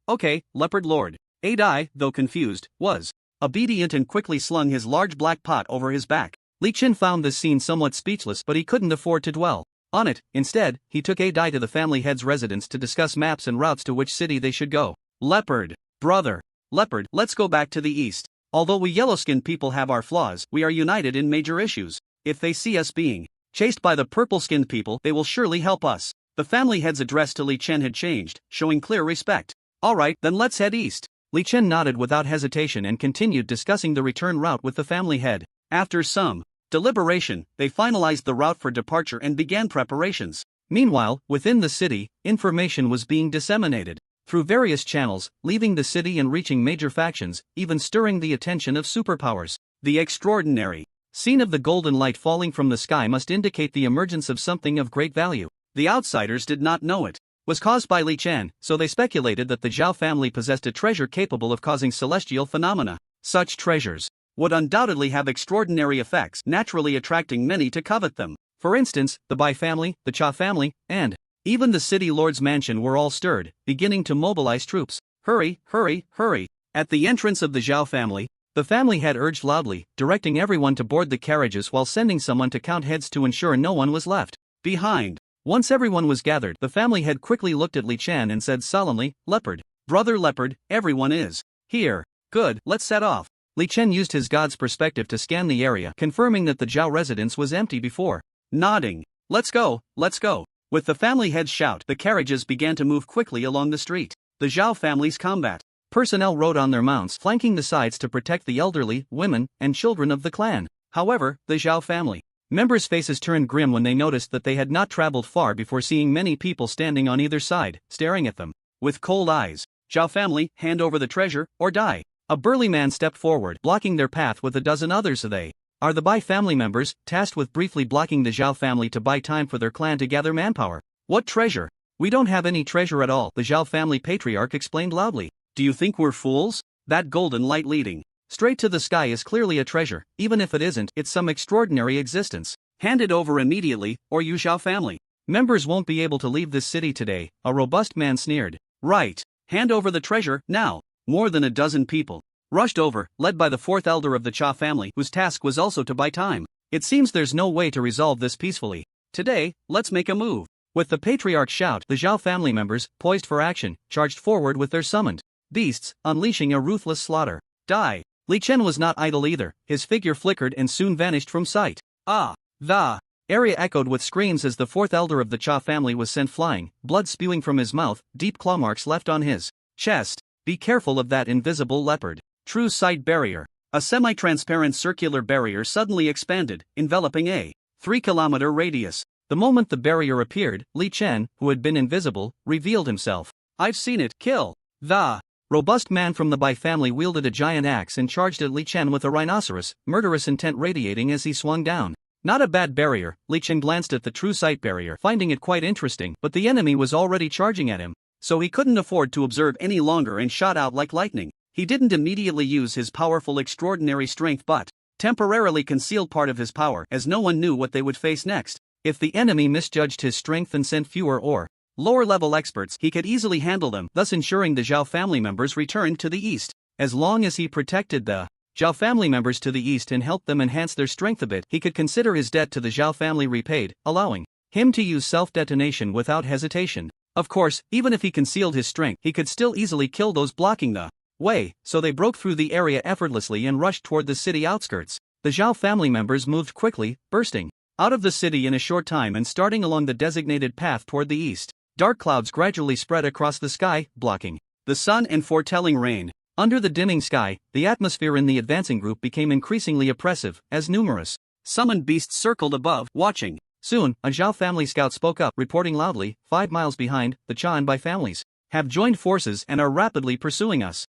Speaker 1: Leopard Lord." A Dai, though confused, was obedient and quickly slung his large black pot over his back. Li Chen found this scene somewhat speechless, but he couldn't afford to dwell on it. Instead, he took A Dai to the family head's residence to discuss maps and routes to which city they should go. "Leopard, brother, Leopard, let's go back to the east. Although we yellow-skinned people have our flaws, we are united in major issues. If they see us being chased by the purple-skinned people, they will surely help us." The family head's address to Li Chen had changed, showing clear respect. "Alright, then let's head east." Li Chen nodded without hesitation and continued discussing the return route with the family head. After some deliberation, they finalized the route for departure and began preparations. Meanwhile, within the city, information was being disseminated through various channels, leaving the city and reaching major factions, even stirring the attention of superpowers. The extraordinary scene of the golden light falling from the sky must indicate the emergence of something of great value. The outsiders did not know it was caused by Li Chen, so they speculated that the Zhao family possessed a treasure capable of causing celestial phenomena. Such treasures would undoubtedly have extraordinary effects, naturally attracting many to covet them. For instance, the Bai family, the Cha family, and even the city lord's mansion were all stirred, beginning to mobilize troops. "Hurry, hurry, hurry." At the entrance of the Zhao family, the family head urged loudly, directing everyone to board the carriages while sending someone to count heads to ensure no one was left behind. Once everyone was gathered, the family head quickly looked at Li Chen and said solemnly, "Leopard, brother Leopard, everyone is here. Good, let's set off." Li Chen used his god's perspective to scan the area, confirming that the Zhao residence was empty before nodding. Let's go, let's go." With the family head's shout, the carriages began to move quickly along the street. The Zhao family's combat personnel rode on their mounts, flanking the sides to protect the elderly, women, and children of the clan. However, the Zhao family members' faces turned grim when they noticed that they had not traveled far before seeing many people standing on either side, staring at them with cold eyes. "Zhao family, hand over the treasure, or die." A burly man stepped forward, blocking their path with a dozen others. They are the Bai family members, tasked with briefly blocking the Zhao family to buy time for their clan to gather manpower. "What treasure? We don't have any treasure at all," the Zhao family patriarch explained loudly. "Do you think we're fools? That golden light leading straight to the sky is clearly a treasure. Even if it isn't, it's some extraordinary existence. Hand it over immediately, or you Zhao family members won't be able to leave this city today," a robust man sneered. "Right. Hand over the treasure, now." More than a dozen people rushed over, led by the fourth elder of the Cha family, whose task was also to buy time. It seems there's no way to resolve this peacefully. Today, let's make a move. With the patriarch's shout, the Zhao family members, poised for action, charged forward with their summoned beasts, unleashing a ruthless slaughter. Die! Li Chen was not idle either, his figure flickered and soon vanished from sight. Ah! The area echoed with screams as the fourth elder of the Cha family was sent flying, blood spewing from his mouth, deep claw marks left on his chest. Be careful of that invisible leopard. True sight barrier. A semi-transparent circular barrier suddenly expanded, enveloping a 3-kilometer radius. The moment the barrier appeared, Li Chen, who had been invisible, revealed himself. I've seen it. Kill! The robust man from the Bai family wielded a giant axe and charged at Li Chen with a rhinoceros, murderous intent radiating as he swung down. Not a bad barrier. Li Chen glanced at the true sight barrier, finding it quite interesting, but the enemy was already charging at him, so he couldn't afford to observe any longer and shot out like lightning. He didn't immediately use his powerful extraordinary strength but temporarily concealed part of his power as no one knew what they would face next. If the enemy misjudged his strength and sent fewer or lower-level experts, he could easily handle them, thus ensuring the Zhao family members returned to the east. As long as he protected the Zhao family members to the east and helped them enhance their strength a bit, he could consider his debt to the Zhao family repaid, allowing him to use self-detonation without hesitation. Of course, even if he concealed his strength, he could still easily kill those blocking the way, so they broke through the area effortlessly and rushed toward the city outskirts. The Zhao family members moved quickly, bursting out of the city in a short time and starting along the designated path toward the east. Dark clouds gradually spread across the sky, blocking the sun and foretelling rain. Under the dimming sky, the atmosphere in the advancing group became increasingly oppressive, as numerous summoned beasts circled above, watching. Soon, a Zhao family scout spoke up, reporting loudly, 5 miles behind, the Cha and Bai families have joined forces and are rapidly pursuing us.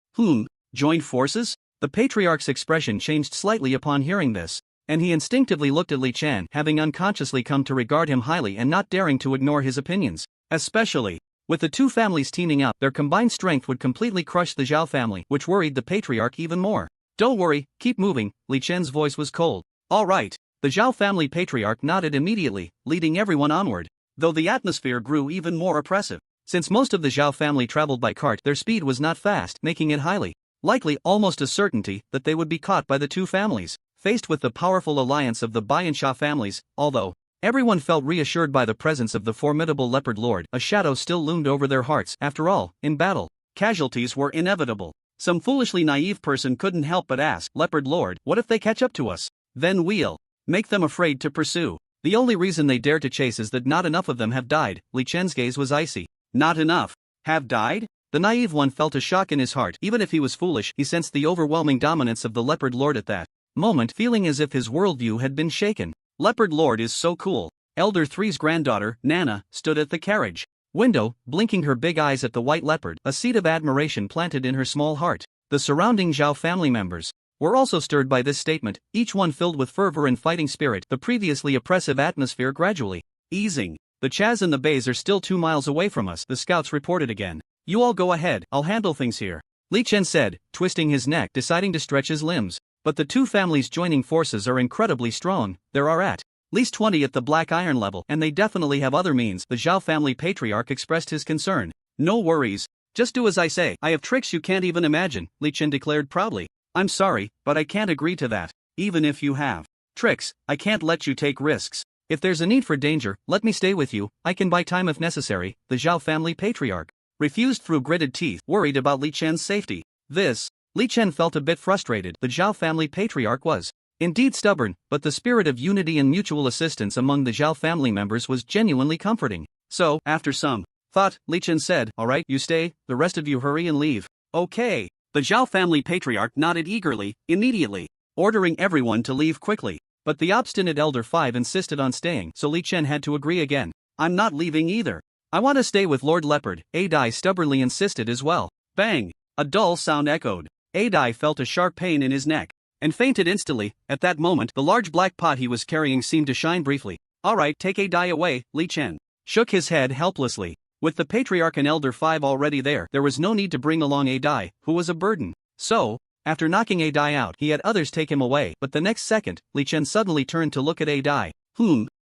Speaker 1: Joined forces? The patriarch's expression changed slightly upon hearing this, and he instinctively looked at Li Chen, having unconsciously come to regard him highly and not daring to ignore his opinions. Especially with the two families teaming up, their combined strength would completely crush the Zhao family, which worried the patriarch even more. Don't worry, keep moving. Li Chen's voice was cold. All right. The Zhao family patriarch nodded immediately, leading everyone onward, though the atmosphere grew even more oppressive. Since most of the Zhao family traveled by cart, their speed was not fast, making it highly likely, almost a certainty, that they would be caught by the two families. Faced with the powerful alliance of the Bai and Cha families, although everyone felt reassured by the presence of the formidable Leopard Lord, a shadow still loomed over their hearts. After all, in battle, casualties were inevitable. Some foolishly naive person couldn't help but ask, Leopard Lord, what if they catch up to us? Then we'll make them afraid to pursue. The only reason they dare to chase is that not enough of them have died. Li Chen's gaze was icy. Not enough? Have died? The naive one felt a shock in his heart. Even if he was foolish, he sensed the overwhelming dominance of the Leopard Lord at that moment, feeling as if his worldview had been shaken. Leopard Lord is so cool. Elder 3's granddaughter, Nana, stood at the carriage window, blinking her big eyes at the white leopard, a seed of admiration planted in her small heart. The surrounding Zhao family members were also stirred by this statement, each one filled with fervor and fighting spirit. The previously oppressive atmosphere gradually easing. The Chaz and the Bays are still 2 miles away from us, the scouts reported again. You all go ahead, I'll handle things here, Li Chen said, twisting his neck, deciding to stretch his limbs. But the two families joining forces are incredibly strong. There are at least 20 at the Black Iron level, and they definitely have other means. The Zhao family patriarch expressed his concern. No worries. Just do as I say. I have tricks you can't even imagine, Li Chen declared proudly. I'm sorry, but I can't agree to that. Even if you have tricks, I can't let you take risks. If there's a need for danger, let me stay with you. I can buy time if necessary. The Zhao family patriarch refused through gritted teeth, worried about Li Chen's safety. Li Chen felt a bit frustrated. The Zhao family patriarch was indeed stubborn, but the spirit of unity and mutual assistance among the Zhao family members was genuinely comforting. So, after some thought, Li Chen said, all right, you stay, the rest of you hurry and leave. Okay. The Zhao family patriarch nodded eagerly, immediately, ordering everyone to leave quickly. But the obstinate Elder 5 insisted on staying, so Li Chen had to agree again. I'm not leaving either. I want to stay with Lord Leopard. Adai stubbornly insisted as well. Bang! A dull sound echoed. Adai felt a sharp pain in his neck and fainted instantly. At that moment, the large black pot he was carrying seemed to shine briefly. Alright, take Adai away, Li Chen shook his head helplessly. With the Patriarch and Elder 5 already there was no need to bring along Adai, who was a burden. So, after knocking Adai out, he had others take him away, but the next second, Li Chen suddenly turned to look at Adai.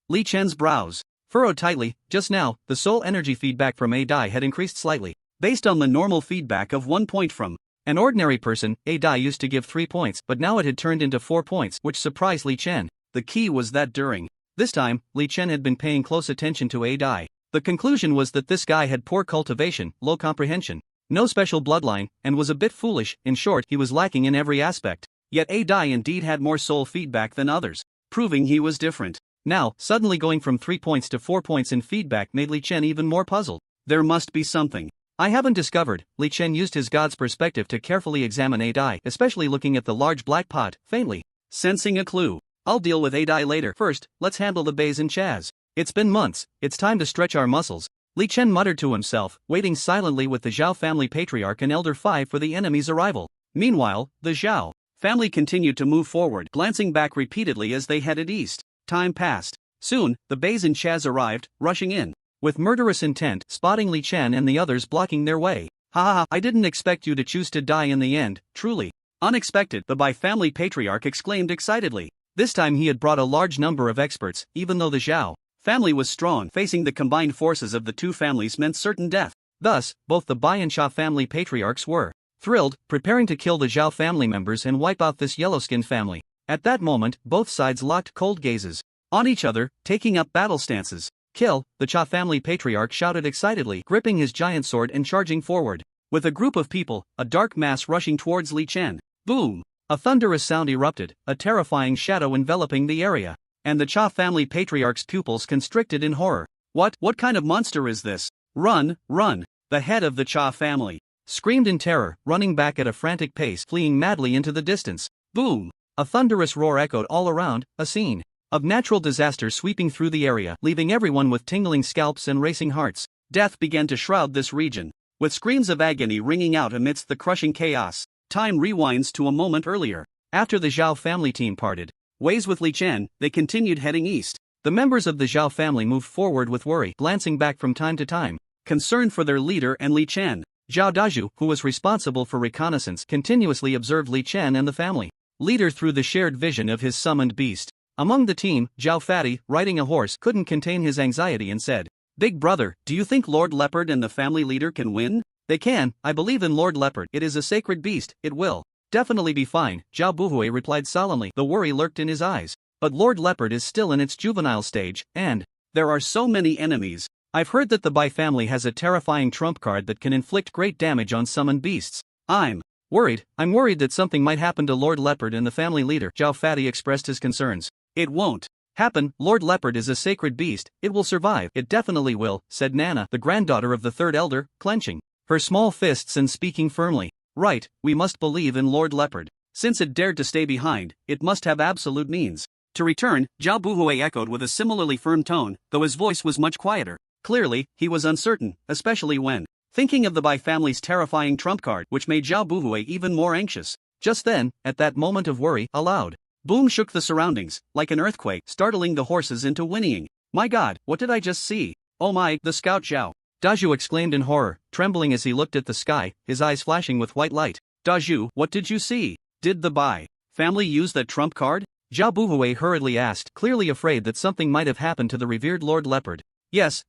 Speaker 1: Li Chen's brows furrowed tightly. Just now, the soul energy feedback from Adai had increased slightly. Based on the normal feedback of 1 point from An ordinary person, a die used to give 3 points, but now it had turned into 4 points, which surprised Li Chen. The key was that during this time, Li Chen had been paying close attention to a die. The conclusion was that this guy had poor cultivation, low comprehension, no special bloodline, and was a bit foolish. In short, he was lacking in every aspect. Yet a die indeed had more soul feedback than others, proving he was different. Now, suddenly going from 3 points to 4 points in feedback made Li Chen even more puzzled. There must be something I haven't discovered. Li Chen used his god's perspective to carefully examine a die, especially looking at the large black pot, faintly sensing a clue. I'll deal with a die later. First, let's handle the Bays and Chaz. It's been months, it's time to stretch our muscles, Li Chen muttered to himself, waiting silently with the Zhao family patriarch and Elder 5 for the enemy's arrival. Meanwhile, the Zhao family continued to move forward, glancing back repeatedly as they headed east. Time passed. Soon, the Bays and Chaz arrived, rushing in with murderous intent, spotting Li Chen and the others blocking their way. Ha ha ha, I didn't expect you to choose to die in the end, truly unexpected, the Bai family patriarch exclaimed excitedly. This time he had brought a large number of experts, even though the Zhao family was strong. Facing the combined forces of the two families meant certain death. Thus, both the Bai and Xia family patriarchs were thrilled, preparing to kill the Zhao family members and wipe out this yellow-skinned family. At that moment, both sides locked cold gazes on each other, taking up battle stances. Kill, the Xia family patriarch shouted excitedly, gripping his giant sword and charging forward. With a group of people, a dark mass rushing towards Li Chen. Boom! A thunderous sound erupted, a terrifying shadow enveloping the area. And the Xia family patriarch's pupils constricted in horror. What kind of monster is this? Run, run! The head of the Xia family screamed in terror, running back at a frantic pace, fleeing madly into the distance. Boom! A thunderous roar echoed all around, a scene of natural disaster sweeping through the area, leaving everyone with tingling scalps and racing hearts. Death began to shroud this region, with screams of agony ringing out amidst the crushing chaos. Time rewinds to a moment earlier. After the Zhao family team parted ways with Li Chen, they continued heading east. The members of the Zhao family moved forward with worry, glancing back from time to time, concerned for their leader and Li Chen. Zhao Daju, who was responsible for reconnaissance, continuously observed Li Chen and the family leader through the shared vision of his summoned beast. Among the team, Zhao Fatty, riding a horse, couldn't contain his anxiety and said, "Big brother, do you think Lord Leopard and the family leader can win?" "They can, I believe in Lord Leopard. It is a sacred beast, it will definitely be fine," Zhao Buhui replied solemnly. The worry lurked in his eyes. "But Lord Leopard is still in its juvenile stage, and there are so many enemies. I've heard that the Bai family has a terrifying trump card that can inflict great damage on summoned beasts. I'm worried that something might happen to Lord Leopard and the family leader." Zhao Fatty expressed his concerns. "It won't happen. Lord Leopard is a sacred beast, it will survive." "It definitely will," said Nana, the granddaughter of the third elder, clenching her small fists and speaking firmly. "Right, we must believe in Lord Leopard. Since it dared to stay behind, it must have absolute means to return." Zhao Buhui echoed with a similarly firm tone, though his voice was much quieter. Clearly, he was uncertain, especially when thinking of the Bai family's terrifying trump card, which made Zhao Buhui even more anxious. Just then, at that moment of worry, a loud boom shook the surroundings, like an earthquake, startling the horses into whinnying. "My God, what did I just see? Oh my!" the scout Zhao Daju exclaimed in horror, trembling as he looked at the sky, his eyes flashing with white light. "Daju, what did you see? Did the Bai family use that trump card?" Zhao Buhui hurriedly asked, clearly afraid that something might have happened to the revered Lord Leopard. Yes,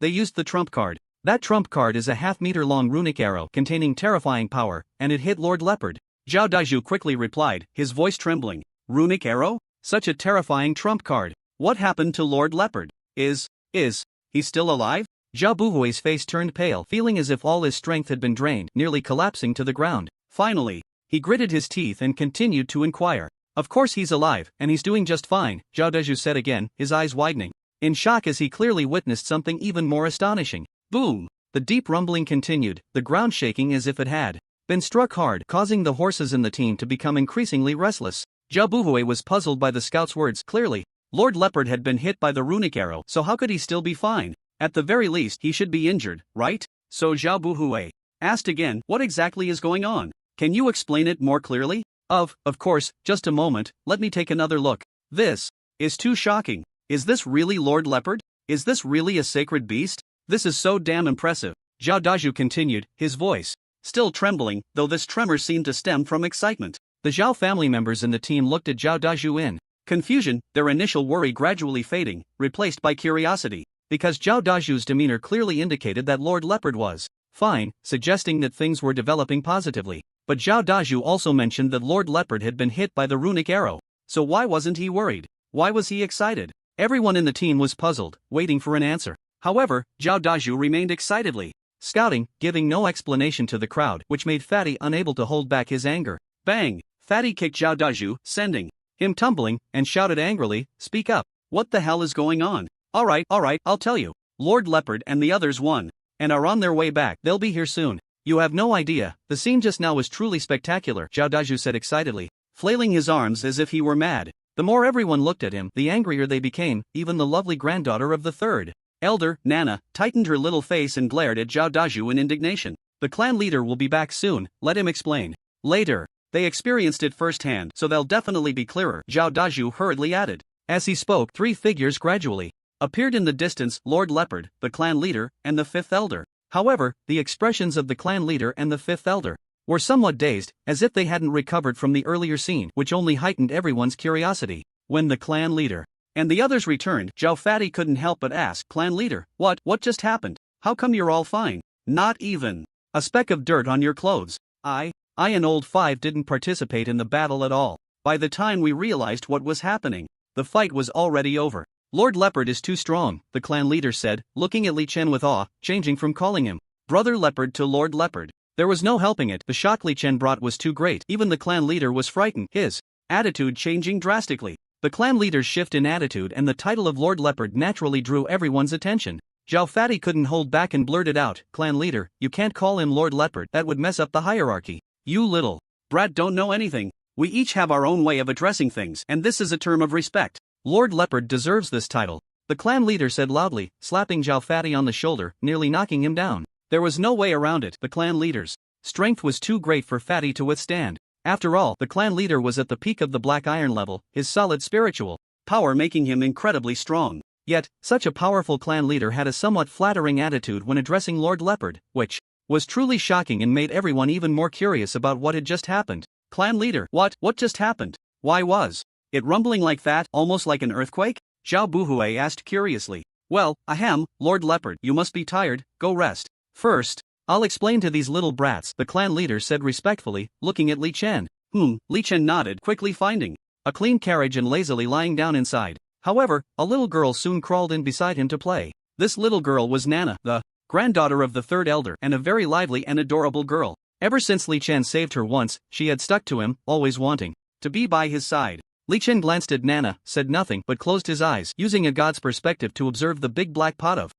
Speaker 1: they used the trump card. That trump card is a half-meter-long runic arrow containing terrifying power, and it hit Lord Leopard." Zhao Daju quickly replied, his voice trembling. "Runic arrow? Such a terrifying trump card. What happened to Lord Leopard? Is he still alive?" Zhao Buhui's face turned pale, feeling as if all his strength had been drained, nearly collapsing to the ground. Finally, he gritted his teeth and continued to inquire. "Of course he's alive, and he's doing just fine," Zhao Daju said again, his eyes widening in shock as he clearly witnessed something even more astonishing. Boom! The deep rumbling continued, the ground shaking as if it had been struck hard, causing the horses in the team to become increasingly restless. Zhao Buhui was puzzled by the scout's words. Clearly, Lord Leopard had been hit by the runic arrow, so how could he still be fine? At the very least, he should be injured, right? So Zhao Buhui asked again, "What exactly is going on? Can you explain it more clearly?" Of course, just a moment, let me take another look. This is too shocking. Is this really Lord Leopard? Is this really a sacred beast? This is so damn impressive." Zhao Daju continued, his voice still trembling, though this tremor seemed to stem from excitement. The Zhao family members in the team looked at Zhao Daju in confusion, their initial worry gradually fading, replaced by curiosity, because Zhao Daju's demeanor clearly indicated that Lord Leopard was fine, suggesting that things were developing positively. But Zhao Daju also mentioned that Lord Leopard had been hit by the runic arrow. So why wasn't he worried? Why was he excited? Everyone in the team was puzzled, waiting for an answer. However, Zhao Daju remained excitedly scouting, giving no explanation to the crowd, which made Fatty unable to hold back his anger. Bang! Fatty kicked Zhao Daju, sending him tumbling, and shouted angrily, "Speak up! What the hell is going on?" Alright, I'll tell you. Lord Leopard and the others won, and are on their way back. They'll be here soon. You have no idea, the scene just now was truly spectacular, Zhao Daju said excitedly, flailing his arms as if he were mad. The more everyone looked at him, the angrier they became. Even the lovely granddaughter of the third elder, Nana, tightened her little face and glared at Zhao Daju in indignation. The clan leader will be back soon, let him explain. Later. They experienced it firsthand, so they'll definitely be clearer, Zhao Daju hurriedly added. As he spoke, 3 figures gradually appeared in the distance: Lord Leopard, the clan leader, and the 5th elder. However, the expressions of the clan leader and the 5th elder were somewhat dazed, as if they hadn't recovered from the earlier scene, which only heightened everyone's curiosity. When the clan leader and the others returned, Zhao Fatty couldn't help but ask, "Clan leader, what just happened? How come you're all fine? Not even a speck of dirt on your clothes." I and Old Five didn't participate in the battle at all. By the time we realized what was happening, the fight was already over. Lord Leopard is too strong, the clan leader said, looking at Li Chen with awe, changing from calling him Brother Leopard to Lord Leopard. There was no helping it, the shock Li Chen brought was too great. Even the clan leader was frightened, his attitude changing drastically. The clan leader's shift in attitude and the title of Lord Leopard naturally drew everyone's attention. Zhao Fatty couldn't hold back and blurted out, "Clan leader, you can't call him Lord Leopard, that would mess up the hierarchy. You little brat don't know anything. We each have our own way of addressing things, and this is a term of respect. Lord Leopard deserves this title," the clan leader said loudly, slapping Zhao Fatty on the shoulder, nearly knocking him down. There was no way around it, the clan leader's strength was too great for Fatty to withstand. After all, the clan leader was at the peak of the Black Iron level, his solid spiritual power making him incredibly strong. Yet, such a powerful clan leader had a somewhat flattering attitude when addressing Lord Leopard, which was truly shocking and made everyone even more curious about what had just happened. Clan leader, what just happened? Why was it rumbling like that, almost like an earthquake? Zhao Buhui asked curiously. Well, ahem, Lord Leopard, you must be tired, go rest. First, I'll explain to these little brats, the clan leader said respectfully, looking at Li Chen. Li Chen nodded, quickly finding a clean carriage and lazily lying down inside. However, a little girl soon crawled in beside him to play. This little girl was Nana, the granddaughter of the third elder, and a very lively and adorable girl. Ever since Li Chen saved her once, she had stuck to him, always wanting to be by his side. Li Chen glanced at Nana, said nothing but closed his eyes, using a god's perspective to observe the big black pot of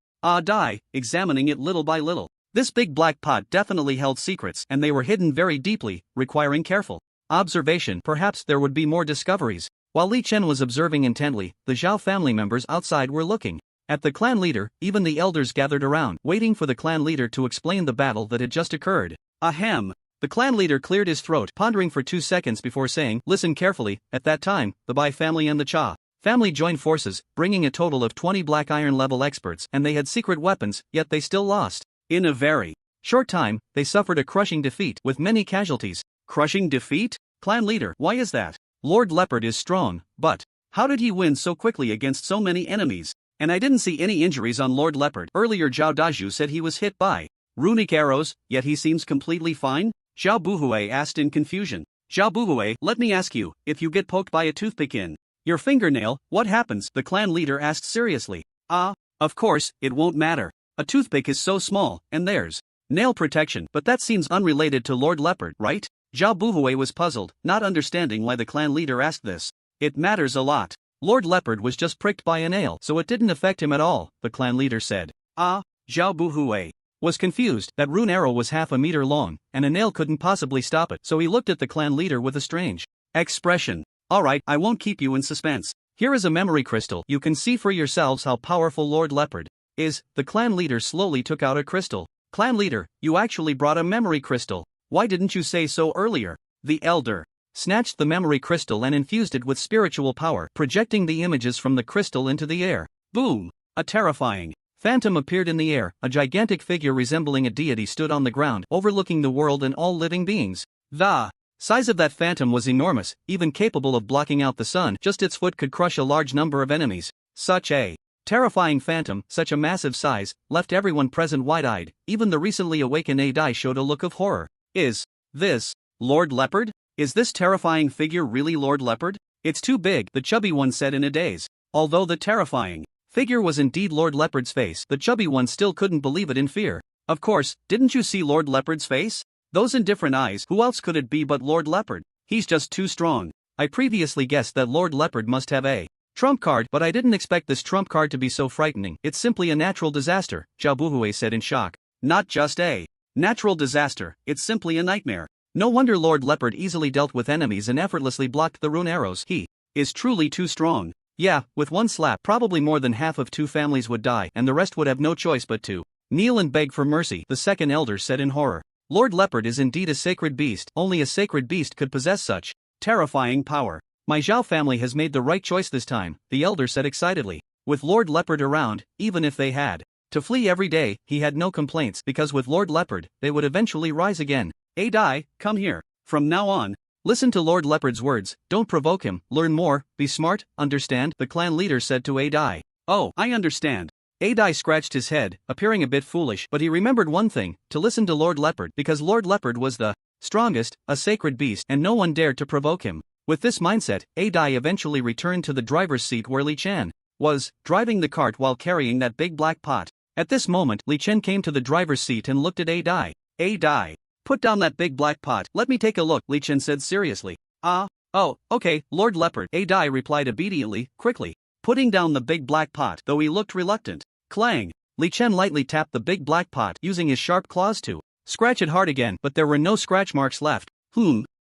Speaker 1: dye, examining it little by little. This big black pot definitely held secrets, and they were hidden very deeply, requiring careful observation. Perhaps there would be more discoveries. While Li Chen was observing intently, the Zhao family members outside were looking at the clan leader. Even the elders gathered around, waiting for the clan leader to explain the battle that had just occurred. Ahem. The clan leader cleared his throat, pondering for 2 seconds before saying, "Listen carefully." At that time, the Bai family and the Cha family joined forces, bringing a total of 20 Black Iron level experts, and they had secret weapons, yet they still lost. In a very short time, they suffered a crushing defeat, with many casualties. Crushing defeat? Clan leader, why is that? Lord Leopard is strong, but how did he win so quickly against so many enemies? And I didn't see any injuries on Lord Leopard. Earlier Zhao Daju said he was hit by runic arrows, yet he seems completely fine? Zhao Buhui asked in confusion. Zhao Buhui, let me ask you, if you get poked by a toothpick in your fingernail, what happens? The clan leader asked seriously. Of course, it won't matter. A toothpick is so small, and there's nail protection, but that seems unrelated to Lord Leopard, right? Zhao Buhui was puzzled, not understanding why the clan leader asked this. It matters a lot. Lord Leopard was just pricked by a nail, so it didn't affect him at all, the clan leader said. Zhao Buhui was confused. That rune arrow was half a meter long, and a nail couldn't possibly stop it, so he looked at the clan leader with a strange expression. Alright, I won't keep you in suspense. Here is a memory crystal. You can see for yourselves how powerful Lord Leopard is. The clan leader slowly took out a crystal. Clan leader, you actually brought a memory crystal. Why didn't you say so earlier? The elder snatched the memory crystal and infused it with spiritual power, projecting the images from the crystal into the air. Boom! A terrifying phantom appeared in the air. A gigantic figure resembling a deity stood on the ground, overlooking the world and all living beings. The size of that phantom was enormous, even capable of blocking out the sun. Just its foot could crush a large number of enemies. Such a Terrifying phantom, such a massive size, left everyone present wide-eyed. Even the recently awakened Adai showed a look of horror. Is this Lord Leopard? Is this terrifying figure really Lord Leopard? It's too big, the chubby one said in a daze. Although the terrifying figure was indeed Lord Leopard's face, the chubby one still couldn't believe it in fear. Of course, didn't you see Lord Leopard's face? Those indifferent eyes, who else could it be but Lord Leopard? He's just too strong. I previously guessed that Lord Leopard must have a trump card, but I didn't expect this trump card to be so frightening. It's simply a natural disaster, Zhao Buhui said in shock. Not just a natural disaster, it's simply a nightmare. No wonder Lord Leopard easily dealt with enemies and effortlessly blocked the rune arrows. He is truly too strong. Yeah, with one slap, probably more than half of 2 families would die, and the rest would have no choice but to kneel and beg for mercy, the second elder said in horror. Lord Leopard is indeed a sacred beast. Only a sacred beast could possess such terrifying power. My Zhao family has made the right choice this time, the elder said excitedly. With Lord Leopard around, even if they had to flee every day, he had no complaints, because with Lord Leopard, they would eventually rise again. Adai, come here. From now on, listen to Lord Leopard's words, don't provoke him, learn more, be smart, understand? The clan leader said to Adai. Oh, I understand. Adai scratched his head, appearing a bit foolish, but he remembered one thing, to listen to Lord Leopard, because Lord Leopard was the strongest, a sacred beast, and no one dared to provoke him. With this mindset, Adai eventually returned to the driver's seat where Li Chen was driving the cart while carrying that big black pot. At this moment, Li Chen came to the driver's seat and looked at Adai. Adai, put down that big black pot, let me take a look, Li Chen said seriously. Oh, okay, Lord Leopard, Adai replied obediently, quickly putting down the big black pot, though he looked reluctant. Clang! Li Chen lightly tapped the big black pot using his sharp claws to scratch it hard again, but there were no scratch marks left.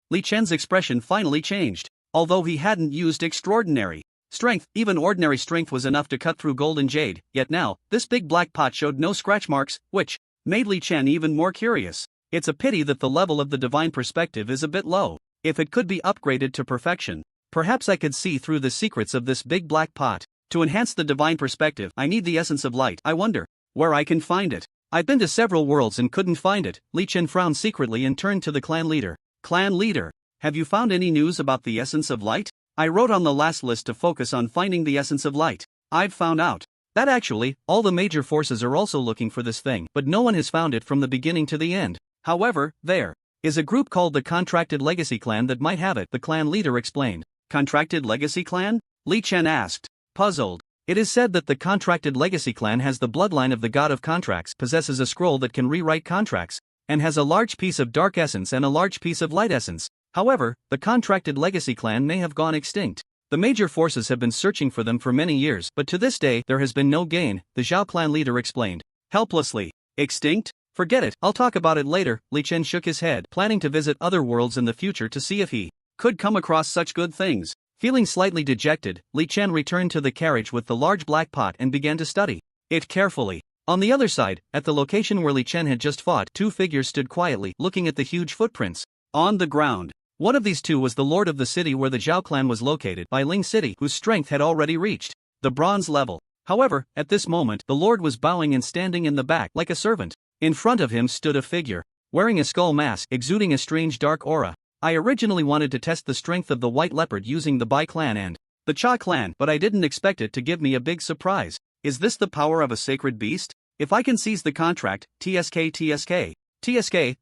Speaker 1: Li Chen's expression finally changed. Although he hadn't used extraordinary strength, even ordinary strength was enough to cut through gold and jade, yet now, this big black pot showed no scratch marks, which made Li Chen even more curious. It's a pity that the level of the divine perspective is a bit low. If it could be upgraded to perfection, perhaps I could see through the secrets of this big black pot. To enhance the divine perspective, I need the essence of light. I wonder where I can find it. I've been to several worlds and couldn't find it. Li Chen frowned secretly and turned to the clan leader. Clan leader, have you found any news about the essence of light? I wrote on the last list to focus on finding the essence of light. I've found out that actually, all the major forces are also looking for this thing, but no one has found it from the beginning to the end. However, there is a group called the Contracted Legacy Clan that might have it, the clan leader explained. Contracted Legacy Clan? Li Chen asked, puzzled. It is said that the Contracted Legacy Clan has the bloodline of the god of contracts, possesses a scroll that can rewrite contracts, and has a large piece of dark essence and a large piece of light essence. However, the Contracted Legacy Clan may have gone extinct. The major forces have been searching for them for many years, but to this day there has been no gain, the Zhao clan leader explained. Helplessly. Extinct? Forget it, I'll talk about it later. Li Chen shook his head, planning to visit other worlds in the future to see if he could come across such good things. Feeling slightly dejected, Li Chen returned to the carriage with the large black pot and began to study it carefully. On the other side, at the location where Li Chen had just fought, 2 figures stood quietly, looking at the huge footprints on the ground. One of these 2 was the lord of the city where the Zhao clan was located, Bai Ling City, whose strength had already reached the bronze level. However, at this moment, the lord was bowing and standing in the back like a servant. In front of him stood a figure wearing a skull mask, exuding a strange dark aura. I originally wanted to test the strength of the White Leopard using the Bai clan and the Cha clan, but I didn't expect it to give me a big surprise. Is this the power of a sacred beast? If I can seize the contract, TSK,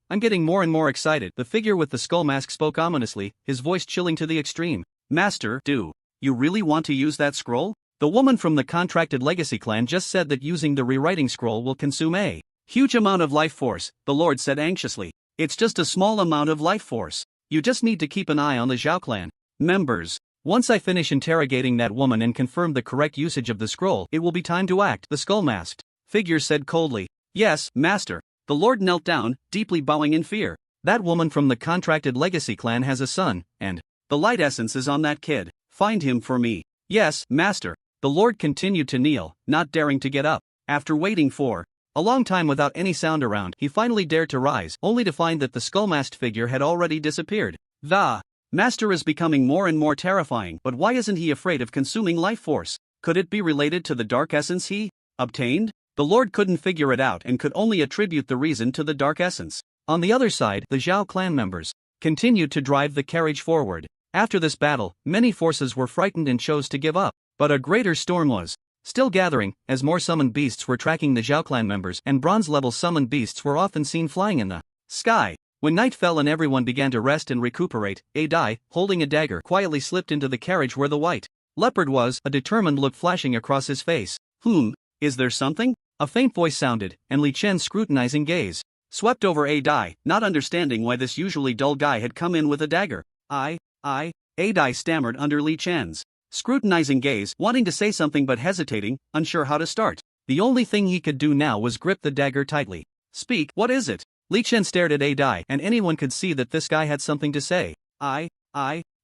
Speaker 1: I'm getting more and more excited. The figure with the skull mask spoke ominously, his voice chilling to the extreme. Master, do you really want to use that scroll? The woman from the Contracted Legacy Clan just said that using the rewriting scroll will consume a huge amount of life force, the Lord said anxiously. It's just a small amount of life force. You just need to keep an eye on the Zhao clan members. Once I finish interrogating that woman and confirm the correct usage of the scroll, it will be time to act, the skull-masked figure said coldly. Yes, master. The Lord knelt down, deeply bowing in fear. That woman from the Contracted Legacy Clan has a son, and the light essence is on that kid. Find him for me. Yes, master. The Lord continued to kneel, not daring to get up. After waiting for a long time without any sound around, he finally dared to rise, only to find that the skull-masked figure had already disappeared. The master is becoming more and more terrifying, but why isn't he afraid of consuming life force? Could it be related to the dark essence he obtained? The Lord couldn't figure it out and could only attribute the reason to the dark essence. On the other side, the Zhao clan members continued to drive the carriage forward. After this battle, many forces were frightened and chose to give up. But a greater storm was Still gathering, as more summoned beasts were tracking the Zhao clan members, and bronze-level summoned beasts were often seen flying in the sky. When night fell and everyone began to rest and recuperate, A Dai, holding a dagger, quietly slipped into the carriage where the white leopard was, a determined look flashing across his face. Is there something? A faint voice sounded, and Li Chen's scrutinizing gaze swept over A Dai, not understanding why this usually dull guy had come in with a dagger. A Dai stammered under Li Chen's scrutinizing gaze, wanting to say something but hesitating, unsure how to start. The only thing he could do now was grip the dagger tightly. Speak, what is it? Li Chen stared at A Dai, and anyone could see that this guy had something to say. A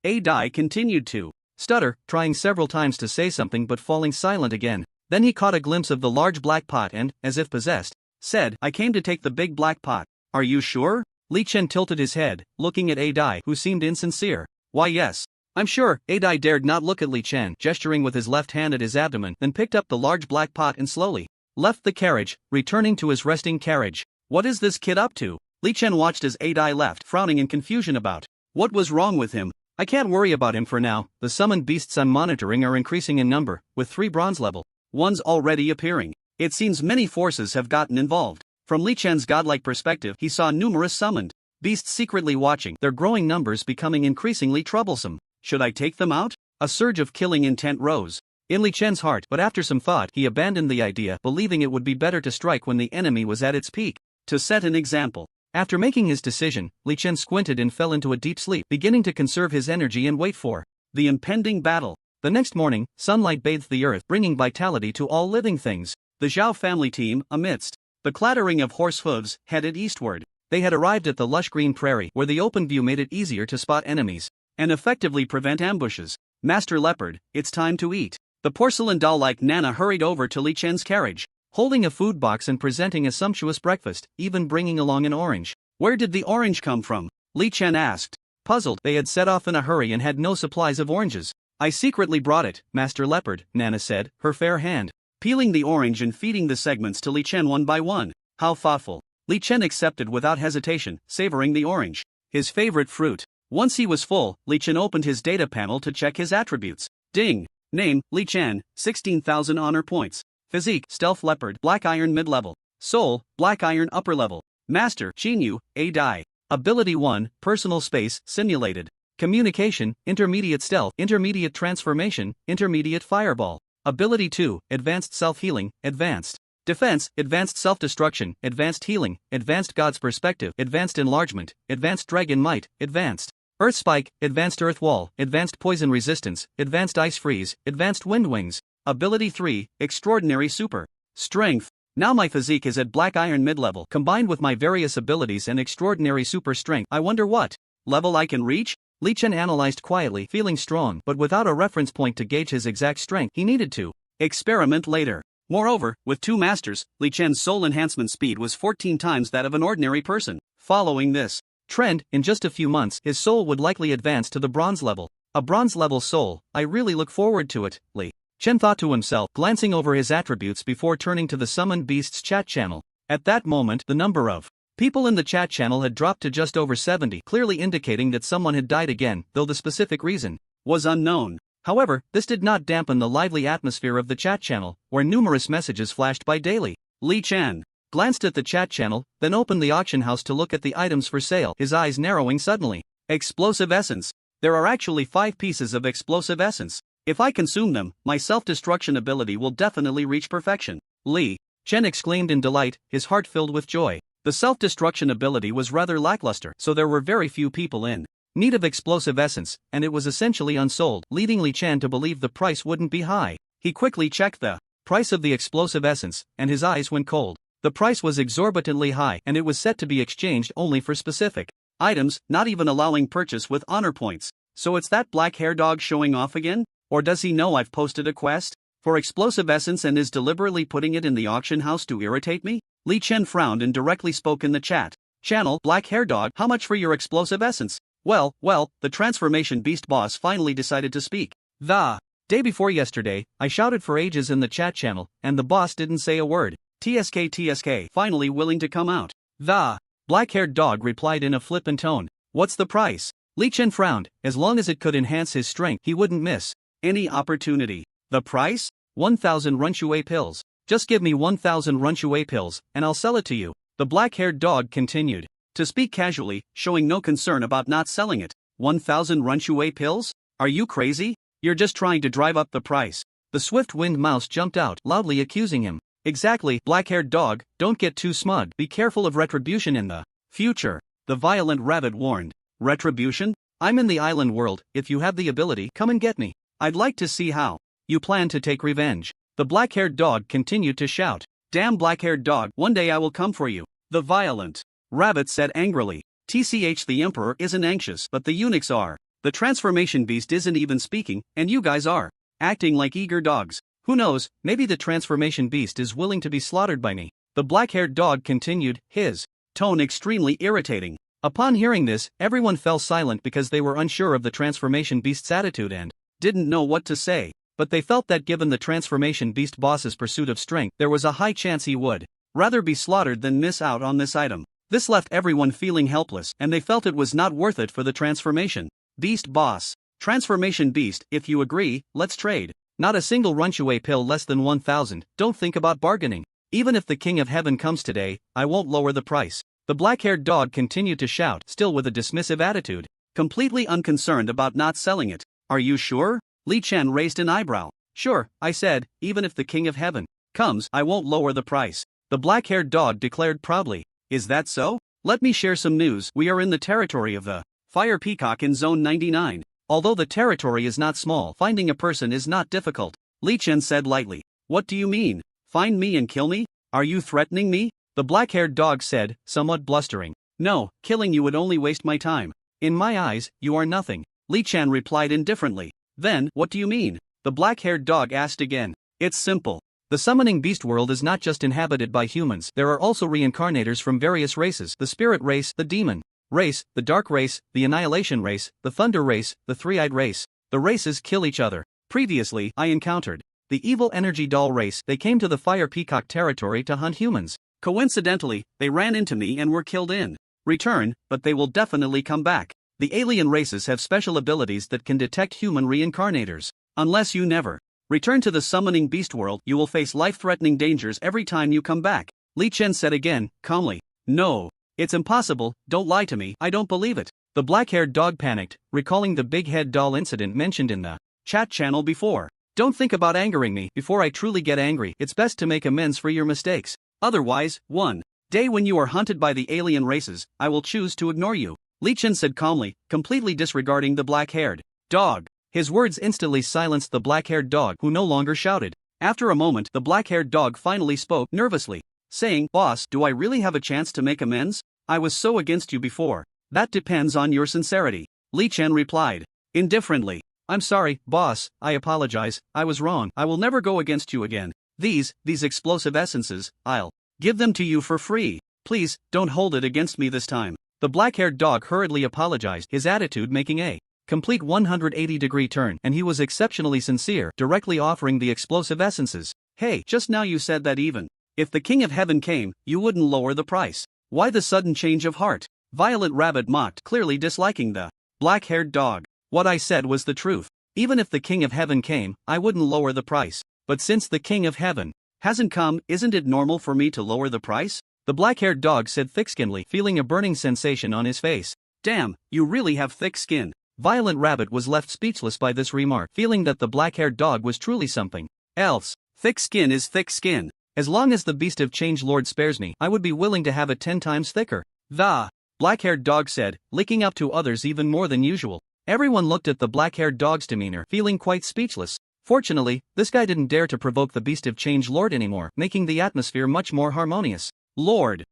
Speaker 1: Dai continued to stutter, trying several times to say something but falling silent again. Then he caught a glimpse of the large black pot and, as if possessed, said, I came to take the big black pot. Are you sure? Li Chen tilted his head, looking at A Dai, who seemed insincere. Why yes. I'm sure. A Dai dared not look at Li Chen, gesturing with his left hand at his abdomen, then picked up the large black pot and slowly left the carriage, returning to his resting carriage. What is this kid up to? Li Chen watched as A Dai left, frowning in confusion about what was wrong with him. I can't worry about him for now. The summoned beasts I'm monitoring are increasing in number, with 3 bronze-level ones already appearing. It seems many forces have gotten involved. From Li Chen's godlike perspective, he saw numerous summoned beasts secretly watching, their growing numbers becoming increasingly troublesome. Should I take them out? A surge of killing intent rose in Li Chen's heart, but after some thought, he abandoned the idea, believing it would be better to strike when the enemy was at its peak, to set an example. After making his decision, Li Chen squinted and fell into a deep sleep, beginning to conserve his energy and wait for the impending battle. The next morning, sunlight bathed the earth, bringing vitality to all living things. The Zhao family team, amidst the clattering of horse hooves, headed eastward. They had arrived at the lush green prairie, where the open view made it easier to spot enemies and effectively prevent ambushes. Master Leopard, it's time to eat. The porcelain doll-like Nana hurried over to Li Chen's carriage, holding a food box and presenting a sumptuous breakfast, even bringing along an orange. Where did the orange come from? Li Chen asked. Puzzled, they had set off in a hurry and had no supplies of oranges. I secretly brought it, Master Leopard, Nana said, her fair hand peeling the orange and feeding the segments to Li Chen one by one. How thoughtful. Li Chen accepted without hesitation, savoring the orange, his favorite fruit. Once he was full, Li Chen opened his data panel to check his attributes. Ding. Name, Li Chen, 16,000 honor points. Physique, Stealth Leopard, Black Iron mid-level. Soul, Black Iron upper level. Master, Jinyu, A Dai. Ability 1, Personal Space, Simulated. Communication, Intermediate Stealth, Intermediate Transformation, Intermediate Fireball. Ability 2, Advanced Self-Healing, Advanced Defense, Advanced Self-Destruction, Advanced Healing, Advanced God's Perspective, Advanced Enlargement, Advanced Dragon Might, Advanced Earth Spike, Advanced Earth Wall, Advanced Poison Resistance, Advanced Ice Freeze, Advanced Wind Wings. Ability 3, Extraordinary Super Strength. Now my physique is at Black Iron mid-level. Combined with my various abilities and extraordinary super strength, I wonder what level I can reach? Li Chen analyzed quietly, feeling strong, but without a reference point to gauge his exact strength. He needed to experiment later. Moreover, with 2 masters, Li Chen's soul enhancement speed was 14 times that of an ordinary person. Following this trend, in just a few months, his soul would likely advance to the bronze level. A bronze level soul, I really look forward to it, Li Chen thought to himself, glancing over his attributes before turning to the Summoned Beasts chat channel. At that moment, the number of people in the chat channel had dropped to just over 70, clearly indicating that someone had died again, though the specific reason was unknown. However, this did not dampen the lively atmosphere of the chat channel, where numerous messages flashed by daily. Li Chen glanced at the chat channel, then opened the auction house to look at the items for sale, his eyes narrowing suddenly. Explosive Essence. There are actually 5 pieces of explosive essence. If I consume them, my self-destruction ability will definitely reach perfection. Li Chen exclaimed in delight, his heart filled with joy. The self-destruction ability was rather lackluster, so there were very few people in need of explosive essence, and it was essentially unsold, leading Li Chen to believe the price wouldn't be high. He quickly checked the price of the explosive essence, and his eyes went cold. The price was exorbitantly high, and it was set to be exchanged only for specific items, not even allowing purchase with honor points. So it's that black hair dog showing off again? Or does he know I've posted a quest for explosive essence and is deliberately putting it in the auction house to irritate me? Li Chen frowned and directly spoke in the chat channel. Black hair dog, how much for your explosive essence? Well, the transformation beast boss finally decided to speak. The day before yesterday, I shouted for ages in the chat channel, and the boss didn't say a word. TSK finally willing to come out. The black-haired dog replied in a flippant tone. What's the price? Li Chen frowned. As long as it could enhance his strength, he wouldn't miss any opportunity. The price? 1,000 Runshui pills. Just give me 1,000 Runshui pills, and I'll sell it to you. The black-haired dog continued to speak casually, showing no concern about not selling it. 1,000 Runshui pills? Are you crazy? You're just trying to drive up the price. The swift-winged mouse jumped out, loudly accusing him. Exactly, black-haired dog, don't get too smug. Be careful of retribution in the future, the violent rabbit warned. Retribution? I'm in the island world. If you have the ability, come and get me. I'd like to see how you plan to take revenge. The black-haired dog continued to shout. Damn black-haired dog, one day I will come for you. The violent rabbit said angrily. TCH, the emperor isn't anxious, but the eunuchs are. The transformation beast isn't even speaking, and you guys are acting like eager dogs. Who knows, maybe the transformation beast is willing to be slaughtered by me. The black-haired dog continued, his tone extremely irritating. Upon hearing this, everyone fell silent because they were unsure of the transformation beast's attitude and didn't know what to say. But they felt that given the transformation beast boss's pursuit of strength, there was a high chance he would rather be slaughtered than miss out on this item. This left everyone feeling helpless, and they felt it was not worth it for the transformation beast boss. Transformation beast, if you agree, let's trade. Not a single Runshui pill less than 1,000, don't think about bargaining. Even if the King of Heaven comes today, I won't lower the price. The black-haired dog continued to shout, still with a dismissive attitude, completely unconcerned about not selling it. Are you sure? Li Chen raised an eyebrow. Sure, I said, even if the King of Heaven comes, I won't lower the price. The black-haired dog declared proudly. Is that so? Let me share some news. We are in the territory of the Fire Peacock in Zone 99. Although the territory is not small, finding a person is not difficult. Li Chen said lightly. What do you mean? Find me and kill me? Are you threatening me? The black-haired dog said, somewhat blustering. No, killing you would only waste my time. In my eyes, you are nothing. Li Chen replied indifferently. Then, what do you mean? The black-haired dog asked again. It's simple. The summoning beast world is not just inhabited by humans, there are also reincarnators from various races: the spirit race, the demon race, the dark race, the annihilation race, the thunder race, the three-eyed race. The races kill each other. Previously, I encountered the evil energy doll race. They came to the Fire Peacock territory to hunt humans. Coincidentally, they ran into me and were killed in return, but they will definitely come back. The alien races have special abilities that can detect human reincarnators. Unless you never return to the summoning beast world, you will face life-threatening dangers every time you come back. Li Chen said again, calmly. No. It's impossible, don't lie to me, I don't believe it. The black-haired dog panicked, recalling the big head doll incident mentioned in the chat channel before. Don't think about angering me. Before I truly get angry, it's best to make amends for your mistakes. Otherwise, one day when you are hunted by the alien races, I will choose to ignore you. Li Chen said calmly, completely disregarding the black-haired dog. His words instantly silenced the black-haired dog, who no longer shouted. After a moment, the black-haired dog finally spoke, nervously, saying, Boss, do I really have a chance to make amends? I was so against you before. That depends on your sincerity. Li Chen replied, indifferently. I'm sorry, boss, I apologize, I was wrong. I will never go against you again. These explosive essences, I'll give them to you for free. Please, don't hold it against me this time. The black-haired dog hurriedly apologized, his attitude making a complete 180-degree turn, and he was exceptionally sincere, directly offering the explosive essences. Hey, just now you said that even if the King of Heaven came, you wouldn't lower the price. Why the sudden change of heart? Violet Rabbit mocked, clearly disliking the black-haired dog. What I said was the truth. Even if the King of Heaven came, I wouldn't lower the price. But since the King of Heaven hasn't come, isn't it normal for me to lower the price? The black-haired dog said thick-skinnedly, feeling a burning sensation on his face. Damn, you really have thick skin. Violet Rabbit was left speechless by this remark, feeling that the black-haired dog was truly something else. Thick skin is thick skin. As long as the Beast of Change Lord spares me, I would be willing to have it 10 times thicker. The black-haired dog said, licking up to others even more than usual. Everyone looked at the black-haired dog's demeanor, feeling quite speechless. Fortunately, this guy didn't dare to provoke the Beast of Change Lord anymore, making the atmosphere much more harmonious. Lord,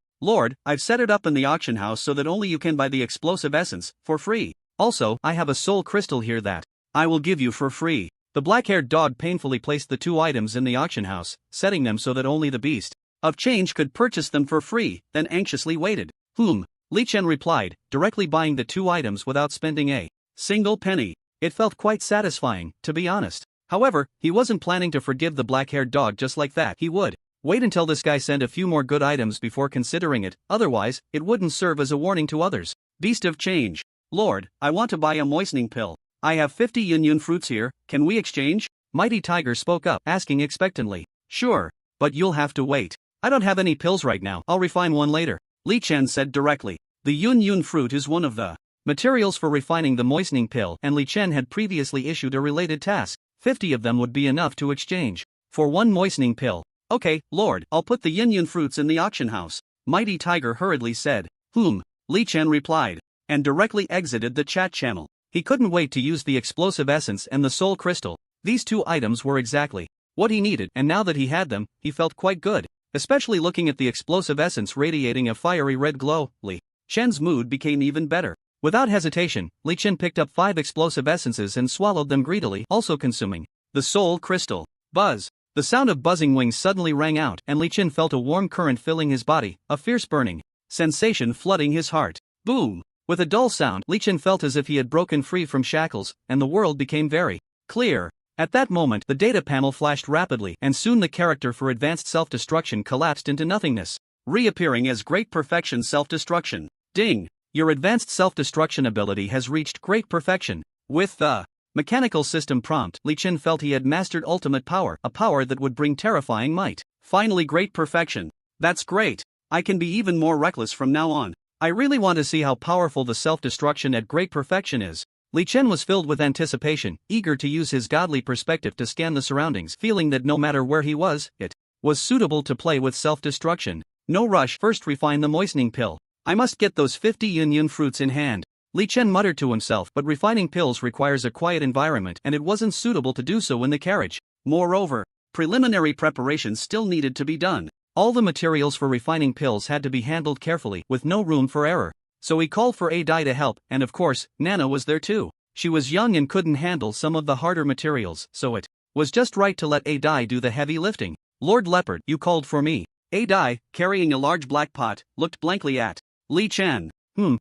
Speaker 1: I've set it up in the auction house so that only you can buy the explosive essence, for free. Also, I have a soul crystal here that I will give you for free. The black-haired dog painfully placed the two items in the auction house, setting them so that only the Beast of Change could purchase them for free, then anxiously waited. Li Chen replied, directly buying the two items without spending a single penny. It felt quite satisfying, to be honest. However, he wasn't planning to forgive the black-haired dog just like that. He would wait until this guy sent a few more good items before considering it, otherwise, it wouldn't serve as a warning to others. Beast of Change. Lord, I want to buy a moistening pill. I have 50 Yun fruits here, can we exchange? Mighty Tiger spoke up, asking expectantly. Sure, but you'll have to wait. I don't have any pills right now, I'll refine one later, Li Chen said directly. The Yun Yun fruit is one of the materials for refining the moistening pill, and Li Chen had previously issued a related task. 50 of them would be enough to exchange for one moistening pill. Okay, Lord, I'll put the Yun Yun fruits in the auction house, Mighty Tiger hurriedly said. Li Chen replied, and directly exited the chat channel. He couldn't wait to use the explosive essence and the soul crystal. These two items were exactly what he needed, and now that he had them, he felt quite good, especially looking at the explosive essence radiating a fiery red glow. Li Chen's mood became even better. Without hesitation, Li Chen picked up 5 explosive essences and swallowed them greedily, also consuming the soul crystal. Buzz! The sound of buzzing wings suddenly rang out, and Li Chen felt a warm current filling his body, a fierce burning sensation flooding his heart. Boom! With a dull sound, Li Chen felt as if he had broken free from shackles, and the world became very clear. At that moment, the data panel flashed rapidly, and soon the character for advanced self-destruction collapsed into nothingness, reappearing as Great Perfection Self-Destruction. Ding! Your advanced self-destruction ability has reached Great Perfection. With the mechanical system prompt, Li Chen felt he had mastered ultimate power, a power that would bring terrifying might. Finally, Great Perfection. That's great. I can be even more reckless from now on. I really want to see how powerful the self-destruction at Great Perfection is. Li Chen was filled with anticipation, eager to use his godly perspective to scan the surroundings, feeling that no matter where he was, it was suitable to play with self-destruction. No rush, first refine the moistening pill. I must get those 50 Yun Yun fruits in hand, Li Chen muttered to himself, but refining pills requires a quiet environment and it wasn't suitable to do so in the carriage. Moreover, preliminary preparations still needed to be done. All the materials for refining pills had to be handled carefully, with no room for error. So he called for A Dai to help, and of course, Nana was there too. She was young and couldn't handle some of the harder materials, so it was just right to let A Dai do the heavy lifting. Lord Leopard, you called for me. A Dai, carrying a large black pot, looked blankly at Li Chen.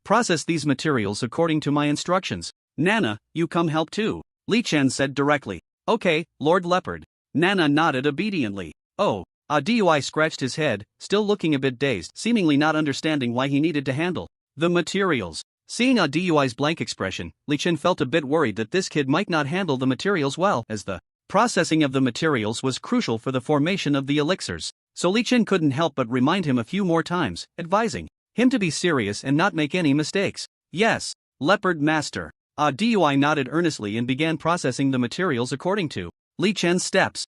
Speaker 1: Process these materials according to my instructions. Nana, you come help too, Li Chen said directly. Okay, Lord Leopard. Nana nodded obediently. Oh. Dui scratched his head, still looking a bit dazed, seemingly not understanding why he needed to handle the materials. Seeing Dui's blank expression, Li Chen felt a bit worried that this kid might not handle the materials well, as the processing of the materials was crucial for the formation of the elixirs. So Li Chen couldn't help but remind him a few more times, advising him to be serious and not make any mistakes. Yes, Leopard Master. Dui nodded earnestly and began processing the materials according to Li Chen's steps.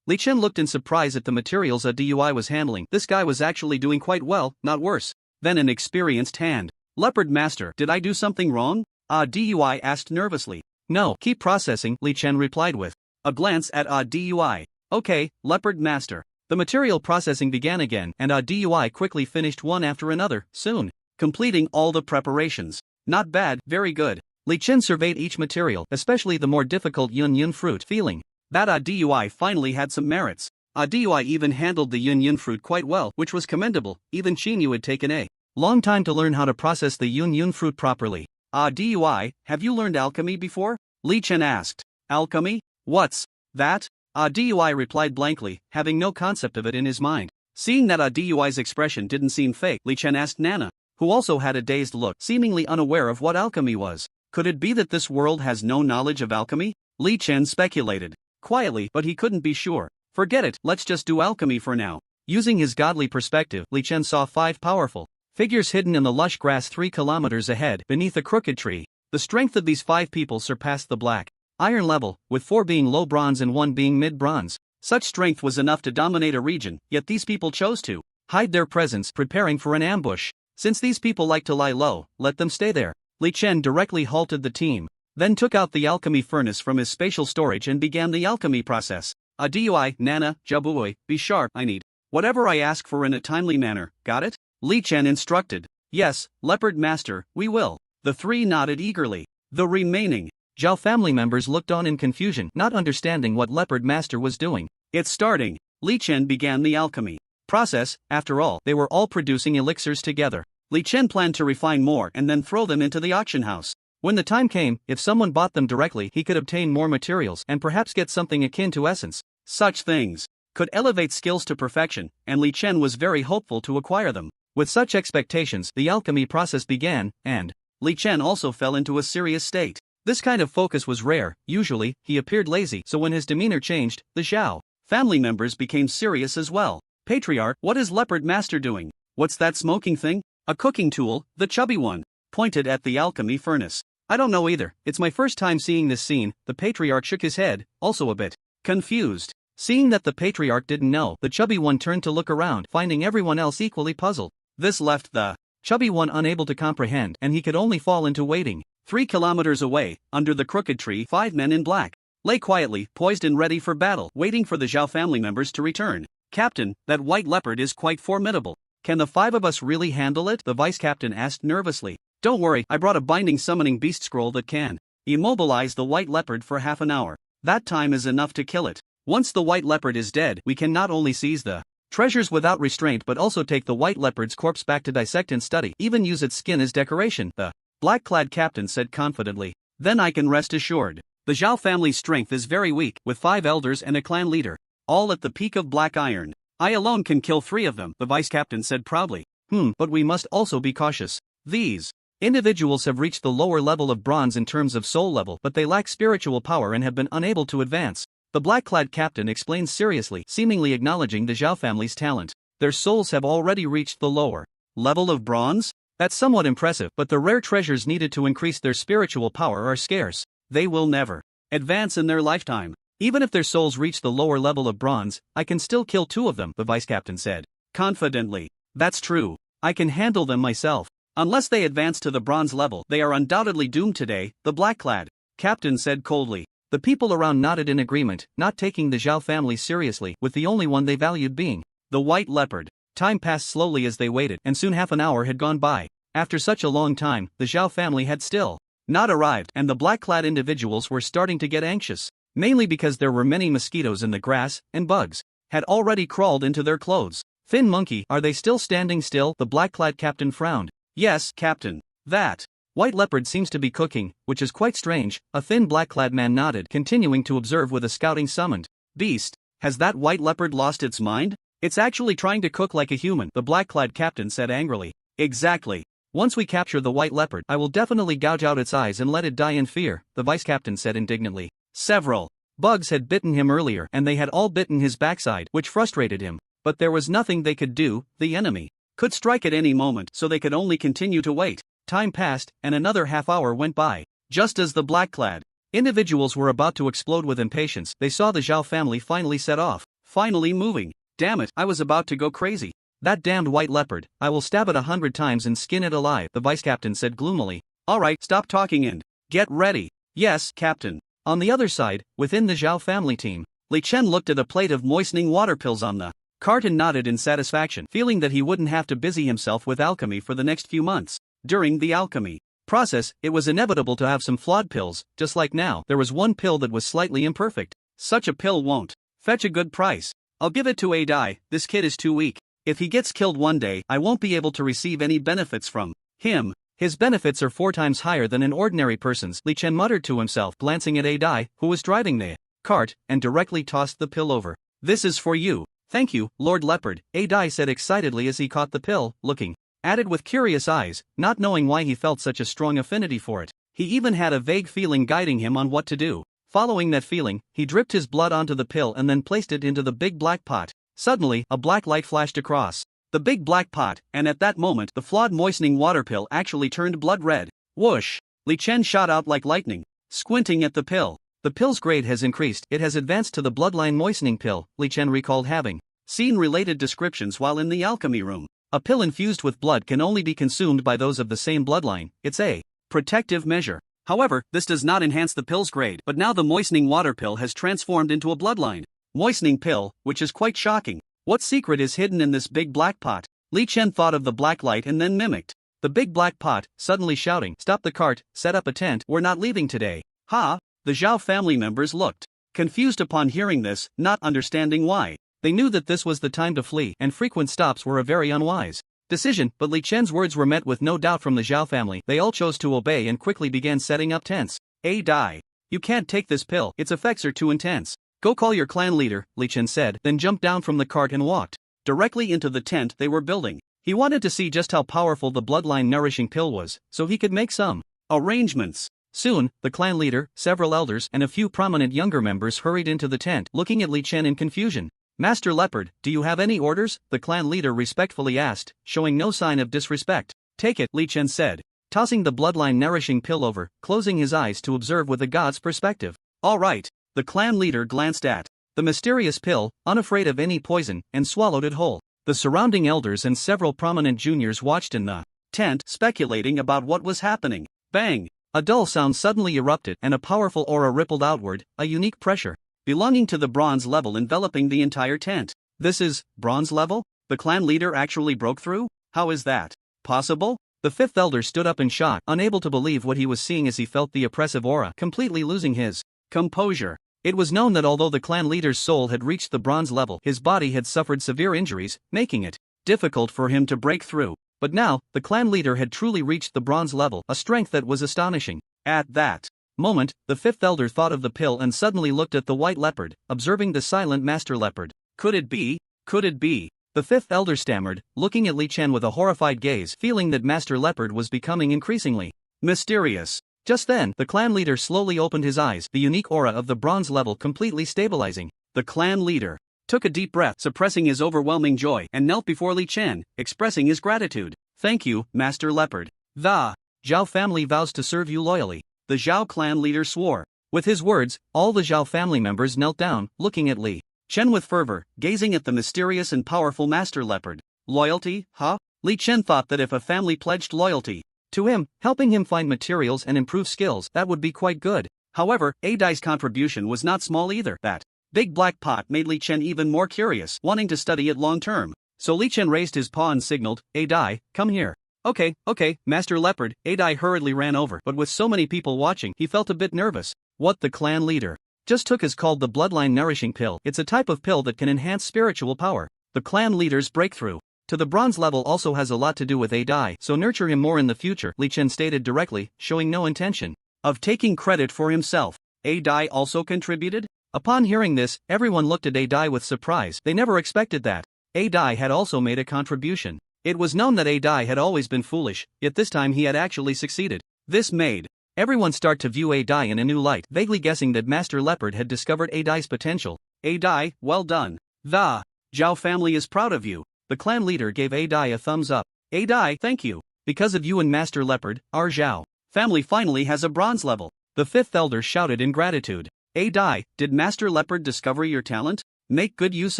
Speaker 1: Li Chen looked in surprise at the materials Dui was handling. This guy was actually doing quite well, not worse than an experienced hand. Leopard Master, did I do something wrong? Dui asked nervously. No, keep processing, Li Chen replied with a glance at Dui. Okay, Leopard Master. The material processing began again, and Dui quickly finished one after another, soon completing all the preparations. Not bad, very good. Li Chen surveyed each material, especially the more difficult Yun Yun fruit, feeling that Dui finally had some merits. Dui even handled the Yun Yun fruit quite well, which was commendable. Even Xinyu had taken a long time to learn how to process the Yun Yun fruit properly. Dui, have you learned alchemy before? Li Chen asked. Alchemy? What's that? Dui replied blankly, having no concept of it in his mind. Seeing that Dui's expression didn't seem fake, Li Chen asked Nana, who also had a dazed look, seemingly unaware of what alchemy was. Could it be that this world has no knowledge of alchemy? Li Chen speculated quietly, but he couldn't be sure. Forget it, let's just do alchemy for now. Using his godly perspective, Li Chen saw 5 powerful figures hidden in the lush grass 3 kilometers ahead, beneath a crooked tree. The strength of these 5 people surpassed the black iron level, with 4 being low bronze and 1 being mid bronze. Such strength was enough to dominate a region, yet these people chose to hide their presence, preparing for an ambush. Since these people like to lie low, let them stay there. Li Chen directly halted the team, then took out the alchemy furnace from his spatial storage and began the alchemy process. Dui, Nana, Jabui, be sharp, I need whatever I ask for in a timely manner, got it? Li Chen instructed. Yes, Leopard Master, we will. The 3 nodded eagerly. The remaining Zhao family members looked on in confusion, not understanding what Leopard Master was doing. It's starting. Li Chen began the alchemy process. After all, they were all producing elixirs together. Li Chen planned to refine more and then throw them into the auction house. When the time came, if someone bought them directly, he could obtain more materials and perhaps get something akin to essence. Such things could elevate skills to perfection, and Li Chen was very hopeful to acquire them. With such expectations, the alchemy process began, and Li Chen also fell into a serious state. This kind of focus was rare. Usually, he appeared lazy, so when his demeanor changed, the Zhao family members became serious as well. Patriarch, what is Leopard Master doing? What's that smoking thing? A cooking tool, the chubby one, pointed at the alchemy furnace. I don't know either, it's my first time seeing this scene. The Patriarch shook his head, also a bit confused. Seeing that the Patriarch didn't know, the chubby one turned to look around, finding everyone else equally puzzled. This left the chubby one unable to comprehend, and he could only fall into waiting. 3 kilometers away, under the crooked tree, 5 men in black lay quietly, poised and ready for battle, waiting for the Zhao family members to return. Captain, that white leopard is quite formidable. Can the 5 of us really handle it? The vice captain asked nervously. Don't worry, I brought a binding summoning beast scroll that can immobilize the white leopard for half an hour. That time is enough to kill it. Once the white leopard is dead, we can not only seize the treasures without restraint but also take the white leopard's corpse back to dissect and study, even use its skin as decoration, the black-clad captain said confidently. Then I can rest assured. The Zhao family's strength is very weak, with 5 elders and a clan leader, all at the peak of black iron. I alone can kill 3 of them, the vice captain said proudly. But we must also be cautious. These individuals have reached the lower level of bronze in terms of soul level, but they lack spiritual power and have been unable to advance. The black-clad captain explained seriously, seemingly acknowledging the Zhao family's talent. Their souls have already reached the lower level of bronze? That's somewhat impressive, but the rare treasures needed to increase their spiritual power are scarce. They will never advance in their lifetime. Even if their souls reach the lower level of bronze, I can still kill 2 of them, the vice captain said confidently. That's true. I can handle them myself. Unless they advance to the bronze level, they are undoubtedly doomed today, the black-clad captain said coldly. The people around nodded in agreement, not taking the Zhao family seriously, with the only one they valued being the white leopard. Time passed slowly as they waited, and soon half an hour had gone by. After such a long time, the Zhao family had still not arrived, and the black-clad individuals were starting to get anxious, mainly because there were many mosquitoes in the grass, and bugs had already crawled into their clothes. Thin monkey, are they still standing still? The black-clad captain frowned. Yes, captain. That white leopard seems to be cooking, which is quite strange. A thin black-clad man nodded, continuing to observe with a scouting summoned beast. Has that white leopard lost its mind? It's actually trying to cook like a human, the black-clad captain said angrily. Exactly. Once we capture the white leopard, I will definitely gouge out its eyes and let it die in fear, the vice captain said indignantly. Several bugs had bitten him earlier, and they had all bitten his backside, which frustrated him. But there was nothing they could do. The enemy could strike at any moment, so they could only continue to wait. Time passed, and another half hour went by. Just as the black-clad individuals were about to explode with impatience, they saw the Zhao family finally set off, finally moving. Damn it, I was about to go crazy. That damned white leopard, I will stab it 100 times and skin it alive, the vice captain said gloomily. Alright, stop talking and get ready. Yes, captain. On the other side, within the Zhao family team, Li Chen looked at a plate of moistening water pills on the cart and nodded in satisfaction, feeling that he wouldn't have to busy himself with alchemy for the next few months. During the alchemy process, it was inevitable to have some flawed pills. Just like now, there was one pill that was slightly imperfect. Such a pill won't fetch a good price. I'll give it to A Dai. This kid is too weak. If he gets killed one day, I won't be able to receive any benefits from him. His benefits are 4 times higher than an ordinary person's, Li Chen muttered to himself, glancing at A Dai, who was driving the cart, and directly tossed the pill over. This is for you. Thank you, Lord Leopard, A Dai said excitedly as he caught the pill, looking at it with curious eyes, not knowing why he felt such a strong affinity for it. He even had a vague feeling guiding him on what to do. Following that feeling, he dripped his blood onto the pill and then placed it into the big black pot. Suddenly, a black light flashed across the big black pot, and at that moment, the flawed moistening water pill actually turned blood red. Whoosh! Li Chen shot out like lightning, squinting at the pill. The pill's grade has increased. It has advanced to the bloodline moistening pill, Li Chen recalled having seen related descriptions while in the alchemy room. A pill infused with blood can only be consumed by those of the same bloodline. It's a protective measure. However, this does not enhance the pill's grade, but now the moistening water pill has transformed into a bloodline moistening pill, which is quite shocking. What secret is hidden in this big black pot? Li Chen thought of the black light and then mimicked the big black pot, suddenly shouting, "Stop the cart, set up a tent, we're not leaving today." Ha! The Zhao family members looked confused upon hearing this, not understanding why. They knew that this was the time to flee, and frequent stops were a very unwise decision, but Li Chen's words were met with no doubt from the Zhao family. They all chose to obey and quickly began setting up tents. A Dai, you can't take this pill, its effects are too intense. Go call your clan leader, Li Chen said, then jumped down from the cart and walked directly into the tent they were building. He wanted to see just how powerful the bloodline nourishing pill was, so he could make some arrangements. Soon, the clan leader, several elders, and a few prominent younger members hurried into the tent, looking at Li Chen in confusion. Master Leopard, do you have any orders? The clan leader respectfully asked, showing no sign of disrespect. Take it, Li Chen said, tossing the bloodline-nourishing pill over, closing his eyes to observe with a god's perspective. All right. The clan leader glanced at the mysterious pill, unafraid of any poison, and swallowed it whole. The surrounding elders and several prominent juniors watched in the tent, speculating about what was happening. Bang! A dull sound suddenly erupted and a powerful aura rippled outward, a unique pressure belonging to the bronze level enveloping the entire tent. This is bronze level? The clan leader actually broke through? How is that possible? The fifth elder stood up in shock, unable to believe what he was seeing as he felt the oppressive aura, completely losing his composure. It was known that although the clan leader's soul had reached the bronze level, his body had suffered severe injuries, making it difficult for him to break through. But now, the clan leader had truly reached the bronze level, a strength that was astonishing. At that moment, the fifth elder thought of the pill and suddenly looked at the white leopard, observing the silent master leopard. Could it be? Could it be? The fifth elder stammered, looking at Li Chen with a horrified gaze, feeling that master leopard was becoming increasingly mysterious. Just then, the clan leader slowly opened his eyes, the unique aura of the bronze level completely stabilizing. The clan leader took a deep breath, suppressing his overwhelming joy, and knelt before Li Chen, expressing his gratitude. Thank you, Master Leopard. The Zhao family vows to serve you loyally. The Zhao clan leader swore. With his words, all the Zhao family members knelt down, looking at Li Chen with fervor, gazing at the mysterious and powerful Master Leopard. Loyalty, huh? Li Chen thought that if a family pledged loyalty to him, helping him find materials and improve skills, that would be quite good. However, Adai's contribution was not small either. That big black pot made Li Chen even more curious, wanting to study it long term. So Li Chen raised his paw and signaled, Adai, come here. Okay, Master Leopard. Adai hurriedly ran over, but with so many people watching, he felt a bit nervous. What the clan leader just took is called the Bloodline Nourishing Pill. It's a type of pill that can enhance spiritual power. The clan leader's breakthrough to the bronze level also has a lot to do with Adai, so nurture him more in the future, Li Chen stated directly, showing no intention of taking credit for himself. Adai also contributed? Upon hearing this, everyone looked at Adai with surprise. They never expected that Adai had also made a contribution. It was known that Adai had always been foolish, yet this time he had actually succeeded. This made everyone start to view Adai in a new light, vaguely guessing that Master Leopard had discovered Adai's potential. Adai, well done. The Zhao family is proud of you. The clan leader gave Adai a thumbs up. Adai, thank you. Because of you and Master Leopard, our Zhao family finally has a bronze level. The fifth elder shouted in gratitude. Adai, did Master Leopard discover your talent? Make good use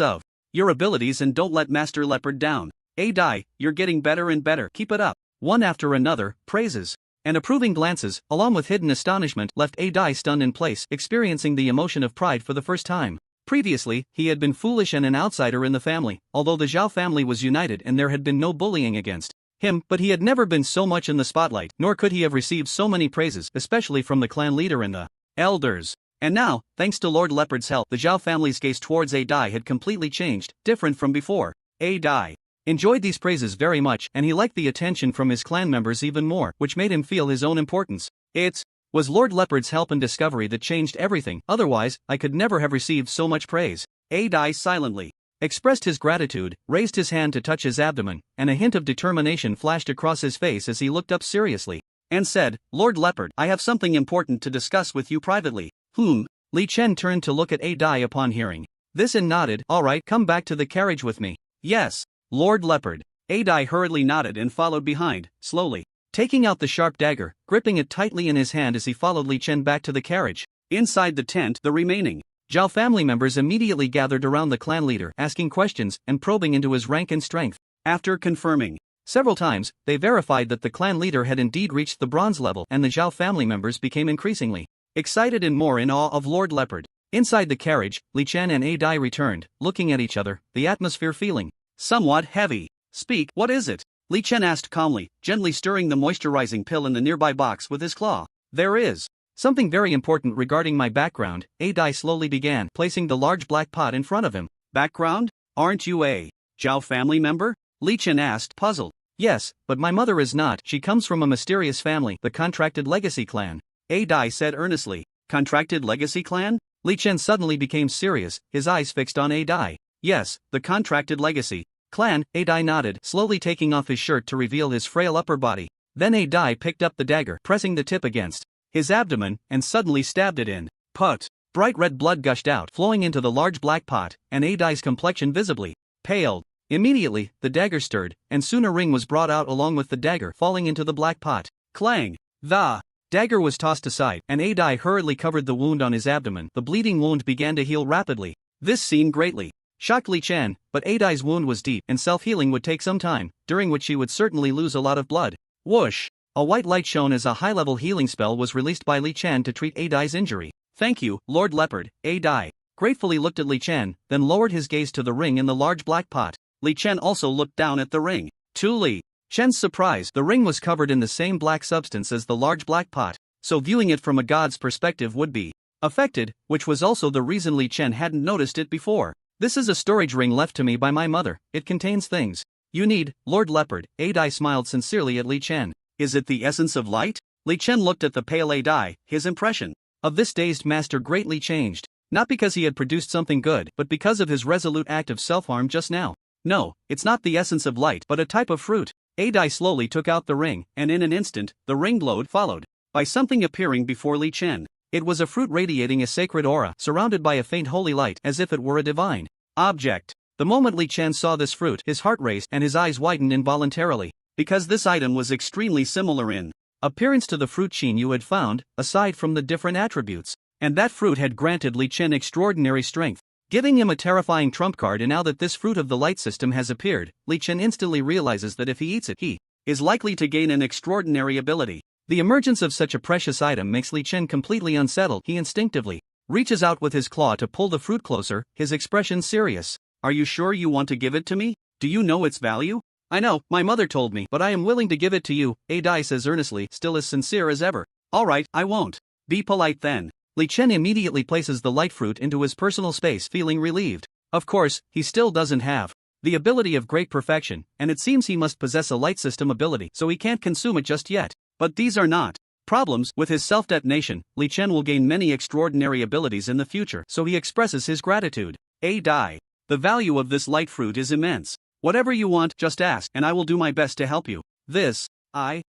Speaker 1: of your abilities and don't let Master Leopard down. Adai, you're getting better and better. Keep it up. One after another, praises and approving glances, along with hidden astonishment, left Adai stunned in place, experiencing the emotion of pride for the first time. Previously, he had been foolish and an outsider in the family, although the Zhao family was united and there had been no bullying against him, but he had never been so much in the spotlight, nor could he have received so many praises, especially from the clan leader and the elders. And now, thanks to Lord Leopard's help, the Zhao family's gaze towards Adai had completely changed, different from before. Adai enjoyed these praises very much, and he liked the attention from his clan members even more, which made him feel his own importance. It was Lord Leopard's help and discovery that changed everything, otherwise, I could never have received so much praise. Adai silently expressed his gratitude, raised his hand to touch his abdomen, and a hint of determination flashed across his face as he looked up seriously, and said, Lord Leopard, I have something important to discuss with you privately. Li Chen turned to look at Adai upon hearing this and nodded. Alright, come back to the carriage with me. Yes, Lord Leopard. Adai hurriedly nodded and followed behind, slowly taking out the sharp dagger, gripping it tightly in his hand as he followed Li Chen back to the carriage. Inside the tent, the remaining Zhao family members immediately gathered around the clan leader, asking questions and probing into his rank and strength. After confirming several times, they verified that the clan leader had indeed reached the bronze level, and the Zhao family members became increasingly excited and more in awe of Lord Leopard. Inside the carriage, Li Chen and Adai returned, looking at each other, the atmosphere feeling somewhat heavy. Speak, what is it? Li Chen asked calmly, gently stirring the moisturizing pill in the nearby box with his claw. There is something very important regarding my background, Adai slowly began, placing the large black pot in front of him. Background? Aren't you a Zhao family member? Li Chen asked, puzzled. Yes, but my mother is not. She comes from a mysterious family, the Contracted Legacy clan. Adai said earnestly. Contracted Legacy clan? Li Chen suddenly became serious, his eyes fixed on Adai. Yes, the Contracted Legacy clan. Adai nodded, slowly taking off his shirt to reveal his frail upper body. Then Adai picked up the dagger, pressing the tip against his abdomen, and suddenly stabbed it in. Put. Bright red blood gushed out, flowing into the large black pot, and Adai's complexion visibly paled. Immediately, the dagger stirred, and soon a ring was brought out along with the dagger falling into the black pot. Clang! The dagger was tossed aside, and Adai hurriedly covered the wound on his abdomen. The bleeding wound began to heal rapidly. This scene greatly shocked Li Chen, but Adai's wound was deep, and self-healing would take some time, during which she would certainly lose a lot of blood. Whoosh! A white light shown as a high-level healing spell was released by Li Chen to treat Adai's injury. Thank you, Lord Leopard. Adai gratefully looked at Li Chen, then lowered his gaze to the ring in the large black pot. Li Chen also looked down at the ring. To Li Chen's surprise, the ring was covered in the same black substance as the large black pot, so viewing it from a god's perspective would be affected, which was also the reason Li Chen hadn't noticed it before. This is a storage ring left to me by my mother. It contains things you need, Lord Leopard. Adai smiled sincerely at Li Chen. Is it the essence of light? Li Chen looked at the pale Adai. His impression of this dazed master greatly changed. Not because he had produced something good, but because of his resolute act of self-harm just now. No, it's not the essence of light, but a type of fruit. Adai slowly took out the ring, and in an instant, the ring glowed, followed by something appearing before Li Chen. It was a fruit radiating a sacred aura, surrounded by a faint holy light, as if it were a divine object. The moment Li Chen saw this fruit, his heart raced and his eyes widened involuntarily, because this item was extremely similar in appearance to the fruit Qin Yu had found, aside from the different attributes. And that fruit had granted Li Chen extraordinary strength, giving him a terrifying trump card. And now that this fruit of the light system has appeared, Li Chen instantly realizes that if he eats it, he is likely to gain an extraordinary ability. The emergence of such a precious item makes Li Chen completely unsettled. He instinctively reaches out with his claw to pull the fruit closer, his expression serious. Are you sure you want to give it to me? Do you know its value? I know, my mother told me, but I am willing to give it to you, Adai says earnestly, still as sincere as ever. Alright, I won't. Be polite then. Li Chen immediately places the light fruit into his personal space, feeling relieved. Of course, he still doesn't have the ability of great perfection, and it seems he must possess a light system ability, so he can't consume it just yet. But these are not problems. With his self-detonation, Li Chen will gain many extraordinary abilities in the future, so he expresses his gratitude. Adai, the value of this light fruit is immense. Whatever you want, just ask, and I will do my best to help you. Adai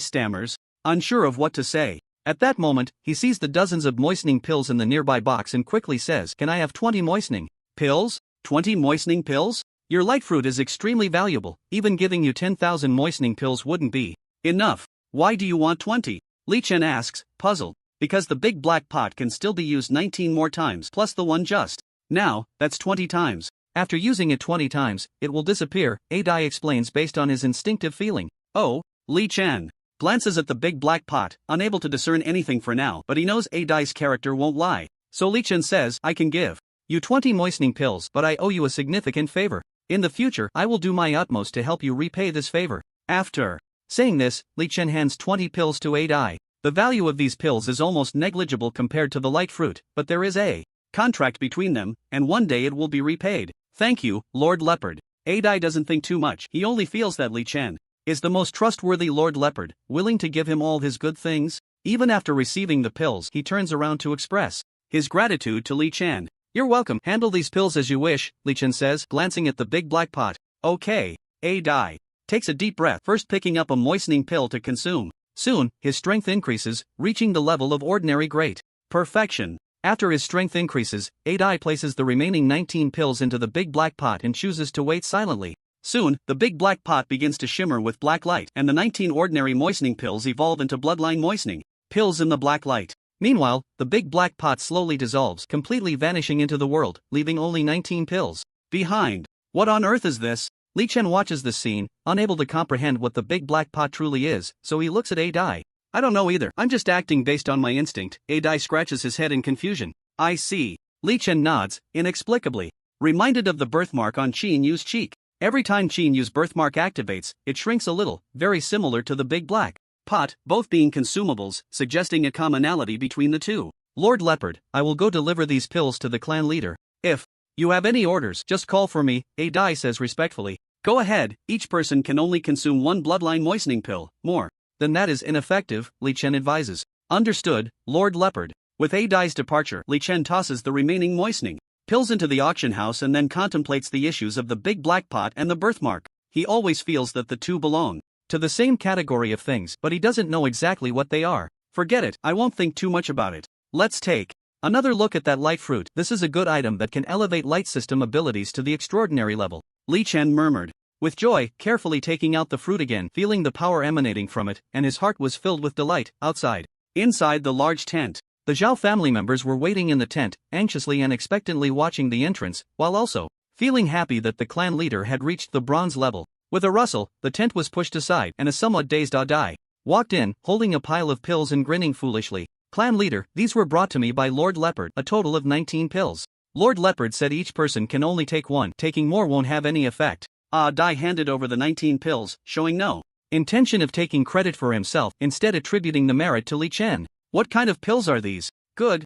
Speaker 1: stammers, unsure of what to say. At that moment, he sees the dozens of moistening pills in the nearby box and quickly says, Can I have 20 moistening pills? 20 moistening pills? Your light fruit is extremely valuable. Even giving you 10,000 moistening pills wouldn't be enough. Why do you want 20? Li Chen asks, puzzled. Because the big black pot can still be used 19 more times plus the one just now, that's 20 times. After using it 20 times, it will disappear, Adai explains based on his instinctive feeling. Oh, Li Chen glances at the big black pot, unable to discern anything for now, but he knows Adai's character won't lie. So Li Chen says, I can give you 20 moistening pills, but I owe you a significant favor. In the future, I will do my utmost to help you repay this favor. After saying this, Li Chen hands 20 pills to Adai. The value of these pills is almost negligible compared to the light fruit, but there is a contract between them, and one day it will be repaid. Thank you, Lord Leopard. Adai doesn't think too much, he only feels that Li Chen is the most trustworthy Lord Leopard, willing to give him all his good things. Even after receiving the pills, he turns around to express his gratitude to Li Chen. You're welcome, handle these pills as you wish, Li Chen says, glancing at the big black pot. Okay. Adai takes a deep breath, first picking up a moistening pill to consume. Soon, his strength increases, reaching the level of ordinary great perfection. After his strength increases, Adai places the remaining 19 pills into the big black pot and chooses to wait silently. Soon, the big black pot begins to shimmer with black light, and the 19 ordinary moistening pills evolve into bloodline moistening pills in the black light. Meanwhile, the big black pot slowly dissolves, completely vanishing into the world, leaving only 19 pills behind. What on earth is this? Li Chen watches this scene, unable to comprehend what the big black pot truly is, so he looks at Adai. I don't know either, I'm just acting based on my instinct. Adai scratches his head in confusion. I see. Li Chen nods, inexplicably, reminded of the birthmark on Qin Yu's cheek. Every time Qin Yu's birthmark activates, it shrinks a little, very similar to the big black pot, both being consumables, suggesting a commonality between the two. Lord Leopard, I will go deliver these pills to the clan leader. If you have any orders, just call for me, Adai says respectfully. Go ahead, each person can only consume one bloodline moistening pill, more than that is ineffective, Li Chen advises. Understood, Lord Leopard. With Adai's departure, Li Chen tosses the remaining moistening pills into the auction house and then contemplates the issues of the big black pot and the birthmark. He always feels that the two belong to the same category of things, but he doesn't know exactly what they are. Forget it, I won't think too much about it. Let's take another look at that light fruit. This is a good item that can elevate light system abilities to the extraordinary level. Li Chen murmured. With joy, carefully taking out the fruit again, feeling the power emanating from it, and his heart was filled with delight. Outside, inside the large tent, the Zhao family members were waiting in the tent, anxiously and expectantly watching the entrance, while also feeling happy that the clan leader had reached the bronze level. With a rustle, the tent was pushed aside, and a somewhat dazed Adai walked in, holding a pile of pills and grinning foolishly. Clan leader, these were brought to me by Lord Leopard, a total of 19 pills. Lord Leopard said each person can only take one, taking more won't have any effect. Dai handed over the 19 pills, showing no intention of taking credit for himself, instead attributing the merit to Li Chen. What kind of pills are these? Good.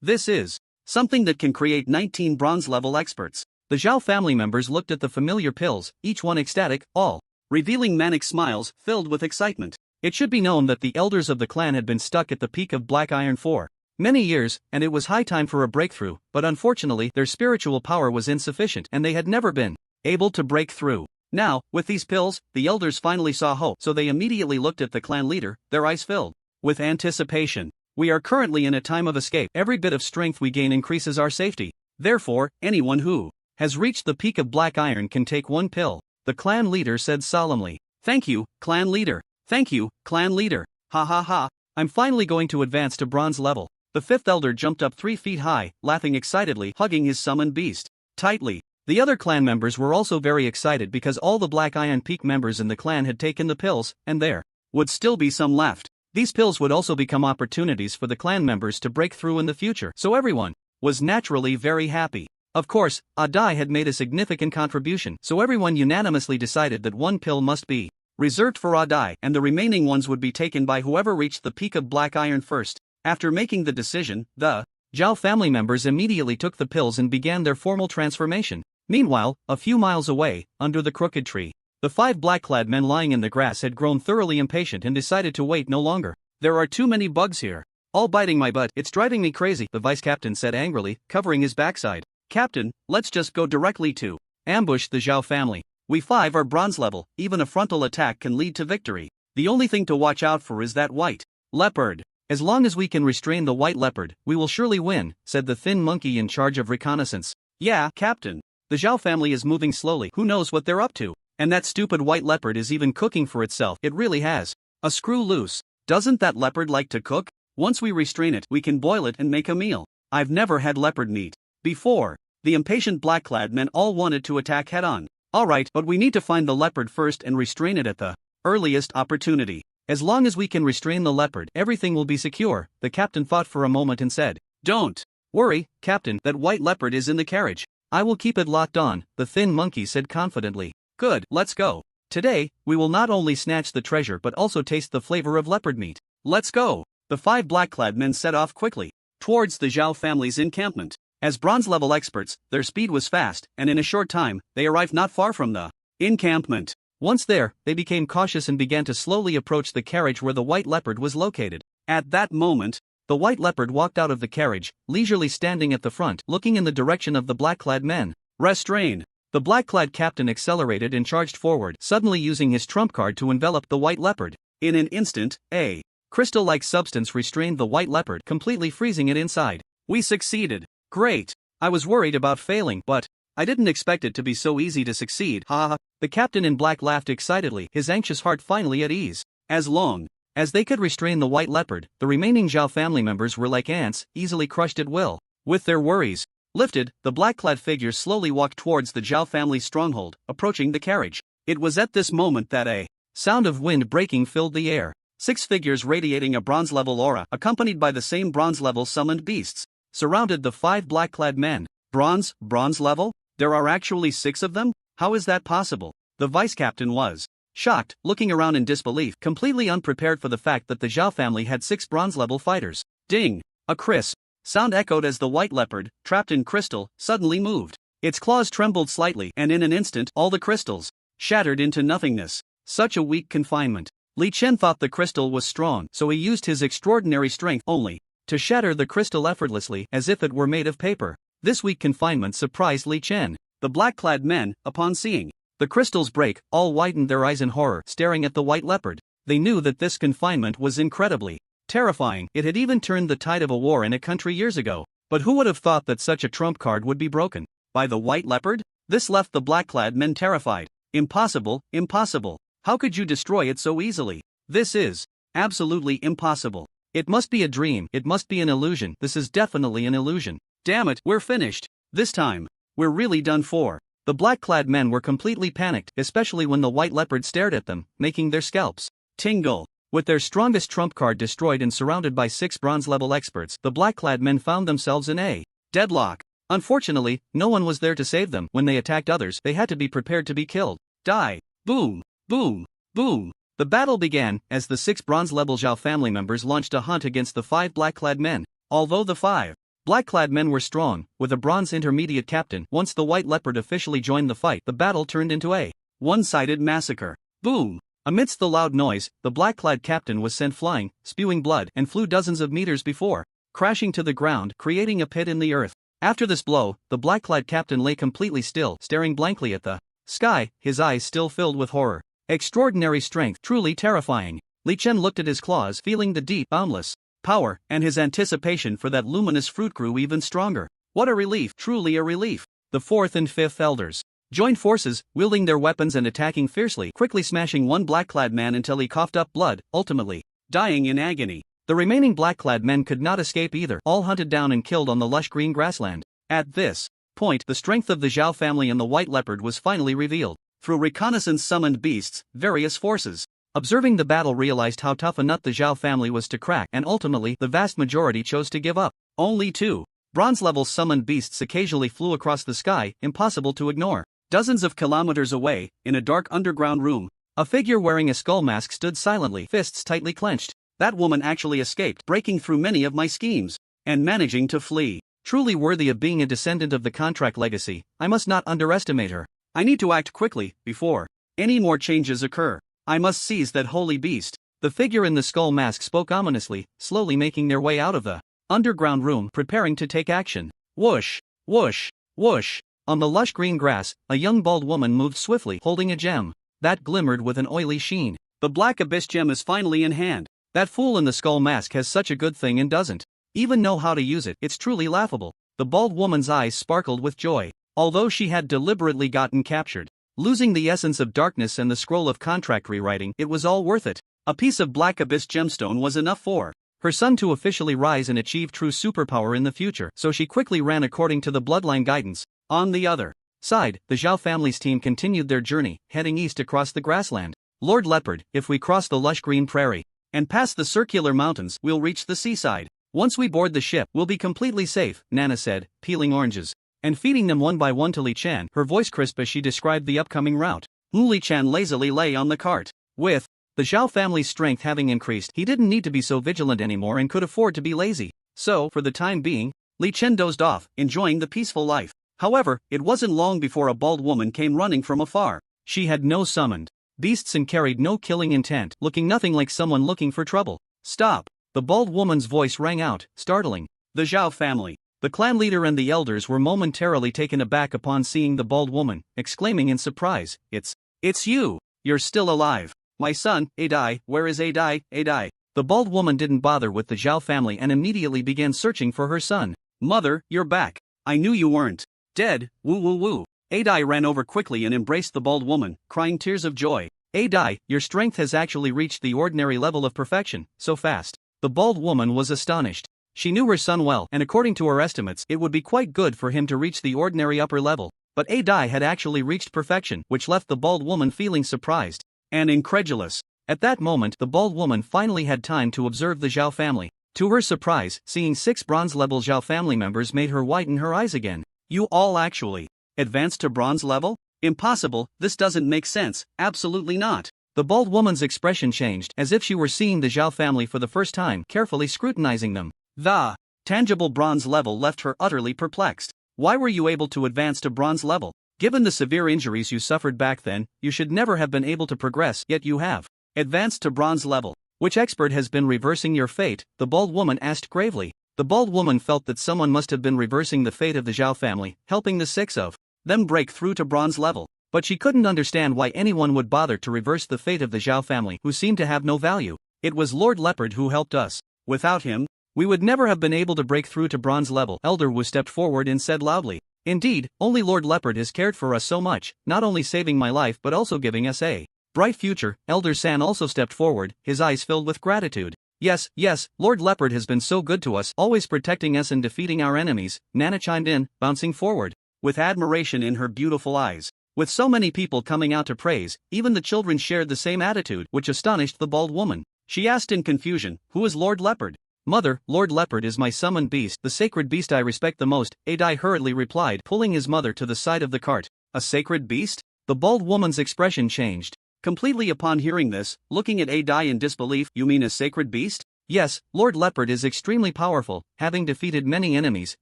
Speaker 1: This is something that can create 19 bronze level experts. The Zhao family members looked at the familiar pills, each one ecstatic, all revealing manic smiles filled with excitement. It should be known that the elders of the clan had been stuck at the peak of Black Iron for many years, and it was high time for a breakthrough, but unfortunately their spiritual power was insufficient and they had never been able to break through. Now, with these pills, the elders finally saw hope, so they immediately looked at the clan leader, their eyes filled with anticipation. We are currently in a time of escape. Every bit of strength we gain increases our safety. Therefore, anyone who has reached the peak of Black Iron can take one pill, the clan leader said solemnly. Thank you, clan leader. Thank you, clan leader. Ha ha ha, I'm finally going to advance to bronze level. The fifth elder jumped up 3 feet high, laughing excitedly, hugging his summoned beast tightly. The other clan members were also very excited because all the Black Iron Peak members in the clan had taken the pills, and there would still be some left. These pills would also become opportunities for the clan members to break through in the future, so everyone was naturally very happy. Of course, Adai had made a significant contribution, so everyone unanimously decided that one pill must be reserved for Adai, and the remaining ones would be taken by whoever reached the peak of Black Iron first. After making the decision, the Zhao family members immediately took the pills and began their formal transformation. Meanwhile, a few miles away, under the crooked tree, the 5 black-clad men lying in the grass had grown thoroughly impatient and decided to wait no longer. There are too many bugs here, all biting my butt. It's driving me crazy, the vice captain said angrily, covering his backside. Captain, let's just go directly to ambush the Zhao family. We 5 are bronze level, even a frontal attack can lead to victory. The only thing to watch out for is that white leopard. As long as we can restrain the white leopard, we will surely win, said the thin monkey in charge of reconnaissance. Yeah, Captain. The Zhao family is moving slowly. Who knows what they're up to? And that stupid white leopard is even cooking for itself. It really has a screw loose. Doesn't that leopard like to cook? Once we restrain it, we can boil it and make a meal. I've never had leopard meat before. The impatient black-clad men all wanted to attack head-on. Alright, but we need to find the leopard first and restrain it at the earliest opportunity. As long as we can restrain the leopard, everything will be secure, the captain thought for a moment and said. Don't worry, Captain, that white leopard is in the carriage. I will keep it locked on, the thin monkey said confidently. Good, let's go. Today, we will not only snatch the treasure but also taste the flavor of leopard meat. Let's go. The 5 black-clad men set off quickly towards the Zhao family's encampment. As bronze-level experts, their speed was fast, and in a short time, they arrived not far from the encampment. Once there, they became cautious and began to slowly approach the carriage where the white leopard was located. At that moment, the white leopard walked out of the carriage, leisurely standing at the front, looking in the direction of the black-clad men. Restrain! The black-clad captain accelerated and charged forward, suddenly using his trump card to envelop the white leopard. In an instant, a crystal-like substance restrained the white leopard, completely freezing it inside. We succeeded. Great. I was worried about failing, but I didn't expect it to be so easy to succeed. Ha ha. The captain in black laughed excitedly, his anxious heart finally at ease. As long as they could restrain the white leopard, the remaining Zhao family members were like ants, easily crushed at will. With their worries lifted, the black-clad figures slowly walked towards the Zhao family's stronghold, approaching the carriage. It was at this moment that a sound of wind breaking filled the air. 6 figures radiating a bronze-level aura, accompanied by the same bronze-level summoned beasts, surrounded the 5 black-clad men. Bronze level? There are actually 6 of them? How is that possible? The vice-captain was shocked, looking around in disbelief, completely unprepared for the fact that the Zhao family had 6 bronze-level fighters. Ding! A crisp sound echoed as the white leopard, trapped in crystal, suddenly moved. Its claws trembled slightly, and in an instant, all the crystals shattered into nothingness. Such a weak confinement. Li Chen thought the crystal was strong, so he used his extraordinary strength only to shatter the crystal effortlessly, as if it were made of paper. This weak confinement surprised Li Chen. The black-clad men, upon seeing the crystals break, all widened their eyes in horror, staring at the white leopard. They knew that this confinement was incredibly Terrifying, it had even turned the tide of a war in a country years ago. But who would have thought that such a trump card would be broken by the White Leopard? This left the black-clad men terrified. Impossible, impossible. How could you destroy it so easily? This is absolutely impossible. It must be a dream, it must be an illusion. This is definitely an illusion. Damn it, we're finished. This time, we're really done for. The black-clad men were completely panicked, especially when the White Leopard stared at them, making their scalps tingle. With their strongest trump card destroyed and surrounded by 6 bronze-level experts, the black-clad men found themselves in a deadlock. Unfortunately, no one was there to save them. When they attacked others, they had to be prepared to be killed. Die. Boom. Boom. Boom. The battle began, as the 6 bronze-level Zhao family members launched a hunt against the 5 black-clad men. Although the 5 black-clad men were strong, with a bronze intermediate captain, once the White Leopard officially joined the fight, the battle turned into a one-sided massacre. Boom! Amidst the loud noise, the black-clad captain was sent flying, spewing blood, and flew dozens of meters before crashing to the ground, creating a pit in the earth. After this blow, the black-clad captain lay completely still, staring blankly at the sky, his eyes still filled with horror. Extraordinary strength, truly terrifying. Li Chen looked at his claws, feeling the deep, boundless power, and his anticipation for that luminous fruit grew even stronger. What a relief, truly a relief. The 4th and 5th elders joined forces, wielding their weapons and attacking fiercely, quickly smashing one black-clad man until he coughed up blood, ultimately dying in agony. The remaining black-clad men could not escape either, all hunted down and killed on the lush green grassland. At this point, the strength of the Zhao family and the White Leopard was finally revealed. Through reconnaissance summoned beasts, various forces observing the battle realized how tough a nut the Zhao family was to crack, and ultimately, the vast majority chose to give up. Only 2 bronze-level summoned beasts occasionally flew across the sky, impossible to ignore. Dozens of kilometers away, in a dark underground room, a figure wearing a skull mask stood silently, fists tightly clenched. That woman actually escaped, breaking through many of my schemes, and managing to flee. Truly worthy of being a descendant of the contract legacy, I must not underestimate her. I need to act quickly, before any more changes occur. I must seize that holy beast. The figure in the skull mask spoke ominously, slowly making their way out of the underground room, preparing to take action. Whoosh, whoosh, whoosh. On the lush green grass, a young bald woman moved swiftly, holding a gem that glimmered with an oily sheen. The Black Abyss gem is finally in hand. That fool in the skull mask has such a good thing and doesn't even know how to use it. It's truly laughable. The bald woman's eyes sparkled with joy. Although she had deliberately gotten captured, losing the essence of darkness and the scroll of contract rewriting, it was all worth it. A piece of Black Abyss gemstone was enough for her son to officially rise and achieve true superpower in the future, so she quickly ran according to the bloodline guidance. On the other side, the Zhao family's team continued their journey, heading east across the grassland. Lord Leopard, if we cross the lush green prairie and pass the circular mountains, we'll reach the seaside. Once we board the ship, we'll be completely safe, Nana said, peeling oranges and feeding them one by one to Li Chen, her voice crisp as she described the upcoming route. Li Chen lazily lay on the cart. With the Zhao family's strength having increased, he didn't need to be so vigilant anymore and could afford to be lazy. So, for the time being, Li Chen dozed off, enjoying the peaceful life. However, it wasn't long before a bald woman came running from afar. She had no summoned beasts and carried no killing intent, looking nothing like someone looking for trouble. Stop! The bald woman's voice rang out, startling the Zhao family. The clan leader and the elders were momentarily taken aback upon seeing the bald woman, exclaiming in surprise, It's you! You're still alive! My son, Adai, where is Adai, Adai? The bald woman didn't bother with the Zhao family and immediately began searching for her son. Mother, you're back! I knew you weren't dead, woo woo woo. Adai ran over quickly and embraced the bald woman, crying tears of joy. Adai, your strength has actually reached the ordinary level of perfection, so fast. The bald woman was astonished. She knew her son well, and according to her estimates, it would be quite good for him to reach the ordinary upper level. But Adai had actually reached perfection, which left the bald woman feeling surprised and incredulous. At that moment, the bald woman finally had time to observe the Zhao family. To her surprise, seeing 6 bronze-level Zhao family members made her widen her eyes again. You all actually advanced to bronze level? Impossible, this doesn't make sense, absolutely not. The bald woman's expression changed, as if she were seeing the Zhao family for the first time, carefully scrutinizing them. The tangible bronze level left her utterly perplexed. Why were you able to advance to bronze level? Given the severe injuries you suffered back then, you should never have been able to progress, yet you have advanced to bronze level. Which expert has been reversing your fate? The bald woman asked gravely. The bald woman felt that someone must have been reversing the fate of the Zhao family, helping the 6 of them break through to bronze level. But she couldn't understand why anyone would bother to reverse the fate of the Zhao family, who seemed to have no value. It was Lord Leopard who helped us. Without him, we would never have been able to break through to bronze level. Elder Wu stepped forward and said loudly. Indeed, only Lord Leopard has cared for us so much, not only saving my life but also giving us a bright future. Elder San also stepped forward, his eyes filled with gratitude. Yes, Lord Leopard has been so good to us, always protecting us and defeating our enemies, Nana chimed in, bouncing forward, with admiration in her beautiful eyes. With so many people coming out to praise, even the children shared the same attitude, which astonished the bald woman. She asked in confusion, who is Lord Leopard? Mother, Lord Leopard is my summoned beast, the sacred beast I respect the most, Adai hurriedly replied, pulling his mother to the side of the cart. A sacred beast? The bald woman's expression changed completely upon hearing this, looking at Adai in disbelief. You mean a sacred beast? Yes, Lord Leopard is extremely powerful, having defeated many enemies,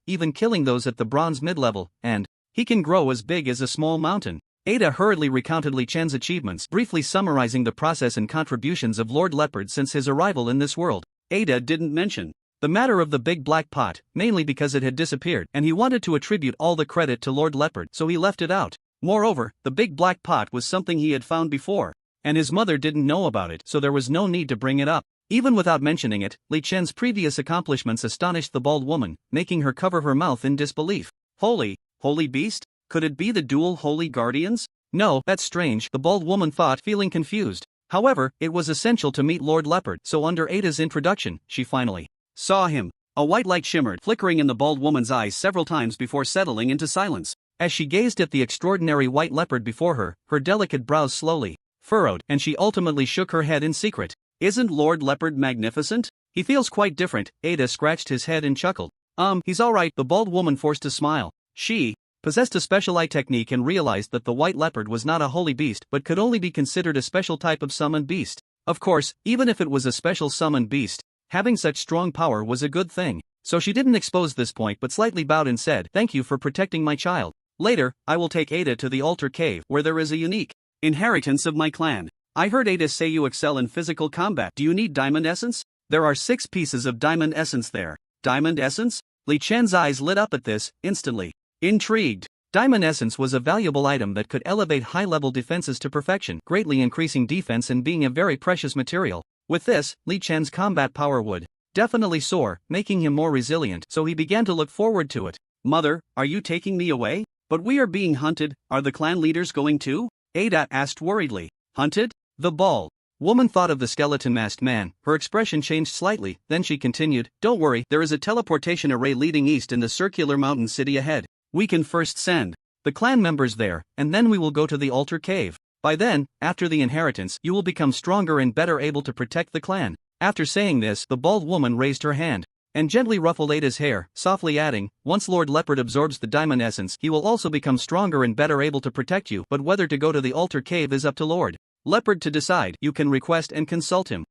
Speaker 1: even killing those at the bronze mid-level, and he can grow as big as a small mountain. Ada hurriedly recounted Li Chen's achievements, briefly summarizing the process and contributions of Lord Leopard since his arrival in this world. Ada didn't mention the matter of the big black pot, mainly because it had disappeared, and he wanted to attribute all the credit to Lord Leopard, so he left it out. Moreover, the big black pot was something he had found before, and his mother didn't know about it, so there was no need to bring it up. Even without mentioning it, Li Chen's previous accomplishments astonished the bald woman, making her cover her mouth in disbelief. Holy beast? Could it be the dual holy guardians? No, that's strange, the bald woman thought, feeling confused. However, it was essential to meet Lord Leopard, so under Ada's introduction, she finally saw him. A white light shimmered, flickering in the bald woman's eyes several times before settling into silence. As she gazed at the extraordinary white leopard before her, her delicate brows slowly furrowed, and she ultimately shook her head in secret. Isn't Lord Leopard magnificent? He feels quite different. Ada scratched his head and chuckled. He's alright. The bald woman forced a smile. She possessed a special eye technique and realized that the white leopard was not a holy beast but could only be considered a special type of summoned beast. Of course, even if it was a special summoned beast, having such strong power was a good thing. So she didn't expose this point but slightly bowed and said, "Thank you for protecting my child. Later, I will take Ada to the altar cave where there is a unique inheritance of my clan. I heard Ada say you excel in physical combat. Do you need diamond essence? There are 6 pieces of diamond essence there." Diamond essence? Li Chen's eyes lit up at this, instantly intrigued. Diamond essence was a valuable item that could elevate high-level defenses to perfection, greatly increasing defense and being a very precious material. With this, Li Chen's combat power would definitely soar, making him more resilient, so he began to look forward to it. Mother, are you taking me away? But we are being hunted, are the clan leaders going too? Ada asked worriedly. Hunted? The bald woman thought of the skeleton-masked man, her expression changed slightly, then she continued, don't worry, there is a teleportation array leading east in the circular mountain city ahead. We can first send the clan members there, and then we will go to the altar cave. By then, after the inheritance, you will become stronger and better able to protect the clan. After saying this, the bald woman raised her hand and gently ruffled Ada's hair, softly adding, once Lord Leopard absorbs the diamond essence, he will also become stronger and better able to protect you, but whether to go to the altar cave is up to Lord Leopard to decide. You can request and consult him.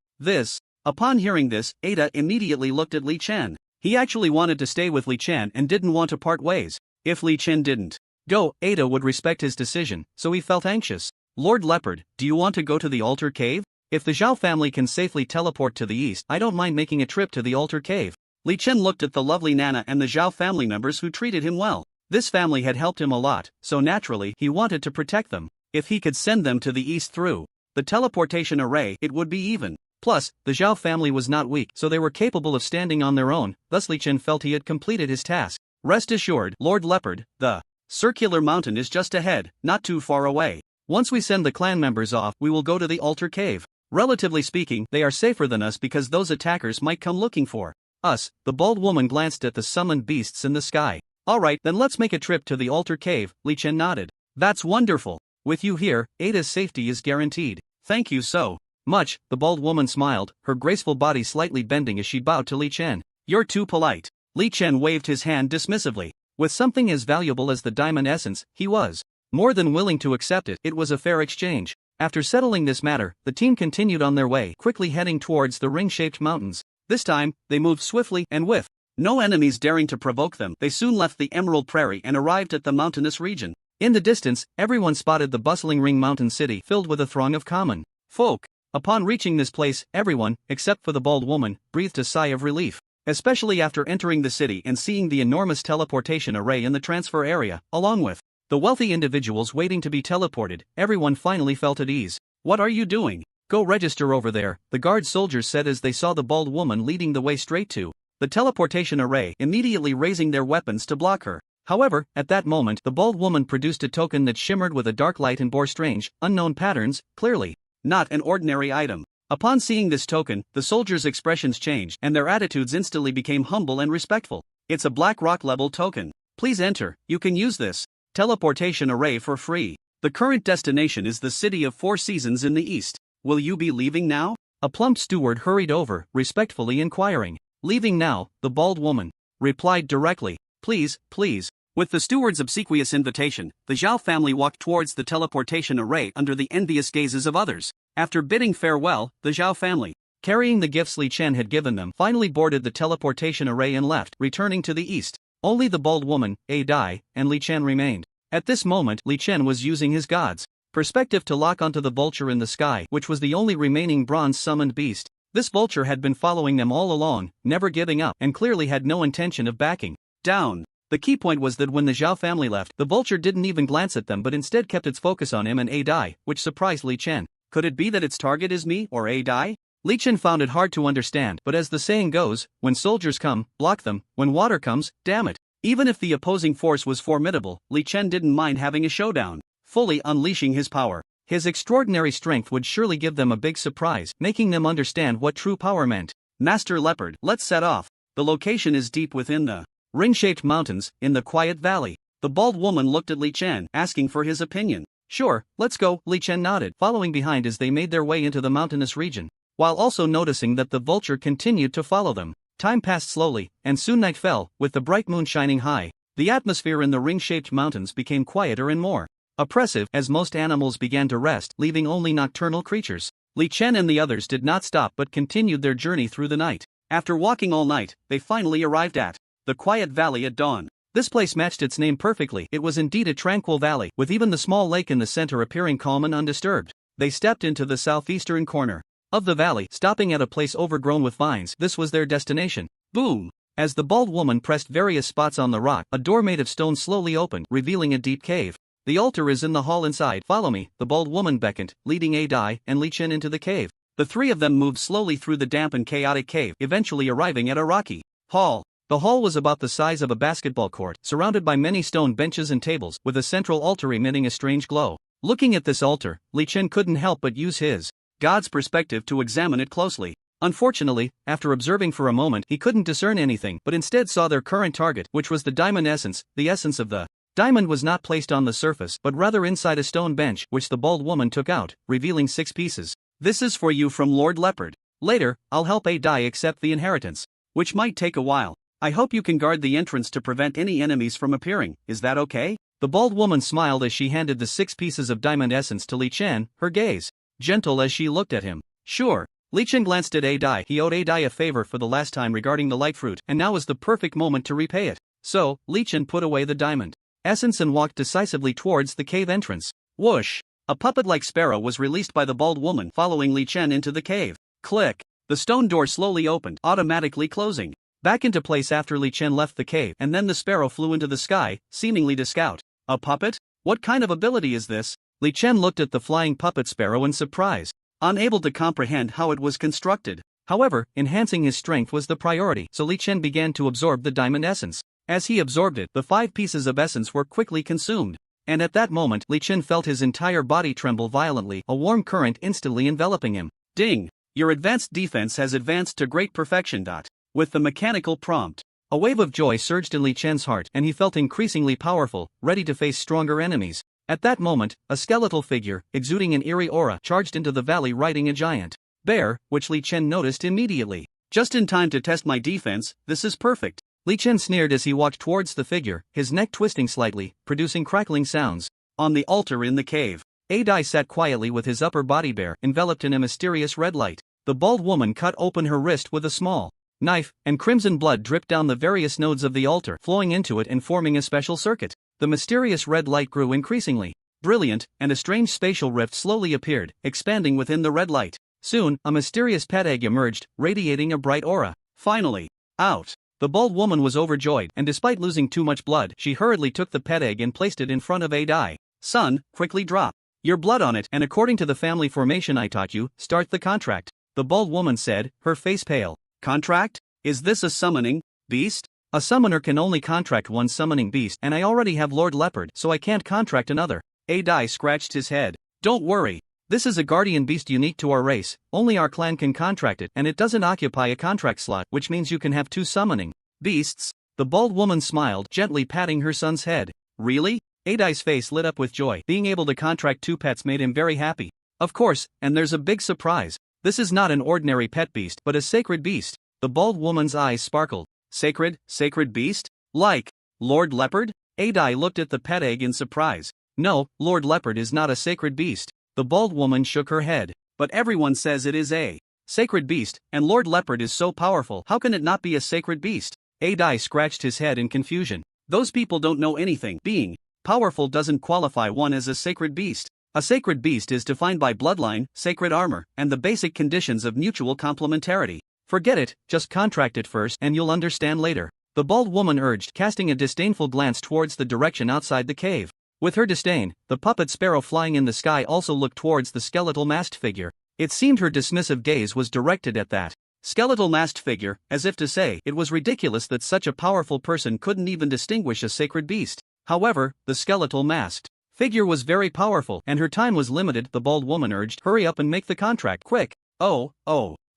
Speaker 1: Upon hearing this, Ada immediately looked at Li Chen. He actually wanted to stay with Li Chen and didn't want to part ways. If Li Chen didn't go, Ada would respect his decision, so he felt anxious. Lord Leopard, do you want to go to the altar cave? If the Zhao family can safely teleport to the east, I don't mind making a trip to the altar cave. Li Chen looked at the lovely Nana and the Zhao family members who treated him well. This family had helped him a lot, so naturally, he wanted to protect them. If he could send them to the east through the teleportation array, it would be even. Plus, the Zhao family was not weak, so they were capable of standing on their own, thus Li Chen felt he had completed his task. Rest assured, Lord Leopard, the circular mountain is just ahead, not too far away. Once we send the clan members off, we will go to the altar cave. Relatively speaking, they are safer than us because those attackers might come looking for us. The bald woman glanced at the summoned beasts in the sky. Alright, then let's make a trip to the altar cave, Li Chen nodded. That's wonderful. With you here, Ada's safety is guaranteed. Thank you so much, the bald woman smiled, her graceful body slightly bending as she bowed to Li Chen. You're too polite. Li Chen waved his hand dismissively. With something as valuable as the diamond essence, he was more than willing to accept it. It was a fair exchange. After settling this matter, the team continued on their way, quickly heading towards the ring-shaped mountains. This time, they moved swiftly, and with no enemies daring to provoke them, they soon left the Emerald Prairie and arrived at the mountainous region. In the distance, everyone spotted the bustling ring mountain city filled with a throng of common folk. Upon reaching this place, everyone, except for the bald woman, breathed a sigh of relief. Especially after entering the city and seeing the enormous teleportation array in the transfer area, along with the wealthy individuals waiting to be teleported, everyone finally felt at ease. What are you doing? go register over there, the guard soldiers said as they saw the bald woman leading the way straight to the teleportation array, immediately raising their weapons to block her. However, at that moment, the bald woman produced a token that shimmered with a dark light and bore strange, unknown patterns, clearly not an ordinary item. Upon seeing this token, the soldiers' expressions changed, and their attitudes instantly became humble and respectful. It's a Black Rock level token. Please enter, you can use this teleportation array for free. The current destination is the City of Four Seasons in the east. Will you be leaving now? A plump steward hurried over, respectfully inquiring. Leaving now, the bald woman replied directly. Please, please. With the steward's obsequious invitation, the Zhao family walked towards the teleportation array under the envious gazes of others. After bidding farewell, the Zhao family, carrying the gifts Li Chen had given them, finally boarded the teleportation array and left, returning to the east. Only the bald woman, A Dai, and Li Chen remained. At this moment, Li Chen was using his god's perspective to lock onto the vulture in the sky, which was the only remaining bronze-summoned beast. This vulture had been following them all along, never giving up, and clearly had no intention of backing down. The key point was that when the Zhao family left, the vulture didn't even glance at them but instead kept its focus on him and A Dai, which surprised Li Chen. Could it be that its target is me or A Dai? Li Chen found it hard to understand, but as the saying goes, when soldiers come, block them, when water comes, dam it. Even if the opposing force was formidable, Li Chen didn't mind having a showdown, fully unleashing his power. His extraordinary strength would surely give them a big surprise, making them understand what true power meant. Master Leopard, let's set off. The location is deep within the ring-shaped mountains, in the quiet valley. The bald woman looked at Li Chen, asking for his opinion. Sure, let's go, Li Chen nodded, following behind as they made their way into the mountainous region, while also noticing that the vulture continued to follow them. Time passed slowly, and soon night fell, with the bright moon shining high. The atmosphere in the ring-shaped mountains became quieter and more oppressive as most animals began to rest, leaving only nocturnal creatures. Li Chen and the others did not stop but continued their journey through the night. After walking all night, they finally arrived at the quiet valley at dawn. This place matched its name perfectly. It was indeed a tranquil valley, with even the small lake in the center appearing calm and undisturbed. They stepped into the southeastern corner of the valley, stopping at a place overgrown with vines. This was their destination. Boom! As the bald woman pressed various spots on the rock, a door made of stone slowly opened, revealing a deep cave. The altar is in the hall inside. Follow me, the bald woman beckoned, leading A Dai and Li Chen into the cave. The three of them moved slowly through the damp and chaotic cave, eventually arriving at a rocky hall. The hall was about the size of a basketball court, surrounded by many stone benches and tables, with a central altar emitting a strange glow. Looking at this altar, Li Chen couldn't help but use his god's perspective to examine it closely. Unfortunately, after observing for a moment, he couldn't discern anything, but instead saw their current target, which was the diamond essence. The essence of the diamond was not placed on the surface, but rather inside a stone bench, which the bald woman took out, revealing 6 pieces. This is for you from Lord Leopard. Later, I'll help A Dai accept the inheritance, which might take a while. I hope you can guard the entrance to prevent any enemies from appearing. Is that okay? The bald woman smiled as she handed the 6 pieces of diamond essence to Li Chen, her gaze gentle as she looked at him. Sure. Li Chen glanced at A Dai. He owed A Dai a favor for the last time regarding the light fruit, and now was the perfect moment to repay it. So, Li Chen put away the diamond essence and walked decisively towards the cave entrance. Whoosh! A puppet-like sparrow was released by the bald woman, following Li Chen into the cave. Click! The stone door slowly opened, automatically closing back into place after Li Chen left the cave, and then the sparrow flew into the sky, seemingly to scout. A puppet? What kind of ability is this? Li Chen looked at the flying puppet sparrow in surprise, unable to comprehend how it was constructed. However, enhancing his strength was the priority, so Li Chen began to absorb the diamond essence. As he absorbed it, the 5 pieces of essence were quickly consumed. And at that moment, Li Chen felt his entire body tremble violently, a warm current instantly enveloping him. Ding! Your advanced defense has advanced to great perfection. With the mechanical prompt, a wave of joy surged in Li Chen's heart, and he felt increasingly powerful, ready to face stronger enemies. At that moment, a skeletal figure, exuding an eerie aura, charged into the valley riding a giant bear, which Li Chen noticed immediately. Just in time to test my defense, this is perfect. Li Chen sneered as he walked towards the figure, his neck twisting slightly, producing crackling sounds. On the altar in the cave, A Dai sat quietly with his upper body bare, enveloped in a mysterious red light. The bald woman cut open her wrist with a small knife, and crimson blood dripped down the various nodes of the altar, flowing into it and forming a special circuit. The mysterious red light grew increasingly brilliant, and a strange spatial rift slowly appeared, expanding within the red light. Soon, a mysterious pet egg emerged, radiating a bright aura. Finally, out! The bald woman was overjoyed, and despite losing too much blood, she hurriedly took the pet egg and placed it in front of A Dai. Son, quickly drop your blood on it, and according to the family formation I taught you, start the contract. The bald woman said, her face pale. Contract? Is this a summoning beast? A summoner can only contract one summoning beast, and I already have Lord Leopard, so I can't contract another. Adai scratched his head. Don't worry. This is a guardian beast unique to our race, only our clan can contract it, and it doesn't occupy a contract slot, which means you can have 2 summoning beasts. The bald woman smiled, gently patting her son's head. Really? Adai's face lit up with joy. Being able to contract 2 pets made him very happy. Of course, and there's a big surprise. This is not an ordinary pet beast, but a sacred beast. The bald woman's eyes sparkled. Sacred beast? Like Lord Leopard? Adai looked at the pet egg in surprise. No, Lord Leopard is not a sacred beast. The bald woman shook her head. But everyone says it is a sacred beast, and Lord Leopard is so powerful, how can it not be a sacred beast? Adai scratched his head in confusion. Those people don't know anything. Being powerful doesn't qualify one as a sacred beast. A sacred beast is defined by bloodline, sacred armor, and the basic conditions of mutual complementarity. Forget it, just contract it first and you'll understand later. The bald woman urged, casting a disdainful glance towards the direction outside the cave. With her disdain, the puppet sparrow flying in the sky also looked towards the skeletal masked figure. It seemed her dismissive gaze was directed at that skeletal masked figure, as if to say it was ridiculous that such a powerful person couldn't even distinguish a sacred beast. However, the skeletal masked figure was very powerful, and her time was limited. The bald woman urged, hurry up and make the contract, quick. Oh.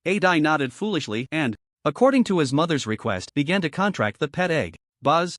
Speaker 1: Adai nodded foolishly and, according to his mother's request, began to contract the pet egg. Buzz.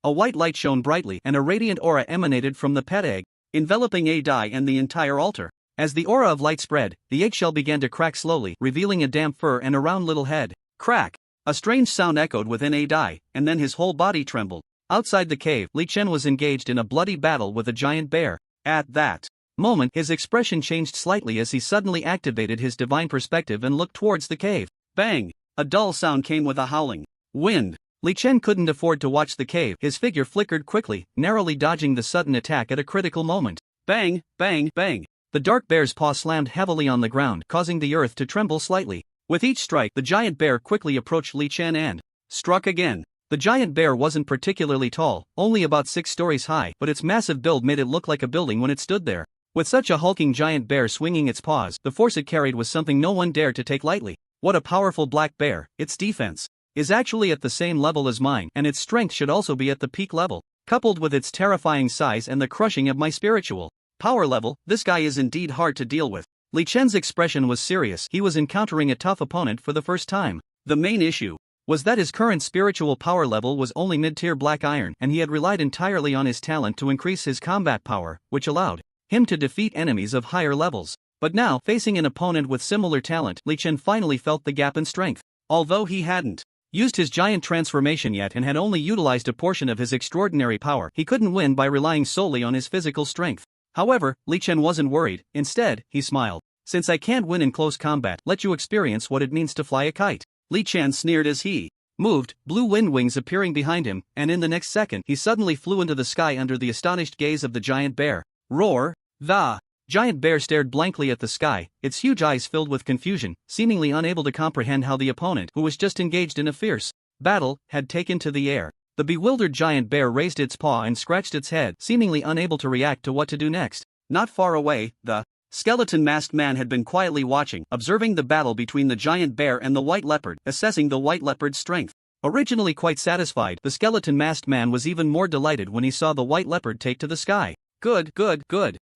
Speaker 1: A white light shone brightly and a radiant aura emanated from the pet egg, enveloping Adai and the entire altar. As the aura of light spread, the eggshell began to crack slowly, revealing a damp fur and a round little head. Crack! A strange sound echoed within Adai, and then his whole body trembled. Outside the cave, Li Chen was engaged in a bloody battle with a giant bear. At that moment, his expression changed slightly as he suddenly activated his divine perspective and looked towards the cave. Bang! A dull sound came with a howling wind. Li Chen couldn't afford to watch the cave. His figure flickered quickly, narrowly dodging the sudden attack at a critical moment. Bang! The dark bear's paw slammed heavily on the ground, causing the earth to tremble slightly. With each strike, the giant bear quickly approached Li Chen and struck again. The giant bear wasn't particularly tall, only about 6 stories high, but its massive build made it look like a building when it stood there. With such a hulking giant bear swinging its paws, the force it carried was something no one dared to take lightly. What a powerful black bear! Its defense is actually at the same level as mine, and its strength should also be at the peak level. Coupled with its terrifying size and the crushing of my spiritual power level, this guy is indeed hard to deal with. Li Chen's expression was serious. He was encountering a tough opponent for the first time. The main issue was that his current spiritual power level was only mid-tier black iron, and he had relied entirely on his talent to increase his combat power, which allowed him to defeat enemies of higher levels. But now, facing an opponent with similar talent, Li Chen finally felt the gap in strength. Although he hadn't used his giant transformation yet and had only utilized a portion of his extraordinary power, he couldn't win by relying solely on his physical strength. However, Li Chen wasn't worried. Instead, he smiled. Since I can't win in close combat, let you experience what it means to fly a kite. Li Chen sneered as he moved, blue wind wings appearing behind him, and in the next second, he suddenly flew into the sky under the astonished gaze of the giant bear. Roar! The giant bear stared blankly at the sky, its huge eyes filled with confusion, seemingly unable to comprehend how the opponent, who was just engaged in a fierce battle, had taken to the air. The bewildered giant bear raised its paw and scratched its head, seemingly unable to react to what to do next. Not far away, the skeleton masked man had been quietly watching, observing the battle between the giant bear and the white leopard, assessing the white leopard's strength. Originally quite satisfied, the skeleton masked man was even more delighted when he saw the white leopard take to the sky. Good.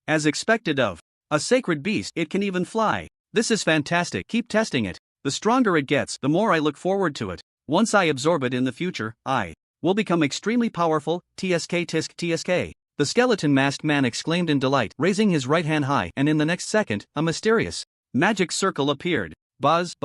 Speaker 1: As expected of a sacred beast, it can even fly. This is fantastic. Keep testing it. The stronger it gets, the more I look forward to it. Once I absorb it in the future, I will become extremely powerful. TSK. The skeleton masked man exclaimed in delight, raising his right hand high, and in the next second, a mysterious magic circle appeared. Buzz.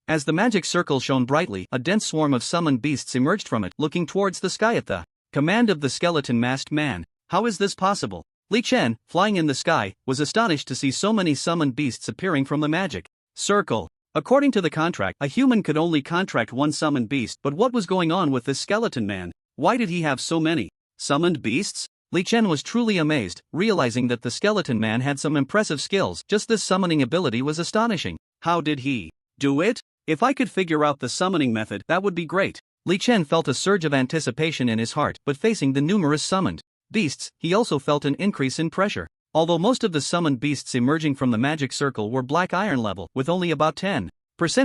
Speaker 1: As the magic circle shone brightly, a dense swarm of summoned beasts emerged from it, looking towards the sky at the command of the skeleton masked man. How is this possible? Li Chen, flying in the sky, was astonished to see so many summoned beasts appearing from the magic circle. According to the contract, a human could only contract one summoned beast, but what was going on with this skeleton man? Why did he have so many summoned beasts? Li Chen was truly amazed, realizing that the skeleton man had some impressive skills. Just this summoning ability was astonishing. How did he do it? If I could figure out the summoning method, that would be great. Li Chen felt a surge of anticipation in his heart, but facing the numerous summoned beasts, he also felt an increase in pressure. Although most of the summoned beasts emerging from the magic circle were black iron level, with only about 10%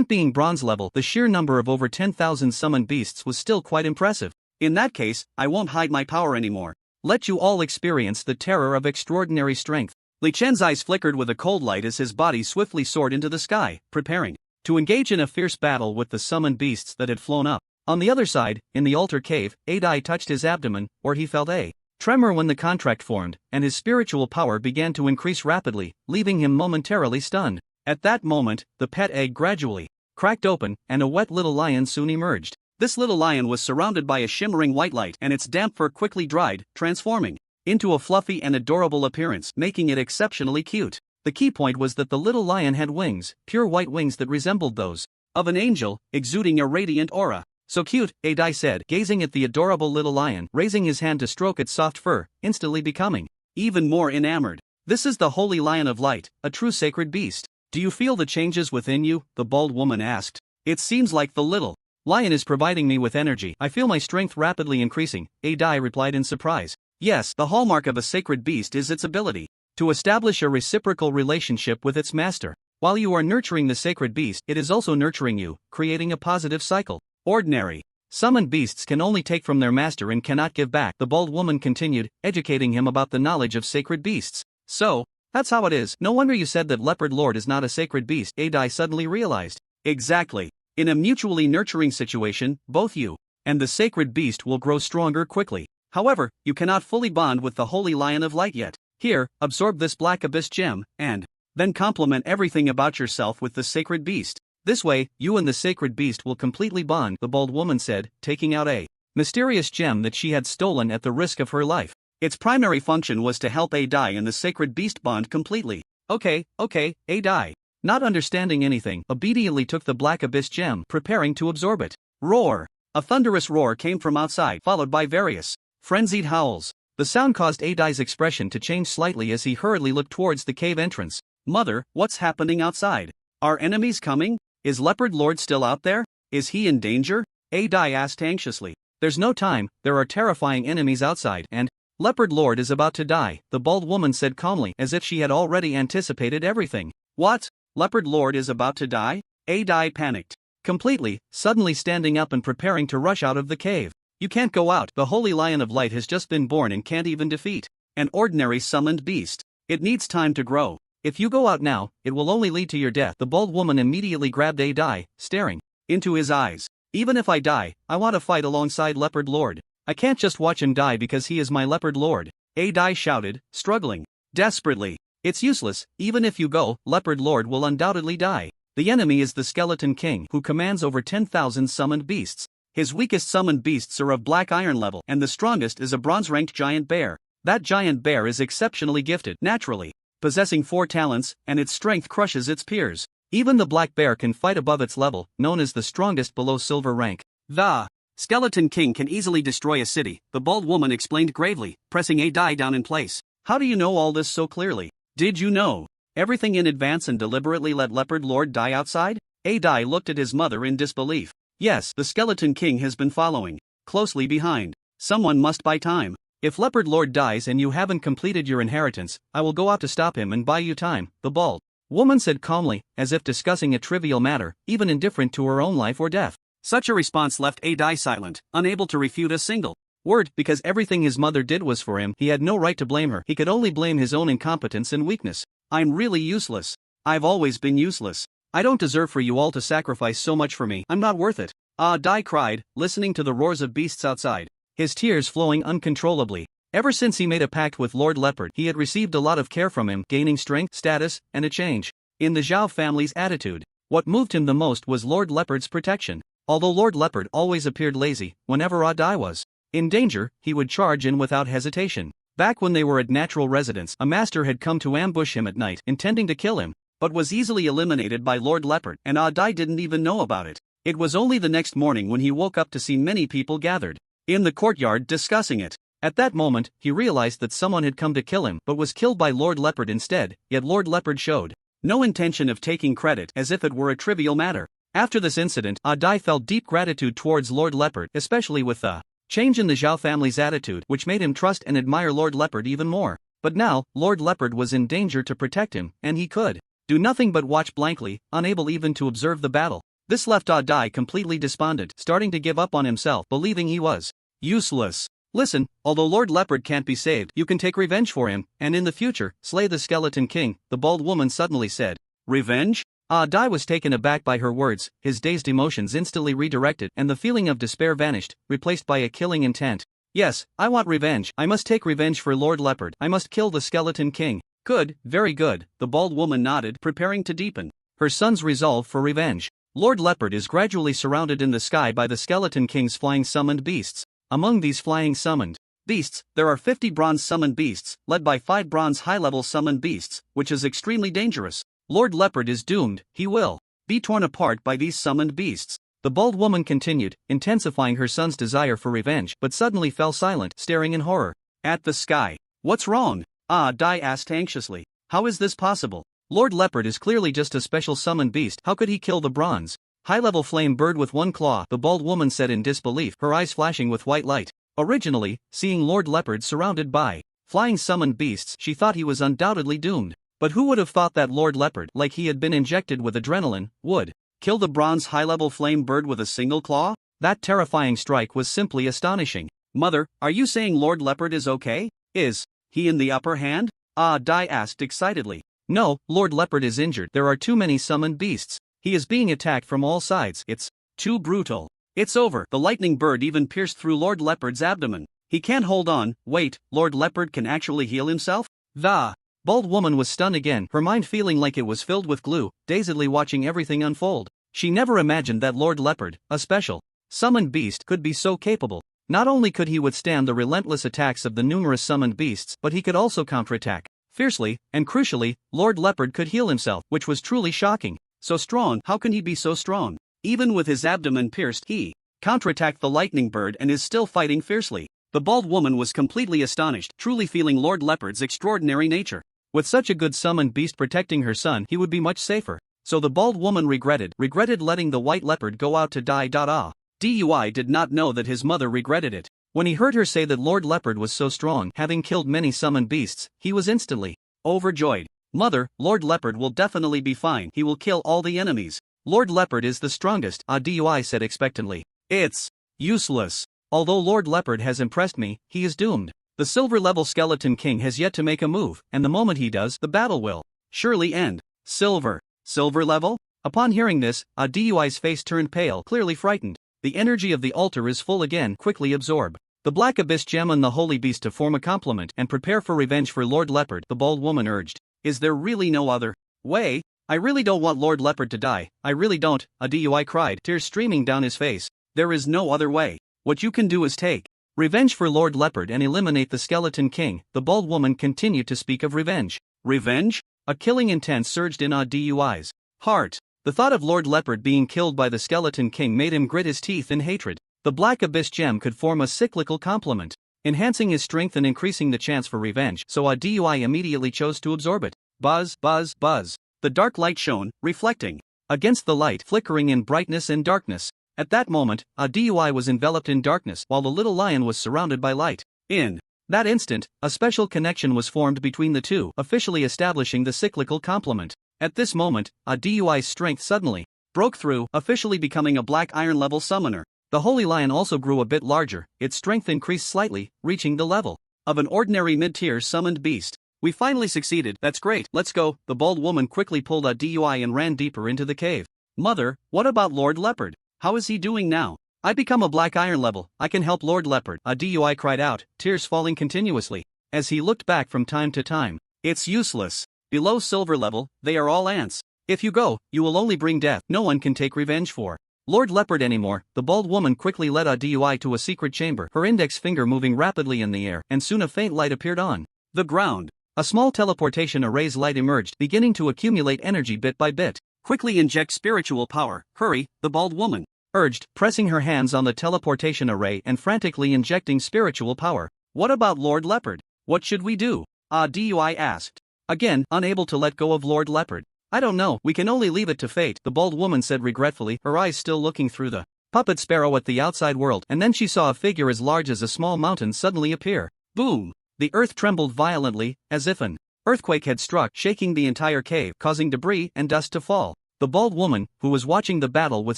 Speaker 1: being bronze level, the sheer number of over 10,000 summoned beasts was still quite impressive. In that case, I won't hide my power anymore. Let you all experience the terror of extraordinary strength. Li Chen's eyes flickered with a cold light as his body swiftly soared into the sky, preparing to engage in a fierce battle with the summoned beasts that had flown up. On the other side, in the altar cave, Adai touched his abdomen, or he felt a tremor when the contract formed, and his spiritual power began to increase rapidly, leaving him momentarily stunned. At that moment, the pet egg gradually cracked open, and a wet little lion soon emerged. This little lion was surrounded by a shimmering white light, and its damp fur quickly dried, transforming into a fluffy and adorable appearance, making it exceptionally cute. The key point was that the little lion had wings, pure white wings that resembled those of an angel, exuding a radiant aura. So cute, Adai said, gazing at the adorable little lion, raising his hand to stroke its soft fur, instantly becoming even more enamored. This is the holy lion of light, a true sacred beast. Do you feel the changes within you? The bald woman asked. It seems like the little lion is providing me with energy. I feel my strength rapidly increasing, Adai replied in surprise. Yes, the hallmark of a sacred beast is its ability to establish a reciprocal relationship with its master. While you are nurturing the sacred beast, it is also nurturing you, creating a positive cycle. Ordinary summoned beasts can only take from their master and cannot give back, the bald woman continued, educating him about the knowledge of sacred beasts. So, that's how it is. No wonder you said that Leopard Lord is not a sacred beast, Adai suddenly realized. Exactly. In a mutually nurturing situation, both you and the sacred beast will grow stronger quickly. However, you cannot fully bond with the holy lion of light yet. Here, absorb this black abyss gem, and then complement everything about yourself with the sacred beast. This way, you and the sacred beast will completely bond, the bold woman said, taking out a mysterious gem that she had stolen at the risk of her life. Its primary function was to help Adai and the sacred beast bond completely. Okay, Adai, not understanding anything, obediently took the black abyss gem, preparing to absorb it. Roar! A thunderous roar came from outside, followed by various frenzied howls. The sound caused Adai's expression to change slightly as he hurriedly looked towards the cave entrance. Mother, what's happening outside? Are enemies coming? Is Leopard Lord still out there? Is he in danger? Adai asked anxiously. There's no time, there are terrifying enemies outside, and Leopard Lord is about to die, the bald woman said calmly, as if she had already anticipated everything. What? Leopard Lord is about to die? Adai panicked completely, suddenly standing up and preparing to rush out of the cave. You can't go out, the holy lion of light has just been born and can't even defeat an ordinary summoned beast. It needs time to grow. If you go out now, it will only lead to your death. The bold woman immediately grabbed Adai, staring into his eyes. Even if I die, I want to fight alongside Leopard Lord. I can't just watch him die because he is my Leopard Lord. Adai shouted, struggling desperately. It's useless, even if you go, Leopard Lord will undoubtedly die. The enemy is the Skeleton King, who commands over 10,000 summoned beasts. His weakest summoned beasts are of black iron level, and the strongest is a bronze-ranked giant bear. That giant bear is exceptionally gifted, naturally, possessing 4 talents, and its strength crushes its peers. Even the black bear can fight above its level, known as the strongest below silver rank. The Skeleton King can easily destroy a city, the bald woman explained gravely, pressing Adai down in place. How do you know all this so clearly? Did you know everything in advance and deliberately let Leopard Lord die outside? Adai looked at his mother in disbelief. Yes, the Skeleton King has been following closely behind. Someone must buy time. If Leopard Lord dies and you haven't completed your inheritance, I will go out to stop him and buy you time, the bald woman said calmly, as if discussing a trivial matter, even indifferent to her own life or death. Such a response left Adai silent, unable to refute a single word, because everything his mother did was for him. He had no right to blame her. He could only blame his own incompetence and weakness. I'm really useless. I've always been useless. I don't deserve for you all to sacrifice so much for me. I'm not worth it. Adai cried, listening to the roars of beasts outside, his tears flowing uncontrollably. Ever since he made a pact with Lord Leopard, he had received a lot of care from him, gaining strength, status, and a change in the Zhao family's attitude. What moved him the most was Lord Leopard's protection. Although Lord Leopard always appeared lazy, whenever Adai was in danger, he would charge in without hesitation. Back when they were at natural residence, a master had come to ambush him at night, intending to kill him, but was easily eliminated by Lord Leopard, and Adai didn't even know about it. It was only the next morning when he woke up to see many people gathered in the courtyard discussing it. At that moment, he realized that someone had come to kill him but was killed by Lord Leopard instead, yet Lord Leopard showed no intention of taking credit, as if it were a trivial matter. After this incident, Adai felt deep gratitude towards Lord Leopard, especially with the change in the Zhao family's attitude, which made him trust and admire Lord Leopard even more. But now, Lord Leopard was in danger to protect him, and he could do nothing but watch blankly, unable even to observe the battle. This left Dai completely despondent, starting to give up on himself, believing he was useless. Listen, although Lord Leopard can't be saved, you can take revenge for him, and in the future, slay the Skeleton King, the bald woman suddenly said. Revenge? Dai was taken aback by her words, his dazed emotions instantly redirected, and the feeling of despair vanished, replaced by a killing intent. Yes, I want revenge. I must take revenge for Lord Leopard. I must kill the Skeleton King. Good, very good, the bald woman nodded, preparing to deepen her son's resolve for revenge. Lord Leopard is gradually surrounded in the sky by the Skeleton King's flying summoned beasts. Among these flying summoned beasts, there are 50 bronze summoned beasts, led by 5 bronze high-level summoned beasts, which is extremely dangerous. Lord Leopard is doomed, he will be torn apart by these summoned beasts. The bald woman continued, intensifying her son's desire for revenge, but suddenly fell silent, staring in horror at the sky. What's wrong? Dai asked anxiously. How is this possible? Lord Leopard is clearly just a special summoned beast. How could he kill the bronze high-level flame bird with one claw? The bald woman said in disbelief, her eyes flashing with white light. Originally, seeing Lord Leopard surrounded by flying summoned beasts, she thought he was undoubtedly doomed. But who would have thought that Lord Leopard, like he had been injected with adrenaline, would kill the bronze high-level flame bird with a single claw? That terrifying strike was simply astonishing. Mother, are you saying Lord Leopard is okay? Is he in the upper hand? Dai asked excitedly. No, Lord Leopard is injured. There are too many summoned beasts. He is being attacked from all sides. It's too brutal. It's over. The lightning bird even pierced through Lord Leopard's abdomen. He can't hold on. Wait, Lord Leopard can actually heal himself? The bald woman was stunned again, her mind feeling like it was filled with glue, dazedly watching everything unfold. She never imagined that Lord Leopard, a special summoned beast, could be so capable. Not only could he withstand the relentless attacks of the numerous summoned beasts, but he could also counterattack fiercely, and crucially, Lord Leopard could heal himself, which was truly shocking. So strong, how can he be so strong? Even with his abdomen pierced, he counterattacked the lightning bird and is still fighting fiercely. The bald woman was completely astonished, truly feeling Lord Leopard's extraordinary nature. With such a good summoned beast protecting her son, he would be much safer. So the bald woman regretted letting the white leopard go out to die. Dui did not know that his mother regretted it. When he heard her say that Lord Leopard was so strong, having killed many summoned beasts, he was instantly overjoyed. Mother, Lord Leopard will definitely be fine. He will kill all the enemies. Lord Leopard is the strongest, Dui said expectantly. It's useless. Although Lord Leopard has impressed me, he is doomed. The silver-level Skeleton King has yet to make a move, and the moment he does, the battle will surely end. Silver level? Upon hearing this, Dui's face turned pale, clearly frightened. The energy of the altar is full again, quickly absorb the Black Abyss gem and the Holy Beast to form a complement and prepare for revenge for Lord Leopard, the bald woman urged. Is there really no other way? I really don't want Lord Leopard to die, I really don't, Dui cried, tears streaming down his face. There is no other way. What you can do is take revenge for Lord Leopard and eliminate the Skeleton King. The bald woman continued to speak of revenge. Revenge? A killing intent surged in Dui's heart. The thought of Lord Leopard being killed by the Skeleton King made him grit his teeth in hatred. The Black Abyss gem could form a cyclical complement, enhancing his strength and increasing the chance for revenge, so Dui immediately chose to absorb it. Buzz, buzz, buzz. The dark light shone, reflecting against the light, flickering in brightness and darkness. At that moment, Dui was enveloped in darkness, while the little lion was surrounded by light. In that instant, a special connection was formed between the two, officially establishing the cyclical complement. At this moment, Dui's strength suddenly broke through, officially becoming a black iron level summoner. The holy lion also grew a bit larger, its strength increased slightly, reaching the level of an ordinary mid-tier summoned beast. We finally succeeded. That's great, let's go. The bald woman quickly pulled Dui and ran deeper into the cave. Mother, what about Lord Leopard? How is he doing now? I become a black iron level, I can help Lord Leopard, Dui cried out, tears falling continuously, as he looked back from time to time. It's useless. Below silver level, they are all ants. If you go, you will only bring death. No one can take revenge for Lord Leopard anymore. The bald woman quickly led Dui to a secret chamber, her index finger moving rapidly in the air, and soon a faint light appeared on the ground. A small teleportation array's light emerged, beginning to accumulate energy bit by bit. Quickly inject spiritual power. Hurry, the bald woman urged, pressing her hands on the teleportation array and frantically injecting spiritual power. What about Lord Leopard? What should we do? Dui asked. Again, unable to let go of Lord Leopard. I don't know, we can only leave it to fate, the bald woman said regretfully, her eyes still looking through the puppet sparrow at the outside world, and then she saw a figure as large as a small mountain suddenly appear. Boom! The earth trembled violently, as if an earthquake had struck, shaking the entire cave, causing debris and dust to fall. The bald woman, who was watching the battle with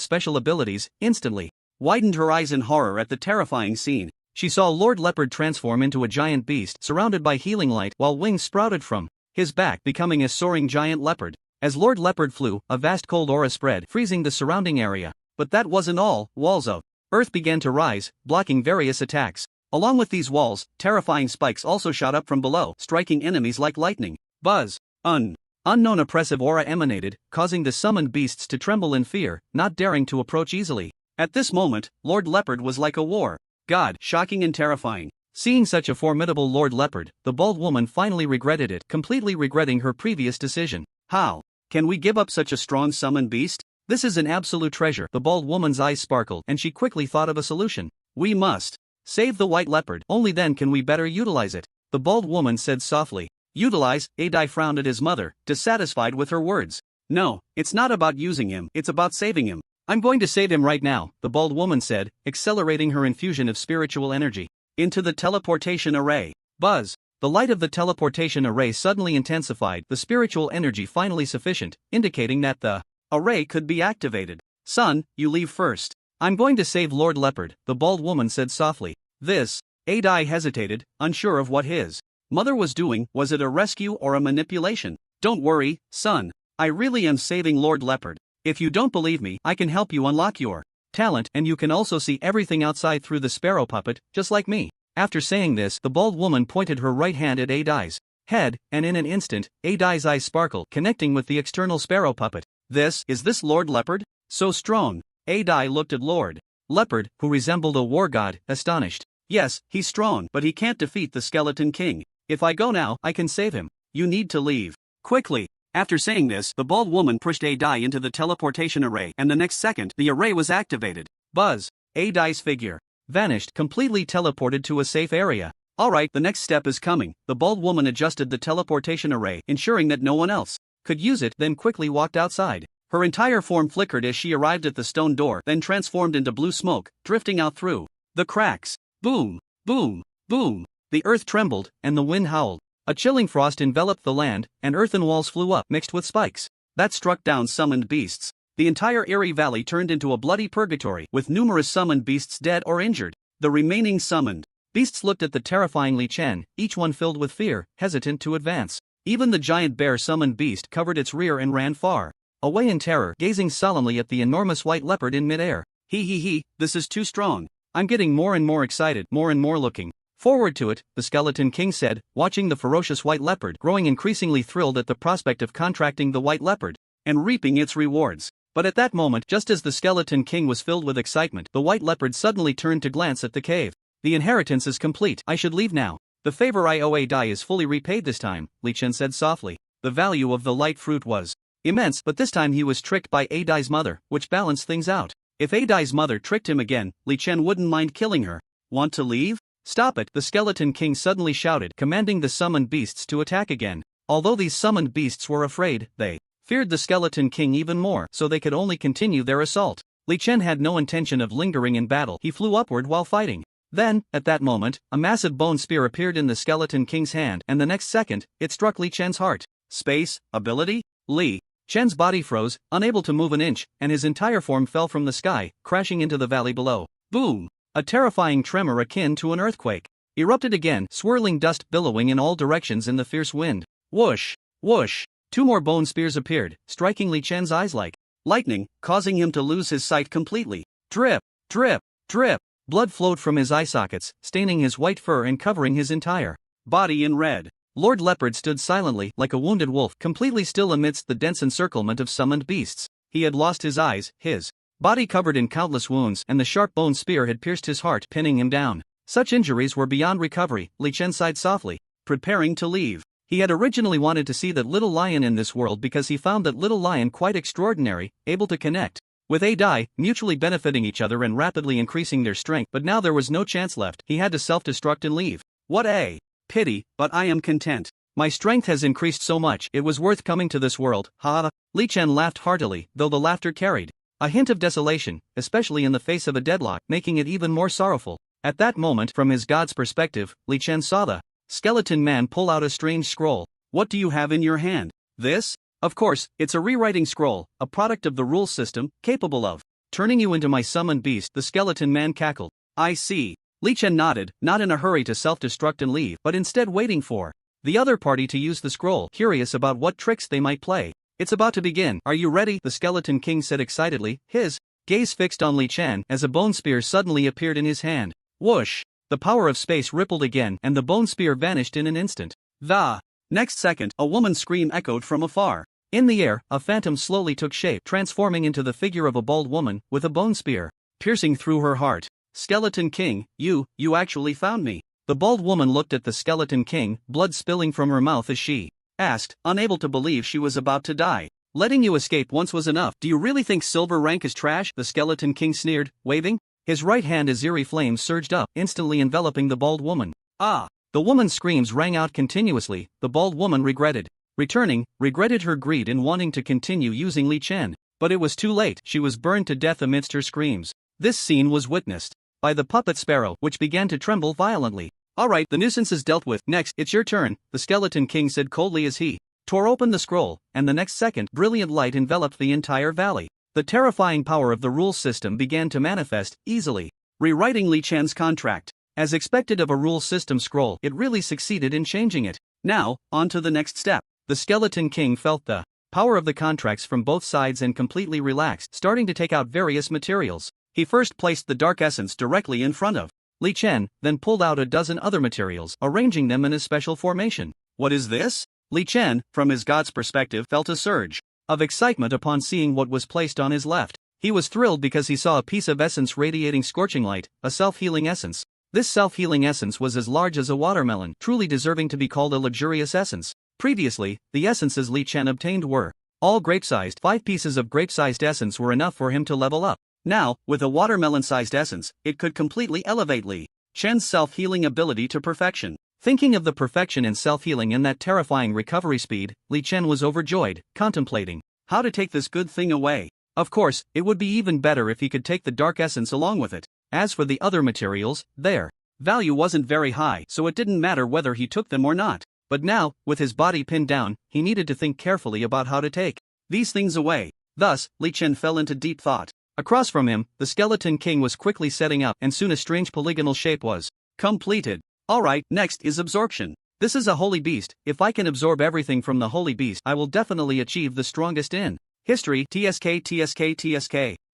Speaker 1: special abilities, instantly widened her eyes in horror at the terrifying scene. She saw Lord Leopard transform into a giant beast surrounded by healing light while wings sprouted from his back, becoming a soaring giant leopard. As Lord Leopard flew, a vast cold aura spread, freezing the surrounding area. But that wasn't all. Walls of earth began to rise, blocking various attacks. Along with these walls, terrifying spikes also shot up from below, striking enemies like lightning. Buzz. Unknown oppressive aura emanated, causing the summoned beasts to tremble in fear, not daring to approach easily. At this moment, Lord Leopard was like a war god, shocking and terrifying. Seeing such a formidable Lord Leopard, the bald woman finally regretted it, completely regretting her previous decision. How can we give up such a strong summoned beast? This is an absolute treasure. The bald woman's eyes sparkled, and she quickly thought of a solution. We must save the white leopard, only then can we better utilize it. The bald woman said softly. Utilize? Adai frowned at his mother, dissatisfied with her words. No, it's not about using him, it's about saving him. I'm going to save him right now, the bald woman said, accelerating her infusion of spiritual energy into the teleportation array. Buzz. The light of the teleportation array suddenly intensified, the spiritual energy finally sufficient, indicating that the array could be activated. Son, you leave first. I'm going to save Lord Leopard, the bald woman said softly. This. Adai hesitated, unsure of what his mother was doing. Was it a rescue or a manipulation? Don't worry, son. I really am saving Lord Leopard. If you don't believe me, I can help you unlock your talent, and you can also see everything outside through the sparrow puppet, just like me. After saying this, the bald woman pointed her right hand at Adai's head, and in an instant, Adai's eyes sparkled, connecting with the external sparrow puppet. Is this Lord Leopard? So strong. Adai looked at Lord Leopard, who resembled a war god, astonished. Yes, he's strong, but he can't defeat the Skeleton King. If I go now, I can save him. You need to leave quickly. After saying this, the bald woman pushed Adai into the teleportation array, and the next second, the array was activated. Buzz. Adai's figure vanished, completely teleported to a safe area. Alright, the next step is coming. The bald woman adjusted the teleportation array, ensuring that no one else could use it, then quickly walked outside. Her entire form flickered as she arrived at the stone door, then transformed into blue smoke, drifting out through the cracks. Boom, boom, boom. The earth trembled, and the wind howled. A chilling frost enveloped the land, and earthen walls flew up, mixed with spikes that struck down summoned beasts. The entire Eerie Valley turned into a bloody purgatory, with numerous summoned beasts dead or injured. The remaining summoned beasts looked at the terrifying Li Chen, each one filled with fear, hesitant to advance. Even the giant bear summoned beast covered its rear and ran far away in terror, gazing solemnly at the enormous white leopard in midair. This is too strong. I'm getting more and more excited, more and more looking forward to it, the Skeleton King said, watching the ferocious white leopard, growing increasingly thrilled at the prospect of contracting the white leopard and reaping its rewards. But at that moment, just as the Skeleton King was filled with excitement, the white leopard suddenly turned to glance at the cave. The inheritance is complete. I should leave now. The favor I owe Adai is fully repaid this time, Li Chen said softly. The value of the light fruit was immense, but this time he was tricked by Adai's mother, which balanced things out. If Adai's mother tricked him again, Li Chen wouldn't mind killing her. Want to leave? Stop it, the Skeleton King suddenly shouted, commanding the summoned beasts to attack again. Although these summoned beasts were afraid, they feared the Skeleton King even more, so they could only continue their assault. Li Chen had no intention of lingering in battle. He flew upward while fighting. Then, at that moment, a massive bone spear appeared in the Skeleton King's hand, and the next second, it struck Li Chen's heart. Space, ability? Li Chen's body froze, unable to move an inch, and his entire form fell from the sky, crashing into the valley below. Boom! A terrifying tremor akin to an earthquake erupted again, swirling dust billowing in all directions in the fierce wind. Whoosh! Whoosh! Two more bone spears appeared, striking Li Chen's eyes like lightning, causing him to lose his sight completely. Drip! Drip! Drip! Blood flowed from his eye sockets, staining his white fur and covering his entire body in red. Lord Leopard stood silently, like a wounded wolf, completely still amidst the dense encirclement of summoned beasts. He had lost his eyes, his body covered in countless wounds, and the sharp bone spear had pierced his heart, pinning him down. Such injuries were beyond recovery. Li Chen sighed softly, preparing to leave. He had originally wanted to see that little lion in this world because he found that little lion quite extraordinary, able to connect with Adai, mutually benefiting each other and rapidly increasing their strength, but now there was no chance left. He had to self-destruct and leave. What a pity, but I am content. My strength has increased so much, it was worth coming to this world. Ha! Li Chen laughed heartily, though the laughter carried a hint of desolation, especially in the face of a deadlock, making it even more sorrowful. At that moment, from his god's perspective, Li Chen saw the Skeleton Man pulled out a strange scroll. What do you have in your hand? This? Of course, it's a rewriting scroll, a product of the rule system, capable of turning you into my summoned beast, the Skeleton Man cackled. I see. Li Chen nodded, not in a hurry to self-destruct and leave, but instead waiting for the other party to use the scroll, curious about what tricks they might play. It's about to begin. Are you ready? The Skeleton King said excitedly, his gaze fixed on Li Chen as a bone spear suddenly appeared in his hand. Whoosh! The power of space rippled again and the bone spear vanished in an instant. The next second, a woman's scream echoed from afar. In the air, a phantom slowly took shape, transforming into the figure of a bald woman, with a bone spear piercing through her heart. Skeleton King, you actually found me. The bald woman looked at the Skeleton King, blood spilling from her mouth as she asked, unable to believe she was about to die. Letting you escape once was enough. Do you really think silver rank is trash? The Skeleton King sneered, waving his right hand as eerie flames surged up, instantly enveloping the bald woman. Ah! The woman's screams rang out continuously. The bald woman regretted her greed in wanting to continue using Li Chen. But it was too late. She was burned to death amidst her screams. This scene was witnessed by the puppet sparrow, which began to tremble violently. Alright, the nuisance is dealt with. Next, it's your turn, the Skeleton King said coldly as he tore open the scroll, and the next second, brilliant light enveloped the entire valley. The terrifying power of the rule system began to manifest, easily rewriting Li Chen's contract. As expected of a rule system scroll, it really succeeded in changing it. Now, on to the next step. The Skeleton King felt the power of the contracts from both sides and completely relaxed, starting to take out various materials. He first placed the dark essence directly in front of Li Chen, then pulled out a dozen other materials, arranging them in a special formation. What is this? Li Chen, from his god's perspective, felt a surge of excitement upon seeing what was placed on his left. He was thrilled because he saw a piece of essence radiating scorching light, a self-healing essence. This self-healing essence was as large as a watermelon, truly deserving to be called a luxurious essence. Previously, the essences Li Chen obtained were all grape-sized. 5 pieces of grape-sized essence were enough for him to level up. Now, with a watermelon-sized essence, it could completely elevate Li Chen's self-healing ability to perfection. Thinking of the perfection in self-healing and that terrifying recovery speed, Li Chen was overjoyed, contemplating how to take this good thing away. Of course, it would be even better if he could take the dark essence along with it. As for the other materials, their value wasn't very high, so it didn't matter whether he took them or not. But now, with his body pinned down, he needed to think carefully about how to take these things away. Thus, Li Chen fell into deep thought. Across from him, the Skeleton King was quickly setting up, and soon a strange polygonal shape was completed. Alright, next is absorption. This is a holy beast. If I can absorb everything from the holy beast, I will definitely achieve the strongest in history. TSK.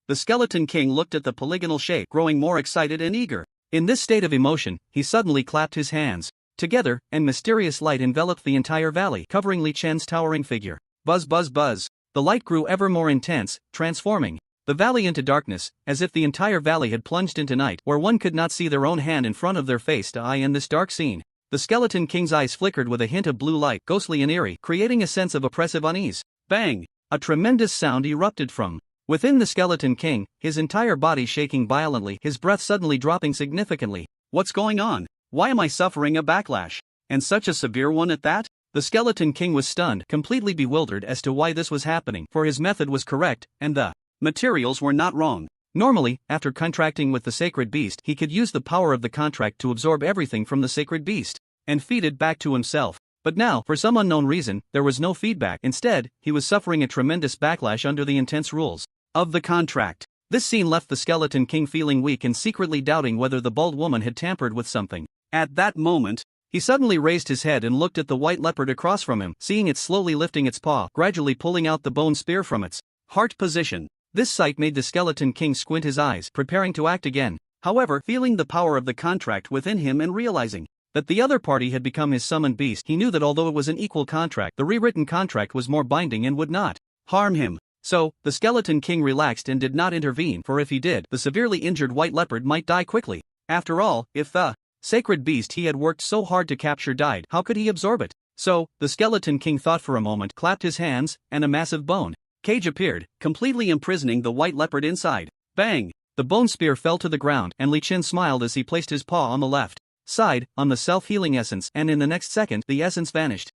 Speaker 1: The Skeleton King looked at the polygonal shape, growing more excited and eager. In this state of emotion, he suddenly clapped his hands together, and mysterious light enveloped the entire valley, covering Li Chen's towering figure. Buzz buzz buzz. The light grew ever more intense, transforming the valley into darkness, as if the entire valley had plunged into night, where one could not see their own hand in front of their face to eye in this dark scene. The Skeleton King's eyes flickered with a hint of blue light, ghostly and eerie, creating a sense of oppressive unease. Bang! A tremendous sound erupted from within the Skeleton King, his entire body shaking violently, his breath suddenly dropping significantly. What's going on? Why am I suffering a backlash? And such a severe one at that? The Skeleton King was stunned, completely bewildered as to why this was happening, for his method was correct, and the materials were not wrong. Normally, after contracting with the sacred beast, he could use the power of the contract to absorb everything from the sacred beast and feed it back to himself. But now, for some unknown reason, there was no feedback. Instead, he was suffering a tremendous backlash under the intense rules of the contract. This scene left the Skeleton King feeling weak and secretly doubting whether the bald woman had tampered with something. At that moment, he suddenly raised his head and looked at the white leopard across from him, seeing it slowly lifting its paw, gradually pulling out the bone spear from its heart position. This sight made the Skeleton King squint his eyes, preparing to act again. However, feeling the power of the contract within him and realizing that the other party had become his summoned beast, he knew that although it was an equal contract, the rewritten contract was more binding and would not harm him. So, the Skeleton King relaxed and did not intervene, for if he did, the severely injured white leopard might die quickly. After all, if the sacred beast he had worked so hard to capture died, how could he absorb it? So, the Skeleton King thought for a moment, clapped his hands, and a massive bone cage appeared, completely imprisoning the white leopard inside. Bang! The bone spear fell to the ground, and Li Chen smiled as he placed his paw on the left side, on the self-healing essence, and in the next second, the essence vanished.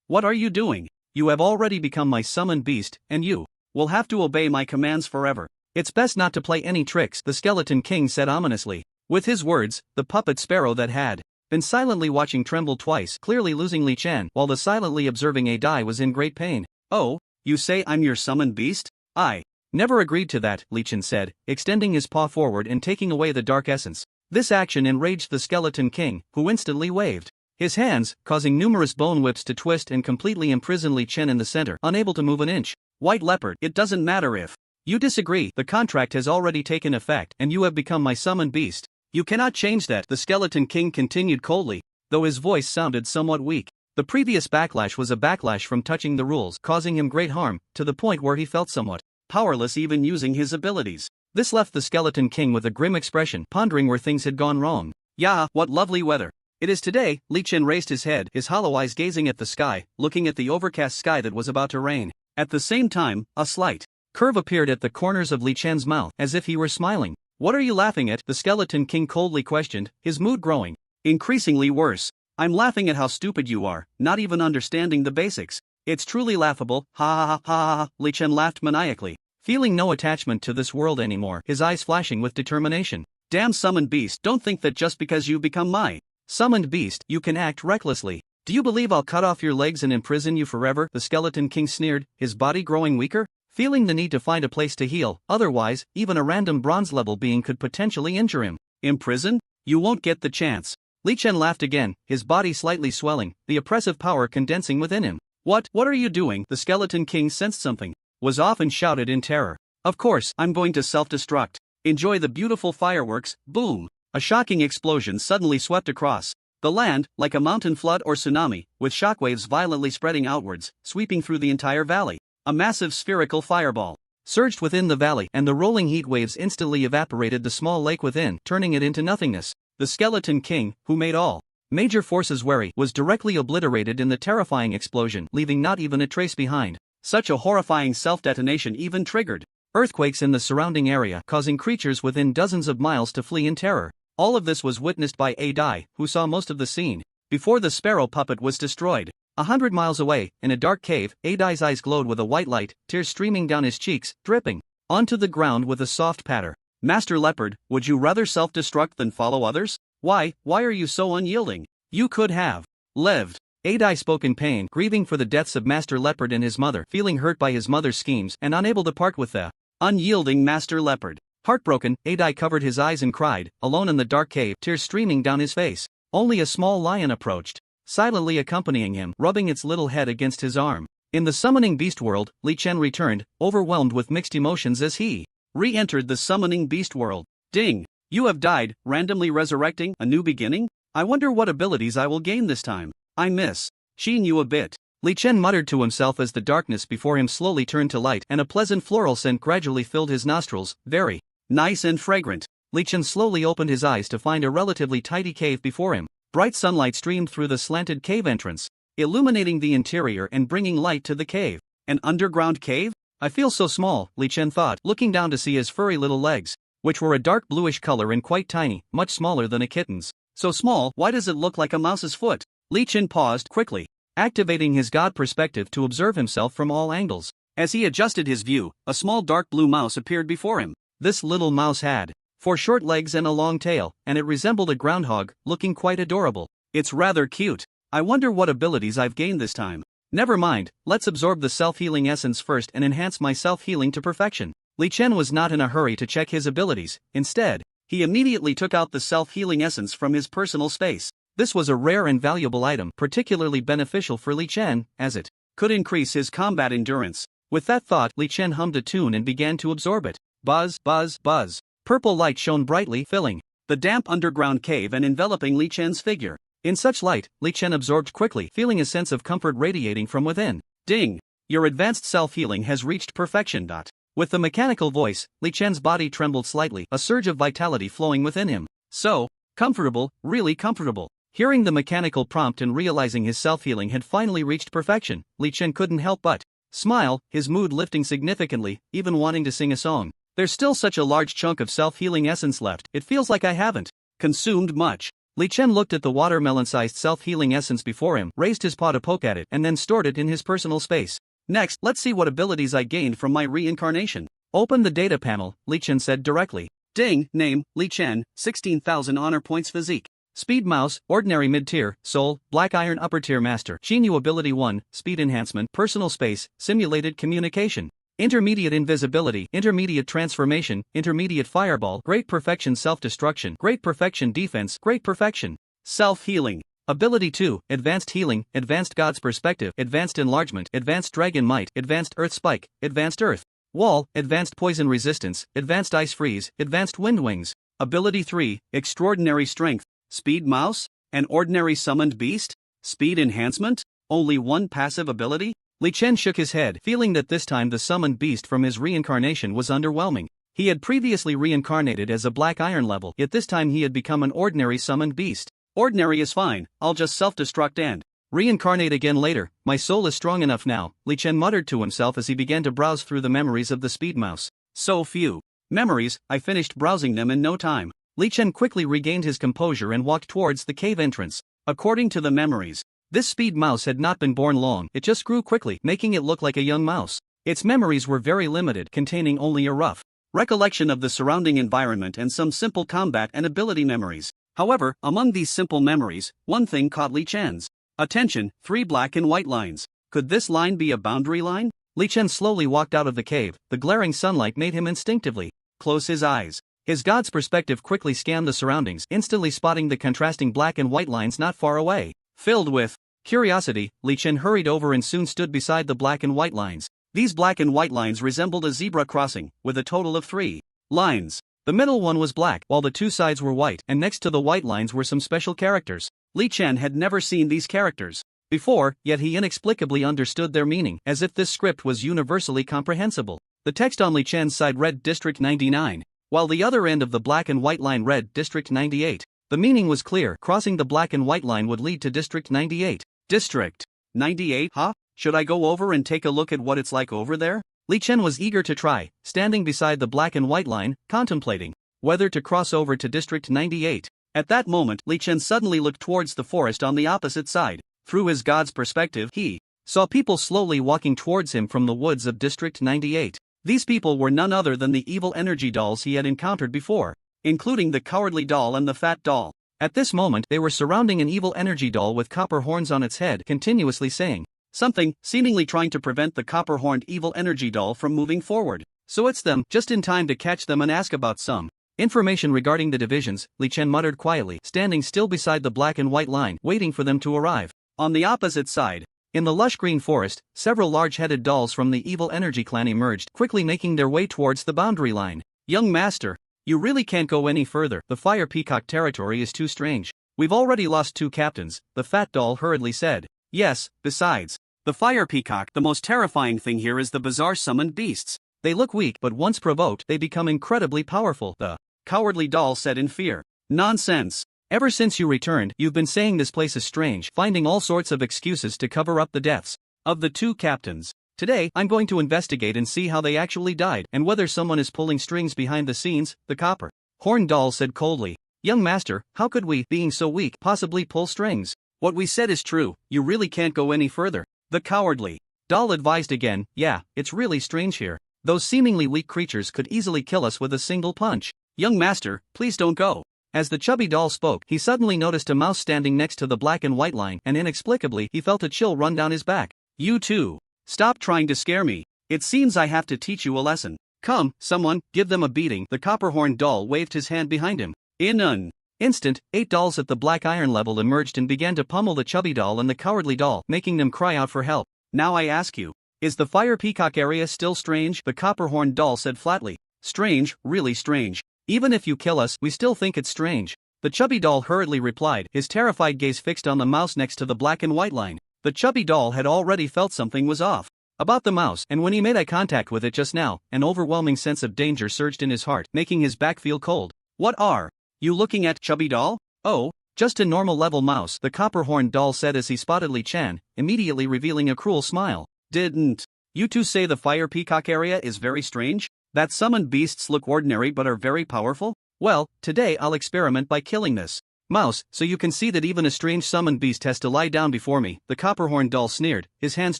Speaker 1: What are you doing? You have already become my summoned beast, and you will have to obey my commands forever. It's best not to play any tricks, the Skeleton King said ominously. With his words, the puppet sparrow that had been silently watching tremble twice, clearly losing Li Chen, while the silently observing A Dai was in great pain. Oh, you say I'm your summoned beast? I never agreed to that, Li Chen said, extending his paw forward and taking away the dark essence. This action enraged the Skeleton King, who instantly waved his hands, causing numerous bone whips to twist and completely imprison Li Chen in the center, unable to move an inch. White Leopard, it doesn't matter if you disagree, the contract has already taken effect and you have become my summoned beast. You cannot change that, the Skeleton King continued coldly, though his voice sounded somewhat weak. The previous backlash was a backlash from touching the rules, causing him great harm, to the point where he felt somewhat powerless even using his abilities. This left the Skeleton King with a grim expression, pondering where things had gone wrong. Yeah, what lovely weather it is today. Li Chen raised his head, his hollow eyes gazing at the sky, looking at the overcast sky that was about to rain. At the same time, a slight curve appeared at the corners of Li Chen's mouth, as if he were smiling. What are you laughing at? The Skeleton King coldly questioned, his mood growing increasingly worse. I'm laughing at how stupid you are, not even understanding the basics. It's truly laughable, ha ha ha ha ha. Li Chen laughed maniacally, feeling no attachment to this world anymore, his eyes flashing with determination. Damn summoned beast, don't think that just because you become my summoned beast, you can act recklessly. Do you believe I'll cut off your legs and imprison you forever? The Skeleton King sneered, his body growing weaker, feeling the need to find a place to heal, otherwise, even a random bronze-level being could potentially injure him. Imprison? You won't get the chance. Li Chen laughed again, his body slightly swelling, the oppressive power condensing within him. What are you doing? The Skeleton King sensed something was off and shouted in terror. Of course, I'm going to self-destruct. Enjoy the beautiful fireworks. Boom! A shocking explosion suddenly swept across the land, like a mountain flood or tsunami, with shockwaves violently spreading outwards, sweeping through the entire valley. A massive spherical fireball surged within the valley, and the rolling heat waves instantly evaporated the small lake within, turning it into nothingness. The Skeleton King, who made all major forces wary, was directly obliterated in the terrifying explosion, leaving not even a trace behind. Such a horrifying self-detonation even triggered earthquakes in the surrounding area, causing creatures within dozens of miles to flee in terror. All of this was witnessed by A Dai, who saw most of the scene before the sparrow puppet was destroyed. 100 miles away, in a dark cave, A Dai's eyes glowed with a white light, tears streaming down his cheeks, dripping onto the ground with a soft patter. Master Leopard, would you rather self-destruct than follow others? Why are you so unyielding? You could have lived. A Dai spoke in pain, grieving for the deaths of Master Leopard and his mother, feeling hurt by his mother's schemes and unable to part with the unyielding Master Leopard. Heartbroken, A Dai covered his eyes and cried, alone in the dark cave, tears streaming down his face. Only a small lion approached, silently accompanying him, rubbing its little head against his arm. In the summoning beast world, Li Chen returned, overwhelmed with mixed emotions as he re-entered the summoning beast world. Ding! You have died, randomly resurrecting a new beginning? I wonder what abilities I will gain this time. I miss Sheen you a bit. Li Chen muttered to himself as the darkness before him slowly turned to light and a pleasant floral scent gradually filled his nostrils, very nice and fragrant. Li Chen slowly opened his eyes to find a relatively tidy cave before him. Bright sunlight streamed through the slanted cave entrance, illuminating the interior and bringing light to the cave. An underground cave? I feel so small, Li Chen thought, looking down to see his furry little legs, which were a dark bluish color and quite tiny, much smaller than a kitten's. So small, why does it look like a mouse's foot? Li Chen paused quickly, activating his god perspective to observe himself from all angles. As he adjusted his view, a small dark blue mouse appeared before him. This little mouse had 4 short legs and a long tail, and it resembled a groundhog, looking quite adorable. It's rather cute. I wonder what abilities I've gained this time. Never mind, let's absorb the self-healing essence first and enhance my self-healing to perfection. Li Chen was not in a hurry to check his abilities. Instead, he immediately took out the self-healing essence from his personal space. This was a rare and valuable item, particularly beneficial for Li Chen, as it could increase his combat endurance. With that thought, Li Chen hummed a tune and began to absorb it. Buzz, buzz, buzz. Purple light shone brightly, filling the damp underground cave and enveloping Li Chen's figure. In such light, Li Chen absorbed quickly, feeling a sense of comfort radiating from within. Ding! Your advanced self-healing has reached perfection. With the mechanical voice, Li Chen's body trembled slightly, a surge of vitality flowing within him. So comfortable, really comfortable. Hearing the mechanical prompt and realizing his self-healing had finally reached perfection, Li Chen couldn't help but smile, his mood lifting significantly, even wanting to sing a song. There's still such a large chunk of self-healing essence left, it feels like I haven't consumed much. Li Chen looked at the watermelon-sized self-healing essence before him, raised his paw to poke at it, and then stored it in his personal space. Next, let's see what abilities I gained from my reincarnation. Open the data panel, Li Chen said directly. Ding, name, Li Chen, 16,000 honor points physique. Speed Mouse, Ordinary Mid-Tier, Soul, Black Iron Upper Tier Master. Genu Ability 1, Speed Enhancement, Personal Space, Simulated Communication. Intermediate Invisibility, Intermediate Transformation, Intermediate Fireball, Great Perfection Self-Destruction, Great Perfection Defense, Great Perfection Self-Healing. Ability 2, Advanced Healing, Advanced God's Perspective, Advanced Enlargement, Advanced Dragon Might, Advanced Earth Spike, Advanced Earth Wall, Advanced Poison Resistance, Advanced Ice Freeze, Advanced Wind Wings. Ability 3, Extraordinary Strength, Speed Mouse, an Ordinary Summoned Beast, Speed Enhancement, only one passive ability? Li Chen shook his head, feeling that this time the summoned beast from his reincarnation was underwhelming. He had previously reincarnated as a Black Iron level, yet this time he had become an ordinary summoned beast. Ordinary is fine, I'll just self-destruct and reincarnate again later. My soul is strong enough now, Li Chen muttered to himself as he began to browse through the memories of the Speed Mouse. So few memories, I finished browsing them in no time. Li Chen quickly regained his composure and walked towards the cave entrance. According to the memories, this Speed Mouse had not been born long, it just grew quickly, making it look like a young mouse. Its memories were very limited, containing only a rough recollection of the surrounding environment and some simple combat and ability memories. However, among these simple memories, one thing caught Li Chen's attention: 3 black and white lines. Could this line be a boundary line? Li Chen slowly walked out of the cave. The glaring sunlight made him instinctively close his eyes. His God's perspective quickly scanned the surroundings, instantly spotting the contrasting black and white lines not far away. Filled with curiosity, Li Chen hurried over and soon stood beside the black and white lines. These black and white lines resembled a zebra crossing, with a total of 3 lines. The middle one was black, while the 2 sides were white, and next to the white lines were some special characters. Li Chen had never seen these characters before, yet he inexplicably understood their meaning, as if this script was universally comprehensible. The text on Li Chen's side read District 99, while the other end of the black and white line read District 98. The meaning was clear: crossing the black and white line would lead to District 98. District 98, huh? Should I go over and take a look at what it's like over there? Li Chen was eager to try, standing beside the black and white line, contemplating whether to cross over to District 98. At that moment, Li Chen suddenly looked towards the forest on the opposite side. Through his God's perspective, he saw people slowly walking towards him from the woods of District 98. These people were none other than the evil energy dolls he had encountered before, including the cowardly doll and the fat doll. At this moment, they were surrounding an evil energy doll with copper horns on its head, continuously saying something, seemingly trying to prevent the copper-horned evil energy doll from moving forward. So it's them, just in time to catch them and ask about some information regarding the divisions, Li Chen muttered quietly, standing still beside the black and white line, waiting for them to arrive. On the opposite side, in the lush green forest, several large-headed dolls from the evil energy clan emerged, quickly making their way towards the boundary line. Young master, you really can't go any further. The Fire Peacock territory is too strange. We've already lost 2 captains, the fat doll hurriedly said. Yes, besides the Fire Peacock, the most terrifying thing here is the bizarre summoned beasts. They look weak, but once provoked, they become incredibly powerful, the cowardly doll said in fear. Nonsense. Ever since you returned, you've been saying this place is strange, finding all sorts of excuses to cover up the deaths of the 2 captains. Today, I'm going to investigate and see how they actually died, and whether someone is pulling strings behind the scenes, the copper horn doll said coldly. Young master, how could we, being so weak, possibly pull strings? What we said is true, you really can't go any further. The cowardly doll advised again. Yeah, it's really strange here. Those seemingly weak creatures could easily kill us with a single punch. Young master, please don't go. As the chubby doll spoke, he suddenly noticed a mouse standing next to the black and white line, and inexplicably, he felt a chill run down his back. You too. Stop trying to scare me. It seems I have to teach you a lesson. Come, someone, give them a beating. The copper-horned doll waved his hand behind him. In an instant, 8 dolls at the black iron level emerged and began to pummel the chubby doll and the cowardly doll, making them cry out for help. Now I ask you, is the Fire Peacock area still strange? The copper-horned doll said flatly. Strange, really strange. Even if you kill us, we still think it's strange. The chubby doll hurriedly replied, his terrified gaze fixed on the mouse next to the black and white line. The chubby doll had already felt something was off about the mouse, and when he made eye contact with it just now, an overwhelming sense of danger surged in his heart, making his back feel cold. What are you looking at, chubby doll? Oh, just a normal level mouse, the copper-horned doll said as he spotted Li Chen, immediately revealing a cruel smile. Didn't you two say the Fire Peacock area is very strange? That summoned beasts look ordinary but are very powerful? Well, today I'll experiment by killing this mouse, so you can see that even a strange summoned beast has to lie down before me, the copper-horned doll sneered, his hands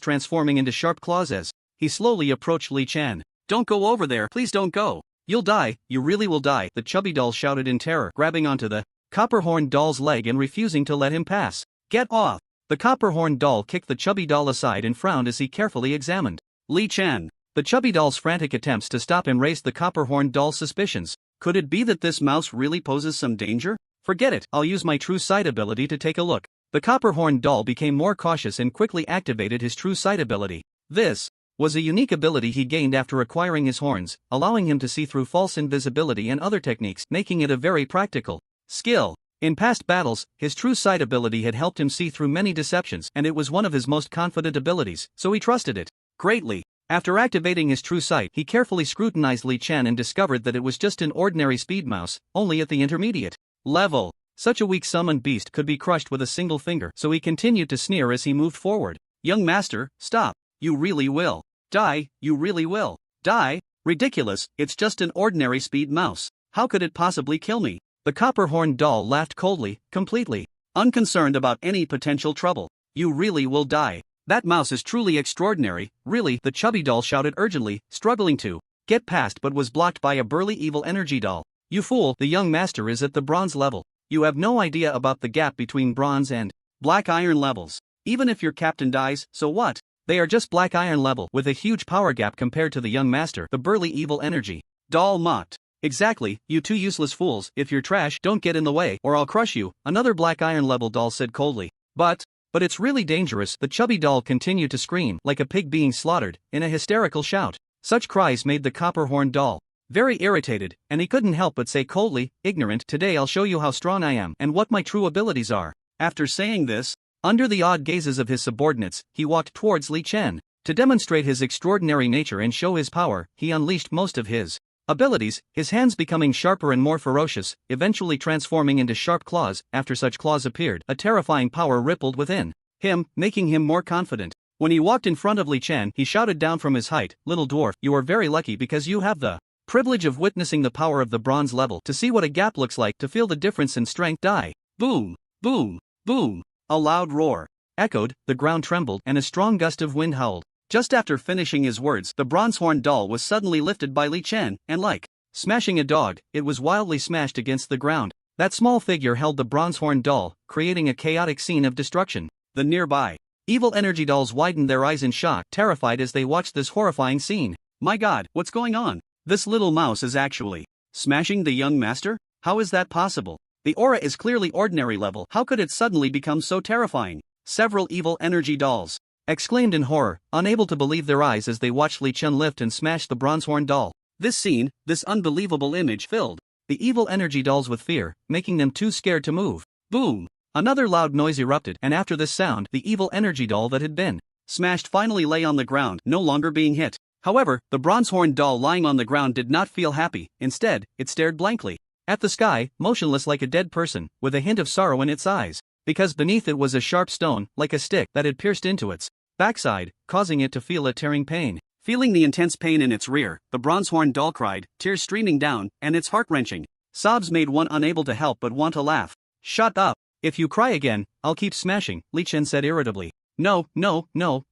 Speaker 1: transforming into sharp claws as he slowly approached Li Chen. Don't go over there, please don't go. You'll die, you really will die, the chubby doll shouted in terror, grabbing onto the Copperhorn Doll's leg and refusing to let him pass. Get off! The Copperhorn Doll kicked the chubby doll aside and frowned as he carefully examined Li Chen. The chubby doll's frantic attempts to stop him raised the Copperhorn Doll's suspicions. Could it be that this mouse really poses some danger? Forget it, I'll use my true sight ability to take a look. The Copperhorn Doll became more cautious and quickly activated his true sight ability. This was a unique ability he gained after acquiring his horns, allowing him to see through false invisibility and other techniques, making it a very practical skill. In past battles, his true sight ability had helped him see through many deceptions, and it was one of his most confident abilities, so he trusted it greatly. After activating his true sight, he carefully scrutinized Li Chen and discovered that it was just an ordinary speed mouse, only at the intermediate level. Such a weak summoned beast could be crushed with a single finger, so he continued to sneer as he moved forward. Young master, stop. You really will die, you really will die. Ridiculous, it's just an ordinary speed mouse. How could it possibly kill me? The Copperhorn Doll laughed coldly, completely unconcerned about any potential trouble. You really will die. That mouse is truly extraordinary, really, the chubby doll shouted urgently, struggling to get past but was blocked by a burly evil energy doll. You fool, the young master is at the bronze level. You have no idea about the gap between bronze and black iron levels. Even if your captain dies, so what? They are just black iron level with a huge power gap compared to the young master, the burly evil energy doll mocked. Exactly, you two useless fools, if you're trash, don't get in the way, or I'll crush you, another black iron level doll said coldly. But it's really dangerous, the chubby doll continued to scream, like a pig being slaughtered, in a hysterical shout. Such cries made the Copperhorn Doll very irritated, and he couldn't help but say coldly, ignorant, today I'll show you how strong I am, and what my true abilities are. After saying this, under the odd gazes of his subordinates, he walked towards Li Chen. To demonstrate his extraordinary nature and show his power, he unleashed most of his abilities, his hands becoming sharper and more ferocious, eventually transforming into sharp claws. After such claws appeared, a terrifying power rippled within him, making him more confident. When he walked in front of Li Chen, he shouted down from his height, "Little dwarf, you are very lucky because you have the privilege of witnessing the power of the bronze level, to see what a gap looks like, to feel the difference in strength." Die. Boom, boom, boom. A loud roar echoed, the ground trembled, and a strong gust of wind howled. Just after finishing his words, the bronze-horn doll was suddenly lifted by Li Chen, and like smashing a dog, it was wildly smashed against the ground. That small figure held the bronze-horn doll, creating a chaotic scene of destruction. The nearby evil energy dolls widened their eyes in shock, terrified as they watched this horrifying scene. My god, what's going on? This little mouse is actually smashing the young master? How is that possible? The aura is clearly ordinary level, how could it suddenly become so terrifying? Several evil energy dolls exclaimed in horror, unable to believe their eyes as they watched Li Chen lift and smash the bronze-horn doll. This scene, this unbelievable image filled the evil energy dolls with fear, making them too scared to move. Boom! Another loud noise erupted, and after this sound, the evil energy doll that had been smashed finally lay on the ground, no longer being hit. However, the bronze-horn doll lying on the ground did not feel happy. Instead, it stared blankly at the sky, motionless like a dead person, with a hint of sorrow in its eyes, because beneath it was a sharp stone, like a stick, that had pierced into its backside, causing it to feel a tearing pain. Feeling the intense pain in its rear, the bronze-horn doll cried, tears streaming down, and its heart-wrenching sobs made one unable to help but want to laugh. Shut up! If you cry again, I'll keep smashing, Li Chen said irritably. No,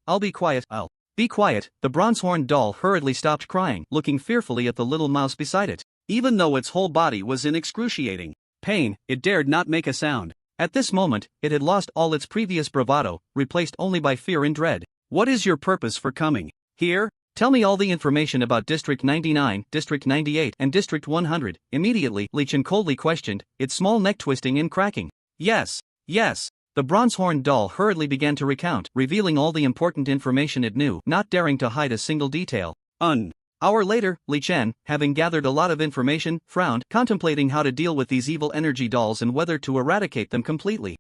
Speaker 1: I'll be quiet, I'll be quiet. The bronze-horn doll hurriedly stopped crying, looking fearfully at the little mouse beside it. Even though its whole body was in excruciating pain, it dared not make a sound. At this moment, it had lost all its previous bravado, replaced only by fear and dread. What is your purpose for coming here? Tell me all the information about District 99, District 98, and District 100. Immediately, Li Chen coldly questioned, its small neck twisting and cracking. Yes. The bronze-horn doll hurriedly began to recount, revealing all the important information it knew, not daring to hide a single detail. An hour later, Li Chen, having gathered a lot of information, frowned, contemplating how to deal with these evil energy dolls and whether to eradicate them completely.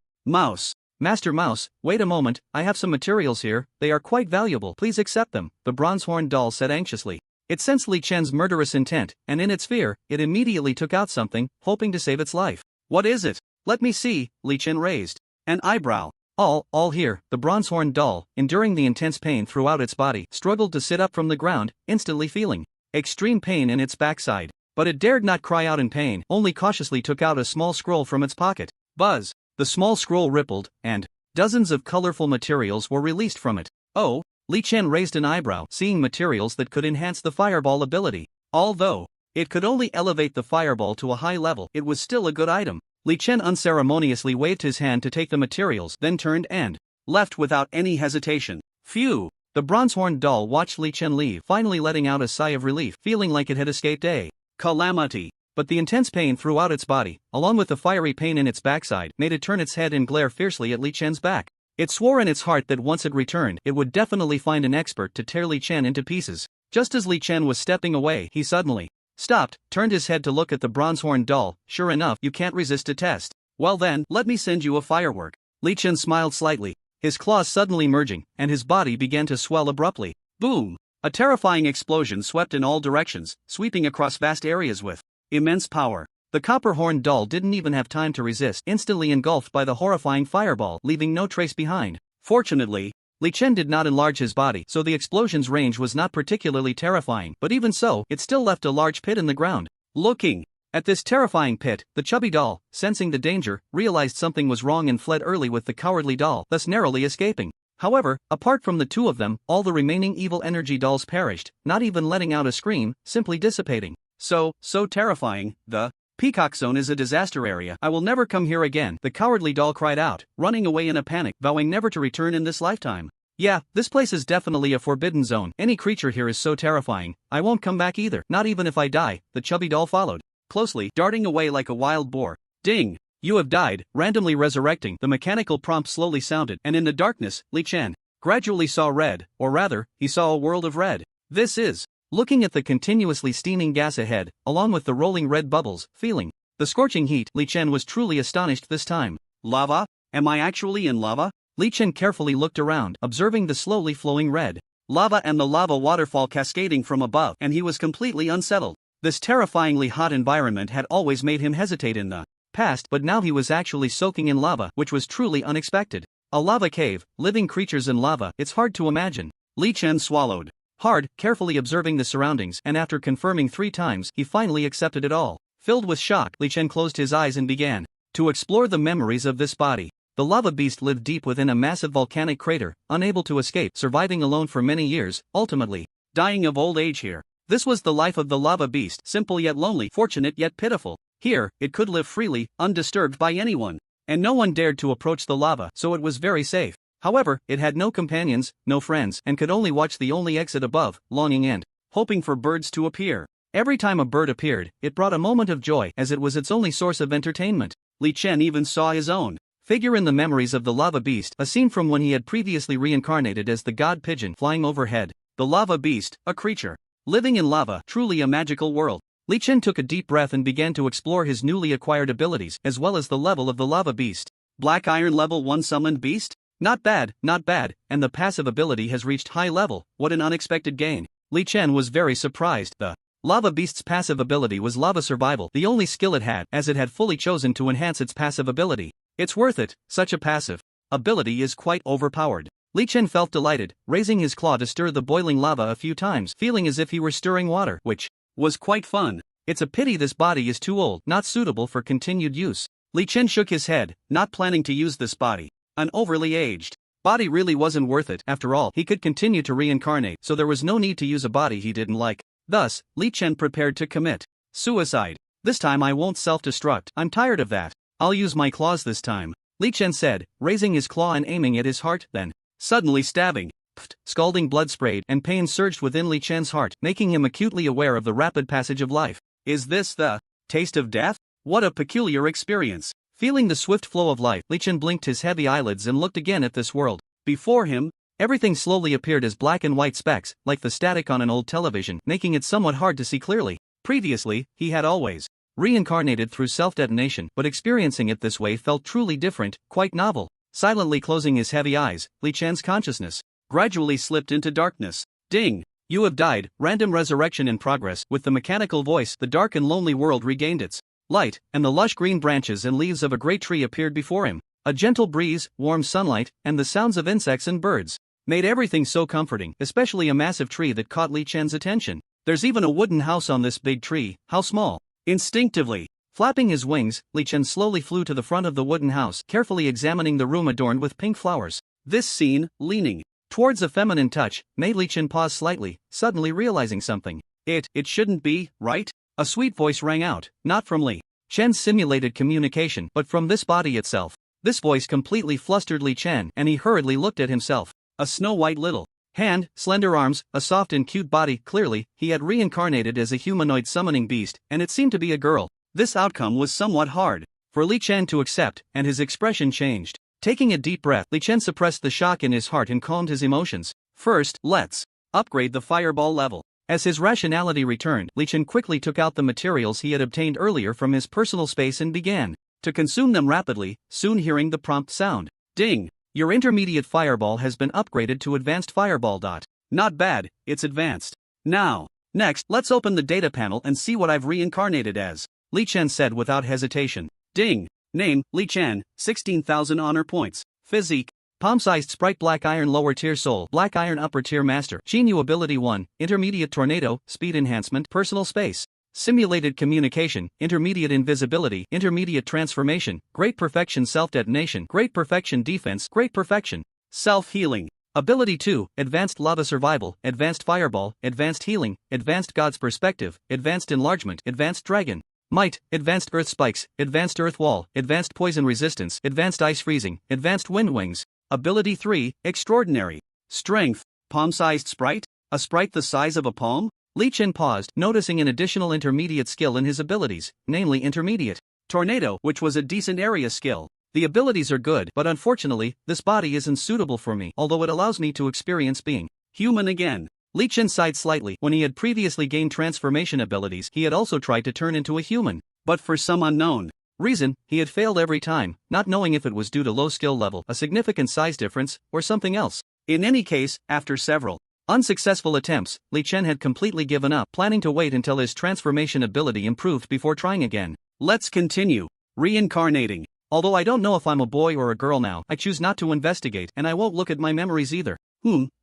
Speaker 1: Master Mouse, wait a moment, I have some materials here, they are quite valuable, please accept them, the bronze-horn doll said anxiously. It sensed Li Chen's murderous intent, and in its fear, it immediately took out something, hoping to save its life. What is it? Let me see, Li Chen raised an eyebrow. All here, the bronze-horn doll, enduring the intense pain throughout its body, struggled to sit up from the ground, instantly feeling extreme pain in its backside. But it dared not cry out in pain, only cautiously took out a small scroll from its pocket. Buzz! The small scroll rippled, and dozens of colorful materials were released from it. Oh, Li Chen raised an eyebrow, seeing materials that could enhance the fireball ability. Although it could only elevate the fireball to a high level, it was still a good item. Li Chen unceremoniously waved his hand to take the materials, then turned and left without any hesitation. Phew! The bronze-horned doll watched Li Chen leave, finally letting out a sigh of relief, feeling like it had escaped a calamity. But the intense pain throughout its body, along with the fiery pain in its backside, made it turn its head and glare fiercely at Li Chen's back. It swore in its heart that once it returned, it would definitely find an expert to tear Li Chen into pieces. Just as Li Chen was stepping away, he suddenly stopped, turned his head to look at the bronze-horned doll. Sure enough, you can't resist a test. Well then, let me send you a firework. Li Chen smiled slightly, his claws suddenly merging, and his body began to swell abruptly. Boom! A terrifying explosion swept in all directions, sweeping across vast areas with immense power. The copper-horned doll didn't even have time to resist, instantly engulfed by the horrifying fireball, leaving no trace behind. Fortunately, Li Chen did not enlarge his body, so the explosion's range was not particularly terrifying, but even so, it still left a large pit in the ground. Looking at this terrifying pit, the chubby doll, sensing the danger, realized something was wrong and fled early with the cowardly doll, thus narrowly escaping. However, apart from the two of them, all the remaining evil energy dolls perished, not even letting out a scream, simply dissipating. So terrifying. The Peacock Zone is a disaster area. I will never come here again, the cowardly doll cried out, running away in a panic, vowing never to return in this lifetime. Yeah, this place is definitely a forbidden zone. Any creature here is so terrifying, I won't come back either, not even if I die. The chubby doll followed closely, darting away like a wild boar. Ding! You have died, randomly resurrecting. The mechanical prompt slowly sounded, and in the darkness, Li Chen gradually saw red, or rather, he saw a world of red. This is. Looking at the continuously steaming gas ahead, along with the rolling red bubbles, feeling the scorching heat, Li Chen was truly astonished this time. Lava? Am I actually in lava? Li Chen carefully looked around, observing the slowly flowing red lava and the lava waterfall cascading from above, and he was completely unsettled. This terrifyingly hot environment had always made him hesitate in the past, but now he was actually soaking in lava, which was truly unexpected. A lava cave, living creatures in lava, it's hard to imagine. Li Chen swallowed hard, carefully observing the surroundings, and after confirming 3 times, he finally accepted it all. Filled with shock, Li Chen closed his eyes and began to explore the memories of this body. The lava beast lived deep within a massive volcanic crater, unable to escape, surviving alone for many years, ultimately dying of old age here. This was the life of the lava beast, simple yet lonely, fortunate yet pitiful. Here, it could live freely, undisturbed by anyone. And no one dared to approach the lava, so it was very safe. However, it had no companions, no friends, and could only watch the only exit above, longing and hoping for birds to appear. Every time a bird appeared, it brought a moment of joy, as it was its only source of entertainment. Li Chen even saw his own figure in the memories of the lava beast, a scene from when he had previously reincarnated as the god pigeon flying overhead. The lava beast, a creature living in lava, truly a magical world. Li Chen took a deep breath and began to explore his newly acquired abilities, as well as the level of the lava beast. Black Iron level 1 summoned beast? Not bad, and the passive ability has reached high level. What an unexpected gain. Li Chen was very surprised. The lava beast's passive ability was lava survival, the only skill it had, as it had fully chosen to enhance its passive ability. It's worth it, such a passive ability is quite overpowered. Li Chen felt delighted, raising his claw to stir the boiling lava a few times, feeling as if he were stirring water, which was quite fun. It's a pity this body is too old, not suitable for continued use. Li Chen shook his head, not planning to use this body. An overly aged body really wasn't worth it. After all, he could continue to reincarnate, so there was no need to use a body he didn't like. Thus, Li Chen prepared to commit suicide. This time I won't self-destruct, I'm tired of that. I'll use my claws this time, Li Chen said, raising his claw and aiming at his heart, then suddenly stabbing. Scalding blood sprayed, and pain surged within Li Chen's heart, making him acutely aware of the rapid passage of life. Is this the taste of death? What a peculiar experience. Feeling the swift flow of life, Li Chen blinked his heavy eyelids and looked again at this world. Before him, everything slowly appeared as black and white specks, like the static on an old television, making it somewhat hard to see clearly. Previously, he had always reincarnated through self-detonation, but experiencing it this way felt truly different, quite novel. Silently closing his heavy eyes, Li Chen's consciousness gradually slipped into darkness. Ding! You have died, random resurrection in progress. With the mechanical voice, the dark and lonely world regained its light, and the lush green branches and leaves of a great tree appeared before him. A gentle breeze, warm sunlight, and the sounds of insects and birds made everything so comforting, especially a massive tree that caught Li Chen's attention. There's even a wooden house on this big tree, how small. Instinctively flapping his wings, Li Chen slowly flew to the front of the wooden house, carefully examining the room adorned with pink flowers. This scene, leaning towards a feminine touch, made Li Chen pause slightly, suddenly realizing something. It shouldn't be, right? A sweet voice rang out, not from Li Chen simulated communication, but from this body itself. This voice completely flustered Li Chen, and he hurriedly looked at himself. A snow-white little hand, slender arms, a soft and cute body. Clearly, he had reincarnated as a humanoid summoning beast, and it seemed to be a girl. This outcome was somewhat hard for Li Chen to accept, and his expression changed. Taking a deep breath, Li Chen suppressed the shock in his heart and calmed his emotions. First, let's upgrade the fireball level. As his rationality returned, Li Chen quickly took out the materials he had obtained earlier from his personal space and began to consume them rapidly, soon hearing the prompt sound. Ding! Your intermediate fireball has been upgraded to advanced fireball. Not bad, it's advanced. Now, next, let's open the data panel and see what I've reincarnated as. Li Chen said without hesitation. Ding! Name, Li Chen, 16,000 honor points. Physique, palm-sized sprite. Black Iron lower tier soul. Black Iron upper tier master. Chinyu ability 1, intermediate tornado, speed enhancement. Personal space. Simulated communication, intermediate invisibility, intermediate transformation, great perfection self-detonation, great perfection defense, great perfection self-healing. Ability 2, advanced lava survival, advanced fireball, advanced healing, advanced god's perspective, advanced enlargement, advanced dragon might, advanced earth spikes, advanced earth wall, advanced poison resistance, advanced ice freezing, advanced wind wings. Ability 3, extraordinary strength, palm-sized sprite, a sprite the size of a palm? Li Chen paused, noticing an additional intermediate skill in his abilities, namely intermediate tornado, which was a decent area skill. The abilities are good, but unfortunately, this body isn't suitable for me, although it allows me to experience being human again. Li Chen sighed slightly. When he had previously gained transformation abilities, he had also tried to turn into a human, but for some unknown reason, he had failed every time, not knowing if it was due to low skill level, a significant size difference, or something else. In any case, after several unsuccessful attempts, Li Chen had completely given up, planning to wait until his transformation ability improved before trying again. Let's continue reincarnating. Although I don't know if I'm a boy or a girl now, I choose not to investigate, and I won't look at my memories either.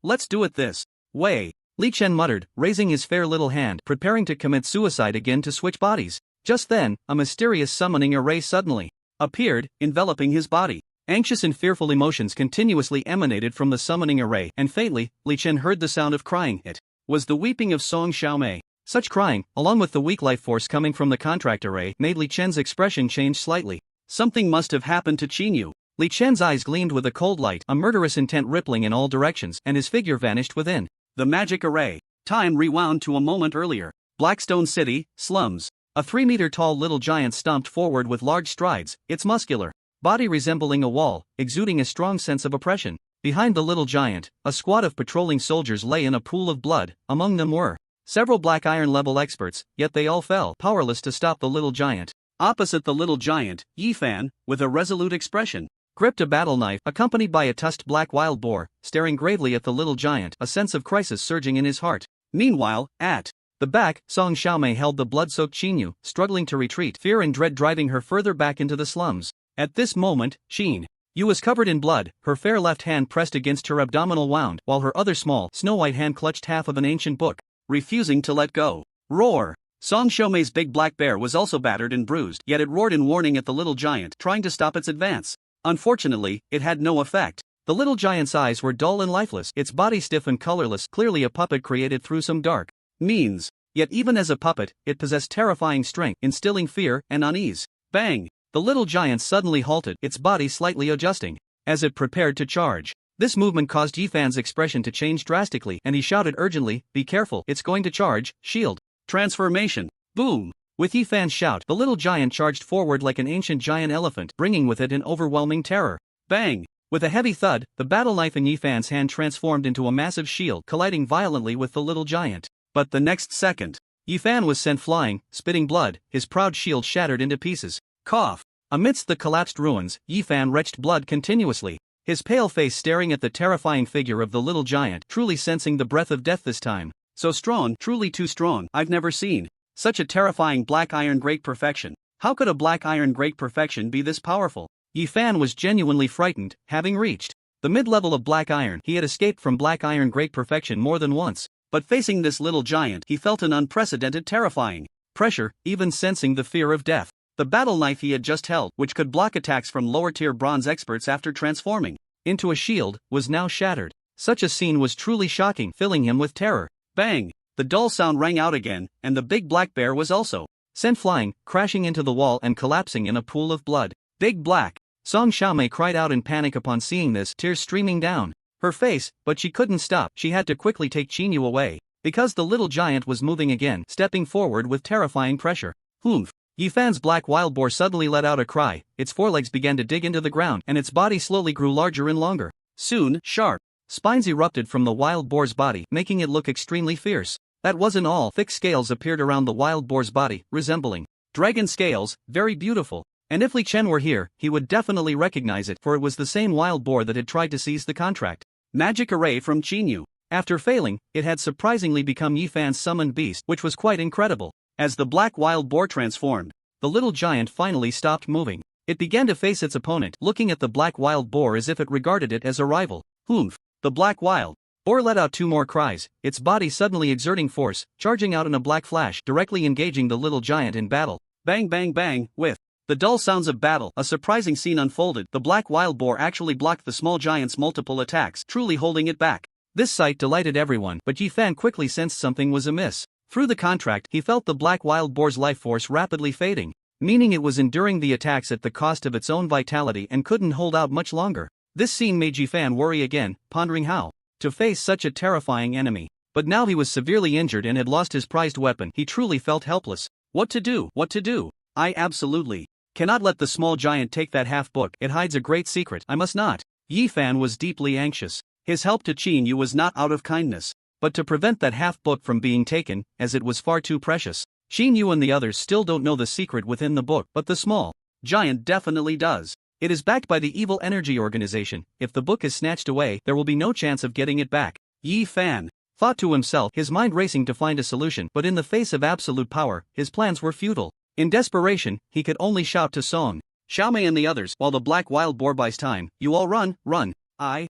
Speaker 1: Let's do it this way. Li Chen muttered, raising his fair little hand, preparing to commit suicide again to switch bodies. Just then, a mysterious summoning array suddenly appeared, enveloping his body. Anxious and fearful emotions continuously emanated from the summoning array, and faintly, Li Chen heard the sound of crying. It was the weeping of Song Xiaomei. Such crying, along with the weak life force coming from the contract array, made Li Chen's expression change slightly. Something must have happened to Chinyu. Li Chen's eyes gleamed with a cold light, a murderous intent rippling in all directions, and his figure vanished within the magic array. Time rewound to a moment earlier. Blackstone City, slums. A 3-meter-tall little giant stomped forward with large strides, its muscular body resembling a wall, exuding a strong sense of oppression. Behind the little giant, a squad of patrolling soldiers lay in a pool of blood. Among them were several Black Iron level experts, yet they all fell powerless to stop the little giant. Opposite the little giant, Yi Fan, with a resolute expression, gripped a battle knife, accompanied by a tusked black wild boar, staring gravely at the little giant, a sense of crisis surging in his heart. Meanwhile, at the back, Song Xiaomei held the blood-soaked Chinyu, struggling to retreat, fear and dread driving her further back into the slums. At this moment, Chinyu was covered in blood, her fair left hand pressed against her abdominal wound, while her other small, snow-white hand clutched half of an ancient book, refusing to let go. Roar! Song Xiaomei's big black bear was also battered and bruised, yet it roared in warning at the little giant, trying to stop its advance. Unfortunately, it had no effect. The little giant's eyes were dull and lifeless, its body stiff and colorless, clearly a puppet created through some dark means. Yet even as a puppet, it possessed terrifying strength, instilling fear and unease. Bang! The little giant suddenly halted, its body slightly adjusting, as it prepared to charge. This movement caused Yi Fan's expression to change drastically, and he shouted urgently, "Be careful, it's going to charge, shield." Transformation. Boom! With Yi Fan's shout, the little giant charged forward like an ancient giant elephant, bringing with it an overwhelming terror. Bang! With a heavy thud, the battle knife in Yi Fan's hand transformed into a massive shield, colliding violently with the little giant. But the next second, Yi Fan was sent flying, spitting blood, his proud shield shattered into pieces. Cough! Amidst the collapsed ruins, Yi Fan retched blood continuously, his pale face staring at the terrifying figure of the little giant, truly sensing the breath of death this time. So strong, truly too strong, I've never seen such a terrifying Black Iron Great Perfection. How could a Black Iron Great Perfection be this powerful? Yi Fan was genuinely frightened, having reached the mid-level of Black Iron. He had escaped from Black Iron Great Perfection more than once, but facing this little giant, he felt an unprecedented terrifying pressure, even sensing the fear of death. The battle knife he had just held, which could block attacks from lower-tier bronze experts after transforming into a shield, was now shattered. Such a scene was truly shocking, filling him with terror. Bang! The dull sound rang out again, and the big black bear was also sent flying, crashing into the wall and collapsing in a pool of blood. Big Black! Song Xiaomei cried out in panic upon seeing this, tears streaming down her face, but she couldn't stop. She had to quickly take Qinyu away, because the little giant was moving again, stepping forward with terrifying pressure. Humph! Yifan's black wild boar suddenly let out a cry, its forelegs began to dig into the ground and its body slowly grew larger and longer. Soon, sharp spines erupted from the wild boar's body, making it look extremely fierce. That wasn't all, thick scales appeared around the wild boar's body, resembling dragon scales, very beautiful. And if Li Chen were here, he would definitely recognize it, for it was the same wild boar that had tried to seize the contract. Magic array from Qinyu. After failing, it had surprisingly become Yifan's summoned beast, which was quite incredible. As the black wild boar transformed, the little giant finally stopped moving. It began to face its opponent, looking at the black wild boar as if it regarded it as a rival. Humph! The black wild boar let out two more cries, its body suddenly exerting force, charging out in a black flash, directly engaging the little giant in battle. Bang bang bang, with the dull sounds of battle, a surprising scene unfolded. The black wild boar actually blocked the small giant's multiple attacks, truly holding it back. This sight delighted everyone, but Yifan quickly sensed something was amiss. Through the contract, he felt the black wild boar's life force rapidly fading, meaning it was enduring the attacks at the cost of its own vitality and couldn't hold out much longer. This scene made Yifan worry again, pondering how to face such a terrifying enemy. But now he was severely injured and had lost his prized weapon. He truly felt helpless. What to do? What to do? I absolutely cannot let the small giant take that half-book. It hides a great secret. I must not. Yifan was deeply anxious. His help to Qinyu was not out of kindness, but to prevent that half-book from being taken, as it was far too precious. Qinyu and the others still don't know the secret within the book, but the small giant definitely does. It is backed by the Evil Energy Organization. If the book is snatched away, there will be no chance of getting it back. Yifan thought to himself, his mind racing to find a solution, but in the face of absolute power, his plans were futile. In desperation, he could only shout to Song Xiaomei and the others, while the black wild boar buys time, "You all run, run." I.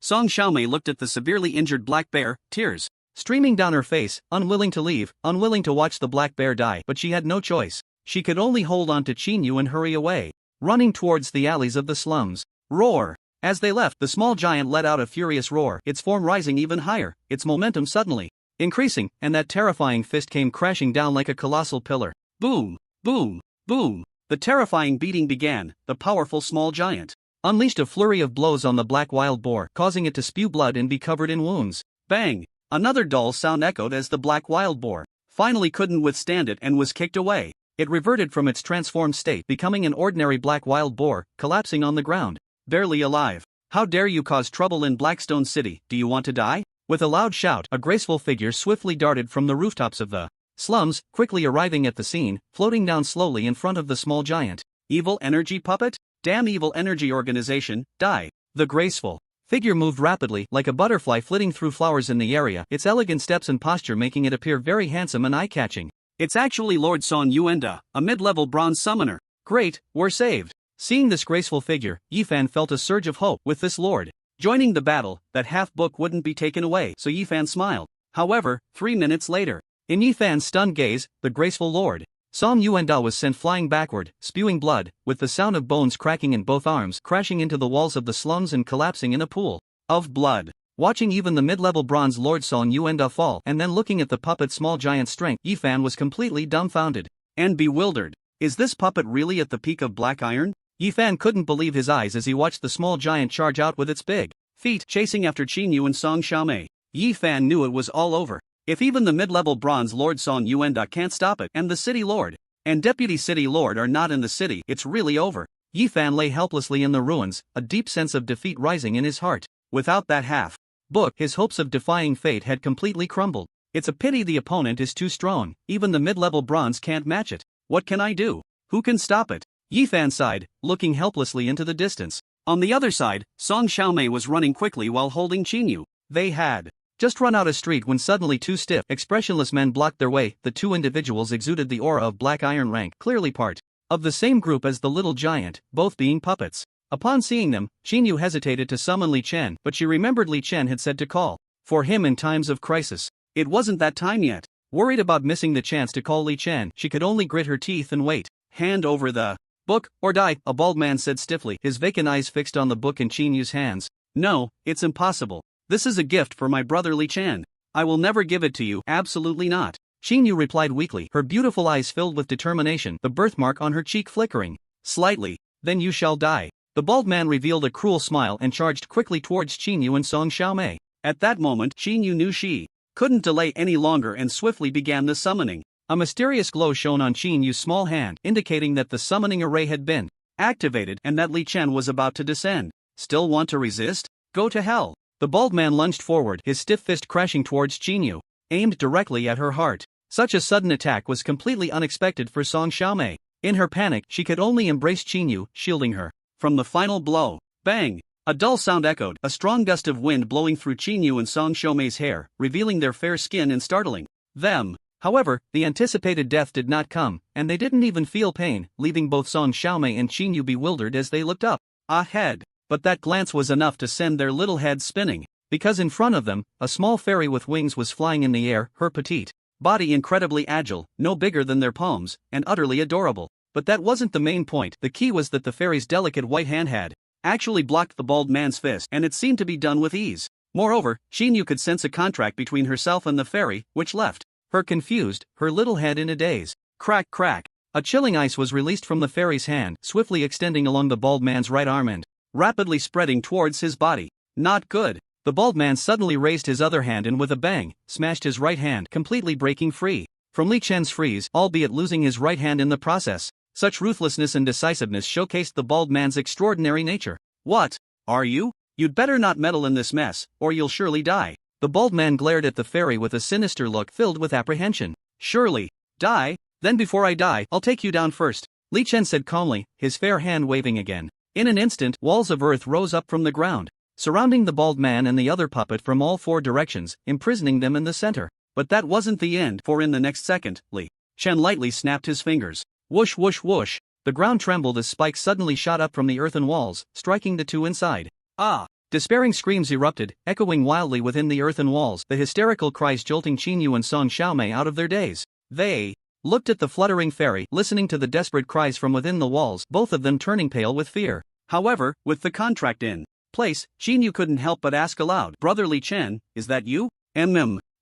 Speaker 1: Song Xiaomei looked at the severely injured black bear, tears streaming down her face, unwilling to leave, unwilling to watch the black bear die, but she had no choice. She could only hold on to Qinyu and hurry away, running towards the alleys of the slums. Roar! As they left, the small giant let out a furious roar, its form rising even higher, its momentum suddenly increasing, and that terrifying fist came crashing down like a colossal pillar. Boom! Boom! Boom! The terrifying beating began. The powerful small giant unleashed a flurry of blows on the black wild boar, causing it to spew blood and be covered in wounds. Bang! Another dull sound echoed as the black wild boar finally couldn't withstand it and was kicked away. It reverted from its transformed state, becoming an ordinary black wild boar, collapsing on the ground, barely alive. How dare you cause trouble in Blackstone City? Do you want to die? With a loud shout, a graceful figure swiftly darted from the rooftops of the slums, quickly arriving at the scene, floating down slowly in front of the small giant. Evil Energy Puppet? Damn Evil Energy Organization, die! The graceful figure moved rapidly, like a butterfly flitting through flowers in the area, its elegant steps and posture making it appear very handsome and eye-catching. It's actually Lord Song Yuanda, a mid-level bronze summoner. Great, we're saved. Seeing this graceful figure, Yifan felt a surge of hope. With this lord joining the battle, that half-book wouldn't be taken away, so Yifan smiled. However, 3 minutes later, in Yifan's stunned gaze, the graceful lord Song Yuanda was sent flying backward, spewing blood, with the sound of bones cracking in both arms, crashing into the walls of the slums and collapsing in a pool of blood. Watching even the mid-level bronze Lord Song Yuanda fall and then looking at the puppet's small giant strength, Yifan was completely dumbfounded and bewildered. Is this puppet really at the peak of black iron? Yifan couldn't believe his eyes as he watched the small giant charge out with its big feet, chasing after Qinyu and Song Xiaomei. Yifan knew it was all over. If even the mid-level bronze Lord Song Yuanda can't stop it, and the city lord and deputy city lord are not in the city, it's really over. Yifan lay helplessly in the ruins, a deep sense of defeat rising in his heart. Without that half-book, his hopes of defying fate had completely crumbled. It's a pity the opponent is too strong, even the mid-level bronze can't match it. What can I do? Who can stop it? Yifan sighed, looking helplessly into the distance. On the other side, Song Xiaomei was running quickly while holding Qinyu. They had just run out a street when suddenly two stiff, expressionless men blocked their way. The two individuals exuded the aura of black iron rank, clearly part of the same group as the little giant, both being puppets. Upon seeing them, Qinyu hesitated to summon Li Chen, but she remembered Li Chen had said to call for him in times of crisis. It wasn't that time yet. Worried about missing the chance to call Li Chen, she could only grit her teeth and wait. Hand over the book, or die, a bald man said stiffly, his vacant eyes fixed on the book in Qinyu's hands. No, it's impossible. This is a gift for my brother Li Chen. I will never give it to you, absolutely not. Qin Yu replied weakly, her beautiful eyes filled with determination, the birthmark on her cheek flickering slightly. Then you shall die. The bald man revealed a cruel smile and charged quickly towards Qin Yu and Song Xiaomei. At that moment, Qin Yu knew she couldn't delay any longer and swiftly began the summoning. A mysterious glow shone on Qin Yu's small hand, indicating that the summoning array had been activated and that Li Chen was about to descend. Still want to resist? Go to hell. The bald man lunged forward, his stiff fist crashing towards Qin Yu, aimed directly at her heart. Such a sudden attack was completely unexpected for Song Xiaomei. In her panic, she could only embrace Qin Yu, shielding her from the final blow. Bang! A dull sound echoed, a strong gust of wind blowing through Qin Yu and Song Xiaomei's hair, revealing their fair skin and startling them. However, the anticipated death did not come, and they didn't even feel pain, leaving both Song Xiaomei and Qin Yu bewildered as they looked up ahead. But that glance was enough to send their little heads spinning, because in front of them, a small fairy with wings was flying in the air, her petite body incredibly agile, no bigger than their palms, and utterly adorable. But that wasn't the main point. The key was that the fairy's delicate white hand had actually blocked the bald man's fist, and it seemed to be done with ease. Moreover, Qin Yu could sense a contract between herself and the fairy, which left her confused, her little head in a daze. Crack, crack. A chilling ice was released from the fairy's hand, swiftly extending along the bald man's right arm and rapidly spreading towards his body. Not good. The bald man suddenly raised his other hand and with a bang, smashed his right hand, completely breaking free from Li Chen's freeze, albeit losing his right hand in the process. Such ruthlessness and decisiveness showcased the bald man's extraordinary nature. What? Are you? You'd better not meddle in this mess, or you'll surely die. The bald man glared at the fairy with a sinister look filled with apprehension. Surely. Die? Then before I die, I'll take you down first, Li Chen said calmly, his fair hand waving again. In an instant, walls of earth rose up from the ground, surrounding the bald man and the other puppet from all four directions, imprisoning them in the center. But that wasn't the end, for in the next second, Li Chen lightly snapped his fingers. Whoosh whoosh whoosh. The ground trembled as spikes suddenly shot up from the earthen walls, striking the two inside. Ah! Despairing screams erupted, echoing wildly within the earthen walls, the hysterical cries jolting Qin Yu and Song Xiaomei out of their daze. They looked at the fluttering fairy, listening to the desperate cries from within the walls, both of them turning pale with fear. However, with the contract in place, Qin Yu couldn't help but ask aloud, Brother Li Chen, is that you?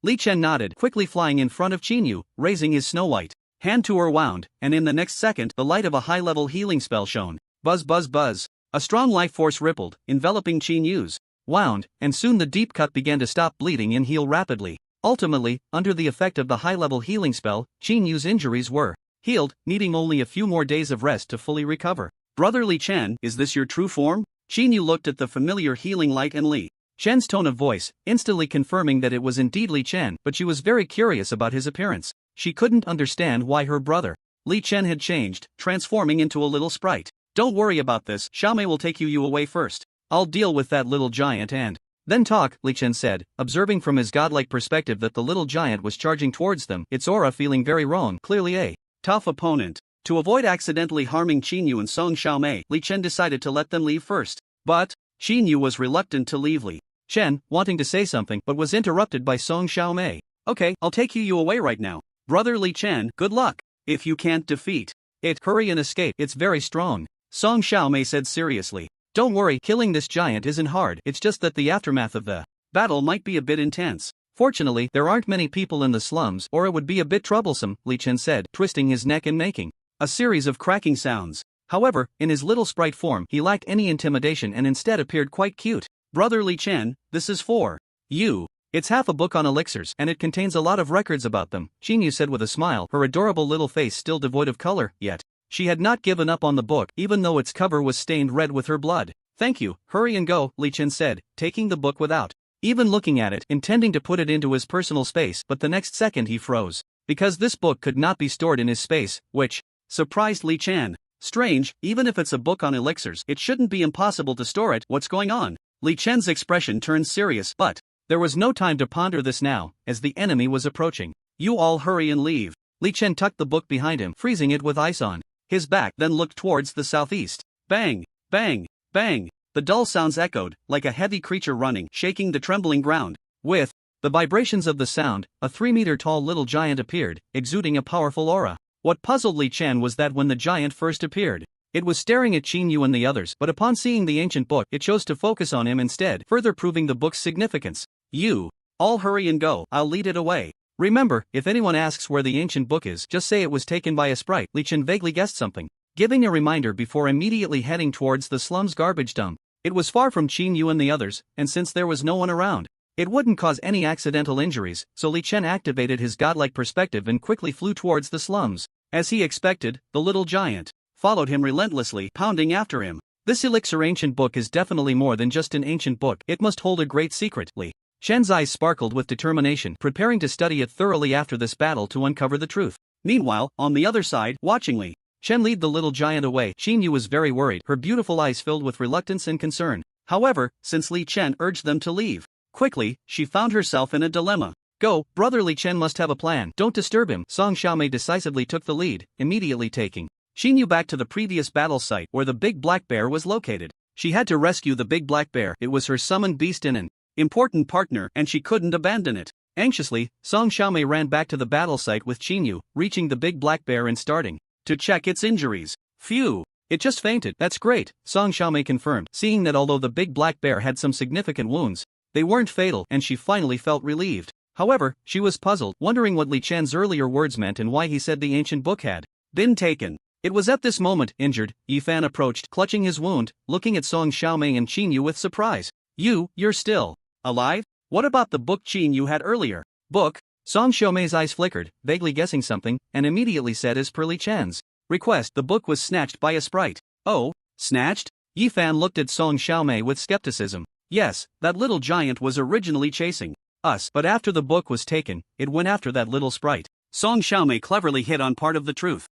Speaker 1: Li Chen nodded, quickly flying in front of Qin Yu, raising his snow-white hand to her wound, and in the next second, the light of a high-level healing spell shone. Buzz buzz buzz. A strong life force rippled, enveloping Qin Yu's wound, and soon the deep cut began to stop bleeding and heal rapidly. Ultimately, under the effect of the high-level healing spell, Qin Yu's injuries were healed, needing only a few more days of rest to fully recover. Brother Li Chen, is this your true form? Qin Yu looked at the familiar healing light and Li Chen's tone of voice, instantly confirming that it was indeed Li Chen, but she was very curious about his appearance. She couldn't understand why her brother Li Chen had changed, transforming into a little sprite. Don't worry about this, Xiaomei will take you away first. I'll deal with that little giant and then talk, Li Chen said, observing from his godlike perspective that the little giant was charging towards them, its aura feeling very wrong, clearly a tough opponent. To avoid accidentally harming Qin Yu and Song Xiaomei, Li Chen decided to let them leave first. But Qin Yu was reluctant to leave Li Chen, wanting to say something but was interrupted by Song Xiaomei. Okay, I'll take you away right now. Brother Li Chen, good luck. If you can't defeat it, hurry and escape, it's very strong, Song Xiaomei said seriously. Don't worry, killing this giant isn't hard, it's just that the aftermath of the battle might be a bit intense. Fortunately, there aren't many people in the slums, or it would be a bit troublesome, Li Chen said, twisting his neck and making a series of cracking sounds. However, in his little sprite form, he lacked any intimidation and instead appeared quite cute. Brother Li Chen, this is for you. It's half a book on elixirs, and it contains a lot of records about them, Qin Yu said with a smile, her adorable little face still devoid of color, yet she had not given up on the book, even though its cover was stained red with her blood. Thank you, hurry and go, Li Chen said, taking the book without even looking at it, intending to put it into his personal space, but the next second he froze, because this book could not be stored in his space, which surprised Li Chen. Strange, even if it's a book on elixirs, it shouldn't be impossible to store it. What's going on? Li Chen's expression turned serious, but there was no time to ponder this now, as the enemy was approaching. You all hurry and leave. Li Chen tucked the book behind him, freezing it with ice on his back, then looked towards the southeast. Bang, bang, bang. The dull sounds echoed, like a heavy creature running, shaking the trembling ground. With the vibrations of the sound, a 3-meter-tall little giant appeared, exuding a powerful aura. What puzzled Li Chen was that when the giant first appeared, it was staring at Qin Yu and the others, but upon seeing the ancient book, it chose to focus on him instead, further proving the book's significance. You all hurry and go, I'll lead it away. Remember, if anyone asks where the ancient book is, just say it was taken by a sprite. Li Chen vaguely guessed something, giving a reminder before immediately heading towards the slum's garbage dump. It was far from Qin Yu and the others, and since there was no one around, it wouldn't cause any accidental injuries, so Li Chen activated his godlike perspective and quickly flew towards the slums. As he expected, the little giant followed him relentlessly, pounding after him. This elixir ancient book is definitely more than just an ancient book, it must hold a great secret. Li Chen's eyes sparkled with determination, preparing to study it thoroughly after this battle to uncover the truth. Meanwhile, on the other side, watching Li Chen lead the little giant away, Qin Yu was very worried, her beautiful eyes filled with reluctance and concern. However, since Li Chen urged them to leave quickly, she found herself in a dilemma. Go, brother, Li Chen must have a plan. Don't disturb him. Song Xiaomei decisively took the lead, immediately taking Qin Yu back to the previous battle site where the big black bear was located. She had to rescue the big black bear. It was her summoned beast and an important partner, and she couldn't abandon it. Anxiously, Song Xiaomei ran back to the battle site with Qin Yu, reaching the big black bear and starting to check its injuries. Phew! It just fainted. That's great, Song Xiaomei confirmed, seeing that although the big black bear had some significant wounds, they weren't fatal, and she finally felt relieved. However, she was puzzled, wondering what Li Chen's earlier words meant and why he said the ancient book had been taken. It was at this moment, injured, Yifan approached, clutching his wound, looking at Song Xiaomei and Qin Yu with surprise. You're still alive? What about the book Qin Yu had earlier? Book? Song Xiaomei's eyes flickered, vaguely guessing something, and immediately said as per Li Chen's request, the book was snatched by a sprite. Oh, snatched? Yifan looked at Song Xiaomei with skepticism. Yes, that little giant was originally chasing us, but after the book was taken, it went after that little sprite. Song Xiaomei cleverly hit on part of the truth.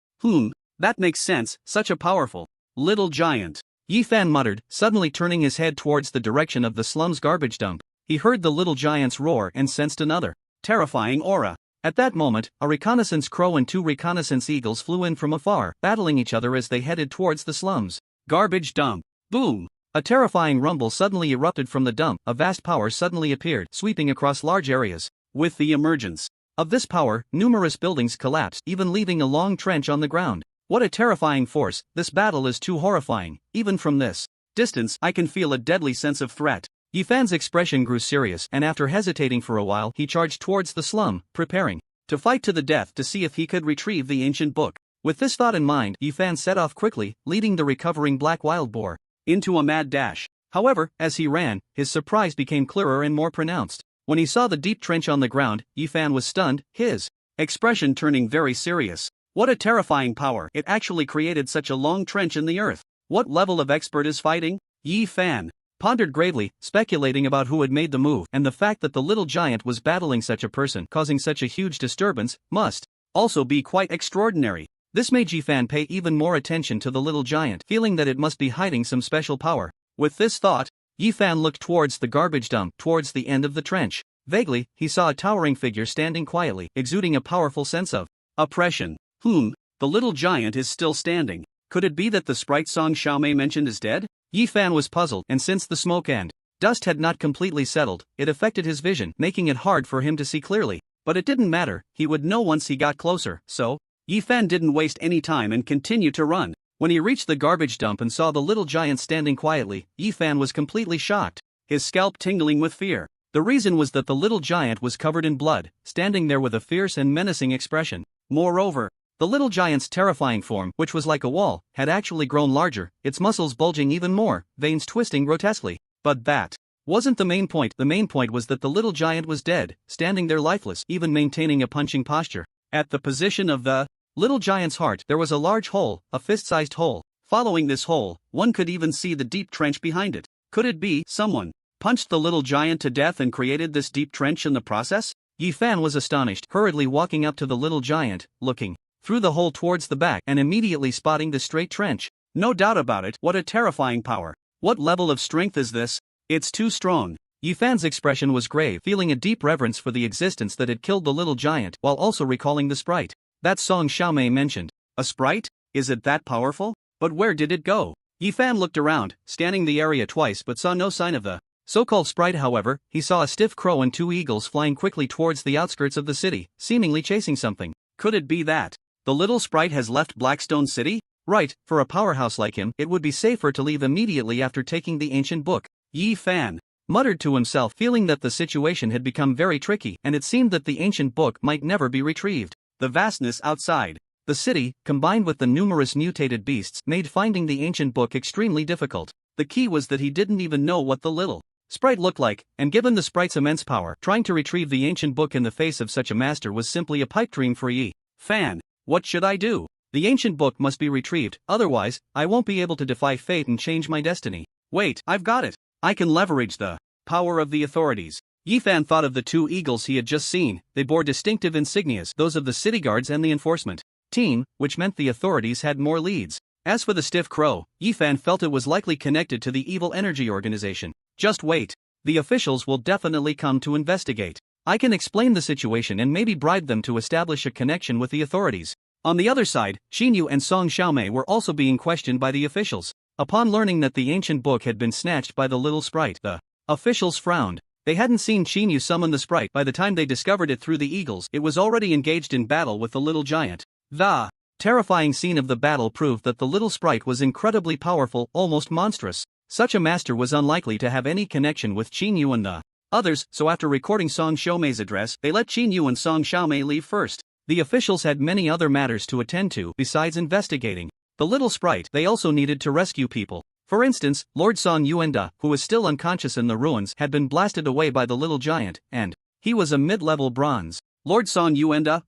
Speaker 1: That makes sense, such a powerful little giant. Yifan muttered, suddenly turning his head towards the direction of the slum's garbage dump. He heard the little giant's roar and sensed another terrifying aura. At that moment, a reconnaissance crow and two reconnaissance eagles flew in from afar, battling each other as they headed towards the slum's garbage dump. Boom! A terrifying rumble suddenly erupted from the dump. A vast power suddenly appeared, sweeping across large areas. With the emergence of this power, numerous buildings collapsed, even leaving a long trench on the ground. What a terrifying force! This battle is too horrifying. Even from this distance, I can feel a deadly sense of threat. Yifan's expression grew serious, and after hesitating for a while, he charged towards the slum, preparing to fight to the death to see if he could retrieve the ancient book. With this thought in mind, Yifan set off quickly, leading the recovering black wild boar into a mad dash. However, as he ran, his surprise became clearer and more pronounced. When he saw the deep trench on the ground, Yifan was stunned, his expression turning very serious. What a terrifying power! It actually created such a long trench in the earth. What level of expert is fighting? Yifan pondered gravely, speculating about who had made the move, and the fact that the little giant was battling such a person, causing such a huge disturbance, must also be quite extraordinary. This made Yifan pay even more attention to the little giant, feeling that it must be hiding some special power. With this thought, Yifan looked towards the garbage dump, towards the end of the trench. Vaguely, he saw a towering figure standing quietly, exuding a powerful sense of oppression. The little giant is still standing. Could it be that the sprite Song Xiaomei mentioned is dead? Yifan was puzzled, and since the smoke and dust had not completely settled, it affected his vision, making it hard for him to see clearly. But it didn't matter, he would know once he got closer, so Yifan didn't waste any time and continued to run. When he reached the garbage dump and saw the little giant standing quietly, Yifan was completely shocked, his scalp tingling with fear. The reason was that the little giant was covered in blood, standing there with a fierce and menacing expression. Moreover, the little giant's terrifying form, which was like a wall, had actually grown larger, its muscles bulging even more, veins twisting grotesquely. But that wasn't the main point. The main point was that the little giant was dead, standing there lifeless, even maintaining a punching posture. At the position of the little giant's heart, there was a large hole, a fist-sized hole. Following this hole, one could even see the deep trench behind it. Could it be someone punched the little giant to death and created this deep trench in the process? Yifan was astonished, hurriedly walking up to the little giant, looking through the hole towards the back and immediately spotting the straight trench. No doubt about it, what a terrifying power. What level of strength is this? It's too strong. Yifan's expression was grave, feeling a deep reverence for the existence that had killed the little giant, while also recalling the sprite that Song Xiaomei mentioned. A sprite? Is it that powerful? But where did it go? Yifan looked around, scanning the area twice but saw no sign of the so-called sprite. However, he saw a stiff crow and two eagles flying quickly towards the outskirts of the city, seemingly chasing something. Could it be that the little sprite has left Blackstone City? Right, for a powerhouse like him, it would be safer to leave immediately after taking the ancient book. Yifan muttered to himself, feeling that the situation had become very tricky and it seemed that the ancient book might never be retrieved. The vastness outside the city, combined with the numerous mutated beasts, made finding the ancient book extremely difficult. The key was that he didn't even know what the little sprite looked like, and given the sprite's immense power, trying to retrieve the ancient book in the face of such a master was simply a pipe dream for Yi Fan. What should I do? The ancient book must be retrieved, otherwise, I won't be able to defy fate and change my destiny. Wait, I've got it. I can leverage the power of the authorities. Yi Fan thought of the two eagles he had just seen. They bore distinctive insignias, those of the city guards and the enforcement team, which meant the authorities had more leads. As for the stiff crow, Yi Fan felt it was likely connected to the evil energy organization. Just wait. The officials will definitely come to investigate. I can explain the situation and maybe bribe them to establish a connection with the authorities. On the other side, Xinyu and Song Xiaomei were also being questioned by the officials. Upon learning that the ancient book had been snatched by the little sprite, the officials frowned. They hadn't seen Xinyu summon the sprite. By the time they discovered it through the eagles, it was already engaged in battle with the little giant. The terrifying scene of the battle proved that the little sprite was incredibly powerful, almost monstrous. Such a master was unlikely to have any connection with Xinyu and the others, so after recording Song Xiaomei's address, they let Xinyu and Song Xiaomei leave first. The officials had many other matters to attend to besides investigating the little sprite. They also needed to rescue people. For instance, Lord Song Yuanda, who was still unconscious in the ruins, had been blasted away by the little giant, and he was a mid-level bronze. Lord Song Yuanda,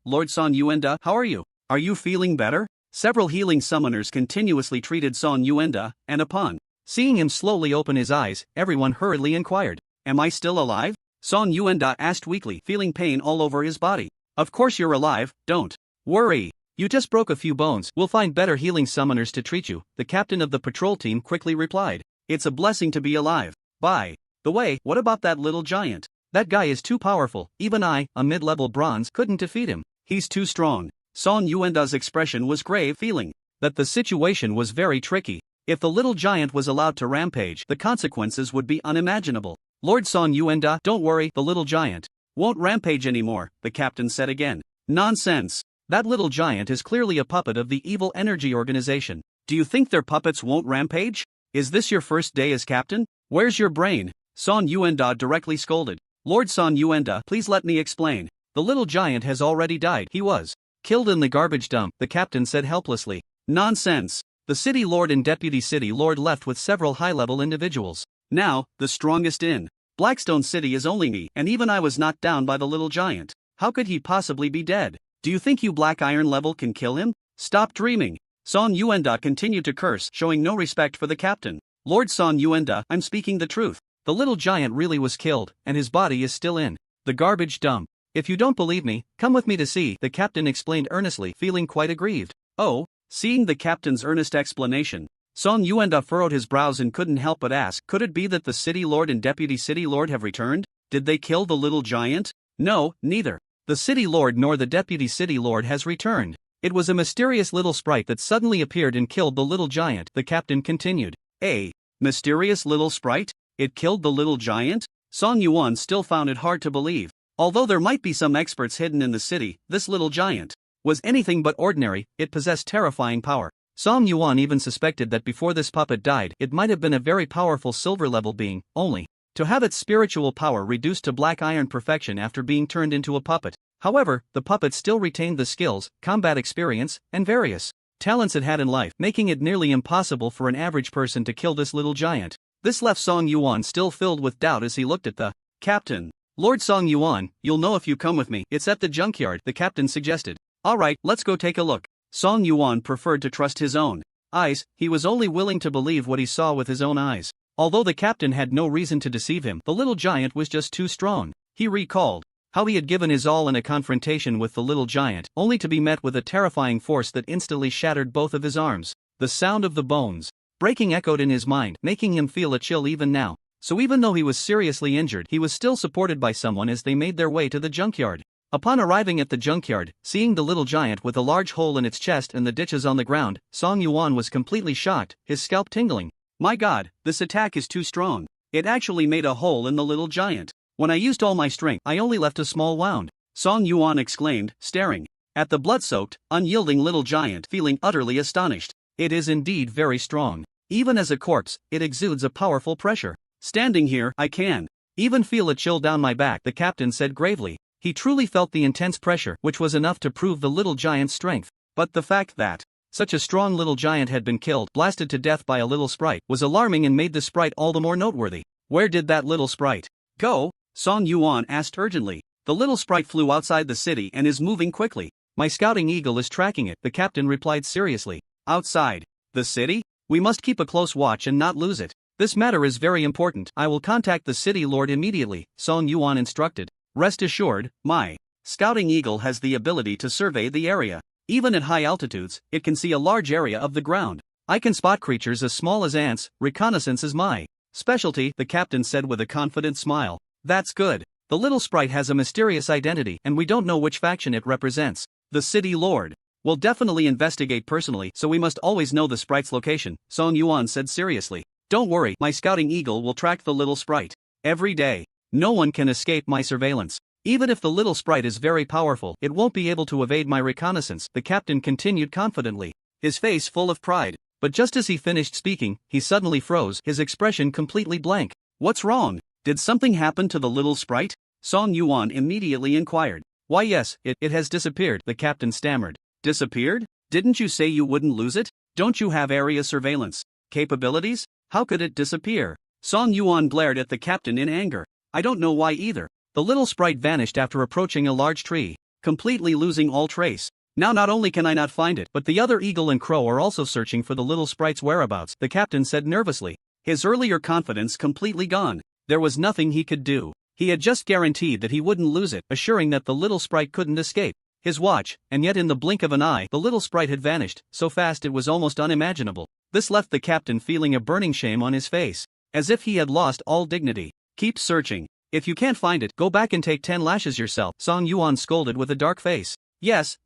Speaker 1: how are you? Are you feeling better? Several healing summoners continuously treated Song Yuanda, and upon seeing him slowly open his eyes, everyone hurriedly inquired, "Am I still alive?" Song Yuanda asked weakly, feeling pain all over his body. "Of course you're alive, don't worry. You just broke a few bones. We'll find better healing summoners to treat you," the captain of the patrol team quickly replied. "It's a blessing to be alive. By the way, what about that little giant? That guy is too powerful. Even I, a mid-level bronze, couldn't defeat him. He's too strong." Song Yuanda's expression was grave, feeling that the situation was very tricky. If the little giant was allowed to rampage, the consequences would be unimaginable. Lord Song Yuanda, don't worry, the little giant won't rampage anymore, the captain said again. Nonsense. That little giant is clearly a puppet of the evil energy organization. Do you think their puppets won't rampage? Is this your first day as captain? Where's your brain? Song Yuanda directly scolded. Lord Song Yuanda, please let me explain. The little giant has already died. He was killed in the garbage dump, the captain said helplessly. Nonsense. The city lord and deputy city lord left with several high-level individuals. Now, the strongest in Blackstone City is only me, and even I was knocked down by the little giant. How could he possibly be dead? Do you think you Black Iron level can kill him? Stop dreaming. Song Yuanda continued to curse, showing no respect for the captain. Lord Song Yuanda, I'm speaking the truth. The little giant really was killed, and his body is still in the garbage dump. If you don't believe me, come with me to see, the captain explained earnestly, feeling quite aggrieved. Oh? Seeing the captain's earnest explanation, Song Yuanda furrowed his brows and couldn't help but ask, could it be that the city lord and deputy city lord have returned? Did they kill the little giant? No, neither. The city lord nor the deputy city lord has returned. It was a mysterious little sprite that suddenly appeared and killed the little giant, the captain continued. A mysterious little sprite? It killed the little giant? Song Yuan still found it hard to believe. Although there might be some experts hidden in the city, this little giant was anything but ordinary. It possessed terrifying power. Song Yuan even suspected that before this puppet died, it might have been a very powerful silver-level being, only to have its spiritual power reduced to Black Iron perfection after being turned into a puppet. However, the puppet still retained the skills, combat experience, and various talents it had in life, making it nearly impossible for an average person to kill this little giant. This left Song Yuan still filled with doubt as he looked at the captain. Lord Song Yuan, you'll know if you come with me. It's at the junkyard, the captain suggested. Alright, let's go take a look. Song Yuan preferred to trust his own eyes. He was only willing to believe what he saw with his own eyes. Although the captain had no reason to deceive him, the little giant was just too strong. He recalled how he had given his all in a confrontation with the little giant, only to be met with a terrifying force that instantly shattered both of his arms. The sound of the bones breaking echoed in his mind, making him feel a chill even now. So even though he was seriously injured, he was still supported by someone as they made their way to the junkyard. Upon arriving at the junkyard, seeing the little giant with a large hole in its chest and the ditches on the ground, Song Yuan was completely shocked, his scalp tingling. My god, this attack is too strong. It actually made a hole in the little giant. When I used all my strength, I only left a small wound. Song Yuan exclaimed, staring at the blood-soaked, unyielding little giant, feeling utterly astonished. It is indeed very strong. Even as a corpse, it exudes a powerful pressure. Standing here, I can Even feel a chill down my back, the captain said gravely. He truly felt the intense pressure, which was enough to prove the little giant's strength. But the fact that such a strong little giant had been killed, blasted to death by a little sprite, was alarming and made the sprite all the more noteworthy. Where did that little sprite go? Song Yuan asked urgently. The little sprite flew outside the city and is moving quickly. My scouting eagle is tracking it, the captain replied seriously. Outside the city? We must keep a close watch and not lose it. This matter is very important. I will contact the city lord immediately, Song Yuan instructed. Rest assured, my scouting eagle has the ability to survey the area. Even at high altitudes, it can see a large area of the ground. I can spot creatures as small as ants. Reconnaissance is my specialty, the captain said with a confident smile. That's good. The little sprite has a mysterious identity and we don't know which faction it represents. The city lord will definitely investigate personally, so we must always know the sprite's location, Song Yuan said seriously. Don't worry, my scouting eagle will track the little sprite every day. No one can escape my surveillance. Even if the little sprite is very powerful, it won't be able to evade my reconnaissance, the captain continued confidently, his face full of pride. But just as he finished speaking, he suddenly froze, his expression completely blank. What's wrong? Did something happen to the little sprite? Song Yuan immediately inquired. Why yes, it has disappeared, the captain stammered. Disappeared? Didn't you say you wouldn't lose it? Don't you have area surveillance capabilities? How could it disappear? Song Yuan glared at the captain in anger. I don't know why either. The little sprite vanished after approaching a large tree, completely losing all trace. Now not only can I not find it, but the other eagle and crow are also searching for the little sprite's whereabouts, the captain said nervously. His earlier confidence completely gone. There was nothing he could do. He had just guaranteed that he wouldn't lose it, assuring that the little sprite couldn't escape his watch, and yet in the blink of an eye, the little sprite had vanished, so fast it was almost unimaginable. This left the captain feeling a burning shame on his face, as if he had lost all dignity. Keep searching. If you can't find it, go back and take 10 lashes yourself, Song Yuan scolded with a dark face. Yes,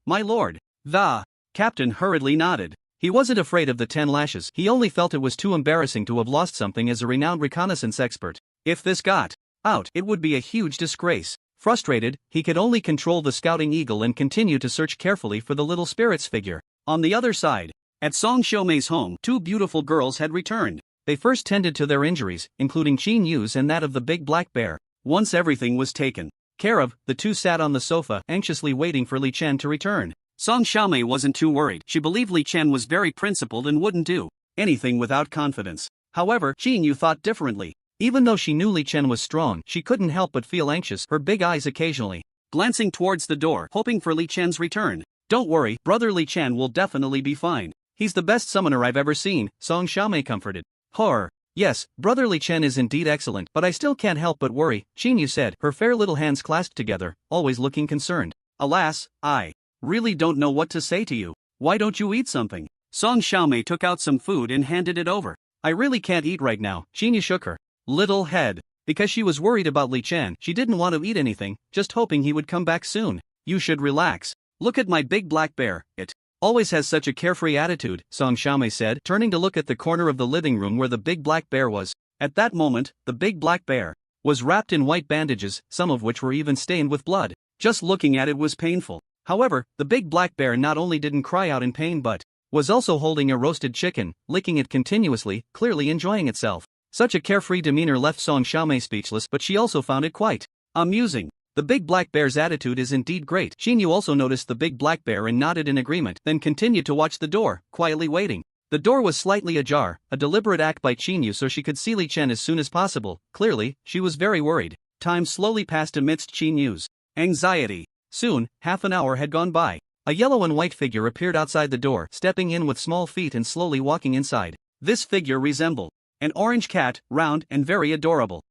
Speaker 1: my lord. The captain hurriedly nodded. He wasn't afraid of the 10 lashes, he only felt it was too embarrassing to have lost something as a renowned reconnaissance expert. If this got out, it would be a huge disgrace. Frustrated, he could only control the scouting eagle and continue to search carefully for the little spirit's figure. On the other side, at Song Xiaomei's home, 2 beautiful girls had returned. They first tended to their injuries, including Qin Yu's and that of the big black bear. Once everything was taken care of, the two sat on the sofa, anxiously waiting for Li Chen to return. Song Xiaomei wasn't too worried. She believed Li Chen was very principled and wouldn't do anything without confidence. However, Qin Yu thought differently. Even though she knew Li Chen was strong, she couldn't help but feel anxious, her big eyes occasionally glancing towards the door, hoping for Li Chen's return. Don't worry, brother Li Chen will definitely be fine. He's the best summoner I've ever seen, Song Xiaomei comforted. Horror. Yes, brother Li Chen is indeed excellent, but I still can't help but worry, Qin Yu said, her fair little hands clasped together, always looking concerned. Alas, I really don't know what to say to you. Why don't you eat something? Song Xiaomei took out some food and handed it over. I really can't eat right now, Qin Yu shook her little head. Because she was worried about Li Chen, she didn't want to eat anything, just hoping he would come back soon. You should relax. Look at my big black bear, it always has such a carefree attitude, Song Xiaomei said, turning to look at the corner of the living room where the big black bear was. At that moment, the big black bear was wrapped in white bandages, some of which were even stained with blood. Just looking at it was painful. However, the big black bear not only didn't cry out in pain but was also holding a roasted chicken, licking it continuously, clearly enjoying itself. Such a carefree demeanor left Song Xiaomei speechless, but she also found it quite amusing. The big black bear's attitude is indeed great. Qin Yu also noticed the big black bear and nodded in agreement, then continued to watch the door, quietly waiting. The door was slightly ajar, a deliberate act by Qin Yu so she could see Li Chen as soon as possible. Clearly, she was very worried. Time slowly passed amidst Qin Yu's anxiety. Soon, half an hour had gone by. A yellow and white figure appeared outside the door, stepping in with small feet and slowly walking inside. This figure resembled an orange cat, round and very adorable.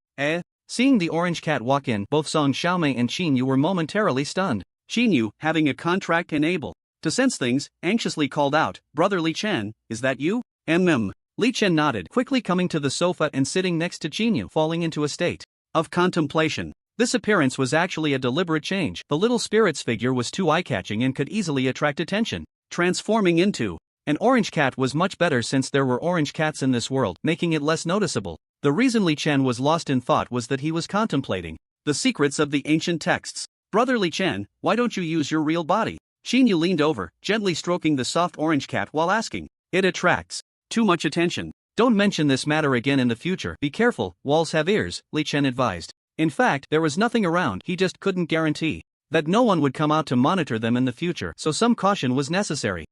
Speaker 1: Seeing the orange cat walk in, both Song Xiaomei and Qin Yu were momentarily stunned. Qin Yu, having a contract and able to sense things, anxiously called out, Brother Li Chen, is that you? Li Chen nodded, quickly coming to the sofa and sitting next to Qin Yu, falling into a state of contemplation. This appearance was actually a deliberate change. The little spirit's figure was too eye-catching and could easily attract attention. Transforming into an orange cat was much better since there were orange cats in this world, making it less noticeable. The reason Li Chen was lost in thought was that he was contemplating the secrets of the ancient texts. Brother Li Chen, why don't you use your real body? Qin Yu leaned over, gently stroking the soft orange cat while asking. It attracts too much attention. Don't mention this matter again in the future. Be careful, walls have ears, Li Chen advised. In fact, there was nothing around, he just couldn't guarantee that no one would come out to monitor them in the future, so some caution was necessary.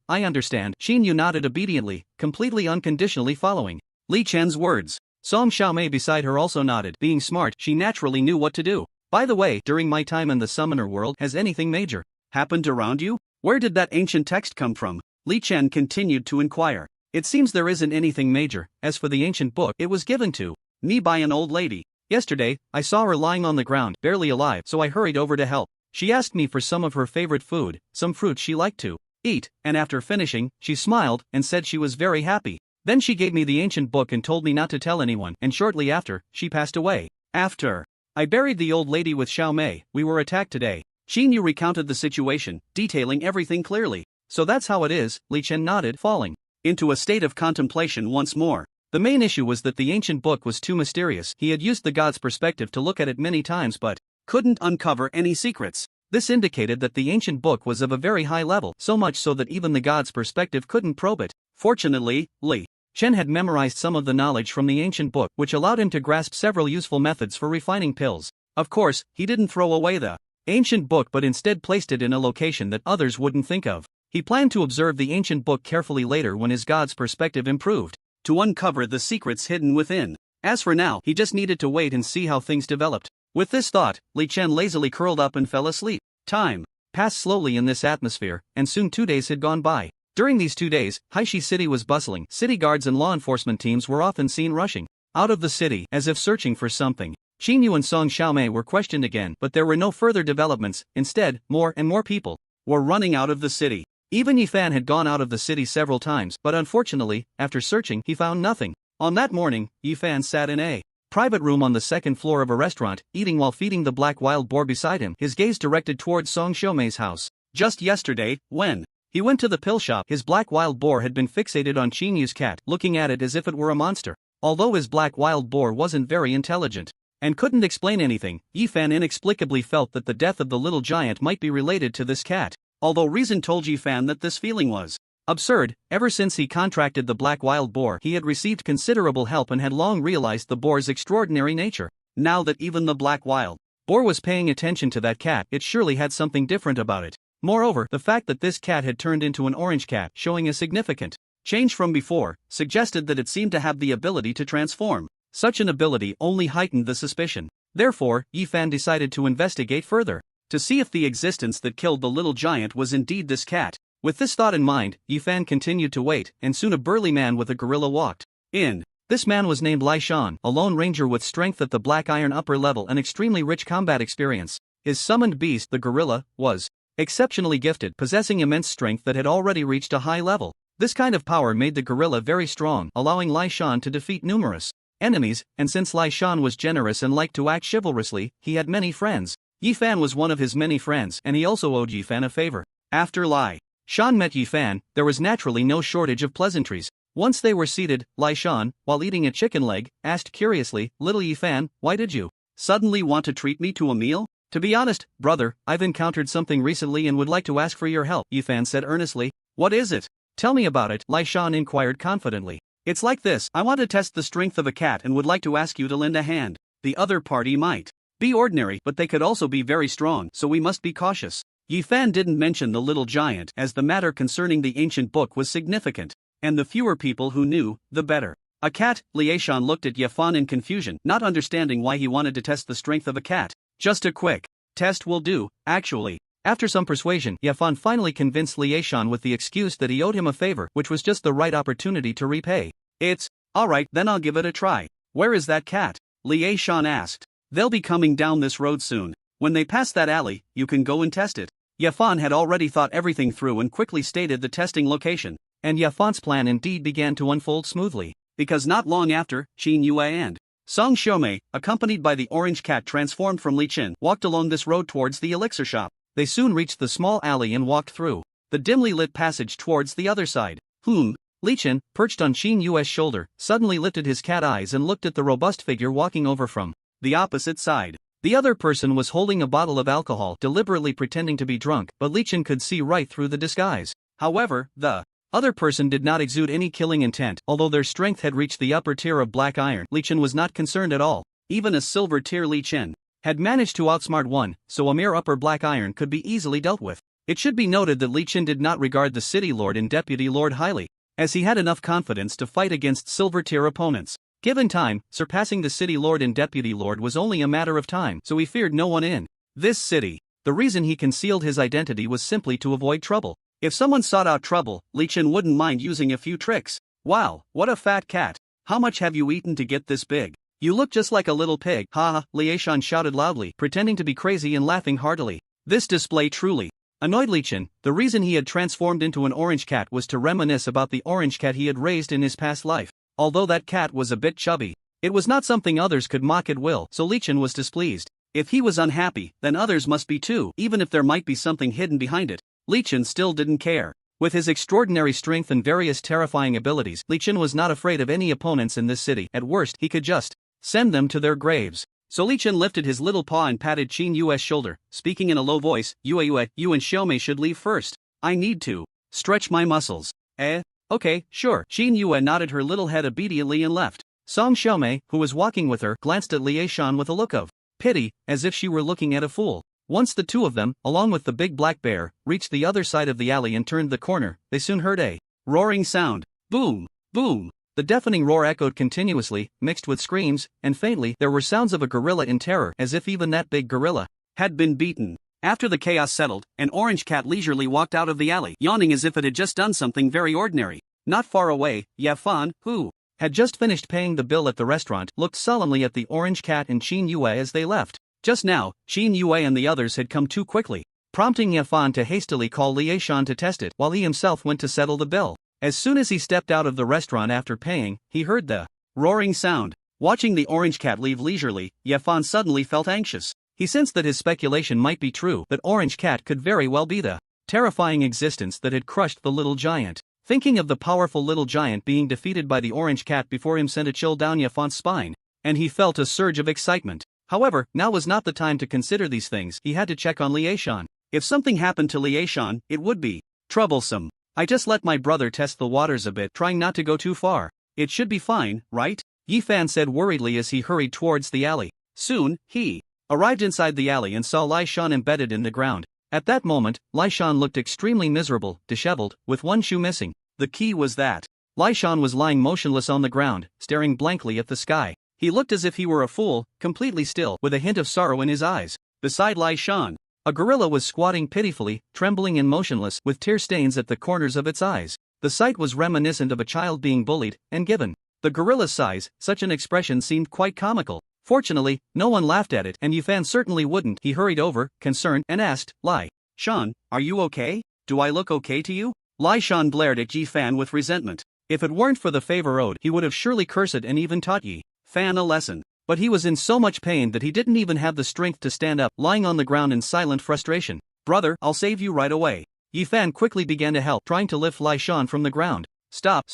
Speaker 1: I understand. Xin Yu nodded obediently, completely unconditionally following Li Chen's words. Song Xiaomei beside her also nodded. Being smart, she naturally knew what to do. By the way, during my time in the summoner world, has anything major happened around you? Where did that ancient text come from? Li Chen continued to inquire. It seems there isn't anything major. As for the ancient book, it was given to me by an old lady. Yesterday, I saw her lying on the ground, barely alive, so I hurried over to help. She asked me for some of her favorite food, some fruit she liked to eat, and after finishing, she smiled and said she was very happy. Then she gave me the ancient book and told me not to tell anyone, and shortly after, she passed away. After I buried the old lady with Xiaomei, we were attacked today. Xin Yu recounted the situation, detailing everything clearly. So that's how it is, Li Chen nodded, falling into a state of contemplation once more. The main issue was that the ancient book was too mysterious. He had used the god's perspective to look at it many times but couldn't uncover any secrets. This indicated that the ancient book was of a very high level, so much so that even the god's perspective couldn't probe it. Fortunately, Li Chen had memorized some of the knowledge from the ancient book, which allowed him to grasp several useful methods for refining pills. Of course, he didn't throw away the ancient book but instead placed it in a location that others wouldn't think of. He planned to observe the ancient book carefully later when his god's perspective improved, to uncover the secrets hidden within. As for now, he just needed to wait and see how things developed. With this thought, Li Chen lazily curled up and fell asleep. Time passed slowly in this atmosphere, and soon 2 days had gone by. During these 2 days, Haishi City was bustling. City guards and law enforcement teams were often seen rushing out of the city as if searching for something. Xin Yu and Song Xiaomei were questioned again, but there were no further developments. Instead, more and more people were running out of the city. Even Yi Fan had gone out of the city several times, but unfortunately, after searching, he found nothing. On that morning, Yi Fan sat in a private room on the second floor of a restaurant, eating while feeding the black wild boar beside him, his gaze directed towards Song Xiaomei's house. Just yesterday, when he went to the pill shop, his black wild boar had been fixated on Qin Yu's cat, looking at it as if it were a monster. Although his black wild boar wasn't very intelligent and couldn't explain anything, Yi Fan inexplicably felt that the death of the little giant might be related to this cat. Although reason told Yi Fan that this feeling was absurd, ever since he contracted the black wild boar, he had received considerable help and had long realized the boar's extraordinary nature. Now that even the black wild boar was paying attention to that cat, it surely had something different about it. Moreover, the fact that this cat had turned into an orange cat, showing a significant change from before, suggested that it seemed to have the ability to transform. Such an ability only heightened the suspicion. Therefore, Yi Fan decided to investigate further, to see if the existence that killed the little giant was indeed this cat. With this thought in mind, Yi Fan continued to wait, and soon a burly man with a gorilla walked in. This man was named Lai Shan, a lone ranger with strength at the black iron upper level and extremely rich combat experience. His summoned beast, the gorilla, was exceptionally gifted, possessing immense strength that had already reached a high level. This kind of power made the gorilla very strong, allowing Lai Shan to defeat numerous enemies, and since Lai Shan was generous and liked to act chivalrously, he had many friends. Yi Fan was one of his many friends, and he also owed Yi Fan a favor. After Lai Shan met Yi Fan, there was naturally no shortage of pleasantries. Once they were seated, Lai Shan, while eating a chicken leg, asked curiously, "Little Yi Fan, why did you suddenly want to treat me to a meal?" "To be honest, brother, I've encountered something recently and would like to ask for your help," Yi Fan said earnestly. "What is it? Tell me about it," Lai Shan inquired confidently. "It's like this, I want to test the strength of a cat and would like to ask you to lend a hand. The other party might be ordinary, but they could also be very strong, so we must be cautious." Yi Fan didn't mention the little giant, as the matter concerning the ancient book was significant, and the fewer people who knew, the better. A cat? Li Shan looked at Yi Fan in confusion, not understanding why he wanted to test the strength of a cat. "Just a quick test will do, actually." After some persuasion, Yi Fan finally convinced Li Shan with the excuse that he owed him a favor, which was just the right opportunity to repay. "It's alright, then I'll give it a try. Where is that cat?" Li Shan asked. "They'll be coming down this road soon. When they pass that alley, you can go and test it." Yi Fan had already thought everything through and quickly stated the testing location, and Yi Fan's plan indeed began to unfold smoothly, because not long after, Qin Yue and Song Xiaomei, accompanied by the orange cat transformed from Li Chen, walked along this road towards the elixir shop. They soon reached the small alley and walked through the dimly lit passage towards the other side. Li Chen, perched on Qin Yue's shoulder, suddenly lifted his cat eyes and looked at the robust figure walking over from the opposite side. The other person was holding a bottle of alcohol, deliberately pretending to be drunk, but Li Chen could see right through the disguise. However, the Other person did not exude any killing intent. Although their strength had reached the upper tier of black iron, Li Chen was not concerned at all. Even a silver tier Li Chen had managed to outsmart one, so a mere upper black iron could be easily dealt with. It should be noted that Li Chen did not regard the city lord and deputy lord highly, as he had enough confidence to fight against silver tier opponents. Given time, surpassing the city lord and deputy lord was only a matter of time, so he feared no one in this city. The reason he concealed his identity was simply to avoid trouble. If someone sought out trouble, Li Chen wouldn't mind using a few tricks. Wow, what a fat cat. How much have you eaten to get this big? You look just like a little pig. Ha ha, Li Shan shouted loudly, pretending to be crazy and laughing heartily. This display truly annoyed Li Chen. The reason he had transformed into an orange cat was to reminisce about the orange cat he had raised in his past life. Although that cat was a bit chubby, it was not something others could mock at will, so Li Chen was displeased. If he was unhappy, then others must be too, even if there might be something hidden behind it. Li Chen still didn't care. With his extraordinary strength and various terrifying abilities, Li Chen was not afraid of any opponents in this city. At worst, he could just send them to their graves. So Li Chen lifted his little paw and patted Qin Yue's shoulder, speaking in a low voice. You and Xiaomei should leave first. I need to stretch my muscles. Okay, sure. Qin Yue nodded her little head obediently and left. Song Xiaomei, who was walking with her, glanced at Li Shan with a look of pity, as if she were looking at a fool. Once the two of them, along with the big black bear, reached the other side of the alley and turned the corner, they soon heard a roaring sound. Boom! Boom! The deafening roar echoed continuously, mixed with screams, and faintly there were sounds of a gorilla in terror, as if even that big gorilla had been beaten. After the chaos settled, an orange cat leisurely walked out of the alley, yawning as if it had just done something very ordinary. Not far away, Ye Fan, who had just finished paying the bill at the restaurant, looked solemnly at the orange cat and Qin Yue as they left. Just now, Qin Yue and the others had come too quickly, prompting Ye Fan to hastily call Li Shan to test it, while he himself went to settle the bill. As soon as he stepped out of the restaurant after paying, he heard the roaring sound. Watching the orange cat leave leisurely, Ye Fan suddenly felt anxious. He sensed that his speculation might be true, that orange cat could very well be the terrifying existence that had crushed the little giant. Thinking of the powerful little giant being defeated by the orange cat before him sent a chill down Ye Fan's spine, and he felt a surge of excitement. However, now was not the time to consider these things. He had to check on Li Shan. If something happened to Li Shan, it would be troublesome. I just let my brother test the waters a bit, trying not to go too far. It should be fine, right? Yi Fan said worriedly as he hurried towards the alley. Soon, he arrived inside the alley and saw Li Shan embedded in the ground. At that moment, Li Shan looked extremely miserable, disheveled, with one shoe missing. The key was that Li Shan was lying motionless on the ground, staring blankly at the sky. He looked as if he were a fool, completely still, with a hint of sorrow in his eyes. Beside Li Shan, a gorilla was squatting pitifully, trembling and motionless, with tear stains at the corners of its eyes. The sight was reminiscent of a child being bullied, and given the gorilla's size, such an expression seemed quite comical. Fortunately, no one laughed at it, and Yi Fan certainly wouldn't. He hurried over, concerned, and asked, Li Shan, are you okay? Do I look okay to you? Li Shan glared at Yi Fan with resentment. If it weren't for the favor owed, he would have surely cursed and even taught Yi Fan a lesson. But he was in so much pain that he didn't even have the strength to stand up, lying on the ground in silent frustration. Brother, I'll save you right away. Yi Fan quickly began to help, trying to lift Li Shan from the ground. Stop.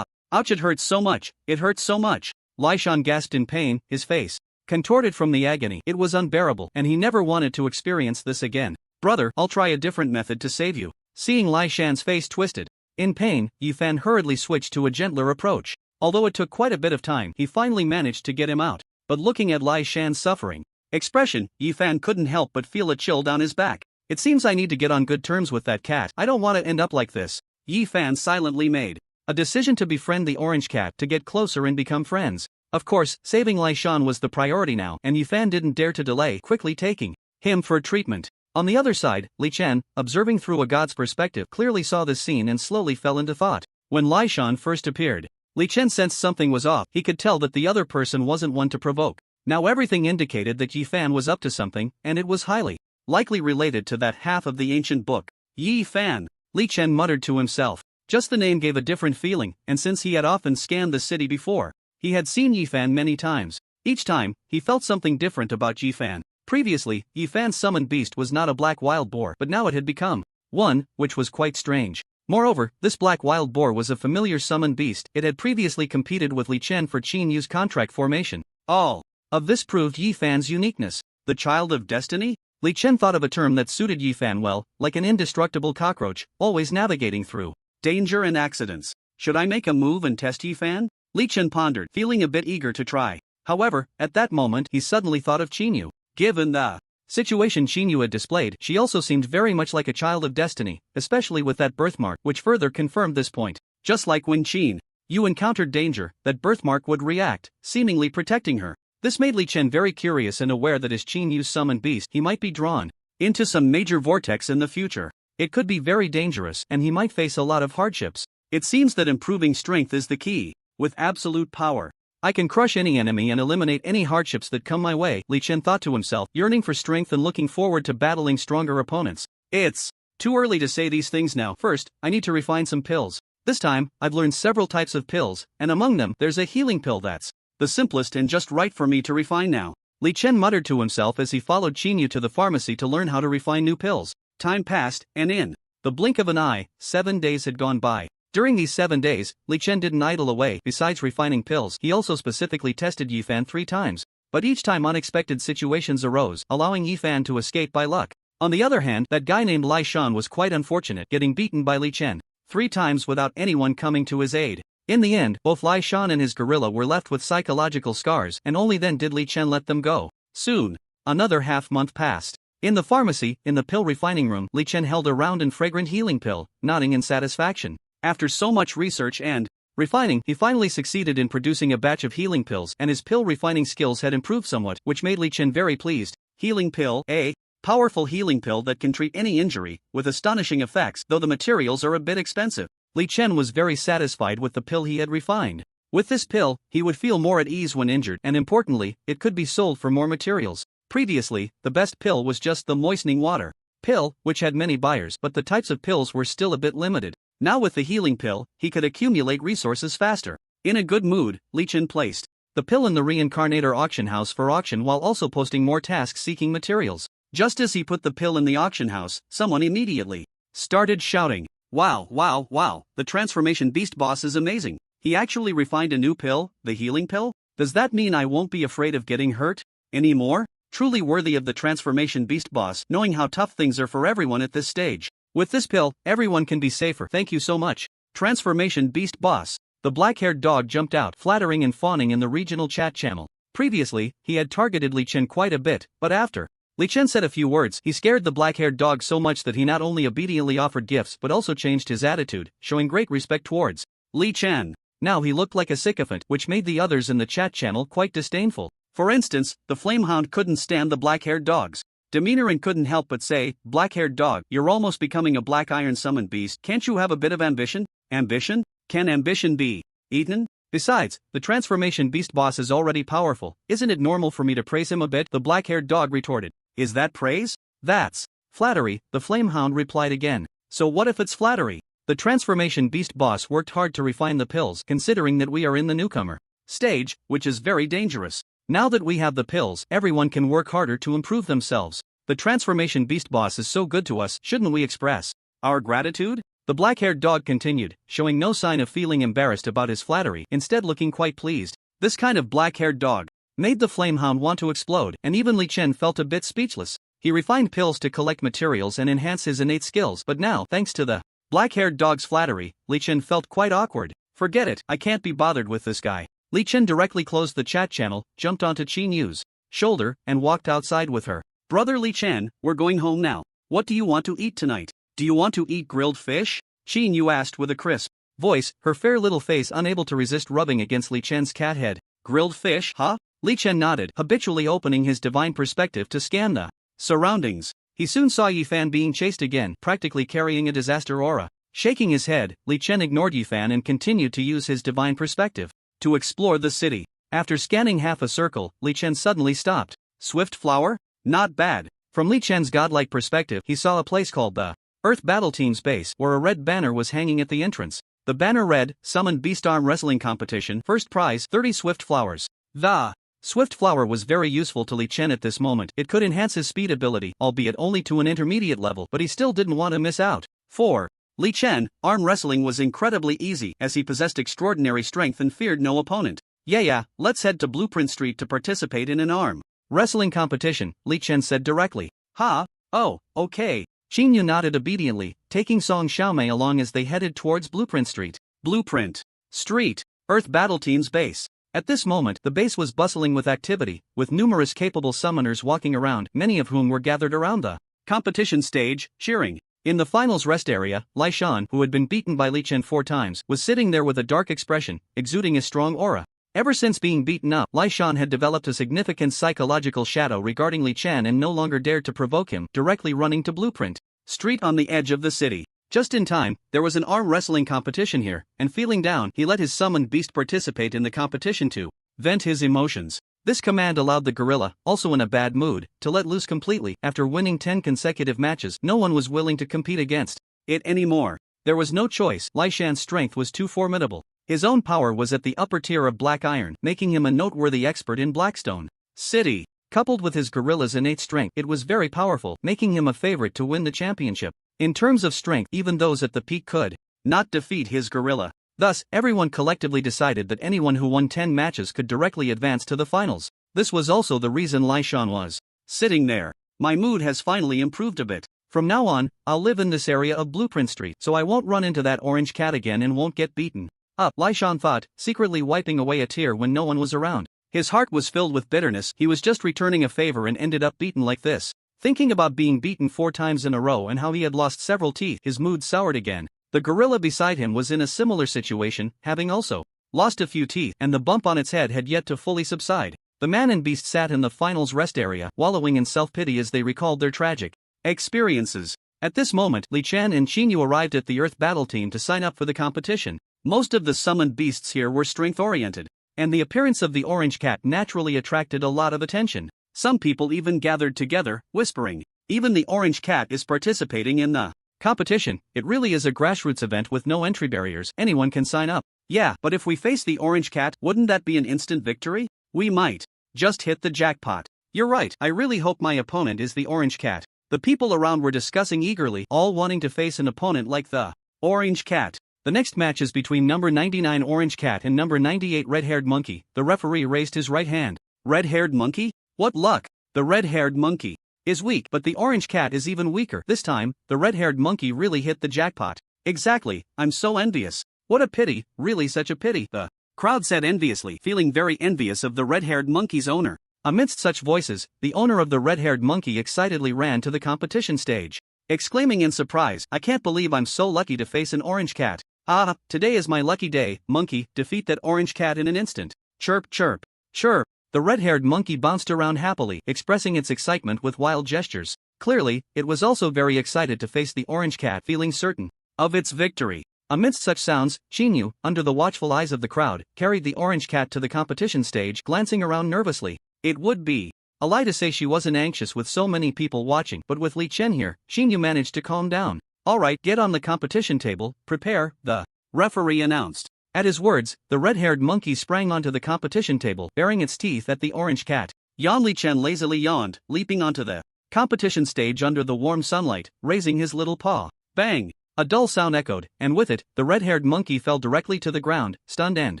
Speaker 1: Ouch, it hurts so much. It hurts so much. Li Shan gasped in pain, his face contorted from the agony. It was unbearable, and he never wanted to experience this again. Brother, I'll try a different method to save you. Seeing Li Shan's face twisted in pain, Yi Fan hurriedly switched to a gentler approach. Although it took quite a bit of time, he finally managed to get him out. But looking at Li Shan's suffering expression, Yi Fan couldn't help but feel a chill down his back. It seems I need to get on good terms with that cat. I don't want to end up like this. Yi Fan silently made a decision to befriend the orange cat, to get closer and become friends. Of course, saving Li Shan was the priority now, and Yi Fan didn't dare to delay, quickly taking him for treatment. On the other side, Li Chen, observing through a god's perspective, clearly saw this scene and slowly fell into thought. When Li Shan first appeared, Li Chen sensed something was off. He could tell that the other person wasn't one to provoke. Now everything indicated that Yi Fan was up to something, and it was highly likely related to that half of the ancient book. Yi Fan, Li Chen muttered to himself. Just the name gave a different feeling, and since he had often scanned the city before, he had seen Yi Fan many times. Each time, he felt something different about Yi Fan. Previously, Yi Fan's summoned beast was not a black wild boar, but now it had become one, which was quite strange. Moreover, this black wild boar was a familiar summoned beast. It had previously competed with Li Chen for Qin Yu's contract formation. All of this proved Yi Fan's uniqueness. The child of destiny? Li Chen thought of a term that suited Yi Fan well, like an indestructible cockroach, always navigating through Danger and accidents. Should I make a move and test Yifan? Li Chen pondered, feeling a bit eager to try. However, at that moment he suddenly thought of Qinyu. Given the situation Qinyu had displayed, she also seemed very much like a child of destiny, especially with that birthmark, which further confirmed this point. Just like when Qinyu encountered danger, that birthmark would react, seemingly protecting her. This made Li Chen very curious and aware that as Qinyu's summoned beast, he might be drawn into some major vortex in the future. It could be very dangerous and he might face a lot of hardships. It seems that improving strength is the key. With absolute power, I can crush any enemy and eliminate any hardships that come my way, Li Chen thought to himself, yearning for strength and looking forward to battling stronger opponents. It's too early to say these things now. First, I need to refine some pills. This time, I've learned several types of pills, and among them, there's a healing pill that's the simplest and just right for me to refine now. Li Chen muttered to himself as he followed Qinyu to the pharmacy to learn how to refine new pills. Time passed, and in the blink of an eye, 7 days had gone by. During these 7 days, Li Chen didn't idle away. Besides refining pills, he also specifically tested Yifan 3 times. But each time unexpected situations arose, allowing Yifan to escape by luck. On the other hand, that guy named Lai Shan was quite unfortunate, getting beaten by Li Chen 3 times without anyone coming to his aid. In the end, both Lai Shan and his gorilla were left with psychological scars, and only then did Li Chen let them go. Soon, another half-month passed. In the pharmacy, in the pill refining room, Li Chen held a round and fragrant healing pill, nodding in satisfaction. After so much research and refining, he finally succeeded in producing a batch of healing pills, and his pill refining skills had improved somewhat, which made Li Chen very pleased. Healing pill, a powerful healing pill that can treat any injury, with astonishing effects, though the materials are a bit expensive. Li Chen was very satisfied with the pill he had refined. With this pill, he would feel more at ease when injured, and importantly, it could be sold for more materials. Previously, the best pill was just the moistening water pill, which had many buyers, but the types of pills were still a bit limited. Now with the healing pill, he could accumulate resources faster. In a good mood, Li Chen placed the pill in the Reincarnator auction house for auction while also posting more tasks seeking materials. Just as he put the pill in the auction house, someone immediately started shouting, "Wow, wow, wow, the Transformation Beast boss is amazing. He actually refined a new pill, the healing pill? Does that mean I won't be afraid of getting hurt anymore? Truly worthy of the Transformation Beast boss, knowing how tough things are for everyone at this stage. With this pill, everyone can be safer. Thank you so much, Transformation Beast boss." The black-haired dog jumped out, flattering and fawning in the regional chat channel. Previously, he had targeted Li Chen quite a bit, but after Li Chen said a few words, he scared the black-haired dog so much that he not only obediently offered gifts but also changed his attitude, showing great respect towards Li Chen. Now he looked like a sycophant, which made the others in the chat channel quite disdainful. For instance, the Flamehound couldn't stand the black-haired dog's demeanor and couldn't help but say, "Black-haired dog, you're almost becoming a black iron summoned beast. Can't you have a bit of ambition?" Ambition? Can ambition be eaten? Besides, the Transformation Beast boss is already powerful. Isn't it normal for me to praise him a bit? The black-haired dog retorted. Is that praise? That's flattery, the Flamehound replied again. So what if it's flattery? The Transformation Beast boss worked hard to refine the pills, considering that we are in the newcomer stage, which is very dangerous. Now that we have the pills, everyone can work harder to improve themselves. The Transformation Beast boss is so good to us, shouldn't we express our gratitude? The black-haired dog continued, showing no sign of feeling embarrassed about his flattery, instead looking quite pleased. This kind of black-haired dog made the Flamehound want to explode, and even Li Chen felt a bit speechless. He refined pills to collect materials and enhance his innate skills, but now, thanks to the black-haired dog's flattery, Li Chen felt quite awkward. Forget it, I can't be bothered with this guy. Li Chen directly closed the chat channel, jumped onto Qinyu's shoulder, and walked outside with her. "Brother Li Chen, we're going home now. What do you want to eat tonight? Do you want to eat grilled fish?" Qinyu asked with a crisp voice, her fair little face unable to resist rubbing against Li Chen's cat head. "Grilled fish, huh?" Li Chen nodded, habitually opening his divine perspective to scan the surroundings. He soon saw Yifan being chased again, practically carrying a disaster aura. Shaking his head, Li Chen ignored Yifan and continued to use his divine perspective to explore the city. After scanning half a circle, Li Chen suddenly stopped. Swift Flower? Not bad. From Li Chen's godlike perspective, he saw a place called the Earth Battle Team's base, where a red banner was hanging at the entrance. The banner read, "Summoned Beast Arm Wrestling Competition, first prize, 30 Swift Flowers." The Swift Flower was very useful to Li Chen at this moment. It could enhance his speed ability, albeit only to an intermediate level, but he still didn't want to miss out. For Li Chen, arm wrestling was incredibly easy, as he possessed extraordinary strength and feared no opponent. Yeah, let's head to Blueprint Street to participate in an arm wrestling competition, Li Chen said directly. "Ha? Oh, okay." Qinyu nodded obediently, taking Song Xiaomei along as they headed towards Blueprint Street. Blueprint Street, Earth Battle Team's base. At this moment, the base was bustling with activity, with numerous capable summoners walking around, many of whom were gathered around the competition stage, cheering. In the finals rest area, Lai Shan, who had been beaten by Li Chen 4 times, was sitting there with a dark expression, exuding a strong aura. Ever since being beaten up, Lai Shan had developed a significant psychological shadow regarding Li Chen and no longer dared to provoke him, directly running to Blueprint Street on the edge of the city. Just in time, there was an arm wrestling competition here, and feeling down, he let his summoned beast participate in the competition to vent his emotions. This command allowed the gorilla, also in a bad mood, to let loose completely. After winning 10 consecutive matches, no one was willing to compete against it anymore. There was no choice. Lai Shan's strength was too formidable. His own power was at the upper tier of Black Iron, making him a noteworthy expert in Blackstone City. Coupled with his gorilla's innate strength, it was very powerful, making him a favorite to win the championship. In terms of strength, even those at the peak could not defeat his gorilla. Thus, everyone collectively decided that anyone who won 10 matches could directly advance to the finals. This was also the reason Lai Shan was sitting there. My mood has finally improved a bit. From now on, I'll live in this area of Blueprint Street, so I won't run into that orange cat again and won't get beaten up, Lai Shan thought, secretly wiping away a tear when no one was around. His heart was filled with bitterness. He was just returning a favor and ended up beaten like this. Thinking about being beaten 4 times in a row and how he had lost several teeth, his mood soured again. The gorilla beside him was in a similar situation, having also lost a few teeth, and the bump on its head had yet to fully subside. The man and beast sat in the finals rest area, wallowing in self-pity as they recalled their tragic experiences. At this moment, Li Chen and Xinyu arrived at the Earth Battle Team to sign up for the competition. Most of the summoned beasts here were strength-oriented, and the appearance of the orange cat naturally attracted a lot of attention. Some people even gathered together, whispering, "Even the orange cat is participating in the competition. It really is a grassroots event with no entry barriers. Anyone can sign up." Yeah, but if we face the orange cat, wouldn't that be an instant victory? We might just hit the jackpot. You're right, I really hope my opponent is the orange cat. The people around were discussing eagerly, all wanting to face an opponent like the orange cat. The next match is between number 99 Orange Cat and number 98 Red-Haired Monkey. The referee raised his right hand. Red-haired monkey? What luck! The red-haired monkey is weak, but the orange cat is even weaker. This time, the red-haired monkey really hit the jackpot. Exactly, I'm so envious. What a pity, really such a pity, the crowd said enviously, feeling very envious of the red-haired monkey's owner. Amidst such voices, the owner of the red-haired monkey excitedly ran to the competition stage, exclaiming in surprise, "I can't believe I'm so lucky to face an orange cat. Ah, today is my lucky day, monkey, defeat that orange cat in an instant." Chirp chirp. Chirp. The red-haired monkey bounced around happily, expressing its excitement with wild gestures. Clearly, it was also very excited to face the orange cat, feeling certain of its victory. Amidst such sounds, Xinyu, under the watchful eyes of the crowd, carried the orange cat to the competition stage, glancing around nervously. It would be a lie to say she wasn't anxious with so many people watching, but with Li Chen here, Xinyu managed to calm down. "Alright, get on the competition table, prepare," the referee announced. At his words, the red-haired monkey sprang onto the competition table, baring its teeth at the orange cat. Li Chen lazily yawned, leaping onto the competition stage under the warm sunlight, raising his little paw. Bang! A dull sound echoed, and with it, the red-haired monkey fell directly to the ground, stunned and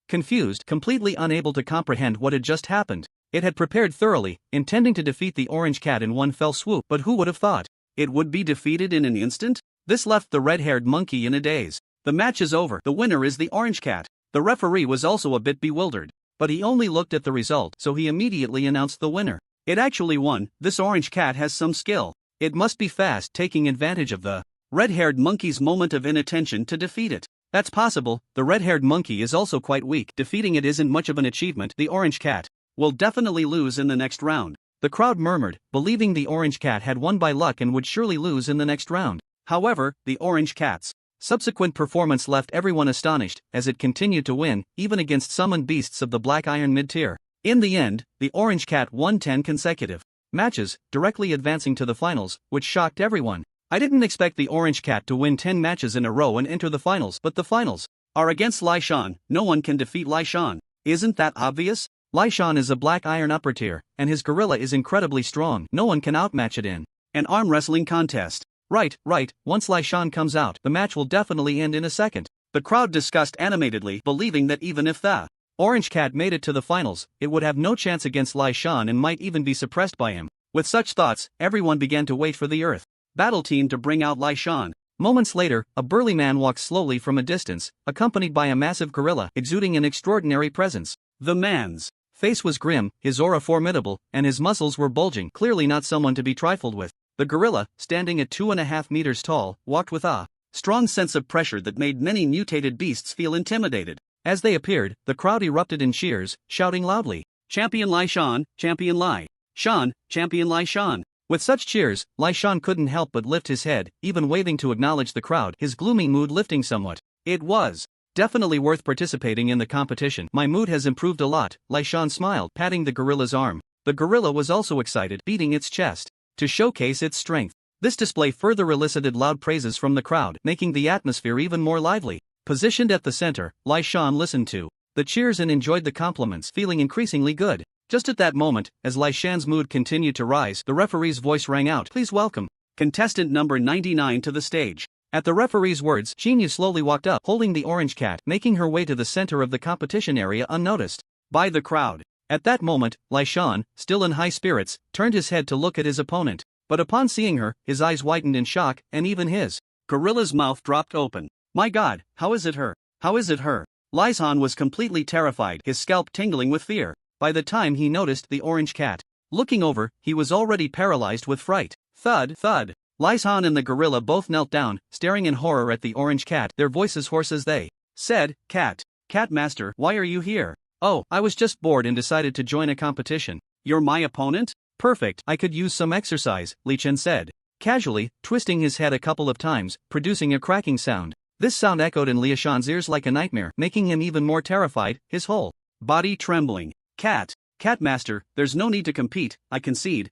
Speaker 1: confused, completely unable to comprehend what had just happened. It had prepared thoroughly, intending to defeat the orange cat in one fell swoop, but who would have thought it would be defeated in an instant? This left the red-haired monkey in a daze. The match is over. The winner is the orange cat. The referee was also a bit bewildered, but he only looked at the result, so he immediately announced the winner. It actually won. This orange cat has some skill. It must be fast, taking advantage of the red-haired monkey's moment of inattention to defeat it. That's possible. The red-haired monkey is also quite weak. Defeating it isn't much of an achievement. The orange cat will definitely lose in the next round. The crowd murmured, believing the orange cat had won by luck and would surely lose in the next round. However, the orange cat's subsequent performance left everyone astonished, as it continued to win, even against summoned beasts of the Black Iron mid-tier. In the end, the orange cat won 10 consecutive matches, directly advancing to the finals, which shocked everyone. I didn't expect the orange cat to win 10 matches in a row and enter the finals, but the finals are against Lai Shan. No one can defeat Lai Shan. Isn't that obvious? Lai Shan is a Black Iron upper tier, and his gorilla is incredibly strong. No one can outmatch it in an arm wrestling contest. Right, once Lai Shan comes out, the match will definitely end in a second. The crowd discussed animatedly, believing that even if the orange cat made it to the finals, it would have no chance against Lai Shan and might even be suppressed by him. With such thoughts, everyone began to wait for the Earth Battle Team to bring out Lai Shan. Moments later, a burly man walks slowly from a distance, accompanied by a massive gorilla exuding an extraordinary presence. The man's face was grim, his aura formidable, and his muscles were bulging, clearly not someone to be trifled with. The gorilla, standing at 2.5 meters tall, walked with a strong sense of pressure that made many mutated beasts feel intimidated. As they appeared, the crowd erupted in cheers, shouting loudly, "Champion Lai Shan, Champion Lai Shan, Champion Lai Shan." With such cheers, Lai Shan couldn't help but lift his head, even waving to acknowledge the crowd, his gloomy mood lifting somewhat. It was definitely worth participating in the competition. My mood has improved a lot, Lai Shan smiled, patting the gorilla's arm. The gorilla was also excited, beating its chest to showcase its strength. This display further elicited loud praises from the crowd, making the atmosphere even more lively. Positioned at the center, Lai Shan listened to the cheers and enjoyed the compliments, feeling increasingly good. Just at that moment, as Lai Shan's mood continued to rise, the referee's voice rang out, "Please welcome contestant number 99 to the stage." At the referee's words, Xinyu slowly walked up, holding the orange cat, making her way to the center of the competition area unnoticed by the crowd. At that moment, Lai Shan, still in high spirits, turned his head to look at his opponent. But upon seeing her, his eyes widened in shock, and even his gorilla's mouth dropped open. "My God, how is it her? How is it her?" Lai Shan was completely terrified, his scalp tingling with fear. By the time he noticed the orange cat looking over, he was already paralyzed with fright. Thud, thud. Lai Shan and the gorilla both knelt down, staring in horror at the orange cat, their voices hoarse as they said, "Cat Master, why are you here?" "Oh, I was just bored and decided to join a competition." "You're my opponent? Perfect, I could use some exercise," Li Chen said, casually, twisting his head a couple of times, producing a cracking sound. This sound echoed in Li Shan's ears like a nightmare, making him even more terrified, his whole body trembling. Cat Master, there's no need to compete, I concede.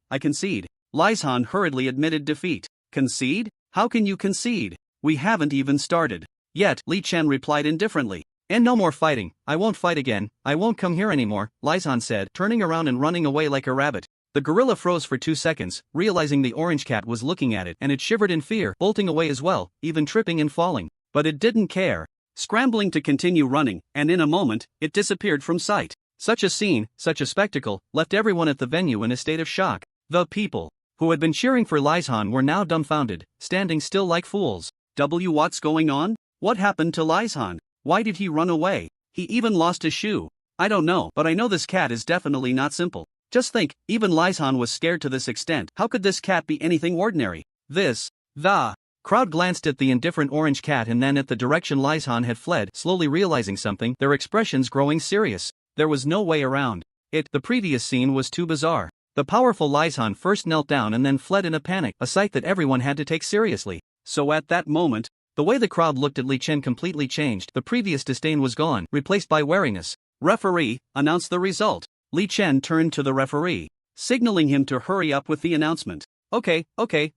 Speaker 1: Lai Shan hurriedly admitted defeat. "Concede? How can you concede? We haven't even started yet," Li Chen replied indifferently. "And no more fighting, I won't fight again, I won't come here anymore," Lai Shan said, turning around and running away like a rabbit. The gorilla froze for 2 seconds, realizing the orange cat was looking at it, and it shivered in fear, bolting away as well, even tripping and falling. But it didn't care, scrambling to continue running, and in a moment, it disappeared from sight. Such a scene, such a spectacle, left everyone at the venue in a state of shock. The people who had been cheering for Lai Shan were now dumbfounded, standing still like fools. What's going on? What happened to Lai Shan? Why did he run away? He even lost a shoe. I don't know, but I know this cat is definitely not simple. Just think, even Lai Shan was scared to this extent. How could this cat be anything ordinary? The crowd glanced at the indifferent orange cat and then at the direction Lai Shan had fled, slowly realizing something, their expressions growing serious. There was no way around it. The previous scene was too bizarre. The powerful Lai Shan first knelt down and then fled in a panic, a sight that everyone had to take seriously. So at that moment, the way the crowd looked at Li Chen completely changed. The previous disdain was gone, replaced by wariness. "Referee, announce the result." Li Chen turned to the referee, signaling him to hurry up with the announcement. Okay,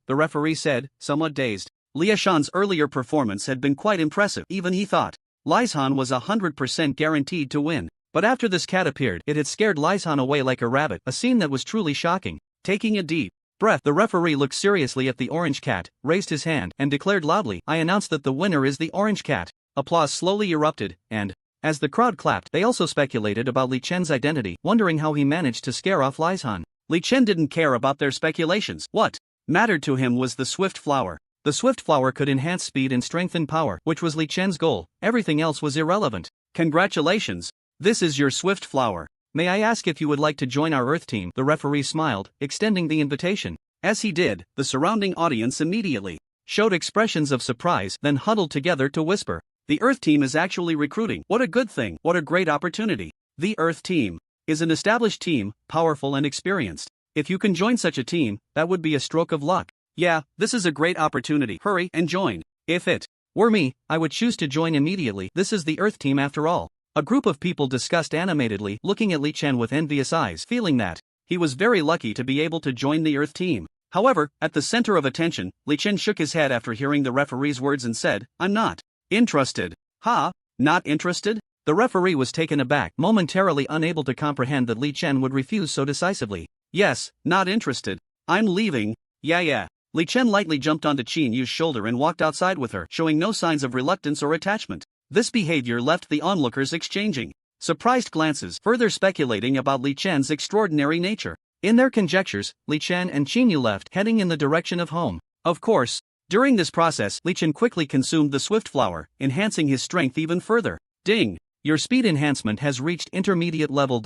Speaker 1: the referee said, somewhat dazed. Li Shan's earlier performance had been quite impressive. Even he thought Lai Shan was 100% guaranteed to win. But after this cat appeared, it had scared Lai Shan away like a rabbit, a scene that was truly shocking. Taking a deep breath, the referee looked seriously at the orange cat, raised his hand, and declared loudly, "I announce that the winner is the orange cat." Applause slowly erupted, and as the crowd clapped, they also speculated about Li Chen's identity, wondering how he managed to scare off Lai Shan. Li Chen didn't care about their speculations. What mattered to him was the Swift Flower. The Swift Flower could enhance speed and strengthen power, which was Li Chen's goal. Everything else was irrelevant. "Congratulations. This is your Swift Flower. May I ask if you would like to join our Earth team?" The referee smiled, extending the invitation. As he did, the surrounding audience immediately showed expressions of surprise, then huddled together to whisper, "The Earth team is actually recruiting. What a good thing, what a great opportunity." The Earth team is an established team, powerful and experienced. If you can join such a team, that would be a stroke of luck. Yeah, this is a great opportunity. Hurry and join. If it were me, I would choose to join immediately. This is the Earth team after all. A group of people discussed animatedly, looking at Li Chen with envious eyes, feeling that he was very lucky to be able to join the Earth team. However, at the center of attention, Li Chen shook his head after hearing the referee's words and said, "I'm not interested." "Ha? Not interested?" The referee was taken aback, momentarily unable to comprehend that Li Chen would refuse so decisively. "Yes, not interested. I'm leaving." Yeah. Li Chen lightly jumped onto Qin Yu's shoulder and walked outside with her, showing no signs of reluctance or attachment. This behavior left the onlookers exchanging surprised glances, further speculating about Li Chen's extraordinary nature. In their conjectures, Li Chen and Qin Yu left, heading in the direction of home. Of course, During this process, Li Chen quickly consumed the Swift Flower, enhancing his strength even further. Ding! Your speed enhancement has reached intermediate level.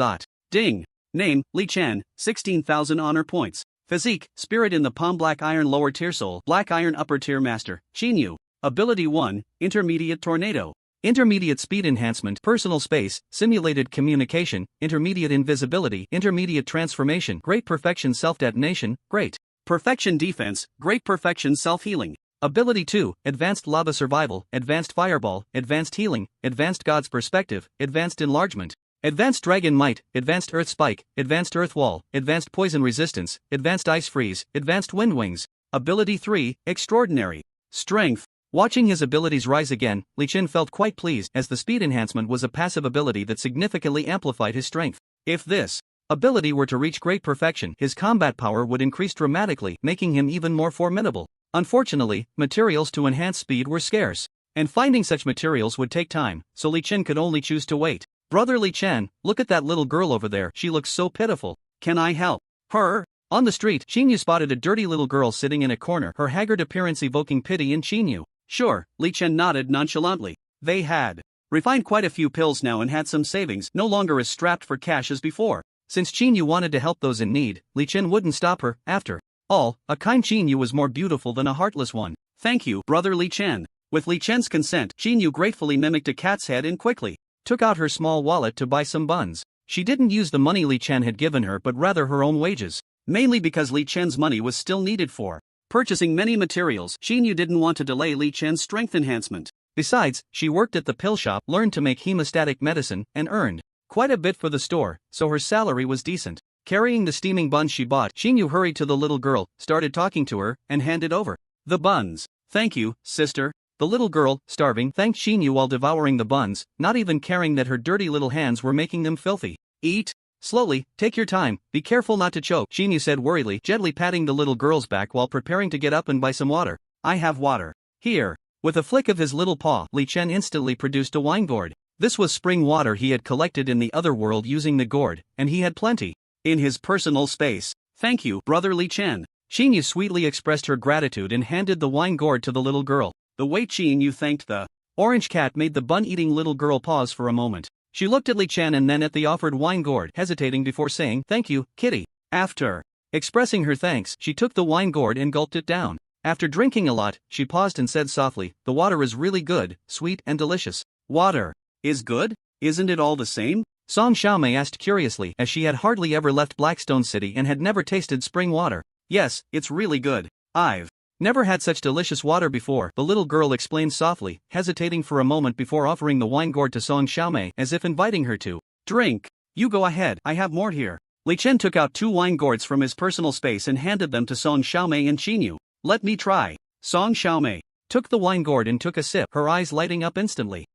Speaker 1: Ding! Name, Li Chen, 16,000 honor points. Physique, Spirit in the Palm. Black Iron Lower Tier Soul, Black Iron Upper Tier Master, Xinyu. Ability 1, Intermediate Tornado. Intermediate Speed Enhancement, Personal Space, Simulated Communication, Intermediate Invisibility, Intermediate Transformation, Great Perfection Self-Detonation, Great Perfection Defense, Great Perfection Self-Healing. Ability 2, Advanced Lava Survival, Advanced Fireball, Advanced Healing, Advanced God's Perspective, Advanced Enlargement. Advanced Dragon Might, Advanced Earth Spike, Advanced Earth Wall, Advanced Poison Resistance, Advanced Ice Freeze, Advanced Wind Wings. Ability 3, Extraordinary Strength. Watching his abilities rise again, Li Chen felt quite pleased as the speed enhancement was a passive ability that significantly amplified his strength. If this ability were to reach great perfection, his combat power would increase dramatically, making him even more formidable. Unfortunately, materials to enhance speed were scarce, and finding such materials would take time, so Li Chen could only choose to wait. Brother Li Chen, look at that little girl over there, she looks so pitiful. Can I help her? On the street, Xinyu spotted a dirty little girl sitting in a corner, her haggard appearance evoking pity in Xinyu. Sure, Li Chen nodded nonchalantly. They had refined quite a few pills now and had some savings, no longer as strapped for cash as before. Since Xinyu wanted to help those in need, Li Chen wouldn't stop her. After all, a kind Xinyu was more beautiful than a heartless one. Thank you, Brother Li Chen. With Li Chen's consent, Xinyu gratefully mimicked a cat's head and quickly took out her small wallet to buy some buns. She didn't use the money Li Chen had given her but rather her own wages, mainly because Li Chen's money was still needed for purchasing many materials. Xinyu didn't want to delay Li Chen's strength enhancement. Besides, she worked at the pill shop, learned to make hemostatic medicine, and earned quite a bit for the store, so her salary was decent. Carrying the steaming buns she bought, Xinyu hurried to the little girl, started talking to her, and handed over the buns. Thank you, sister. The little girl, starving, thanked Xinyu while devouring the buns, not even caring that her dirty little hands were making them filthy. Eat slowly, take your time, be careful not to choke, Xinyu said worriedly, gently patting the little girl's back while preparing to get up and buy some water. I have water. Here. With a flick of his little paw, Li Chen instantly produced a wine gourd. This was spring water he had collected in the other world using the gourd, and he had plenty in his personal space. Thank you, Brother Li Chen. Xinyu sweetly expressed her gratitude and handed the wine gourd to the little girl. The way Xinyu thanked the orange cat made the bun-eating little girl pause for a moment. She looked at Li Chen and then at the offered wine gourd, hesitating before saying, "Thank you, kitty." After expressing her thanks, she took the wine gourd and gulped it down. After drinking a lot, she paused and said softly, "The water is really good, sweet and delicious." Water is good? Isn't it all the same? Song Xiaomei asked curiously, as she had hardly ever left Blackstone City and had never tasted spring water. Yes, it's really good. I've never had such delicious water before, the little girl explained softly, hesitating for a moment before offering the wine gourd to Song Xiaomei as if inviting her to drink. You go ahead, I have more here. Li Chen took out 2 wine gourds from his personal space and handed them to Song Xiaomei and Xinyu. Let me try. Song Xiaomei took the wine gourd and took a sip, her eyes lighting up instantly.